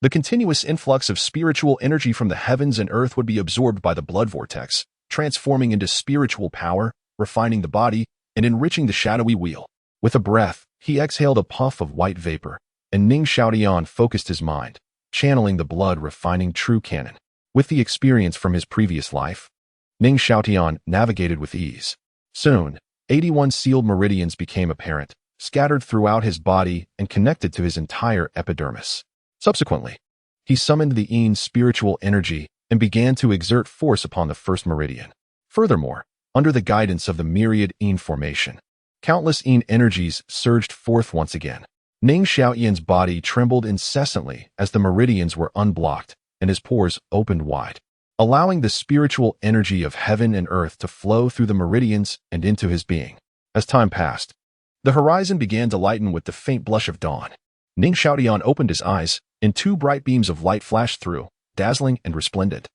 The continuous influx of spiritual energy from the heavens and earth would be absorbed by the blood vortex, transforming into spiritual power, refining the body, and enriching the shadowy wheel. With a breath, he exhaled a puff of white vapor, and Ning Xiaotian focused his mind, channeling the blood refining true canon. With the experience from his previous life, Ning Xiaotian navigated with ease. Soon, 81 sealed meridians became apparent, scattered throughout his body and connected to his entire epidermis. Subsequently, he summoned the Yin spiritual energy and began to exert force upon the first meridian. Furthermore, under the guidance of the myriad Yin formation, countless Yin energies surged forth once again. Ning Xiaotian's body trembled incessantly as the meridians were unblocked and his pores opened wide, allowing the spiritual energy of heaven and earth to flow through the meridians and into his being. As time passed, the horizon began to lighten with the faint blush of dawn. Ning Xiaotian opened his eyes, and 2 bright beams of light flashed through, dazzling and resplendent.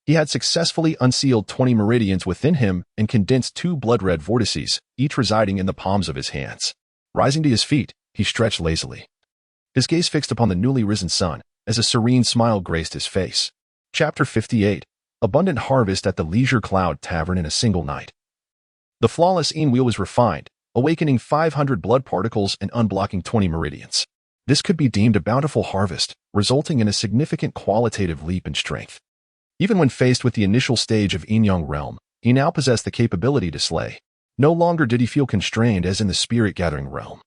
He had successfully unsealed 20 meridians within him and condensed 2 blood-red vortices, each residing in the palms of his hands. Rising to his feet, he stretched lazily, his gaze fixed upon the newly risen sun, as a serene smile graced his face. Chapter 58. Abundant Harvest at the Leisure Cloud Tavern in a Single Night. The flawless Yin wheel was refined, awakening 500 blood particles and unblocking 20 meridians. This could be deemed a bountiful harvest, resulting in a significant qualitative leap in strength. Even when faced with the initial stage of Yin-Yang realm, he now possessed the capability to slay. No longer did he feel constrained as in the spirit-gathering realm.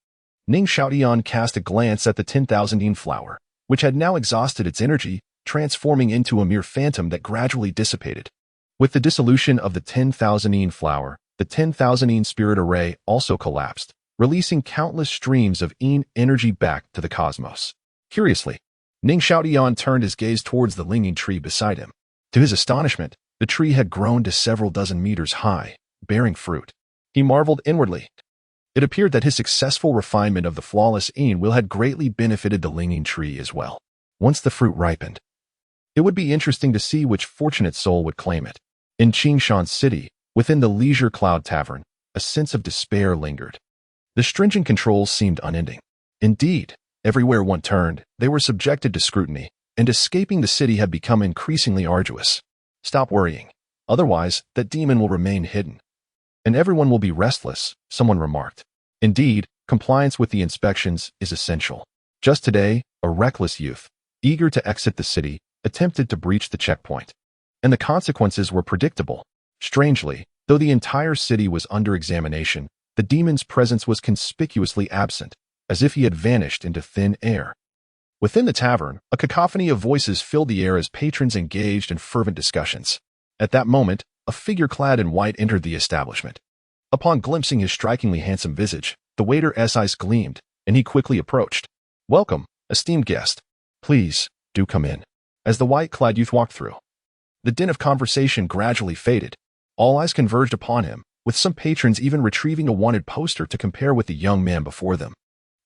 Ning Xiaotian cast a glance at the 10,000 Yin flower, which had now exhausted its energy, transforming into a mere phantom that gradually dissipated. With the dissolution of the 10,000 Yin flower, the 10,000 Yin spirit array also collapsed, releasing countless streams of Yin energy back to the cosmos. Curiously, Ning Xiaotian turned his gaze towards the Linging tree beside him. To his astonishment, the tree had grown to several dozen meters high, bearing fruit. He marveled inwardly. It appeared that his successful refinement of the flawless Yin will had greatly benefited the Linging tree as well. Once the fruit ripened, it would be interesting to see which fortunate soul would claim it. In Qingshan City, within the Leisure Cloud Tavern, a sense of despair lingered. The stringent controls seemed unending. Indeed, everywhere one turned, they were subjected to scrutiny, and escaping the city had become increasingly arduous. Stop worrying. Otherwise, that demon will remain hidden, and everyone will be restless, someone remarked. Indeed, compliance with the inspections is essential. Just today, a reckless youth, eager to exit the city, attempted to breach the checkpoint. And the consequences were predictable. Strangely, though the entire city was under examination, the demon's presence was conspicuously absent, as if he had vanished into thin air. Within the tavern, a cacophony of voices filled the air as patrons engaged in fervent discussions. At that moment, a figure clad in white entered the establishment. Upon glimpsing his strikingly handsome visage, the waiter's eyes gleamed, and he quickly approached. "Welcome, esteemed guest. Please, do come in." As the white-clad youth walked through, the din of conversation gradually faded. All eyes converged upon him, with some patrons even retrieving a wanted poster to compare with the young man before them.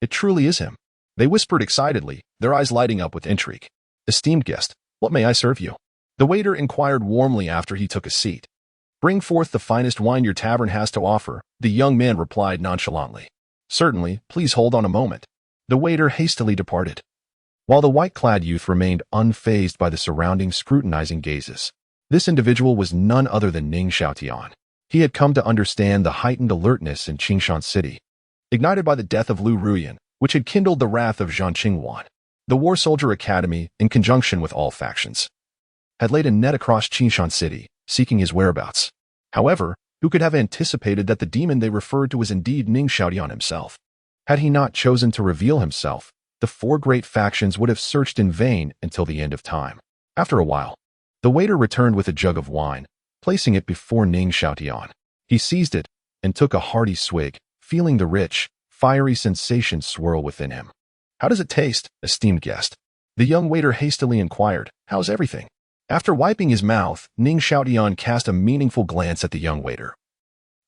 "It truly is him," they whispered excitedly, their eyes lighting up with intrigue. "Esteemed guest, what may I serve you?" The waiter inquired warmly after he took a seat. "Bring forth the finest wine your tavern has to offer," the young man replied nonchalantly. "Certainly, please hold on a moment." The waiter hastily departed, while the white-clad youth remained unfazed by the surrounding scrutinizing gazes. This individual was none other than Ning Xiaotian. He had come to understand the heightened alertness in Qingshan City, ignited by the death of Lu Ruyan, which had kindled the wrath of Zhang Qingwan. The War Soldier Academy, in conjunction with all factions, had laid a net across Qingshan City, seeking his whereabouts. However, who could have anticipated that the demon they referred to was indeed Ning Xiaotian himself? Had he not chosen to reveal himself, the four great factions would have searched in vain until the end of time. After a while, the waiter returned with a jug of wine, placing it before Ning Xiaotian. He seized it and took a hearty swig, feeling the rich, fiery sensation swirl within him. "How does it taste, esteemed guest?" The young waiter hastily inquired. "How's everything?" After wiping his mouth, Ning Xiaotian cast a meaningful glance at the young waiter,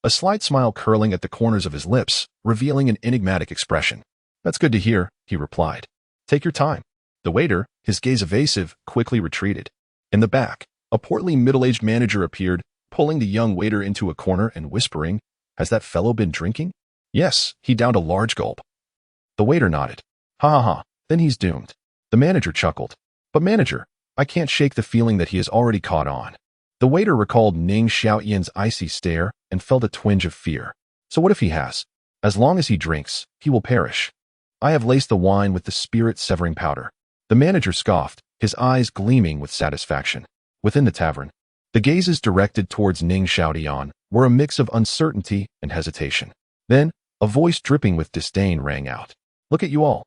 a slight smile curling at the corners of his lips, revealing an enigmatic expression. "That's good to hear," he replied. "Take your time." The waiter, his gaze evasive, quickly retreated. In the back, a portly middle-aged manager appeared, pulling the young waiter into a corner and whispering, "Has that fellow been drinking?" "Yes," he downed a large gulp. The waiter nodded. "Ha ha ha, then he's doomed." The manager chuckled. "But manager, I can't shake the feeling that he has already caught on." The waiter recalled Ning Xiaotian's icy stare and felt a twinge of fear. "So what if he has? As long as he drinks, he will perish. I have laced the wine with the spirit-severing powder." The manager scoffed, his eyes gleaming with satisfaction. Within the tavern, the gazes directed towards Ning Xiaotian were a mix of uncertainty and hesitation. Then, a voice dripping with disdain rang out. "Look at you all.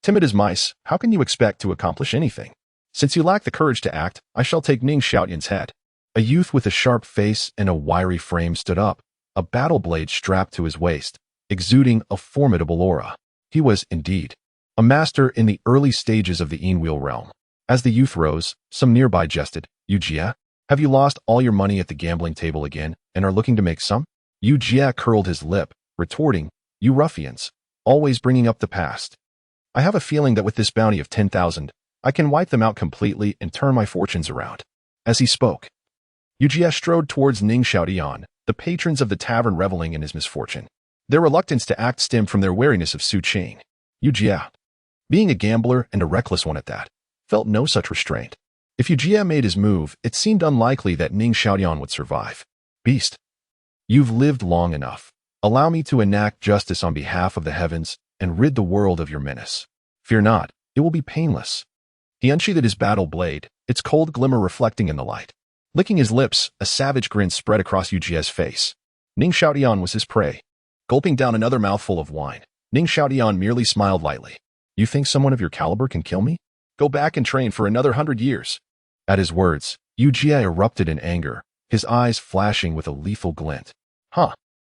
Timid as mice, how can you expect to accomplish anything? Since you lack the courage to act, I shall take Ning Xiaotian's head." A youth with a sharp face and a wiry frame stood up, a battle blade strapped to his waist, exuding a formidable aura. He was, indeed, a master in the early stages of the Einwheel realm. As the youth rose, some nearby jested, "Yu Jie, have you lost all your money at the gambling table again and are looking to make some?" Yu Jie curled his lip, retorting, "You ruffians, always bringing up the past. I have a feeling that with this bounty of 10,000, I can wipe them out completely and turn my fortunes around." As he spoke, Yu Jie strode towards Ning Xiaotian, the patrons of the tavern reveling in his misfortune. Their reluctance to act stemmed from their wariness of Su Qing. Yu Jie, being a gambler and a reckless one at that, felt no such restraint. If Yu Jie made his move, it seemed unlikely that Ning Xiaotian would survive. "Beast, you've lived long enough. Allow me to enact justice on behalf of the heavens and rid the world of your menace. Fear not, it will be painless." He unsheathed his battle blade, its cold glimmer reflecting in the light. Licking his lips, a savage grin spread across Yu Jie's face. Ning Xiaotian was his prey. Gulping down another mouthful of wine, Ning Xiaotian merely smiled lightly. "You think someone of your caliber can kill me? Go back and train for another 100 years. At his words, Yu Jie erupted in anger, his eyes flashing with a lethal glint. "Huh.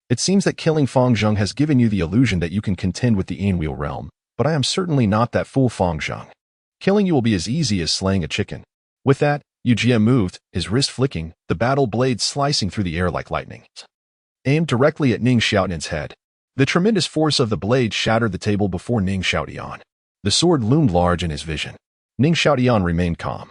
It seems that killing Fang Zheng has given you the illusion that you can contend with the Einwheel realm, but I am certainly not that fool Fang Zheng. Killing you will be as easy as slaying a chicken." With that, Yu Jie moved, his wrist flicking, the battle blade slicing through the air like lightning, aimed directly at Ning Xiaotian's head. The tremendous force of the blade shattered the table before Ning Xiaotian. The sword loomed large in his vision. Ning Xiaotian remained calm,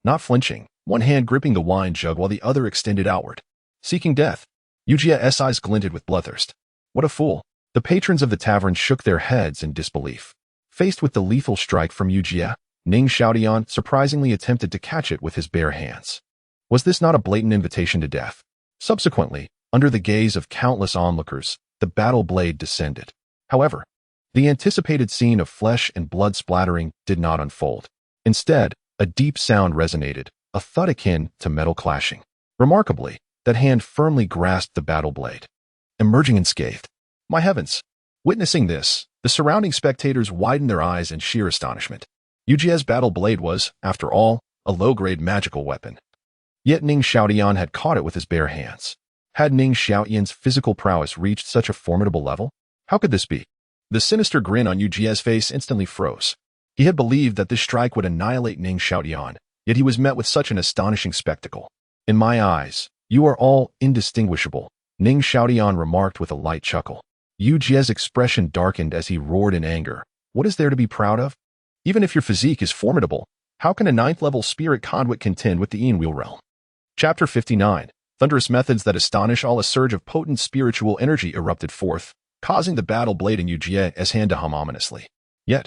not flinching, one hand gripping the wine jug while the other extended outward. Seeking death, Yu Jie's eyes glinted with bloodthirst. What a fool. The patrons of the tavern shook their heads in disbelief. Faced with the lethal strike from Yu Jie, Ning Xiaotian surprisingly attempted to catch it with his bare hands. Was this not a blatant invitation to death? Subsequently, under the gaze of countless onlookers, the battle blade descended. However, the anticipated scene of flesh and blood splattering did not unfold. Instead, a deep sound resonated, a thud akin to metal clashing. Remarkably, that hand firmly grasped the battle blade, emerging unscathed. My heavens! Witnessing this, the surrounding spectators widened their eyes in sheer astonishment. Yu Jie's battle blade was, after all, a low-grade magical weapon. Yet Ning Xiaotian had caught it with his bare hands. Had Ning Xiaotian's physical prowess reached such a formidable level? How could this be? The sinister grin on Yu Jie's face instantly froze. He had believed that this strike would annihilate Ning Xiaotian, yet he was met with such an astonishing spectacle. "In my eyes, you are all indistinguishable," Ning Xiaotian remarked with a light chuckle. Yu Jie's expression darkened as he roared in anger. "What is there to be proud of? Even if your physique is formidable, How can a ninth-level spirit conduit contend with the Enwheel realm? Chapter 59. Thunderous methods that astonish all. A surge of potent spiritual energy erupted forth, causing the battle blade in Yujia's hand to hum ominously. Yet,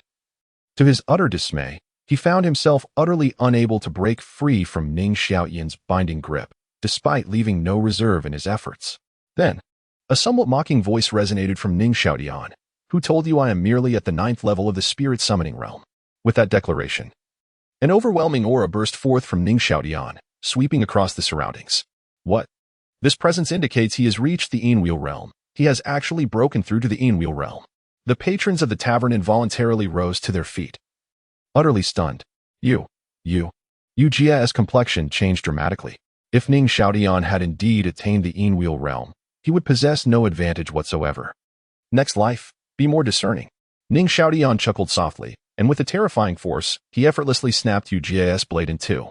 to his utter dismay, he found himself utterly unable to break free from Ning Xiaoyan's binding grip, despite leaving no reserve in his efforts. Then, a somewhat mocking voice resonated from Ning Xiaoyan. Who told you I am merely at the 9th level of the spirit summoning realm? With that declaration, an overwhelming aura burst forth from Ning Xiaoyan, sweeping across the surroundings. What? This presence indicates he has reached the Enwheel realm. He has actually broken through to the Enwheel realm. The patrons of the tavern involuntarily rose to their feet. Utterly stunned, Yu Jia's complexion changed dramatically. If Ning Xiaoyan had indeed attained the Enwheel realm, he would possess no advantage whatsoever. Next life, be more discerning. Ning Xiaoyan chuckled softly, and with a terrifying force, he effortlessly snapped Yu Jia's blade in two.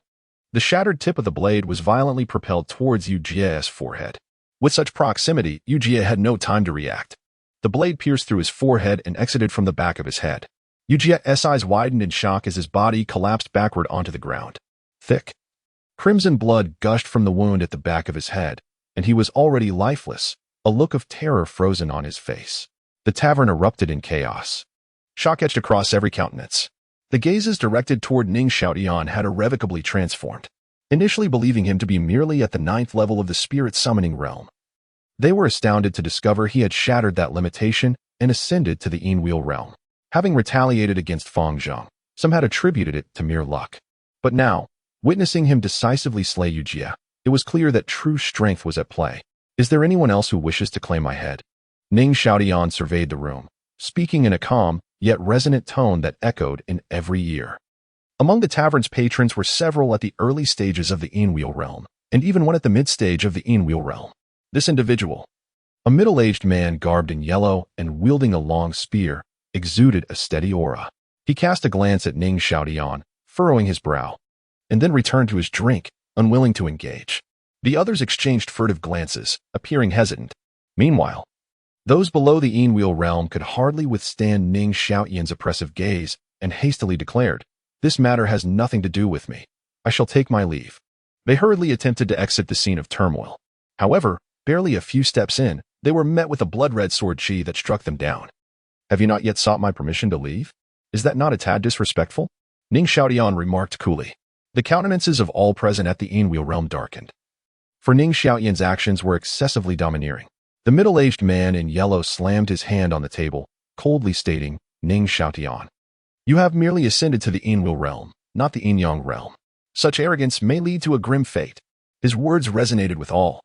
The shattered tip of the blade was violently propelled towards Yu Jia's forehead. With such proximity, Yu Jia had no time to react. The blade pierced through his forehead and exited from the back of his head. Yu Jia's eyes widened in shock as his body collapsed backward onto the ground. Thick, crimson blood gushed from the wound at the back of his head, and he was already lifeless, a look of terror frozen on his face. The tavern erupted in chaos. Shock etched across every countenance. The gazes directed toward Ning Xiaoyan had irrevocably transformed. Initially believing him to be merely at the 9th level of the spirit summoning realm, they were astounded to discover he had shattered that limitation and ascended to the Enwheel realm. Having retaliated against Feng Zhang, some had attributed it to mere luck. But now, witnessing him decisively slay Yu Jia, it was clear that true strength was at play. Is there anyone else who wishes to claim my head? Ning Xiaoyan surveyed the room, speaking in a calm, yet resonant tone that echoed in every ear. Among the tavern's patrons were several at the early stages of the Enwheel realm, and even one at the mid-stage of the Enwheel realm. This individual, a middle-aged man garbed in yellow and wielding a long spear, exuded a steady aura. He cast a glance at Ning Xiaoyan, furrowing his brow, and then returned to his drink, unwilling to engage. The others exchanged furtive glances, appearing hesitant. Meanwhile, those below the Enwheel realm could hardly withstand Ning Xiaoyan's oppressive gaze and hastily declared, "This matter has nothing to do with me. I shall take my leave." They hurriedly attempted to exit the scene of turmoil. However, barely a few steps in, they were met with a blood-red sword chi that struck them down. "Have you not yet sought my permission to leave? Is that not a tad disrespectful?" Ning Xiaoyan remarked coolly. The countenances of all present at the Enwheel realm darkened. For Ning Xiaoyan's actions were excessively domineering. The middle-aged man in yellow slammed his hand on the table, coldly stating, "Ning Xiaoyan, you have merely ascended to the Enwheel realm, not the Enyang realm. Such arrogance may lead to a grim fate." His words resonated with all,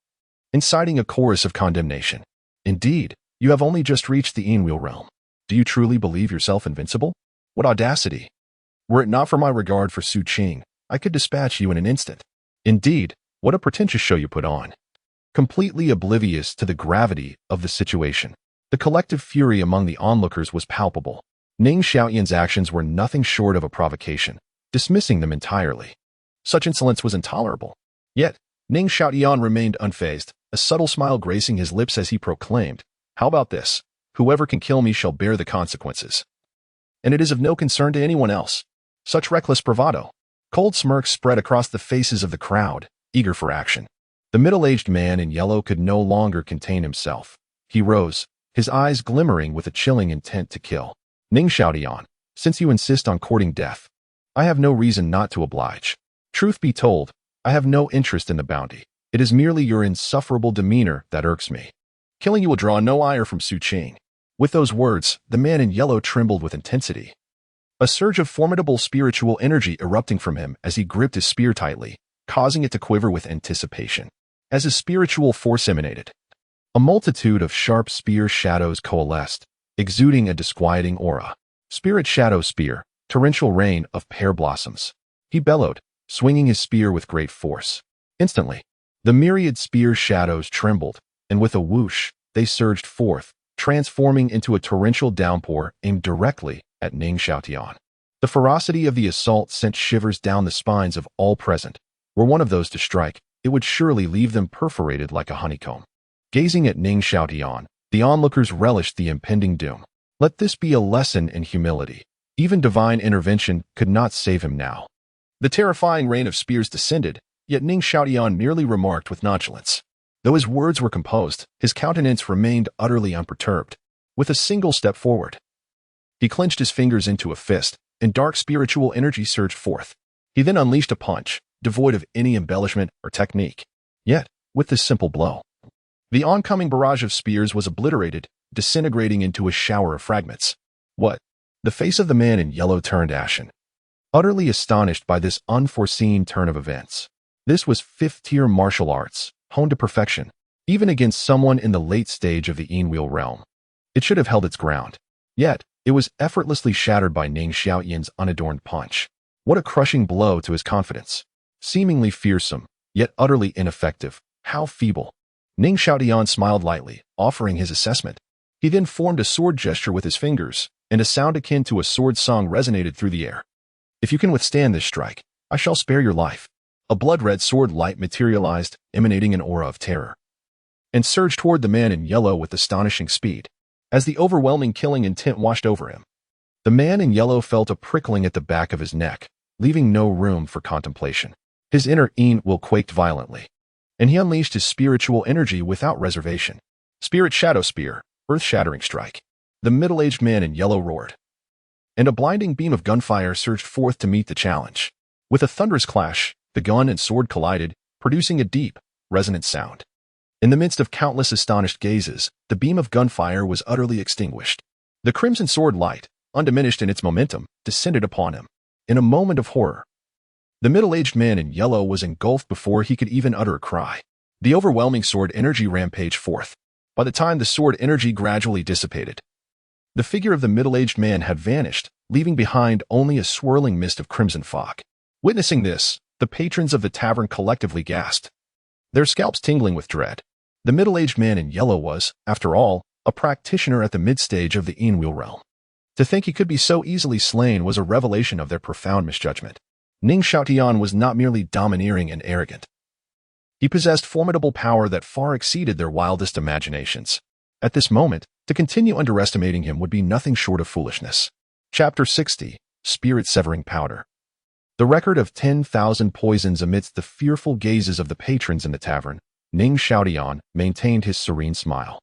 inciting a chorus of condemnation. "Indeed, you have only just reached the Enwheel realm. Do you truly believe yourself invincible? What audacity! Were it not for my regard for Su Qing, I could dispatch you in an instant. Indeed, what a pretentious show you put on." Completely oblivious to the gravity of the situation, the collective fury among the onlookers was palpable. Ning Xiaoyan's actions were nothing short of a provocation, dismissing them entirely. Such insolence was intolerable. Yet, Ning Xiaoyan remained unfazed, a subtle smile gracing his lips as he proclaimed, "How about this? Whoever can kill me shall bear the consequences. And it is of no concern to anyone else." Such reckless bravado. Cold smirks spread across the faces of the crowd, eager for action. The middle-aged man in yellow could no longer contain himself. He rose, his eyes glimmering with a chilling intent to kill. "Ning Xiaoyan, since you insist on courting death, I have no reason not to oblige. Truth be told, I have no interest in the bounty. It is merely your insufferable demeanor that irks me. Killing you will draw no ire from Su Qing." With those words, the man in yellow trembled with intensity. A surge of formidable spiritual energy erupting from him as he gripped his spear tightly, causing it to quiver with anticipation. As his spiritual force emanated, a multitude of sharp spear shadows coalesced, exuding a disquieting aura. "Spirit Shadow Spear, torrential rain of pear blossoms," he bellowed, swinging his spear with great force. Instantly, the myriad spear shadows trembled, and with a whoosh, they surged forth, transforming into a torrential downpour aimed directly at Ning Xiaoyan. The ferocity of the assault sent shivers down the spines of all present. Were one of those to strike, it would surely leave them perforated like a honeycomb. Gazing at Ning Xiaoyan, the onlookers relished the impending doom. Let this be a lesson in humility. Even divine intervention could not save him now. The terrifying rain of spears descended, yet Ning Xiaotian merely remarked with nonchalance. Though his words were composed, his countenance remained utterly unperturbed. With a single step forward, he clenched his fingers into a fist, and dark spiritual energy surged forth. He then unleashed a punch, devoid of any embellishment or technique. Yet, with this simple blow, the oncoming barrage of spears was obliterated, disintegrating into a shower of fragments. What? The face of the man in yellow turned ashen, utterly astonished by this unforeseen turn of events. This was fifth-tier martial arts, honed to perfection, even against someone in the late stage of the Einwheel realm. It should have held its ground. Yet, it was effortlessly shattered by Ning Xiaotian's unadorned punch. What a crushing blow to his confidence. Seemingly fearsome, yet utterly ineffective. How feeble. Ning Xiaotian smiled lightly, offering his assessment. He then formed a sword gesture with his fingers, and a sound akin to a sword song resonated through the air. If you can withstand this strike, I shall spare your life. A blood-red sword light materialized, emanating an aura of terror, and surged toward the man in yellow with astonishing speed. As the overwhelming killing intent washed over him, the man in yellow felt a prickling at the back of his neck, leaving no room for contemplation. His inner Einwheel quaked violently, and he unleashed his spiritual energy without reservation. Spirit Shadow Spear, earth-shattering strike. The middle-aged man in yellow roared, and a blinding beam of gunfire surged forth to meet the challenge. With a thunderous clash, the gun and sword collided, producing a deep, resonant sound. In the midst of countless astonished gazes, the beam of gunfire was utterly extinguished. The crimson sword light, undiminished in its momentum, descended upon him. In a moment of horror, the middle-aged man in yellow was engulfed before he could even utter a cry. The overwhelming sword energy rampaged forth. By the time the sword energy gradually dissipated, the figure of the middle-aged man had vanished, leaving behind only a swirling mist of crimson fog. Witnessing this, the patrons of the tavern collectively gasped, their scalps tingling with dread. The middle-aged man in yellow was, after all, a practitioner at the mid-stage of the Einwheel realm. To think he could be so easily slain was a revelation of their profound misjudgment. Ning Xiaotian was not merely domineering and arrogant. He possessed formidable power that far exceeded their wildest imaginations. At this moment, to continue underestimating him would be nothing short of foolishness. Chapter 60, Spirit-Severing Powder. The record of 10,000 poisons amidst the fearful gazes of the patrons in the tavern, Ning Xiaotian maintained his serene smile.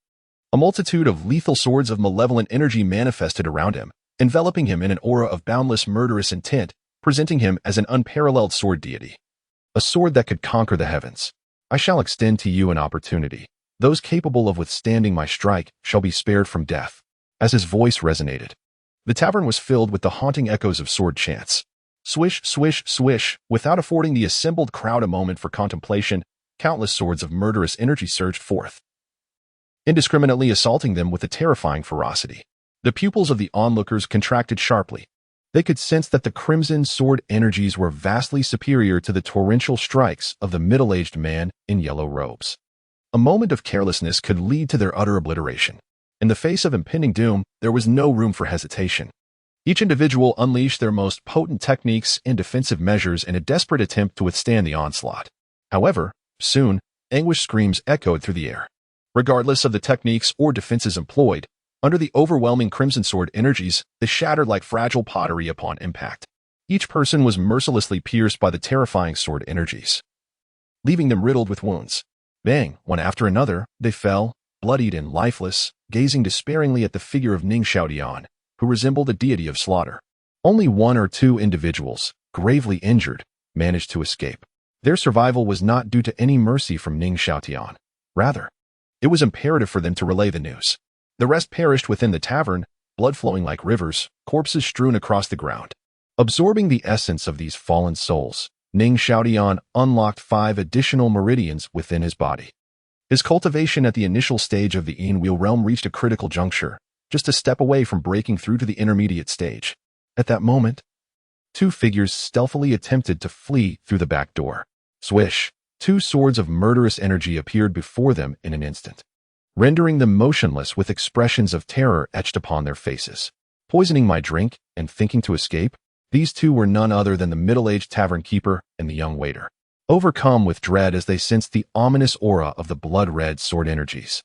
A multitude of lethal swords of malevolent energy manifested around him, enveloping him in an aura of boundless murderous intent, presenting him as an unparalleled sword deity. A sword that could conquer the heavens. I shall extend to you an opportunity. Those capable of withstanding my strike shall be spared from death. As his voice resonated, the tavern was filled with the haunting echoes of sword chants. Swish, swish, swish, without affording the assembled crowd a moment for contemplation, countless swords of murderous energy surged forth, indiscriminately assaulting them with a terrifying ferocity. The pupils of the onlookers contracted sharply. They could sense that the crimson sword energies were vastly superior to the torrential strikes of the middle-aged man in yellow robes. A moment of carelessness could lead to their utter obliteration. In the face of impending doom, there was no room for hesitation. Each individual unleashed their most potent techniques and defensive measures in a desperate attempt to withstand the onslaught. However, soon, anguished screams echoed through the air. Regardless of the techniques or defenses employed, under the overwhelming crimson sword energies, they shattered like fragile pottery upon impact. Each person was mercilessly pierced by the terrifying sword energies, leaving them riddled with wounds. Bang, one after another, they fell, bloodied and lifeless, gazing despairingly at the figure of Ning Xiaotian, who resembled a deity of slaughter. Only one or two individuals, gravely injured, managed to escape. Their survival was not due to any mercy from Ning Xiaotian. Rather, it was imperative for them to relay the news. The rest perished within the tavern, blood flowing like rivers, corpses strewn across the ground. Absorbing the essence of these fallen souls, Ning Xiaotian unlocked 5 additional meridians within his body. His cultivation at the initial stage of the Einwheel realm reached a critical juncture, just a step away from breaking through to the intermediate stage. At that moment, 2 figures stealthily attempted to flee through the back door. Swish! 2 swords of murderous energy appeared before them in an instant, rendering them motionless with expressions of terror etched upon their faces. Poisoning my drink and thinking to escape? These 2 were none other than the middle-aged tavern keeper and the young waiter, overcome with dread as they sensed the ominous aura of the blood-red sword energies.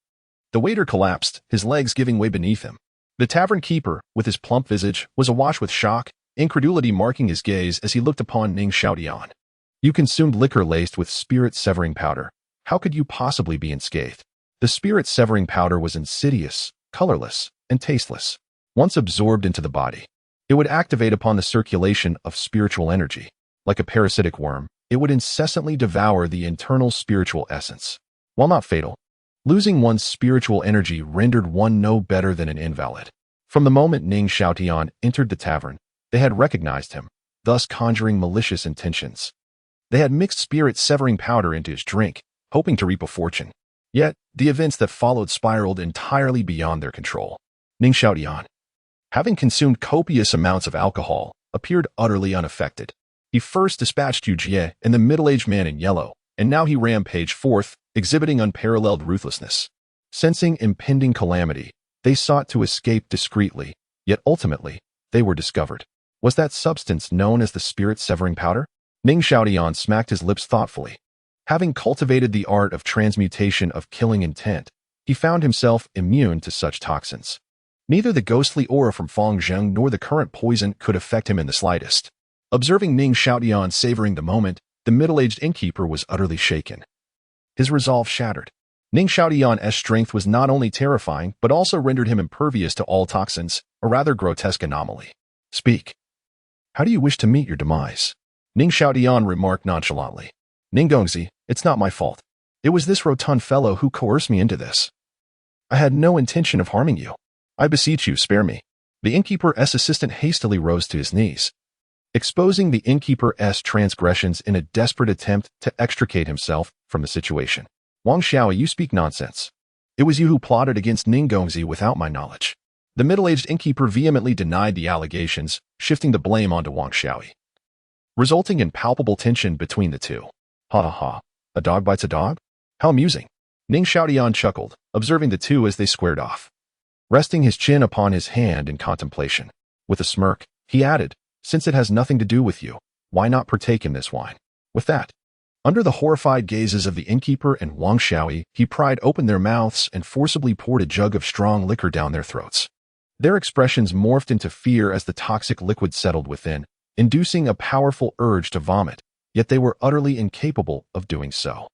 The waiter collapsed, his legs giving way beneath him. The tavern keeper, with his plump visage, was awash with shock, incredulity marking his gaze as he looked upon Ning Xiaotian. You consumed liquor laced with spirit-severing powder. How could you possibly be unscathed? The spirit-severing powder was insidious, colorless, and tasteless. Once absorbed into the body, it would activate upon the circulation of spiritual energy. Like a parasitic worm, it would incessantly devour the internal spiritual essence. While not fatal, losing one's spiritual energy rendered one no better than an invalid. From the moment Ning Xiaotian entered the tavern, they had recognized him, thus conjuring malicious intentions. They had mixed spirit-severing powder into his drink, hoping to reap a fortune. Yet, the events that followed spiraled entirely beyond their control. Ning Xiaotian, having consumed copious amounts of alcohol, appeared utterly unaffected. He first dispatched Yu Jie and the middle-aged man in yellow, and now he rampaged forth, exhibiting unparalleled ruthlessness. Sensing impending calamity, they sought to escape discreetly, yet ultimately, they were discovered. Was that substance known as the spirit-severing powder? Ning Xiaotian smacked his lips thoughtfully. Having cultivated the art of transmutation of killing intent, he found himself immune to such toxins. Neither the ghostly aura from Feng Zheng nor the current poison could affect him in the slightest. Observing Ning Xiaotian savoring the moment, the middle-aged innkeeper was utterly shaken. His resolve shattered. Ning Xiaotian's strength was not only terrifying, but also rendered him impervious to all toxins, a rather grotesque anomaly. Speak. How do you wish to meet your demise? Ning Xiaotian remarked nonchalantly. Ning Gongzi, it's not my fault. It was this rotund fellow who coerced me into this. I had no intention of harming you. I beseech you, spare me. The innkeeper's assistant hastily rose to his knees, exposing the innkeeper's transgressions in a desperate attempt to extricate himself from the situation. Wang Xiaoyi, you speak nonsense. It was you who plotted against Ning Gongzi without my knowledge. The middle-aged innkeeper vehemently denied the allegations, shifting the blame onto Wang Xiaoyi, resulting in palpable tension between the two. Ha ha ha. A dog bites a dog? How amusing. Ning Xiaotian chuckled, observing the two as they squared off. Resting his chin upon his hand in contemplation. With a smirk, he added, since it has nothing to do with you, why not partake in this wine? With that, under the horrified gazes of the innkeeper and Wang Xiaoyi, he pried open their mouths and forcibly poured a jug of strong liquor down their throats. Their expressions morphed into fear as the toxic liquid settled within, inducing a powerful urge to vomit, yet they were utterly incapable of doing so.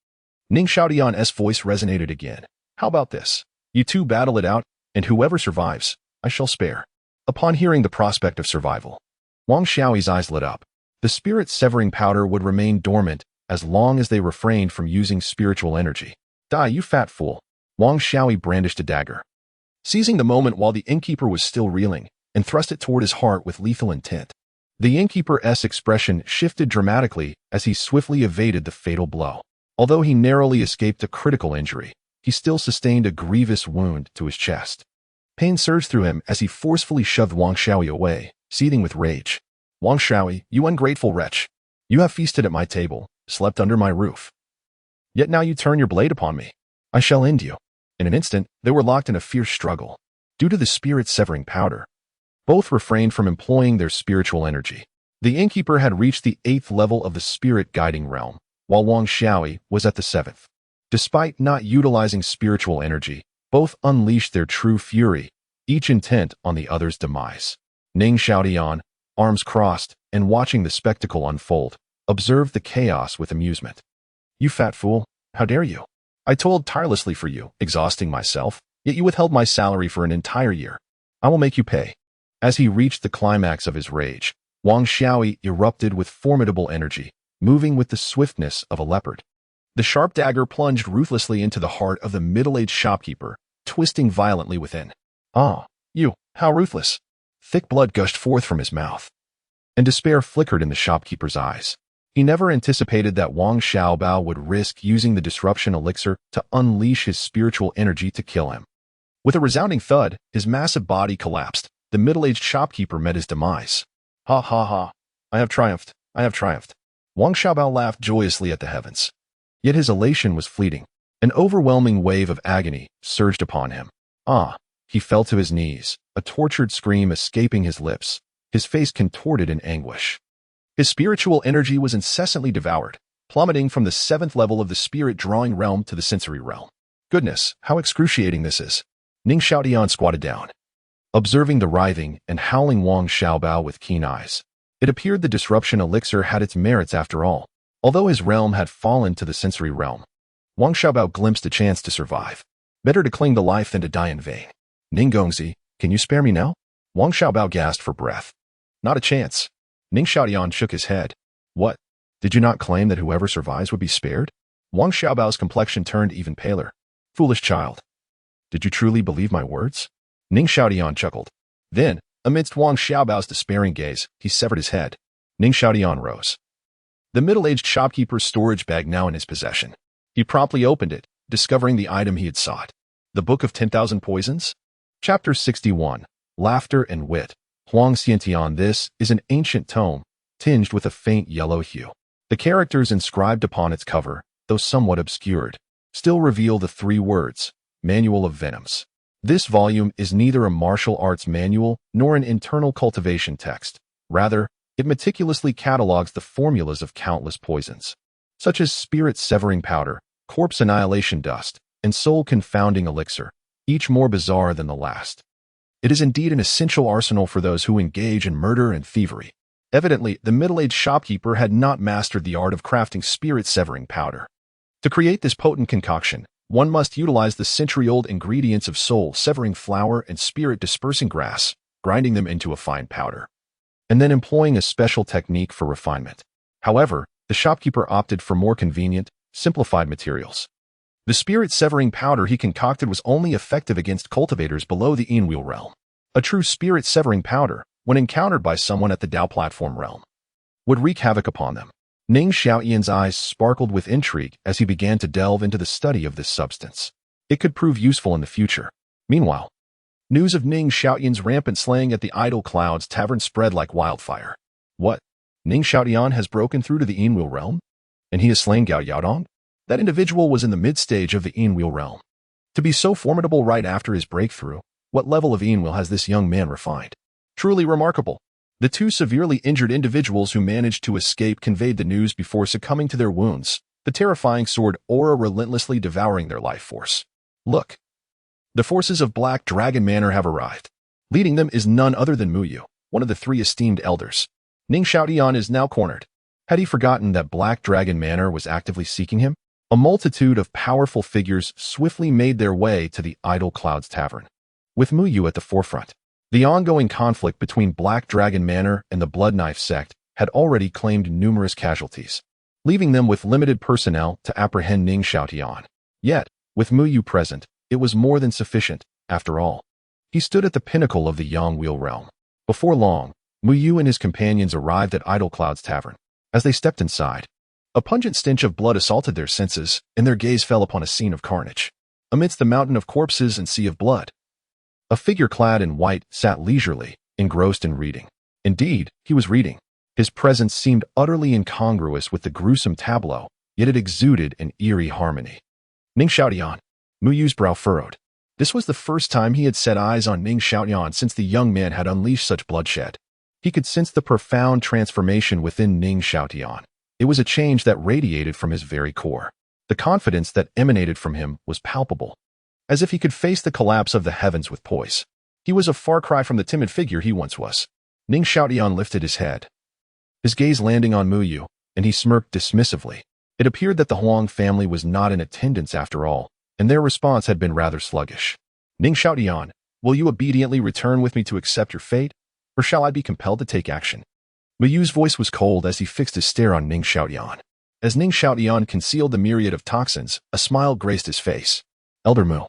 Ning Xiaotian's voice resonated again. How about this? You two battle it out, and whoever survives, I shall spare. Upon hearing the prospect of survival, Wang Xiaoyi's eyes lit up. The spirit-severing powder would remain dormant as long as they refrained from using spiritual energy. Die, you fat fool. Wang Xiaoyi brandished a dagger, seizing the moment while the innkeeper was still reeling, and thrust it toward his heart with lethal intent. The innkeeper's expression shifted dramatically as he swiftly evaded the fatal blow. Although he narrowly escaped a critical injury, he still sustained a grievous wound to his chest. Pain surged through him as he forcefully shoved Wang Xiaoyi away, seething with rage. Wang Xiaoyi, you ungrateful wretch. You have feasted at my table, slept under my roof. Yet now you turn your blade upon me. I shall end you. In an instant, they were locked in a fierce struggle. Due to the spirit-severing powder, both refrained from employing their spiritual energy. The innkeeper had reached the 8th level of the spirit-guiding realm, while Wang Xiaoyi was at the 7th. Despite not utilizing spiritual energy, both unleashed their true fury, each intent on the other's demise. Ning Xiaotian, arms crossed, and watching the spectacle unfold, observed the chaos with amusement. You fat fool, how dare you? I toiled tirelessly for you, exhausting myself, yet you withheld my salary for an entire year. I will make you pay. As he reached the climax of his rage, Wang Xiaoyi erupted with formidable energy, moving with the swiftness of a leopard. The sharp dagger plunged ruthlessly into the heart of the middle-aged shopkeeper, twisting violently within. Ah, you, how ruthless! Thick blood gushed forth from his mouth, and despair flickered in the shopkeeper's eyes. He never anticipated that Wang Xiaobao would risk using the disruption elixir to unleash his spiritual energy to kill him. With a resounding thud, his massive body collapsed. The middle-aged shopkeeper met his demise. Ha ha ha! I have triumphed! I have triumphed! Wang Xiaobao laughed joyously at the heavens. Yet his elation was fleeting. An overwhelming wave of agony surged upon him. Ah! He fell to his knees, a tortured scream escaping his lips, his face contorted in anguish. His spiritual energy was incessantly devoured, plummeting from the 7th level of the spirit-drawing realm to the sensory realm. Goodness, how excruciating this is! Ning Xiaotian squatted down, observing the writhing and howling Wang Xiaobao with keen eyes. It appeared the disruption elixir had its merits after all. Although his realm had fallen to the sensory realm, Wang Xiaobao glimpsed a chance to survive. Better to cling to life than to die in vain. Ning Gongzi, can you spare me now? Wang Xiaobao gasped for breath. Not a chance. Ning Xiaotian shook his head. What? Did you not claim that whoever survives would be spared? Wang Xiaobao's complexion turned even paler. Foolish child. Did you truly believe my words? Ning Xiaotian chuckled. Then, amidst Wang Xiaobao's despairing gaze, he severed his head. Ning Xiaotian rose. The middle-aged shopkeeper's storage bag now in his possession. He promptly opened it, discovering the item he had sought. The Book of 10,000 Poisons? Chapter 61. Laughter and Wit. Huang Xiantian. This is an ancient tome, tinged with a faint yellow hue. The characters inscribed upon its cover, though somewhat obscured, still reveal the 3 words, Manual of Venoms. This volume is neither a martial arts manual nor an internal cultivation text. Rather, it meticulously catalogs the formulas of countless poisons, such as spirit-severing powder, corpse annihilation dust, and soul-confounding elixir, each more bizarre than the last. It is indeed an essential arsenal for those who engage in murder and thievery. Evidently, the middle-aged shopkeeper had not mastered the art of crafting spirit-severing powder. To create this potent concoction, one must utilize the century-old ingredients of soul-severing flour and spirit-dispersing grass, grinding them into a fine powder, and then employing a special technique for refinement. However, the shopkeeper opted for more convenient, simplified materials. The spirit-severing powder he concocted was only effective against cultivators below the Enwheel realm. A true spirit-severing powder, when encountered by someone at the Dao platform realm, would wreak havoc upon them. Ning Xiaotian's eyes sparkled with intrigue as he began to delve into the study of this substance. It could prove useful in the future. Meanwhile, news of Ning Xiaotian's rampant slaying at the Idle Clouds Tavern spread like wildfire. What? Ning Xiaotian has broken through to the Enwheel realm? And he has slain Gao Yaodong? That individual was in the mid-stage of the Enwheel realm. To be so formidable right after his breakthrough, what level of Enwheel has this young man refined? Truly remarkable. The 2 severely injured individuals who managed to escape conveyed the news before succumbing to their wounds, the terrifying sword aura relentlessly devouring their life force. Look. The forces of Black Dragon Manor have arrived. Leading them is none other than Muyu, one of the 3 esteemed elders. Ning Xiaotian is now cornered. Had he forgotten that Black Dragon Manor was actively seeking him? A multitude of powerful figures swiftly made their way to the Idle Clouds Tavern, with Muyu at the forefront. The ongoing conflict between Black Dragon Manor and the Blood Knife sect had already claimed numerous casualties, leaving them with limited personnel to apprehend Ning Xiaotian. Yet, with Muyu present, it was more than sufficient, after all. He stood at the pinnacle of the Yangwheel realm. Before long, Muyu and his companions arrived at Idle Clouds Tavern. As they stepped inside, a pungent stench of blood assaulted their senses, and their gaze fell upon a scene of carnage. Amidst the mountain of corpses and sea of blood, a figure clad in white sat leisurely, engrossed in reading. Indeed, he was reading. His presence seemed utterly incongruous with the gruesome tableau, yet it exuded an eerie harmony. Ning Xiaotian. Muyu's brow furrowed. This was the first time he had set eyes on Ning Xiaotian since the young man had unleashed such bloodshed. He could sense the profound transformation within Ning Xiaotian. It was a change that radiated from his very core. The confidence that emanated from him was palpable, as if he could face the collapse of the heavens with poise. He was a far cry from the timid figure he once was. Ning Xiaotian lifted his head, his gaze landing on Muyu, and he smirked dismissively. It appeared that the Huang family was not in attendance after all, and their response had been rather sluggish. Ning Xiaotian, will you obediently return with me to accept your fate, or shall I be compelled to take action? Muyu's voice was cold as he fixed his stare on Ning Xiaotian. As Ning Xiaotian concealed the myriad of toxins, a smile graced his face. Elder Mu,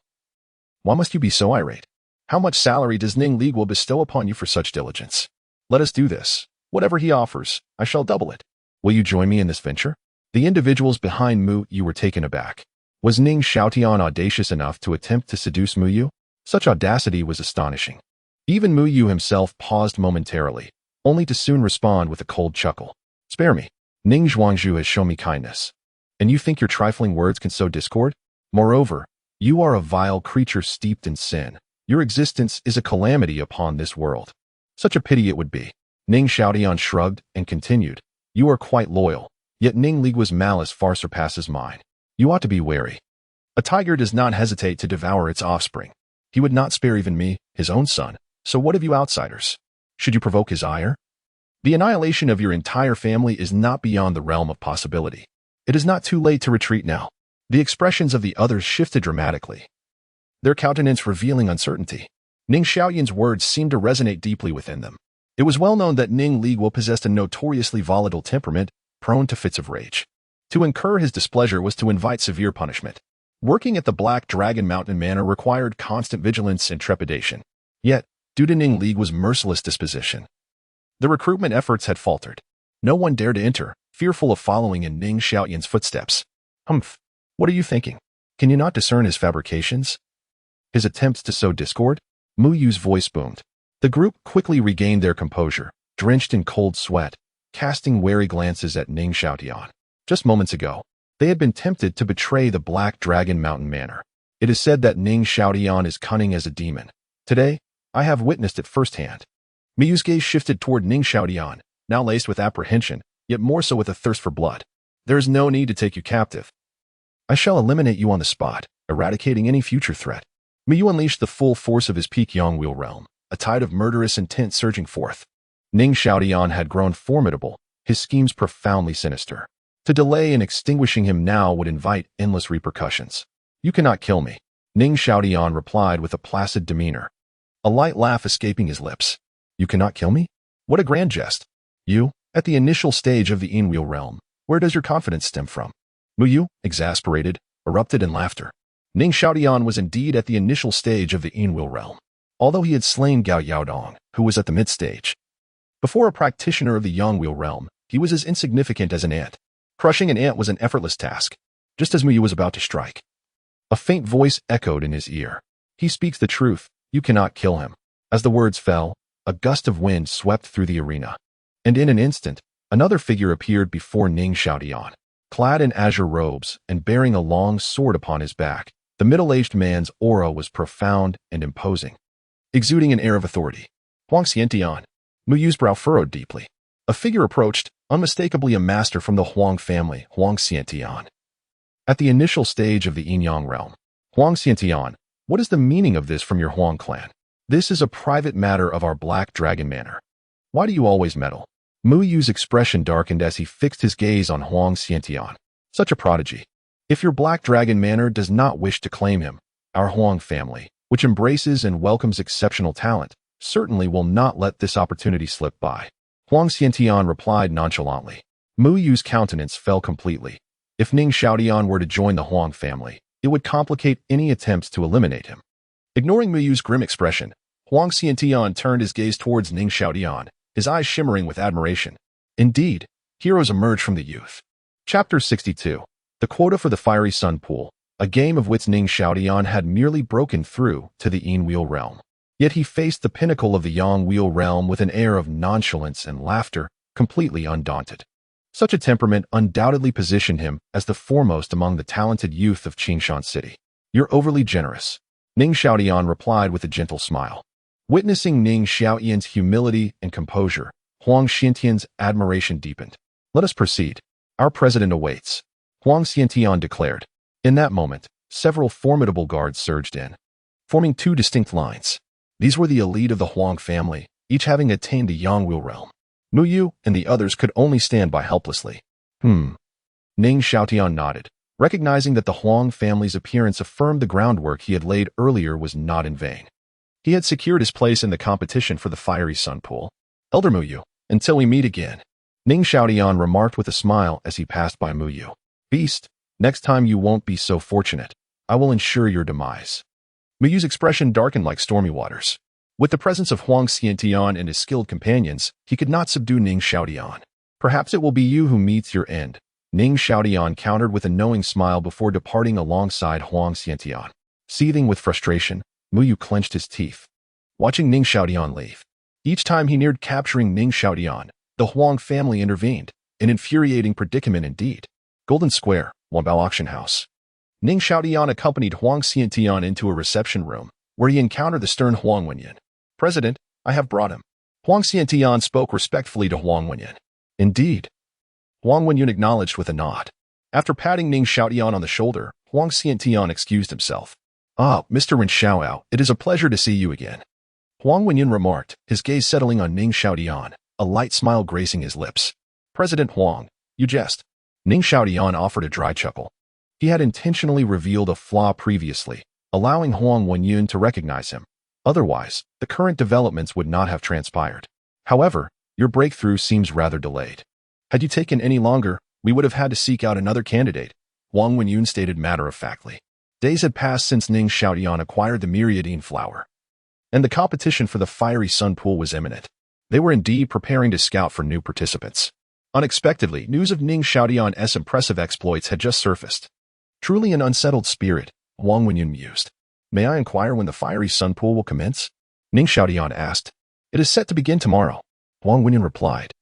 why must you be so irate? How much salary does Ning Liguo bestow upon you for such diligence? Let us do this. Whatever he offers, I shall double it. Will you join me in this venture? The individuals behind Muyu were taken aback. Was Ning Xiaotian audacious enough to attempt to seduce Muyu? Such audacity was astonishing. Even Muyu himself paused momentarily, only to soon respond with a cold chuckle. Spare me. Ning Zhuangzhu has shown me kindness. And you think your trifling words can sow discord? Moreover, you are a vile creature steeped in sin. Your existence is a calamity upon this world. Such a pity it would be. Ning Xiaotian shrugged and continued. You are quite loyal, yet Ning Liguo's malice far surpasses mine. You ought to be wary. A tiger does not hesitate to devour its offspring. He would not spare even me, his own son. So what of you outsiders? Should you provoke his ire? The annihilation of your entire family is not beyond the realm of possibility. It is not too late to retreat now. The expressions of the others shifted dramatically, their countenance revealing uncertainty. Ning Xiaoyan's words seemed to resonate deeply within them. It was well known that Ning Liguo possessed a notoriously volatile temperament, prone to fits of rage. To incur his displeasure was to invite severe punishment. Working at the Black Dragon Mountain Manor required constant vigilance and trepidation. Yet, due to Ning Liguo's merciless disposition, the recruitment efforts had faltered. No one dared to enter, fearful of following in Ning Xiaoyan's footsteps. Humph. What are you thinking? Can you not discern his fabrications? His attempts to sow discord? Mu Yu's voice boomed. The group quickly regained their composure, drenched in cold sweat, casting wary glances at Ning Xiaotian. Just moments ago, they had been tempted to betray the Black Dragon Mountain Manor. It is said that Ning Xiaotian is cunning as a demon. Today, I have witnessed it firsthand. Miyu's gaze shifted toward Ning Xiaotian, now laced with apprehension, yet more so with a thirst for blood. There is no need to take you captive. I shall eliminate you on the spot, eradicating any future threat. Miyu unleashed the full force of his peak Yongwheel realm, a tide of murderous intent surging forth. Ning Xiaotian had grown formidable, his schemes profoundly sinister. To delay in extinguishing him now would invite endless repercussions. You cannot kill me, Ning Xiaotian replied with a placid demeanor, a light laugh escaping his lips. You cannot kill me? What a grand jest. You, at the initial stage of the Yongwheel realm, where does your confidence stem from? Muyu, exasperated, erupted in laughter. Ning Xiaotian was indeed at the initial stage of the Yongwheel realm, although he had slain Gao Yaodong, who was at the mid-stage. Before a practitioner of the Yongwheel realm, he was as insignificant as an ant. Crushing an ant was an effortless task, just as Muyu was about to strike. A faint voice echoed in his ear. He speaks the truth, you cannot kill him. As the words fell, a gust of wind swept through the arena, and in an instant, another figure appeared before Ning Xiaotian. Clad in azure robes and bearing a long sword upon his back, the middle-aged man's aura was profound and imposing, exuding an air of authority. Huang Xiantian. Muyu's brow furrowed deeply. A figure approached, unmistakably a master from the Huang family, Huang Xiantian. At the initial stage of the Yin-Yang realm, Huang Xiantian, what is the meaning of this from your Huang clan? This is a private matter of our Black Dragon Manor. Why do you always meddle? Mu Yu's expression darkened as he fixed his gaze on Huang Xiantian. Such a prodigy. If your Black Dragon Manor does not wish to claim him, our Huang family, which embraces and welcomes exceptional talent, certainly will not let this opportunity slip by. Huang Xiantian replied nonchalantly. Mu Yu's countenance fell completely. If Ning Xiaotian were to join the Huang family, it would complicate any attempts to eliminate him. Ignoring Mu Yu's grim expression, Huang Xiantian turned his gaze towards Ning Xiaotian, his eyes shimmering with admiration. Indeed, heroes emerge from the youth. Chapter 62. The quota for the Fiery Sun Pool, a game of which Ning Xiaotian had merely broken through to the Yongwheel realm. Yet he faced the pinnacle of the Yongwheel realm with an air of nonchalance and laughter, completely undaunted. Such a temperament undoubtedly positioned him as the foremost among the talented youth of Qingshan City. You're overly generous, Ning Xiaotian replied with a gentle smile. Witnessing Ning Xiaotian's humility and composure, Huang Xiantian's admiration deepened. Let us proceed. Our president awaits, Huang Xiantian declared. In that moment, several formidable guards surged in, forming two distinct lines. These were the elite of the Huang family, each having attained the Yongwheel realm. Mu Yu and the others could only stand by helplessly. Ning Xiaotian nodded, recognizing that the Huang family's appearance affirmed the groundwork he had laid earlier was not in vain. He had secured his place in the competition for the Fiery Sun Pool. Elder Mu Yu, until we meet again, Ning Xiaotian remarked with a smile as he passed by Mu Yu. Beast, next time you won't be so fortunate. I will ensure your demise. Mu Yu's expression darkened like stormy waters. With the presence of Huang Xiantian and his skilled companions, he could not subdue Ning Xiaotian. Perhaps it will be you who meets your end, Ning Xiaotian countered with a knowing smile before departing alongside Huang Xiantian. Seething with frustration, Mu Yu clenched his teeth, watching Ning Xiaotian leave. Each time he neared capturing Ning Xiaotian, the Huang family intervened, an infuriating predicament indeed. Golden Square, Wanbao Auction House. Ning Xiaotian accompanied Huang Xiantian into a reception room, where he encountered the stern Huang Wenyan. President, I have brought him. Huang Xiantian spoke respectfully to Huang Wenyan. Indeed. Huang Wenyan acknowledged with a nod. After patting Ning Xiaotian on the shoulder, Huang Xiantian excused himself. Ah, Mr. Ren Xiaoao, it is a pleasure to see you again. Huang Wenyan remarked, his gaze settling on Ning Xiaotian, a light smile gracing his lips. President Huang, you jest. Ning Xiaotian offered a dry chuckle. He had intentionally revealed a flaw previously, allowing Huang Wenyun to recognize him. Otherwise, the current developments would not have transpired. However, your breakthrough seems rather delayed. Had you taken any longer, we would have had to seek out another candidate, Huang Wenyun stated matter-of-factly. Days had passed since Ning Xiaotian acquired the Myriadine flower, and the competition for the Fiery Sun Pool was imminent. They were indeed preparing to scout for new participants. Unexpectedly, news of Ning Xiaotian's impressive exploits had just surfaced. Truly an unsettled spirit, Huang Wenyun mused. May I inquire when the Fiery Sun Pool will commence? Ning Xiaotian asked. It is set to begin tomorrow, Huang Wenyun replied.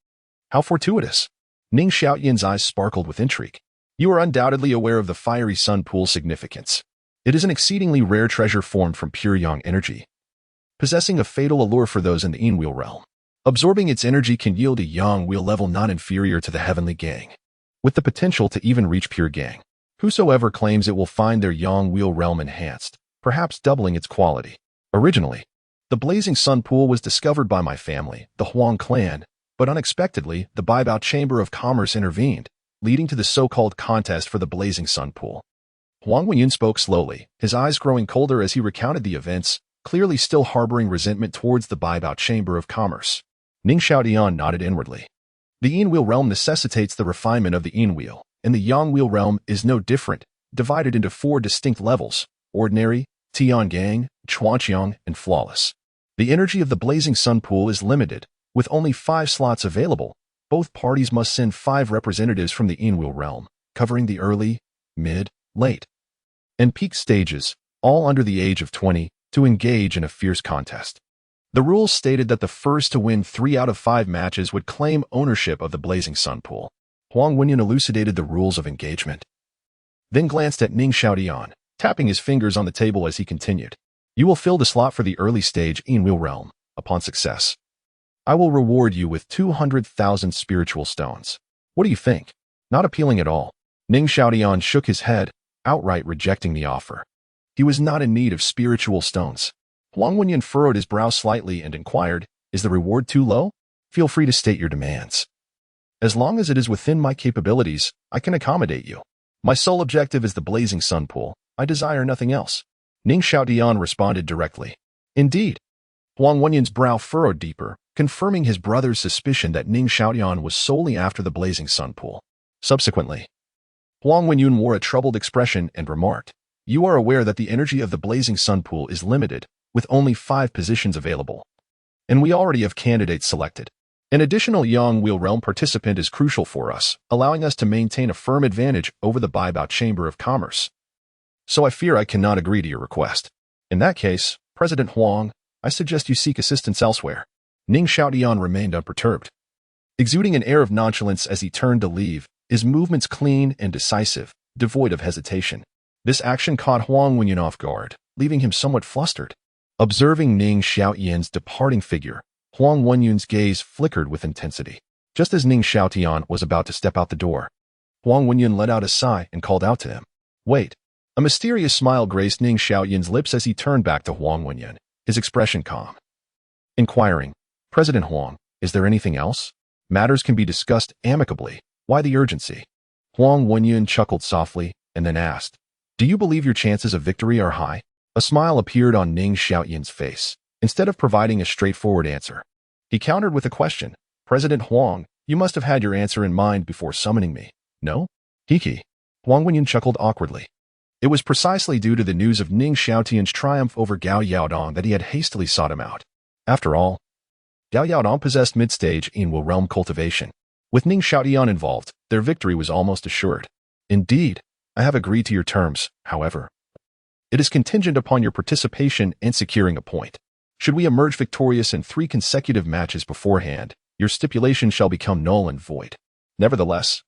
How fortuitous. Ning Xiaotian's eyes sparkled with intrigue. You are undoubtedly aware of the Fiery Sun Pool's significance. It is an exceedingly rare treasure formed from pure yang energy, possessing a fatal allure for those in the Yin Wheel realm. Absorbing its energy can yield a yang wheel level not inferior to the Heavenly Gang, with the potential to even reach pure gang. Whosoever claims it will find their yang wheel realm enhanced, perhaps doubling its quality. Originally, the Blazing Sun Pool was discovered by my family, the Huang clan, but unexpectedly, the Baibao Chamber of Commerce intervened, leading to the so-called contest for the Blazing Sun Pool. Huang Wenyun spoke slowly, his eyes growing colder as he recounted the events, clearly still harboring resentment towards the Baibao Chamber of Commerce. Ning Xiaotian nodded inwardly. The Yin Wheel realm necessitates the refinement of the Yin Wheel, and the Yang Wheel realm is no different, divided into 4 distinct levels: ordinary, Tiangang, Chuanqiang, and flawless. The energy of the Blazing Sun Pool is limited, with only 5 slots available. Both parties must send 5 representatives from the Yin Wheel realm, covering the early, mid, late, and peak stages, all under the age of 20, to engage in a fierce contest. The rules stated that the first to win 3 out of 5 matches would claim ownership of the Blazing Sun Pool. Huang Wenyun elucidated the rules of engagement, then glanced at Ning Xiaotian, tapping his fingers on the table as he continued. You will fill the slot for the early stage Yin Wheel realm. Upon success, I will reward you with 200,000 spiritual stones. What do you think? Not appealing at all. Ning Xiaotian shook his head, outright rejecting the offer. He was not in need of spiritual stones. Huang Wenyun furrowed his brow slightly and inquired, is the reward too low? Feel free to state your demands. As long as it is within my capabilities, I can accommodate you. My sole objective is the Blazing Sun Pool. I desire nothing else. Ning Xiaotian responded directly. Indeed. Huang Wenyun's brow furrowed deeper, confirming his brother's suspicion that Ning Xiaotian was solely after the Blazing Sun Pool. Subsequently, Huang Wenyun wore a troubled expression and remarked, You are aware that the energy of the Blazing Sun Pool is limited, with only 5 positions available. And we already have candidates selected. An additional Yang Wheel realm participant is crucial for us, allowing us to maintain a firm advantage over the Baibao Chamber of Commerce. So I fear I cannot agree to your request. In that case, President Huang, I suggest you seek assistance elsewhere. Ning Xiaotian remained unperturbed, exuding an air of nonchalance as he turned to leave, his movements clean and decisive, devoid of hesitation. This action caught Huang Wenyun off guard, leaving him somewhat flustered. Observing Ning Xiaotian's departing figure, Huang Wenyun's gaze flickered with intensity. Just as Ning Xiaotian was about to step out the door, Huang Wenyun let out a sigh and called out to him. Wait. A mysterious smile graced Ning Xiaotian's lips as he turned back to Huang Wenyun, his expression calm. Inquiring, President Huang, is there anything else? Matters can be discussed amicably. Why the urgency? Huang Wenyun chuckled softly and then asked, Do you believe your chances of victory are high? A smile appeared on Ning Xiaotian's face. Instead of providing a straightforward answer, he countered with a question. President Huang, you must have had your answer in mind before summoning me, no? Hiki. Huang Wenyun chuckled awkwardly. It was precisely due to the news of Ning Xiaotian's triumph over Gao Yaodong that he had hastily sought him out. After all, Gao Yaodong possessed mid-stage Yin Wheel realm cultivation. With Ning Xiaotian involved, their victory was almost assured. Indeed, I have agreed to your terms, however. It is contingent upon your participation and securing a point. Should we emerge victorious in 3 consecutive matches beforehand, your stipulation shall become null and void. Nevertheless,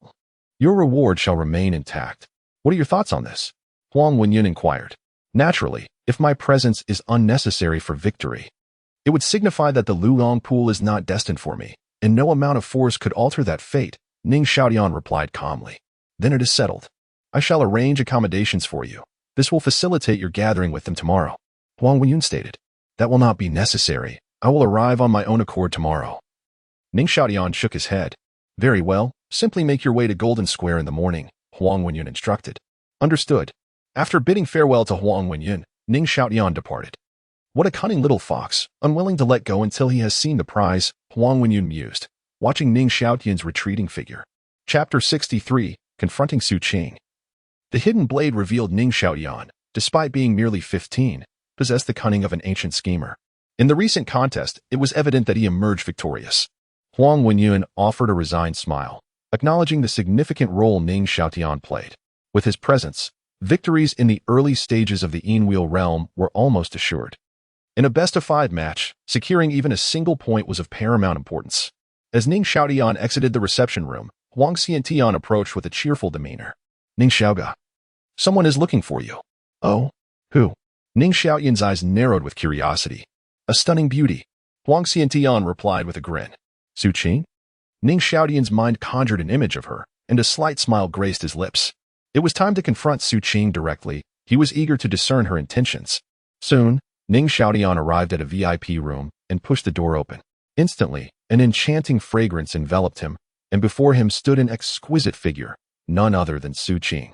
your reward shall remain intact. What are your thoughts on this? Huang Wenyun inquired. Naturally, if my presence is unnecessary for victory, it would signify that the Luoyang Pool is not destined for me, and no amount of force could alter that fate, Ning Xiaotian replied calmly. Then it is settled. I shall arrange accommodations for you. This will facilitate your gathering with them tomorrow. Huang Wenyun stated. That will not be necessary. I will arrive on my own accord tomorrow. Ning Xiaotian shook his head. Very well, simply make your way to Golden Square in the morning, Huang Wenyun instructed. Understood. After bidding farewell to Huang Wenyun, Ning Xiaotian departed. What a cunning little fox, unwilling to let go until he has seen the prize, Huang Wenyun mused, watching Ning Xiaotian's retreating figure. Chapter 63, Confronting Su Qing. The hidden blade revealed Ning Xiaotian, despite being merely 15, possessed the cunning of an ancient schemer. In the recent contest, it was evident that he emerged victorious. Huang Wenyun offered a resigned smile, acknowledging the significant role Ning Xiaotian played. With his presence, victories in the early stages of the Yin-Wheel realm were almost assured. In a best-of-5 match, securing even a single point was of paramount importance. As Ning Xiaotian exited the reception room, Huang Xiantian approached with a cheerful demeanor. Ning Xiaoga. Someone is looking for you. Oh? Who? Ning Xiaotian's eyes narrowed with curiosity. A stunning beauty. Huang Xiantian replied with a grin. Su Qing? Ning Xiaotian's mind conjured an image of her, and a slight smile graced his lips. It was time to confront Su Qing directly. He was eager to discern her intentions. Soon, Ning Xiaotian arrived at a VIP room and pushed the door open. Instantly, an enchanting fragrance enveloped him, and before him stood an exquisite figure, none other than Su Qing.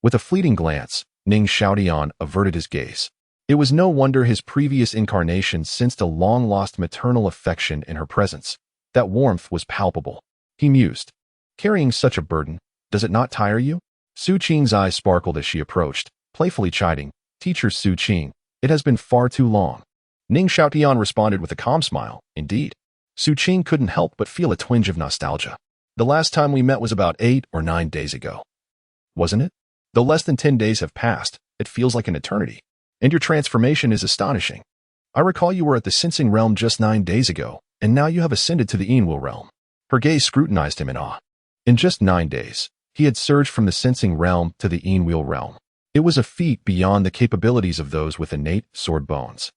With a fleeting glance, Ning Xiaotian averted his gaze. It was no wonder his previous incarnation sensed a long-lost maternal affection in her presence. That warmth was palpable. He mused. Carrying such a burden, does it not tire you? Su Qing's eyes sparkled as she approached, playfully chiding, Teacher Su Qing, it has been far too long. Ning Xiaotian responded with a calm smile. Indeed. Su Qing couldn't help but feel a twinge of nostalgia. The last time we met was about 8 or 9 days ago. Wasn't it? Though less than 10 days have passed, it feels like an eternity. And your transformation is astonishing. I recall you were at the Sensing Realm just 9 days ago, and now you have ascended to the Yin-Wheel realm. Her gaze scrutinized him in awe. In just 9 days, he had surged from the Sensing Realm to the Yin-Wheel realm. It was a feat beyond the capabilities of those with innate sword bones.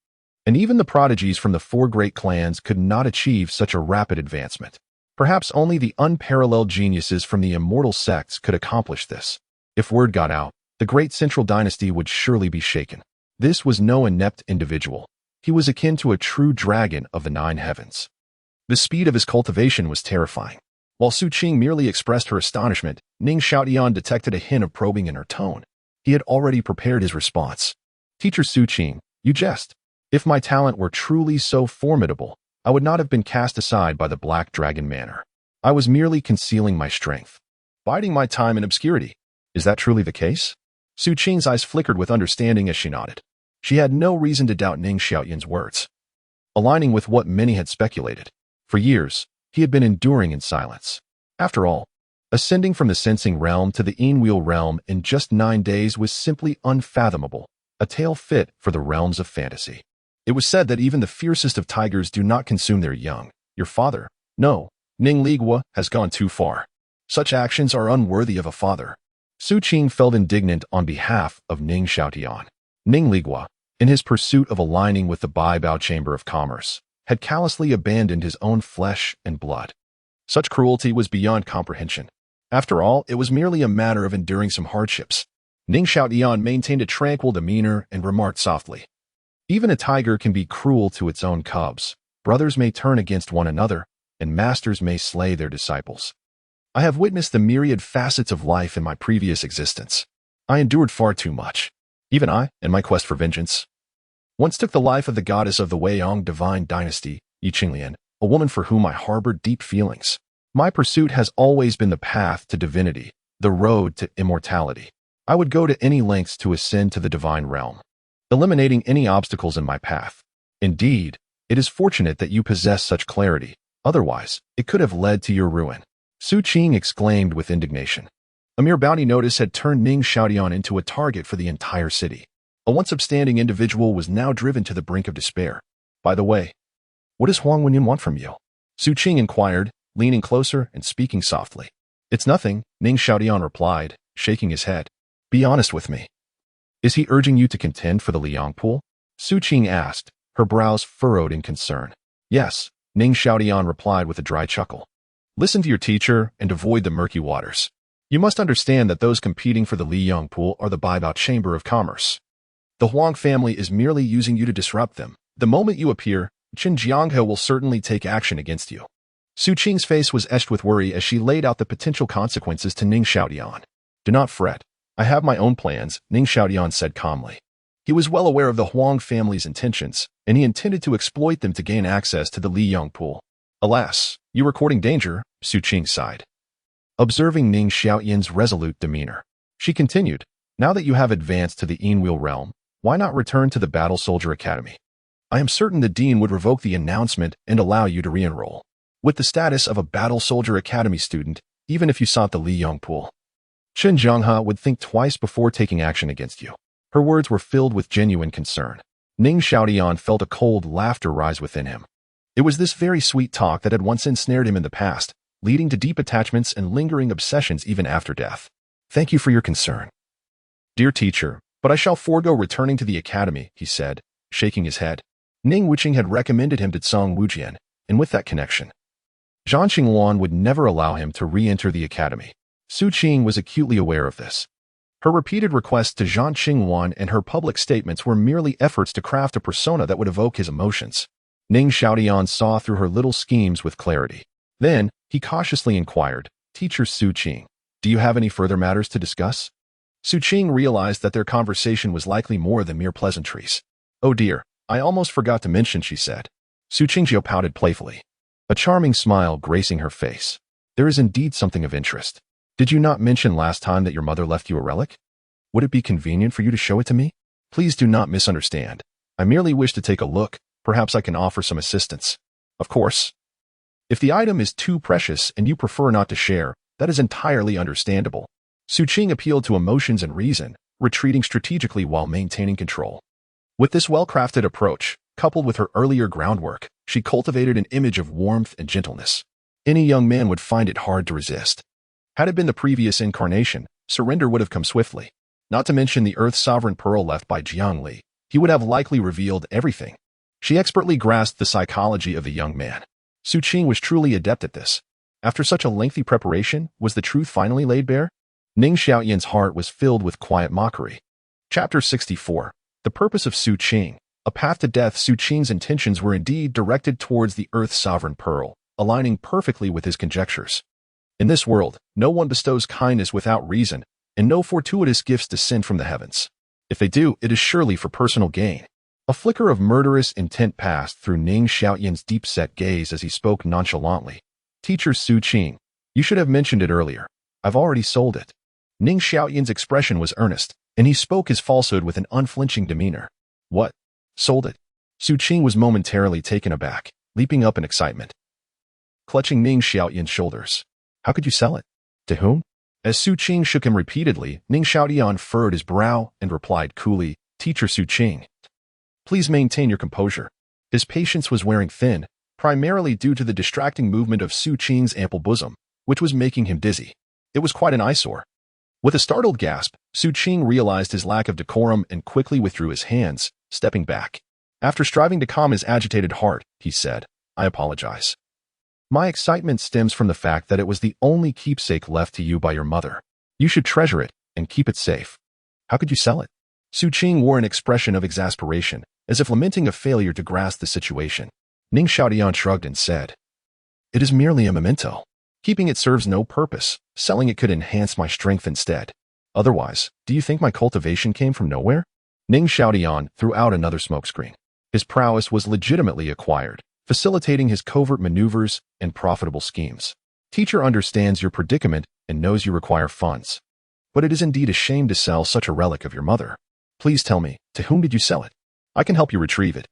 And even the prodigies from the 4 great clans could not achieve such a rapid advancement. Perhaps only the unparalleled geniuses from the immortal sects could accomplish this. If word got out, the great central dynasty would surely be shaken. This was no inept individual. He was akin to a true dragon of the 9 heavens. The speed of his cultivation was terrifying. While Su Qing merely expressed her astonishment, Ning Xiaotian detected a hint of probing in her tone. He had already prepared his response. Teacher Su Qing, you jest. If my talent were truly so formidable, I would not have been cast aside by the Black Dragon Manor. I was merely concealing my strength, biding my time in obscurity. Is that truly the case? Su Qing's eyes flickered with understanding as she nodded. She had no reason to doubt Ning Xiaotian's words. Aligning with what many had speculated. For years, he had been enduring in silence. After all, ascending from the Sensing Realm to the Yin-Wheel realm in just 9 days was simply unfathomable, a tale fit for the realms of fantasy. It was said that even the fiercest of tigers do not consume their young. Your father, no, Ning Ligua, has gone too far. Such actions are unworthy of a father. Su Qing felt indignant on behalf of Ning Xiaotian. Ning Ligua, in his pursuit of aligning with the Baibao Chamber of Commerce, had callously abandoned his own flesh and blood. Such cruelty was beyond comprehension. After all, it was merely a matter of enduring some hardships. Ning Xiaotian maintained a tranquil demeanor and remarked softly. Even a tiger can be cruel to its own cubs. Brothers may turn against one another, and masters may slay their disciples. I have witnessed the myriad facets of life in my previous existence. I endured far too much. Even I, in my quest for vengeance, once took the life of the goddess of the Weiyang divine dynasty, Yi Qinglian, a woman for whom I harbored deep feelings. My pursuit has always been the path to divinity, the road to immortality. I would go to any lengths to ascend to the divine realm, eliminating any obstacles in my path. Indeed, it is fortunate that you possess such clarity. Otherwise, it could have led to your ruin. Su Qing exclaimed with indignation. A mere bounty notice had turned Ning Xiaotian into a target for the entire city. A once upstanding individual was now driven to the brink of despair. By the way, what does Huang Wenyun want from you? Su Qing inquired, leaning closer and speaking softly. It's nothing, Ning Xiaotian replied, shaking his head. Be honest with me. Is he urging you to contend for the Liang Pool? Su Qing asked, her brows furrowed in concern. Yes, Ning Xiaotian replied with a dry chuckle. Listen to your teacher and avoid the murky waters. You must understand that those competing for the Liang Pool are the Baibao Chamber of Commerce. The Huang family is merely using you to disrupt them. The moment you appear, Qin Jianghe will certainly take action against you. Su Qing's face was etched with worry as she laid out the potential consequences to Ning Xiaodian. Do not fret. I have my own plans, Ning Xiaodian said calmly. He was well aware of the Huang family's intentions, and he intended to exploit them to gain access to the Li Yong pool. Alas, you were courting danger, Su Qing sighed. Observing Ning Xiaoyan's resolute demeanor, she continued, now that you have advanced to the Enwheel realm, why not return to the Battle Soldier Academy? I am certain the Dean would revoke the announcement and allow you to re-enroll, with the status of a Battle Soldier Academy student, even if you sought the Li Yong pool. Chen Zhonghe would think twice before taking action against you. Her words were filled with genuine concern. Ning Xiaodian felt a cold laughter rise within him. It was this very sweet talk that had once ensnared him in the past, leading to deep attachments and lingering obsessions even after death. Thank you for your concern. Dear teacher, but I shall forego returning to the academy, he said, shaking his head. Ning Wuqing had recommended him to Cong Wujian, and with that connection, Zhang Xingluan would never allow him to re-enter the academy. Su Qing was acutely aware of this. Her repeated requests to Zhang Xingluan and her public statements were merely efforts to craft a persona that would evoke his emotions. Ning Xiaodian saw through her little schemes with clarity. Then, he cautiously inquired, Teacher Su Qing, do you have any further matters to discuss? Su Qing realized that their conversation was likely more than mere pleasantries. Oh dear, I almost forgot to mention, she said. Su Qingjiu pouted playfully, a charming smile gracing her face. There is indeed something of interest. Did you not mention last time that your mother left you a relic? Would it be convenient for you to show it to me? Please do not misunderstand. I merely wish to take a look. Perhaps I can offer some assistance. Of course. If the item is too precious and you prefer not to share, that is entirely understandable. Su Qing appealed to emotions and reason, retreating strategically while maintaining control. With this well-crafted approach, coupled with her earlier groundwork, she cultivated an image of warmth and gentleness. Any young man would find it hard to resist. Had it been the previous incarnation, surrender would have come swiftly. Not to mention the Earth's sovereign pearl left by Jiang Li, he would have likely revealed everything. She expertly grasped the psychology of the young man. Su Qing was truly adept at this. After such a lengthy preparation, was the truth finally laid bare? Ning Xiaoyan's heart was filled with quiet mockery. Chapter 64. The Purpose of Su Qing. A path to death. Su Qing's intentions were indeed directed towards the Earth's sovereign pearl, aligning perfectly with his conjectures. In this world, no one bestows kindness without reason, and no fortuitous gifts descend from the heavens. If they do, it is surely for personal gain. A flicker of murderous intent passed through Ning Xiaoyan's deep-set gaze as he spoke nonchalantly. Teacher Su Qing, you should have mentioned it earlier. I've already sold it. Ning Xiaoyan's expression was earnest, and he spoke his falsehood with an unflinching demeanor. What? Sold it? Su Qing was momentarily taken aback, leaping up in excitement. Clutching Ning Xiaoyan's shoulders. How could you sell it? To whom? As Su Qing shook him repeatedly, Ning Xiaodian furrowed his brow and replied coolly, Teacher Su Qing, please maintain your composure. His patience was wearing thin, primarily due to the distracting movement of Su Qing's ample bosom, which was making him dizzy. It was quite an eyesore. With a startled gasp, Su Qing realized his lack of decorum and quickly withdrew his hands, stepping back. After striving to calm his agitated heart, he said, I apologize. My excitement stems from the fact that it was the only keepsake left to you by your mother. You should treasure it and keep it safe. How could you sell it? Su Qing wore an expression of exasperation, as if lamenting a failure to grasp the situation. Ning Xiaodian shrugged and said, it is merely a memento. Keeping it serves no purpose. Selling it could enhance my strength instead. Otherwise, do you think my cultivation came from nowhere? Ning Xiaodian threw out another smokescreen. His prowess was legitimately acquired, facilitating his covert maneuvers and profitable schemes. Teacher understands your predicament and knows you require funds. But it is indeed a shame to sell such a relic of your mother. Please tell me, to whom did you sell it? I can help you retrieve it.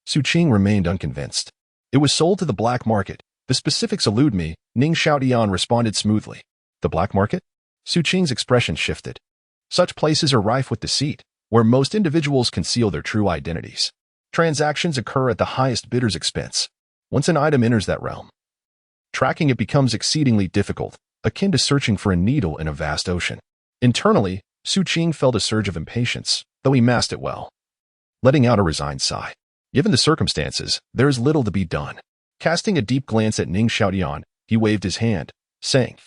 Su Qing remained unconvinced. It was sold to the black market. The specifics elude me, Ning Xiaodian responded smoothly. The black market? Su Qing's expression shifted. Such places are rife with deceit, where most individuals conceal their true identities. Transactions occur at the highest bidder's expense. Once an item enters that realm, tracking it becomes exceedingly difficult, akin to searching for a needle in a vast ocean. Internally, Su Qing felt a surge of impatience, though he masked it well. Letting out a resigned sigh. Given the circumstances, there is little to be done. Casting a deep glance at Ning Xiaodian, he waved his hand, saying,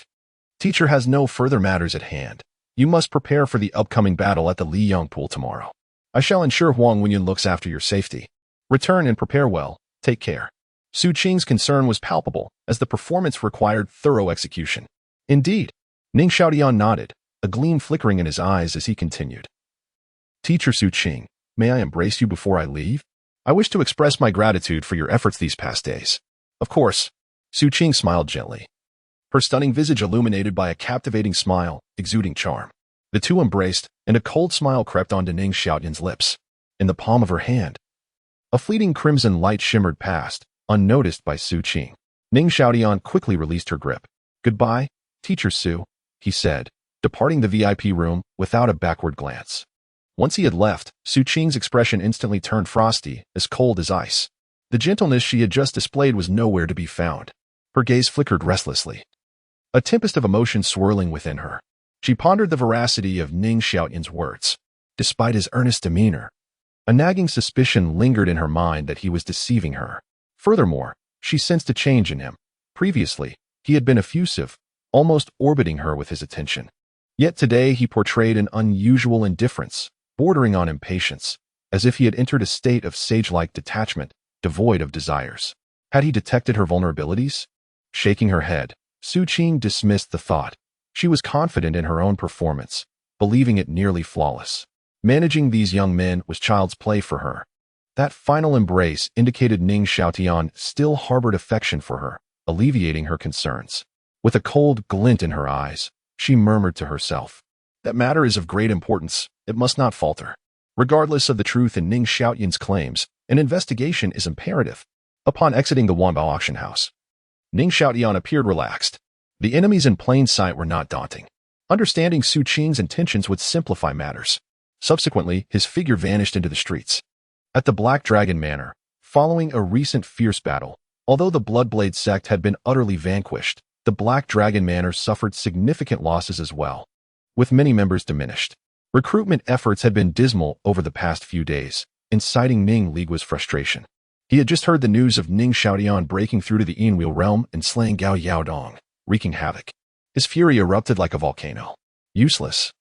Teacher has no further matters at hand. You must prepare for the upcoming battle at the Li Yong pool tomorrow. I shall ensure Huang Wenyan looks after your safety. Return and prepare well. Take care. Su Qing's concern was palpable, as the performance required thorough execution. Indeed, Ning Xiaotian nodded, a gleam flickering in his eyes as he continued. Teacher Su Qing, may I embrace you before I leave? I wish to express my gratitude for your efforts these past days. Of course. Su Qing smiled gently, her stunning visage illuminated by a captivating smile, exuding charm. The two embraced, and a cold smile crept onto Ning Xiaotian's lips. In the palm of her hand, a fleeting crimson light shimmered past, unnoticed by Su Qing. Ning Xiaotian quickly released her grip. Goodbye, Teacher Su, he said, departing the VIP room without a backward glance. Once he had left, Su Qing's expression instantly turned frosty, as cold as ice. The gentleness she had just displayed was nowhere to be found. Her gaze flickered restlessly, a tempest of emotion swirling within her. She pondered the veracity of Ning Xiaotian's words. Despite his earnest demeanor, a nagging suspicion lingered in her mind that he was deceiving her. Furthermore, she sensed a change in him. Previously, he had been effusive, almost orbiting her with his attention. Yet today he portrayed an unusual indifference, bordering on impatience, as if he had entered a state of sage-like detachment, devoid of desires. Had he detected her vulnerabilities? Shaking her head, Su Qing dismissed the thought. She was confident in her own performance, believing it nearly flawless. Managing these young men was child's play for her. That final embrace indicated Ning Xiaotian still harbored affection for her, alleviating her concerns. With a cold glint in her eyes, she murmured to herself, "That matter is of great importance. It must not falter." Regardless of the truth in Ning Xiaotian's claims, an investigation is imperative. Upon exiting the Wanbao auction house, Ning Xiaotian appeared relaxed. The enemies in plain sight were not daunting. Understanding Su Qing's intentions would simplify matters. Subsequently, his figure vanished into the streets. At the Black Dragon Manor, following a recent fierce battle, although the Bloodblade sect had been utterly vanquished, the Black Dragon Manor suffered significant losses as well, with many members diminished. Recruitment efforts had been dismal over the past few days, inciting Ning Ligua's frustration. He had just heard the news of Ning Xiaotian breaking through to the Yanwei realm and slaying Gao Yaodong, wreaking havoc. His fury erupted like a volcano. Useless.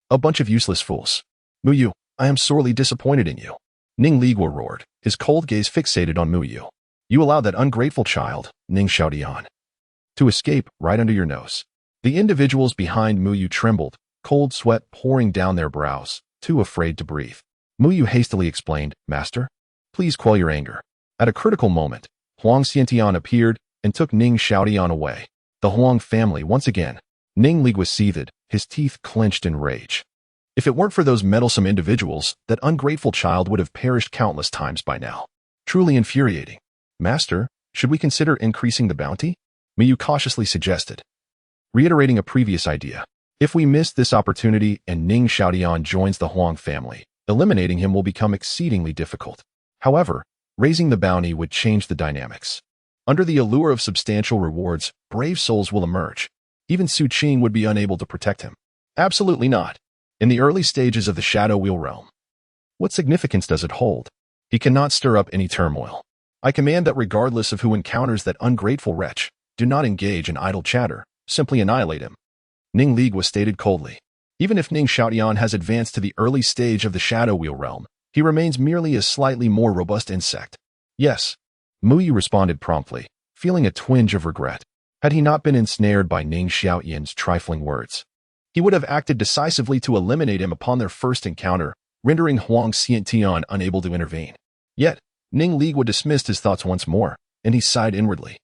A bunch of useless fools. Muyu, I am sorely disappointed in you. Ning Ligua roared, his cold gaze fixated on Muyu. You allowed that ungrateful child, Ning Xiaotian, to escape right under your nose. The individuals behind Muyu trembled, cold sweat pouring down their brows, too afraid to breathe. Muyu hastily explained, Master, please quell your anger. At a critical moment, Huang Xiantian appeared and took Ning Xiaotian away. The Huang family once again. Ning Ligua seethed, his teeth clenched in rage. If it weren't for those meddlesome individuals, that ungrateful child would have perished countless times by now. Truly infuriating. Master, should we consider increasing the bounty? Muyu cautiously suggested, reiterating a previous idea. If we miss this opportunity and Ning Xiaotian joins the Huang family, eliminating him will become exceedingly difficult. However, raising the bounty would change the dynamics. Under the allure of substantial rewards, brave souls will emerge. Even Su Qing would be unable to protect him. Absolutely not. In the early stages of the Shadow Wheel realm, what significance does it hold? He cannot stir up any turmoil. I command that regardless of who encounters that ungrateful wretch, do not engage in idle chatter, simply annihilate him. Ning Ligua stated coldly. Even if Ning Xiaotian has advanced to the early stage of the Shadow Wheel realm, he remains merely a slightly more robust insect. Yes, Muyu responded promptly, feeling a twinge of regret. Had he not been ensnared by Ning Xiaotian's trifling words, he would have acted decisively to eliminate him upon their first encounter, rendering Huang Xiantian unable to intervene. Yet, Ning Ligua dismissed his thoughts once more, and he sighed inwardly.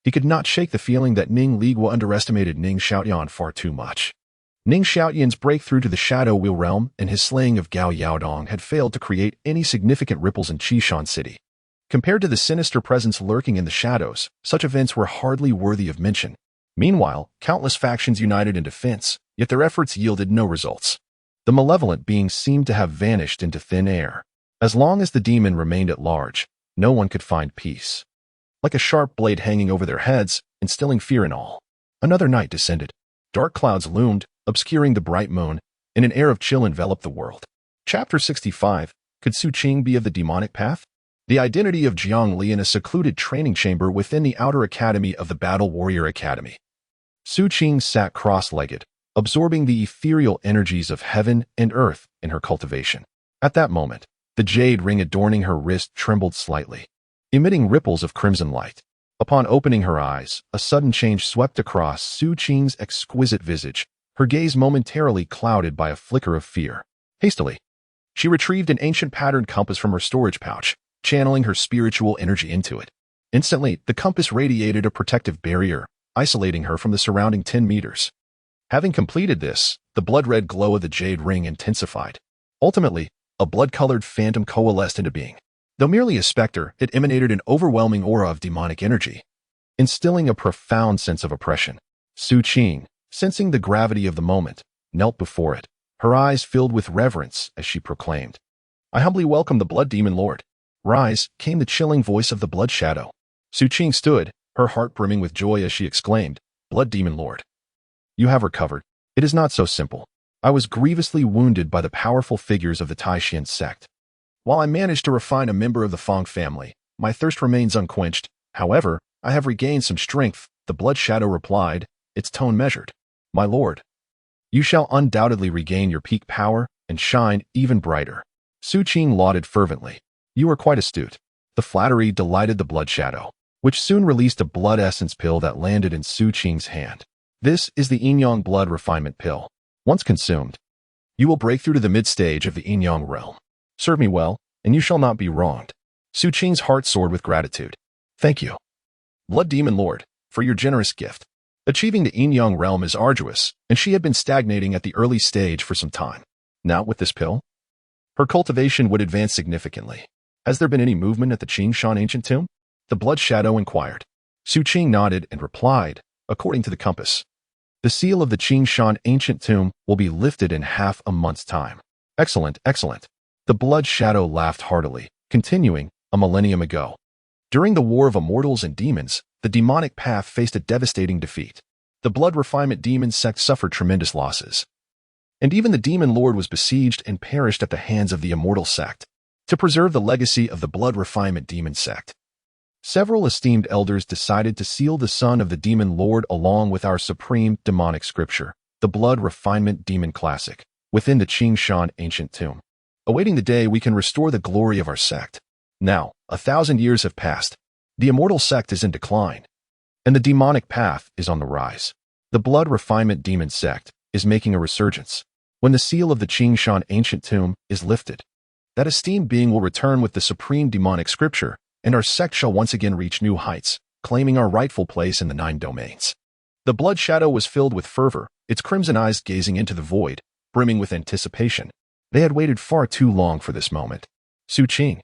He could not shake the feeling that Ning Ligua underestimated Ning Xiaotian far too much. Ning Xiaotian's breakthrough to the Shadow Wheel realm and his slaying of Gao Yaodong had failed to create any significant ripples in Qishan City. Compared to the sinister presence lurking in the shadows, such events were hardly worthy of mention. Meanwhile, countless factions united in defense, yet their efforts yielded no results. The malevolent beings seemed to have vanished into thin air. As long as the demon remained at large, no one could find peace. Like a sharp blade hanging over their heads, instilling fear in all. Another night descended. Dark clouds loomed, obscuring the bright moon, and an air of chill enveloped the world. Chapter 65. Could Su Qing be of the demonic path? The identity of Jiang Li in a secluded training chamber within the outer academy of the Battle Warrior Academy. Su Qing sat cross-legged, absorbing the ethereal energies of heaven and earth in her cultivation. At that moment, the jade ring adorning her wrist trembled slightly. emitting ripples of crimson light. Upon opening her eyes, a sudden change swept across Su Qing's exquisite visage, her gaze momentarily clouded by a flicker of fear. Hastily, she retrieved an ancient patterned compass from her storage pouch, channeling her spiritual energy into it. Instantly, the compass radiated a protective barrier, isolating her from the surrounding 10 meters. Having completed this, the blood-red glow of the jade ring intensified. Ultimately, a blood-colored phantom coalesced into being. Though merely a specter, it emanated an overwhelming aura of demonic energy, instilling a profound sense of oppression. Su Qing, sensing the gravity of the moment, knelt before it, her eyes filled with reverence as she proclaimed, "I humbly welcome the Blood Demon Lord." "Rise," came the chilling voice of the Blood Shadow. Su Qing stood, her heart brimming with joy as she exclaimed, "Blood Demon Lord, you have recovered. It is not so simple. I was grievously wounded by the powerful figures of the Taishan sect. While I managed to refine a member of the Fong family, my thirst remains unquenched. However, I have regained some strength," the Blood Shadow replied, its tone measured. "My lord, you shall undoubtedly regain your peak power and shine even brighter." Su Qing lauded fervently. "You are quite astute." The flattery delighted the Blood Shadow, which soon released a blood essence pill that landed in Su Qing's hand. This is the Yin-Yang Blood Refinement Pill. Once consumed, you will break through to the mid-stage of the Yin-Yang realm. Serve me well, and you shall not be wronged. Su Qing's heart soared with gratitude. "Thank you, Blood Demon Lord, for your generous gift." Achieving the Yin-Yang realm is arduous, and she had been stagnating at the early stage for some time. Now, with this pill, her cultivation would advance significantly. "Has there been any movement at the Qingshan ancient tomb?" the Blood Shadow inquired. Su Qing nodded and replied, "According to the compass, the seal of the Qingshan ancient tomb will be lifted in half a month's time." "Excellent, excellent." The Blood Shadow laughed heartily, continuing, "A millennium ago, during the War of Immortals and Demons, the demonic path faced a devastating defeat. The Blood Refinement Demon sect suffered tremendous losses, and even the Demon Lord was besieged and perished at the hands of the Immortal sect. To preserve the legacy of the Blood Refinement Demon sect, several esteemed elders decided to seal the son of the Demon Lord along with our supreme demonic scripture, the Blood Refinement Demon Classic, within the Qingshan ancient tomb, awaiting the day we can restore the glory of our sect. Now, 1,000 years have passed. The Immortal sect is in decline, and the demonic path is on the rise. The Blood Refinement Demon sect is making a resurgence. When the seal of the Qingshan ancient tomb is lifted, that esteemed being will return with the supreme demonic scripture, and our sect shall once again reach new heights, claiming our rightful place in the 9 domains." The Blood Shadow was filled with fervor, its crimson eyes gazing into the void, brimming with anticipation. They had waited far too long for this moment. "Su Qing,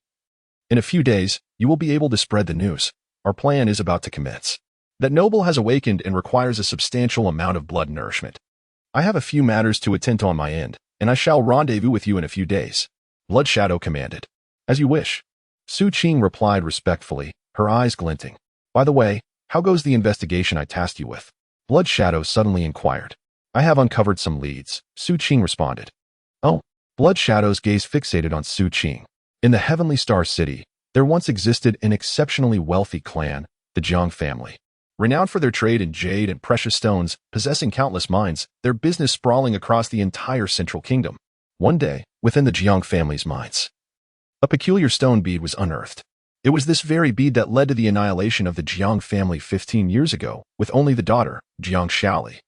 in a few days, you will be able to spread the news. Our plan is about to commence. That noble has awakened and requires a substantial amount of blood nourishment. I have a few matters to attend to on my end, and I shall rendezvous with you in a few days," Blood Shadow commanded. "As you wish." Su Qing replied respectfully, her eyes glinting. "By the way, how goes the investigation I tasked you with?" Blood Shadow suddenly inquired. "I have uncovered some leads," Su Qing responded. "Oh." Blood Shadow's gaze fixated on Su Qing. In the Heavenly Star City, there once existed an exceptionally wealthy clan, the Jiang family. Renowned for their trade in jade and precious stones, possessing countless mines, their business sprawling across the entire Central Kingdom. One day, within the Jiang family's mines, a peculiar stone bead was unearthed. It was this very bead that led to the annihilation of the Jiang family 15 years ago, with only the daughter, Jiang Shaoli,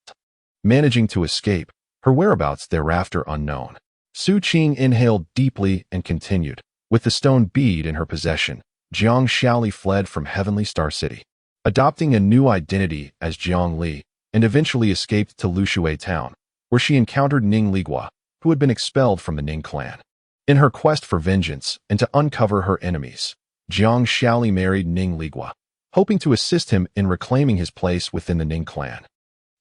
managing to escape, her whereabouts thereafter unknown. Su Qing inhaled deeply and continued. With the stone bead in her possession, Jiang Shaoli fled from Heavenly Star City, adopting a new identity as Jiang Li, and eventually escaped to Lushui Town, where she encountered Ning Ligua, who had been expelled from the Ning clan. In her quest for vengeance and to uncover her enemies, Jiang Shaoli married Ning Ligua, hoping to assist him in reclaiming his place within the Ning clan,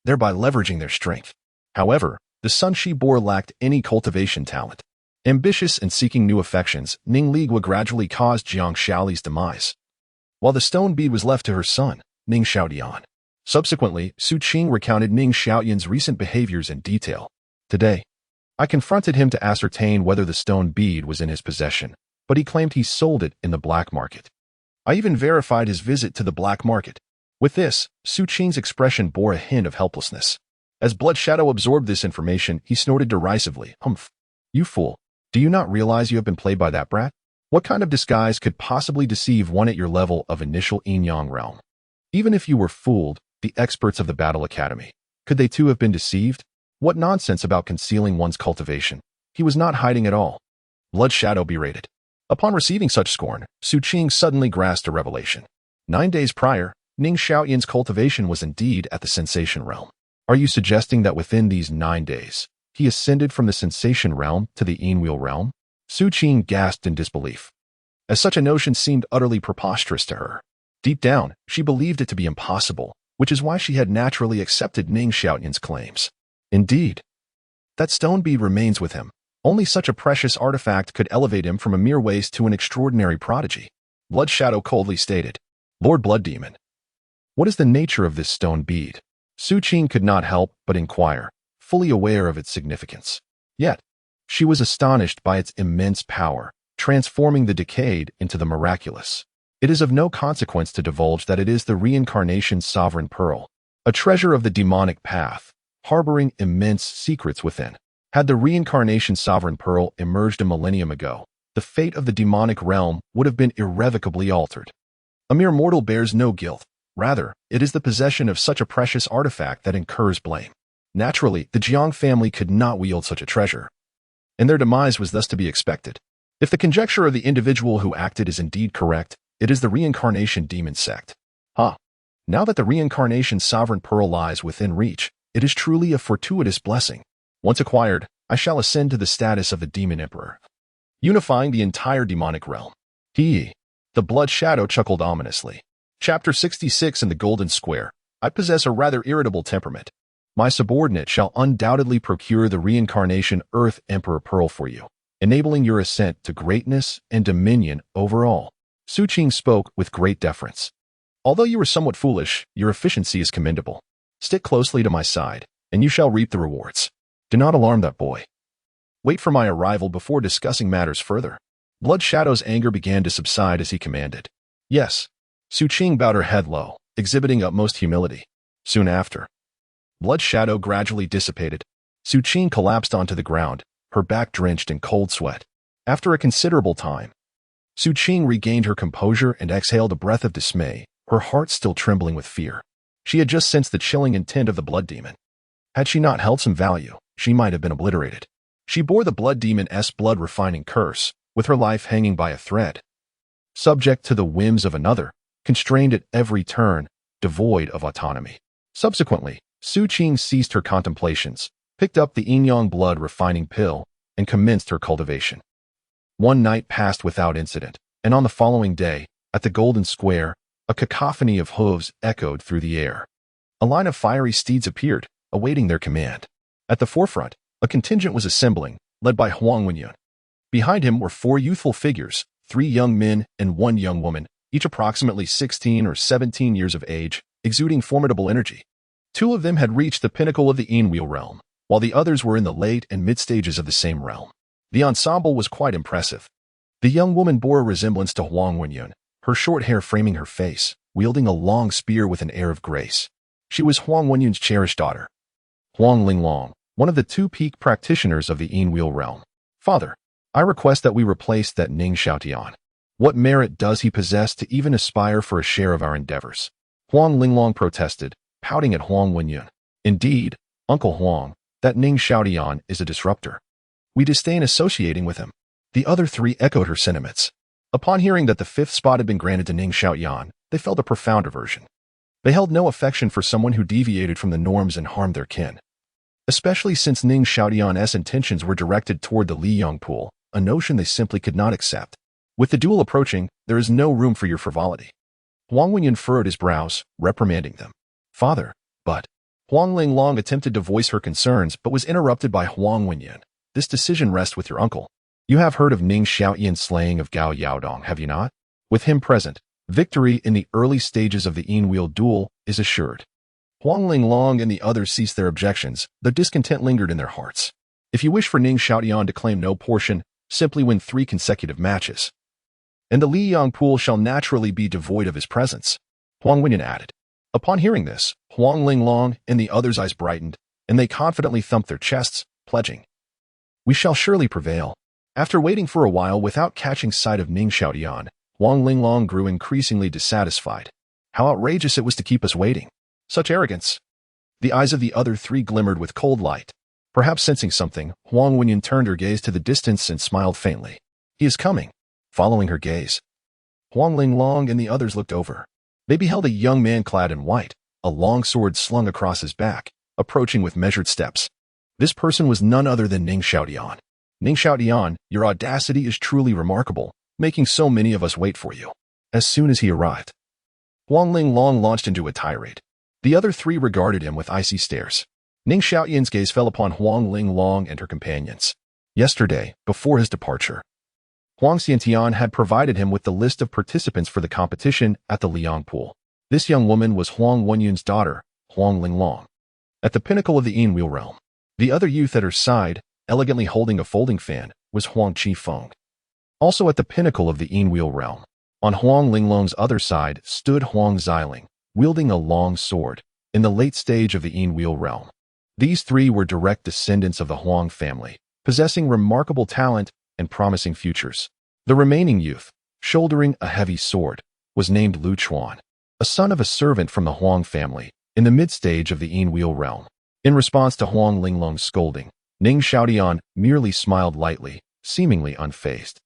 thereby leveraging their strength. However, the son she bore lacked any cultivation talent. Ambitious and seeking new affections, Ning Ligua gradually caused Jiang Shaoli's demise, while the stone bead was left to her son, Ning Xiaodian. Subsequently, Su Qing recounted Ning Xiaodian's recent behaviors in detail. "Today, I confronted him to ascertain whether the stone bead was in his possession, but he claimed he sold it in the black market. I even verified his visit to the black market." With this, Su Qing's expression bore a hint of helplessness. As Blood Shadow absorbed this information, he snorted derisively, "Humph. You fool. Do you not realize you have been played by that brat?" What kind of disguise could possibly deceive one at your level of initial Yin-Yang realm? Even if you were fooled, the experts of the Battle Academy, could they too have been deceived? What nonsense about concealing one's cultivation? He was not hiding at all. Blood Shadow berated. Upon receiving such scorn, Su Qing suddenly grasped a revelation. 9 days prior, Ning Xiaoyan's cultivation was indeed at the sensation realm. Are you suggesting that within these 9 days, he ascended from the sensation realm to the Yin-Wheel realm? Su Qing gasped in disbelief, as such a notion seemed utterly preposterous to her. Deep down, she believed it to be impossible, which is why she had naturally accepted Ning Xiaoyan's claims. Indeed, that stone bead remains with him. Only such a precious artifact could elevate him from a mere waste to an extraordinary prodigy. Blood Shadow coldly stated, Lord Blood Demon, what is the nature of this stone bead? Su Qing could not help but inquire, fully aware of its significance. Yet, she was astonished by its immense power, transforming the decayed into the miraculous. It is of no consequence to divulge that it is the reincarnation's sovereign pearl, a treasure of the demonic path, harboring immense secrets within. Had the reincarnation sovereign pearl emerged a millennium ago, the fate of the demonic realm would have been irrevocably altered. A mere mortal bears no guilt. Rather, it is the possession of such a precious artifact that incurs blame. Naturally, the Jiang family could not wield such a treasure, and their demise was thus to be expected. If the conjecture of the individual who acted is indeed correct, it is the reincarnation demon sect. Now that the reincarnation sovereign pearl lies within reach, it is truly a fortuitous blessing. Once acquired, I shall ascend to the status of the demon emperor, unifying the entire demonic realm. The Blood Shadow chuckled ominously. Chapter 66 in the Golden Square. I possess a rather irritable temperament. My subordinate shall undoubtedly procure the reincarnation Earth Emperor Pearl for you, enabling your ascent to greatness and dominion over all. Su Qing spoke with great deference. Although you are somewhat foolish, your efficiency is commendable. Stick closely to my side, and you shall reap the rewards. Do not alarm that boy. Wait for my arrival before discussing matters further. Blood Shadow's anger began to subside as he commanded. Yes. Su Qing bowed her head low, exhibiting utmost humility. Soon after, Blood Shadow gradually dissipated. Su Qing collapsed onto the ground, her back drenched in cold sweat. After a considerable time, Su Qing regained her composure and exhaled a breath of dismay, her heart still trembling with fear. She had just sensed the chilling intent of the blood demon. Had she not held some value, she might have been obliterated. She bore the blood demon's blood-refining curse, with her life hanging by a thread. Subject to the whims of another, constrained at every turn, devoid of autonomy. Subsequently, Su Qing ceased her contemplations, picked up the Yin-Yang blood-refining pill, and commenced her cultivation. One night passed without incident, and on the following day, at the Golden Square, a cacophony of hooves echoed through the air. A line of fiery steeds appeared, awaiting their command. At the forefront, a contingent was assembling, led by Huang Wenyun. Behind him were 4 youthful figures, 3 young men and 1 young woman, each approximately 16 or 17 years of age, exuding formidable energy. 2 of them had reached the pinnacle of the Yin-Wheel realm, while the others were in the late and mid-stages of the same realm. The ensemble was quite impressive. The young woman bore a resemblance to Huang Wenyun, her short hair framing her face, wielding a long spear with an air of grace. She was Huang Wenyun's cherished daughter, Huang Linglong, one of the 2 peak practitioners of the Yin-Wheel realm. Father, I request that we replace that Ning Xiaotian. What merit does he possess to even aspire for a share of our endeavors? Huang Linglong protested, pouting at Huang Wenyun. Indeed, Uncle Huang, that Ning Xiaotian is a disruptor. We disdain associating with him. The other 3 echoed her sentiments. Upon hearing that the 5th spot had been granted to Ning Xiaoyan, they felt a profound aversion. They held no affection for someone who deviated from the norms and harmed their kin. Especially since Ning Xiaotian's intentions were directed toward the Liyang pool, a notion they simply could not accept. With the duel approaching, there is no room for your frivolity. Huang Wenyun furrowed his brows, reprimanding them. Father, but Huang Linglong attempted to voice her concerns but was interrupted by Huang Wenyun. This decision rests with your uncle. You have heard of Ning Xiaoyan's slaying of Gao Yaodong, have you not? With him present, victory in the early stages of the Yin-Wheel duel is assured. Huang Linglong and the others ceased their objections, though discontent lingered in their hearts. If you wish for Ning Xiaotian to claim no portion, simply win 3 consecutive matches, and the Liyang pool shall naturally be devoid of his presence, Huang Wenyun added. Upon hearing this, Huang Linglong and the others' eyes brightened, and they confidently thumped their chests, pledging, We shall surely prevail. After waiting for a while without catching sight of Ning Xiaotian, Huang Linglong grew increasingly dissatisfied. How outrageous it was to keep us waiting. Such arrogance. The eyes of the other three glimmered with cold light. Perhaps sensing something, Huang Wenyan turned her gaze to the distance and smiled faintly. He is coming. Following her gaze, Huang Linglong and the others looked over. They beheld a young man clad in white, a long sword slung across his back, approaching with measured steps. This person was none other than Ning Xiaotian. Ning Xiaotian, your audacity is truly remarkable, making so many of us wait for you. As soon as he arrived, Huang Linglong launched into a tirade. The other three regarded him with icy stares. Ning Xiaotian's gaze fell upon Huang Linglong and her companions. Yesterday, before his departure, Huang Xiantian had provided him with the list of participants for the competition at the Liang Pool. This young woman was Huang Wenyun's daughter, Huang Linglong. At the pinnacle of the Yin-Wheel realm, the other youth at her side, elegantly holding a folding fan, was Huang Qifeng. Also at the pinnacle of the Yin-Wheel realm, on Huang Linglong's other side stood Huang Xiling, wielding a long sword, in the late stage of the Yin-Wheel realm. These three were direct descendants of the Huang family, possessing remarkable talent and promising futures. The remaining youth, shouldering a heavy sword, was named Lu Chuan, a son of a servant from the Huang family, in the mid-stage of the Yin-Wheel realm. In response to Huang Linglong's scolding, Ning Xiaotian merely smiled lightly, seemingly unfazed.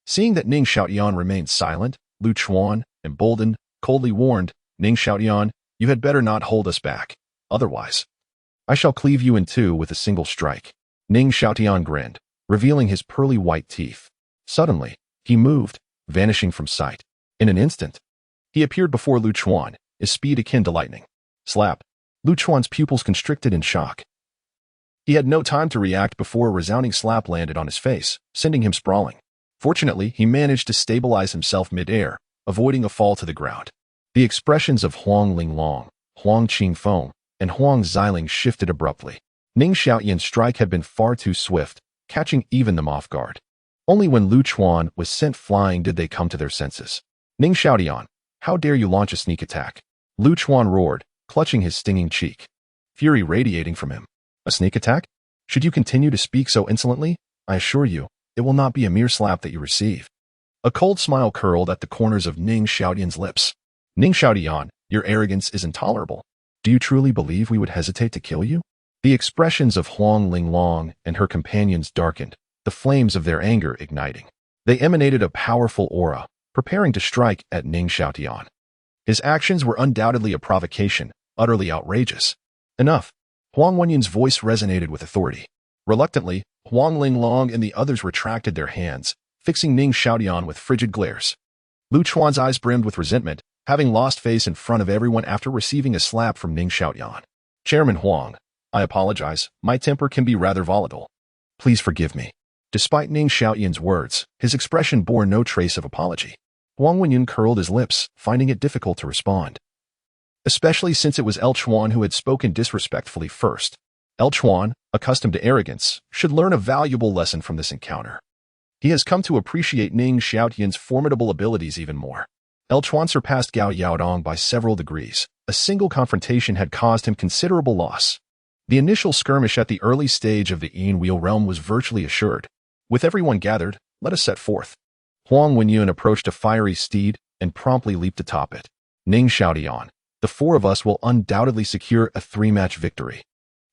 Seeing that Ning Xiaotian remained silent, Lu Chuan, emboldened, coldly warned, Ning Xiaotian, you had better not hold us back. Otherwise, I shall cleave you in two with a single strike. Ning Xiaotian grinned, revealing his pearly white teeth. Suddenly, he moved, vanishing from sight. In an instant, he appeared before Lu Chuan, his speed akin to lightning. Slap. Lu Chuan's pupils constricted in shock. He had no time to react before a resounding slap landed on his face, sending him sprawling. Fortunately, he managed to stabilize himself mid-air, avoiding a fall to the ground. The expressions of Huang Linglong, Huang Qifeng, and Huang Xiling shifted abruptly. Ning Xiaotian's strike had been far too swift, catching even them off guard. Only when Lu Chuan was sent flying did they come to their senses. Ning Xiaotian, how dare you launch a sneak attack? Lu Chuan roared, clutching his stinging cheek. Fury radiating from him. A sneak attack? Should you continue to speak so insolently? I assure you, it will not be a mere slap that you receive. A cold smile curled at the corners of Ning Xiaotian's lips. Ning Xiaotian, your arrogance is intolerable. Do you truly believe we would hesitate to kill you? The expressions of Huang Linglong and her companions darkened, the flames of their anger igniting. They emanated a powerful aura, preparing to strike at Ning Xiaotian. His actions were undoubtedly a provocation, utterly outrageous. Enough. Huang Wenyan's voice resonated with authority. Reluctantly, Huang Linglong and the others retracted their hands, fixing Ning Xiaotian with frigid glares. Lu Chuan's eyes brimmed with resentment, having lost face in front of everyone after receiving a slap from Ning Xiaotian. Chairman Huang, I apologize, my temper can be rather volatile. Please forgive me. Despite Ning Xiaotian's words, his expression bore no trace of apology. Huang Wenyan curled his lips, finding it difficult to respond. Especially since it was El Chuan who had spoken disrespectfully first. El Chuan, accustomed to arrogance, should learn a valuable lesson from this encounter. He has come to appreciate Ning Xiaotian's formidable abilities even more. El Chuan surpassed Gao Yaodong by several degrees. A single confrontation had caused him considerable loss. The initial skirmish at the early stage of the Yin-Wheel realm was virtually assured. With everyone gathered, let us set forth. Huang Wenyun approached a fiery steed and promptly leaped atop it. Ning Xiaotian, the four of us will undoubtedly secure a three-match victory.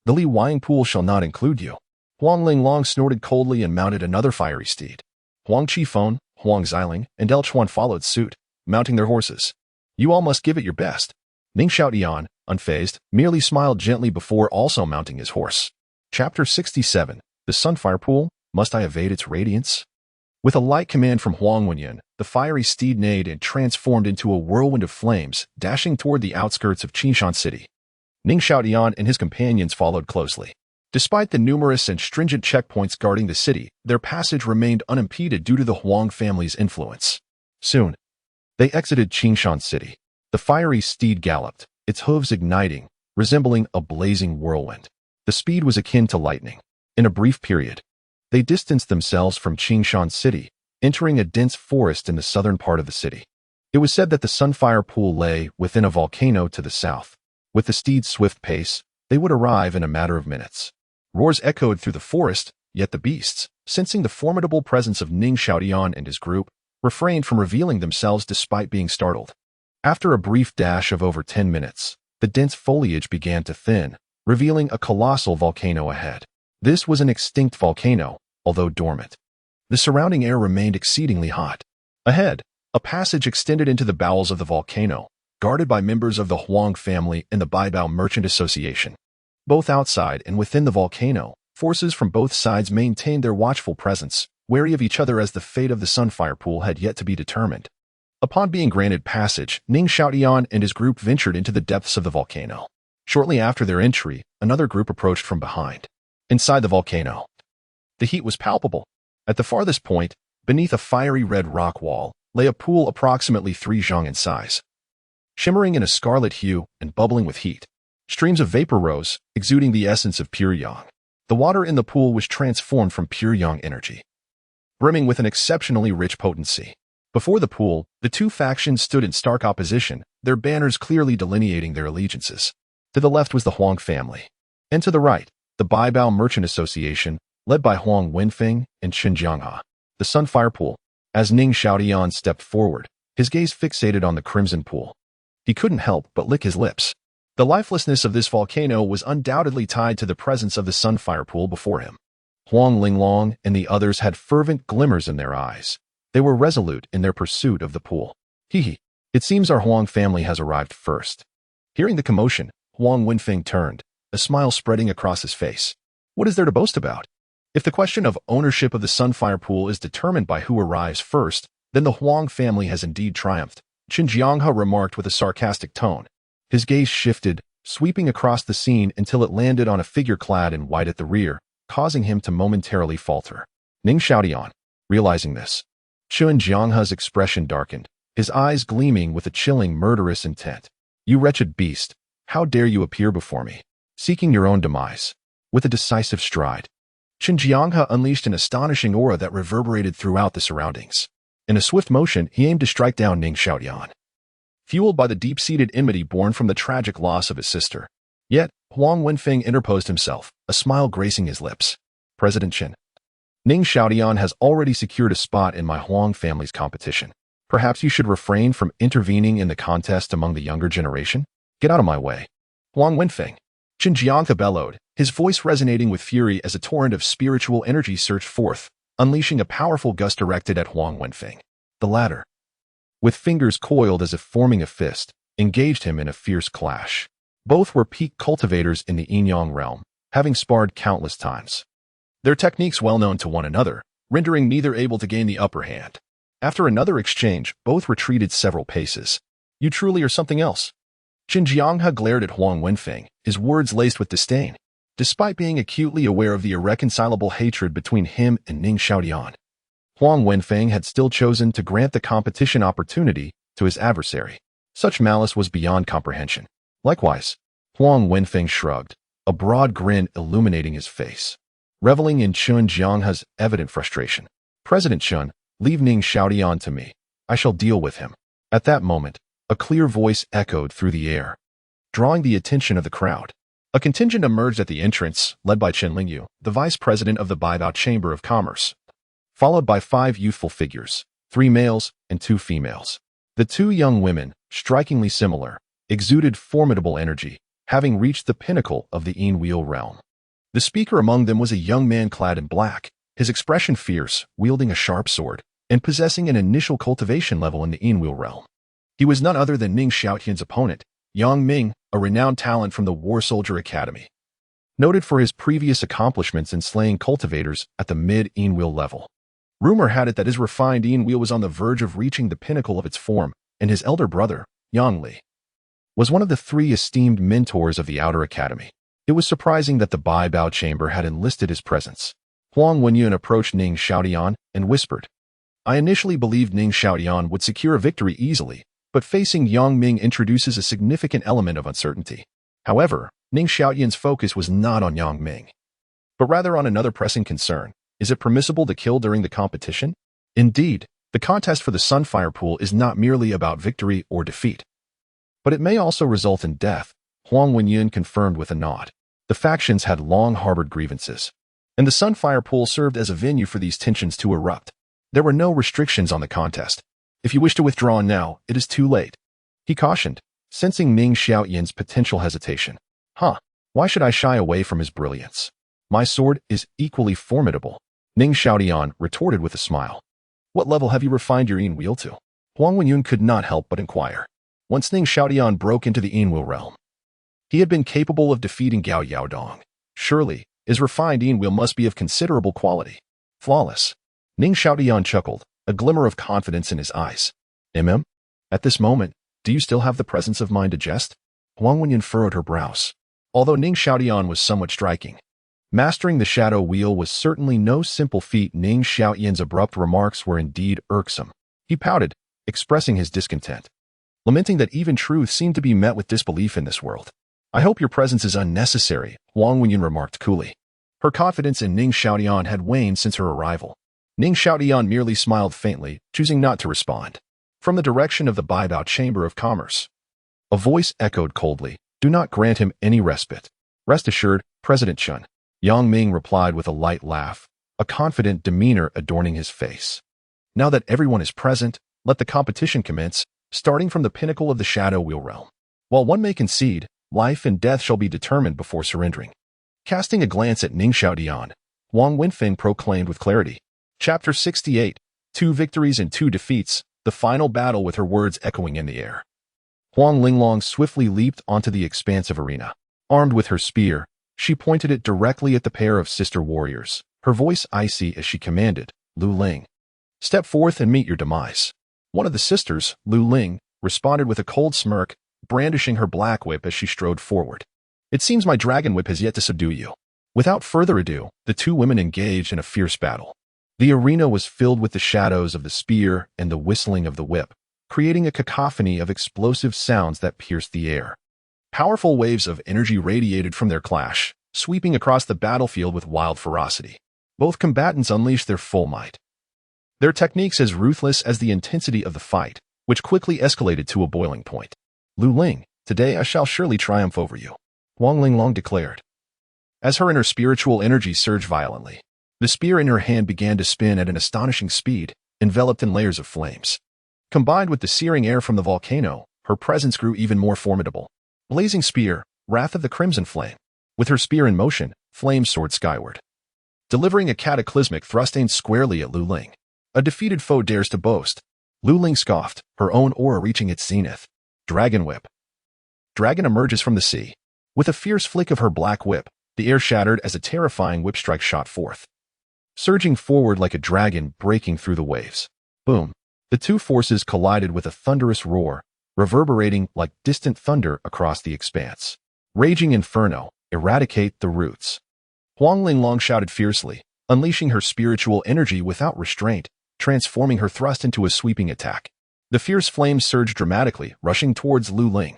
The Li Wang Pool shall not include you. Huang Linglong snorted coldly and mounted another fiery steed. Huang Qifeng, Huang Xiling, and El Chuan followed suit, mounting their horses. You all must give it your best. Ning Xiaotian, unfazed, merely smiled gently before also mounting his horse. Chapter 67. The Sunfire Pool, must I evade its radiance? With a light command from Huang Wenyan, the fiery steed neighed and transformed into a whirlwind of flames, dashing toward the outskirts of Qinshan City. Ning Xiaotian and his companions followed closely. Despite the numerous and stringent checkpoints guarding the city, their passage remained unimpeded due to the Huang family's influence. Soon, they exited Qinshan City. The fiery steed galloped, its hooves igniting, resembling a blazing whirlwind. The speed was akin to lightning. In a brief period, they distanced themselves from Qinshan City, entering a dense forest in the southern part of the city. It was said that the Sunfire Pool lay within a volcano to the south. With the steed's swift pace, they would arrive in a matter of minutes. Roars echoed through the forest, Yet the beasts, sensing the formidable presence of Ning Xiaotian and his group, refrained from revealing themselves despite being startled. After a brief dash of over 10 minutes, the dense foliage began to thin, revealing a colossal volcano ahead. This was an extinct volcano, although dormant. The surrounding air remained exceedingly hot. Ahead, a passage extended into the bowels of the volcano, guarded by members of the Huang family and the Baibao Merchant Association. Both outside and within the volcano, forces from both sides maintained their watchful presence, wary of each other as the fate of the Sunfire Pool had yet to be determined. Upon being granted passage, Ning Xiaotian and his group ventured into the depths of the volcano. Shortly after their entry, another group approached from behind. Inside the volcano, the heat was palpable. At the farthest point, beneath a fiery red rock wall, lay a pool approximately 3 zhang in size. Shimmering in a scarlet hue and bubbling with heat, streams of vapor rose, exuding the essence of pure yang. The water in the pool was transformed from pure yang energy, brimming with an exceptionally rich potency. Before the pool, the two factions stood in stark opposition, their banners clearly delineating their allegiances. To the left was the Huang family, and to the right, the Baibao Merchant Association, led by Huang Wenfeng and Chen Jianghe. The Sunfire Pool. As Ning Xiaotian stepped forward, his gaze fixated on the crimson pool. He couldn't help but lick his lips. The lifelessness of this volcano was undoubtedly tied to the presence of the Sunfire Pool before him. Huang Linglong and the others had fervent glimmers in their eyes. They were resolute in their pursuit of the pool. Hee. It seems our Huang family has arrived first. Hearing the commotion, Huang Wenfeng turned, a smile spreading across his face. What is there to boast about? If the question of ownership of the Sunfire Pool is determined by who arrives first, then the Huang family has indeed triumphed, Chen Jianghe remarked with a sarcastic tone. His gaze shifted, sweeping across the scene until it landed on a figure clad in white at the rear, causing him to momentarily falter. Ning Xiaotian. Realizing this, Chen Jianghe's expression darkened, his eyes gleaming with a chilling, murderous intent. You wretched beast, how dare you appear before me, seeking your own demise? With a decisive stride, Chen Jianghe unleashed an astonishing aura that reverberated throughout the surroundings. In a swift motion, he aimed to strike down Ning Xiaotian, fueled by the deep-seated enmity born from the tragic loss of his sister. Yet, Huang Wenfeng interposed himself, a smile gracing his lips. President Chen, Ning Xiaotian has already secured a spot in my Huang family's competition. Perhaps you should refrain from intervening in the contest among the younger generation? Get out of my way. Huang Wenfeng. Chen Jianghe bellowed, his voice resonating with fury as a torrent of spiritual energy surged forth, unleashing a powerful gust directed at Huang Wenfeng. The latter, with fingers coiled as if forming a fist, engaged him in a fierce clash. Both were peak cultivators in the Yin-Yang realm, having sparred countless times. Their techniques well known to one another, rendering neither able to gain the upper hand. After another exchange, both retreated several paces. You truly are something else. Chen Jianghe glared at Huang Wenfeng, his words laced with disdain. Despite being acutely aware of the irreconcilable hatred between him and Ning Xiaotian, Huang Wenfeng had still chosen to grant the competition opportunity to his adversary. Such malice was beyond comprehension. Likewise, Huang Wenfeng shrugged, a broad grin illuminating his face, reveling in Chen Jianghe's evident frustration. President Chen, leave Ning Xiaotian to me. I shall deal with him. At that moment, a clear voice echoed through the air, drawing the attention of the crowd. A contingent emerged at the entrance, led by Chen Lingyu, the vice president of the Baibao Chamber of Commerce, followed by 5 youthful figures, 3 males and 2 females. The 2 young women, strikingly similar, exuded formidable energy, having reached the pinnacle of the Yin-Wheel realm. The speaker among them was a young man clad in black, his expression fierce, wielding a sharp sword, and possessing an initial cultivation level in the Yin-Wheel realm. He was none other than Ning Xiaotian's opponent, Yang Ming, a renowned talent from the War Soldier Academy, noted for his previous accomplishments in slaying cultivators at the mid-Yin-Wheel level. Rumor had it that his refined Yin-Wheel was on the verge of reaching the pinnacle of its form, and his elder brother, Yang Li, was one of the 3 esteemed mentors of the Outer Academy. It was surprising that the Baibao Chamber had enlisted his presence. Huang Wenyun approached Ning Xiaotian and whispered, I initially believed Ning Xiaotian would secure a victory easily, but facing Yang Ming introduces a significant element of uncertainty. However, Ning Xiaotian's focus was not on Yang Ming, but rather on another pressing concern. Is it permissible to kill during the competition? Indeed, the contest for the Sunfire Pool is not merely about victory or defeat, but it may also result in death, Huang Wenyun confirmed with a nod. The factions had long harbored grievances. and the Sunfire Pool served as a venue for these tensions to erupt. There were no restrictions on the contest. If you wish to withdraw now, it is too late, he cautioned, sensing Ning Xiaoyan's potential hesitation. Why should I shy away from his brilliance? My sword is equally formidable, Ning Xiaoyan retorted with a smile. What level have you refined your Yin Wheel to? Huang Wenyun could not help but inquire. Once Ning Xiaoyan broke into the Yin Wheel realm, he had been capable of defeating Gao Yaodong. Surely, his refined Yin Wheel must be of considerable quality. Flawless. Ning Xiaoyan chuckled, a glimmer of confidence in his eyes. At this moment, do you still have the presence of mind to jest? Huang Wenyun furrowed her brows. Although Ning Xiaoyan was somewhat striking, mastering the shadow wheel was certainly no simple feat. Ning Xiaoyan's abrupt remarks were indeed irksome. He pouted, expressing his discontent, lamenting that even truth seemed to be met with disbelief in this world. I hope your presence is unnecessary, Huang Wenyun remarked coolly. Her confidence in Ning Xiaoyan had waned since her arrival. Ning Xiaoyan merely smiled faintly, choosing not to respond. From the direction of the Baibao Chamber of Commerce, a voice echoed coldly, do not grant him any respite. Rest assured, President Chen. Yang Ming replied with a light laugh, a confident demeanor adorning his face. Now that everyone is present, let the competition commence, starting from the pinnacle of the Shadow Wheel realm. While one may concede, life and death shall be determined before surrendering. Casting a glance at Ning Xiaoyan, Wang Wenfeng proclaimed with clarity. Chapter 68, 2 Victories and 2 Defeats, the final battle with her words echoing in the air. Huang Linglong swiftly leaped onto the expansive arena. Armed with her spear, she pointed it directly at the pair of sister warriors, her voice icy as she commanded, Lu Ling, step forth and meet your demise. One of the sisters, Lu Ling, responded with a cold smirk, brandishing her black whip as she strode forward. It seems my dragon whip has yet to subdue you. Without further ado, the two women engaged in a fierce battle. The arena was filled with the shadows of the spear and the whistling of the whip, creating a cacophony of explosive sounds that pierced the air. Powerful waves of energy radiated from their clash, sweeping across the battlefield with wild ferocity. Both combatants unleashed their full might, their techniques as ruthless as the intensity of the fight, which quickly escalated to a boiling point. Lu Ling, today I shall surely triumph over you, Huang Linglong declared. As her inner spiritual energy surged violently, the spear in her hand began to spin at an astonishing speed, enveloped in layers of flames. Combined with the searing air from the volcano, her presence grew even more formidable. Blazing spear, wrath of the crimson flame. With her spear in motion, flames soared skyward, delivering a cataclysmic thrust aimed squarely at Lu Ling. A defeated foe dares to boast. Lu Ling scoffed, her own aura reaching its zenith. Dragon whip. Dragon emerges from the sea. With a fierce flick of her black whip, the air shattered as a terrifying whip strike shot forth, surging forward like a dragon breaking through the waves. Boom. The two forces collided with a thunderous roar, reverberating like distant thunder across the expanse. Raging inferno, eradicate the roots. Huang Linglong shouted fiercely, unleashing her spiritual energy without restraint, transforming her thrust into a sweeping attack. The fierce flames surged dramatically, rushing towards Lu Ling.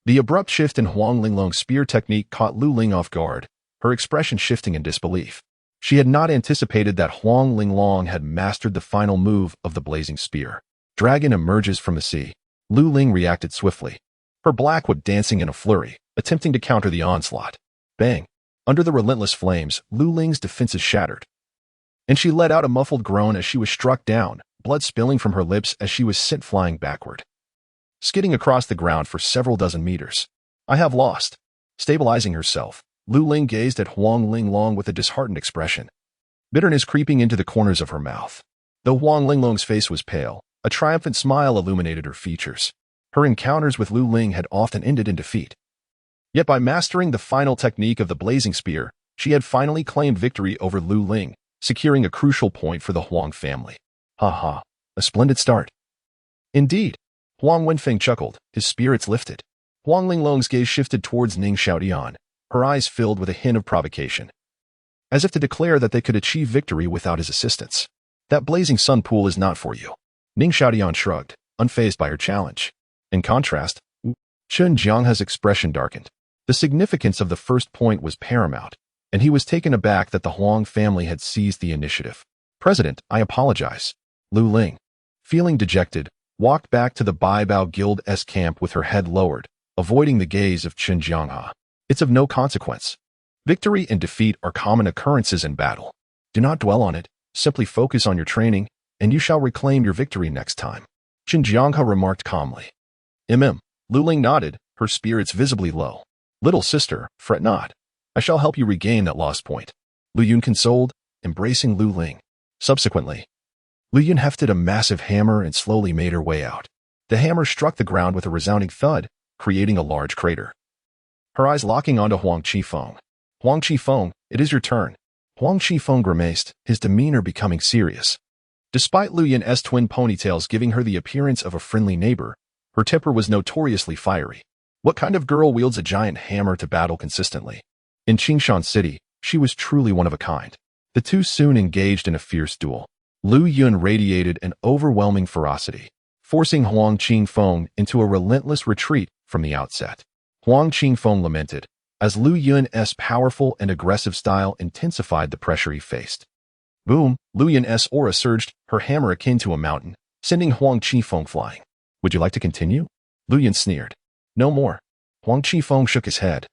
The abrupt shift in Huang Linglong's spear technique caught Lu Ling off guard, her expression shifting in disbelief. She had not anticipated that Huang Linglong had mastered the final move of the blazing spear. Dragon emerges from the sea. Lu Ling reacted swiftly, her black whip dancing in a flurry, attempting to counter the onslaught. Bang! Under the relentless flames, Lu Ling's defenses shattered, and she let out a muffled groan as she was struck down, blood spilling from her lips as she was sent flying backward, skidding across the ground for several dozen meters. I have lost. Stabilizing herself, Lu Ling gazed at Huang Linglong with a disheartened expression, bitterness creeping into the corners of her mouth. Though Huang Linglong's face was pale, a triumphant smile illuminated her features. Her encounters with Lu Ling had often ended in defeat. Yet by mastering the final technique of the blazing spear, she had finally claimed victory over Lu Ling, securing a crucial point for the Huang family. Ha, a splendid start. Indeed, Huang Wenfeng chuckled, his spirits lifted. Huang Linglong's gaze shifted towards Ning Xiaoyan, her eyes filled with a hint of provocation, as if to declare that they could achieve victory without his assistance. That blazing sun pool is not for you. Ning Xiaoyan shrugged, unfazed by her challenge. In contrast, Chen Jianghe's expression darkened. The significance of the first point was paramount, and he was taken aback that the Huang family had seized the initiative. President, I apologize. Lu Ling, feeling dejected, walked back to the Baibao Guild's camp with her head lowered, avoiding the gaze of Chen Jianghe. It's of no consequence. Victory and defeat are common occurrences in battle. Do not dwell on it, simply focus on your training, and you shall reclaim your victory next time. Qin Jianghe remarked calmly. Lu Ling nodded, her spirits visibly low. Little sister, fret not. I shall help you regain that lost point. Lu Yun consoled, embracing Lu Ling. Subsequently, Lu Yun hefted a massive hammer and slowly made her way out. The hammer struck the ground with a resounding thud, creating a large crater. Her eyes locking onto Huang Qifeng. Huang Qifeng, it is your turn. Huang Qifeng grimaced, his demeanor becoming serious. Despite Lu Yun's twin ponytails giving her the appearance of a friendly neighbor, her temper was notoriously fiery. What kind of girl wields a giant hammer to battle consistently? In Qingshan City, she was truly one of a kind. The two soon engaged in a fierce duel. Lu Yun radiated an overwhelming ferocity, forcing Huang Qifeng into a relentless retreat from the outset. Huang Qifeng lamented, as Lu Yun's powerful and aggressive style intensified the pressure he faced. Boom, Lu Yun's aura surged, her hammer akin to a mountain, sending Huang Qifeng flying. Would you like to continue? Lu Yun sneered. No more. Huang Qifeng shook his head.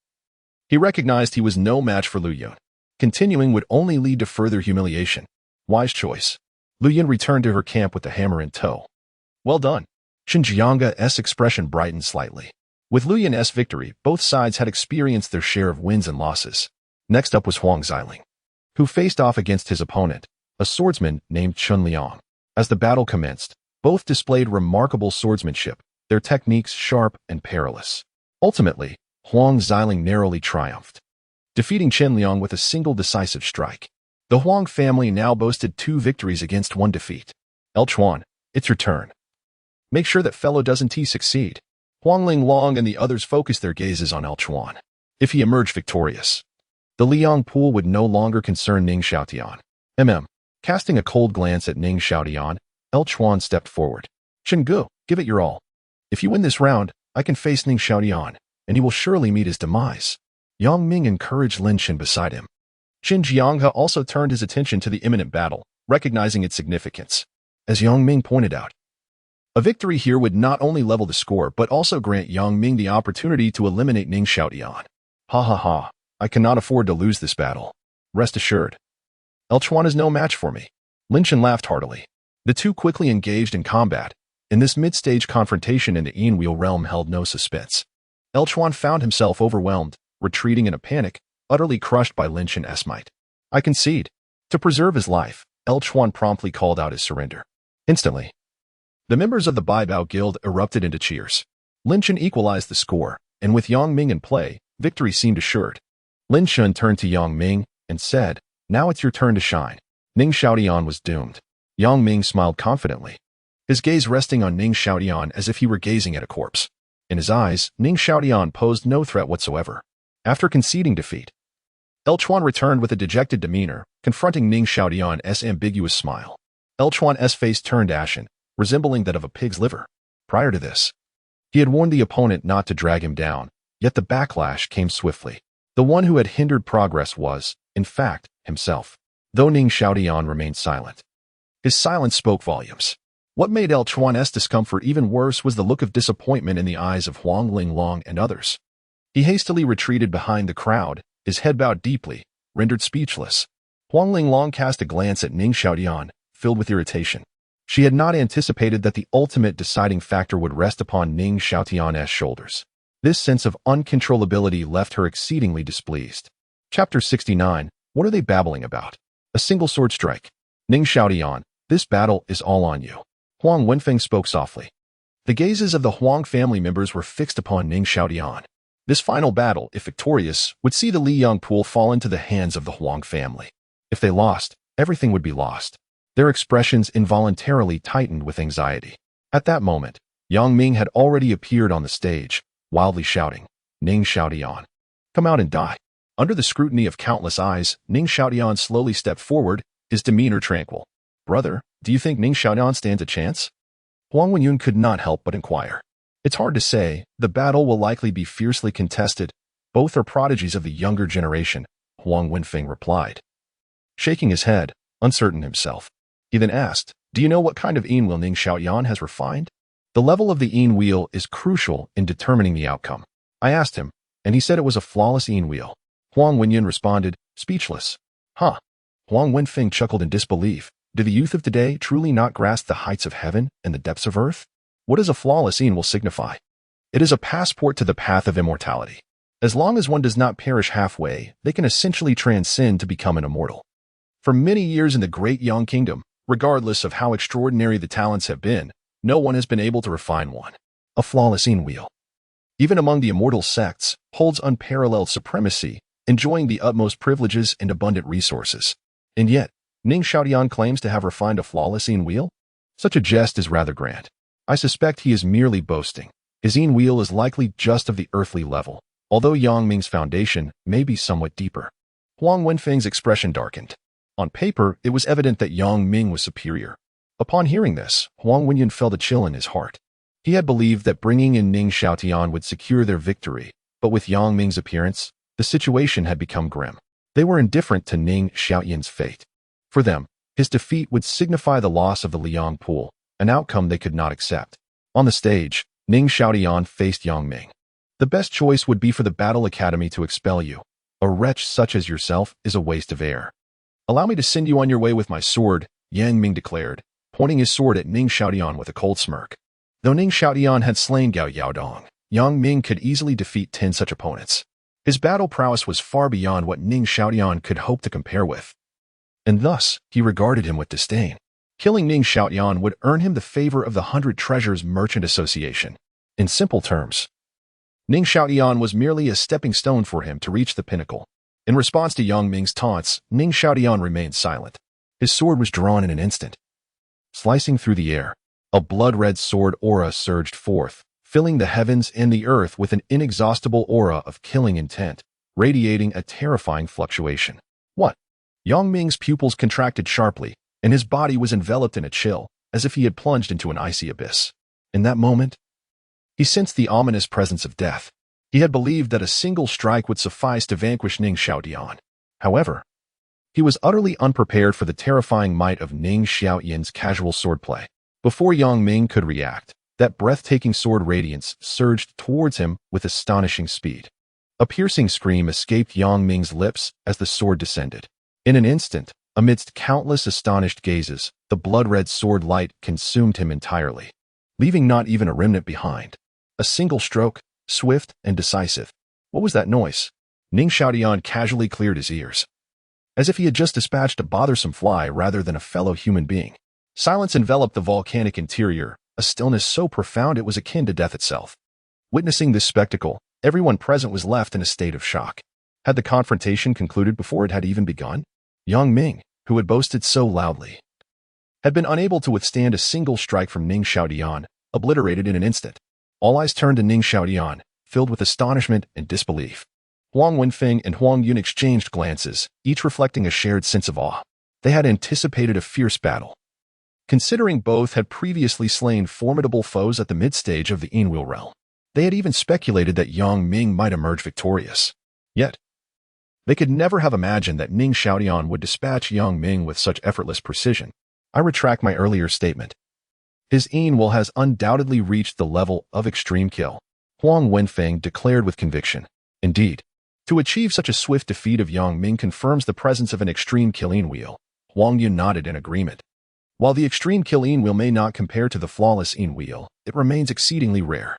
He recognized he was no match for Lu Yun. Continuing would only lead to further humiliation. Wise choice. Lu Yun returned to her camp with the hammer in tow. Well done. Qin Jianghe's expression brightened slightly. With Lu Yun's victory, both sides had experienced their share of wins and losses. Next up was Huang Xiling, who faced off against his opponent, a swordsman named Chun Liang. As the battle commenced, both displayed remarkable swordsmanship, their techniques sharp and perilous. Ultimately, Huang Xiling narrowly triumphed, defeating Chen Liang with a single decisive strike. The Huang family now boasted 2 victories against 1 defeat. El Chuan, it's your turn. Make sure that fellow doesn't succeed. Huang Linglong and the others focused their gazes on El Chuan. If he emerged victorious, the Liang pool would no longer concern Ning Xiaotian. Casting a cold glance at Ning Xiaotian, El Chuan stepped forward. Chen Gu, give it your all. If you win this round, I can face Ning Xiaotian, and he will surely meet his demise. Yang Ming encouraged Lin Chen beside him. Qin Jianghe also turned his attention to the imminent battle, recognizing its significance. As Yang Ming pointed out, a victory here would not only level the score but also grant Yang Ming the opportunity to eliminate Ning Xiaotian. Ha ha ha, I cannot afford to lose this battle. Rest assured. El Chuan is no match for me. Lin Chen laughed heartily. The two quickly engaged in combat, and this mid-stage confrontation in the Yin-Wheel realm held no suspense. El Chuan found himself overwhelmed, retreating in a panic, utterly crushed by Lin Chen's might. I concede. To preserve his life, El Chuan promptly called out his surrender. Instantly, the members of the Baibao Guild erupted into cheers. Lin Chen equalized the score, and with Yang Ming in play, victory seemed assured. Lin Chen turned to Yang Ming and said, now it's your turn to shine. Ning Xiaotian was doomed. Yang Ming smiled confidently, his gaze resting on Ning Xiaotian as if he were gazing at a corpse. In his eyes, Ning Xiaotian posed no threat whatsoever. After conceding defeat, El Chuan returned with a dejected demeanor, confronting Ning Xiaotian's ambiguous smile. El Chuan's face turned ashen, resembling that of a pig's liver. Prior to this, he had warned the opponent not to drag him down, yet the backlash came swiftly. The one who had hindered progress was, in fact, himself. Though Ning Xiaotian remained silent, his silence spoke volumes. What made El Chuan's discomfort even worse was the look of disappointment in the eyes of Huang Linglong and others. He hastily retreated behind the crowd, his head bowed deeply, rendered speechless. Huang Linglong cast a glance at Ning Xiaotian, filled with irritation. She had not anticipated that the ultimate deciding factor would rest upon Ning Xiaotian's shoulders. This sense of uncontrollability left her exceedingly displeased. Chapter 69, what are they babbling about? A single sword strike. Ning Xiaotian, this battle is all on you. Huang Wenfeng spoke softly. The gazes of the Huang family members were fixed upon Ning Xiaotian. This final battle, if victorious, would see the Liang pool fall into the hands of the Huang family. If they lost, everything would be lost. Their expressions involuntarily tightened with anxiety. At that moment, Yang Ming had already appeared on the stage, wildly shouting, Ning Xiaotian, come out and die. Under the scrutiny of countless eyes, Ning Xiaotian slowly stepped forward, his demeanor tranquil. Brother, do you think Ning Xiaotian stands a chance? Huang Wenyun could not help but inquire. It's hard to say, the battle will likely be fiercely contested. Both are prodigies of the younger generation, Huang Wenfeng replied, shaking his head, uncertain himself. He then asked, do you know what kind of Yin Wheel Ning Xiaotian has refined? The level of the Yin Wheel is crucial in determining the outcome. I asked him, and he said it was a flawless Yin Wheel. Huang Wenyan responded, speechless. Huh. Huang Wenfeng chuckled in disbelief. Do the youth of today truly not grasp the heights of heaven and the depths of earth? What does a flawless Yin will signify? It is a passport to the path of immortality. As long as one does not perish halfway, they can essentially transcend to become an immortal. For many years in the Great Yang Kingdom, regardless of how extraordinary the talents have been, no one has been able to refine one. A flawless Yin wheel, even among the immortal sects, holds unparalleled supremacy, enjoying the utmost privileges and abundant resources. And yet, Ning Xiaotian claims to have refined a flawless Yin wheel? Such a jest is rather grand. I suspect he is merely boasting. His Yin wheel is likely just of the earthly level, although Yang Ming's foundation may be somewhat deeper. Huang Wenfeng's expression darkened. On paper, it was evident that Yang Ming was superior. Upon hearing this, Huang Wenyan felt a chill in his heart. He had believed that bringing in Ning Xiaotian would secure their victory, but with Yang Ming's appearance, the situation had become grim. They were indifferent to Ning Xiaotian's fate. For them, his defeat would signify the loss of the Liang pool, an outcome they could not accept. On the stage, Ning Xiaotian faced Yang Ming. The best choice would be for the Battle Academy to expel you. A wretch such as yourself is a waste of air. Allow me to send you on your way with my sword, Yang Ming declared, pointing his sword at Ning Xiaotian with a cold smirk. Though Ning Xiaotian had slain Gao Yaodong, Yang Ming could easily defeat 10 such opponents. His battle prowess was far beyond what Ning Xiaotian could hope to compare with. And thus, he regarded him with disdain. Killing Ning Xiaotian would earn him the favor of the 100 Treasures Merchant Association. In simple terms, Ning Xiaotian was merely a stepping stone for him to reach the pinnacle. In response to Yang Ming's taunts, Ning Xiaotian remained silent. His sword was drawn in an instant. Slicing through the air, a blood-red sword aura surged forth, filling the heavens and the earth with an inexhaustible aura of killing intent, radiating a terrifying fluctuation. What? Yang Ming's pupils contracted sharply, and his body was enveloped in a chill, as if he had plunged into an icy abyss. In that moment, he sensed the ominous presence of death. He had believed that a single strike would suffice to vanquish Ning Xiaotian. However, he was utterly unprepared for the terrifying might of Ning Xiaotian's casual swordplay. Before Yang Ming could react, that breathtaking sword radiance surged towards him with astonishing speed. A piercing scream escaped Yang Ming's lips as the sword descended. In an instant, amidst countless astonished gazes, the blood-red sword light consumed him entirely, leaving not even a remnant behind. A single stroke, swift and decisive. What was that noise? Ning Xiaotian casually cleared his ears, as if he had just dispatched a bothersome fly rather than a fellow human being. Silence enveloped the volcanic interior, a stillness so profound it was akin to death itself. Witnessing this spectacle, everyone present was left in a state of shock. Had the confrontation concluded before it had even begun? Yang Ming, who had boasted so loudly, had been unable to withstand a single strike from Ning Xiaotian, obliterated in an instant. All eyes turned to Ning Xiaotian, filled with astonishment and disbelief. Huang Wenfeng and Huang Yun exchanged glances, each reflecting a shared sense of awe. They had anticipated a fierce battle. Considering both had previously slain formidable foes at the mid-stage of the Yinwheel realm, they had even speculated that Yang Ming might emerge victorious. Yet, they could never have imagined that Ning Xiaotian would dispatch Yang Ming with such effortless precision. I retract my earlier statement. His Yinwheel has undoubtedly reached the level of extreme kill, Huang Wenfeng declared with conviction. Indeed, to achieve such a swift defeat of Yang Ming confirms the presence of an extreme kill Yinwheel. Huang Yun nodded in agreement. While the extreme kill Yinwheel may not compare to the flawless Yinwheel, it remains exceedingly rare.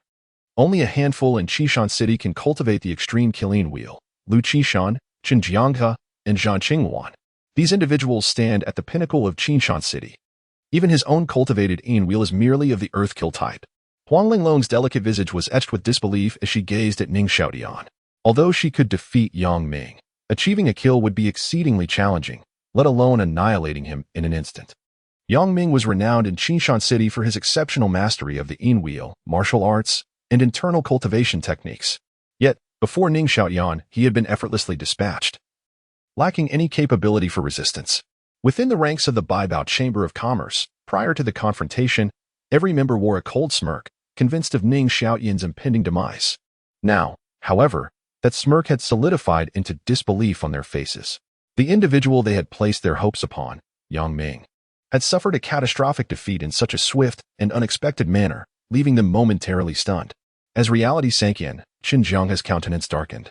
Only a handful in Qishan City can cultivate the extreme kill Yinwheel: Lu Qishan, Chen Jianghe, and Zhan Qingwan. These individuals stand at the pinnacle of Qinshan City. Even his own cultivated Yinwheel is merely of the earth kill type. Huang Linglong's delicate visage was etched with disbelief as she gazed at Ning Xiaotian. Although she could defeat Yang Ming, achieving a kill would be exceedingly challenging, let alone annihilating him in an instant. Yang Ming was renowned in Qinshan City for his exceptional mastery of the Yinwheel, martial arts, and internal cultivation techniques. Yet, before Ning Xiaotian, he had been effortlessly dispatched, lacking any capability for resistance. Within the ranks of the Baibao Chamber of Commerce, prior to the confrontation, every member wore a cold smirk, convinced of Ning Xiaotian's impending demise. Now, however, that smirk had solidified into disbelief on their faces. The individual they had placed their hopes upon, Yang Ming, had suffered a catastrophic defeat in such a swift and unexpected manner, leaving them momentarily stunned. As reality sank in, Qin Jianghe's countenance darkened.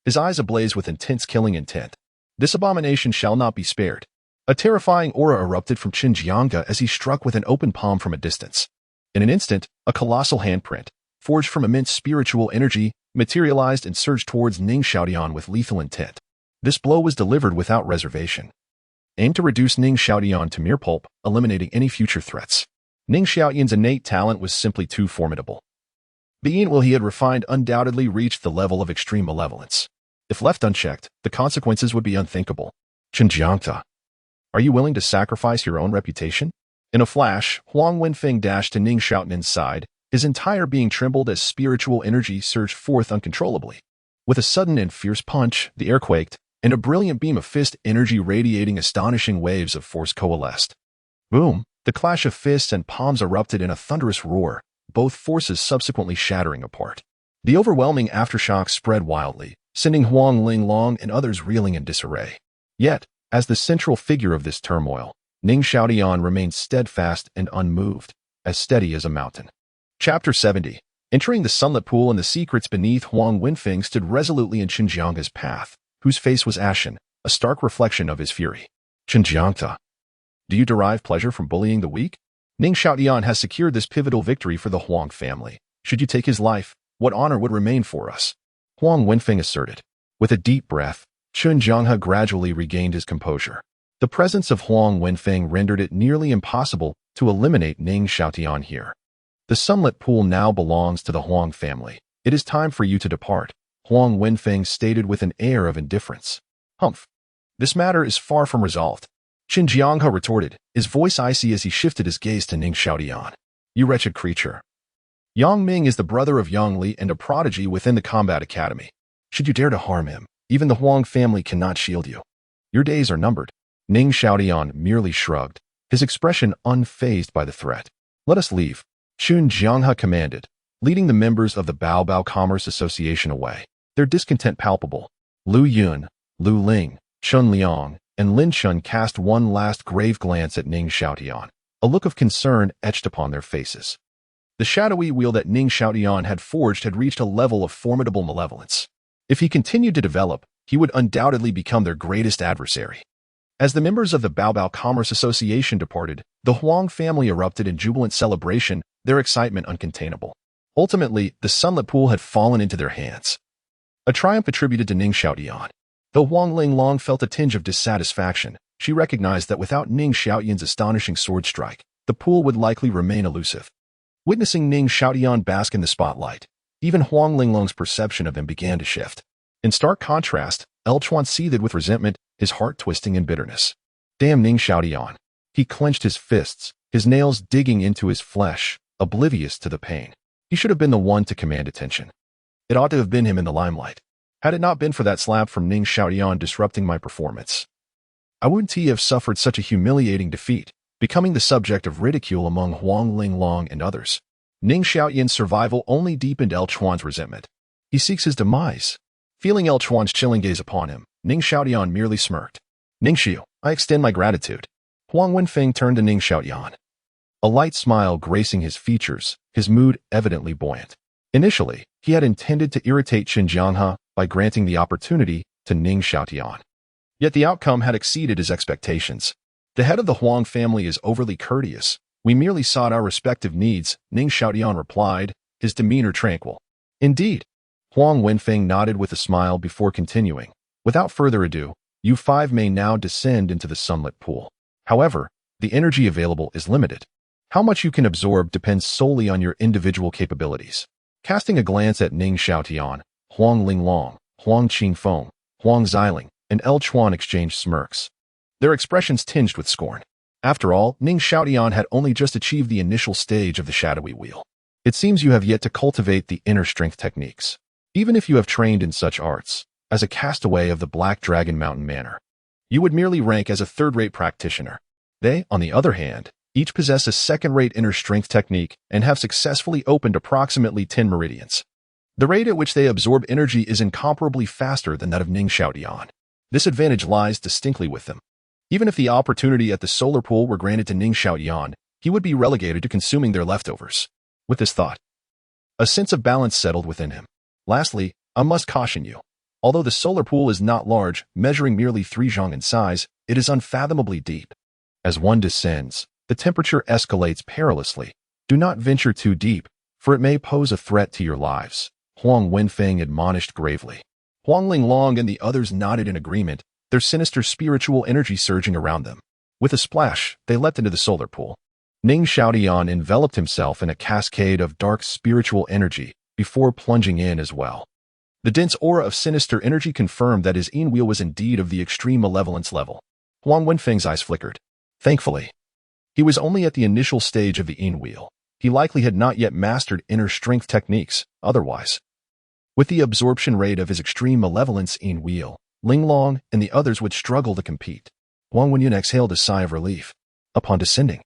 his eyes ablaze with intense killing intent. This abomination shall not be spared. A terrifying aura erupted from Qin Jiangge as he struck with an open palm from a distance. In an instant, a colossal handprint, forged from immense spiritual energy, materialized and surged towards Ning Xiaotian with lethal intent. This blow was delivered without reservation, aimed to reduce Ning Xiaotian to mere pulp, eliminating any future threats. Ning Xiaotian's innate talent was simply too formidable. Being he had refined undoubtedly reached the level of extreme malevolence. If left unchecked, the consequences would be unthinkable. Qin Jiangge, are you willing to sacrifice your own reputation? In a flash, Huang Wenfeng dashed to Ning Xiaotian's side. His entire being trembled as spiritual energy surged forth uncontrollably. With a sudden and fierce punch, the air quaked, and a brilliant beam of fist energy radiating astonishing waves of force coalesced. Boom! The clash of fists and palms erupted in a thunderous roar, both forces subsequently shattering apart. The overwhelming aftershock spread wildly, sending Huang Linglong and others reeling in disarray. Yet, as the central figure of this turmoil, Ning Xiaotian remained steadfast and unmoved, as steady as a mountain. Chapter 70. Entering the sunlit pool and the secrets beneath, Huang Wenfeng stood resolutely in Qin Jiangge's path, whose face was ashen, a stark reflection of his fury. Qin Jiangge, do you derive pleasure from bullying the weak? Ning Xiaotian has secured this pivotal victory for the Huang family. Should you take his life, what honor would remain for us? Huang Wenfeng asserted. With a deep breath, Qin Jiangge gradually regained his composure. The presence of Huang Wenfeng rendered it nearly impossible to eliminate Ning Xiaotian here. The sunlit pool now belongs to the Huang family. It is time for you to depart, Huang Wenfeng stated with an air of indifference. Humph. This matter is far from resolved. Qin Jiangge retorted, his voice icy as he shifted his gaze to Ning Xiaotian. You wretched creature. Yang Ming is the brother of Yang Li and a prodigy within the combat academy. Should you dare to harm him, even the Huang family cannot shield you. Your days are numbered. Ning Xiaotian merely shrugged, his expression unfazed by the threat. Let us leave, Qin Jiangge commanded, leading the members of the Baobao Commerce Association away, their discontent palpable. Lu Yun, Lu Ling, Chun Liang, and Lin Chun cast one last grave glance at Ning Xiaotian, a look of concern etched upon their faces. The shadowy wheel that Ning Xiaotian had forged had reached a level of formidable malevolence. If he continued to develop, he would undoubtedly become their greatest adversary. As the members of the Baobao Commerce Association departed, the Huang family erupted in jubilant celebration, their excitement uncontainable. Ultimately, the sunlit pool had fallen into their hands. A triumph attributed to Ning Xiaotian. Though Huang Linglong felt a tinge of dissatisfaction, she recognized that without Ning Xiaotian's astonishing sword strike, the pool would likely remain elusive. Witnessing Ning Xiaotian bask in the spotlight, even Huang Linglong's perception of him began to shift. In stark contrast, Elchuan seethed with resentment, his heart twisting in bitterness. Damn Ning Xiaotian. He clenched his fists, his nails digging into his flesh, oblivious to the pain. He should have been the one to command attention. It ought to have been him in the limelight. Had it not been for that slap from Ning Xiaotian disrupting my performance, I wouldn't have suffered such a humiliating defeat, becoming the subject of ridicule among Huang Linglong and others. Ning Xiaotian's survival only deepened Elchuan's resentment. He seeks his demise. Feeling Elchuan's chilling gaze upon him, Ning Xiaotian merely smirked. Ningxiu, I extend my gratitude. Huang Wenfeng turned to Ning Xiaotian. A light smile gracing his features, his mood evidently buoyant. Initially, he had intended to irritate Qin Jiangge by granting the opportunity to Ning Xiaotian. Yet the outcome had exceeded his expectations. The head of the Huang family is overly courteous. We merely sought our respective needs, Ning Xiaotian replied, his demeanor tranquil. Indeed. Huang Wenfeng nodded with a smile before continuing. Without further ado, you five may now descend into the sunlit pool. However, the energy available is limited. How much you can absorb depends solely on your individual capabilities. Casting a glance at Ning Xiaotian, Huang Linglong, Huang Qingfeng, Huang Xiling, and Elchuan exchanged smirks, their expressions tinged with scorn. After all, Ning Xiaotian had only just achieved the initial stage of the shadowy wheel. It seems you have yet to cultivate the inner strength techniques. Even if you have trained in such arts, as a castaway of the Black Dragon Mountain Manor, you would merely rank as a third-rate practitioner. They, on the other hand, each possess a second-rate inner strength technique and have successfully opened approximately 10 meridians. The rate at which they absorb energy is incomparably faster than that of Ning Xiaotian. This advantage lies distinctly with them. Even if the opportunity at the solar pool were granted to Ning Xiaotian, he would be relegated to consuming their leftovers. With this thought, a sense of balance settled within him. Lastly, I must caution you. Although the solar pool is not large, measuring merely 3 zhang in size, it is unfathomably deep. As one descends, the temperature escalates perilously. Do not venture too deep, for it may pose a threat to your lives, Huang Wenfeng admonished gravely. Huang Linglong and the others nodded in agreement, their sinister spiritual energy surging around them. With a splash, they leapt into the solar pool. Ning Xiaotian enveloped himself in a cascade of dark spiritual energy before plunging in as well. The dense aura of sinister energy confirmed that his Yin wheel was indeed of the extreme malevolence level. Huang Wenfeng's eyes flickered. Thankfully, he was only at the initial stage of the Yin wheel. He likely had not yet mastered inner strength techniques, otherwise. With the absorption rate of his extreme malevolence Yin wheel, Linglong and the others would struggle to compete. Huang Wenyan exhaled a sigh of relief. Upon descending,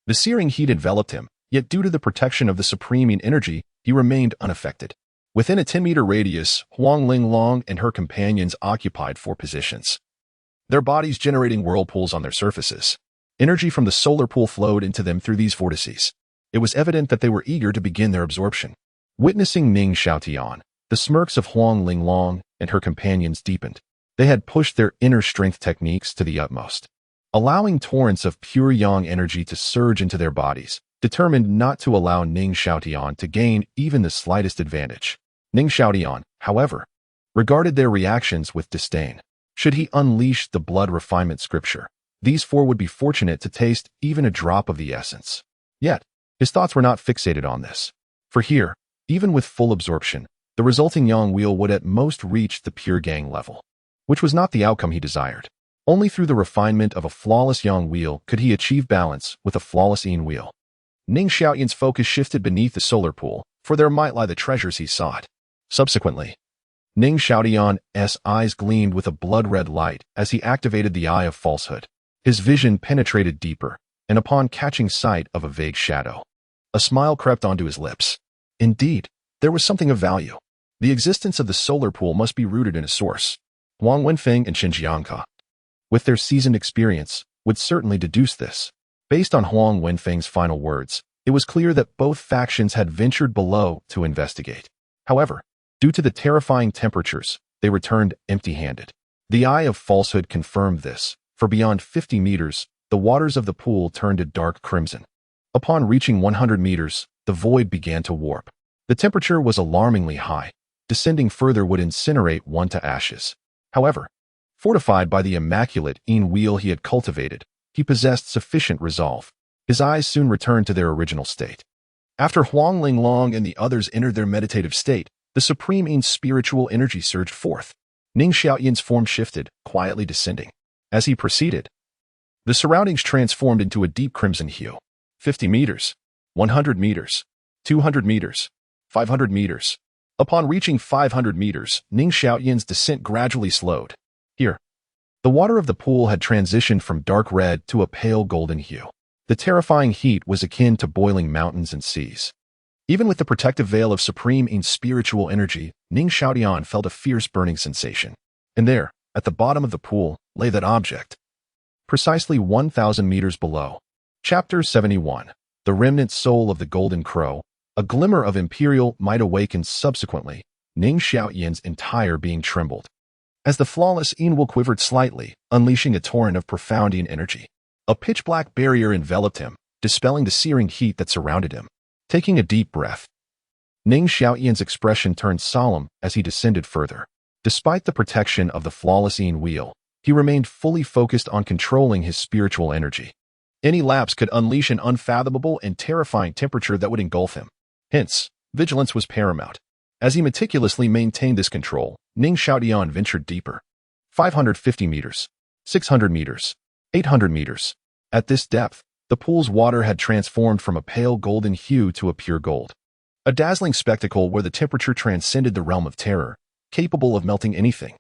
the searing heat enveloped him, yet due to the protection of the supreme Yin energy, he remained unaffected. Within a 10-meter radius, Huang Linglong and her companions occupied 4 positions, their bodies generating whirlpools on their surfaces. Energy from the solar pool flowed into them through these vortices. It was evident that they were eager to begin their absorption. Witnessing Ning Xiaotian, the smirks of Huang Linglong and her companions deepened. They had pushed their inner strength techniques to the utmost, allowing torrents of pure yang energy to surge into their bodies, determined not to allow Ning Xiaotian to gain even the slightest advantage. Ning Xiaotian, however, regarded their reactions with disdain. Should he unleash the blood refinement scripture, these 4 would be fortunate to taste even a drop of the essence. Yet, his thoughts were not fixated on this. For here, even with full absorption, the resulting yang wheel would at most reach the pure gang level, which was not the outcome he desired. Only through the refinement of a flawless yang wheel could he achieve balance with a flawless yin wheel. Ning Xiaotian's focus shifted beneath the solar pool, for there might lie the treasures he sought. Subsequently, Ning Xiaotian's eyes gleamed with a blood-red light as he activated the Eye of Falsehood. His vision penetrated deeper, and upon catching sight of a vague shadow, a smile crept onto his lips. Indeed, there was something of value. The existence of the solar pool must be rooted in a source. Huang Wenfeng and Qin Jiangke, with their seasoned experience, would certainly deduce this. Based on Huang Wenfeng's final words, it was clear that both factions had ventured below to investigate. However, due to the terrifying temperatures, they returned empty-handed. The Eye of Falsehood confirmed this, for beyond 50 meters, the waters of the pool turned a dark crimson. Upon reaching 100 meters, the void began to warp. The temperature was alarmingly high. Descending further would incinerate one to ashes. However, fortified by the immaculate Yin wheel he had cultivated, he possessed sufficient resolve. His eyes soon returned to their original state. After Huang Linglong and the others entered their meditative state, the supreme Yin spiritual energy surged forth. Ning Xiaotian's form shifted, quietly descending. As he proceeded, the surroundings transformed into a deep crimson hue. 50 meters, 100 meters, 200 meters, 500 meters. Upon reaching 500 meters, Ning Xiaotian's descent gradually slowed. Here, the water of the pool had transitioned from dark red to a pale golden hue. The terrifying heat was akin to boiling mountains and seas. Even with the protective veil of supreme Yin spiritual energy, Ning Xiaotian felt a fierce burning sensation. And there, at the bottom of the pool, lay that object. Precisely 1,000 meters below. Chapter 71. The Remnant Soul of the Golden Crow. A glimmer of imperial might awakened subsequently. Ning Xiaotian's entire being trembled, as the flawless Yin will quivered slightly, unleashing a torrent of profound Yin energy. A pitch-black barrier enveloped him, dispelling the searing heat that surrounded him. Taking a deep breath, Ning Xiaotian's expression turned solemn as he descended further. Despite the protection of the flawless Yin wheel, he remained fully focused on controlling his spiritual energy. Any lapse could unleash an unfathomable and terrifying temperature that would engulf him. Hence, vigilance was paramount. As he meticulously maintained this control, Ning Xiaotian ventured deeper. 550 meters, 600 meters, 800 meters. At this depth, the pool's water had transformed from a pale golden hue to a pure gold. A dazzling spectacle where the temperature transcended the realm of terror, capable of melting anything.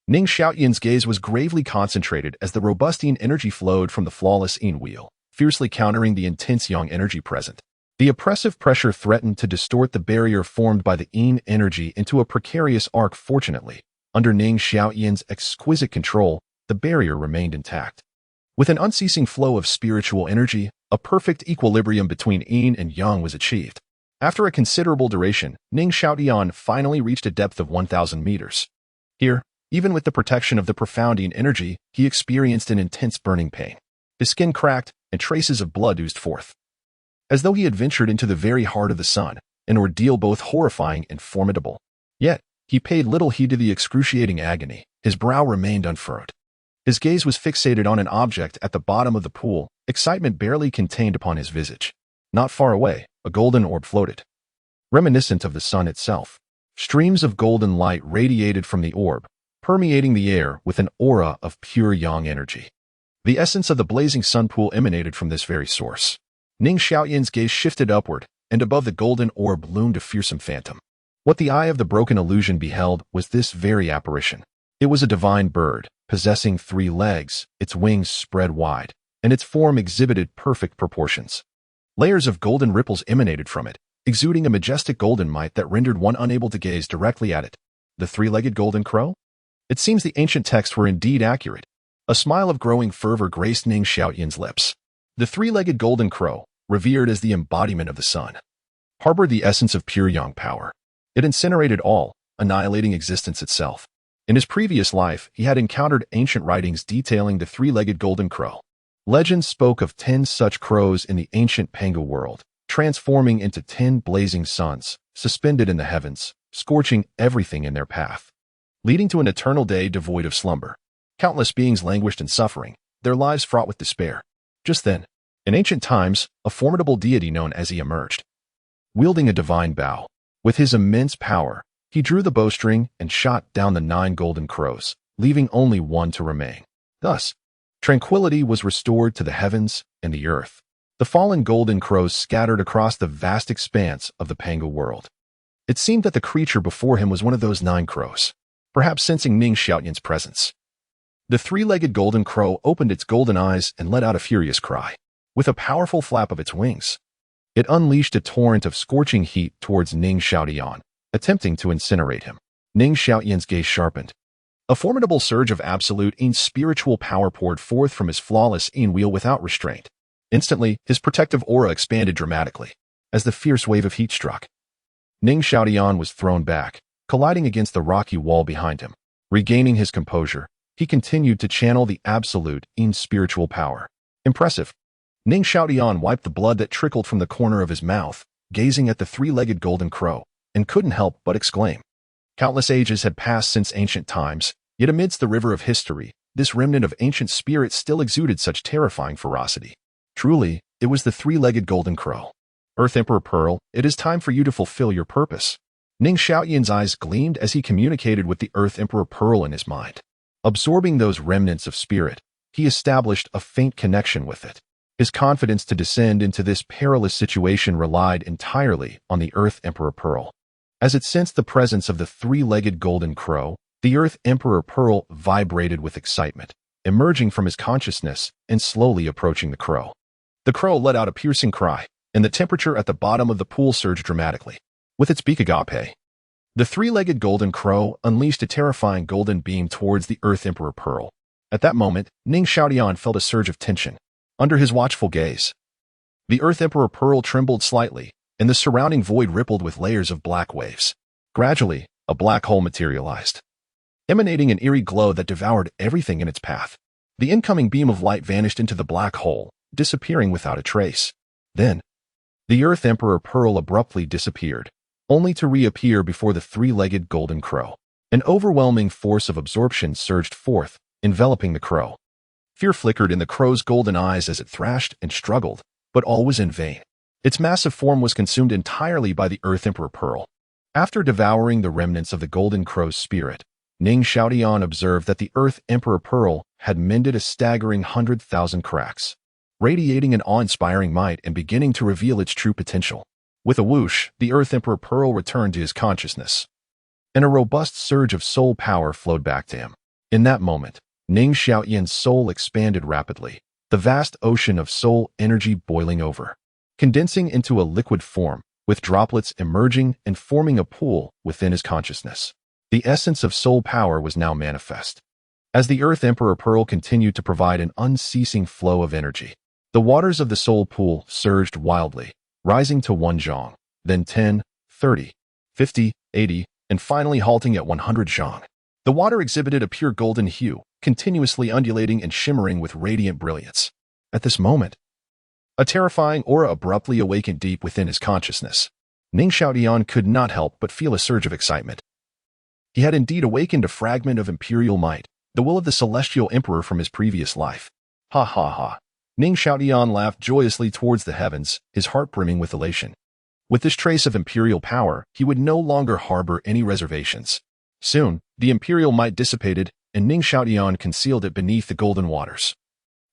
Ning Xiaotian's gaze was gravely concentrated as the robust Yin energy flowed from the flawless Yin wheel, fiercely countering the intense Yang energy present. The oppressive pressure threatened to distort the barrier formed by the Yin energy into a precarious arc. Fortunately, under Ning Xiaotian's exquisite control, the barrier remained intact. With an unceasing flow of spiritual energy, a perfect equilibrium between Yin and Yang was achieved. After a considerable duration, Ning Xiaotian finally reached a depth of 1,000 meters. Here, even with the protection of the profounding energy, he experienced an intense burning pain. His skin cracked, and traces of blood oozed forth. As though he had ventured into the very heart of the sun, an ordeal both horrifying and formidable. Yet, he paid little heed to the excruciating agony. His brow remained unfurrowed. His gaze was fixated on an object at the bottom of the pool, excitement barely contained upon his visage. Not far away, a golden orb floated. Reminiscent of the sun itself, streams of golden light radiated from the orb, permeating the air with an aura of pure yang energy. The essence of the blazing sun pool emanated from this very source. Ning Xiaoyan's gaze shifted upward, and above the golden orb loomed a fearsome phantom. What the eye of the broken illusion beheld was this very apparition. It was a divine bird, possessing 3 legs, its wings spread wide, and its form exhibited perfect proportions. Layers of golden ripples emanated from it, exuding a majestic golden might that rendered one unable to gaze directly at it. The 3-legged golden crow? It seems the ancient texts were indeed accurate. A smile of growing fervor graced Ning Xiaoyan's lips. The 3-legged golden crow, revered as the embodiment of the sun, harbored the essence of pure yang power. It incinerated all, annihilating existence itself. In his previous life, he had encountered ancient writings detailing the 3-legged golden crow. Legends spoke of 10 such crows in the ancient Pangu world, transforming into 10 blazing suns, suspended in the heavens, scorching everything in their path, leading to an eternal day devoid of slumber. Countless beings languished in suffering, their lives fraught with despair. Just then, in ancient times, a formidable deity known as Yi emerged. Wielding a divine bow, with his immense power, he drew the bowstring and shot down the 9 golden crows, leaving only one to remain. Thus, tranquility was restored to the heavens and the earth. The fallen golden crows scattered across the vast expanse of the Pangu world. It seemed that the creature before him was one of those 9 crows, perhaps sensing Ning Xiaoyan's presence. The 3-legged golden crow opened its golden eyes and let out a furious cry. With a powerful flap of its wings, it unleashed a torrent of scorching heat towards Ning Xiaoyan, attempting to incinerate him. Ning Xiaoyan's gaze sharpened. A formidable surge of absolute spiritual power poured forth from his flawless wheel without restraint. Instantly, his protective aura expanded dramatically, as the fierce wave of heat struck. Ning Xiaoyan was thrown back, colliding against the rocky wall behind him. Regaining his composure, he continued to channel the absolute spiritual power. Impressive. Ning Xiaoyan wiped the blood that trickled from the corner of his mouth, gazing at the 3-legged golden crow, and couldn't help but exclaim. Countless ages had passed since ancient times, yet amidst the river of history, this remnant of ancient spirit still exuded such terrifying ferocity. Truly, it was the 3-legged golden crow. Earth Emperor Pearl, it is time for you to fulfill your purpose. Ning Xiaoyan's eyes gleamed as he communicated with the Earth Emperor Pearl in his mind. Absorbing those remnants of spirit, he established a faint connection with it. His confidence to descend into this perilous situation relied entirely on the Earth Emperor Pearl. As it sensed the presence of the 3-legged golden crow, the Earth Emperor Pearl vibrated with excitement, emerging from his consciousness and slowly approaching the crow. The crow let out a piercing cry, and the temperature at the bottom of the pool surged dramatically. With its beak agape, the 3-legged golden crow unleashed a terrifying golden beam towards the Earth Emperor Pearl. At that moment, Ning Xiaoyan felt a surge of tension. Under his watchful gaze, the Earth Emperor Pearl trembled slightly, and the surrounding void rippled with layers of black waves. Gradually, a black hole materialized, emanating an eerie glow that devoured everything in its path. The incoming beam of light vanished into the black hole, disappearing without a trace. Then, the Earth Emperor Pearl abruptly disappeared, only to reappear before the 3-legged golden crow. An overwhelming force of absorption surged forth, enveloping the crow. Fear flickered in the crow's golden eyes as it thrashed and struggled, but all was in vain. Its massive form was consumed entirely by the Earth Emperor Pearl. After devouring the remnants of the golden crow's spirit, Ning Xiaoyan observed that the Earth Emperor Pearl had mended a staggering 100,000 cracks, radiating an awe-inspiring might and beginning to reveal its true potential. With a whoosh, the Earth Emperor Pearl returned to his consciousness, and a robust surge of soul power flowed back to him. In that moment, Ning Xiaoyan's soul expanded rapidly, the vast ocean of soul energy boiling over, condensing into a liquid form, with droplets emerging and forming a pool within his consciousness. The essence of soul power was now manifest. As the Earth Emperor Pearl continued to provide an unceasing flow of energy, the waters of the soul pool surged wildly, rising to 1 zhang, then 10, 30, 50, 80, and finally halting at 100 zhang. The water exhibited a pure golden hue, continuously undulating and shimmering with radiant brilliance. At this moment, a terrifying aura abruptly awakened deep within his consciousness. Ning Xiaotian could not help but feel a surge of excitement. He had indeed awakened a fragment of imperial might, the will of the celestial emperor from his previous life. Ha ha ha. Ning Xiaotian laughed joyously towards the heavens, his heart brimming with elation. With this trace of imperial power, he would no longer harbor any reservations. Soon, the imperial might dissipated, and Ning Xiaotian concealed it beneath the golden waters.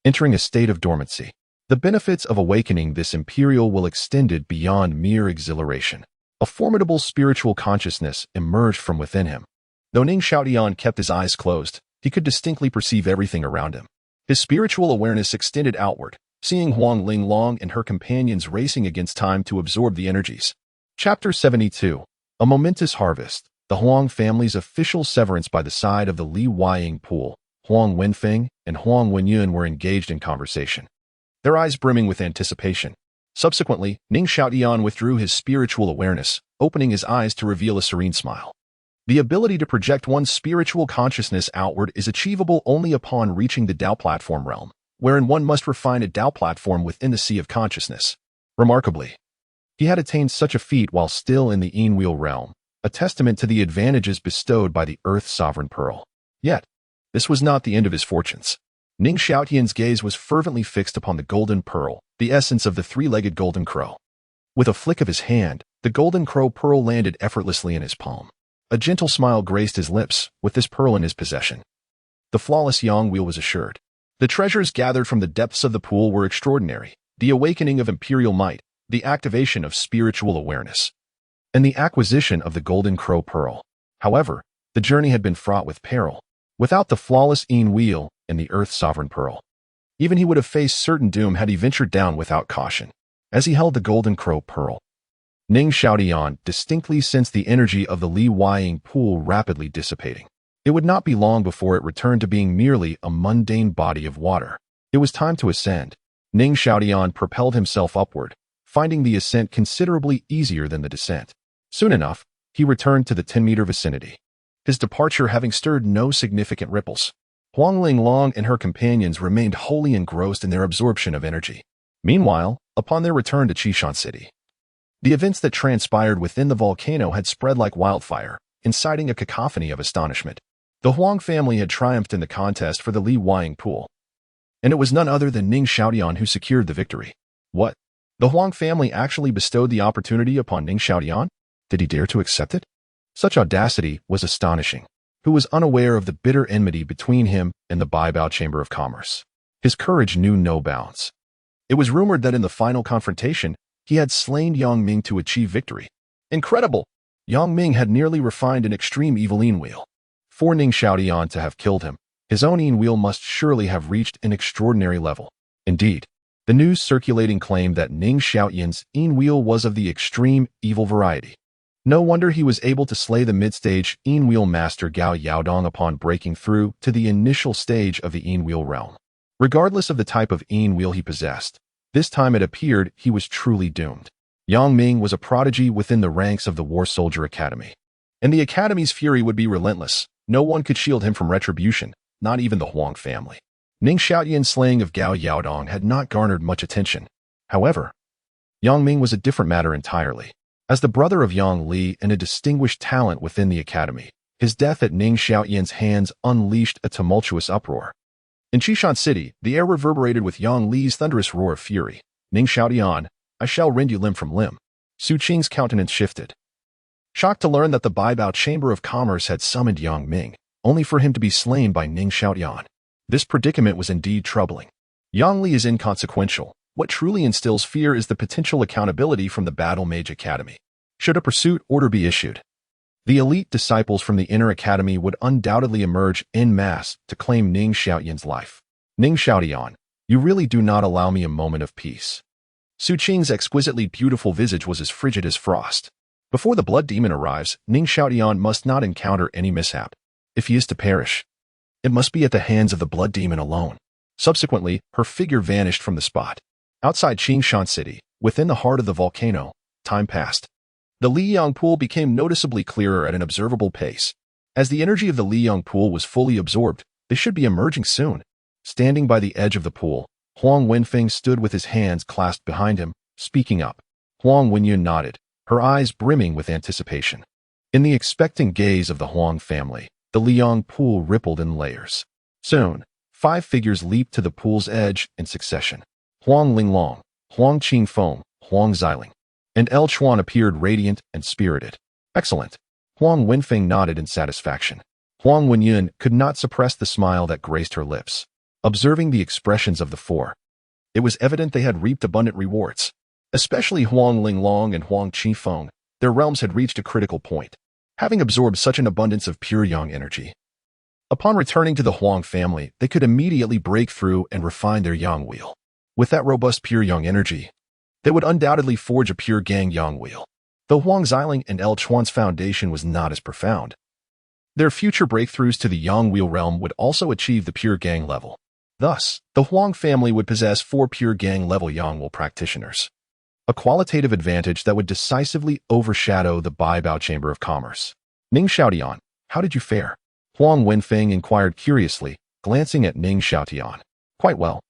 Entering a state of dormancy. The benefits of awakening this imperial will extended beyond mere exhilaration. A formidable spiritual consciousness emerged from within him. Though Ning Xiaotian kept his eyes closed, he could distinctly perceive everything around him. His spiritual awareness extended outward, seeing Huang Linglong and her companions racing against time to absorb the energies. Chapter 72. A momentous harvest. The Huang family's official severance by the side of the Li Huaying pool. Huang Wenfeng and Huang Wenyun were engaged in conversation, their eyes brimming with anticipation. Subsequently, Ning Xiaotian withdrew his spiritual awareness, opening his eyes to reveal a serene smile. The ability to project one's spiritual consciousness outward is achievable only upon reaching the Dao platform realm, wherein one must refine a Dao platform within the sea of consciousness. Remarkably, he had attained such a feat while still in the Yin-Wheel realm, a testament to the advantages bestowed by the Earth's sovereign pearl. Yet, this was not the end of his fortunes. Ning Xiaotian's gaze was fervently fixed upon the golden pearl, the essence of the three-legged golden crow. With a flick of his hand, the golden crow pearl landed effortlessly in his palm. A gentle smile graced his lips with this pearl in his possession. The flawless Yang Wheel was assured. The treasures gathered from the depths of the pool were extraordinary, the awakening of imperial might, the activation of spiritual awareness, and the acquisition of the golden crow pearl. However, the journey had been fraught with peril. Without the flawless Yin Wheel and the Earth's sovereign pearl, even he would have faced certain doom had he ventured down without caution. As he held the golden crow pearl, Ning Xiaotian distinctly sensed the energy of the Li Huaying pool rapidly dissipating. It would not be long before it returned to being merely a mundane body of water. It was time to ascend. Ning Xiaotian propelled himself upward, finding the ascent considerably easier than the descent. Soon enough, he returned to the 10-meter vicinity, his departure having stirred no significant ripples. Huang Linglong and her companions remained wholly engrossed in their absorption of energy. Meanwhile, upon their return to Qishan City, the events that transpired within the volcano had spread like wildfire, inciting a cacophony of astonishment. The Huang family had triumphed in the contest for the Li Huaying pool, and it was none other than Ning Xiaotian who secured the victory. What? The Huang family actually bestowed the opportunity upon Ning Xiaotian? Did he dare to accept it? Such audacity was astonishing. Who was unaware of the bitter enmity between him and the Baibao Chamber of Commerce? His courage knew no bounds. It was rumored that in the final confrontation, he had slain Yang Ming to achieve victory. Incredible! Yang Ming had nearly refined an extreme evil Yin Wheel. For Ning Xiaotian to have killed him, his own Yin Wheel must surely have reached an extraordinary level. Indeed, the news circulating claimed that Ning Xiaotian's Yin Wheel was of the extreme evil variety. No wonder he was able to slay the mid-stage Yin Wheel master Gao Yaodong upon breaking through to the initial stage of the Yin Wheel realm. Regardless of the type of Yin Wheel he possessed, this time it appeared he was truly doomed. Yang Ming was a prodigy within the ranks of the War Soldier Academy, and the Academy's fury would be relentless. No one could shield him from retribution, not even the Huang family. Ning Xiaotian's slaying of Gao Yaodong had not garnered much attention. However, Yang Ming was a different matter entirely. As the brother of Yang Li and a distinguished talent within the academy, his death at Ning Xiaotian's hands unleashed a tumultuous uproar. In Qishan City, the air reverberated with Yang Li's thunderous roar of fury. Ning Xiaotian, I shall rend you limb from limb. Su Qing's countenance shifted, shocked to learn that the Baibao Chamber of Commerce had summoned Yang Ming, only for him to be slain by Ning Xiaotian. This predicament was indeed troubling. Yang Li is inconsequential. What truly instills fear is the potential accountability from the Battle Mage Academy. Should a pursuit order be issued, the elite disciples from the inner academy would undoubtedly emerge en masse to claim Ning Xiaotian's life. Ning Xiaotian, you really do not allow me a moment of peace. Su Qing's exquisitely beautiful visage was as frigid as frost. Before the blood demon arrives, Ning Xiaotian must not encounter any mishap. If he is to perish, it must be at the hands of the blood demon alone. Subsequently, her figure vanished from the spot. Outside Qingshan City, within the heart of the volcano, time passed. The Liyang pool became noticeably clearer at an observable pace. As the energy of the Liyang pool was fully absorbed, they should be emerging soon. Standing by the edge of the pool, Huang Wenfeng stood with his hands clasped behind him, speaking up. Huang Wenyun nodded, her eyes brimming with anticipation. In the expectant gaze of the Huang family, the Liyang pool rippled in layers. Soon, 5 figures leaped to the pool's edge in succession. Huang Linglong, Huang Qingfeng, Huang Xiling, and El Chuan appeared radiant and spirited. Excellent. Huang Wenfeng nodded in satisfaction. Huang Wenyun could not suppress the smile that graced her lips. Observing the expressions of the 4, it was evident they had reaped abundant rewards. Especially Huang Linglong and Huang Qifeng, their realms had reached a critical point, having absorbed such an abundance of pure yang energy. Upon returning to the Huang family, they could immediately break through and refine their yang wheel. With that robust pure yang energy, they would undoubtedly forge a pure gang yang wheel. Though Huang Xiling and El Chuan's foundation was not as profound, their future breakthroughs to the yang wheel realm would also achieve the pure gang level. Thus, the Huang family would possess 4 pure gang level yang wheel practitioners, a qualitative advantage that would decisively overshadow the Baibao Chamber of Commerce. Ning Xiaotian, how did you fare? Huang Wenfeng inquired curiously, glancing at Ning Xiaotian. Quite well.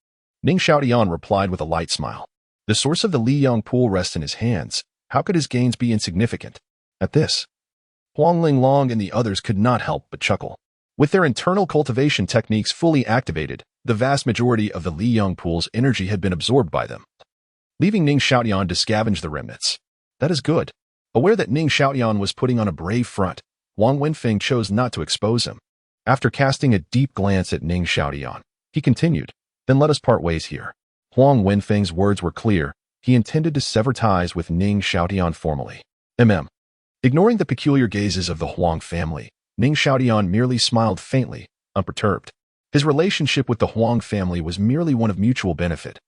Ning Xiaotian replied with a light smile. The source of the Liyang pool rests in his hands. How could his gains be insignificant? At this, Huang Linglong and the others could not help but chuckle. With their internal cultivation techniques fully activated, the vast majority of the Liyang pool's energy had been absorbed by them, leaving Ning Xiaotian to scavenge the remnants. That is good. Aware that Ning Xiaotian was putting on a brave front, Huang Wenfeng chose not to expose him. After casting a deep glance at Ning Xiaotian, he continued, then let us part ways here. Huang Wenfeng's words were clear. He intended to sever ties with Ning Xiaotian formally. Ignoring the peculiar gazes of the Huang family, Ning Xiaotian merely smiled faintly, unperturbed. His relationship with the Huang family was merely one of mutual benefit,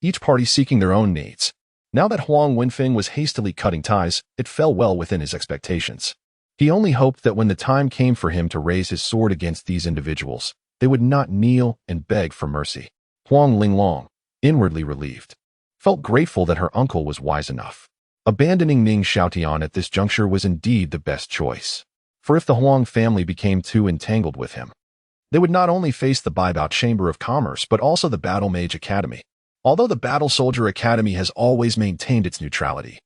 each party seeking their own needs. Now that Huang Wenfeng was hastily cutting ties, it fell well within his expectations. He only hoped that when the time came for him to raise his sword against these individuals, they would not kneel and beg for mercy. Huang Linglong, inwardly relieved, felt grateful that her uncle was wise enough. Abandoning Ning Xiaotian at this juncture was indeed the best choice. For if the Huang family became too entangled with him, they would not only face the Baibao Chamber of Commerce but also the Battle Mage Academy. Although the Battle Soldier Academy has always maintained its neutrality,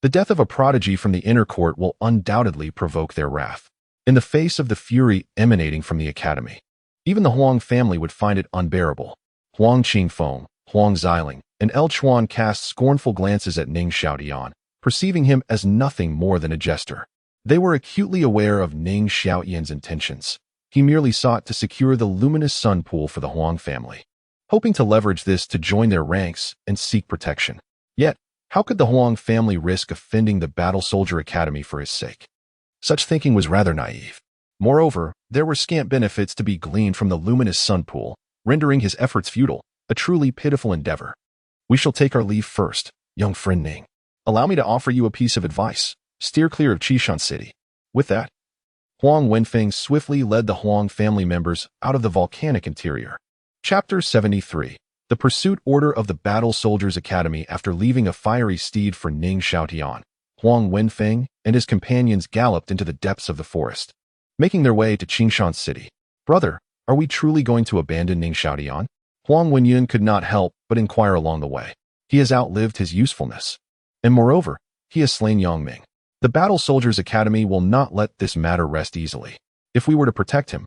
the death of a prodigy from the inner court will undoubtedly provoke their wrath. In the face of the fury emanating from the academy, even the Huang family would find it unbearable. Huang Qingfeng, Huang Xiling, and El Chuan cast scornful glances at Ning Xiaotian, perceiving him as nothing more than a jester. They were acutely aware of Ning Xiaotian's intentions. He merely sought to secure the luminous sun pool for the Huang family, hoping to leverage this to join their ranks and seek protection. Yet, how could the Huang family risk offending the Battle Soldier Academy for his sake? Such thinking was rather naive. Moreover, there were scant benefits to be gleaned from the luminous sun pool, rendering his efforts futile, a truly pitiful endeavor. We shall take our leave first, young friend Ning. Allow me to offer you a piece of advice. Steer clear of Qishan City. With that, Huang Wenfeng swiftly led the Huang family members out of the volcanic interior. Chapter 73. The Pursuit Order of the Battle Soldiers Academy. After leaving a fiery steed for Ning Xiaotian, Huang Wenfeng and his companions galloped into the depths of the forest, making their way to Qingshan City. Brother, are we truly going to abandon Ning Xiaotian? Huang Wenyun could not help but inquire along the way. He has outlived his usefulness, and moreover, he has slain Yang Ming. The Battle Soldiers Academy will not let this matter rest easily. If we were to protect him,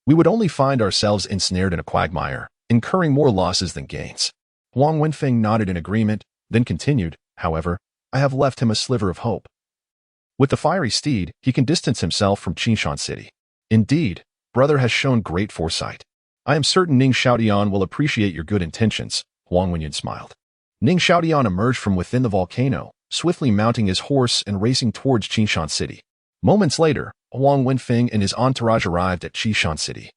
we would only find ourselves ensnared in a quagmire, incurring more losses than gains. Huang Wenfeng nodded in agreement, then continued, however, I have left him a sliver of hope. With the fiery steed, he can distance himself from Qingshan City. Indeed, brother has shown great foresight. I am certain Ning Xiaotian will appreciate your good intentions, Huang Wenyun smiled. Ning Xiaotian emerged from within the volcano, swiftly mounting his horse and racing towards Qingshan City. Moments later, Huang Wenfeng and his entourage arrived at Qingshan City,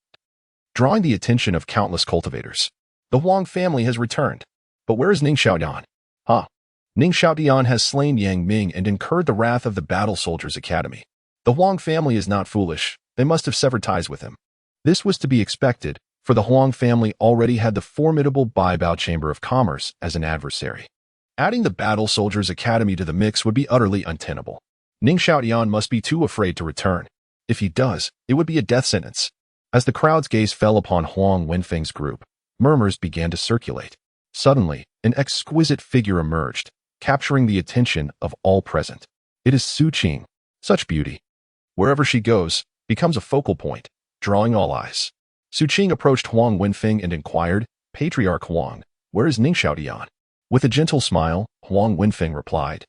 drawing the attention of countless cultivators. The Huang family has returned. But where is Ning Xiaotian? Ning Xiaotian has slain Yang Ming and incurred the wrath of the Battle Soldiers Academy. The Huang family is not foolish. They must have severed ties with him. This was to be expected, for the Huang family already had the formidable Baibao Chamber of Commerce as an adversary. Adding the Battle Soldiers Academy to the mix would be utterly untenable. Ning Xiaotian must be too afraid to return. If he does, it would be a death sentence. As the crowd's gaze fell upon Huang Wenfeng's group, murmurs began to circulate. Suddenly, an exquisite figure emerged, capturing the attention of all present. It is Su Qing. Such beauty. Wherever she goes, becomes a focal point, drawing all eyes. Su Qing approached Huang Wenfeng and inquired, Patriarch Huang, where is Ning Xiaotian? With a gentle smile, Huang Wenfeng replied.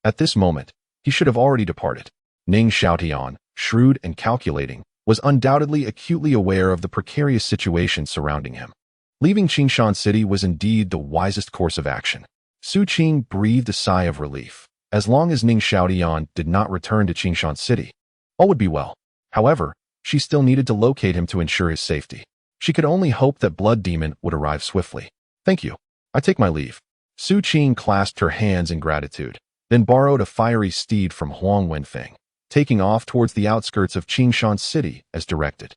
At this moment, he should have already departed. Ning Xiaotian, shrewd and calculating, was undoubtedly acutely aware of the precarious situation surrounding him. Leaving Qingshan City was indeed the wisest course of action. Su Qing breathed a sigh of relief. As long as Ning Xiaotian did not return to Qingshan City, all would be well. However, she still needed to locate him to ensure his safety. She could only hope that Blood Demon would arrive swiftly. Thank you. I take my leave. Su Qing clasped her hands in gratitude, then borrowed a fiery steed from Huang Wenfeng, taking off towards the outskirts of Qingshan City as directed.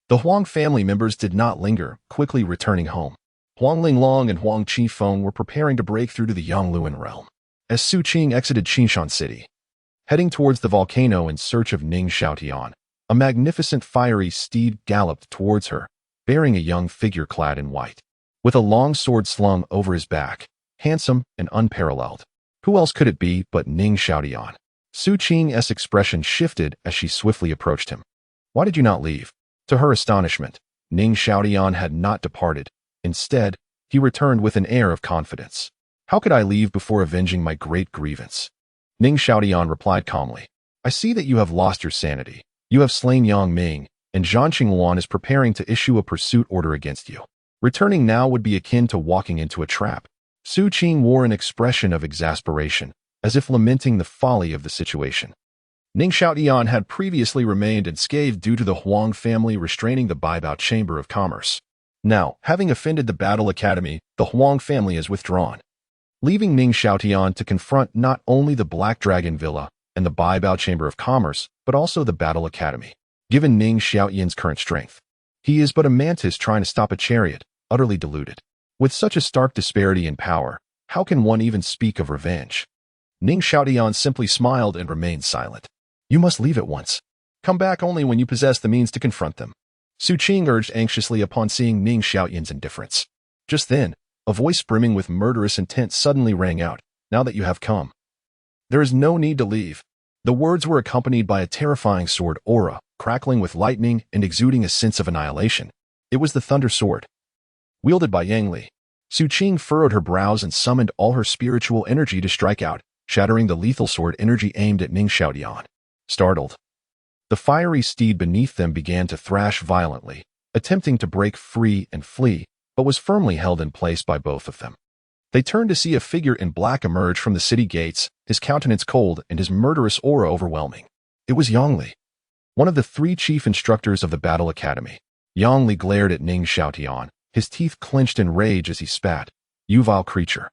The Huang family members did not linger, quickly returning home. Huang Linglong and Huang Qifeng were preparing to break through to the Yangluan realm. As Su Qing exited Qingshan City, heading towards the volcano in search of Ning Xiaotian, a magnificent fiery steed galloped towards her, bearing a young figure clad in white, with a long sword slung over his back, handsome and unparalleled. Who else could it be but Ning Xiaotian? Su Qing's expression shifted as she swiftly approached him. Why did you not leave? To her astonishment, Ning Xiaotian had not departed. Instead, he returned with an air of confidence. How could I leave before avenging my great grievance? Ning Xiaotian replied calmly. I see that you have lost your sanity. You have slain Yang Ming, and Zhan Qingluan is preparing to issue a pursuit order against you. Returning now would be akin to walking into a trap. Su Qing wore an expression of exasperation, as if lamenting the folly of the situation. Ning Xiaotian had previously remained unscathed due to the Huang family restraining the Baibao Chamber of Commerce. Now, having offended the Battle Academy, the Huang family is withdrawn, leaving Ning Xiaotian to confront not only the Black Dragon Villa and the Baibao Chamber of Commerce, but also the Battle Academy. Given Ning Xiaotian's current strength, he is but a mantis trying to stop a chariot, utterly deluded. With such a stark disparity in power, how can one even speak of revenge? Ning Xiaotian simply smiled and remained silent. You must leave at once. Come back only when you possess the means to confront them. Su Qing urged anxiously upon seeing Ning Xiaotian's indifference. Just then, a voice brimming with murderous intent suddenly rang out. Now that you have come, there is no need to leave. The words were accompanied by a terrifying sword aura, crackling with lightning and exuding a sense of annihilation. It was the Thunder Sword, wielded by Yang Li. Su Qing furrowed her brows and summoned all her spiritual energy to strike out, shattering the lethal sword energy aimed at Ning Xiaotian. Startled, the fiery steed beneath them began to thrash violently, attempting to break free and flee, but was firmly held in place by both of them. They turned to see a figure in black emerge from the city gates, his countenance cold and his murderous aura overwhelming. It was Yang Li, one of the 3 chief instructors of the Battle Academy. Yang Li glared at Ning Xiaotian, his teeth clenched in rage as he spat. You vile creature.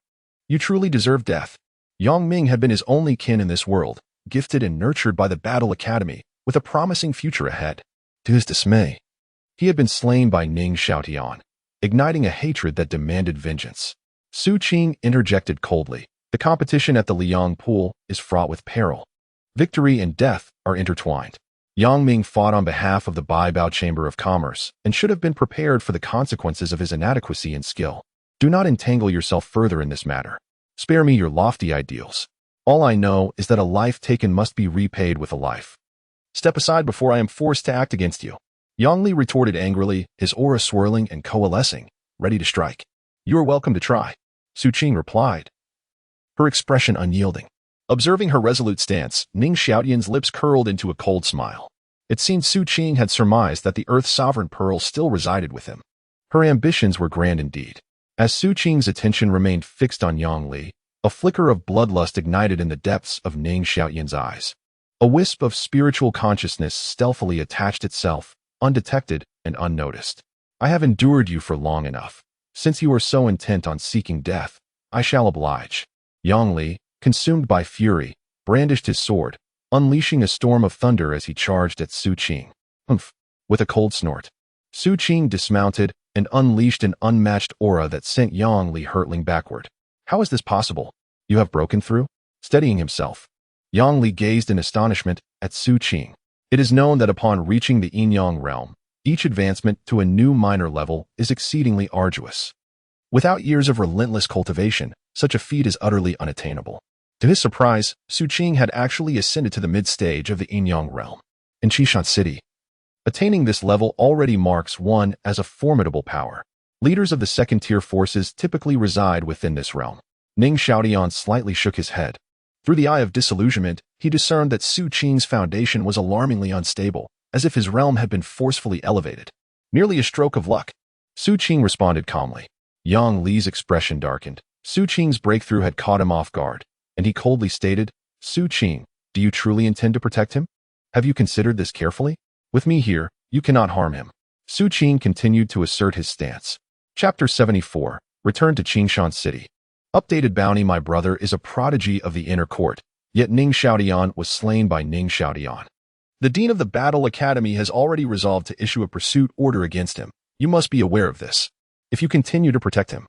You truly deserve death. Yang Ming had been his only kin in this world, gifted and nurtured by the Battle Academy, with a promising future ahead. To his dismay, he had been slain by Ning Xiaotian, igniting a hatred that demanded vengeance. Su Qing interjected coldly. The competition at the Liang Pool is fraught with peril. Victory and death are intertwined. Yang Ming fought on behalf of the Baibao Chamber of Commerce and should have been prepared for the consequences of his inadequacy and skill. Do not entangle yourself further in this matter. Spare me your lofty ideals. All I know is that a life taken must be repaid with a life. Step aside before I am forced to act against you. Yang Li retorted angrily, his aura swirling and coalescing, ready to strike. You are welcome to try, Su Qing replied, her expression unyielding. Observing her resolute stance, Ning Xiaotian's lips curled into a cold smile. It seemed Su Qing had surmised that the Earth's sovereign pearl still resided with him. Her ambitions were grand indeed. As Su Qing's attention remained fixed on Yang Li, a flicker of bloodlust ignited in the depths of Ning Xiaotian's eyes. A wisp of spiritual consciousness stealthily attached itself, undetected and unnoticed. I have endured you for long enough. Since you are so intent on seeking death, I shall oblige. Yang Li, consumed by fury, brandished his sword, unleashing a storm of thunder as he charged at Su Qing. Humph! With a cold snort, Su Qing dismounted and unleashed an unmatched aura that sent Yang Li hurtling backward. How is this possible? You have broken through? Steadying himself, Yang Li gazed in astonishment at Su Qing. It is known that upon reaching the Yin-Yang realm, each advancement to a new minor level is exceedingly arduous. Without years of relentless cultivation, such a feat is utterly unattainable. To his surprise, Su Qing had actually ascended to the mid-stage of the Yin-Yang realm. In Qishan City, attaining this level already marks one as a formidable power. Leaders of the second-tier forces typically reside within this realm. Ning Xiaotian slightly shook his head. Through the eye of disillusionment, he discerned that Su Qing's foundation was alarmingly unstable, as if his realm had been forcefully elevated. Merely a stroke of luck. Su Qing responded calmly. Yang Li's expression darkened. Su Qing's breakthrough had caught him off guard, and he coldly stated, "Su Qing, do you truly intend to protect him? Have you considered this carefully? With me here, you cannot harm him." Su Qing continued to assert his stance. Chapter 74. Return to Qingshan City. Updated bounty. My brother is a prodigy of the inner court, yet Ning Xiaotian was slain by Ning Xiaotian. The Dean of the Battle Academy has already resolved to issue a pursuit order against him. You must be aware of this. If you continue to protect him,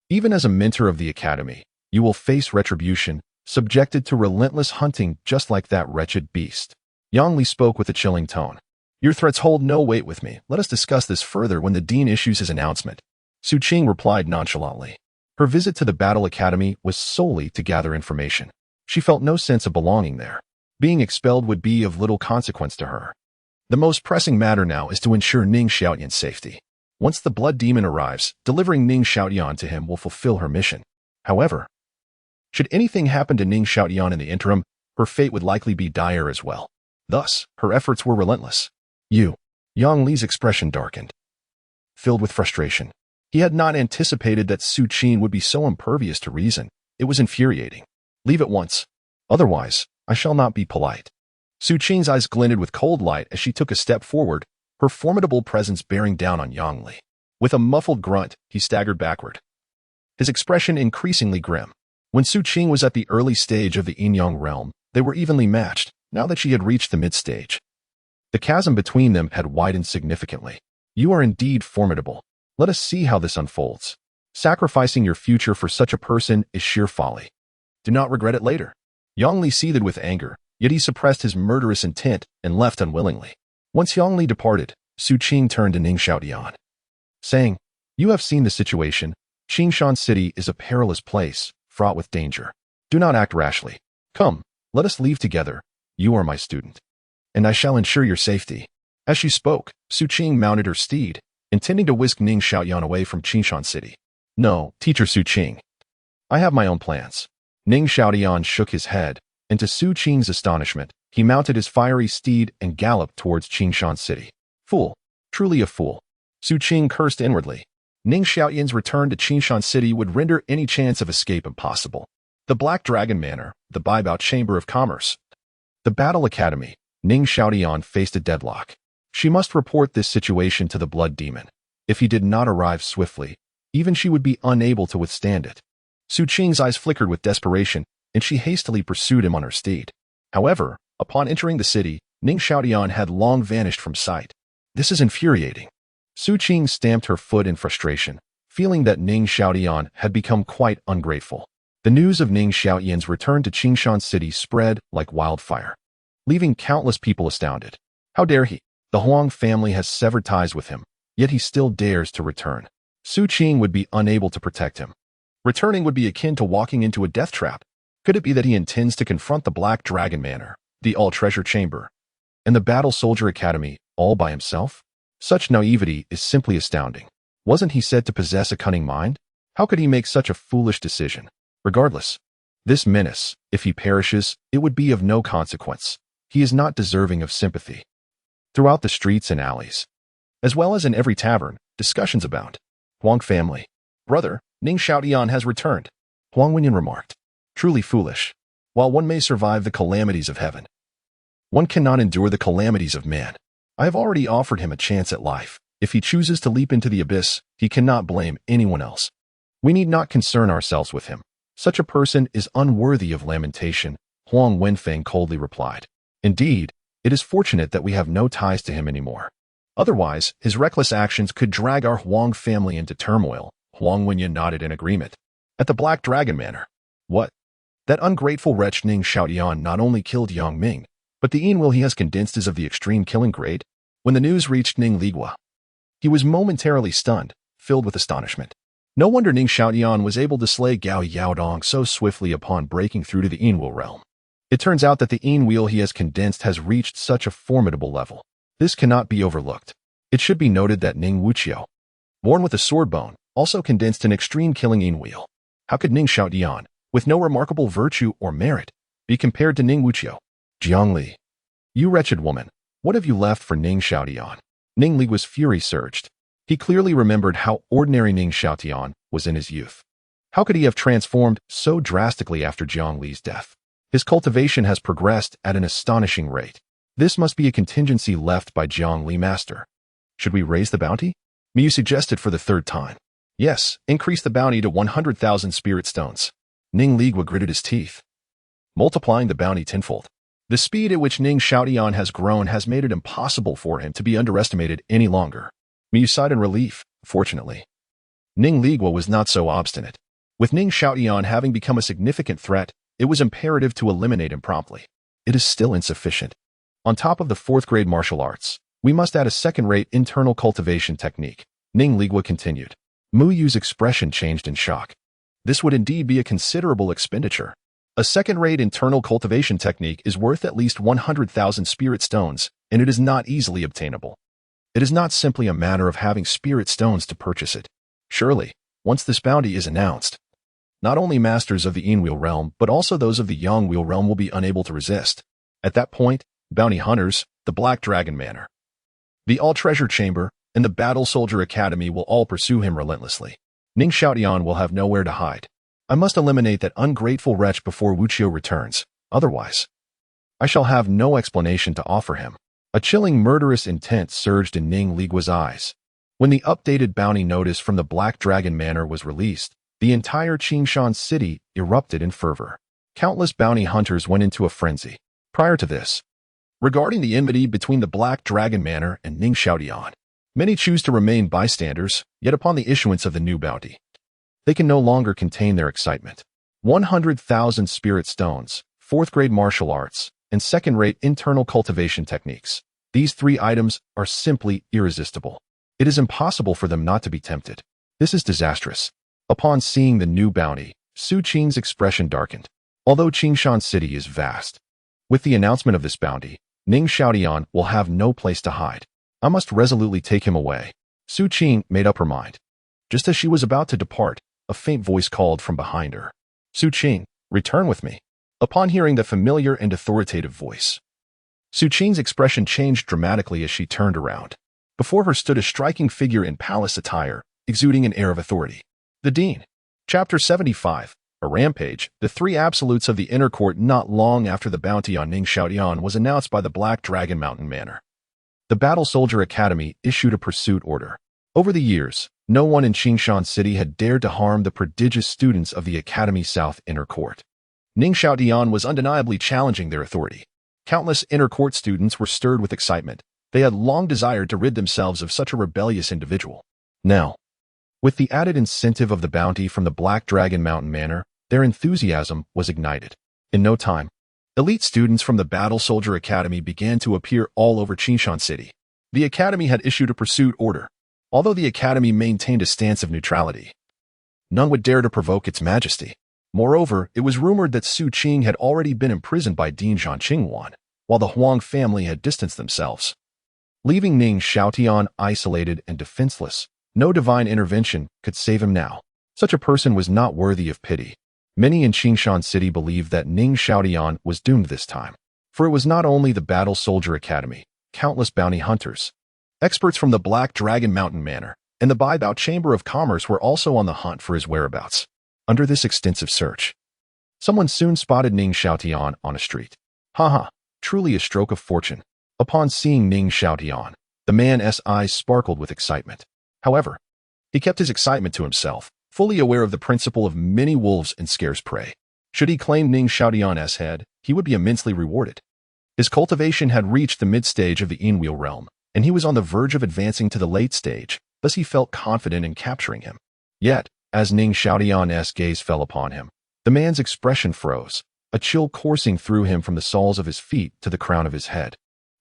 even as a mentor of the Academy, you will face retribution, subjected to relentless hunting just like that wretched beast. Yang Li spoke with a chilling tone. Your threats hold no weight with me. Let us discuss this further when the Dean issues his announcement. Su Qing replied nonchalantly. Her visit to the Battle Academy was solely to gather information. She felt no sense of belonging there. Being expelled would be of little consequence to her. The most pressing matter now is to ensure Ning Xiaotian's safety. Once the Blood Demon arrives, delivering Ning Xiaotian to him will fulfill her mission. However, should anything happen to Ning Xiaotian in the interim, her fate would likely be dire as well. Thus, her efforts were relentless. Yang Li's expression darkened. Filled with frustration, he had not anticipated that Su Qing would be so impervious to reason. It was infuriating. Leave at once. Otherwise, I shall not be polite. Su Qing's eyes glinted with cold light as she took a step forward, her formidable presence bearing down on Yang Li. With a muffled grunt, he staggered backward, his expression increasingly grim. When Su Qing was at the early stage of the Yin-Yang realm, they were evenly matched. Now that she had reached the mid-stage, the chasm between them had widened significantly. You are indeed formidable. Let us see how this unfolds. Sacrificing your future for such a person is sheer folly. Do not regret it later. Yang Li seethed with anger, yet he suppressed his murderous intent and left unwillingly. Once Yang Li departed, Su Qing turned to Ning Xiaotian, saying, You have seen the situation. Qingshan City is a perilous place, fraught with danger. Do not act rashly. Come, let us leave together. You are my student, and I shall ensure your safety. As she spoke, Su Qing mounted her steed, intending to whisk Ning Xiaotian away from Qingshan City. No, Teacher Su Qing. I have my own plans. Ning Xiaotian shook his head, and to Su Qing's astonishment, he mounted his fiery steed and galloped towards Qingshan City. Fool. Truly a fool. Su Qing cursed inwardly. Ning Xiaotian's return to Qingshan City would render any chance of escape impossible. The Black Dragon Manor, the Baibao Chamber of Commerce, the Battle Academy. Ning Xiaotian faced a deadlock. She must report this situation to the Blood Demon. If he did not arrive swiftly, even she would be unable to withstand it. Su Qing's eyes flickered with desperation, and she hastily pursued him on her steed. However, upon entering the city, Ning Xiaotian had long vanished from sight. This is infuriating. Su Qing stamped her foot in frustration, feeling that Ning Xiaotian had become quite ungrateful. The news of Ning Xiaotian's return to Qingshan City spread like wildfire, leaving countless people astounded. How dare he? The Huang family has severed ties with him, yet he still dares to return. Su Qing would be unable to protect him. Returning would be akin to walking into a death trap. Could it be that he intends to confront the Black Dragon Manor, the All-Treasure Chamber, and the Battle Soldier Academy all by himself? Such naivety is simply astounding. Wasn't he said to possess a cunning mind? How could he make such a foolish decision? Regardless, this menace, if he perishes, it would be of no consequence. He is not deserving of sympathy. Throughout the streets and alleys, as well as in every tavern, discussions abound. Huang family. Brother, Ning Xiaotian has returned. Huang Wenyan remarked. Truly foolish. While one may survive the calamities of heaven, one cannot endure the calamities of man. I have already offered him a chance at life. If he chooses to leap into the abyss, he cannot blame anyone else. We need not concern ourselves with him. Such a person is unworthy of lamentation, Huang Wenfeng coldly replied. Indeed, it is fortunate that we have no ties to him anymore. Otherwise, his reckless actions could drag our Huang family into turmoil. Huang Wenyan nodded in agreement. At the Black Dragon Manor. What? That ungrateful wretch Ning Xiaotian not only killed Yang Ming, But the yin will he has condensed is of the extreme killing grade. When the news reached Ning Ligua, he was momentarily stunned, filled with astonishment. No wonder Ning Xiaotian was able to slay Gao Yaodong so swiftly upon breaking through to the yin will realm. It turns out that the yin will he has condensed has reached such a formidable level. This cannot be overlooked. It should be noted that Ning Wuqiu, born with a sword bone, also condensed an extreme killing yin will. How could Ning Xiaotian, with no remarkable virtue or merit, be compared to Ning Wuqiu? Jiangli, you wretched woman, what have you left for Ning Xiaotian? Ning Ligua's fury surged. He clearly remembered how ordinary Ning Xiaotian was in his youth. How could he have transformed so drastically after Jiang Li's death? His cultivation has progressed at an astonishing rate. This must be a contingency left by Jiang Li Master. Should we raise the bounty? Miyu suggested for the third time. Yes, increase the bounty to 100,000 spirit stones. Ning Ligua gritted his teeth, multiplying the bounty tenfold. The speed at which Ning Xiaotian has grown has made it impossible for him to be underestimated any longer. Miyu sighed in relief, fortunately. Ning Ligua was not so obstinate. With Ning Xiaotian having become a significant threat, it was imperative to eliminate him promptly. It is still insufficient. On top of the fourth-grade martial arts, we must add a second-rate internal cultivation technique, Ning Ligua continued. Mu Yu's expression changed in shock. This would indeed be a considerable expenditure. A second-rate internal cultivation technique is worth at least 100,000 spirit stones, and it is not easily obtainable. It is not simply a matter of having spirit stones to purchase it. Surely, once this bounty is announced, not only masters of the Yin Wheel realm, but also those of the Yang Wheel realm will be unable to resist. At that point, bounty hunters, the Black Dragon Manor, the All-Treasure Chamber, and the Battle Soldier Academy will all pursue him relentlessly. Ning Xiaotian will have nowhere to hide. I must eliminate that ungrateful wretch before Wuqiu returns. Otherwise, I shall have no explanation to offer him. A chilling murderous intent surged in Ning Ligua's eyes. When the updated bounty notice from the Black Dragon Manor was released, the entire Qingshan city erupted in fervor. Countless bounty hunters went into a frenzy. Prior to this, regarding the enmity between the Black Dragon Manor and Ning Xiaotian, many choose to remain bystanders, yet upon the issuance of the new bounty, they can no longer contain their excitement. 100,000 spirit stones, fourth-grade martial arts, and second-rate internal cultivation techniques. These three items are simply irresistible. It is impossible for them not to be tempted. This is disastrous. Upon seeing the new bounty, Su Qing's expression darkened. Although Qingshan City is vast, with the announcement of this bounty, Ning Xiaotian will have no place to hide. I must resolutely take him away. Su Qing made up her mind. Just as she was about to depart, a faint voice called from behind her. Su Qing, return with me. Upon hearing the familiar and authoritative voice, Su Qing's expression changed dramatically as she turned around. Before her stood a striking figure in palace attire, exuding an air of authority. The Dean. Chapter 75. A Rampage. The three absolutes of the inner court. Not long after the bounty on Ning Xiaotian was announced by the Black Dragon Mountain Manor, the Battle Soldier Academy issued a pursuit order. Over the years, no one in Qingshan City had dared to harm the prodigious students of the Academy South Inner Court. Ning Xiaotian was undeniably challenging their authority. Countless inner court students were stirred with excitement. They had long desired to rid themselves of such a rebellious individual. Now, with the added incentive of the bounty from the Black Dragon Mountain Manor, their enthusiasm was ignited. In no time, elite students from the Battle Soldier Academy began to appear all over Qingshan City. The Academy had issued a pursuit order. Although the Academy maintained a stance of neutrality, none would dare to provoke its majesty. Moreover, it was rumored that Su Qing had already been imprisoned by Dean Zhan Qingwan, while the Huang family had distanced themselves, leaving Ning Xiaotian isolated and defenseless. No divine intervention could save him now. Such a person was not worthy of pity. Many in Qingshan City believed that Ning Xiaotian was doomed this time. For it was not only the Battle Soldier Academy, countless bounty hunters, experts from the Black Dragon Mountain Manor, and the Baibao Chamber of Commerce were also on the hunt for his whereabouts. Under this extensive search, someone soon spotted Ning Xiaotian on a street. Haha, truly a stroke of fortune. Upon seeing Ning Xiaotian, the man's eyes sparkled with excitement. However, he kept his excitement to himself, fully aware of the principle of many wolves and scarce prey. Should he claim Ning Xiaotian's head, he would be immensely rewarded. His cultivation had reached the mid-stage of the Yin Wheel realm, and he was on the verge of advancing to the late stage, thus he felt confident in capturing him. Yet, as Ning Xiaotian's gaze fell upon him, the man's expression froze. a chill coursing through him from the soles of his feet to the crown of his head,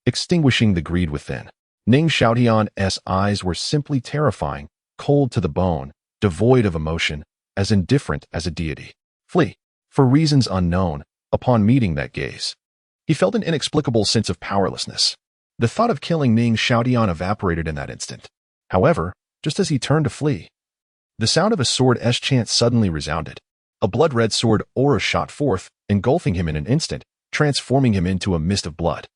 extinguishing the greed within. Ning Xiaotian's eyes were simply terrifying, cold to the bone, devoid of emotion, as indifferent as a deity. Flee. For reasons unknown, upon meeting that gaze, he felt an inexplicable sense of powerlessness. The thought of killing Ning Xiaotian evaporated in that instant. However, just as he turned to flee, the sound of a sword's chant suddenly resounded. A blood-red sword aura shot forth, engulfing him in an instant, transforming him into a mist of blood.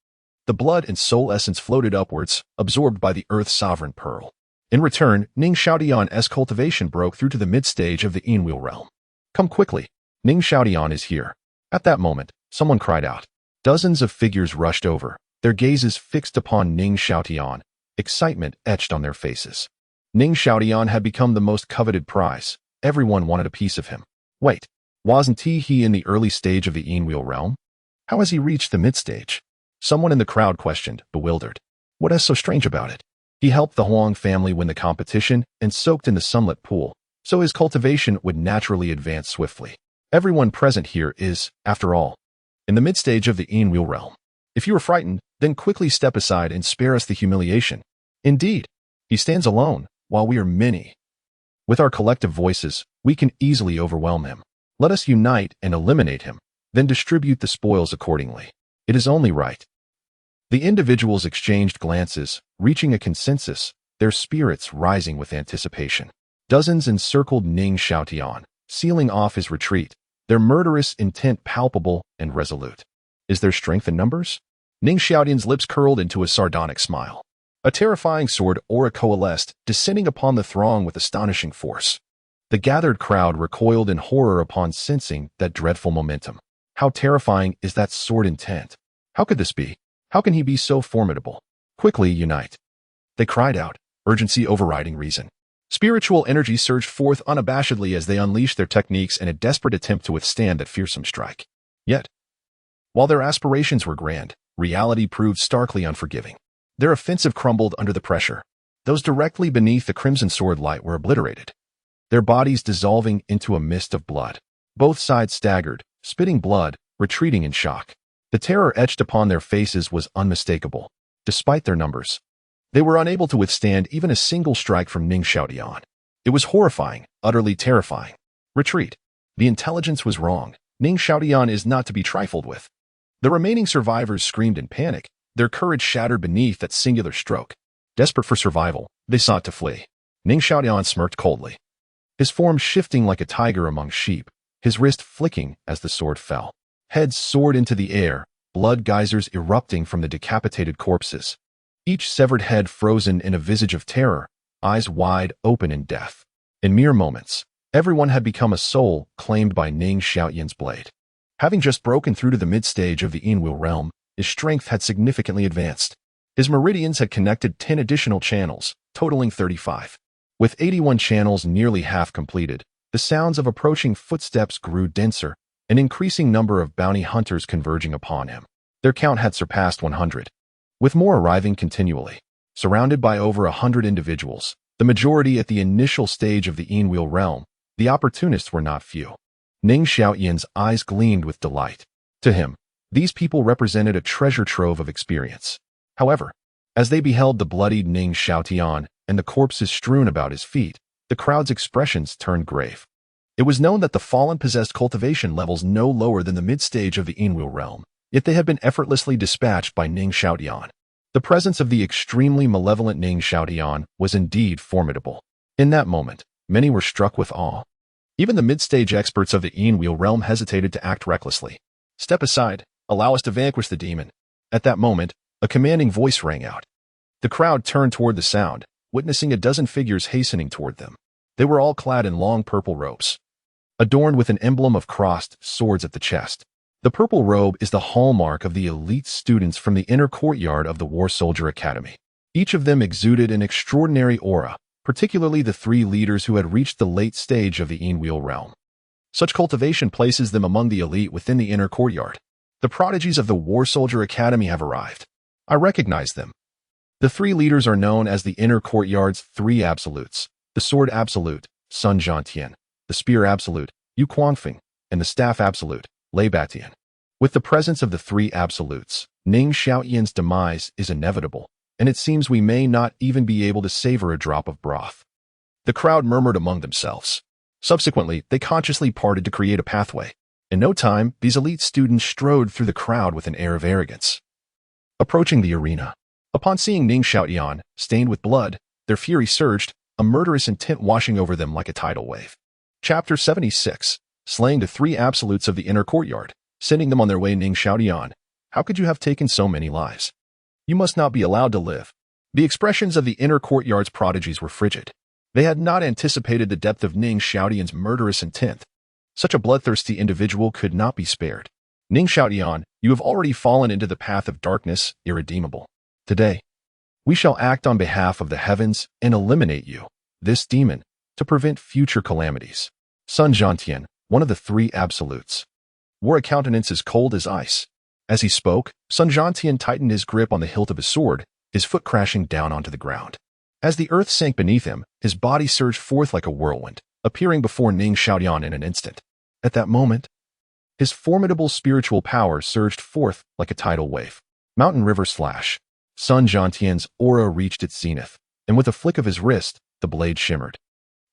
The blood and soul essence floated upwards, absorbed by the Earth's sovereign pearl. In return, Ning Xiaotian's cultivation broke through to the mid-stage of the Enwheel realm. Come quickly. Ning Xiaotian is here. At that moment, someone cried out. Dozens of figures rushed over, their gazes fixed upon Ning Xiaotian, excitement etched on their faces. Ning Xiaotian had become the most coveted prize. Everyone wanted a piece of him. Wait, wasn't he in the early stage of the Enwheel realm? How has he reached the mid-stage? Someone in the crowd questioned, bewildered. What is so strange about it? He helped the Huang family win the competition and soaked in the sunlit pool, so his cultivation would naturally advance swiftly. Everyone present here is, after all, in the mid-stage of the Enwheel realm. If you are frightened, then quickly step aside and spare us the humiliation. Indeed, he stands alone, while we are many. With our collective voices, we can easily overwhelm him. Let us unite and eliminate him, then distribute the spoils accordingly. It is only right. The individuals exchanged glances, reaching a consensus, their spirits rising with anticipation. Dozens encircled Ning Xiaotian, sealing off his retreat, their murderous intent palpable and resolute. Is there strength in numbers? Ning Xiaotian's lips curled into a sardonic smile. A terrifying sword aura coalesced, descending upon the throng with astonishing force. The gathered crowd recoiled in horror upon sensing that dreadful momentum. How terrifying is that sword intent? How could this be? How can he be so formidable? Quickly unite. They cried out, urgency overriding reason. Spiritual energy surged forth unabashedly as they unleashed their techniques in a desperate attempt to withstand that fearsome strike. Yet, while their aspirations were grand, reality proved starkly unforgiving. Their offensive crumbled under the pressure. Those directly beneath the crimson sword light were obliterated, their bodies dissolving into a mist of blood. Both sides staggered, spitting blood, retreating in shock. The terror etched upon their faces was unmistakable. Despite their numbers, they were unable to withstand even a single strike from Ning Xiaotian. It was horrifying, utterly terrifying. Retreat. The intelligence was wrong. Ning Xiaotian is not to be trifled with. The remaining survivors screamed in panic, their courage shattered beneath that singular stroke. Desperate for survival, they sought to flee. Ning Xiaotian smirked coldly, his form shifting like a tiger among sheep, his wrist flicking as the sword fell. Heads soared into the air, blood geysers erupting from the decapitated corpses. Each severed head frozen in a visage of terror, eyes wide open in death. In mere moments, everyone had become a soul claimed by Ning Xiaotian's blade. Having just broken through to the mid-stage of the Enwheel realm, his strength had significantly advanced. His meridians had connected 10 additional channels, totaling 35. With 81 channels nearly half completed, the sounds of approaching footsteps grew denser, an increasing number of bounty hunters converging upon him. Their count had surpassed 100, with more arriving continually. Surrounded by over 100 individuals, the majority at the initial stage of the Enwheel realm, the opportunists were not few. Ning Xiaotian's eyes gleamed with delight. To him, these people represented a treasure trove of experience. However, as they beheld the bloodied Ning Xiaotian and the corpses strewn about his feet, the crowd's expressions turned grave. It was known that the fallen possessed cultivation levels no lower than the mid-stage of the Enwheel realm, yet they had been effortlessly dispatched by Ning Xiaotian. The presence of the extremely malevolent Ning Xiaotian was indeed formidable. In that moment, many were struck with awe. Even the mid-stage experts of the Enwheel realm hesitated to act recklessly. Step aside, allow us to vanquish the demon. At that moment, a commanding voice rang out. The crowd turned toward the sound, witnessing a dozen figures hastening toward them. They were all clad in long purple robes, adorned with an emblem of crossed swords at the chest. The purple robe is the hallmark of the elite students from the inner courtyard of the War Soldier Academy. Each of them exuded an extraordinary aura, particularly the 3 leaders who had reached the late stage of the Enwheel realm. Such cultivation places them among the elite within the inner courtyard. The prodigies of the War Soldier Academy have arrived. I recognize them. The 3 leaders are known as the inner courtyard's 3 absolutes: the Sword Absolute, Sun Zhantian; the Spear Absolute, Yu Quangfeng; and the Staff Absolute, Lei Batian. With the presence of the three absolutes, Ning Xiaoyan's demise is inevitable, and it seems we may not even be able to savor a drop of broth. The crowd murmured among themselves. Subsequently, they consciously parted to create a pathway. In no time, these elite students strode through the crowd with an air of arrogance. Approaching the arena. Upon seeing Ning Xiaoyan, stained with blood, their fury surged, a murderous intent washing over them like a tidal wave. Chapter 76. Slaying the three absolutes of the inner courtyard, sending them on their way. Ning Xiaoyan, how could you have taken so many lives? You must not be allowed to live. The expressions of the inner courtyard's prodigies were frigid. They had not anticipated the depth of Ning Xiaoyan's murderous intent. Such a bloodthirsty individual could not be spared. Ning Xiaoyan, you have already fallen into the path of darkness, irredeemable. Today, we shall act on behalf of the heavens and eliminate you, this demon, to prevent future calamities. Sun Zhantian, one of the three absolutes, wore a countenance as cold as ice. As he spoke, Sun Zhantian tightened his grip on the hilt of his sword, his foot crashing down onto the ground. As the earth sank beneath him, his body surged forth like a whirlwind, appearing before Ning Xiaoyan in an instant. At that moment, his formidable spiritual power surged forth like a tidal wave. Mountain river slash. Sun Zhantian's aura reached its zenith, and with a flick of his wrist, the blade shimmered,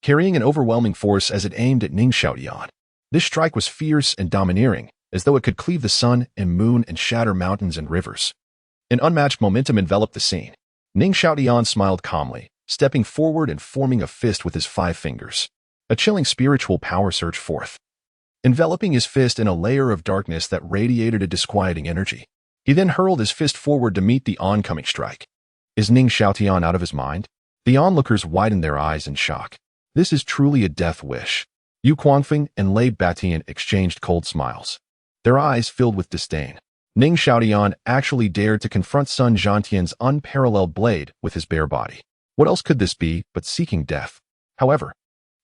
carrying an overwhelming force as it aimed at Ning Xiaoyan. This strike was fierce and domineering, as though it could cleave the sun and moon and shatter mountains and rivers. An unmatched momentum enveloped the scene. Ning Xiaoyan smiled calmly, stepping forward and forming a fist with his 5 fingers. A chilling spiritual power surged forth, enveloping his fist in a layer of darkness that radiated a disquieting energy. He then hurled his fist forward to meet the oncoming strike. Is Ning Xiaoyan out of his mind? The onlookers widened their eyes in shock. This is truly a death wish. Yu Guangfeng and Lei Batian exchanged cold smiles, their eyes filled with disdain. Ning Xiaoyan actually dared to confront Sun Zhantian's unparalleled blade with his bare body. What else could this be but seeking death? However,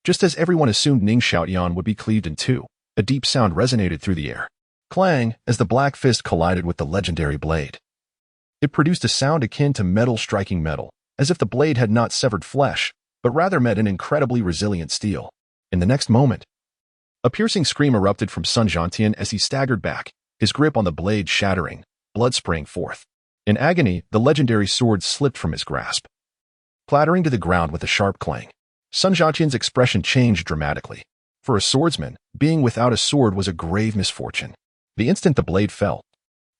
just as everyone assumed Ning Xiaoyan would be cleaved in two, a deep sound resonated through the air. Clang, as the black fist collided with the legendary blade. It produced a sound akin to metal striking metal, as if the blade had not severed flesh, but rather met an incredibly resilient steel. In the next moment, a piercing scream erupted from Sun Zhantian as he staggered back, his grip on the blade shattering, blood spraying forth. In agony, the legendary sword slipped from his grasp, clattering to the ground with a sharp clang. Sun Zhantian's expression changed dramatically. For a swordsman, being without a sword was a grave misfortune. The instant the blade fell,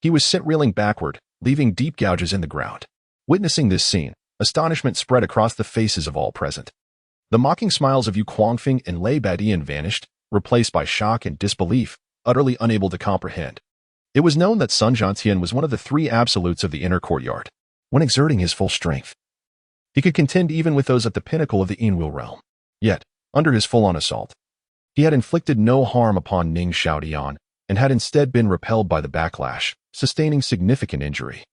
he was sent reeling backward, leaving deep gouges in the ground. Witnessing this scene, astonishment spread across the faces of all present. The mocking smiles of Yu Guangfeng and Lei Badian vanished, replaced by shock and disbelief, utterly unable to comprehend. It was known that Sun Zhantian was one of the 3 absolutes of the inner courtyard. When exerting his full strength, he could contend even with those at the pinnacle of the Enwil realm. Yet, under his full-on assault, he had inflicted no harm upon Ning Xiaoyan and had instead been repelled by the backlash, sustaining significant injury.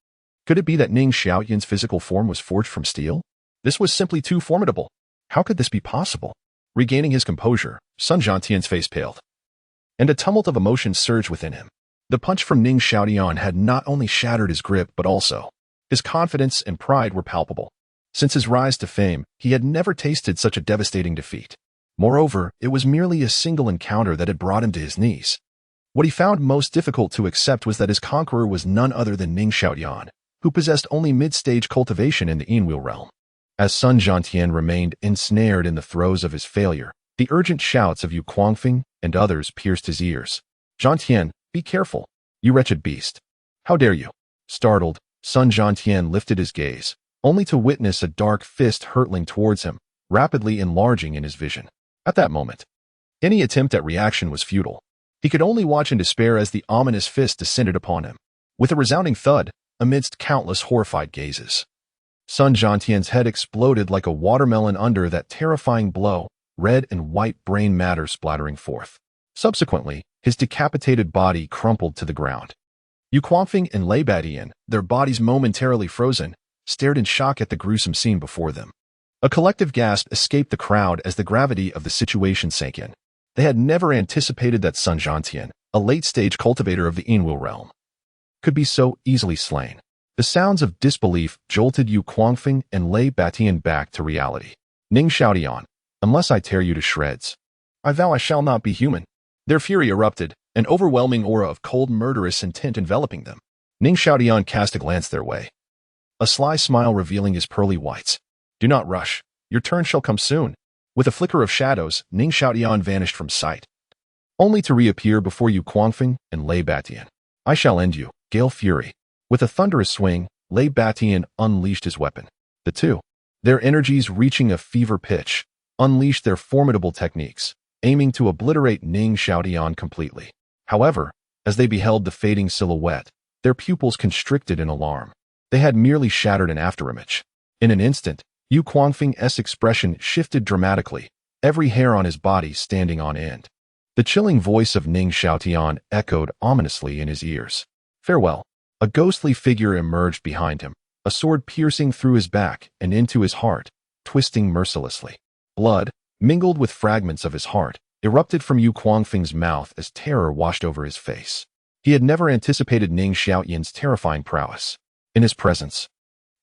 Could it be that Ning Xiaoyan's physical form was forged from steel? This was simply too formidable. How could this be possible? Regaining his composure, Sun Zhantian's face paled, and a tumult of emotions surged within him. The punch from Ning Xiaoyan had not only shattered his grip, but also his confidence and pride were palpable. Since his rise to fame, he had never tasted such a devastating defeat. Moreover, it was merely a single encounter that had brought him to his knees. What he found most difficult to accept was that his conqueror was none other than Ning Xiaoyan, who possessed only mid-stage cultivation in the Enwil realm. As Sun Zhantian remained ensnared in the throes of his failure, the urgent shouts of Yu Guangfeng and others pierced his ears. Zhantian, be careful, you wretched beast. How dare you? Startled, Sun Zhantian lifted his gaze, only to witness a dark fist hurtling towards him, rapidly enlarging in his vision. At that moment, any attempt at reaction was futile. He could only watch in despair as the ominous fist descended upon him. With a resounding thud, amidst countless horrified gazes, Sun Zhantian's head exploded like a watermelon under that terrifying blow, red and white brain matter splattering forth. Subsequently, his decapitated body crumpled to the ground. Yu Guangfeng and Lei Badian, their bodies momentarily frozen, stared in shock at the gruesome scene before them. A collective gasp escaped the crowd as the gravity of the situation sank in. They had never anticipated that Sun Zhantian, a late-stage cultivator of the Enwil realm, could be so easily slain. The sounds of disbelief jolted Yu Guangfeng and Lei Batian back to reality. Ning Xiaoyan, unless I tear you to shreds, I vow I shall not be human. Their fury erupted, an overwhelming aura of cold murderous intent enveloping them. Ning Xiaotian cast a glance their way, a sly smile revealing his pearly whites. Do not rush. Your turn shall come soon. With a flicker of shadows, Ning Xiaotian vanished from sight, only to reappear before Yu Guangfeng and Lei Batian. I shall end you, Gale Fury. With a thunderous swing, Lei Batian unleashed his weapon. The two, their energies reaching a fever pitch, unleashed their formidable techniques, aiming to obliterate Ning Xiaotian completely. However, as they beheld the fading silhouette, their pupils constricted in alarm. They had merely shattered an afterimage. In an instant, Yu Guangfeng's expression shifted dramatically, every hair on his body standing on end. The chilling voice of Ning Xiaotian echoed ominously in his ears. Farewell. A ghostly figure emerged behind him, a sword piercing through his back and into his heart, twisting mercilessly. Blood, mingled with fragments of his heart, erupted from Yu Guangfeng's mouth as terror washed over his face. He had never anticipated Ning Xiaotian's terrifying prowess. In his presence,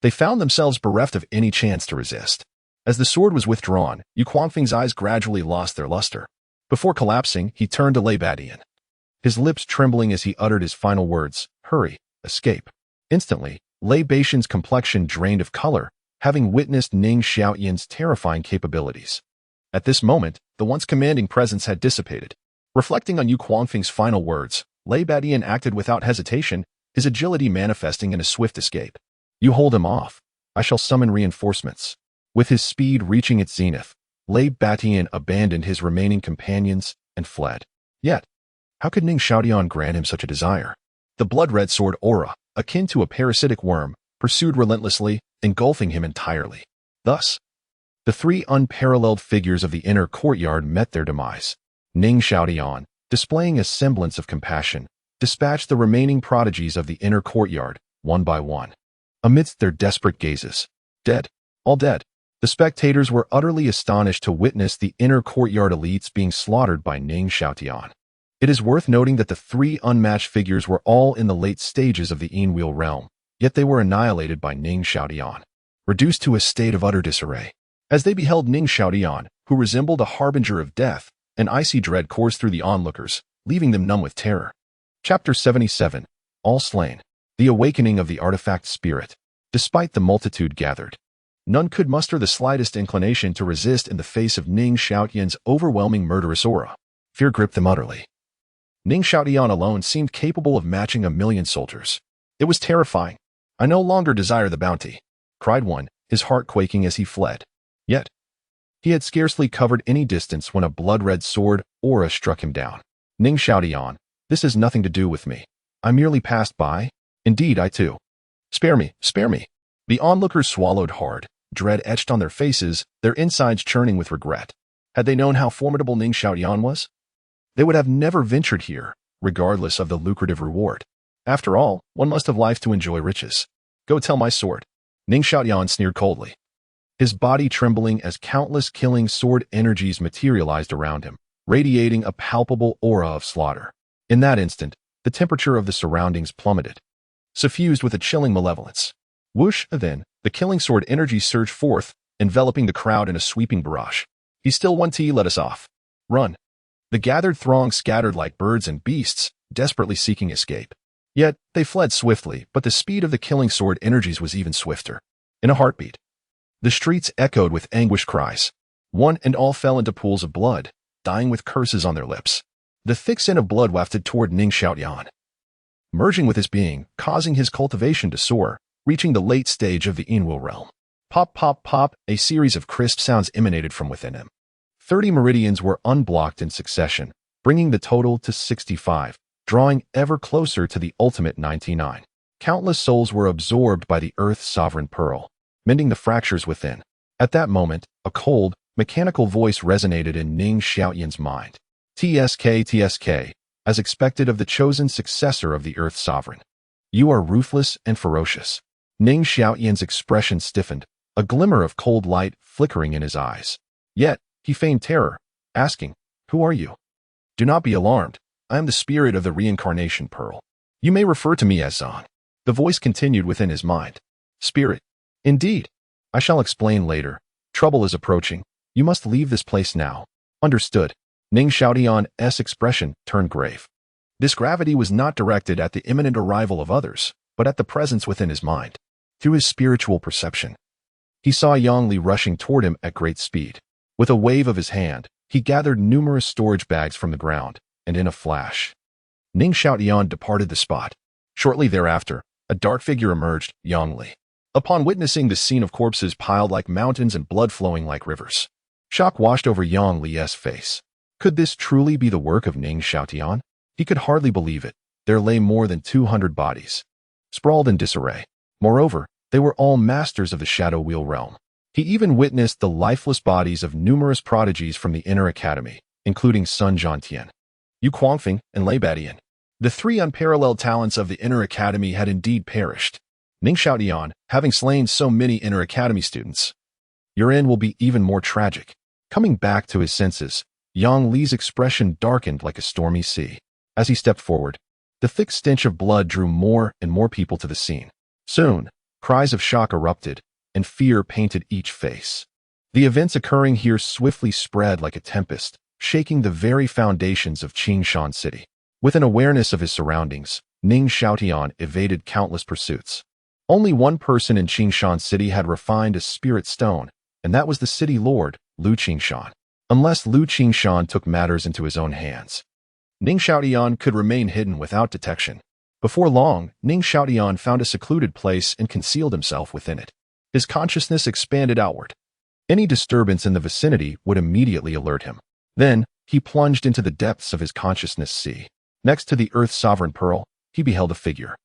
they found themselves bereft of any chance to resist. As the sword was withdrawn, Yu Guangfeng's eyes gradually lost their luster. Before collapsing, he turned to Lei Batian, his lips trembling as he uttered his final words, "Hurry, escape." Instantly, Lei Batian's complexion drained of color, having witnessed Ning Xiaotian's terrifying capabilities. At this moment, the once commanding presence had dissipated. Reflecting on Yu Guangfeng's final words, Lei Batian acted without hesitation, his agility manifesting in a swift escape. You hold him off. I shall summon reinforcements. With his speed reaching its zenith, Lei Batian abandoned his remaining companions and fled. Yet, how could Ning Xiaotian grant him such a desire? The blood-red sword aura, akin to a parasitic worm, pursued relentlessly, engulfing him entirely. Thus, the three unparalleled figures of the inner courtyard met their demise. Ning Xiaotian, displaying a semblance of compassion, dispatched the remaining prodigies of the inner courtyard, one by one. Amidst their desperate gazes, dead, all dead, the spectators were utterly astonished to witness the inner courtyard elites being slaughtered by Ning Xiaotian. It is worth noting that the three unmatched figures were all in the late stages of the Enwheel realm, yet they were annihilated by Ning Xiaotian, reduced to a state of utter disarray. As they beheld Ning Xiaotian, who resembled a harbinger of death, an icy dread coursed through the onlookers, leaving them numb with terror. Chapter 77. All slain. The awakening of the artifact spirit. Despite the multitude gathered, none could muster the slightest inclination to resist in the face of Ning Xiaotian's overwhelming murderous aura. Fear gripped them utterly. Ning Xiaotian alone seemed capable of matching 1,000,000 soldiers. It was terrifying. I no longer desire the bounty, cried one, his heart quaking as he fled. Yet, he had scarcely covered any distance when a blood-red sword aura struck him down. Ning Xiaotian, this has nothing to do with me. I merely passed by. Indeed, I too. Spare me, spare me. The onlookers swallowed hard, dread etched on their faces, their insides churning with regret. Had they known how formidable Ning Xiaotian was, they would have never ventured here, regardless of the lucrative reward. After all, one must have life to enjoy riches. Go tell my sword. Ning Xiaotian sneered coldly, his body trembling as countless killing sword energies materialized around him, radiating a palpable aura of slaughter. In that instant, the temperature of the surroundings plummeted, suffused with a chilling malevolence. Whoosh, then, the killing sword energy surged forth, enveloping the crowd in a sweeping barrage. He's still 1T, let us off. Run. The gathered throng scattered like birds and beasts, desperately seeking escape. Yet, they fled swiftly, but the speed of the killing sword energies was even swifter. In a heartbeat, the streets echoed with anguished cries. One and all fell into pools of blood, dying with curses on their lips. The thick scent of blood wafted toward Ning Xiaotian, merging with his being, causing his cultivation to soar, reaching the late stage of the Enwheel realm. Pop, pop, pop, a series of crisp sounds emanated from within him. 30 meridians were unblocked in succession, bringing the total to 65, drawing ever closer to the ultimate 99. Countless souls were absorbed by the Earth's sovereign pearl, mending the fractures within. At that moment, a cold, mechanical voice resonated in Ning Xiaotian's mind. TSK, TSK, as expected of the chosen successor of the Earth's sovereign. You are ruthless and ferocious. Ning Xiaotian's expression stiffened, a glimmer of cold light flickering in his eyes. Yet, he feigned terror, asking, "Who are you?" Do not be alarmed. I am the spirit of the reincarnation pearl. You may refer to me as Zong. The voice continued within his mind. Spirit. Indeed. I shall explain later. Trouble is approaching. You must leave this place now. Understood. Ning Xiaotian's expression turned grave. This gravity was not directed at the imminent arrival of others, but at the presence within his mind. Through his spiritual perception, he saw Yang Li rushing toward him at great speed. With a wave of his hand, he gathered numerous storage bags from the ground, and in a flash, Ning Xiaotian departed the spot. Shortly thereafter, a dark figure emerged, Yang Li. Upon witnessing the scene of corpses piled like mountains and blood flowing like rivers, shock washed over Yang Li's face. Could this truly be the work of Ning Xiaotian? He could hardly believe it. There lay more than 200 bodies, sprawled in disarray. Moreover, they were all masters of the Shadow Wheel realm. He even witnessed the lifeless bodies of numerous prodigies from the Inner Academy, including Sun Zhantian, Yu Guangfeng, and Lei Badian. The three unparalleled talents of the Inner Academy had indeed perished. Ning Xiaotian, having slain so many Inner Academy students, your end will be even more tragic. Coming back to his senses, Yang Li's expression darkened like a stormy sea. As he stepped forward, the thick stench of blood drew more and more people to the scene. Soon, cries of shock erupted, and fear painted each face. The events occurring here swiftly spread like a tempest, shaking the very foundations of Qingshan City. With an awareness of his surroundings, Ning Xiaotian evaded countless pursuits. Only one person in Qingshan City had refined a spirit stone, and that was the city lord, Lu Qingshan. Unless Lu Qingshan took matters into his own hands, Ning Xiaotian could remain hidden without detection. Before long, Ning Xiaotian found a secluded place and concealed himself within it. His consciousness expanded outward. Any disturbance in the vicinity would immediately alert him. Then, he plunged into the depths of his consciousness sea. Next to the Earth's sovereign pearl, he beheld a figure.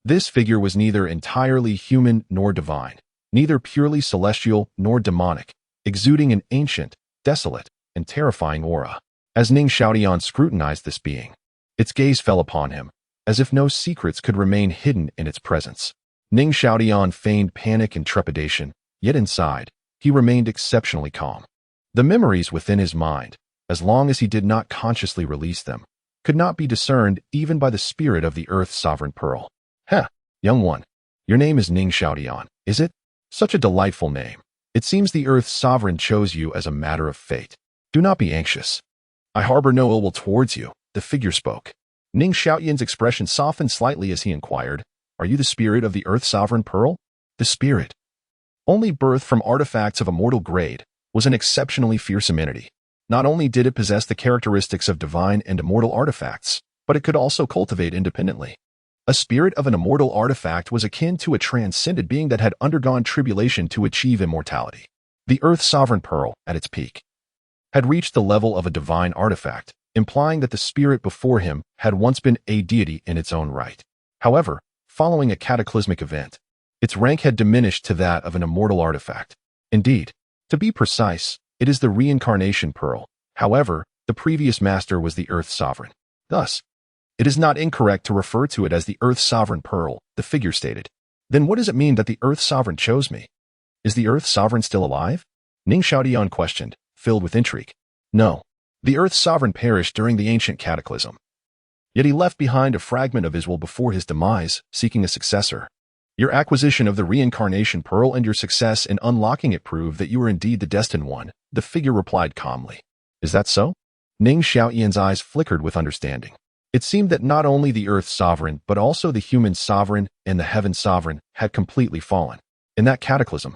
This figure was neither entirely human nor divine, neither purely celestial nor demonic, exuding an ancient, desolate, and terrifying aura. As Ning Xiaotian scrutinized this being, its gaze fell upon him, as if no secrets could remain hidden in its presence. Ning Xiaotian feigned panic and trepidation, yet inside, he remained exceptionally calm. The memories within his mind, as long as he did not consciously release them, could not be discerned even by the spirit of the Earth's sovereign pearl. Heh, young one, your name is Ning Xiaotian, is it? Such a delightful name. It seems the Earth's sovereign chose you as a matter of fate. Do not be anxious. I harbor no ill will towards you, the figure spoke. Ning Xiaotian's expression softened slightly as he inquired, are you the spirit of the Earth's sovereign pearl? The spirit, only birthed from artifacts of immortal grade, was an exceptionally fearsome entity. Not only did it possess the characteristics of divine and immortal artifacts, but it could also cultivate independently. A spirit of an immortal artifact was akin to a transcended being that had undergone tribulation to achieve immortality. The Earth's sovereign pearl, at its peak, had reached the level of a divine artifact, implying that the spirit before him had once been a deity in its own right. However, following a cataclysmic event, its rank had diminished to that of an immortal artifact. Indeed, to be precise, it is the reincarnation pearl. However, the previous master was the Earth's sovereign. Thus, it is not incorrect to refer to it as the Earth's sovereign pearl, the figure stated. Then what does it mean that the Earth's sovereign chose me? Is the Earth's sovereign still alive? Ning Xiaotian questioned, filled with intrigue. No. The Earth's sovereign perished during the ancient cataclysm. Yet he left behind a fragment of his will before his demise, seeking a successor. Your acquisition of the reincarnation pearl and your success in unlocking it prove that you are indeed the destined one, the figure replied calmly. Is that so? Ning Xiaotian's eyes flickered with understanding. It seemed that not only the Earth's sovereign, but also the human sovereign and the heaven's sovereign had completely fallen. In that cataclysm,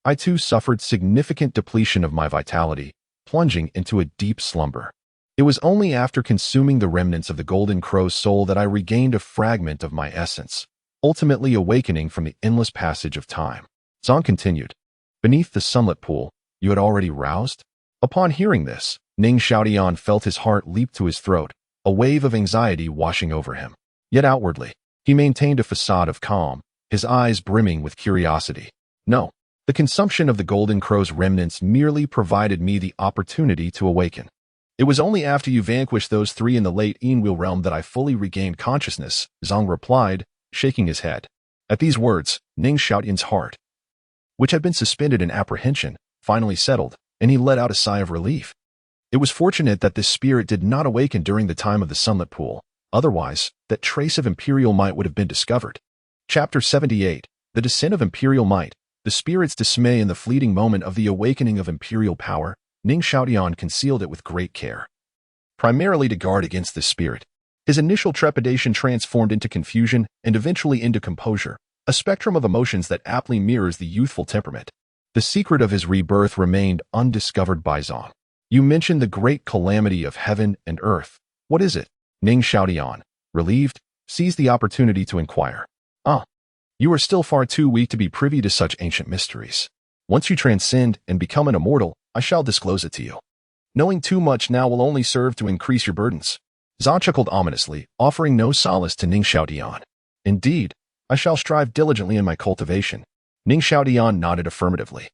I too suffered significant depletion of my vitality, plunging into a deep slumber. It was only after consuming the remnants of the Golden Crow's soul that I regained a fragment of my essence, ultimately awakening from the endless passage of time. Zhang continued. Beneath the sunlit pool, you had already roused? Upon hearing this, Ning Xiaotian felt his heart leap to his throat, a wave of anxiety washing over him. Yet outwardly, he maintained a facade of calm, his eyes brimming with curiosity. No, the consumption of the Golden Crow's remnants merely provided me the opportunity to awaken. It was only after you vanquished those three in the late Enwheel realm that I fully regained consciousness, Zhang replied, shaking his head. At these words, Ning Xiaotian's heart, which had been suspended in apprehension, finally settled, and he let out a sigh of relief. It was fortunate that this spirit did not awaken during the time of the sunlit pool. Otherwise, that trace of imperial might would have been discovered. Chapter 78, The Descent of Imperial Might. The spirit's dismay in the fleeting moment of the awakening of imperial power, Ning Xiaotian concealed it with great care. Primarily to guard against this spirit, His initial trepidation transformed into confusion and eventually into composure, a spectrum of emotions that aptly mirrors the youthful temperament. The secret of his rebirth remained undiscovered by Zong. You mentioned the great calamity of heaven and earth. What is it? Ning Xiaotian, relieved, seized the opportunity to inquire. You are still far too weak to be privy to such ancient mysteries. Once you transcend and become an immortal, I shall disclose it to you. Knowing too much now will only serve to increase your burdens. Zong chuckled ominously, offering no solace to Ning Xiaotian. Indeed, I shall strive diligently in my cultivation. Ning Xiaotian nodded affirmatively.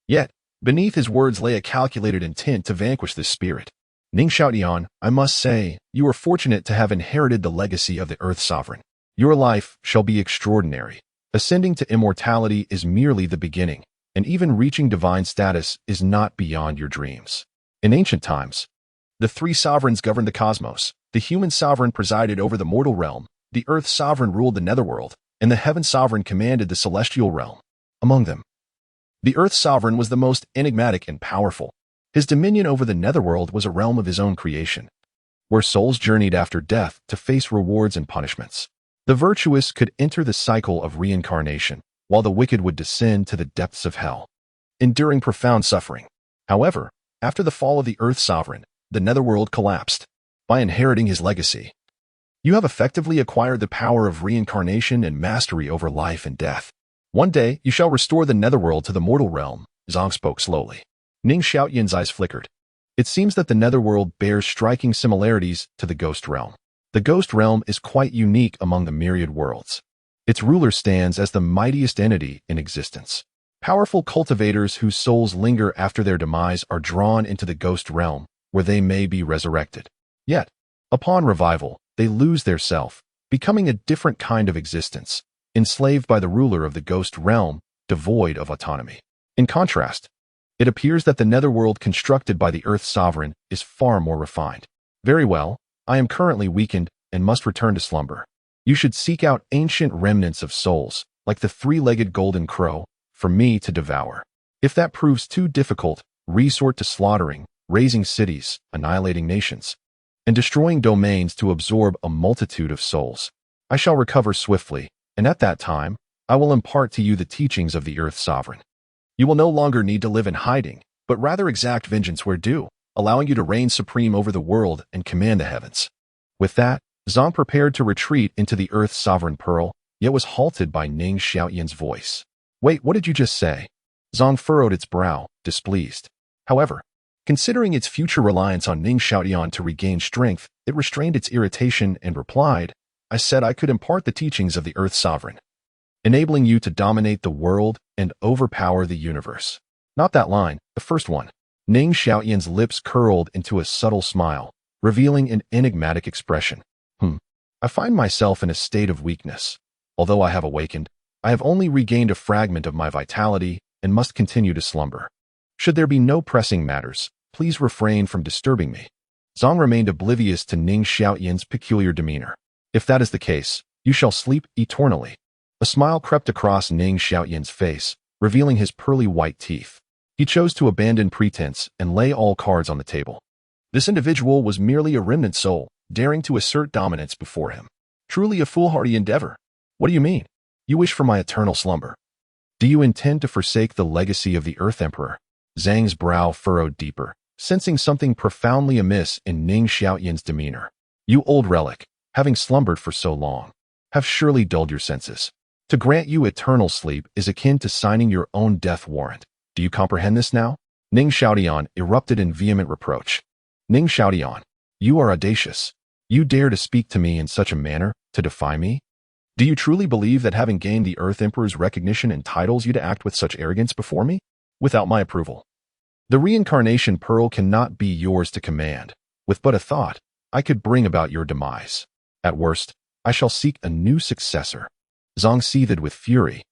Yet, beneath his words lay a calculated intent to vanquish this spirit. Ning Xiaotian, I must say, you are fortunate to have inherited the legacy of the Earth Sovereign. Your life shall be extraordinary. Ascending to immortality is merely the beginning, and even reaching divine status is not beyond your dreams. In ancient times, the three sovereigns governed the cosmos. The human sovereign presided over the mortal realm, the earth sovereign ruled the netherworld, and the heaven sovereign commanded the celestial realm. Among them, the earth sovereign was the most enigmatic and powerful. His dominion over the netherworld was a realm of his own creation, where souls journeyed after death to face rewards and punishments. The virtuous could enter the cycle of reincarnation, while the wicked would descend to the depths of hell, enduring profound suffering. However, after the fall of the Earth Sovereign, the netherworld collapsed. By inheriting his legacy, you have effectively acquired the power of reincarnation and mastery over life and death. One day, you shall restore the netherworld to the mortal realm, Zong spoke slowly. Ning Xiaotian's eyes flickered. It seems that the netherworld bears striking similarities to the ghost realm. The ghost realm is quite unique among the myriad worlds. Its ruler stands as the mightiest entity in existence. Powerful cultivators whose souls linger after their demise are drawn into the ghost realm, where they may be resurrected. Yet, upon revival, they lose their self, becoming a different kind of existence, enslaved by the ruler of the ghost realm, devoid of autonomy. In contrast, it appears that the netherworld constructed by the Earth Sovereign is far more refined. Very well, I am currently weakened and must return to slumber. You should seek out ancient remnants of souls, like the three-legged golden crow, for me to devour. If that proves too difficult, resort to slaughtering, razing cities, annihilating nations, and destroying domains to absorb a multitude of souls. I shall recover swiftly, and at that time, I will impart to you the teachings of the Earth Sovereign. You will no longer need to live in hiding, but rather exact vengeance where due, allowing you to reign supreme over the world and command the heavens. With that, Zong prepared to retreat into the Earth's sovereign pearl, yet was halted by Ning Xiaotian's voice. Wait, what did you just say? Zong furrowed its brow, displeased. However, considering its future reliance on Ning Xiaotian to regain strength, it restrained its irritation and replied, I said I could impart the teachings of the Earth Sovereign, enabling you to dominate the world and overpower the universe. Not that line, the first one. Ning Xiaotian's lips curled into a subtle smile, revealing an enigmatic expression. I find myself in a state of weakness. Although I have awakened, I have only regained a fragment of my vitality and must continue to slumber. Should there be no pressing matters, please refrain from disturbing me. Zong remained oblivious to Ning Xiaotian's peculiar demeanor. If that is the case, you shall sleep eternally. A smile crept across Ning Xiaotian's face, revealing his pearly white teeth. He chose to abandon pretense and lay all cards on the table. This individual was merely a remnant soul, daring to assert dominance before him. Truly a foolhardy endeavor. What do you mean? You wish for my eternal slumber. Do you intend to forsake the legacy of the Earth Emperor? Zhang's brow furrowed deeper, sensing something profoundly amiss in Ning Xiaotian's demeanor. You old relic, having slumbered for so long, have surely dulled your senses. To grant you eternal sleep is akin to signing your own death warrant. Do you comprehend this now? Ning Xiaotian erupted in vehement reproach. Ning Xiaotian, you are audacious. You dare to speak to me in such a manner, to defy me? Do you truly believe that having gained the Earth Emperor's recognition entitles you to act with such arrogance before me? Without my approval. The reincarnation pearl cannot be yours to command. With but a thought, I could bring about your demise. At worst, I shall seek a new successor. Zong seethed with fury,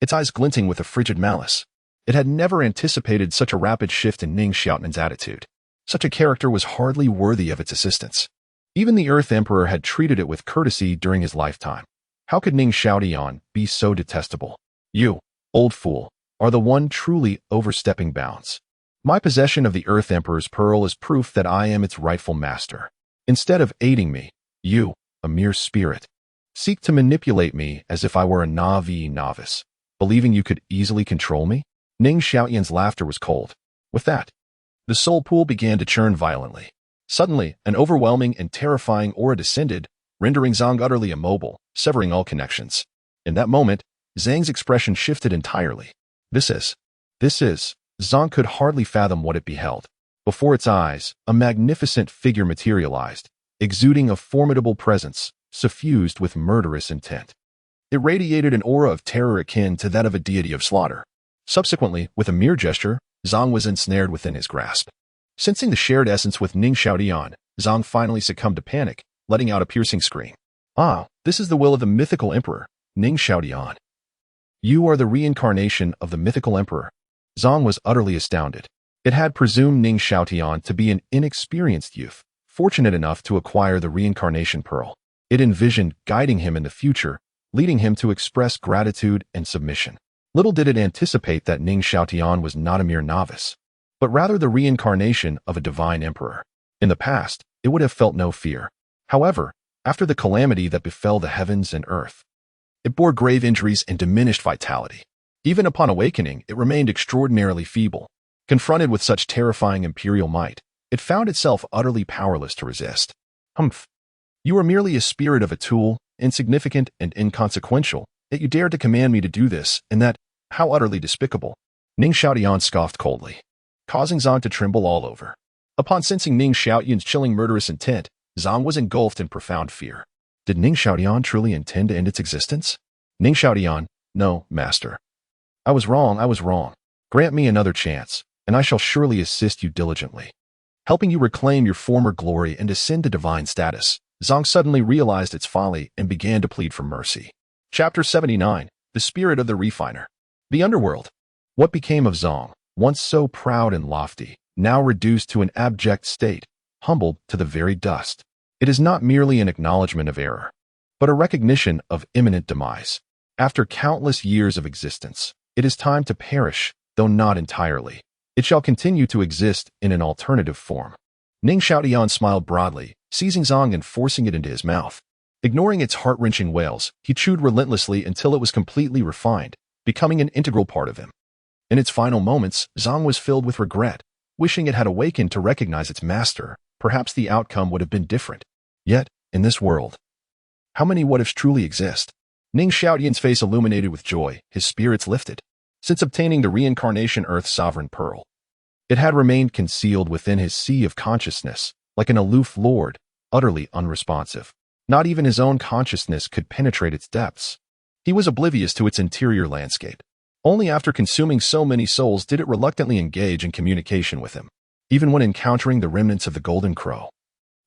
its eyes glinting with a frigid malice. It had never anticipated such a rapid shift in Ning Xiaotian's attitude. Such a character was hardly worthy of its assistance. Even the Earth Emperor had treated it with courtesy during his lifetime. How could Ning Xiaotian be so detestable? You, old fool, are the one truly overstepping bounds. My possession of the Earth Emperor's pearl is proof that I am its rightful master. Instead of aiding me, you, a mere spirit. Seek to manipulate me as if I were a Na'vi novice, believing you could easily control me? Ning Xiaoyan's laughter was cold. With that, the soul pool began to churn violently. Suddenly, an overwhelming and terrifying aura descended, rendering Zhang utterly immobile, severing all connections. In that moment, Zhang's expression shifted entirely. This is. Zhang could hardly fathom what it beheld. Before its eyes, a magnificent figure materialized, exuding a formidable presence, suffused with murderous intent. It radiated an aura of terror akin to that of a deity of slaughter. Subsequently, with a mere gesture, Zhang was ensnared within his grasp. Sensing the shared essence with Ning Xiaoyan, Zhang finally succumbed to panic, letting out a piercing scream. Ah, this is the will of the mythical emperor, Ning Xiaoyan. You are the reincarnation of the mythical emperor. Zhang was utterly astounded. It had presumed Ning Xiaoyan to be an inexperienced youth, fortunate enough to acquire the reincarnation pearl. It envisioned guiding him in the future, leading him to express gratitude and submission. Little did it anticipate that Ning Xiaoyan was not a mere novice, but rather the reincarnation of a divine emperor. In the past, it would have felt no fear. However, after the calamity that befell the heavens and earth, it bore grave injuries and diminished vitality. Even upon awakening, it remained extraordinarily feeble. Confronted with such terrifying imperial might, it found itself utterly powerless to resist. Humph. You are merely a spirit of a tool, insignificant and inconsequential, yet you dared to command me to do this, and that, how utterly despicable. Ning Xiaoyan scoffed coldly, causing Zhang to tremble all over. Upon sensing Ning Xiaoyan's chilling murderous intent, Zhang was engulfed in profound fear. Did Ning Xiaoyan truly intend to end its existence? Ning Xiaoyan, no, master. I was wrong. Grant me another chance, and I shall surely assist you diligently. Helping you reclaim your former glory and ascend to divine status, Zhang suddenly realized its folly and began to plead for mercy. Chapter 79, The Spirit of the Refiner. The Underworld. What became of Zhang, once so proud and lofty, now reduced to an abject state, humbled to the very dust? It is not merely an acknowledgement of error, but a recognition of imminent demise. After countless years of existence, it is time to perish, though not entirely. It shall continue to exist in an alternative form. Ning Xiaoyan smiled broadly, seizing Zhang and forcing it into his mouth. Ignoring its heart-wrenching wails, he chewed relentlessly until it was completely refined, becoming an integral part of him. In its final moments, Zhang was filled with regret, wishing it had awakened to recognize its master. Perhaps the outcome would have been different. Yet, in this world, how many what-ifs truly exist? Ning Xiaoyan's face illuminated with joy, his spirits lifted. Since obtaining the reincarnation Earth Sovereign Pearl, it had remained concealed within his sea of consciousness, like an aloof lord, utterly unresponsive. Not even his own consciousness could penetrate its depths. He was oblivious to its interior landscape. Only after consuming so many souls did it reluctantly engage in communication with him. Even when encountering the remnants of the Golden Crow,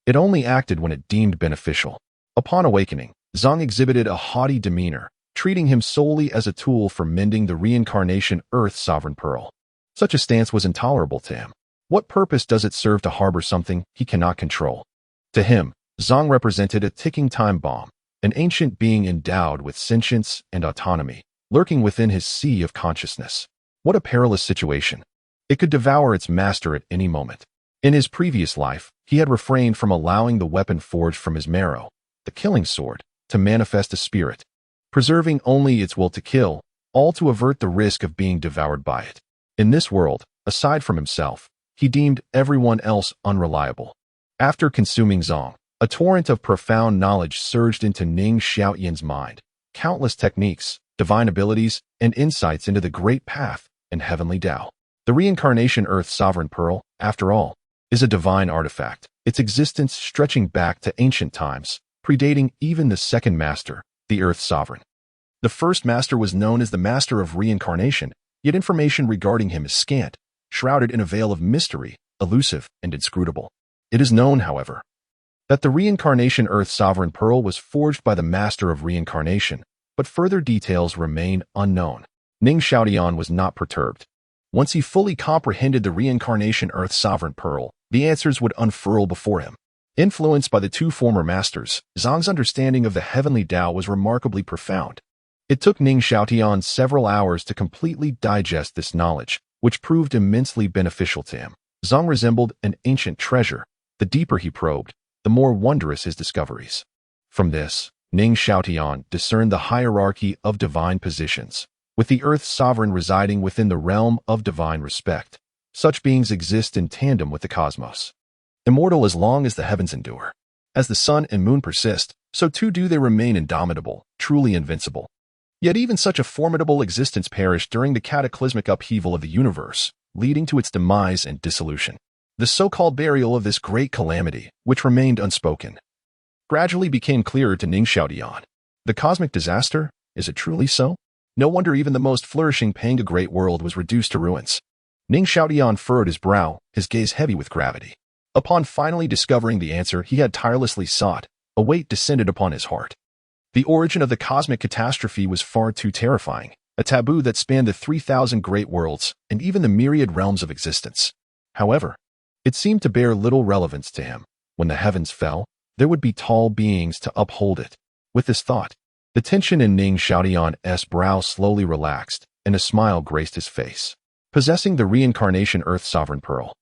it only acted when it deemed beneficial. Upon awakening, Zhang exhibited a haughty demeanor, treating him solely as a tool for mending the reincarnation Earth Sovereign Pearl. Such a stance was intolerable to him. What purpose does it serve to harbor something he cannot control? To him, Zhang represented a ticking time bomb, an ancient being endowed with sentience and autonomy, lurking within his sea of consciousness. What a perilous situation. It could devour its master at any moment. In his previous life, he had refrained from allowing the weapon forged from his marrow, the killing sword, to manifest a spirit, preserving only its will to kill, all to avert the risk of being devoured by it. In this world, aside from himself, he deemed everyone else unreliable. After consuming Zhang, a torrent of profound knowledge surged into Ning Xiaoyan's mind. Countless techniques, divine abilities, and insights into the great path and heavenly Tao. The reincarnation Earth Sovereign Pearl, after all, is a divine artifact, its existence stretching back to ancient times, predating even the second master, the Earth Sovereign. The first master was known as the Master of Reincarnation, yet information regarding him is scant, shrouded in a veil of mystery, elusive and inscrutable. It is known, however, that the reincarnation Earth Sovereign Pearl was forged by the Master of Reincarnation, but further details remain unknown. Ning Xiaoyan was not perturbed. Once he fully comprehended the reincarnation Earth Sovereign Pearl, the answers would unfurl before him. Influenced by the two former masters, Zhang's understanding of the heavenly Tao was remarkably profound. It took Ning Xiaoyan several hours to completely digest this knowledge, which proved immensely beneficial to him. Zhang resembled an ancient treasure. The deeper he probed, the more wondrous his discoveries. From this, Ning Xiaotian discerned the hierarchy of divine positions, with the Earth's sovereign residing within the realm of divine respect. Such beings exist in tandem with the cosmos, immortal as long as the heavens endure. As the sun and moon persist, so too do they remain indomitable, truly invincible. Yet even such a formidable existence perished during the cataclysmic upheaval of the universe, leading to its demise and dissolution. The so-called burial of this great calamity, which remained unspoken, gradually became clearer to Ning Xiaotian. The cosmic disaster? Is it truly so? No wonder even the most flourishing Panga great world was reduced to ruins. Ning Xiaotian furrowed his brow, his gaze heavy with gravity. Upon finally discovering the answer he had tirelessly sought, a weight descended upon his heart. The origin of the cosmic catastrophe was far too terrifying, a taboo that spanned the 3,000 great worlds and even the myriad realms of existence. However, it seemed to bear little relevance to him. When the heavens fell, there would be tall beings to uphold it. With this thought, the tension in Ning Xiaotian's brow slowly relaxed, and a smile graced his face. Possessing the reincarnation Earth Sovereign Pearl,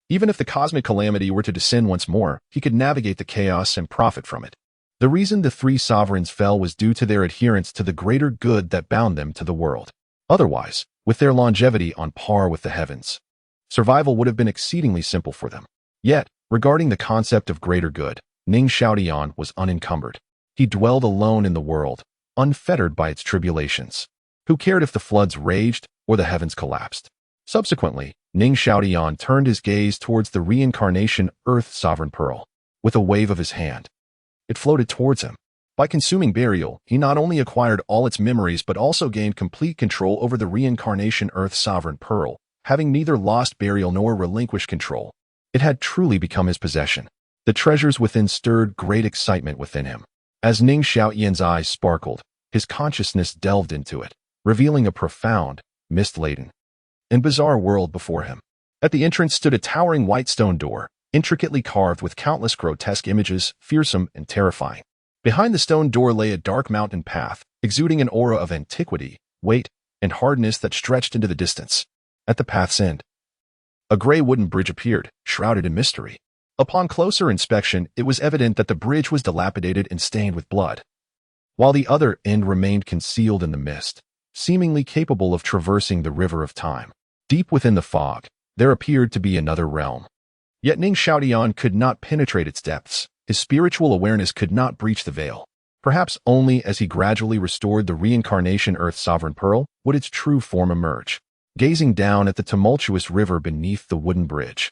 even if the cosmic calamity were to descend once more, he could navigate the chaos and profit from it. The reason the three sovereigns fell was due to their adherence to the greater good that bound them to the world. Otherwise, with their longevity on par with the heavens, survival would have been exceedingly simple for them. Yet, regarding the concept of greater good, Ning Xiaotian was unencumbered. He dwelled alone in the world, unfettered by its tribulations. Who cared if the floods raged or the heavens collapsed? Subsequently, Ning Xiaotian turned his gaze towards the reincarnation Earth Sovereign Pearl. With a wave of his hand, it floated towards him. By consuming burial, he not only acquired all its memories but also gained complete control over the reincarnation Earth Sovereign Pearl. Having neither lost burial nor relinquished control, it had truly become his possession. The treasures within stirred great excitement within him. As Ning Xiaotian's eyes sparkled, his consciousness delved into it, revealing a profound, mist-laden, and bizarre world before him. At the entrance stood a towering white stone door, intricately carved with countless grotesque images, fearsome and terrifying. Behind the stone door lay a dark mountain path, exuding an aura of antiquity, weight, and hardness that stretched into the distance. At the path's end, a gray wooden bridge appeared, shrouded in mystery. Upon closer inspection, it was evident that the bridge was dilapidated and stained with blood, while the other end remained concealed in the mist, seemingly capable of traversing the river of time. Deep within the fog, there appeared to be another realm. Yet Ning Xiaotian could not penetrate its depths. His spiritual awareness could not breach the veil. Perhaps only as he gradually restored the reincarnation Earth Sovereign Pearl would its true form emerge. Gazing down at the tumultuous river beneath the wooden bridge,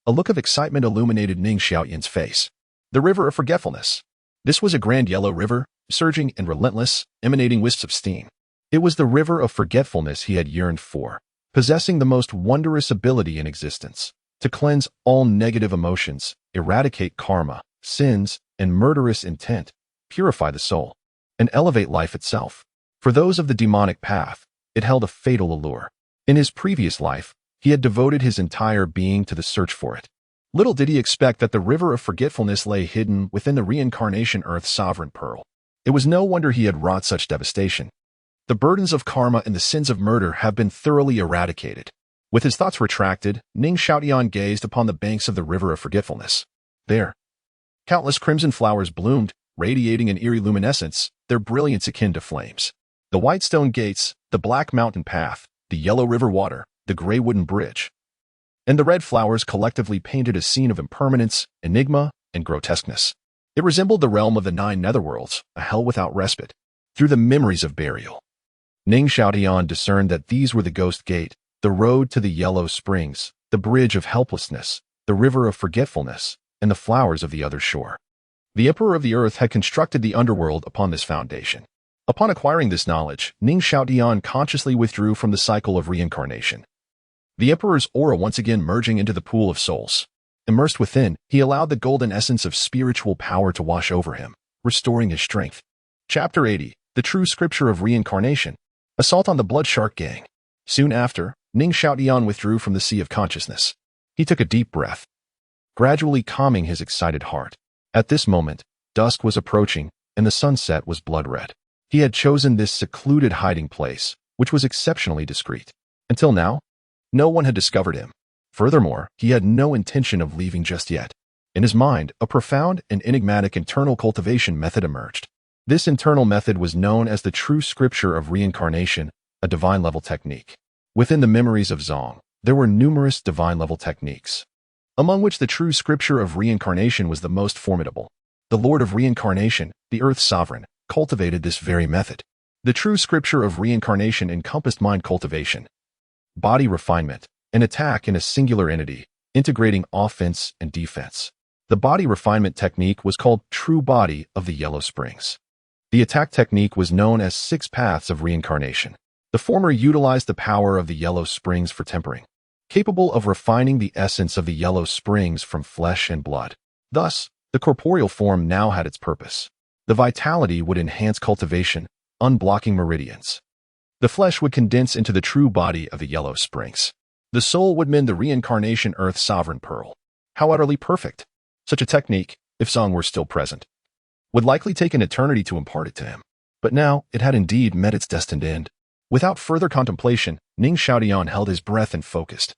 a look of excitement illuminated Ning Xiaotian's face. The River of Forgetfulness. This was a grand yellow river, surging and relentless, emanating wisps of steam. It was the river of forgetfulness he had yearned for, possessing the most wondrous ability in existence, to cleanse all negative emotions, eradicate karma, sins, and murderous intent, purify the soul, and elevate life itself. For those of the demonic path, it held a fatal allure. In his previous life, he had devoted his entire being to the search for it. Little did he expect that the river of forgetfulness lay hidden within the reincarnation Earth Sovereign Pearl. It was no wonder he had wrought such devastation. The burdens of karma and the sins of murder have been thoroughly eradicated. With his thoughts retracted, Ning Xiaotian gazed upon the banks of the river of forgetfulness. There, countless crimson flowers bloomed, radiating an eerie luminescence, their brilliance akin to flames. The white stone gates, the black mountain path, the yellow river water, the gray wooden bridge, and the red flowers collectively painted a scene of impermanence, enigma, and grotesqueness. It resembled the realm of the 9 netherworlds, a hell without respite. Through the memories of burial, Ning Xiaotian discerned that these were the Ghost Gate, the road to the Yellow Springs, the bridge of helplessness, the river of forgetfulness, and the flowers of the other shore. The Emperor of the Earth had constructed the underworld upon this foundation. Upon acquiring this knowledge, Ning Xiaotian consciously withdrew from the cycle of reincarnation, the Emperor's aura once again merging into the pool of souls. Immersed within, he allowed the golden essence of spiritual power to wash over him, restoring his strength. Chapter 80, The True Scripture of Reincarnation. Assault on the Blood Shark Gang. Soon after, Ning Xiaotian withdrew from the sea of consciousness. He took a deep breath, gradually calming his excited heart. At this moment, dusk was approaching, and the sunset was blood red. He had chosen this secluded hiding place, which was exceptionally discreet. Until now, no one had discovered him. Furthermore, he had no intention of leaving just yet. In his mind, a profound and enigmatic internal cultivation method emerged. This internal method was known as the true scripture of reincarnation, a divine-level technique. Within the memories of Zong, there were numerous divine-level techniques, among which the true scripture of reincarnation was the most formidable. The Lord of Reincarnation, the Earth's sovereign, cultivated this very method. The true scripture of reincarnation encompassed mind cultivation, body refinement, an attack in a singular entity, integrating offense and defense. The body refinement technique was called True Body of the Yellow Springs. The attack technique was known as Six Paths of Reincarnation. The former utilized the power of the Yellow Springs for tempering, capable of refining the essence of the Yellow Springs from flesh and blood. Thus, the corporeal form now had its purpose. The vitality would enhance cultivation, unblocking meridians. The flesh would condense into the true body of the Yellow Springs. The soul would mend the reincarnation Earth's sovereign pearl. How utterly perfect! Such a technique, if Zong were still present, would likely take an eternity to impart it to him. But now, it had indeed met its destined end. Without further contemplation, Ning Xiaotian held his breath and focused,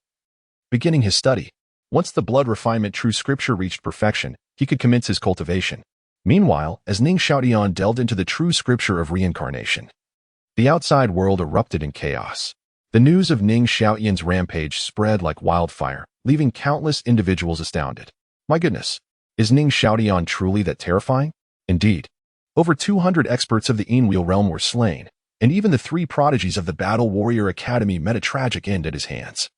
beginning his study. Once the blood refinement true scripture reached perfection, he could commence his cultivation. Meanwhile, as Ning Xiaotian delved into the true scripture of reincarnation, the outside world erupted in chaos. The news of Ning Xiaotian's rampage spread like wildfire, leaving countless individuals astounded. My goodness, is Ning Xiaotian truly that terrifying? Indeed. Over 200 experts of the Einwheel realm were slain, and even the three prodigies of the Battle Warrior Academy met a tragic end at his hands.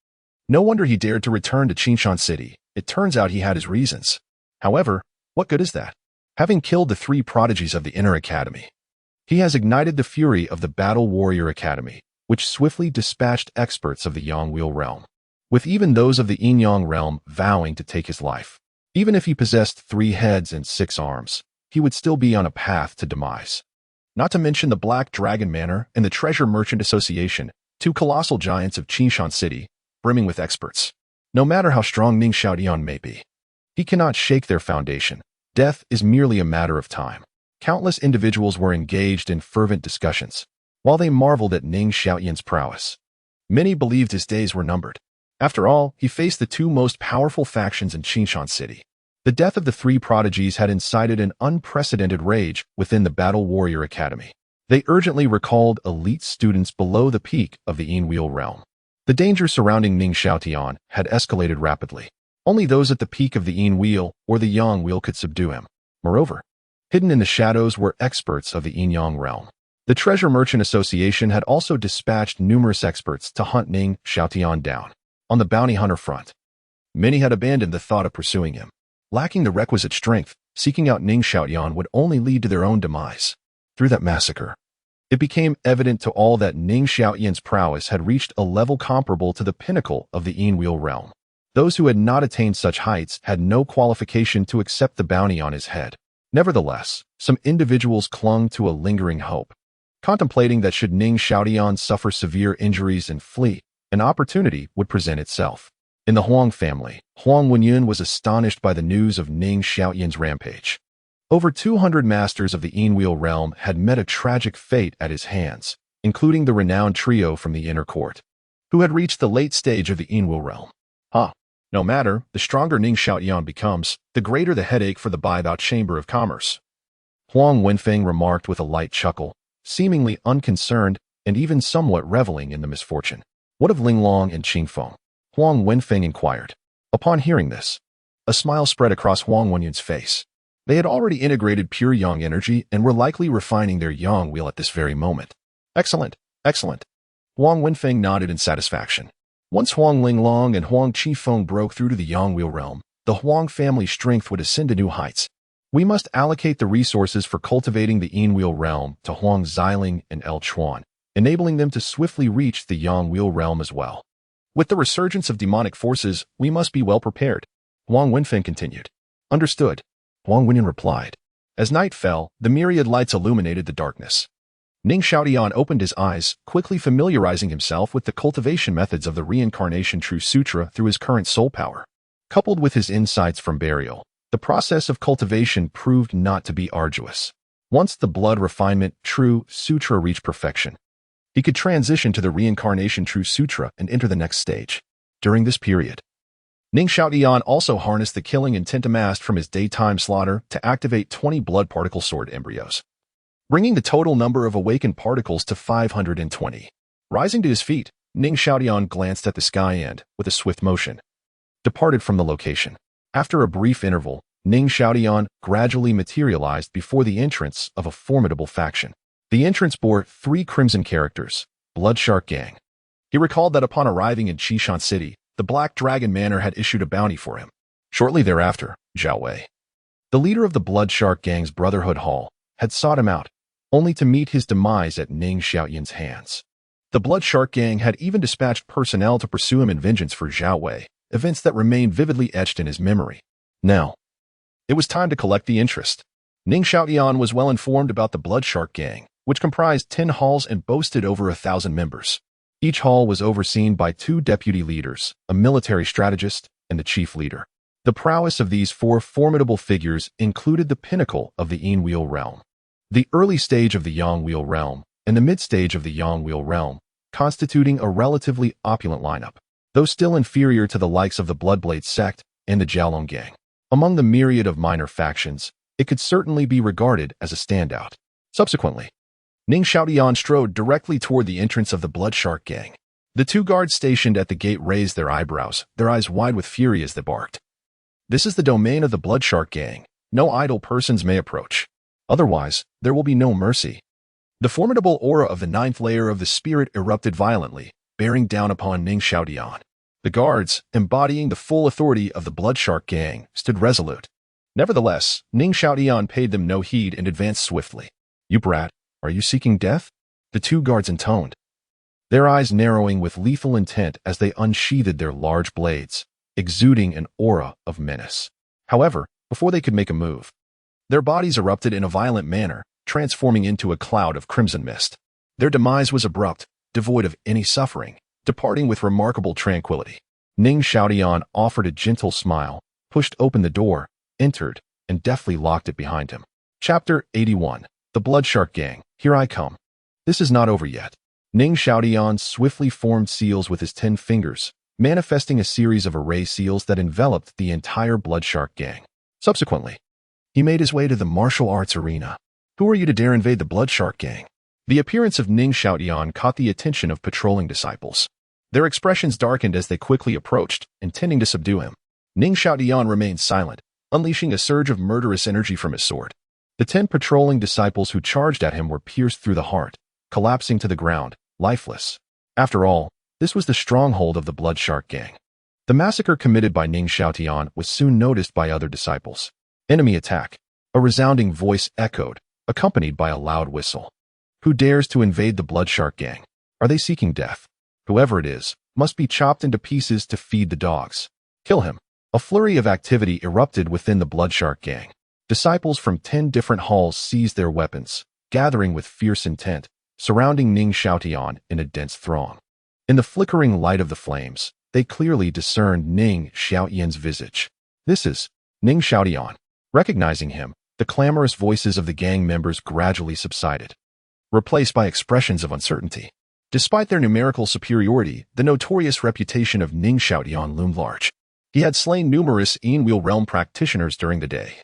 No wonder he dared to return to Qingshan City. It turns out he had his reasons. However, what good is that? Having killed the three prodigies of the Inner Academy, he has ignited the fury of the Battle Warrior Academy, which swiftly dispatched experts of the Yangwheel realm, with even those of the Yin-Yang realm vowing to take his life. Even if he possessed 3 heads and 6 arms, he would still be on a path to demise. Not to mention the Black Dragon Manor and the Treasure Merchant Association, 2 colossal giants of Qingshan City, brimming with experts. No matter how strong Ning Xiaotian may be, he cannot shake their foundation. Death is merely a matter of time. Countless individuals were engaged in fervent discussions, while they marveled at Ning Xiaotian's prowess. Many believed his days were numbered. After all, he faced the 2 most powerful factions in Qingshan City. The death of the 3 prodigies had incited an unprecedented rage within the Battle Warrior Academy. They urgently recalled elite students below the peak of the Einwheel realm. The danger surrounding Ning Xiaotian had escalated rapidly. Only those at the peak of the Einwheel or the Yangwheel could subdue him. Moreover, hidden in the shadows were experts of the Yin-Yang realm. The Treasure Merchant Association had also dispatched numerous experts to hunt Ning Xiaotian down. On the bounty hunter front, many had abandoned the thought of pursuing him. Lacking the requisite strength, seeking out Ning Xiaotian would only lead to their own demise. Through that massacre, it became evident to all that Ning Xiaotian's prowess had reached a level comparable to the pinnacle of the Einwheel realm. Those who had not attained such heights had no qualification to accept the bounty on his head. Nevertheless, some individuals clung to a lingering hope, contemplating that should Ning Xiaotian suffer severe injuries and flee, an opportunity would present itself. In the Huang family, Huang Wenyun was astonished by the news of Ning Xiaotian's rampage. Over 200 masters of the Einwheel realm had met a tragic fate at his hands, including the renowned trio from the inner court, who had reached the late stage of the Einwheel realm. No matter, the stronger Ning Xiaotian becomes, the greater the headache for the Baibao Chamber of Commerce. Huang Wenfeng remarked with a light chuckle, seemingly unconcerned and even somewhat reveling in the misfortune. What of Linglong and Qingfeng? Huang Wenfeng inquired. Upon hearing this, a smile spread across Huang Wenyun's face. They had already integrated pure Yang energy and were likely refining their Yang wheel at this very moment. Excellent, excellent. Huang Wenfeng nodded in satisfaction. Once Huang Linglong and Huang Qifeng broke through to the Yangwheel realm, the Huang family strength would ascend to new heights. We must allocate the resources for cultivating the Einwheel realm to Huang Xiling and El Chuan, enabling them to swiftly reach the Yangwheel realm as well. With the resurgence of demonic forces, we must be well prepared. Huang Wenfeng continued. Understood. Huang Wenyun replied. As night fell, the myriad lights illuminated the darkness. Ning Xiaotian opened his eyes, quickly familiarizing himself with the cultivation methods of the Reincarnation True Sutra through his current soul power. Coupled with his insights from burial, the process of cultivation proved not to be arduous. Once the blood refinement True Sutra reached perfection, he could transition to the Reincarnation True Sutra and enter the next stage. During this period, Ning Xiaotian also harnessed the killing intent amassed from his daytime slaughter to activate 20 blood particle sword embryos, bringing the total number of awakened particles to 520. Rising to his feet, Ning Xiaotian glanced at the sky and, with a swift motion, departed from the location. After a brief interval, Ning Xiaotian gradually materialized before the entrance of a formidable faction. The entrance bore 3 crimson characters, Blood Shark Gang. He recalled that upon arriving in Qishan City, the Black Dragon Manor had issued a bounty for him. Shortly thereafter, Zhao Wei, the leader of the Blood Shark Gang's Brotherhood Hall, had sought him out, only to meet his demise at Ning Xiaotian's hands. The Blood Shark Gang had even dispatched personnel to pursue him in vengeance for Zhao Wei, events that remained vividly etched in his memory. Now, it was time to collect the interest. Ning Xiaotian was well informed about the Blood Shark Gang, which comprised 10 halls and boasted over 1,000 members. Each hall was overseen by 2 deputy leaders, a military strategist, and the chief leader. The prowess of these 4 formidable figures included the pinnacle of the Yin Wheel realm, the early stage of the Yang Wheel realm, and the mid-stage of the Yang Wheel realm, constituting a relatively opulent lineup, though still inferior to the likes of the Bloodblade sect and the Jiaolong Gang. Among the myriad of minor factions, it could certainly be regarded as a standout. Subsequently, Ning Xiaotian strode directly toward the entrance of the Blood Shark Gang. The 2 guards stationed at the gate raised their eyebrows, their eyes wide with fury as they barked. This is the domain of the Blood Shark Gang. No idle persons may approach. Otherwise, there will be no mercy. The formidable aura of the 9th layer of the spirit erupted violently, bearing down upon Ning Xiaotian. The guards, embodying the full authority of the Blood Shark Gang, stood resolute. Nevertheless, Ning Xiaotian paid them no heed and advanced swiftly. "You brat, are you seeking death?" the 2 guards intoned, their eyes narrowing with lethal intent as they unsheathed their large blades, exuding an aura of menace. However, before they could make a move, their bodies erupted in a violent manner, transforming into a cloud of crimson mist. Their demise was abrupt, devoid of any suffering, departing with remarkable tranquility. Ning Xiaotian offered a gentle smile, pushed open the door, entered, and deftly locked it behind him. Chapter 81. The Blood Shark Gang, here I come. This is not over yet. Ning Xiaotian swiftly formed seals with his 10 fingers, manifesting a series of array seals that enveloped the entire Blood Shark Gang. Subsequently, he made his way to the martial arts arena. "Who are you to dare invade the Blood Shark Gang?" The appearance of Ning Xiaotian caught the attention of patrolling disciples. Their expressions darkened as they quickly approached, intending to subdue him. Ning Xiaotian remained silent, unleashing a surge of murderous energy from his sword. The 10 patrolling disciples who charged at him were pierced through the heart, collapsing to the ground, lifeless. After all, this was the stronghold of the Blood Shark Gang. The massacre committed by Ning Xiaotian was soon noticed by other disciples. "Enemy attack," a resounding voice echoed, accompanied by a loud whistle. "Who dares to invade the Blood Shark Gang? Are they seeking death? Whoever it is must be chopped into pieces to feed the dogs. Kill him." A flurry of activity erupted within the Blood Shark Gang. Disciples from 10 different halls seized their weapons, gathering with fierce intent, surrounding Ning Xiaotian in a dense throng. In the flickering light of the flames, they clearly discerned Ning Xiaotian's visage. "This is Ning Xiaotian." Recognizing him, the clamorous voices of the gang members gradually subsided, replaced by expressions of uncertainty. Despite their numerical superiority, the notorious reputation of Ning Xiaotian loomed large. He had slain numerous Yin Wheel realm practitioners during the day,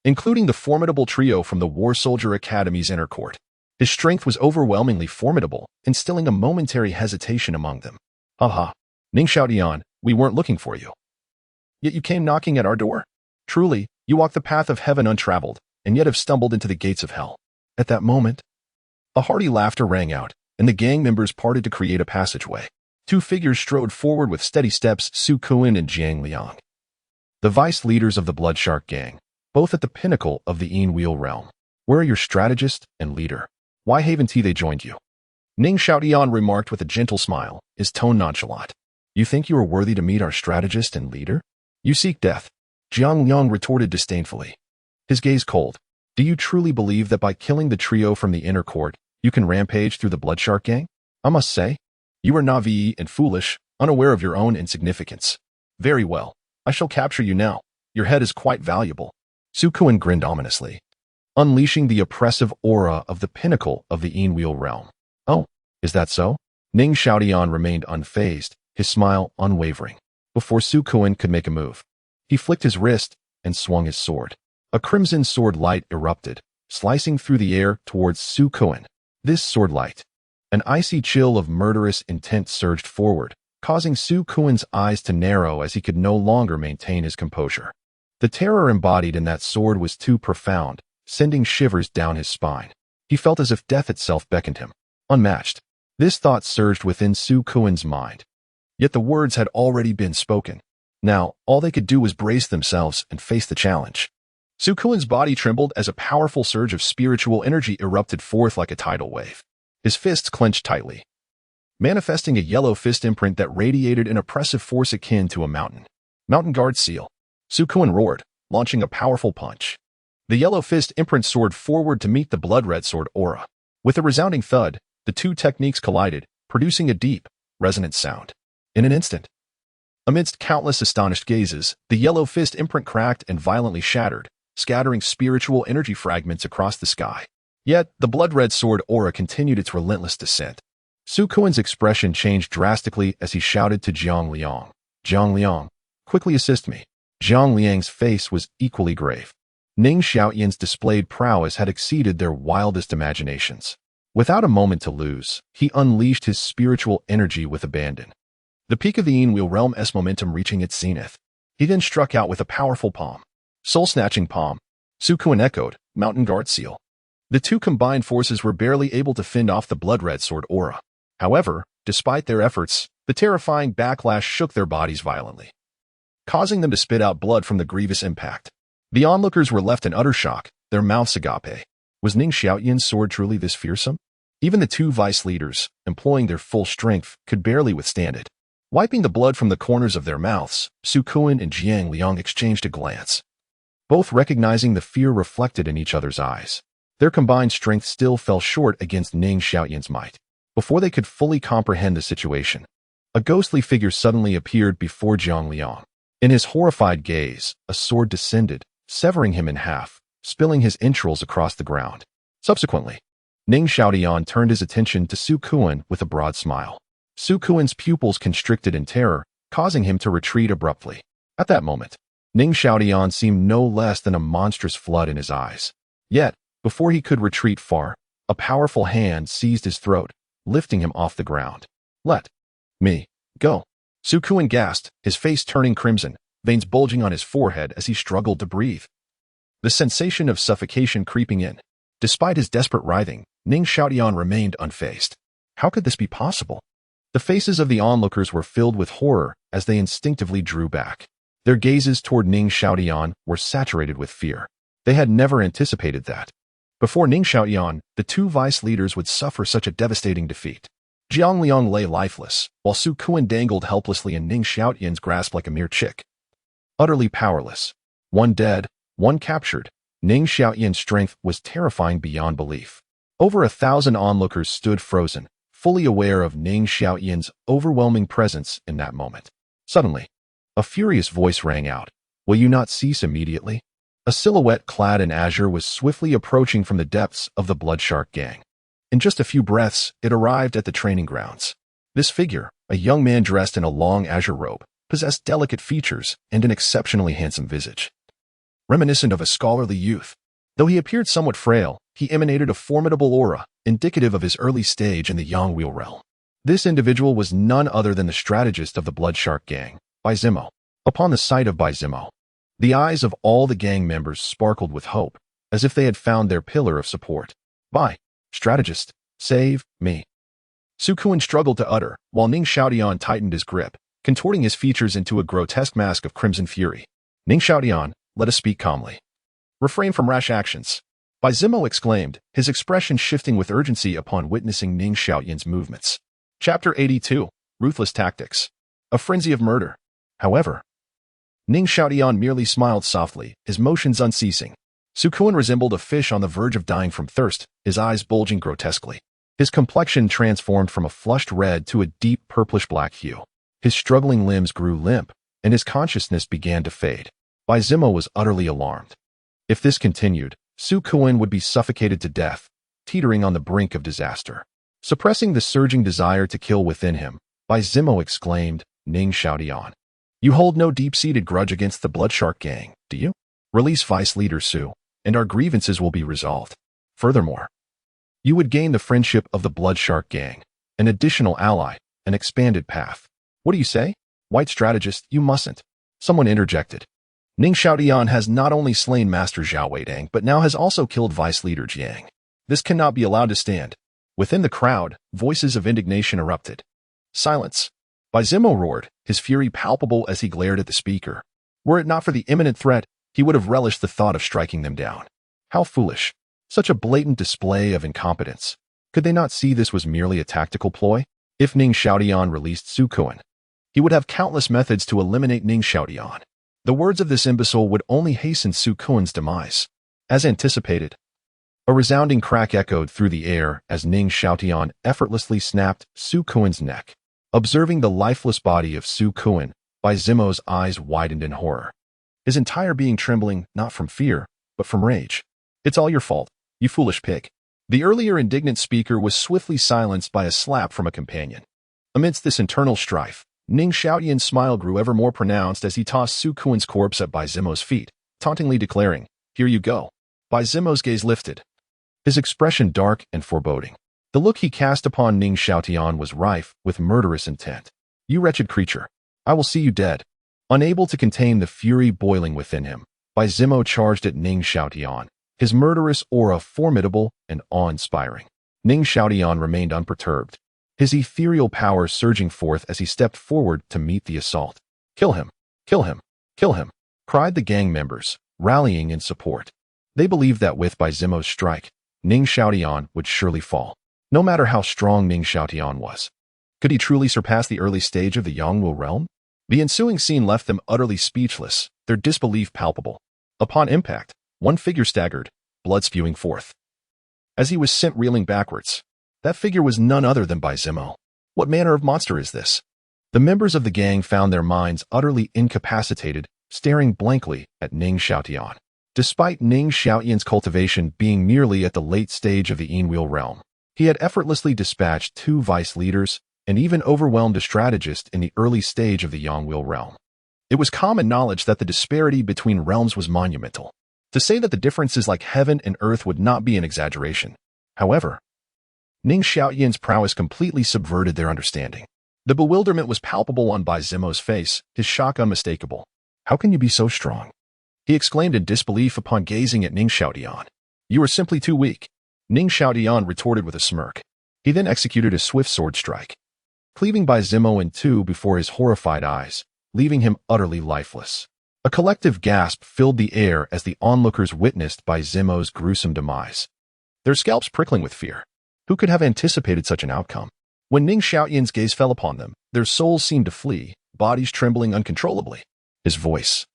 including the formidable trio from the War Soldier Academy's inner court. His strength was overwhelmingly formidable, instilling a momentary hesitation among them. "Haha, Ning Xiaotian, we weren't looking for you. Yet you came knocking at our door. Truly, you walk the path of heaven untraveled, and yet have stumbled into the gates of hell." At that moment, a hearty laughter rang out, and the gang members parted to create a passageway. 2 figures strode forward with steady steps, Su Kuan and Jiang Liang, the vice leaders of the Blood Shark Gang, both at the pinnacle of the Yin Wheel realm. "Where are your strategist and leader? Why haven't they joined you?" Ning Xiaotian remarked with a gentle smile, his tone nonchalant. "You think you are worthy to meet our strategist and leader? You seek death," Jiang Liang retorted disdainfully, his gaze cold. "Do you truly believe that by killing the trio from the inner court, you can rampage through the Blood Shark Gang? I must say, you are naive and foolish, unaware of your own insignificance. Very well, I shall capture you now. Your head is quite valuable." Su Kuan grinned ominously, unleashing the oppressive aura of the pinnacle of the Yin Wheel realm. "Oh, is that so?" Ning Xiaotian remained unfazed, his smile unwavering. before Su Kuan could make a move. He flicked his wrist and swung his sword. A crimson sword light erupted, slicing through the air towards Su Kuan. This sword light, an icy chill of murderous intent surged forward, causing Su Kuan's eyes to narrow as he could no longer maintain his composure. The terror embodied in that sword was too profound, sending shivers down his spine. He felt as if death itself beckoned him. Unmatched. This thought surged within Su Kuan's mind. Yet the words had already been spoken. Now, all they could do was brace themselves and face the challenge. Su Kuan's body trembled as a powerful surge of spiritual energy erupted forth like a tidal wave. His fists clenched tightly, manifesting a yellow fist imprint that radiated an oppressive force akin to a mountain. Mountain Guard Seal. Su Kuan roared, launching a powerful punch. The yellow fist imprint soared forward to meet the blood-red sword aura. With a resounding thud, the two techniques collided, producing a deep, resonant sound. In an instant, amidst countless astonished gazes, the yellow fist imprint cracked and violently shattered, scattering spiritual energy fragments across the sky. Yet, the blood-red sword aura continued its relentless descent. Su Kuan's expression changed drastically as he shouted to Jiang Liang. Jiang Liang, quickly assist me. Jiang Liang's face was equally grave. Ning Xiaoyan's displayed prowess had exceeded their wildest imaginations. Without a moment to lose, he unleashed his spiritual energy with abandon. The peak of the Yin-Wheel Realm's momentum reaching its zenith. He then struck out with a powerful palm. Soul-snatching palm. Su Kuan echoed, Mountain Guard Seal. The two combined forces were barely able to fend off the blood-red sword aura. However, despite their efforts, the terrifying backlash shook their bodies violently, causing them to spit out blood from the grievous impact. The onlookers were left in utter shock, their mouths agape. Was Ning Xiaoyan's sword truly this fearsome? Even the two vice leaders, employing their full strength, could barely withstand it. Wiping the blood from the corners of their mouths, Su Kuan and Jiang Liang exchanged a glance, both recognizing the fear reflected in each other's eyes. Their combined strength still fell short against Ning Xiaoyan's might. Before they could fully comprehend the situation, a ghostly figure suddenly appeared before Jiang Liang. In his horrified gaze, a sword descended, severing him in half, spilling his entrails across the ground. Subsequently, Ning Xiaoyan turned his attention to Su Kuan with a broad smile. Su Kuan's pupils constricted in terror, causing him to retreat abruptly. At that moment, Ning Xiaoyan seemed no less than a monstrous flood in his eyes. Yet, before he could retreat far, a powerful hand seized his throat, lifting him off the ground. Let me go. Su Kuan gasped, his face turning crimson, veins bulging on his forehead as he struggled to breathe. The sensation of suffocation creeping in. Despite his desperate writhing, Ning Xiaoyan remained unfazed. How could this be possible? The faces of the onlookers were filled with horror as they instinctively drew back. Their gazes toward Ning Xiaoyan were saturated with fear. They had never anticipated that. Before Ning Xiaoyan, the two vice leaders would suffer such a devastating defeat. Jiang Liang lay lifeless, while Su Kuan dangled helplessly in Ning Xiaoyan's grasp like a mere chick. Utterly powerless. One dead, one captured. Ning Xiaoyan's strength was terrifying beyond belief. Over 1,000 onlookers stood frozen, fully aware of Ning Xiaoyan's overwhelming presence in that moment. Suddenly, a furious voice rang out. Will you not cease immediately? A silhouette clad in azure was swiftly approaching from the depths of the Bloodshark gang. In just a few breaths, it arrived at the training grounds. This figure, a young man dressed in a long azure robe, possessed delicate features and an exceptionally handsome visage. Reminiscent of a scholarly youth. Though he appeared somewhat frail, he emanated a formidable aura, indicative of his early stage in the Yang-Wheel realm. This individual was none other than the strategist of the Bloodshark gang, Bai Zimo. Upon the sight of Bai Zimo, the eyes of all the gang members sparkled with hope, as if they had found their pillar of support. Bai, strategist, save me. Su Kuan struggled to utter, while Ning Xiaoyan tightened his grip, contorting his features into a grotesque mask of crimson fury. Ning Xiaoyan, let us speak calmly. Refrain from rash actions. Bai Zimo exclaimed, his expression shifting with urgency upon witnessing Ning Xiaoyan's movements. Chapter 82, Ruthless Tactics. A Frenzy of Murder. However, Ning Xiaoyan merely smiled softly, his motions unceasing. Su Kuan resembled a fish on the verge of dying from thirst, his eyes bulging grotesquely. His complexion transformed from a flushed red to a deep purplish-black hue. His struggling limbs grew limp, and his consciousness began to fade. Bai Zimo was utterly alarmed. If this continued, Su Kuan would be suffocated to death, teetering on the brink of disaster. Suppressing the surging desire to kill within him, Bai Zimo exclaimed, Ning Xiaoyan, You hold no deep-seated grudge against the Bloodshark Gang, do you? Release Vice Leader Su, and our grievances will be resolved. Furthermore, you would gain the friendship of the Bloodshark Gang, an additional ally, an expanded path. What do you say? White strategist, you mustn't. Someone interjected. Ning Xiaotian has not only slain Master Zhao Weidang, but now has also killed Vice Leader Jiang. This cannot be allowed to stand. Within the crowd, voices of indignation erupted. Silence. Bai Zimo roared, his fury palpable as he glared at the speaker. Were it not for the imminent threat, he would have relished the thought of striking them down. How foolish. Such a blatant display of incompetence. Could they not see this was merely a tactical ploy? If Ning Xiaotian released Su Kuan, he would have countless methods to eliminate Ning Xiaotian. The words of this imbecile would only hasten Su Kuan's demise. As anticipated, a resounding crack echoed through the air as Ning Xiaotian effortlessly snapped Su Kuan's neck. Observing the lifeless body of Su Kuan, Bai Zimo's eyes widened in horror. His entire being trembling not from fear, but from rage. It's all your fault, you foolish pig. The earlier indignant speaker was swiftly silenced by a slap from a companion. Amidst this internal strife, Ning Xiaotian's smile grew ever more pronounced as he tossed Su Kuan's corpse at Bai Zimo's feet, tauntingly declaring, "Here you go." Bai Zimo's gaze lifted, his expression dark and foreboding. The look he cast upon Ning Xiaotian was rife with murderous intent. "You wretched creature, I will see you dead." Unable to contain the fury boiling within him, Bai Zimo charged at Ning Xiaotian, his murderous aura formidable and awe-inspiring. Ning Xiaotian remained unperturbed, his ethereal power surging forth as he stepped forward to meet the assault. "Kill him! Kill him! Kill him!" cried the gang members, rallying in support. They believed that with Bai Zimo's strike, Ning Xiaotian would surely fall. No matter how strong Ning Xiaotian was, could he truly surpass the early stage of the Yangwu realm? The ensuing scene left them utterly speechless, their disbelief palpable. Upon impact, one figure staggered, blood spewing forth. As he was sent reeling backwards, that figure was none other than Bai Zimo. What manner of monster is this? The members of the gang found their minds utterly incapacitated, staring blankly at Ning Xiaotian. Despite Ning Xiaotian's cultivation being merely at the late stage of the Yangwu realm, he had effortlessly dispatched 2 vice leaders and even overwhelmed a strategist in the early stage of the Yangwu realm. It was common knowledge that the disparity between realms was monumental. To say that the differences like heaven and earth would not be an exaggeration. However, Ning Xiaotian's prowess completely subverted their understanding. The bewilderment was palpable on Bai Zimo's face, his shock unmistakable. "How can you be so strong?" he exclaimed in disbelief upon gazing at Ning Xiaotian. "You are simply too weak." Ning Xiaotian retorted with a smirk. He then executed a swift sword strike, cleaving Bai Zimo in two before his horrified eyes, leaving him utterly lifeless. A collective gasp filled the air as the onlookers witnessed Bai Zimo's gruesome demise, their scalps prickling with fear. Who could have anticipated such an outcome? When Ning Xiaotian's gaze fell upon them, their souls seemed to flee, bodies trembling uncontrollably. His voice,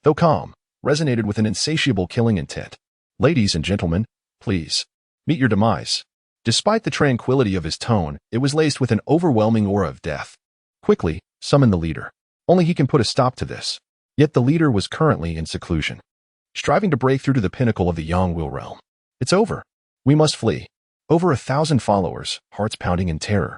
though calm, resonated with an insatiable killing intent. "Ladies and gentlemen, please, meet your demise." Despite the tranquility of his tone, it was laced with an overwhelming aura of death. "Quickly, summon the leader. Only he can put a stop to this." Yet the leader was currently in seclusion, striving to break through to the pinnacle of the Yangwu realm. "It's over. We must flee." Over 1,000 followers, hearts pounding in terror,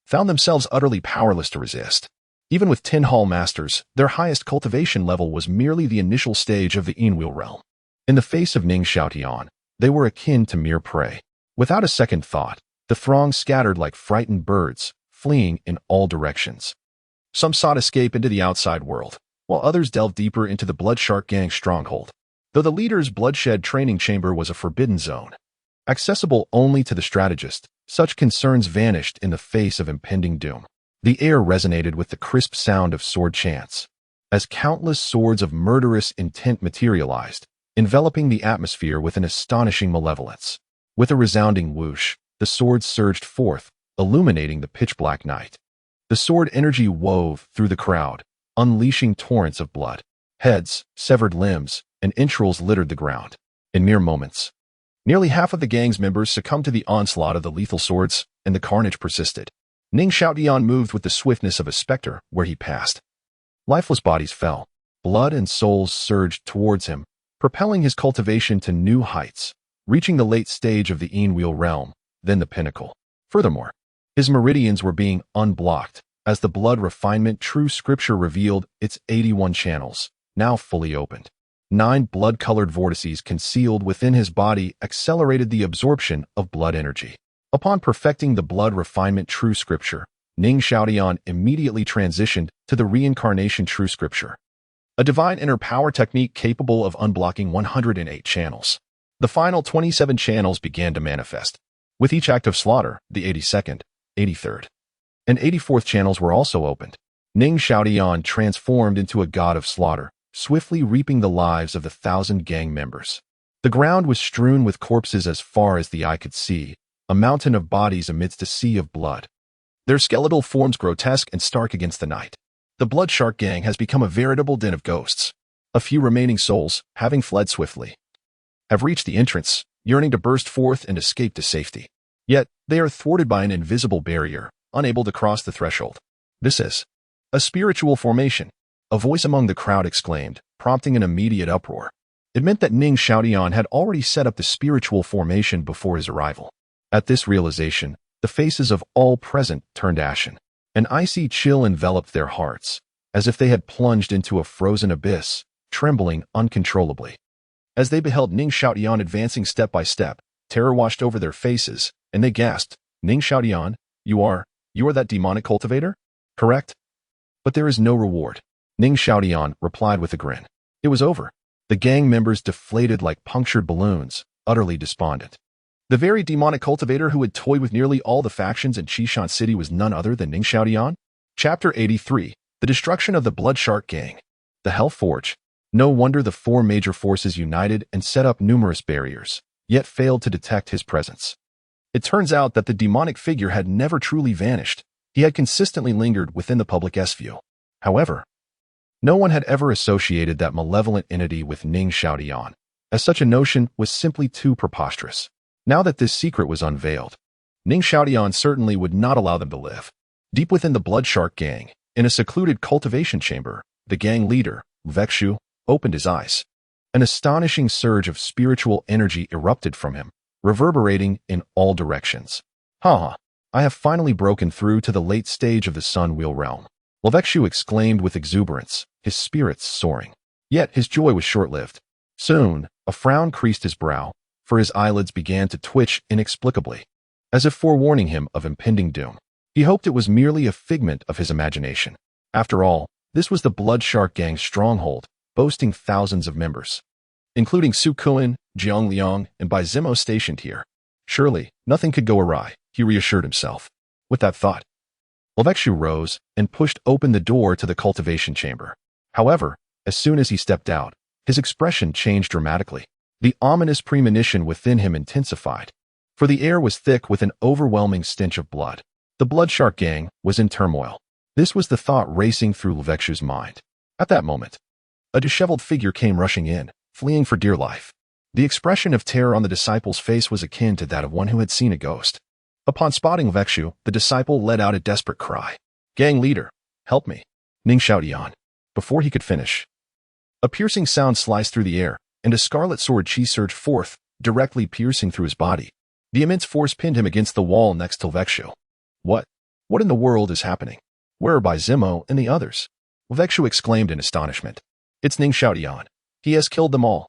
found themselves utterly powerless to resist. Even with Tin Hall masters, their highest cultivation level was merely the initial stage of the Yangwu realm. In the face of Ning Xiaotian, they were akin to mere prey. Without a second thought, the throng scattered like frightened birds, fleeing in all directions. Some sought escape into the outside world, while others delved deeper into the Bloodshark Gang stronghold. Though the leader's bloodshed training chamber was a forbidden zone, accessible only to the strategist, such concerns vanished in the face of impending doom. The air resonated with the crisp sound of sword chants, as countless swords of murderous intent materialized, enveloping the atmosphere with an astonishing malevolence. With a resounding whoosh, the swords surged forth, illuminating the pitch-black night. The sword energy wove through the crowd, unleashing torrents of blood. Heads, severed limbs, and entrails littered the ground. In mere moments, nearly half of the gang's members succumbed to the onslaught of the lethal swords, and the carnage persisted. Ning Xiaotian moved with the swiftness of a specter where he passed. Lifeless bodies fell. Blood and souls surged towards him, propelling his cultivation to new heights, reaching the late stage of the Yangwu realm, then the pinnacle. Furthermore, his meridians were being unblocked, as the blood refinement true scripture revealed its 81 channels, now fully opened. 9 blood-colored vortices concealed within his body accelerated the absorption of blood energy. Upon perfecting the blood refinement true scripture, Ning Xiaodian immediately transitioned to the reincarnation true scripture, a divine inner power technique capable of unblocking 108 channels. The final 27 channels began to manifest. With each act of slaughter, the 82nd, 83rd, and 84th channels were also opened. Ning Xiaodian transformed into a god of slaughter, swiftly reaping the lives of the 1,000 gang members. The ground was strewn with corpses as far as the eye could see, a mountain of bodies amidst a sea of blood. Their skeletal forms grotesque and stark against the night. The Blood Shark Gang has become a veritable den of ghosts. A few remaining souls, having fled swiftly, have reached the entrance, yearning to burst forth and escape to safety. Yet, they are thwarted by an invisible barrier, unable to cross the threshold. This is a spiritual formation, a voice among the crowd exclaimed, prompting an immediate uproar. It meant that Ning Xiaodian had already set up the spiritual formation before his arrival. At this realization, the faces of all present turned ashen. An icy chill enveloped their hearts, as if they had plunged into a frozen abyss, trembling uncontrollably. As they beheld Ning Xiaodian advancing step by step, terror washed over their faces, and they gasped, "Ning Xiaodian, you are that demonic cultivator? Correct? But there is no reward." Ning Xiaodian replied with a grin. It was over. The gang members deflated like punctured balloons, utterly despondent. The very demonic cultivator who had toyed with nearly all the factions in Qishan City was none other than Ning Xiaodian. Chapter 83. The Destruction of the Blood Shark Gang. The Hell Forge. No wonder the 4 major forces united and set up numerous barriers, yet failed to detect his presence. It turns out that the demonic figure had never truly vanished. He had consistently lingered within the public's view. However, no one had ever associated that malevolent entity with Ning Xiaodian, as such a notion was simply too preposterous. Now that this secret was unveiled, Ning Xiaodian certainly would not allow them to live. Deep within the Blood Shark Gang, in a secluded cultivation chamber, the gang leader, Vexu, opened his eyes. An astonishing surge of spiritual energy erupted from him, reverberating in all directions. "Ha! I have finally broken through to the late stage of the Sun Wheel realm," Vexu exclaimed with exuberance, his spirits soaring. Yet his joy was short-lived. Soon, a frown creased his brow, for his eyelids began to twitch inexplicably, as if forewarning him of impending doom. He hoped it was merely a figment of his imagination. After all, this was the Blood Shark Gang's stronghold, boasting thousands of members, including Su Kuan, Jiang Liang, and Bai Zimo stationed here. Surely, nothing could go awry, he reassured himself. With that thought, Vexu rose and pushed open the door to the cultivation chamber. However, as soon as he stepped out, his expression changed dramatically. The ominous premonition within him intensified, for the air was thick with an overwhelming stench of blood. The Blood Shark Gang was in turmoil. This was the thought racing through Vexu's mind. At that moment, a disheveled figure came rushing in, fleeing for dear life. The expression of terror on the disciple's face was akin to that of one who had seen a ghost. Upon spotting Vexu, the disciple let out a desperate cry. "Gang leader, help me, Ning Xiaodian." Before he could finish, a piercing sound sliced through the air, and a scarlet sword chi surged forth, directly piercing through his body. The immense force pinned him against the wall next to Vexu. What in the world is happening? Where are Bai Zimo and the others?" Vexu exclaimed in astonishment. "It's Ning Xiaodian. He has killed them all."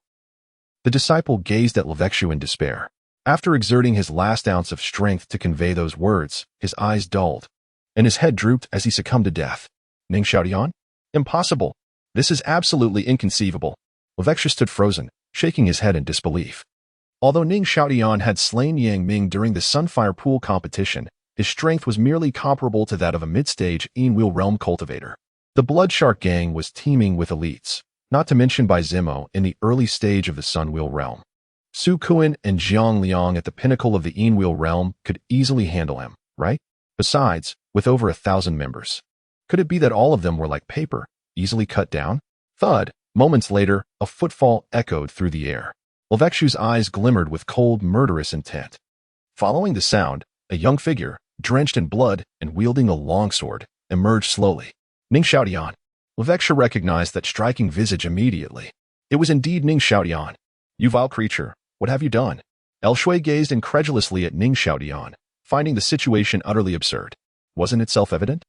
The disciple gazed at Vexu in despair. After exerting his last ounce of strength to convey those words, his eyes dulled, and his head drooped as he succumbed to death. "Ning Xiaodian? Impossible. This is absolutely inconceivable." Vexu stood frozen, shaking his head in disbelief. Although Ning Xiaodian had slain Yang Ming during the Sunfire Pool competition, his strength was merely comparable to that of a mid-stage Wheel Realm cultivator. The Blood Shark Gang was teeming with elites, not to mention Bai Zimo in the early stage of the Sun Wheel Realm. Su Kuan and Jiang Liang at the pinnacle of the Wheel Realm could easily handle him, right? Besides, with over 1,000 members, could it be that all of them were like paper, easily cut down? Thud! Moments later, a footfall echoed through the air. Vexu's eyes glimmered with cold, murderous intent. Following the sound, a young figure, drenched in blood and wielding a longsword, emerged slowly. Ning Xiaodian. Vexu recognized that striking visage immediately. It was indeed Ning Xiaodian. "You vile creature, what have you done?" El Shui gazed incredulously at Ning Xiaodian, finding the situation utterly absurd. Wasn't it self-evident?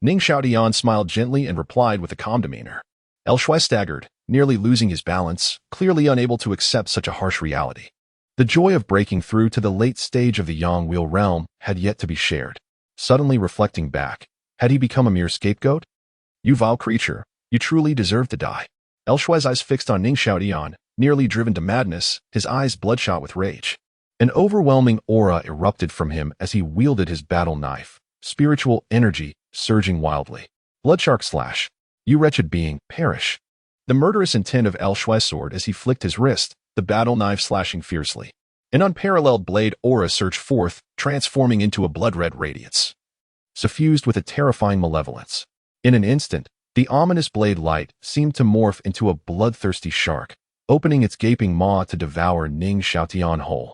Ning Xiaotian smiled gently and replied with a calm demeanor. El Shui staggered, nearly losing his balance, clearly unable to accept such a harsh reality. The joy of breaking through to the late stage of the Yang Wheel realm had yet to be shared. Suddenly reflecting back, had he become a mere scapegoat? You vile creature, you truly deserve to die. El Shui's eyes fixed on Ning Xiaotian, nearly driven to madness, his eyes bloodshot with rage. An overwhelming aura erupted from him as he wielded his battle knife, spiritual energy surging wildly. Bloodshark slash. You wretched being, perish. The murderous intent of El Shui's sword as he flicked his wrist, the battle knife slashing fiercely. An unparalleled blade aura surged forth, transforming into a blood-red radiance, suffused with a terrifying malevolence. In an instant, the ominous blade light seemed to morph into a bloodthirsty shark, opening its gaping maw to devour Ning Xiaotian whole.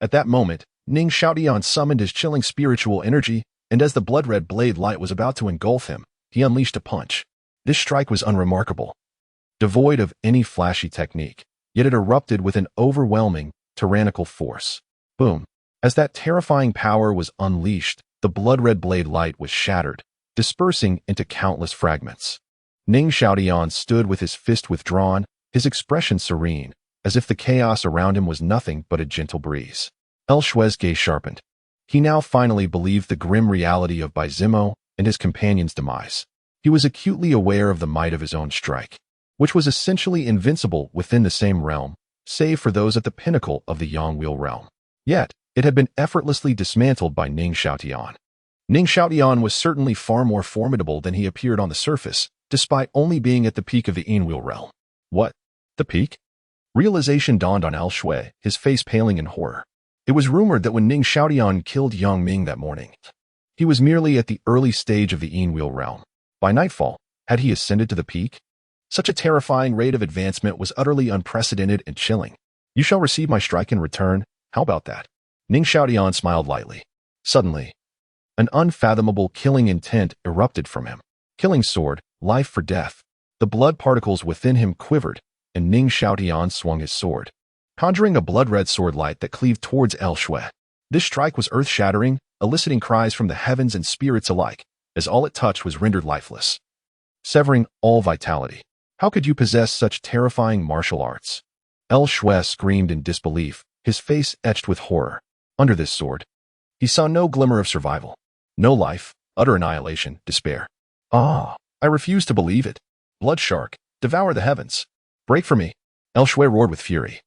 At that moment, Ning Xiaotian summoned his chilling spiritual energy, and as the blood-red blade light was about to engulf him, he unleashed a punch. This strike was unremarkable, devoid of any flashy technique, yet it erupted with an overwhelming, tyrannical force. Boom! As that terrifying power was unleashed, the blood-red blade light was shattered, dispersing into countless fragments. Ning Xiaotian stood with his fist withdrawn, his expression serene, as if the chaos around him was nothing but a gentle breeze. El Shui's gaze sharpened. He now finally believed the grim reality of Bai Zimo and his companion's demise. He was acutely aware of the might of his own strike, which was essentially invincible within the same realm, save for those at the pinnacle of the Yang Wheel realm. Yet, it had been effortlessly dismantled by Ning Xiaotian. Ning Xiaotian was certainly far more formidable than he appeared on the surface, despite only being at the peak of the Yin Wheel realm. What? The peak? Realization dawned on El Shui, his face paling in horror. It was rumored that when Ning Xiaotian killed Yang Ming that morning, he was merely at the early stage of the Yin Wheel realm. By nightfall, had he ascended to the peak? Such a terrifying rate of advancement was utterly unprecedented and chilling. You shall receive my strike in return. How about that? Ning Xiaotian smiled lightly. Suddenly, an unfathomable killing intent erupted from him. Killing sword, life for death. The blood particles within him quivered, and Ning Xiaotian swung his sword, conjuring a blood-red sword light that cleaved towards El Shui. This strike was earth-shattering, eliciting cries from the heavens and spirits alike, as all it touched was rendered lifeless, severing all vitality. How could you possess such terrifying martial arts? El Shui screamed in disbelief, his face etched with horror. Under this sword, he saw no glimmer of survival. No life, utter annihilation, despair. Ah, I refuse to believe it. Blood shark, devour the heavens. Break for me. El Shui roared with fury,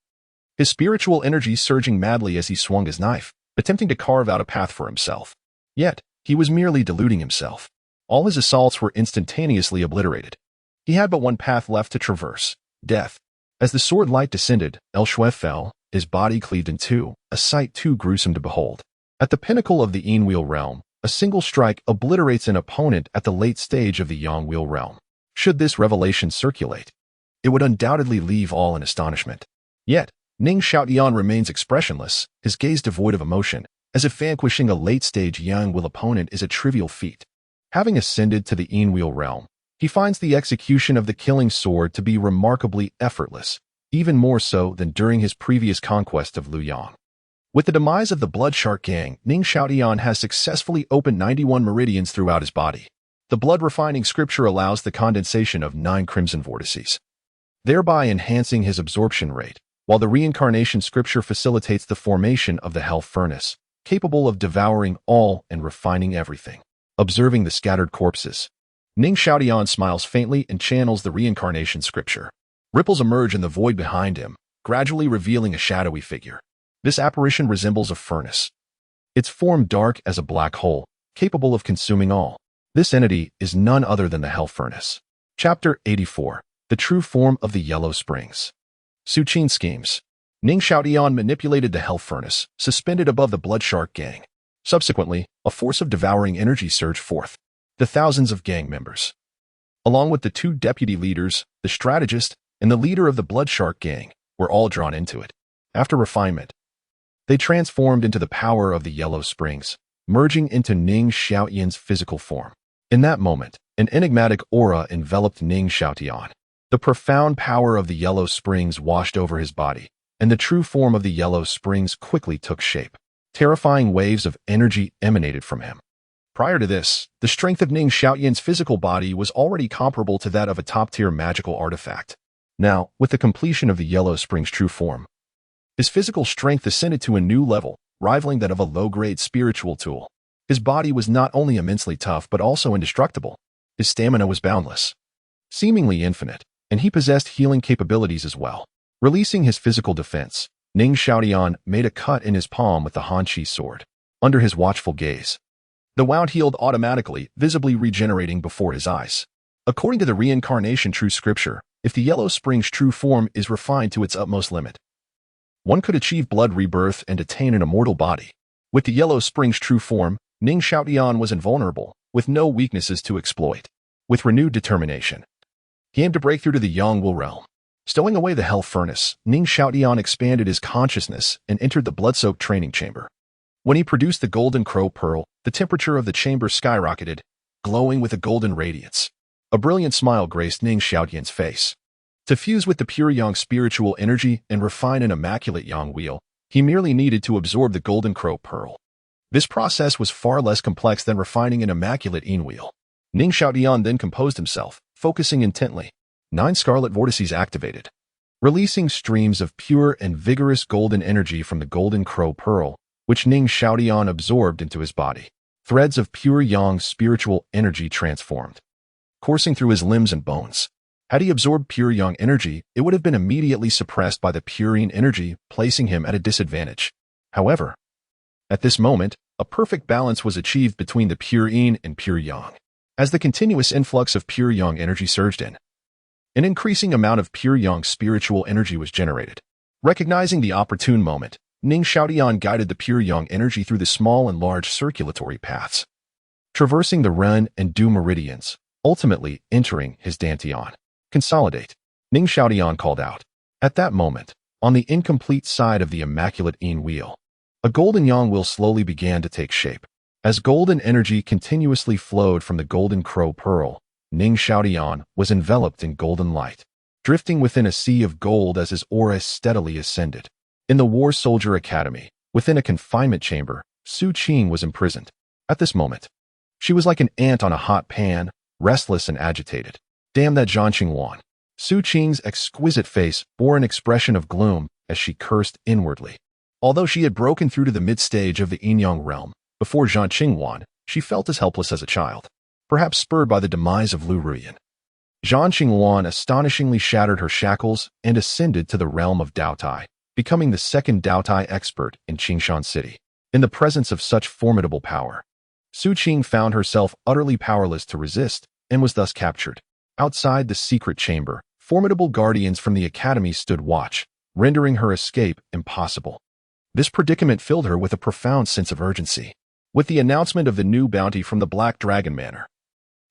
his spiritual energy surging madly as he swung his knife, attempting to carve out a path for himself. Yet, he was merely deluding himself. All his assaults were instantaneously obliterated. He had but one path left to traverse, death. As the sword light descended, El Shui fell, his body cleaved in two, a sight too gruesome to behold. At the pinnacle of the Yin Wheel realm, a single strike obliterates an opponent at the late stage of the Yang Wheel realm. Should this revelation circulate, it would undoubtedly leave all in astonishment. Yet, Ning Xiaotian remains expressionless, his gaze devoid of emotion, as if vanquishing a late-stage Yang Wheel opponent is a trivial feat. Having ascended to the Yin Wheel realm, he finds the execution of the killing sword to be remarkably effortless, even more so than during his previous conquest of Luoyang. With the demise of the Blood Shark Gang, Ning Xiaotian has successfully opened 91 meridians throughout his body. The blood-refining scripture allows the condensation of 9 crimson vortices, thereby enhancing his absorption rate, while the reincarnation scripture facilitates the formation of the hell furnace, capable of devouring all and refining everything. Observing the scattered corpses, Ning Xiaotian smiles faintly and channels the reincarnation scripture. Ripples emerge in the void behind him, gradually revealing a shadowy figure. This apparition resembles a furnace, its form dark as a black hole, capable of consuming all. This entity is none other than the Hell Furnace. Chapter 84. The True Form of the Yellow Springs. Su Qin Schemes. Ning Xiaotian manipulated the Hell Furnace, suspended above the Blood Shark Gang. Subsequently, a force of devouring energy surged forth. The thousands of gang members, along with the 2 deputy leaders, the strategist, and the leader of the Blood Shark Gang, were all drawn into it. After refinement, they transformed into the power of the Yellow Springs, merging into Ning Xiaotian's physical form. In that moment, an enigmatic aura enveloped Ning Xiaotian. The profound power of the Yellow Springs washed over his body, and the true form of the Yellow Springs quickly took shape. Terrifying waves of energy emanated from him, Prior to this, the strength of Ning Xiaoyan's physical body was already comparable to that of a top-tier magical artifact. Now, with the completion of the Yellow Spring's true form, his physical strength ascended to a new level, rivaling that of a low-grade spiritual tool. His body was not only immensely tough but also indestructible. His stamina was boundless, seemingly infinite, and he possessed healing capabilities as well. Releasing his physical defense, Ning Xiaoyan made a cut in his palm with the Hanqi sword. Under his watchful gaze, the wound healed automatically, visibly regenerating before his eyes. According to the Reincarnation True Scripture, if the Yellow Spring's true form is refined to its utmost limit, one could achieve blood rebirth and attain an immortal body. With the Yellow Spring's true form, Ning Xiaoyan was invulnerable, with no weaknesses to exploit. With renewed determination, he aimed to break through to the Yangwu realm. Stowing away the hell furnace, Ning Xiaoyan expanded his consciousness and entered the blood-soaked training chamber. When he produced the Golden Crow Pearl, the temperature of the chamber skyrocketed, glowing with a golden radiance. A brilliant smile graced Ning Xiaoyan's face. To fuse with the pure Yang spiritual energy and refine an immaculate Yang wheel, he merely needed to absorb the Golden Crow Pearl. This process was far less complex than refining an immaculate Yin wheel. Ning Xiaoyan then composed himself, focusing intently. 9 scarlet vortices activated, releasing streams of pure and vigorous golden energy from the Golden Crow Pearl, which Ning Xiaoyan absorbed into his body. Threads of pure Yang spiritual energy transformed, coursing through his limbs and bones. Had he absorbed pure Yang energy, it would have been immediately suppressed by the pure Yin energy, placing him at a disadvantage. However, at this moment, a perfect balance was achieved between the pure Yin and pure Yang. As the continuous influx of pure Yang energy surged in, an increasing amount of pure Yang spiritual energy was generated. Recognizing the opportune moment, Ning Xiaoyan guided the pure Yang energy through the small and large circulatory paths, traversing the Ren and Du meridians, ultimately entering his Dantian. Consolidate, Ning Xiaoyan called out. At that moment, on the incomplete side of the immaculate Yin wheel, a golden Yang wheel slowly began to take shape. As golden energy continuously flowed from the Golden Crow Pearl, Ning Xiaoyan was enveloped in golden light, drifting within a sea of gold as his aura steadily ascended. In the War Soldier Academy, within a confinement chamber, Su Qing was imprisoned. At this moment, she was like an ant on a hot pan, restless and agitated. Damn that Zhang Qingwan. Su Qing's exquisite face bore an expression of gloom as she cursed inwardly. Although she had broken through to the mid-stage of the Yin-Yang realm, before Zhang Qingwan, she felt as helpless as a child, perhaps spurred by the demise of Lu Ruyan. Zhang Qingwan astonishingly shattered her shackles and ascended to the realm of Daotai, becoming the second Daotai expert in Qingshan City. In the presence of such formidable power, Su Qing found herself utterly powerless to resist and was thus captured. Outside the secret chamber, formidable guardians from the academy stood watch, rendering her escape impossible. This predicament filled her with a profound sense of urgency. With the announcement of the new bounty from the Black Dragon Manor,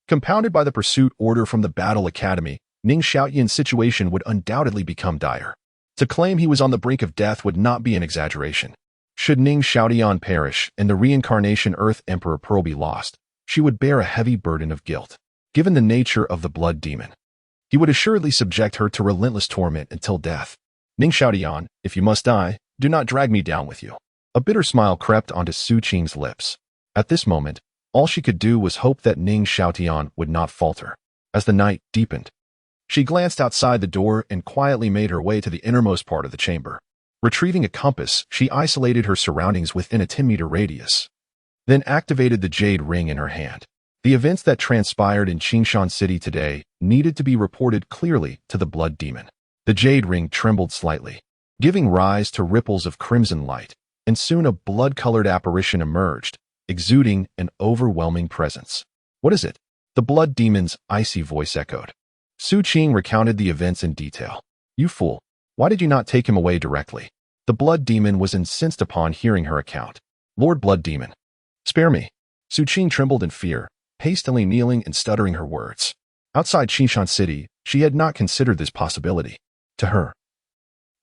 compounded by the pursuit order from the Battle Academy, Ning Xiaoyan's situation would undoubtedly become dire. To claim he was on the brink of death would not be an exaggeration. Should Ning Xiaoyan perish and the reincarnation Earth Emperor Pearl be lost, she would bear a heavy burden of guilt. Given the nature of the blood demon, he would assuredly subject her to relentless torment until death. Ning Xiaoyan, if you must die, do not drag me down with you. A bitter smile crept onto Su Qing's lips. At this moment, all she could do was hope that Ning Xiaoyan would not falter. As the night deepened, she glanced outside the door and quietly made her way to the innermost part of the chamber. Retrieving a compass, she isolated her surroundings within a 10-meter radius, then activated the jade ring in her hand. The events that transpired in Qingshan City today needed to be reported clearly to the blood demon. The jade ring trembled slightly, giving rise to ripples of crimson light, and soon a blood-colored apparition emerged, exuding an overwhelming presence. What is it? The blood demon's icy voice echoed. Su Qing recounted the events in detail. You fool. Why did you not take him away directly? The blood demon was incensed upon hearing her account. Lord Blood Demon, spare me. Su Qing trembled in fear, hastily kneeling and stuttering her words. Outside Qingshan City, she had not considered this possibility. To her,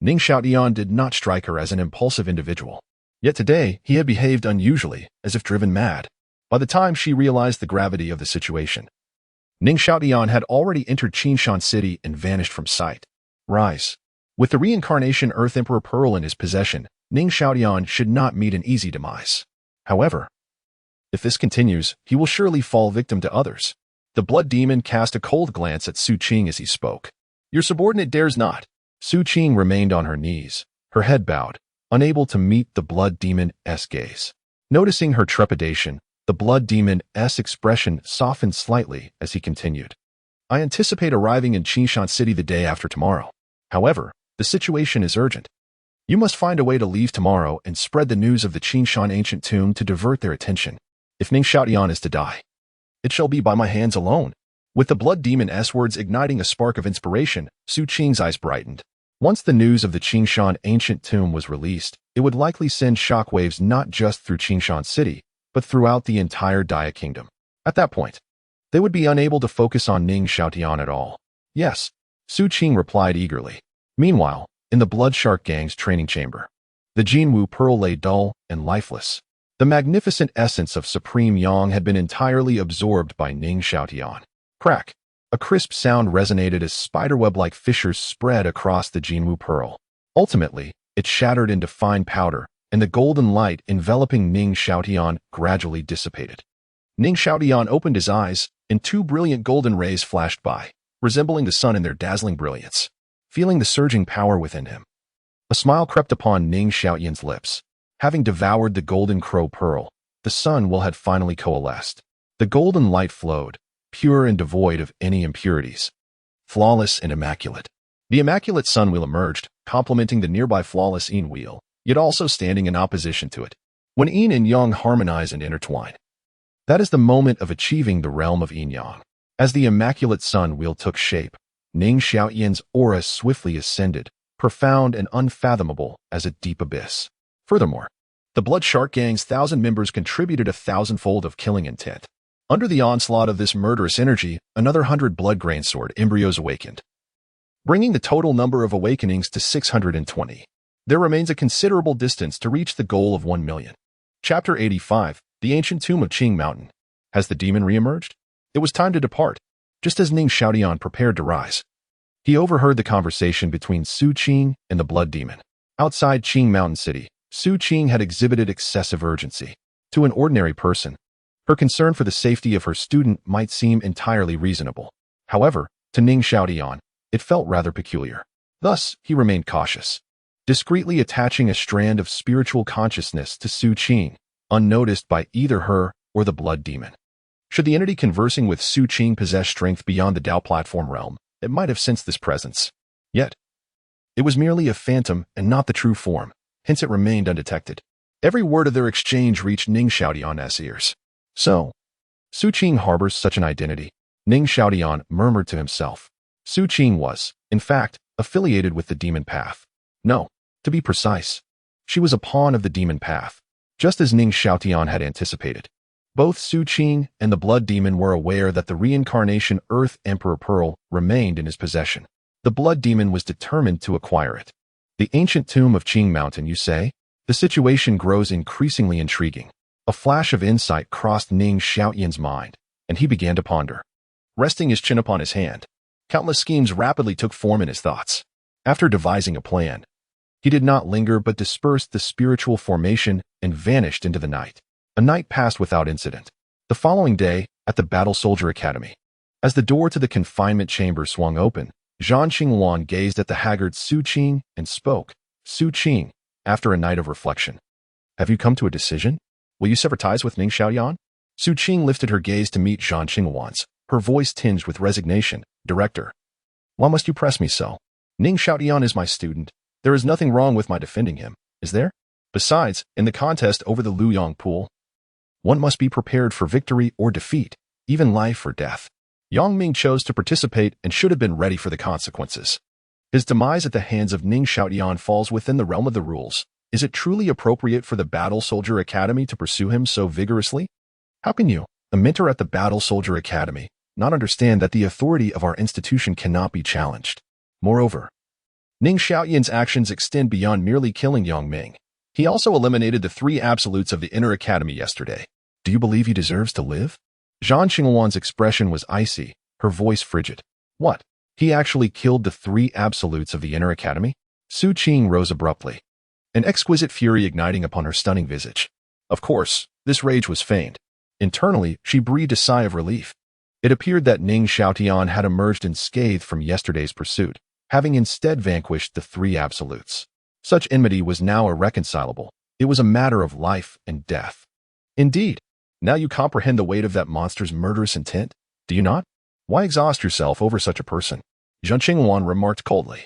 Ning Xiaoyan did not strike her as an impulsive individual. Yet today, he had behaved unusually, as if driven mad. By the time she realized the gravity of the situation, Ning Xiaoyan had already entered Qingshan City and vanished from sight. Rise. With the reincarnation Earth Emperor Pearl in his possession, Ning Xiaoyan should not meet an easy demise. However, If this continues, he will surely fall victim to others. The blood demon cast a cold glance at Su Qing as he spoke. Your subordinate dares not. Su Qing remained on her knees, her head bowed, unable to meet the blood demon's gaze. Noticing her trepidation, the blood demon's expression softened slightly as he continued. I anticipate arriving in Qingshan City the day after tomorrow. However, the situation is urgent. You must find a way to leave tomorrow and spread the news of the Qingshan ancient tomb to divert their attention. If Ning Xiaotian is to die, it shall be by my hands alone. With the blood demon's words igniting a spark of inspiration, Su Qing's eyes brightened. Once the news of the Qingshan ancient tomb was released, it would likely send shockwaves not just through Qingshan City, but throughout the entire Dia Kingdom. At that point, they would be unable to focus on Ning Xiaotian at all. Yes, Su Qing replied eagerly. Meanwhile, in the Blood Shark Gang's training chamber, the Jinwu Pearl lay dull and lifeless. The magnificent essence of Supreme Yang had been entirely absorbed by Ning Xiaotian. Crack! A crisp sound resonated as spiderweb-like fissures spread across the Jinwu Pearl. Ultimately, it shattered into fine powder, and the golden light enveloping Ning Xiaotian gradually dissipated. Ning Xiaotian opened his eyes, and two brilliant golden rays flashed by, resembling the sun in their dazzling brilliance. Feeling the surging power within him, a smile crept upon Ning Xiaotian's lips. Having devoured the golden crow pearl, the sun will had finally coalesced. The golden light flowed, pure and devoid of any impurities, flawless and immaculate. The immaculate sun wheel emerged, complementing the nearby flawless yin wheel, yet also standing in opposition to it. When yin and yang harmonize and intertwine, that is the moment of achieving the realm of yin-yang. As the immaculate sun wheel took shape, Ning Xiaotian's aura swiftly ascended, profound and unfathomable as a deep abyss. Furthermore, the Blood Shark Gang's 1,000 members contributed 1,000-fold of killing intent. Under the onslaught of this murderous energy, another 100 blood grain sword embryos awakened, bringing the total number of awakenings to 620. There remains a considerable distance to reach the goal of 1 million. Chapter 85, The Ancient Tomb of Qing Mountain. Has the demon re-emerged? It was time to depart. Just as Ning Xiaotian prepared to rise, he overheard the conversation between Su Qing and the blood demon. Outside Qing Mountain City, Su Qing had exhibited excessive urgency. To an ordinary person, her concern for the safety of her student might seem entirely reasonable. However, to Ning Xiaotian, it felt rather peculiar. Thus, he remained cautious, discreetly attaching a strand of spiritual consciousness to Su Qing, unnoticed by either her or the blood demon. Should the entity conversing with Su Qing possess strength beyond the Dao platform realm, it might have sensed this presence. Yet, it was merely a phantom and not the true form, hence it remained undetected. Every word of their exchange reached Ning Xiaotian's ears. So, Su Qing harbors such an identity, Ning Xiaotian murmured to himself. Su Qing was, in fact, affiliated with the demon path. No, to be precise, she was a pawn of the demon path, just as Ning Xiaotian had anticipated. Both Su Qing and the blood demon were aware that the reincarnation Earth Emperor Pearl remained in his possession. The blood demon was determined to acquire it. The ancient tomb of Qing Mountain, you say? The situation grows increasingly intriguing. A flash of insight crossed Ning Xiaotian's mind, and he began to ponder. Resting his chin upon his hand, countless schemes rapidly took form in his thoughts. After devising a plan, he did not linger but dispersed the spiritual formation and vanished into the night. A night passed without incident. The following day, at the Battle Soldier Academy, as the door to the confinement chamber swung open, Zhang Qinghuan gazed at the haggard Su Qing and spoke. Su Qing, after a night of reflection, have you come to a decision? Will you sever ties with Ning Xiaotian? Su Qing lifted her gaze to meet Zhang Qinghuan's, her voice tinged with resignation. Director, why must you press me so? Ning Xiaotian is my student. There is nothing wrong with my defending him, is there? Besides, in the contest over the Luyang pool, one must be prepared for victory or defeat, even life or death. Yang Ming chose to participate and should have been ready for the consequences. His demise at the hands of Ning Xiaotian falls within the realm of the rules. Is it truly appropriate for the Battle Soldier Academy to pursue him so vigorously? How can you, a mentor at the Battle Soldier Academy, not understand that the authority of our institution cannot be challenged? Moreover, Ning Xiaotian's actions extend beyond merely killing Yang Ming. He also eliminated the 3 absolutes of the Inner Academy yesterday. Do you believe he deserves to live? Zhang Qinghuan's expression was icy, her voice frigid. What? He actually killed the 3 absolutes of the Inner Academy? Su Qing rose abruptly, an exquisite fury igniting upon her stunning visage. Of course, this rage was feigned. Internally, she breathed a sigh of relief. It appeared that Ning Xiaotian had emerged unscathed from yesterday's pursuit, having instead vanquished the three absolutes. Such enmity was now irreconcilable. It was a matter of life and death. Indeed, now you comprehend the weight of that monster's murderous intent, do you not? Why exhaust yourself over such a person? Zhang Qingwan remarked coldly.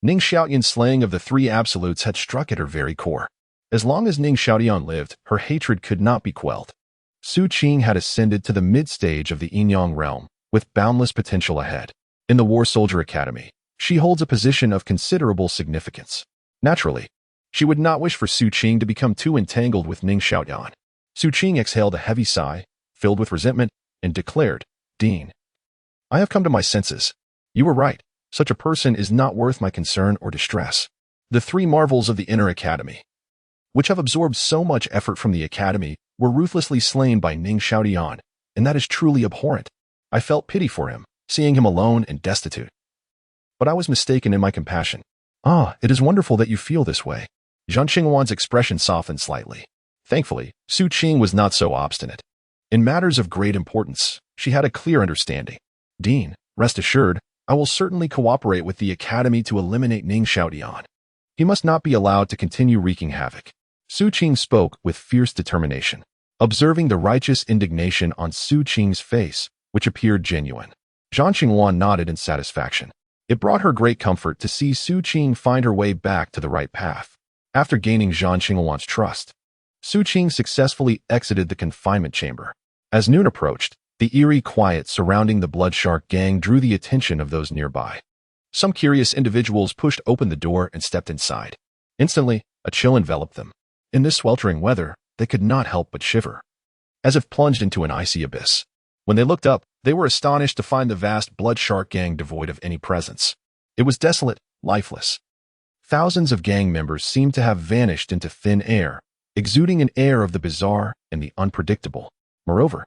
Ning Xiaotian's slaying of the three absolutes had struck at her very core. As long as Ning Xiaotian lived, her hatred could not be quelled. Su Qing had ascended to the mid-stage of the Yinyang realm, with boundless potential ahead. In the War Soldier Academy, she holds a position of considerable significance. Naturally, she would not wish for Su Qing to become too entangled with Ning Xiaotian. Su Qing exhaled a heavy sigh, filled with resentment, and declared, Dean, I have come to my senses. You were right. Such a person is not worth my concern or distress. The three marvels of the Inner Academy, which have absorbed so much effort from the Academy, were ruthlessly slain by Ning Xiaotian, and that is truly abhorrent. I felt pity for him, seeing him alone and destitute. But I was mistaken in my compassion. Ah, it is wonderful that you feel this way. Zhang Qingwan's expression softened slightly. Thankfully, Su Qing was not so obstinate. In matters of great importance, she had a clear understanding. Dean, rest assured, I will certainly cooperate with the Academy to eliminate Ning Xiaotian. He must not be allowed to continue wreaking havoc. Su Qing spoke with fierce determination, observing the righteous indignation on Su Qing's face, which appeared genuine. Zhang Qingwan nodded in satisfaction. It brought her great comfort to see Su Qing find her way back to the right path. After gaining Zhang Qingwan's trust, Su Qing successfully exited the confinement chamber. As noon approached, the eerie quiet surrounding the Blood Shark gang drew the attention of those nearby. Some curious individuals pushed open the door and stepped inside. Instantly, a chill enveloped them. In this sweltering weather, they could not help but shiver, as if plunged into an icy abyss. When they looked up, they were astonished to find the vast Blood Shark gang devoid of any presence. It was desolate, lifeless. Thousands of gang members seemed to have vanished into thin air, exuding an air of the bizarre and the unpredictable. Moreover,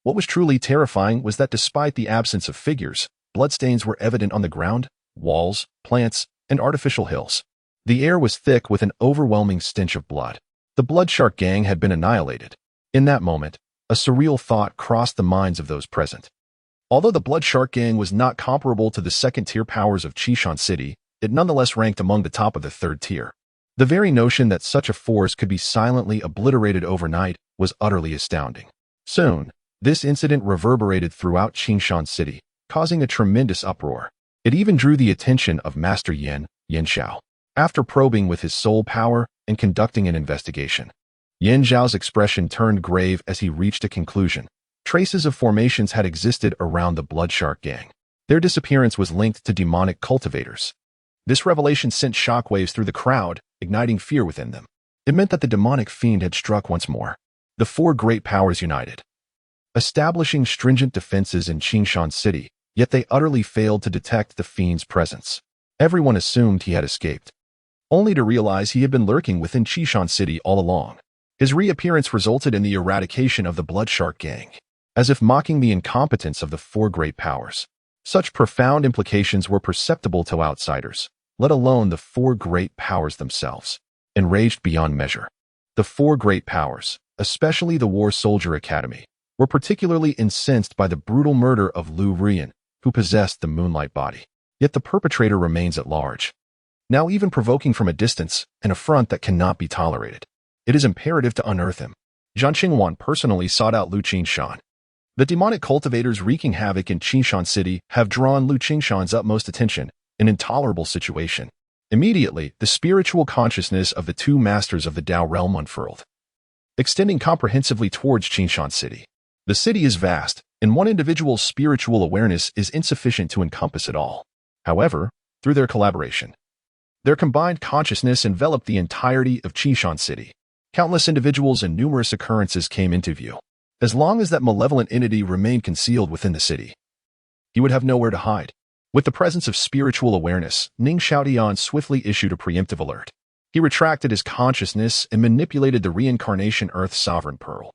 what was truly terrifying was that despite the absence of figures, bloodstains were evident on the ground, walls, plants, and artificial hills. The air was thick with an overwhelming stench of blood. The Blood Shark gang had been annihilated. In that moment, a surreal thought crossed the minds of those present. Although the Blood Shark gang was not comparable to the second-tier powers of Qishan City, it nonetheless ranked among the top of the third tier. The very notion that such a force could be silently obliterated overnight was utterly astounding. Soon, this incident reverberated throughout Qishan City, causing a tremendous uproar. It even drew the attention of Master Yen Xiao. After probing with his soul power and conducting an investigation, Yen Zhao's expression turned grave as he reached a conclusion. Traces of formations had existed around the Blood Shark gang. Their disappearance was linked to demonic cultivators. This revelation sent shockwaves through the crowd, igniting fear within them. It meant that the demonic fiend had struck once more. The four great powers united, establishing stringent defenses in Qishan City, yet they utterly failed to detect the fiend's presence. Everyone assumed he had escaped, only to realize he had been lurking within Qishan City all along. His reappearance resulted in the eradication of the Blood Shark gang, as if mocking the incompetence of the four great powers. Such profound implications were perceptible to outsiders, let alone the four great powers themselves. Enraged beyond measure, the four great powers, especially the War Soldier Academy, were particularly incensed by the brutal murder of Lu Rian, who possessed the Moonlight Body. Yet the perpetrator remains at large, now even provoking from a distance an affront that cannot be tolerated. It is imperative to unearth him. Zhang Qingwan personally sought out Lu Qingshan. The demonic cultivators wreaking havoc in Qishan City have drawn Lu Qingshan's utmost attention, an intolerable situation. Immediately, the spiritual consciousness of the two masters of the Dao realm unfurled, extending comprehensively towards Qishan City. The city is vast, and one individual's spiritual awareness is insufficient to encompass it all. However, through their collaboration, their combined consciousness enveloped the entirety of Qishan City. Countless individuals and numerous occurrences came into view. As long as that malevolent entity remained concealed within the city, he would have nowhere to hide. With the presence of spiritual awareness, Ning Xiaotian swiftly issued a preemptive alert. He retracted his consciousness and manipulated the reincarnation Earth Sovereign Pearl.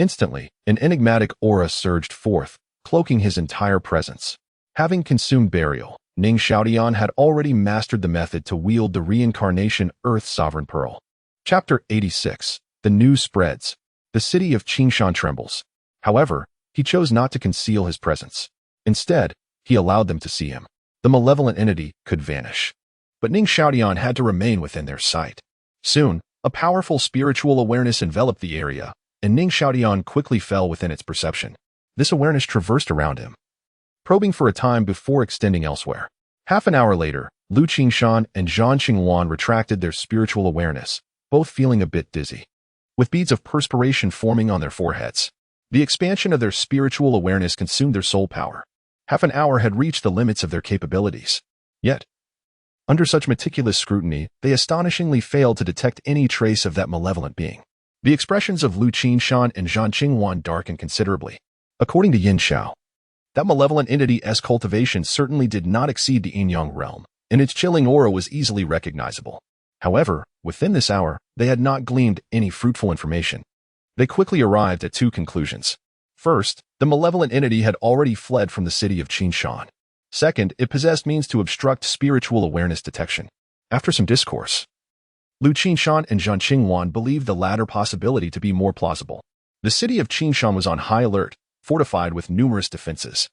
Instantly, an enigmatic aura surged forth, cloaking his entire presence. Having consumed burial, Ning Xiaotian had already mastered the method to wield the reincarnation Earth Sovereign Pearl. Chapter 86. The News Spreads. The city of Qishan trembles. However, he chose not to conceal his presence. Instead, he allowed them to see him. The malevolent entity could vanish. But Ning Xiaotian had to remain within their sight. Soon, a powerful spiritual awareness enveloped the area, and Ning Xiaotian quickly fell within its perception. This awareness traversed around him, probing for a time before extending elsewhere. Half an hour later, Lu Qingshan and Zhang Qingwan retracted their spiritual awareness, both feeling a bit dizzy, with beads of perspiration forming on their foreheads. The expansion of their spiritual awareness consumed their soul power. Half an hour had reached the limits of their capabilities. Yet, under such meticulous scrutiny, they astonishingly failed to detect any trace of that malevolent being. The expressions of Lu Qingshan and Zhang Qingwan darkened considerably. According to Yin Xiao, that malevolent entity's cultivation certainly did not exceed the Yin-Yang realm, and its chilling aura was easily recognizable. However, within this hour, they had not gleaned any fruitful information. They quickly arrived at two conclusions. First, the malevolent entity had already fled from the city of Qingshan. Second, it possessed means to obstruct spiritual awareness detection. After some discourse, Lu Qingshan and Zhang Qingwan believed the latter possibility to be more plausible. The city of Qingshan was on high alert, fortified with numerous defenses.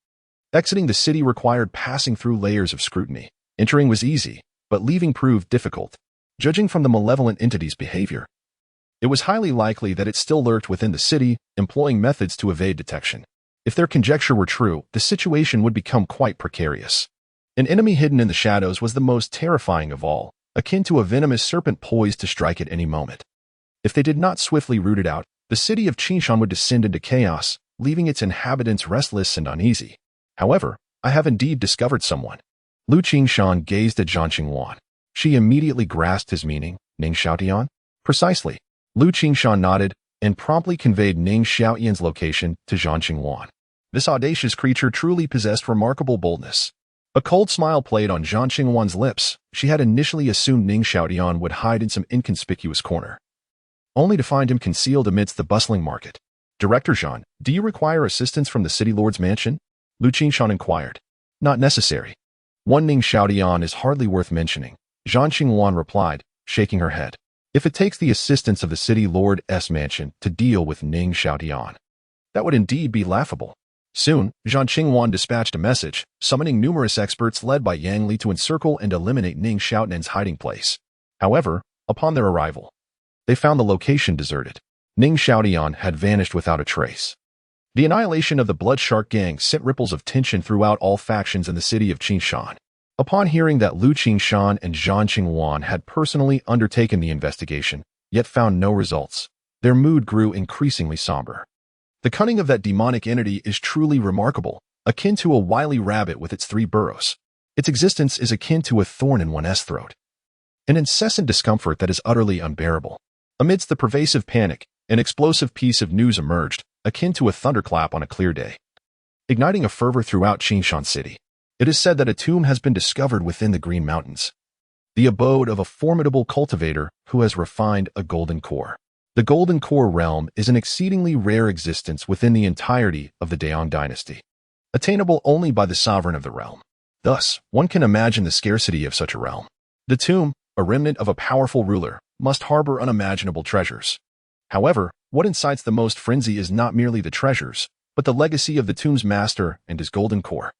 Exiting the city required passing through layers of scrutiny. Entering was easy, but leaving proved difficult. Judging from the malevolent entity's behavior, it was highly likely that it still lurked within the city, employing methods to evade detection. If their conjecture were true, the situation would become quite precarious. An enemy hidden in the shadows was the most terrifying of all, akin to a venomous serpent poised to strike at any moment. If they did not swiftly root it out, the city of Qingshan would descend into chaos, leaving its inhabitants restless and uneasy. However, I have indeed discovered someone. Lu Qingshan gazed at Zhang Qingwan. She immediately grasped his meaning. Ning Xiaotian? Precisely. Lu Qingshan nodded and promptly conveyed Ning Xiaotian's location to Zhang Qingwan. This audacious creature truly possessed remarkable boldness. A cold smile played on Zhang Qingwan's lips. She had initially assumed Ning Xiaotian would hide in some inconspicuous corner, only to find him concealed amidst the bustling market. Director Zhang, do you require assistance from the city lord's mansion? Lu Qingshan inquired. Not necessary. One Ning Xiaotian is hardly worth mentioning, Zhang Qingwan replied, shaking her head. If it takes the assistance of the city lord's mansion to deal with Ning Xiaotian, that would indeed be laughable. Soon, Zhang Qingwan dispatched a message, summoning numerous experts led by Yang Li to encircle and eliminate Ning Xiaotian's hiding place. However, upon their arrival, they found the location deserted. Ning Xiaotian had vanished without a trace. The annihilation of the Blood Shark Gang sent ripples of tension throughout all factions in the city of Qingshan. Upon hearing that Lu Qingshan and Zhang Qingwan had personally undertaken the investigation, yet found no results, their mood grew increasingly somber. The cunning of that demonic entity is truly remarkable, akin to a wily rabbit with its 3 burrows. Its existence is akin to a thorn in one's throat, an incessant discomfort that is utterly unbearable. Amidst the pervasive panic, an explosive piece of news emerged, akin to a thunderclap on a clear day, igniting a fervor throughout Qingshan City. It is said that a tomb has been discovered within the Green Mountains, the abode of a formidable cultivator who has refined a golden core. The Golden Core realm is an exceedingly rare existence within the entirety of the Daong dynasty, attainable only by the sovereign of the realm. Thus, one can imagine the scarcity of such a realm. The tomb, a remnant of a powerful ruler, must harbor unimaginable treasures. However, what incites the most frenzy is not merely the treasures, but the legacy of the tomb's master and his Golden Core.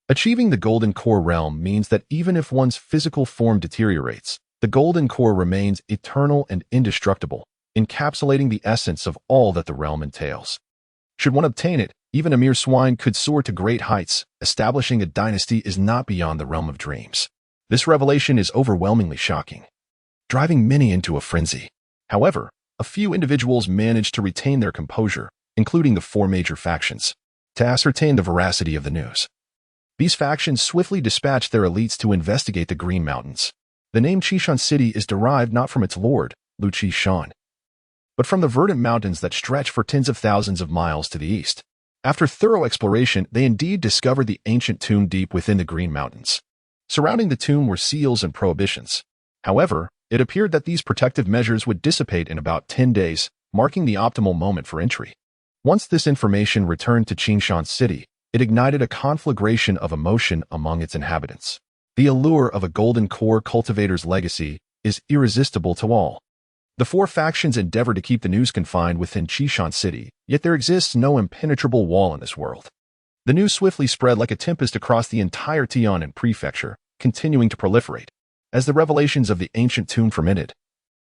Achieving the Golden Core realm means that even if one's physical form deteriorates, the Golden Core remains eternal and indestructible, encapsulating the essence of all that the realm entails. Should one obtain it, even a mere swine could soar to great heights. Establishing a dynasty is not beyond the realm of dreams. This revelation is overwhelmingly shocking, driving many into a frenzy. However, a few individuals managed to retain their composure, including the 4 major factions, to ascertain the veracity of the news. These factions swiftly dispatched their elites to investigate the Green Mountains. The name Qingshan City is derived not from its lord, Lu Qingshan, but from the verdant mountains that stretch for tens of thousands of miles to the east. After thorough exploration, they indeed discovered the ancient tomb deep within the Green Mountains. Surrounding the tomb were seals and prohibitions. However, it appeared that these protective measures would dissipate in about 10 days, marking the optimal moment for entry. Once this information returned to Qingshan City, it ignited a conflagration of emotion among its inhabitants. The allure of a Golden Core cultivator's legacy is irresistible to all. The 4 factions endeavored to keep the news confined within Qingshan City, yet Yet there exists no impenetrable wall in this world. The news swiftly spread like a tempest across the entire Tianan prefecture, continuing to proliferate. As the revelations of the ancient tomb fermented,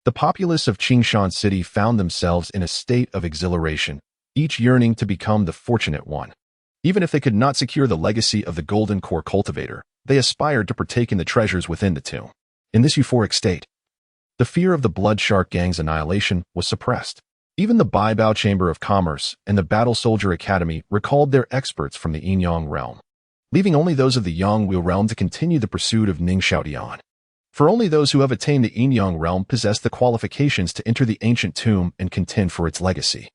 the populace of Qingshan City found themselves in a state of exhilaration, each yearning to become the fortunate one. Even if they could not secure the legacy of the Golden Core Cultivator, they aspired to partake in the treasures within the tomb. In this euphoric state, the fear of the Blood Shark Gang's annihilation was suppressed. Even the Baibao Chamber of Commerce and the Battle Soldier Academy recalled their experts from the Yinyang realm, leaving only those of the Yangwu realm to continue the pursuit of Ning Xiaotian. For only those who have attained the Yinyang realm possess the qualifications to enter the ancient tomb and contend for its legacy.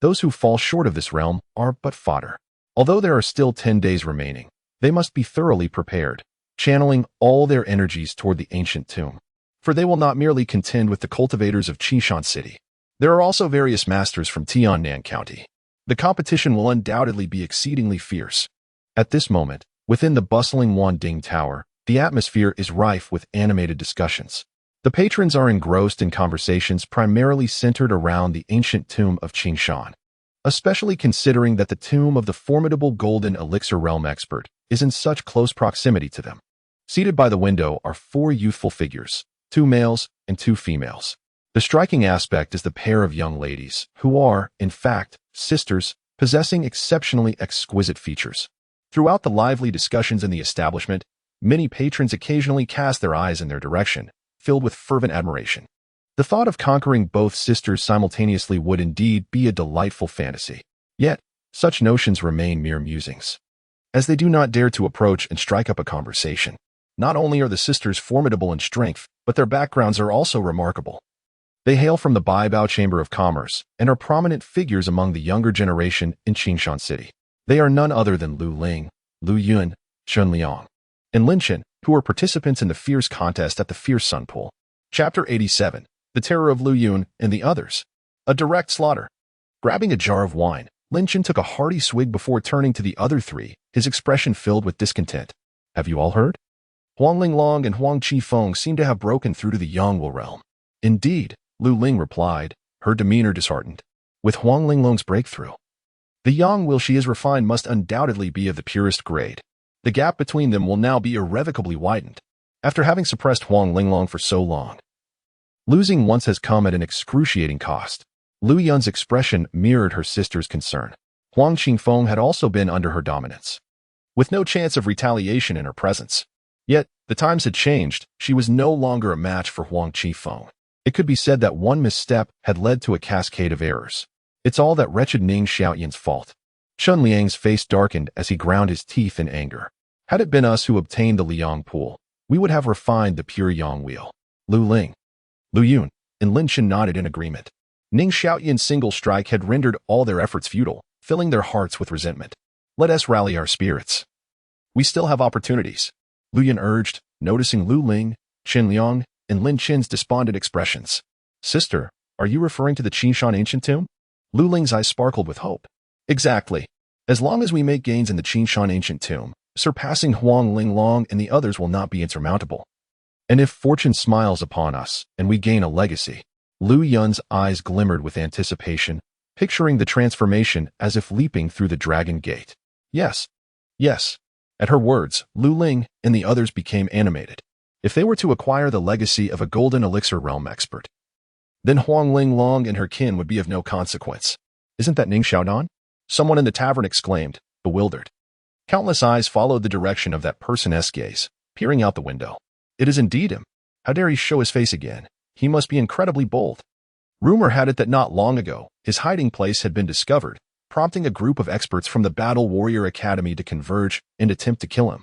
Those who fall short of this realm are but fodder. Although there are still 10 days remaining, they must be thoroughly prepared, channeling all their energies toward the ancient tomb. For they will not merely contend with the cultivators of Qingshan City. There are also various masters from Tiannan County. The competition will undoubtedly be exceedingly fierce. At this moment, within the bustling Wanding Tower, the atmosphere is rife with animated discussions. The patrons are engrossed in conversations primarily centered around the ancient tomb of Qingshan, especially considering that the tomb of the formidable Golden Elixir Realm expert is in such close proximity to them. Seated by the window are 4 youthful figures, 2 males and 2 females. The striking aspect is the pair of young ladies, who are, in fact, sisters, possessing exceptionally exquisite features. Throughout the lively discussions in the establishment, many patrons occasionally cast their eyes in their direction, filled with fervent admiration. The thought of conquering both sisters simultaneously would indeed be a delightful fantasy. Yet, such notions remain mere musings, as they do not dare to approach and strike up a conversation. Not only are the sisters formidable in strength, but their backgrounds are also remarkable. They hail from the Baibao Chamber of Commerce and are prominent figures among the younger generation in Qingshan City. They are none other than Lu Ling, Lu Yun, Chen Liang, and Lin Chen, who are participants in the fierce contest at the Fierce Sun Pool. Chapter 87. The Terror of Lu Yun and the Others. A direct slaughter. Grabbing a jar of wine, Lin Chen took a hearty swig before turning to the other 3, his expression filled with discontent. Have you all heard? Huang Linglong and Huang Qifeng seem to have broken through to the Yangwu realm. Indeed, Lu Ling replied, her demeanor disheartened. With Huang Linglong's breakthrough, the Yangwu she has refined must undoubtedly be of the purest grade. The gap between them will now be irrevocably widened. After having suppressed Huang Linglong for so long, losing once has come at an excruciating cost. Lu Yun's expression mirrored her sister's concern. Huang Qingfeng had also been under her dominance, with no chance of retaliation in her presence. Yet, the times had changed. She was no longer a match for Huang Qifeng. It could be said that one misstep had led to a cascade of errors. It's all that wretched Ning Xiaoyan's fault. Chen Liang's face darkened as he ground his teeth in anger. Had it been us who obtained the Liang pool, we would have refined the pure Yang wheel. Lu Ling, Lu Yun, and Lin Chen nodded in agreement. Ning Xiaoyan's single strike had rendered all their efforts futile, filling their hearts with resentment. Let us rally our spirits. We still have opportunities, Lu Yun urged, noticing Lu Ling, Chen Liang, and Lin Chen's despondent expressions. Sister, are you referring to the Qingshan ancient tomb? Lu Ling's eyes sparkled with hope. Exactly. As long as we make gains in the Qingshan ancient tomb, surpassing Huang Linglong and the others will not be insurmountable. And if fortune smiles upon us and we gain a legacy, Lu Yun's eyes glimmered with anticipation, picturing the transformation as if leaping through the dragon gate. Yes. Yes. At her words, Lu Ling and the others became animated. If they were to acquire the legacy of a Golden Elixir Realm expert, then Huang Linglong and her kin would be of no consequence. Isn't that Ning Xiaodan? Someone in the tavern exclaimed, bewildered. Countless eyes followed the direction of that person's gaze, peering out the window. It is indeed him. How dare he show his face again? He must be incredibly bold. Rumor had it that not long ago, his hiding place had been discovered, prompting a group of experts from the Battle Warrior Academy to converge and attempt to kill him.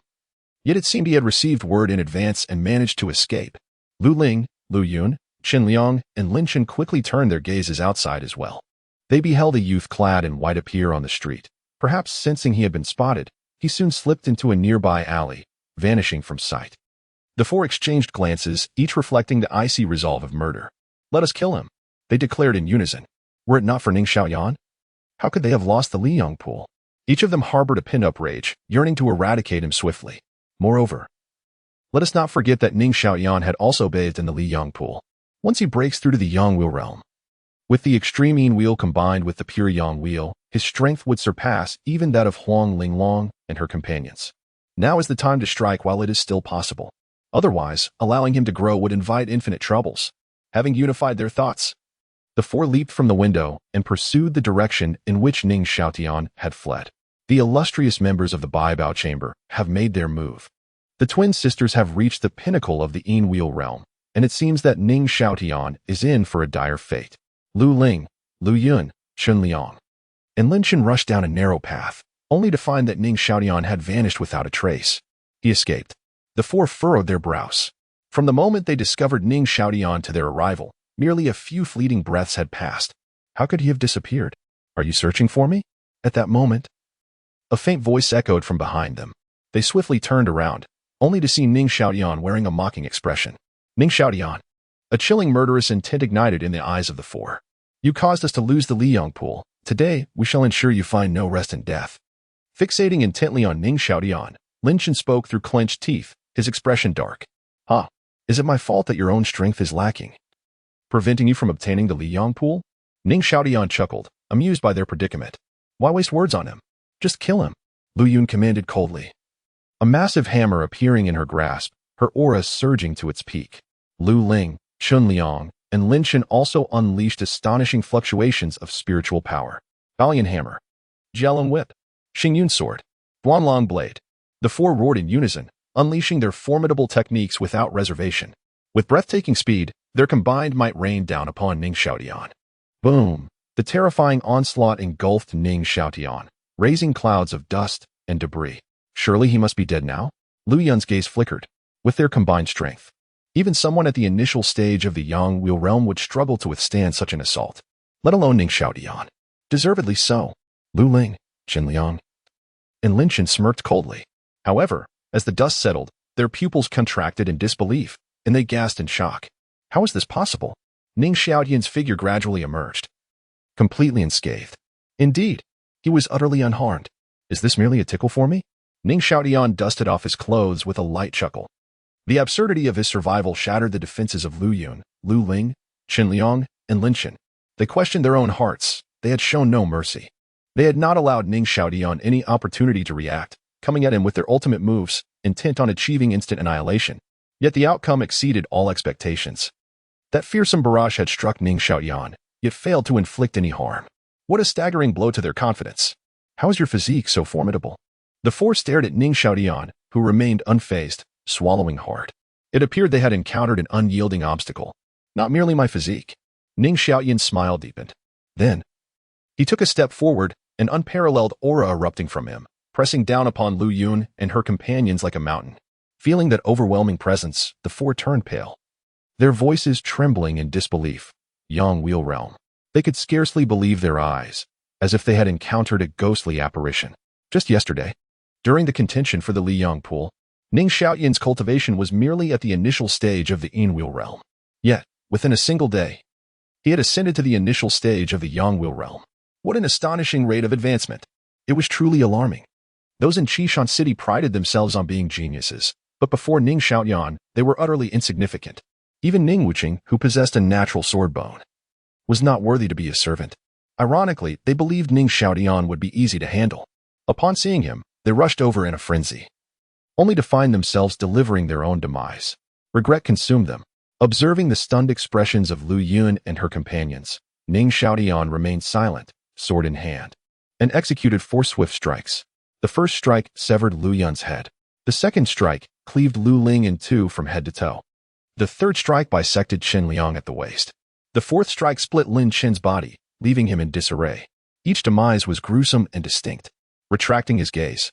Yet it seemed he had received word in advance and managed to escape. Lu Ling, Lu Yun, Chen Liang, and Lin Chen quickly turned their gazes outside as well. They beheld a youth clad in white appear on the street. Perhaps sensing he had been spotted, he soon slipped into a nearby alley, vanishing from sight. The 4 exchanged glances, each reflecting the icy resolve of murder. Let us kill him, they declared in unison. Were it not for Ning Xiaoyan, how could they have lost the Liang pool? Each of them harbored a pin-up rage, yearning to eradicate him swiftly. Moreover, let us not forget that Ning Xiaoyan had also bathed in the Liang pool. Once he breaks through to the Yangwu realm, With the extreme yin wheel combined with the pure yang wheel, his strength would surpass even that of Huang Linglong and her companions. Now is the time to strike while it is still possible. Otherwise, allowing him to grow would invite infinite troubles. Having unified their thoughts, the four leaped from the window and pursued the direction in which Ning Xiaotian had fled. The illustrious members of the Baibao Chamber have made their move. The twin sisters have reached the pinnacle of the Yin Wheel realm, and it seems that Ning Xiaotian is in for a dire fate. Lu Ling, Lu Yun, Chun Liang, and Lin Chen rushed down a narrow path, only to find that Ning Xiaotian had vanished without a trace. He escaped. The four furrowed their brows. From the moment they discovered Ning Xiaotian to their arrival, merely a few fleeting breaths had passed. How could he have disappeared? Are you searching for me? At that moment, a faint voice echoed from behind them. They swiftly turned around, only to see Ning Xiaotian wearing a mocking expression. Ning Xiaotian. A chilling murderous intent ignited in the eyes of the four. You caused us to lose the Liyang pool. Today, we shall ensure you find no rest in death. Fixating intently on Ning Xiaotian, Lin Chen spoke through clenched teeth, his expression dark. Is it my fault that your own strength is lacking, preventing you from obtaining the Liyang pool? Ning Xiaotian chuckled, amused by their predicament. Why waste words on him? Just kill him, Lu Yun commanded coldly. A massive hammer appearing in her grasp, her aura surging to its peak. Lu Ling, Chun Liang, and Lin Chen also unleashed astonishing fluctuations of spiritual power. Balian hammer, Jialong whip, Xingyun sword, Guanlong blade. The four roared in unison, unleashing their formidable techniques without reservation. With breathtaking speed, their combined might rained down upon Ning Xiaotian. Boom! The terrifying onslaught engulfed Ning Xiaotian, raising clouds of dust and debris. Surely he must be dead now? Lu Yun's gaze flickered. With their combined strength, even someone at the initial stage of the Yang Wheel realm would struggle to withstand such an assault, let alone Ning Xiaotian. Deservedly so. Lu Ling, Qin Liang, and Lin Chen smirked coldly. However, as the dust settled, their pupils contracted in disbelief, and they gasped in shock. How is this possible? Ning Xiaotian's figure gradually emerged, completely unscathed. Indeed, he was utterly unharmed. Is this merely a tickle for me? Ning Xiaotian dusted off his clothes with a light chuckle. The absurdity of his survival shattered the defenses of Lu Yun, Lu Ling, Qin Liang, and Lin Chen. They questioned their own hearts. They had shown no mercy. They had not allowed Ning Xiaotian any opportunity to react, coming at him with their ultimate moves, intent on achieving instant annihilation. Yet the outcome exceeded all expectations. That fearsome barrage had struck Ning Xiaotian, yet failed to inflict any harm. What a staggering blow to their confidence. How is your physique so formidable? The four stared at Ning Xiaotian, who remained unfazed, swallowing hard. It appeared they had encountered an unyielding obstacle. Not merely my physique. Ning Xiaotian's smile deepened. Then, he took a step forward, an unparalleled aura erupting from him, pressing down upon Lu Yun and her companions like a mountain. Feeling that overwhelming presence, the four turned pale, their voices trembling in disbelief. Yang Wheel realm. They could scarcely believe their eyes, as if they had encountered a ghostly apparition. Just yesterday, during the contention for the Liyang pool, Ning Xiaotian's cultivation was merely at the initial stage of the Yin Wheel realm. Yet, within a single day, he had ascended to the initial stage of the Yang Wheel realm. What an astonishing rate of advancement! It was truly alarming. Those in Qishan City prided themselves on being geniuses, but before Ning Xiaotian, they were utterly insignificant. Even Ning Wuqing, who possessed a natural sword bone, was not worthy to be a servant. Ironically, they believed Ning Xiaotian would be easy to handle. Upon seeing him, they rushed over in a frenzy, only to find themselves delivering their own demise. Regret consumed them. Observing the stunned expressions of Lu Yun and her companions, Ning Xiaotian remained silent, sword in hand, and executed 4 swift strikes. The first strike severed Lu Yun's head. The second strike cleaved Lu Ling in 2 from head to toe. The third strike bisected Qin Liang at the waist. The fourth strike split Lin Chen's body, leaving him in disarray. Each demise was gruesome and distinct. Retracting his gaze,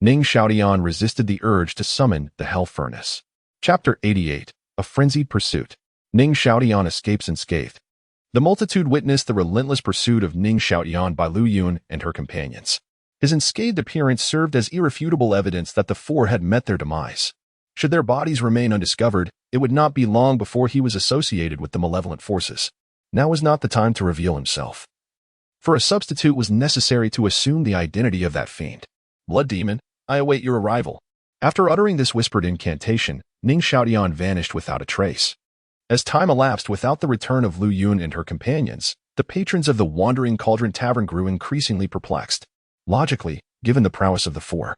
Ning Xiaotian resisted the urge to summon the Hell Furnace. Chapter 88. A Frenzied Pursuit. Ning Xiaotian escapes unscathed. The multitude witnessed the relentless pursuit of Ning Xiaotian by Lu Yun and her companions. His unscathed appearance served as irrefutable evidence that the four had met their demise. Should their bodies remain undiscovered, it would not be long before he was associated with the malevolent forces. Now was not the time to reveal himself, for a substitute was necessary to assume the identity of that fiend. Blood Demon, I await your arrival. After uttering this whispered incantation, Ning Xiaotian vanished without a trace. As time elapsed without the return of Lu Yun and her companions, The patrons of the Wandering Cauldron Tavern grew increasingly perplexed. Logically, given the prowess of the four,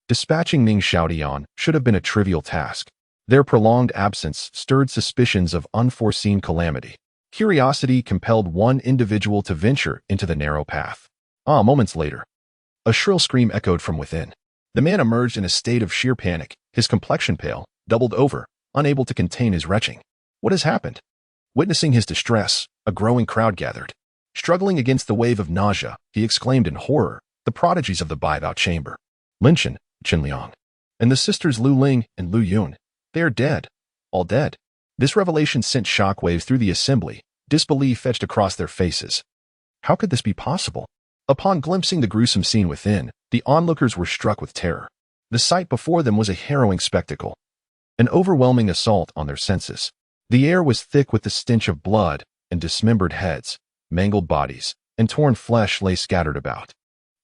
dispatching Ning Xiaotian should have been a trivial task. Their prolonged absence stirred suspicions of unforeseen calamity. Curiosity compelled one individual to venture into the narrow path. Moments later, a shrill scream echoed from within. The man emerged in a state of sheer panic, his complexion pale, doubled over, unable to contain his retching. What has happened? Witnessing his distress, a growing crowd gathered. Struggling against the wave of nausea, he exclaimed in horror, the prodigies of the Baibao chamber. Lin Chen, Qin Liang, and the sisters Lu Ling and Lu Yun. They are dead. All dead. This revelation sent shockwaves through the assembly, disbelief etched across their faces. How could this be possible? Upon glimpsing the gruesome scene within, the onlookers were struck with terror. The sight before them was a harrowing spectacle, an overwhelming assault on their senses. The air was thick with the stench of blood, and dismembered heads, mangled bodies, and torn flesh lay scattered about.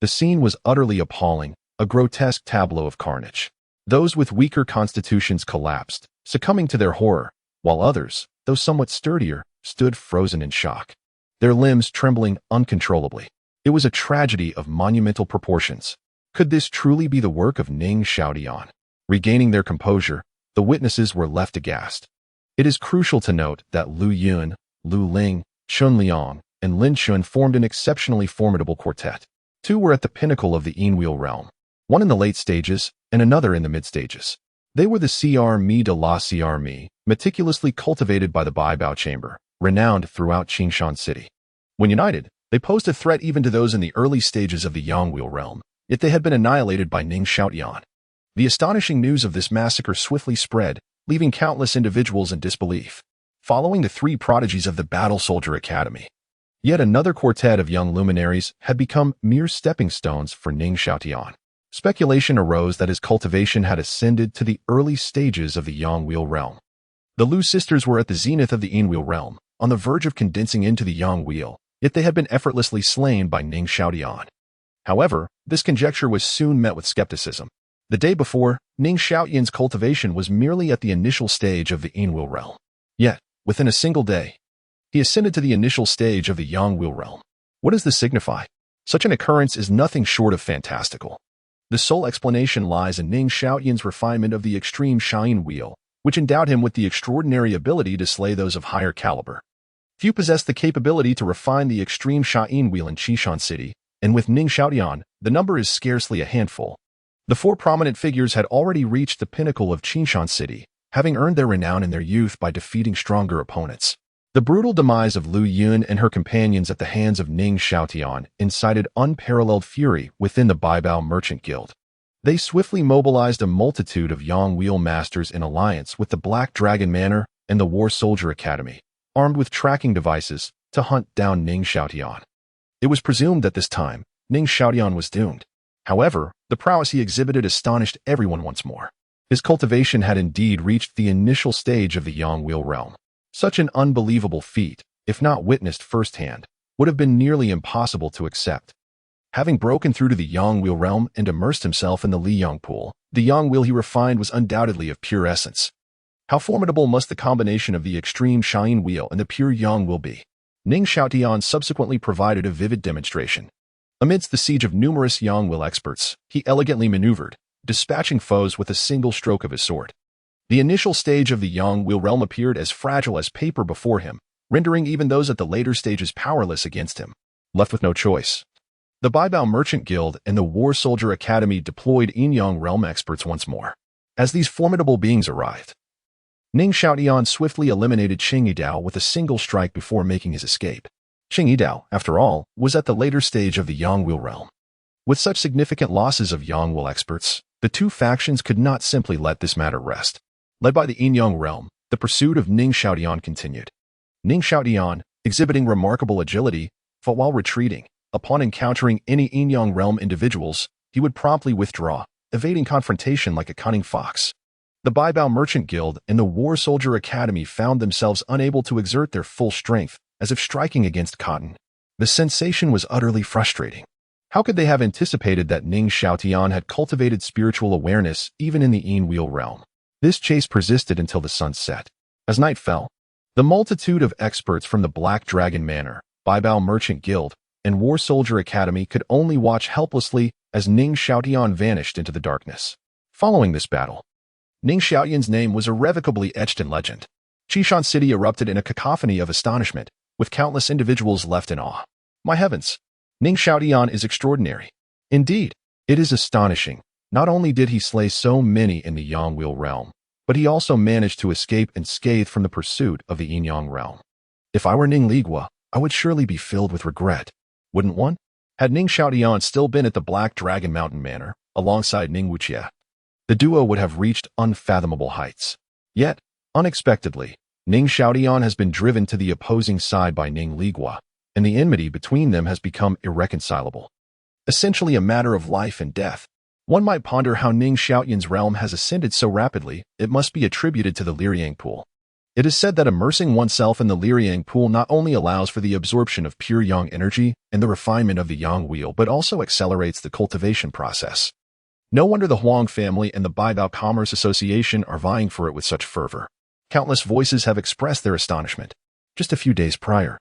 The scene was utterly appalling, a grotesque tableau of carnage. Those with weaker constitutions collapsed, succumbing to their horror, while others, though somewhat sturdier, stood frozen in shock, their limbs trembling uncontrollably. It was a tragedy of monumental proportions. Could this truly be the work of Ning Xiaotian? Regaining their composure, the witnesses were left aghast. It is crucial to note that Lu Yun, Lu Ling, Qin Liang, and Lin Chen formed an exceptionally formidable quartet. Two were at the pinnacle of the Einwheel realm, one in the late stages and another in the mid-stages. They were the CR de la CR meticulously cultivated by the Baibao chamber, renowned throughout Qingshan City. When united, they posed a threat even to those in the early stages of the Yangwheel realm, yet they had been annihilated by Ning Xiaotian. The astonishing news of this massacre swiftly spread, leaving countless individuals in disbelief. Following the three prodigies of the Battle Soldier Academy, yet another quartet of young luminaries had become mere stepping stones for Ning Xiaotian. Speculation arose that his cultivation had ascended to the early stages of the Yangwheel realm. The Lu sisters were at the zenith of the Einwheel realm, on the verge of condensing into the Yangwheel, yet they had been effortlessly slain by Ning Xiaotian. However, this conjecture was soon met with skepticism. The day before, Ning Xiaotian's cultivation was merely at the initial stage of the Einwheel realm. Yet, within a single day, he ascended to the initial stage of the Yangwheel realm. What does this signify? Such an occurrence is nothing short of fantastical. The sole explanation lies in Ning Xiaotian's refinement of the extreme Shayin wheel, which endowed him with the extraordinary ability to slay those of higher caliber. Few possess the capability to refine the extreme Shayin wheel in Qishan City, and with Ning Xiaotian, the number is scarcely a handful. The four prominent figures had already reached the pinnacle of Qingshan City, having earned their renown in their youth by defeating stronger opponents. The brutal demise of Lu Yun and her companions at the hands of Ning Xiaotian incited unparalleled fury within the Baibao Merchant Guild. They swiftly mobilized a multitude of Yangwheel masters in alliance with the Black Dragon Manor and the War Soldier Academy, armed with tracking devices to hunt down Ning Xiaotian. It was presumed that this time, Ning Xiaotian was doomed. However, the prowess he exhibited astonished everyone once more. His cultivation had indeed reached the initial stage of the Yangwheel realm. Such an unbelievable feat, if not witnessed firsthand, would have been nearly impossible to accept. Having broken through to the Yangwheel realm and immersed himself in the Liyang pool, the Yangwheel he refined was undoubtedly of pure essence. How formidable must the combination of the extreme Shayin wheel and the pure Yangwheel be? Ning Xiaotian subsequently provided a vivid demonstration. Amidst the siege of numerous Yangwheel experts, he elegantly maneuvered, dispatching foes with a single stroke of his sword. The initial stage of the Yangwheel realm appeared as fragile as paper before him, rendering even those at the later stages powerless against him. Left with no choice, the Baibao Merchant Guild and the War Soldier Academy deployed Yinyang realm experts once more. As these formidable beings arrived, Ning Xiaotian swiftly eliminated Qing Yidao with a single strike before making his escape. Qing Yidao, after all, was at the later stage of the Yangwheel realm. With such significant losses of Yangwheel experts, the two factions could not simply let this matter rest. Led by the Yinyang realm, the pursuit of Ning Xiaotian continued. Ning Xiaotian, exhibiting remarkable agility, fought while retreating. Upon encountering any Yinyang realm individuals, he would promptly withdraw, evading confrontation like a cunning fox. The Baibao Merchant Guild and the War Soldier Academy found themselves unable to exert their full strength, as if striking against cotton. The sensation was utterly frustrating. How could they have anticipated that Ning Xiaotian had cultivated spiritual awareness even in the Einwheel realm? This chase persisted until the sun set. As night fell, the multitude of experts from the Black Dragon Manor, Baibao Merchant Guild, and War Soldier Academy could only watch helplessly as Ning Xiaotian vanished into the darkness. Following this battle, Ning Xiaotian's name was irrevocably etched in legend. Qishan City erupted in a cacophony of astonishment, with countless individuals left in awe. My heavens! Ning Xiaotian is extraordinary. Indeed, it is astonishing. Not only did he slay so many in the Yangwheel realm, but he also managed to escape unscathed from the pursuit of the Yinyang realm. If I were Ning Ligua, I would surely be filled with regret. Wouldn't one? Had Ning Xiaotian still been at the Black Dragon Mountain Manor, alongside Ning Wuqie, the duo would have reached unfathomable heights. Yet, unexpectedly, Ning Xiaotian has been driven to the opposing side by Ning Ligua, and the enmity between them has become irreconcilable. Essentially a matter of life and death. One might ponder how Ning Xiaotian's realm has ascended so rapidly. It must be attributed to the Liryang Pool. It is said that immersing oneself in the Liryang Pool not only allows for the absorption of pure yang energy and the refinement of the yang wheel, but also accelerates the cultivation process. No wonder the Huang family and the Baibao Commerce Association are vying for it with such fervor. Countless voices have expressed their astonishment. Just a few days prior,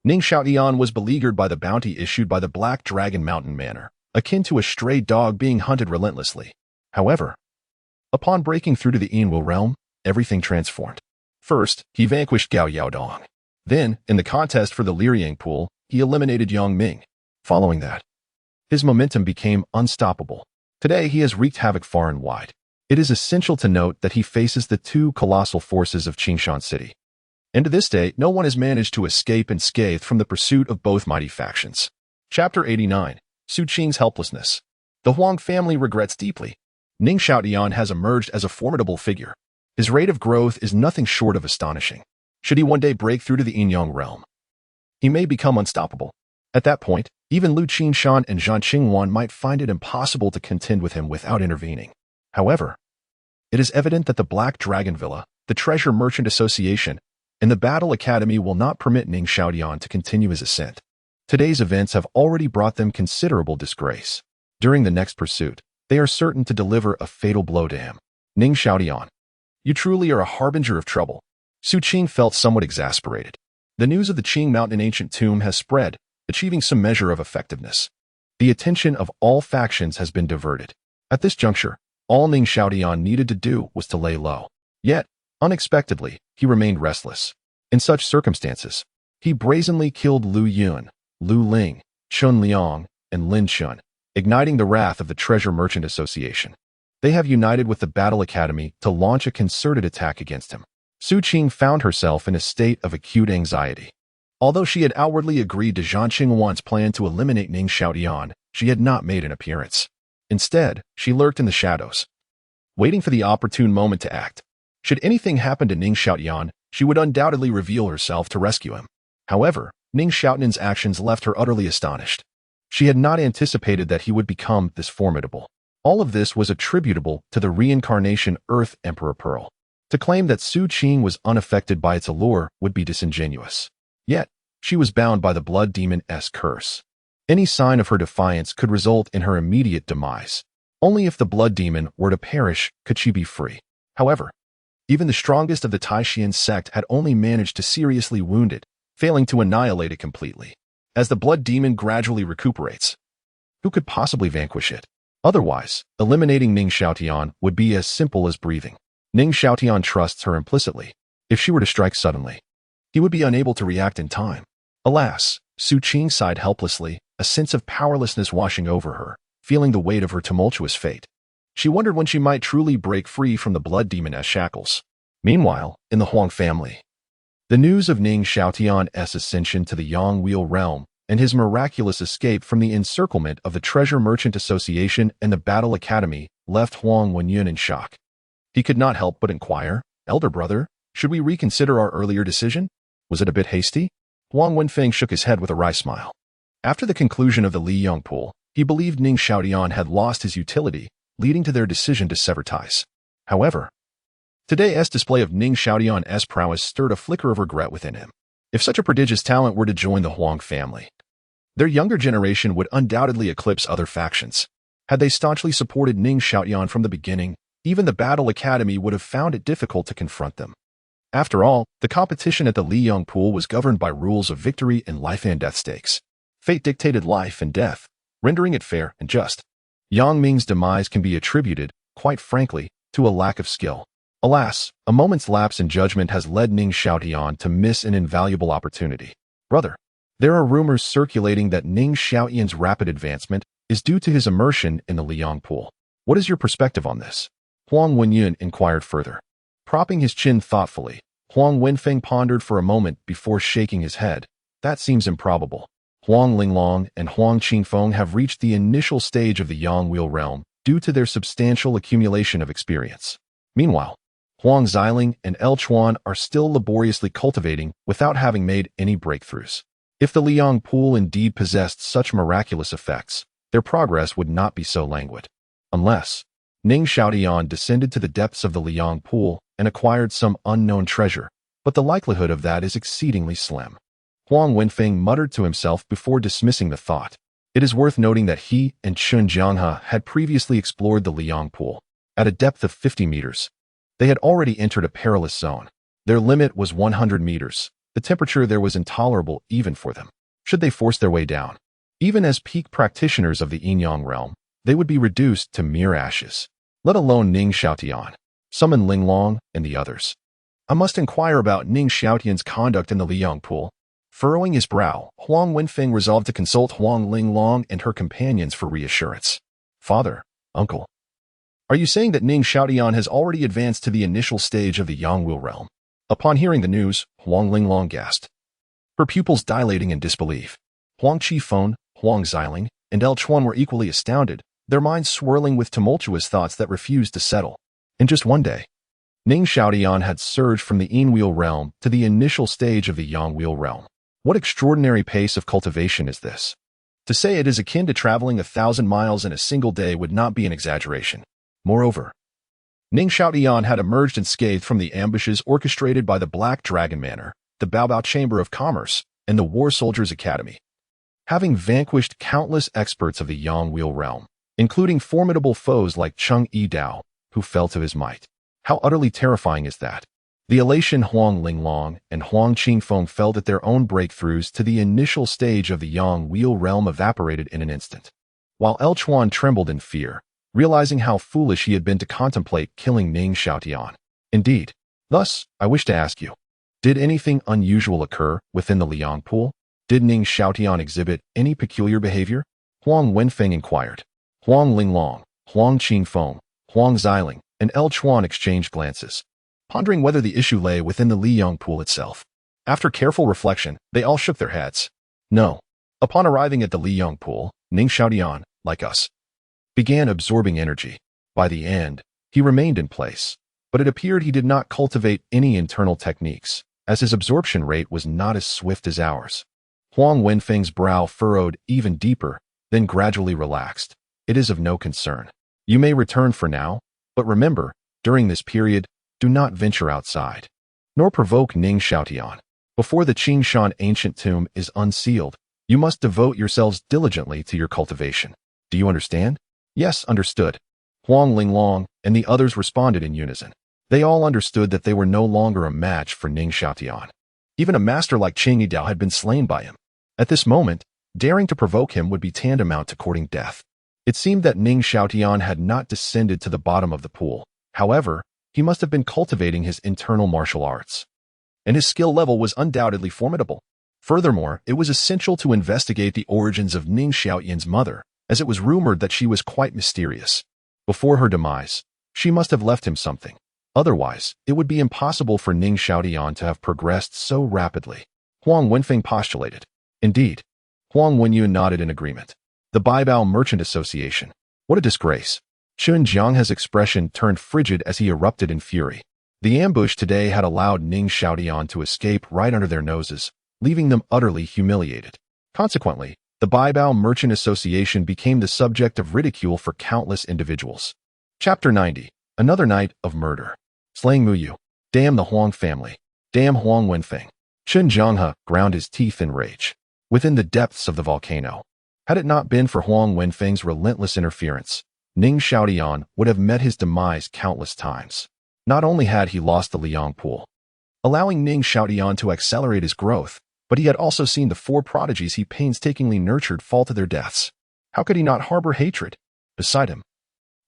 Ning Xiaotian was beleaguered by the bounty issued by the Black Dragon Mountain Manor, akin to a stray dog being hunted relentlessly. However, upon breaking through to the Yinwu realm, everything transformed. First, he vanquished Gao Yaodong. Then, in the contest for the Liryang Pool, he eliminated Yang Ming. Following that, his momentum became unstoppable. Today, he has wreaked havoc far and wide. It is essential to note that he faces the two colossal forces of Qingshan City. And to this day, no one has managed to escape unscathed from the pursuit of both mighty factions. Chapter 89. Su Qing's Helplessness. The Huang family regrets deeply. Ning Xiaotian has emerged as a formidable figure. His rate of growth is nothing short of astonishing. Should he one day break through to the Yinyang realm, he may become unstoppable. At that point, even Lu Qinshan and Zhan Qingwan might find it impossible to contend with him without intervening. However, it is evident that the Black Dragon Villa, the Treasure Merchant Association, and the Battle Academy will not permit Ning Xiaotian to continue his ascent. Today's events have already brought them considerable disgrace. During the next pursuit, they are certain to deliver a fatal blow to him. Ning Xiaotian, you truly are a harbinger of trouble. Su Qing felt somewhat exasperated. The news of the Qing Mountain ancient tomb has spread, achieving some measure of effectiveness. The attention of all factions has been diverted. At this juncture, all Ning Xiaotian needed to do was to lay low. Yet, unexpectedly, he remained restless. In such circumstances, he brazenly killed Lu Yun, Lu Ling, Chun Liang, and Lin Chun, igniting the wrath of the Treasure Merchant Association. They have united with the Battle Academy to launch a concerted attack against him. Su Qing found herself in a state of acute anxiety. Although she had outwardly agreed to Zhan Qingwan's plan to eliminate Ning Xiaotian, she had not made an appearance. Instead, she lurked in the shadows, waiting for the opportune moment to act. Should anything happen to Ning Xiaotian, she would undoubtedly reveal herself to rescue him. However, Ning Xiaotian's actions left her utterly astonished. She had not anticipated that he would become this formidable. All of this was attributable to the reincarnation Earth Emperor Pearl. To claim that Su Qing was unaffected by its allure would be disingenuous. Yet, she was bound by the Blood Demon's curse. Any sign of her defiance could result in her immediate demise. Only if the Blood Demon were to perish could she be free. However, even the strongest of the Taishian sect had only managed to seriously wound it, failing to annihilate it completely. As the Blood Demon gradually recuperates, who could possibly vanquish it? Otherwise, eliminating Ning Xiaotian would be as simple as breathing. Ning Xiaotian trusts her implicitly. If she were to strike suddenly, he would be unable to react in time. Alas, Su Qing sighed helplessly, a sense of powerlessness washing over her, feeling the weight of her tumultuous fate. She wondered when she might truly break free from the Blood Demon's shackles. Meanwhile, in the Huang family, the news of Ning Xiaotian's ascension to the Yangwheel realm and his miraculous escape from the encirclement of the Treasure Merchant Association and the Battle Academy left Huang Wenyun in shock. He could not help but inquire, "Elder brother, should we reconsider our earlier decision? Was it a bit hasty?" Huang Wenfeng shook his head with a wry smile. After the conclusion of the Liyang Pool, he believed Ning Xiaotian had lost his utility, leading to their decision to sever ties. However, today's display of Ning Xiaotian's prowess stirred a flicker of regret within him. If such a prodigious talent were to join the Huang family, their younger generation would undoubtedly eclipse other factions. Had they staunchly supported Ning Xiaotian from the beginning, even the Battle Academy would have found it difficult to confront them. After all, the competition at the Liyang Pool was governed by rules of victory and life and death stakes. Fate dictated life and death, rendering it fair and just. Yang Ming's demise can be attributed, quite frankly, to a lack of skill. Alas, a moment's lapse in judgment has led Ning Xiaotian to miss an invaluable opportunity. Brother, there are rumors circulating that Ning Xiaotian's rapid advancement is due to his immersion in the Liyang Pool. What is your perspective on this? Huang Wenyun inquired further. Propping his chin thoughtfully, Huang Wenfeng pondered for a moment before shaking his head. That seems improbable. Huang Linglong and Huang Qingfeng have reached the initial stage of the Yangwheel realm due to their substantial accumulation of experience. Meanwhile, Huang Xiling and El Chuan are still laboriously cultivating without having made any breakthroughs. If the Liyang Pool indeed possessed such miraculous effects, their progress would not be so languid. Unless Ning Xiaotian descended to the depths of the Liyang Pool and acquired some unknown treasure, but the likelihood of that is exceedingly slim. Huang Wenfeng muttered to himself before dismissing the thought. It is worth noting that he and Chun Jianghe had previously explored the Liyang Pool. At a depth of 50 meters, they had already entered a perilous zone. Their limit was 100 meters. The temperature there was intolerable even for them. Should they force their way down, even as peak practitioners of the Yin-Yang realm, they would be reduced to mere ashes. Let alone Ning Xiaotian. Summon Linglong and the others. I must inquire about Ning Xiaotian's conduct in the Liyang Pool. Furrowing his brow, Huang Wenfeng resolved to consult Huang Linglong and her companions for reassurance. Father, uncle, are you saying that Ning Xiaotian has already advanced to the initial stage of the Yangwheel realm? Upon hearing the news, Huang Linglong gasped, her pupils dilating in disbelief. Huang Qifeng, Huang Xiling, and El Chuan were equally astounded, their minds swirling with tumultuous thoughts that refused to settle. In just one day, Ning Xiaotian had surged from the Yinwheel realm to the initial stage of the Yangwheel realm. What extraordinary pace of cultivation is this? To say it is akin to traveling 1,000 miles in a single day would not be an exaggeration. Moreover, Ning Xiaotian had emerged unscathed from the ambushes orchestrated by the Black Dragon Manor, the Baobao Chamber of Commerce, and the War Soldiers Academy. Having vanquished countless experts of the Yangwheel realm, including formidable foes like Cheng Yidao, who fell to his might. How utterly terrifying is that? The elation Huang Linglong and Huang Qingfeng felt at their own breakthroughs to the initial stage of the Yangwheel realm evaporated in an instant. While El Chuan trembled in fear, realizing how foolish he had been to contemplate killing Ning Xiaotian. Indeed. Thus, I wish to ask you, did anything unusual occur within the Liyang Pool? Did Ning Xiaotian exhibit any peculiar behavior? Huang Wenfeng inquired. Huang Linglong, Huang Qingfeng, Huang Xiling, and El Chuan exchanged glances, pondering whether the issue lay within the Liyang Pool itself. After careful reflection, they all shook their heads. No. Upon arriving at the Liyang Pool, Ning Xiaotian, like us, began absorbing energy. By the end, he remained in place, but it appeared he did not cultivate any internal techniques, as his absorption rate was not as swift as ours. Huang Wenfeng's brow furrowed even deeper, then gradually relaxed. It is of no concern. You may return for now, but remember, during this period, do not venture outside, nor provoke Ning Xiaotian. Before the Qingshan ancient tomb is unsealed, you must devote yourselves diligently to your cultivation. Do you understand? Yes, understood. Huang Linglong and the others responded in unison. They all understood that they were no longer a match for Ning Xiaotian. Even a master like Cheng Yidao had been slain by him. At this moment, daring to provoke him would be tantamount to courting death. It seemed that Ning Xiaotian had not descended to the bottom of the pool. However, he must have been cultivating his internal martial arts, and his skill level was undoubtedly formidable. Furthermore, it was essential to investigate the origins of Ning Xiaotian's mother, as it was rumored that she was quite mysterious. Before her demise, she must have left him something. Otherwise, it would be impossible for Ning Xiaotian to have progressed so rapidly. Huang Wenfeng postulated. Indeed. Huang Wenyun nodded in agreement. The Baibao Merchant Association. What a disgrace. Chun Jianghe's expression turned frigid as he erupted in fury. The ambush today had allowed Ning Xiaotian to escape right under their noses, leaving them utterly humiliated. Consequently, the Baibao Merchant Association became the subject of ridicule for countless individuals. Chapter 90. Another night of murder. Slaying Muyu. Damn the Huang family. Damn Huang Wenfeng. Chun Jianghe ground his teeth in rage. Within the depths of the volcano, had it not been for Huang Wenfeng's relentless interference, Ning Xiaotian would have met his demise countless times. Not only had he lost the Liyang Pool, allowing Ning Xiaotian to accelerate his growth, but he had also seen the four prodigies he painstakingly nurtured fall to their deaths. How could he not harbor hatred? Beside him,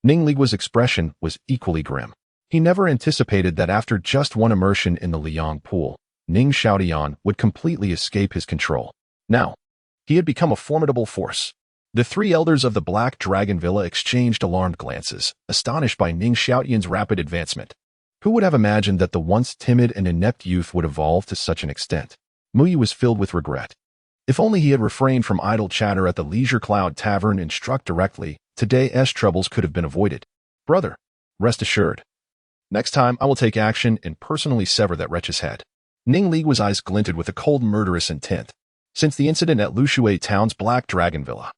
Ning Ligua's expression was equally grim. He never anticipated that after just one immersion in the Liang pool, Ning Xiaotian would completely escape his control. Now, he had become a formidable force. The three elders of the Black Dragon Villa exchanged alarmed glances, astonished by Ning Xiaotian's rapid advancement. Who would have imagined that the once timid and inept youth would evolve to such an extent? Muyu was filled with regret. If only he had refrained from idle chatter at the Leisure Cloud Tavern and struck directly, today's troubles could have been avoided. Brother, rest assured. Next time I will take action and personally sever that wretch's head. Ning Ligua's eyes glinted with a cold murderous intent. Since the incident at Lushui Town's Black Dragon Villa,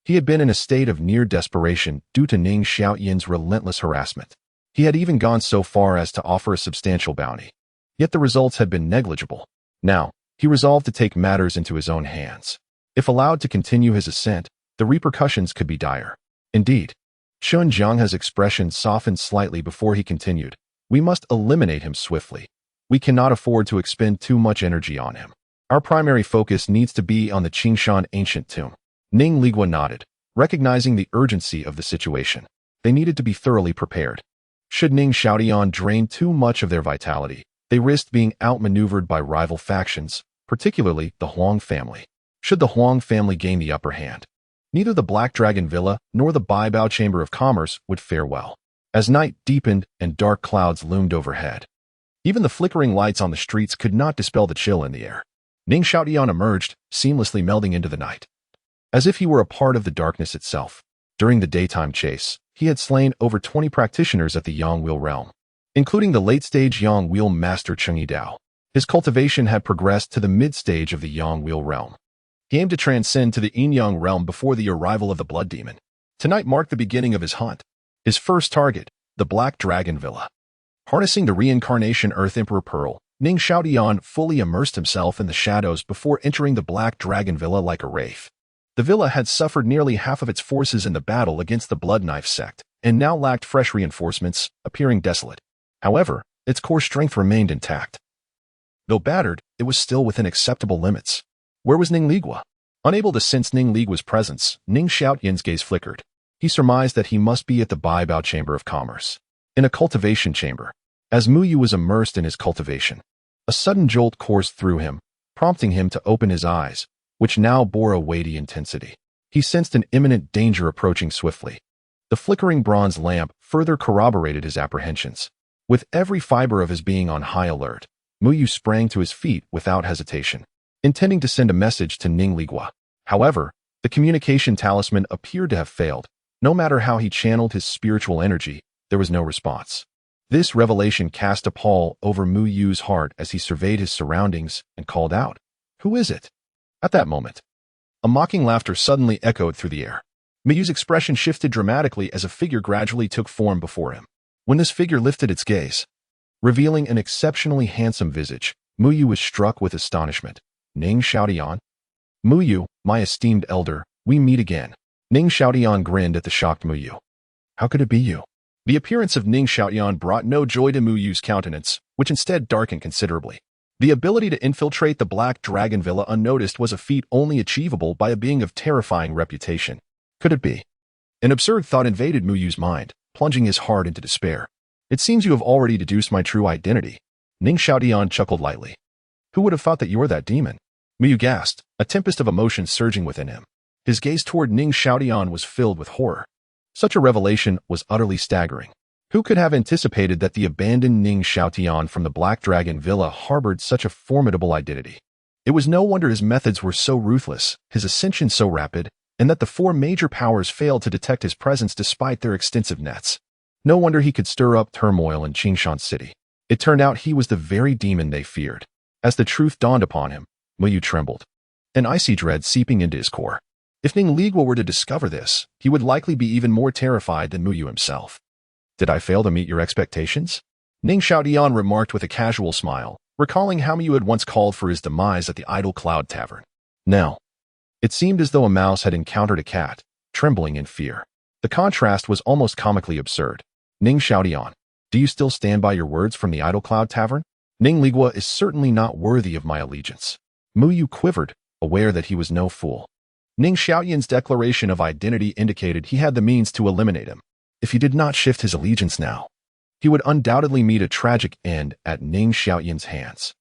he had been in a state of near desperation due to Ning Xiaotian's relentless harassment. He had even gone so far as to offer a substantial bounty. Yet the results had been negligible. Now, he resolved to take matters into his own hands. If allowed to continue his ascent, the repercussions could be dire. Indeed, Shun Jianghe's expression softened slightly before he continued. We must eliminate him swiftly. We cannot afford to expend too much energy on him. Our primary focus needs to be on the Qingshan ancient tomb. Ning Ligua nodded, recognizing the urgency of the situation. They needed to be thoroughly prepared. Should Ning Xiaotian drain too much of their vitality, they risked being outmaneuvered by rival factions, particularly the Huang family. Should the Huang family gain the upper hand, neither the Black Dragon Villa nor the Baibao Chamber of Commerce would fare well. As night deepened and dark clouds loomed overhead, even the flickering lights on the streets could not dispel the chill in the air. Ning Xiaotian emerged, seamlessly melding into the night, as if he were a part of the darkness itself. During the daytime chase, he had slain over 20 practitioners at the Yangwil realm, including the late-stage Yangwil master Cheng Yidao. His cultivation had progressed to the mid-stage of the Yangwil realm. He aimed to transcend to the Yinyang realm before the arrival of the Blood Demon. Tonight marked the beginning of his hunt. His first target, the Black Dragon Villa. Harnessing the reincarnation Earth Emperor Pearl, Ning Xiaotian fully immersed himself in the shadows before entering the Black Dragon Villa like a wraith. The villa had suffered nearly half of its forces in the battle against the Blood Knife sect, and now lacked fresh reinforcements, appearing desolate. However, its core strength remained intact. Though battered, it was still within acceptable limits. Where was Ning Ligua? Unable to sense Ning Ligua's presence, Ning Xiaotian's gaze flickered. He surmised that he must be at the Baibao Chamber of Commerce, in a cultivation chamber. As Muyu was immersed in his cultivation, a sudden jolt coursed through him, prompting him to open his eyes, which now bore a weighty intensity. He sensed an imminent danger approaching swiftly. The flickering bronze lamp further corroborated his apprehensions. With every fiber of his being on high alert, Muyu sprang to his feet without hesitation, intending to send a message to Ning Ligua. However, the communication talisman appeared to have failed. No matter how he channeled his spiritual energy, there was no response. This revelation cast a pall over Muyu's heart as he surveyed his surroundings and called out, "Who is it?" At that moment, a mocking laughter suddenly echoed through the air. Muyu's expression shifted dramatically as a figure gradually took form before him. When this figure lifted its gaze, revealing an exceptionally handsome visage, Muyu was struck with astonishment. Ning Xiaotian? Muyu, my esteemed elder, we meet again. Ning Xiaotian grinned at the shocked Muyu. How could it be you? The appearance of Ning Xiaotian brought no joy to Muyu's countenance, which instead darkened considerably. The ability to infiltrate the Black Dragon Villa unnoticed was a feat only achievable by a being of terrifying reputation. Could it be? An absurd thought invaded Muyu's mind, plunging his heart into despair. It seems you have already deduced my true identity. Ning Xiaotian chuckled lightly. Who would have thought that you were that demon? Muyu gasped, a tempest of emotion surging within him. His gaze toward Ning Xiaotian was filled with horror. Such a revelation was utterly staggering. Who could have anticipated that the abandoned Ning Xiaotian from the Black Dragon Villa harbored such a formidable identity? It was no wonder his methods were so ruthless, his ascension so rapid, and that the four major powers failed to detect his presence despite their extensive nets. No wonder he could stir up turmoil in Qingshan City. It turned out he was the very demon they feared. As the truth dawned upon him, Muyu trembled, an icy dread seeping into his core. If Ning Ligua were to discover this, he would likely be even more terrified than Muyu himself. Did I fail to meet your expectations? Ning Xiaotian remarked with a casual smile, recalling how Muyu had once called for his demise at the Idle Cloud Tavern. Now, it seemed as though a mouse had encountered a cat, trembling in fear. The contrast was almost comically absurd. Ning Xiaotian, do you still stand by your words from the Idle Cloud Tavern? Ning Ligua is certainly not worthy of my allegiance. Mu Yu quivered, aware that he was no fool. Ning Xiaoyan's declaration of identity indicated he had the means to eliminate him. If he did not shift his allegiance now, he would undoubtedly meet a tragic end at Ning Xiaoyan's hands.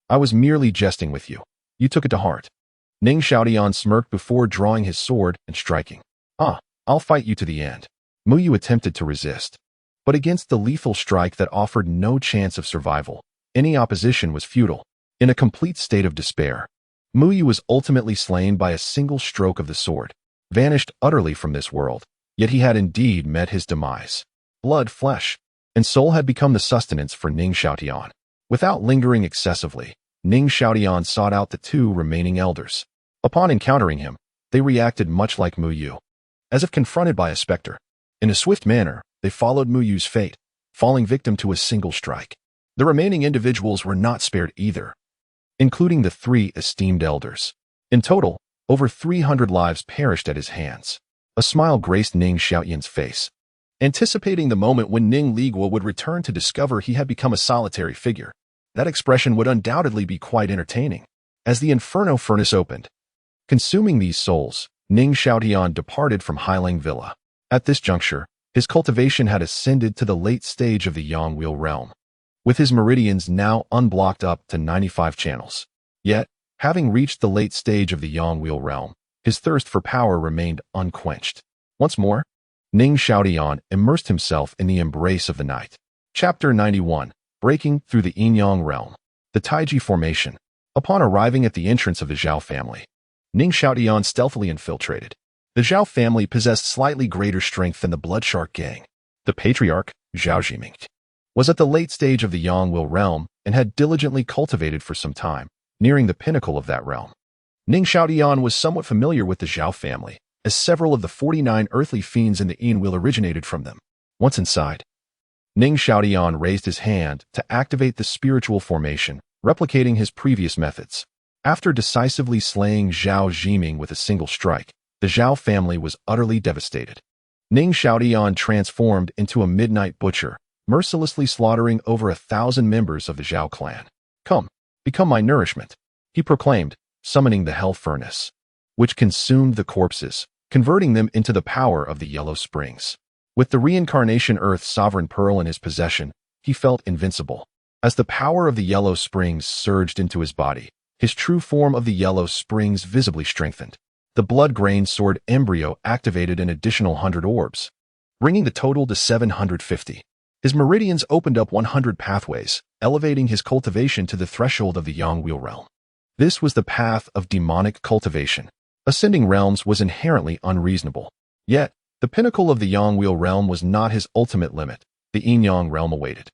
I was merely jesting with you. You took it to heart. Ning Xiaoyan smirked before drawing his sword and striking. I'll fight you to the end. Mu Yu attempted to resist, but against the lethal strike that offered no chance of survival, any opposition was futile. In a complete state of despair, Mu Yu was ultimately slain by a single stroke of the sword, vanished utterly from this world, yet he had indeed met his demise. Blood, flesh, and soul had become the sustenance for Ning Xiaoyan. Without lingering excessively, Ning Xiaoyan sought out the two remaining elders. Upon encountering him, they reacted much like Mu Yu, as if confronted by a specter. In a swift manner, they followed Mu Yu's fate, falling victim to a single strike. The remaining individuals were not spared either, including the three esteemed elders. In total, over 300 lives perished at his hands. A smile graced Ning Xiaoyan's face, anticipating the moment when Ning Ligua would return to discover he had become a solitary figure. That expression would undoubtedly be quite entertaining. As the Inferno Furnace opened, consuming these souls, Ning Xiaoyan departed from Hailing Villa. At this juncture, his cultivation had ascended to the late stage of the Yangwheel realm, with his meridians now unblocked up to 95 channels. Yet, having reached the late stage of the Yangwheel realm, his thirst for power remained unquenched. Once more, Ning Xiaoyan immersed himself in the embrace of the night. Chapter 91. Breaking through the Yin-Yang realm. The Taiji Formation. Upon arriving at the entrance of the Zhao family, Ning Xiaoyan stealthily infiltrated. The Zhao family possessed slightly greater strength than the Bloodshark gang. The patriarch, Zhao Zhiming, was at the late stage of the Yangwheel realm and had diligently cultivated for some time, nearing the pinnacle of that realm. Ning Xiaoyan was somewhat familiar with the Zhao family, as several of the 49 earthly fiends in the Yin-Wheel originated from them. Once inside, Ning Xiaoyan raised his hand to activate the spiritual formation, replicating his previous methods. After decisively slaying Zhao Zhiming with a single strike, the Zhao family was utterly devastated. Ning Xiaoyan transformed into a midnight butcher, mercilessly slaughtering over 1,000 members of the Zhao clan. Come, become my nourishment, he proclaimed, summoning the Hell Furnace, which consumed the corpses, converting them into the power of the Yellow Springs. With the Reincarnation Earth Sovereign Pearl in his possession, he felt invincible. As the power of the Yellow Springs surged into his body, his true form of the Yellow Springs visibly strengthened. The blood-grain sword embryo activated an additional 100 orbs, bringing the total to 750. His meridians opened up 100 pathways, elevating his cultivation to the threshold of the Yangwheel realm. This was the path of demonic cultivation. Ascending realms was inherently unreasonable. Yet, the pinnacle of the Yangwheel realm was not his ultimate limit. The Yin-Yang realm awaited.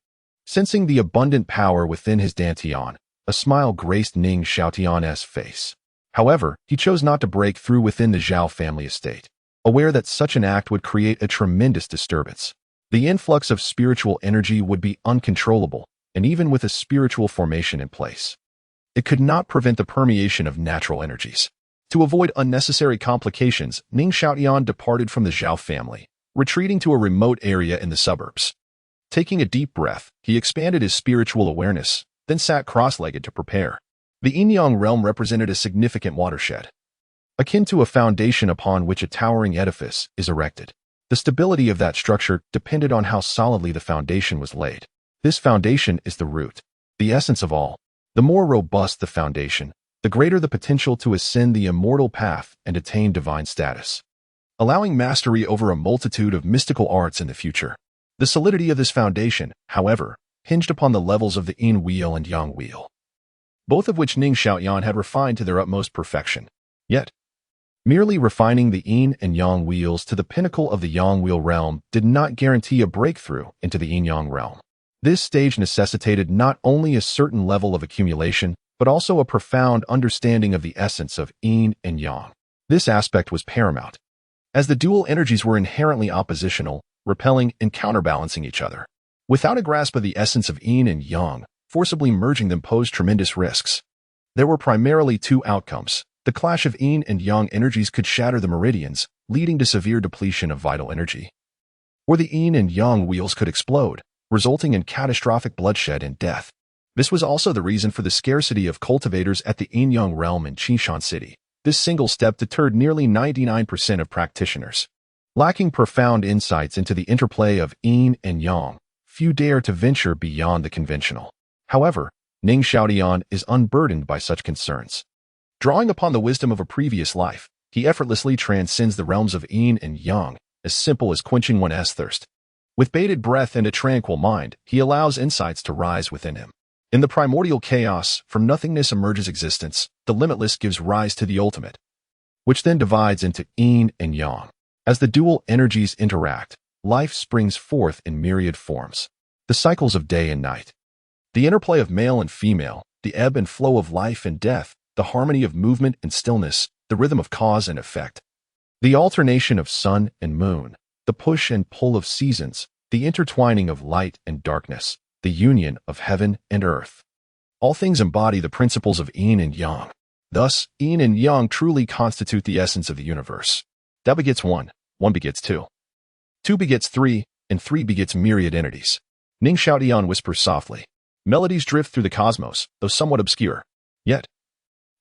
Sensing the abundant power within his Dantian, a smile graced Ning Xiaoyan's face. However, he chose not to break through within the Zhao family estate, aware that such an act would create a tremendous disturbance. The influx of spiritual energy would be uncontrollable, and even with a spiritual formation in place, it could not prevent the permeation of natural energies. To avoid unnecessary complications, Ning Xiaoyan departed from the Zhao family, retreating to a remote area in the suburbs. Taking a deep breath, he expanded his spiritual awareness, then sat cross-legged to prepare. The Yin-Yang realm represented a significant watershed, akin to a foundation upon which a towering edifice is erected. The stability of that structure depended on how solidly the foundation was laid. This foundation is the root, the essence of all. The more robust the foundation, the greater the potential to ascend the immortal path and attain divine status, allowing mastery over a multitude of mystical arts in the future. The solidity of this foundation, however, hinged upon the levels of the Yin-Wheel and Yang-Wheel, both of which Ning Xiaoyan had refined to their utmost perfection. Yet, merely refining the Yin and Yang wheels to the pinnacle of the Yang-Wheel realm did not guarantee a breakthrough into the Yin-Yang realm. This stage necessitated not only a certain level of accumulation, but also a profound understanding of the essence of Yin and Yang. This aspect was paramount, as the dual energies were inherently oppositional, repelling and counterbalancing each other. Without a grasp of the essence of Yin and Yang, forcibly merging them posed tremendous risks. There were primarily two outcomes. The clash of Yin and Yang energies could shatter the meridians, leading to severe depletion of vital energy. Or the Yin and Yang wheels could explode, resulting in catastrophic bloodshed and death. This was also the reason for the scarcity of cultivators at the Yin-Yang realm in Qinshan City. This single step deterred nearly 99% of practitioners. Lacking profound insights into the interplay of Yin and Yang, few dare to venture beyond the conventional. However, Ning Xiaodian is unburdened by such concerns. Drawing upon the wisdom of a previous life, he effortlessly transcends the realms of Yin and Yang, as simple as quenching one's thirst. With bated breath and a tranquil mind, he allows insights to rise within him. In the primordial chaos, from nothingness emerges existence, the limitless gives rise to the ultimate, which then divides into Yin and Yang. As the dual energies interact, life springs forth in myriad forms. The cycles of day and night, the interplay of male and female, the ebb and flow of life and death, the harmony of movement and stillness, the rhythm of cause and effect, the alternation of sun and moon, the push and pull of seasons, the intertwining of light and darkness, the union of heaven and earth. All things embody the principles of Yin and Yang. Thus, Yin and Yang truly constitute the essence of the universe. That begets one, one begets two. Two begets three, and three begets myriad entities. Ning Xiaodian whispers softly. Melodies drift through the cosmos, though somewhat obscure. Yet,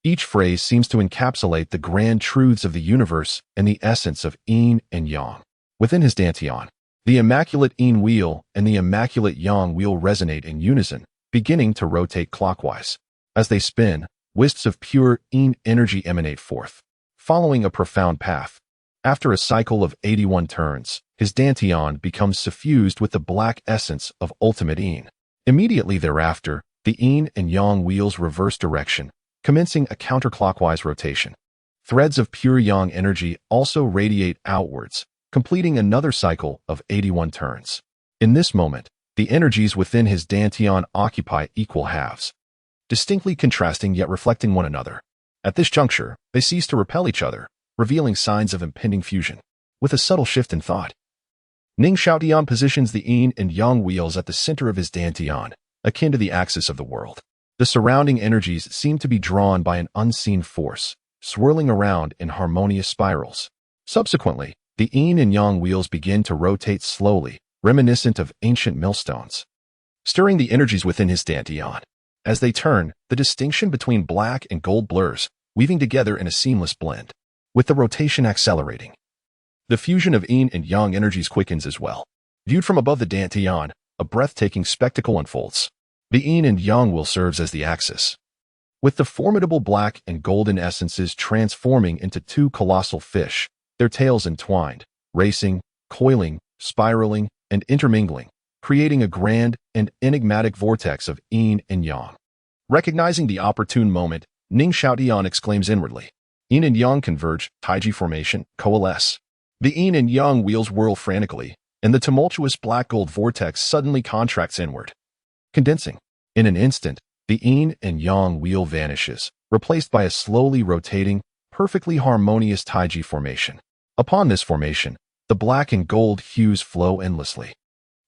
each phrase seems to encapsulate the grand truths of the universe and the essence of Yin and Yang. Within his dantian, the immaculate Yin wheel and the immaculate Yang wheel resonate in unison, beginning to rotate clockwise. As they spin, wisps of pure Yin energy emanate forth, following a profound path. After a cycle of 81 turns, his dantian becomes suffused with the black essence of ultimate Yin. Immediately thereafter, the Yin and Yang wheels reverse direction, commencing a counterclockwise rotation. Threads of pure Yang energy also radiate outwards, completing another cycle of 81 turns. In this moment, the energies within his dantian occupy equal halves, distinctly contrasting yet reflecting one another. At this juncture, they cease to repel each other, revealing signs of impending fusion. With a subtle shift in thought, Ning Xiaodian positions the Yin and Yang wheels at the center of his dantian, akin to the axis of the world. The surrounding energies seem to be drawn by an unseen force, swirling around in harmonious spirals. Subsequently, the Yin and Yang wheels begin to rotate slowly, reminiscent of ancient millstones, stirring the energies within his dantian. As they turn, the distinction between black and gold blurs, weaving together in a seamless blend. With the rotation accelerating, the fusion of Yin and Yang energies quickens as well. Viewed from above the dantian, a breathtaking spectacle unfolds. The Yin and Yang wheel serves as the axis, with the formidable black and golden essences transforming into two colossal fish, their tails entwined, racing, coiling, spiraling, and intermingling, creating a grand and enigmatic vortex of Yin and Yang. Recognizing the opportune moment, Ning Xiaodian exclaims inwardly. Yin and Yang converge, Taiji formation, coalesce. The Yin and Yang wheels whirl frantically, and the tumultuous black-gold vortex suddenly contracts inward, condensing. In an instant, the Yin and Yang wheel vanishes, replaced by a slowly rotating, perfectly harmonious Taiji formation. Upon this formation, the black and gold hues flow endlessly,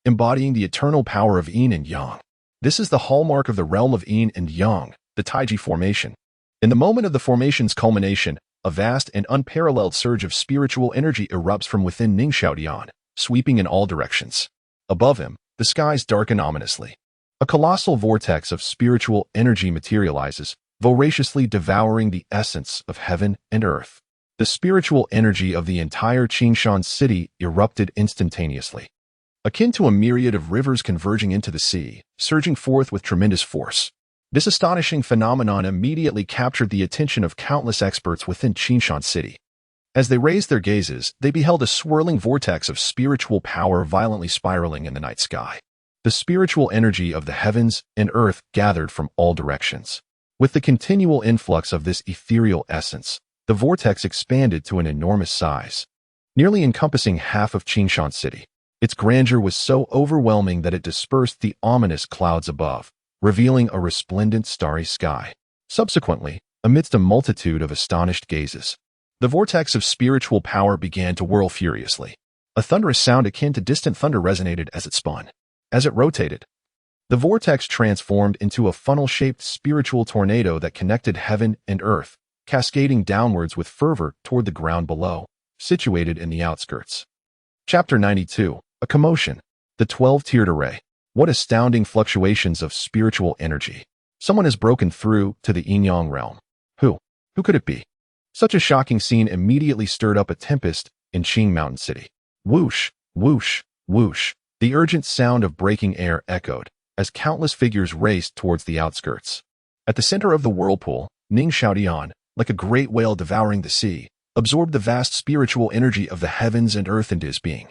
embodying the eternal power of Yin and Yang. This is the hallmark of the realm of Yin and Yang, the Taiji formation. In the moment of the formation's culmination, a vast and unparalleled surge of spiritual energy erupts from within Ning Xiaodian, sweeping in all directions. Above him, the skies darken ominously. A colossal vortex of spiritual energy materializes, voraciously devouring the essence of heaven and earth. The spiritual energy of the entire Qinshan city erupted instantaneously, akin to a myriad of rivers converging into the sea, surging forth with tremendous force. This astonishing phenomenon immediately captured the attention of countless experts within Qinshan City. As they raised their gazes, they beheld a swirling vortex of spiritual power violently spiraling in the night sky. The spiritual energy of the heavens and earth gathered from all directions. With the continual influx of this ethereal essence, the vortex expanded to an enormous size, nearly encompassing half of Qinshan City. Its grandeur was so overwhelming that it dispersed the ominous clouds above, revealing a resplendent starry sky. Subsequently, amidst a multitude of astonished gazes, the vortex of spiritual power began to whirl furiously. A thunderous sound akin to distant thunder resonated as it spun. As it rotated, the vortex transformed into a funnel-shaped spiritual tornado that connected heaven and earth, cascading downwards with fervor toward the ground below, situated in the outskirts. Chapter 92. A Commotion. The 12-tiered Array. What astounding fluctuations of spiritual energy. Someone has broken through to the yin-yang realm. Who? Who could it be? Such a shocking scene immediately stirred up a tempest in Qing Mountain City. Whoosh, whoosh, whoosh. The urgent sound of breaking air echoed as countless figures raced towards the outskirts. At the center of the whirlpool, Ning Xiaodian, like a great whale devouring the sea, absorbed the vast spiritual energy of the heavens and earth into his being.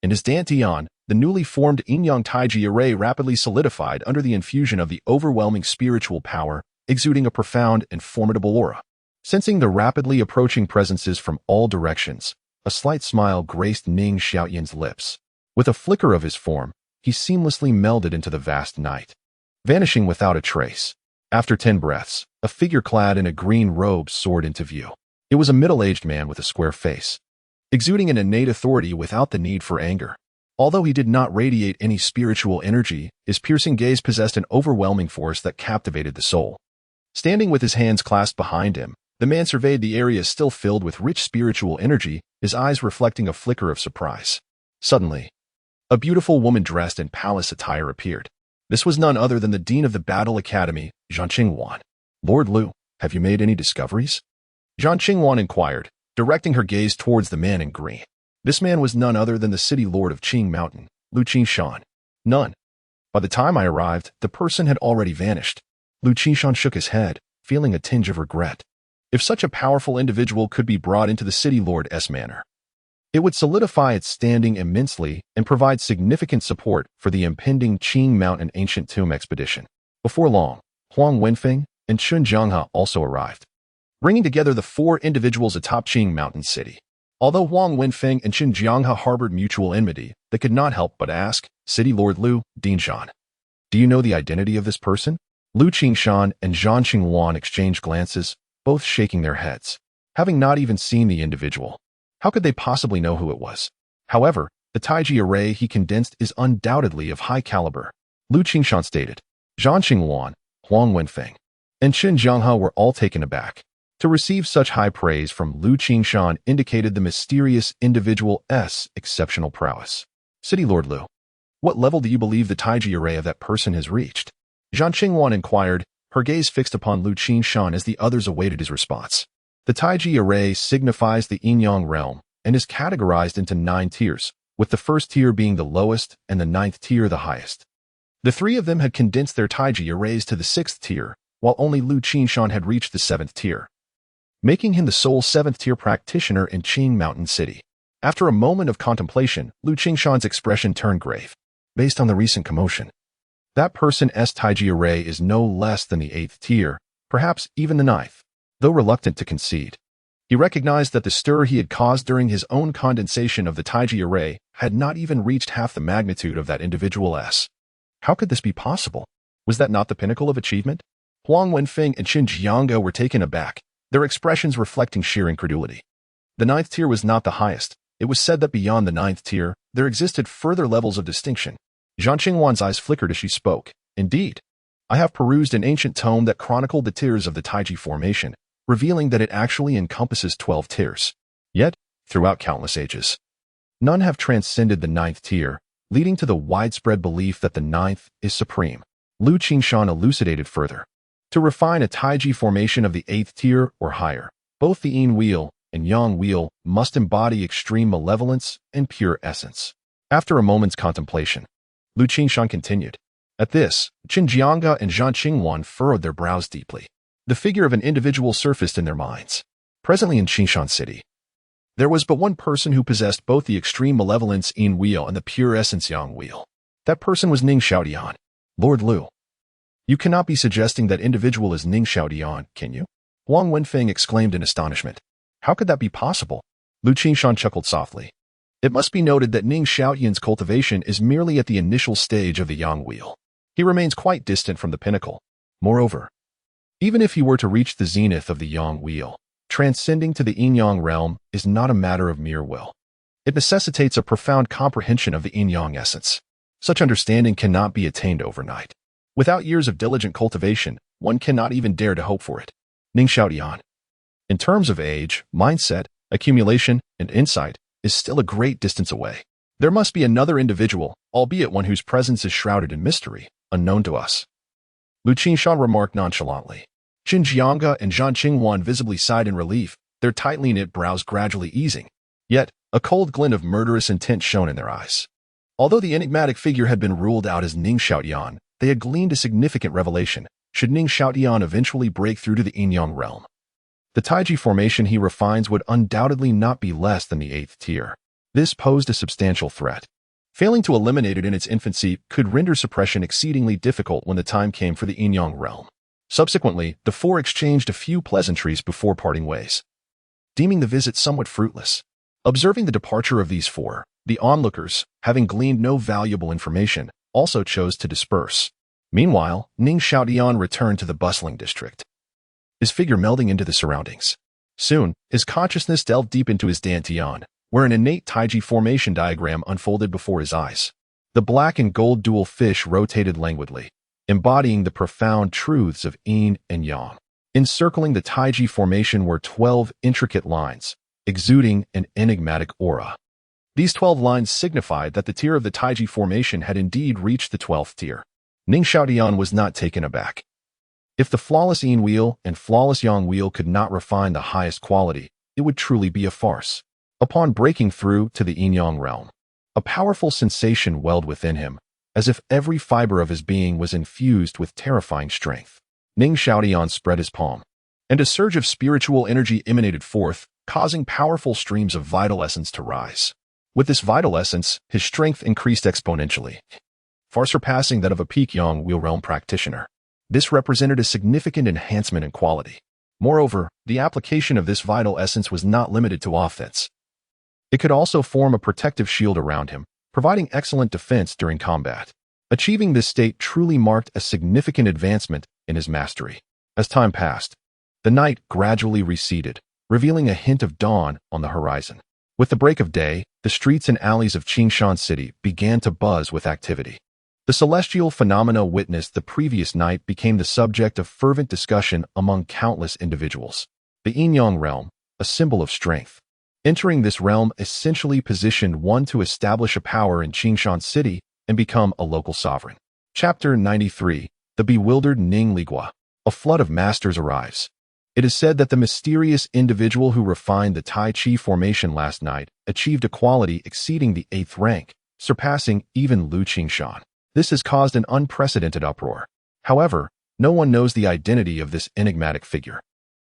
In his dantian, the newly formed yin-yang taiji array rapidly solidified under the infusion of the overwhelming spiritual power, exuding a profound and formidable aura. Sensing the rapidly approaching presences from all directions, a slight smile graced Ning Xiaoyan's lips. With a flicker of his form, he seamlessly melded into the vast night, vanishing without a trace. After 10 breaths, a figure clad in a green robe soared into view. It was a middle-aged man with a square face, exuding an innate authority without the need for anger. Although he did not radiate any spiritual energy, his piercing gaze possessed an overwhelming force that captivated the soul. Standing with his hands clasped behind him, the man surveyed the area still filled with rich spiritual energy, his eyes reflecting a flicker of surprise. Suddenly, a beautiful woman dressed in palace attire appeared. This was none other than the Dean of the Battle Academy, Zhang Qingwan. Lord Lu, have you made any discoveries? Zhang Qingwan inquired, directing her gaze towards the man in green. This man was none other than the city lord of Qing Mountain, Lu Qingshan. None. By the time I arrived, the person had already vanished. Lu Qingshan shook his head, feeling a tinge of regret. If such a powerful individual could be brought into the city lord's manor, it would solidify its standing immensely and provide significant support for the impending Qing Mountain Ancient Tomb expedition. Before long, Huang Wenfeng and Chun Jianghe also arrived, bringing together the 4 individuals atop Qing Mountain City. Although Huang Wenfeng and Chun Jianghe harbored mutual enmity, they could not help but ask, City Lord Lu, Dinshan, do you know the identity of this person? Lu Qingshan and Zhang Qingwan exchanged glances, both shaking their heads. Having not even seen the individual, how could they possibly know who it was? However, the taiji array he condensed is undoubtedly of high caliber. Lu Qingshan stated. Zhang Qingwan, Huang Wenfeng, and Chun Jianghe were all taken aback. To receive such high praise from Lu Qingshan indicated the mysterious individual's exceptional prowess. City Lord Lu, what level do you believe the taiji array of that person has reached? Zhang Qingwan inquired, her gaze fixed upon Lu Qingshan as the others awaited his response. The taiji array signifies the yin-yang realm and is categorized into 9 tiers, with the first tier being the lowest and the 9th tier the highest. The 3 of them had condensed their taiji arrays to the 6th tier, while only Lu Qingshan had reached the 7th tier, making him the sole 7th tier practitioner in Qing Mountain City. After a moment of contemplation, Lu Qingshan's expression turned grave. Based on the recent commotion, that person's taiji array is no less than the 8th tier, perhaps even the 9th. Though reluctant to concede, he recognized that the stir he had caused during his own condensation of the taiji array had not even reached half the magnitude of that individual's. How could this be possible? Was that not the pinnacle of achievement? Huang Wenfeng and Chun Jianghe were taken aback, their expressions reflecting sheer incredulity. The 9th tier was not the highest. It was said that beyond the 9th tier, there existed further levels of distinction. Zhang Qingwan's eyes flickered as she spoke. Indeed, I have perused an ancient tome that chronicled the tiers of the taiji formation, revealing that it actually encompasses 12 tiers. Yet, throughout countless ages, none have transcended the 9th tier, leading to the widespread belief that the 9th is supreme. Lu Qingshan elucidated further. To refine a taiji formation of the 8th tier or higher, both the yin wheel and yang wheel must embody extreme malevolence and pure essence. After a moment's contemplation, Lu Qingshan continued. At this, Chun Jianghe and Zhang Qingwan furrowed their brows deeply. The figure of an individual surfaced in their minds. Presently in Qingshan City, there was but one person who possessed both the extreme malevolence yin wheel and the pure essence yang wheel. That person was Ning Xiaodian. Lord Lu, you cannot be suggesting that individual is Ning Xiaodian, can you? Huang Wenfeng exclaimed in astonishment. How could that be possible? Lu Qingshan chuckled softly. It must be noted that Ning Xiaoyan's cultivation is merely at the initial stage of the yang wheel. He remains quite distant from the pinnacle. Moreover, even if he were to reach the zenith of the yang wheel, transcending to the yin-yang realm is not a matter of mere will. It necessitates a profound comprehension of the yin-yang essence. Such understanding cannot be attained overnight. Without years of diligent cultivation, one cannot even dare to hope for it. Ning Xiaodian, in terms of age, mindset, accumulation, and insight, is still a great distance away. There must be another individual, albeit one whose presence is shrouded in mystery, unknown to us. Lu Qingshan remarked nonchalantly. Qin Jianga and Zhang Qingwan visibly sighed in relief, their tightly knit brows gradually easing. Yet, a cold glint of murderous intent shone in their eyes. Although the enigmatic figure had been ruled out as Ning Xiaotian, they had gleaned a significant revelation, should Ning Xiaotian eventually break through to the Yinyang realm. The Taiji formation he refines would undoubtedly not be less than the 8th tier. This posed a substantial threat. Failing to eliminate it in its infancy could render suppression exceedingly difficult when the time came for the Yinyang realm. Subsequently, the four exchanged a few pleasantries before parting ways, deeming the visit somewhat fruitless. Observing the departure of these four, the onlookers, having gleaned no valuable information, also chose to disperse. Meanwhile, Ning Xiaotian returned to the bustling district, his figure melding into the surroundings. Soon, his consciousness delved deep into his dantian, where an innate Taiji formation diagram unfolded before his eyes. The black and gold dual fish rotated languidly, embodying the profound truths of Yin and Yang. Encircling the Taiji formation were 12 intricate lines, exuding an enigmatic aura. These 12 lines signified that the tier of the Taiji formation had indeed reached the 12th tier. Ning Xiaotian was not taken aback. If the flawless Yin wheel and flawless Yang wheel could not refine the highest quality, it would truly be a farce. Upon breaking through to the Yin-Yang realm, a powerful sensation welled within him, as if every fiber of his being was infused with terrifying strength. Ning Xiaotian spread his palm, and a surge of spiritual energy emanated forth, causing powerful streams of vital essence to rise. With this vital essence, his strength increased exponentially, far surpassing that of a peak Yang wheel realm practitioner. This represented a significant enhancement in quality. Moreover, the application of this vital essence was not limited to offense. It could also form a protective shield around him, providing excellent defense during combat. Achieving this state truly marked a significant advancement in his mastery. As time passed, the night gradually receded, revealing a hint of dawn on the horizon. With the break of day, the streets and alleys of Qingshan City began to buzz with activity. The celestial phenomena witnessed the previous night became the subject of fervent discussion among countless individuals. The Yin-Yang realm, a symbol of strength. Entering this realm essentially positioned one to establish a power in Qingshan City and become a local sovereign. Chapter 93, The Bewildered Ning Ligua. A flood of masters arrives. It is said that the mysterious individual who refined the Tai Chi formation last night achieved a quality exceeding the 8th rank, surpassing even Lu Qingshan. This has caused an unprecedented uproar. However, no one knows the identity of this enigmatic figure.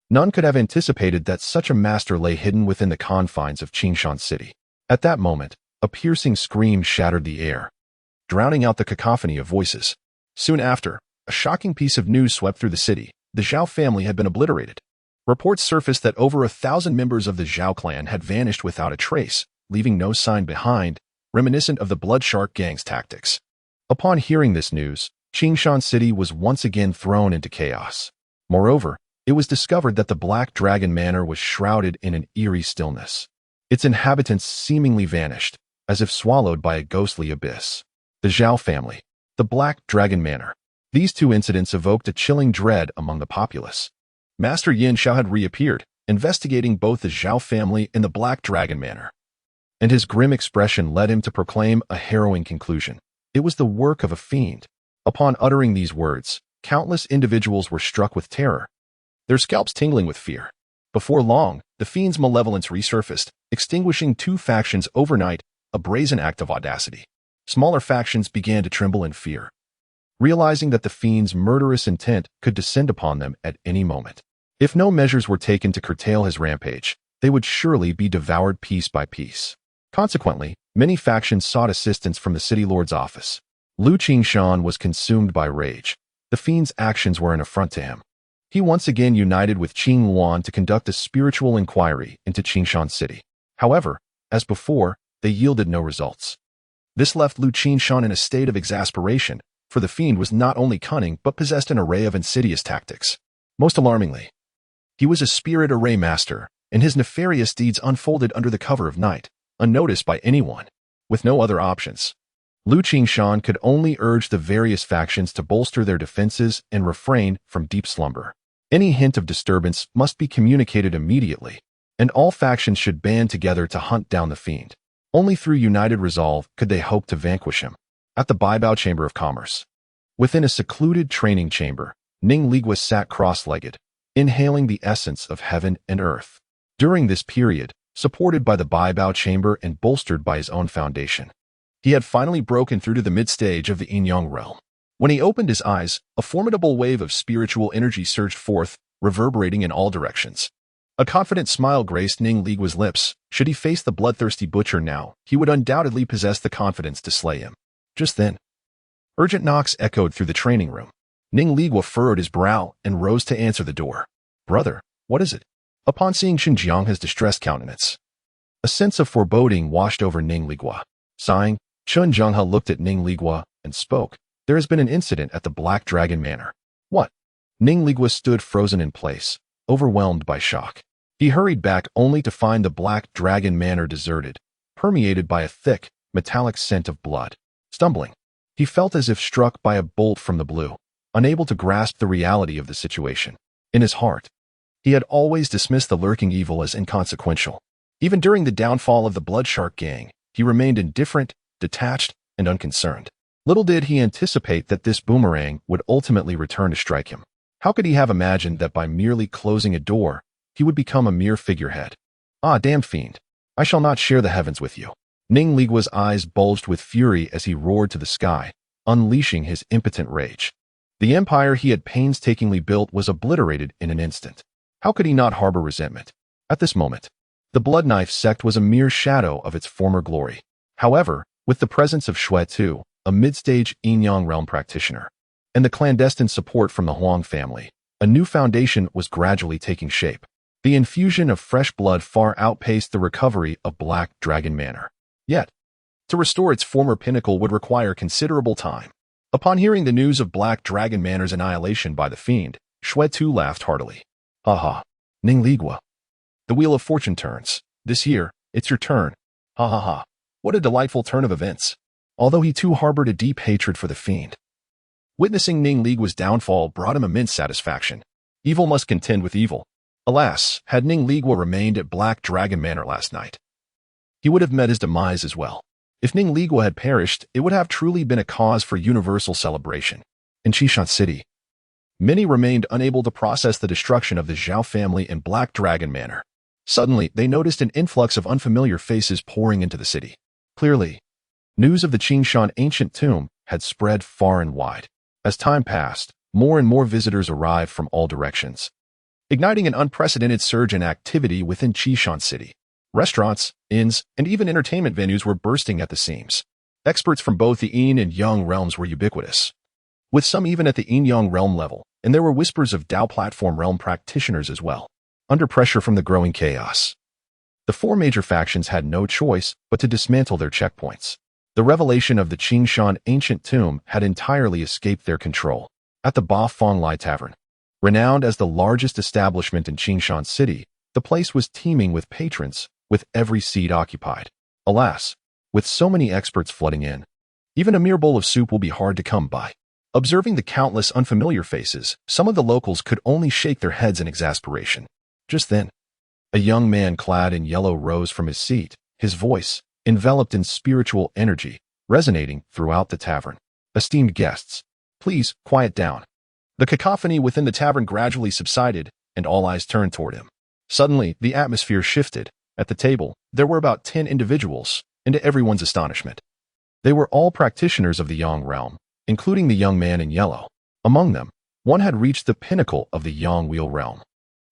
None could have anticipated that such a master lay hidden within the confines of Qingshan City. At that moment, a piercing scream shattered the air, drowning out the cacophony of voices. Soon after, a shocking piece of news swept through the city. The Zhao family had been obliterated. Reports surfaced that over 1,000 members of the Zhao clan had vanished without a trace, leaving no sign behind, reminiscent of the Blood Shark gang's tactics. Upon hearing this news, Qingshan City was once again thrown into chaos. Moreover, it was discovered that the Black Dragon Manor was shrouded in an eerie stillness. Its inhabitants seemingly vanished, as if swallowed by a ghostly abyss. The Zhao family, the Black Dragon Manor. These two incidents evoked a chilling dread among the populace. Master Yin Xiao had reappeared, investigating both the Zhao family and the Black Dragon Manor. And his grim expression led him to proclaim a harrowing conclusion. It was the work of a fiend. Upon uttering these words, countless individuals were struck with terror, their scalps tingling with fear. Before long, the fiend's malevolence resurfaced, extinguishing two factions overnight, a brazen act of audacity. Smaller factions began to tremble in fear, realizing that the fiend's murderous intent could descend upon them at any moment. If no measures were taken to curtail his rampage, they would surely be devoured piece by piece. Consequently, many factions sought assistance from the city lord's office. Lu Qingshan was consumed by rage. The fiend's actions were an affront to him. He once again united with Qing Luan to conduct a spiritual inquiry into Qingshan City. However, as before, they yielded no results. This left Lu Qingshan in a state of exasperation, for the fiend was not only cunning but possessed an array of insidious tactics. Most alarmingly, he was a spirit array master, and his nefarious deeds unfolded under the cover of night, unnoticed by anyone. With no other options, Lu Qingshan could only urge the various factions to bolster their defenses and refrain from deep slumber. Any hint of disturbance must be communicated immediately, and all factions should band together to hunt down the fiend. Only through united resolve could they hope to vanquish him. At the Baibao Chamber of Commerce, within a secluded training chamber, Ning Ligua sat cross-legged, inhaling the essence of heaven and earth. During this period, supported by the Baibao Chamber and bolstered by his own foundation, he had finally broken through to the mid-stage of the Yin-Yang realm. When he opened his eyes, a formidable wave of spiritual energy surged forth, reverberating in all directions. A confident smile graced Ning Ligua's lips. Should he face the bloodthirsty butcher now, he would undoubtedly possess the confidence to slay him. Just then, urgent knocks echoed through the training room. Ning Ligua furrowed his brow and rose to answer the door. "Brother, what is it?" Upon seeing Xinjiang's distressed countenance, a sense of foreboding washed over Ning Ligua. Sighing, Chen Zhenghe looked at Ning Ligua and spoke. "There has been an incident at the Black Dragon Manor." "What?" Ning Ligua stood frozen in place, overwhelmed by shock. He hurried back only to find the Black Dragon Manor deserted, permeated by a thick, metallic scent of blood. Stumbling, he felt as if struck by a bolt from the blue, unable to grasp the reality of the situation. In his heart, he had always dismissed the lurking evil as inconsequential. Even during the downfall of the Bloodshark gang, he remained indifferent, detached, and unconcerned. Little did he anticipate that this boomerang would ultimately return to strike him. How could he have imagined that by merely closing a door, he would become a mere figurehead? "Ah, damn fiend! I shall not share the heavens with you." Ning Ligua's eyes bulged with fury as he roared to the sky, unleashing his impotent rage. The empire he had painstakingly built was obliterated in an instant. How could he not harbor resentment? At this moment, the Blood Knife sect was a mere shadow of its former glory. However, with the presence of Xue Tu, a mid-stage Yin-Yang realm practitioner, and the clandestine support from the Huang family, a new foundation was gradually taking shape. The infusion of fresh blood far outpaced the recovery of Black Dragon Manor. Yet, to restore its former pinnacle would require considerable time. Upon hearing the news of Black Dragon Manor's annihilation by the fiend, Xue Tu laughed heartily. "Ha ha, Ning Ligua. The wheel of fortune turns. This year, it's your turn. Ha ha ha. What a delightful turn of events." Although he too harbored a deep hatred for the fiend, witnessing Ning Ligua's downfall brought him immense satisfaction. Evil must contend with evil. Alas, had Ning Ligua remained at Black Dragon Manor last night, he would have met his demise as well. If Ning Ligua had perished, it would have truly been a cause for universal celebration. In Qishan City, many remained unable to process the destruction of the Zhao family in Black Dragon Manor. Suddenly, they noticed an influx of unfamiliar faces pouring into the city. Clearly, news of the Qingshan ancient tomb had spread far and wide. As time passed, more and more visitors arrived from all directions, igniting an unprecedented surge in activity within Qishan City. Restaurants, inns, and even entertainment venues were bursting at the seams. Experts from both the Yin and Yang realms were ubiquitous, with some even at the Yin-Yang realm level, and there were whispers of Dao platform realm practitioners as well. Under pressure from the growing chaos, the four major factions had no choice but to dismantle their checkpoints. The revelation of the Qingshan ancient tomb had entirely escaped their control. At the Ba Fong Lai Tavern, renowned as the largest establishment in Qingshan City, the place was teeming with patrons, with every seat occupied. Alas, with so many experts flooding in, even a mere bowl of soup will be hard to come by. Observing the countless unfamiliar faces, some of the locals could only shake their heads in exasperation. Just then, a young man clad in yellow rose from his seat, his voice, enveloped in spiritual energy, resonating throughout the tavern. "Esteemed guests, please quiet down." The cacophony within the tavern gradually subsided, and all eyes turned toward him. Suddenly, the atmosphere shifted. At the table, there were about 10 individuals, and to everyone's astonishment, they were all practitioners of the Yang realm, including the young man in yellow. Among them, one had reached the pinnacle of the Yang Wheel realm.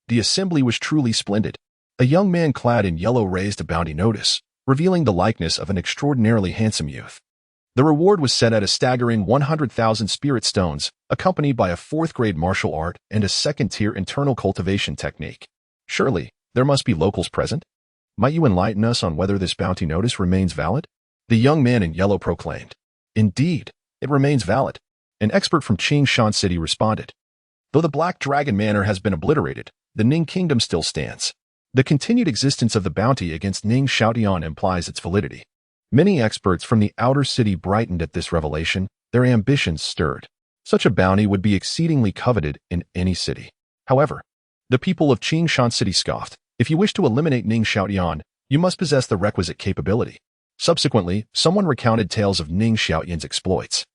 The assembly was truly splendid. A young man clad in yellow raised a bounty notice, revealing the likeness of an extraordinarily handsome youth. The reward was set at a staggering 100,000 spirit stones, accompanied by a 4th-grade martial art and a 2nd-tier internal cultivation technique. Surely, there must be locals present? Might you enlighten us on whether this bounty notice remains valid? The young man in yellow proclaimed. Indeed, it remains valid. An expert from Qingshan City responded. Though the Black Dragon Manor has been obliterated, the Ning Kingdom still stands. The continued existence of the bounty against Ning Xiaotian implies its validity. Many experts from the outer city brightened at this revelation, their ambitions stirred. Such a bounty would be exceedingly coveted in any city. However, the people of Qingshan City scoffed. If you wish to eliminate Ning Xiaotian, you must possess the requisite capability. Subsequently, someone recounted tales of Ning Xiaoyan's exploits.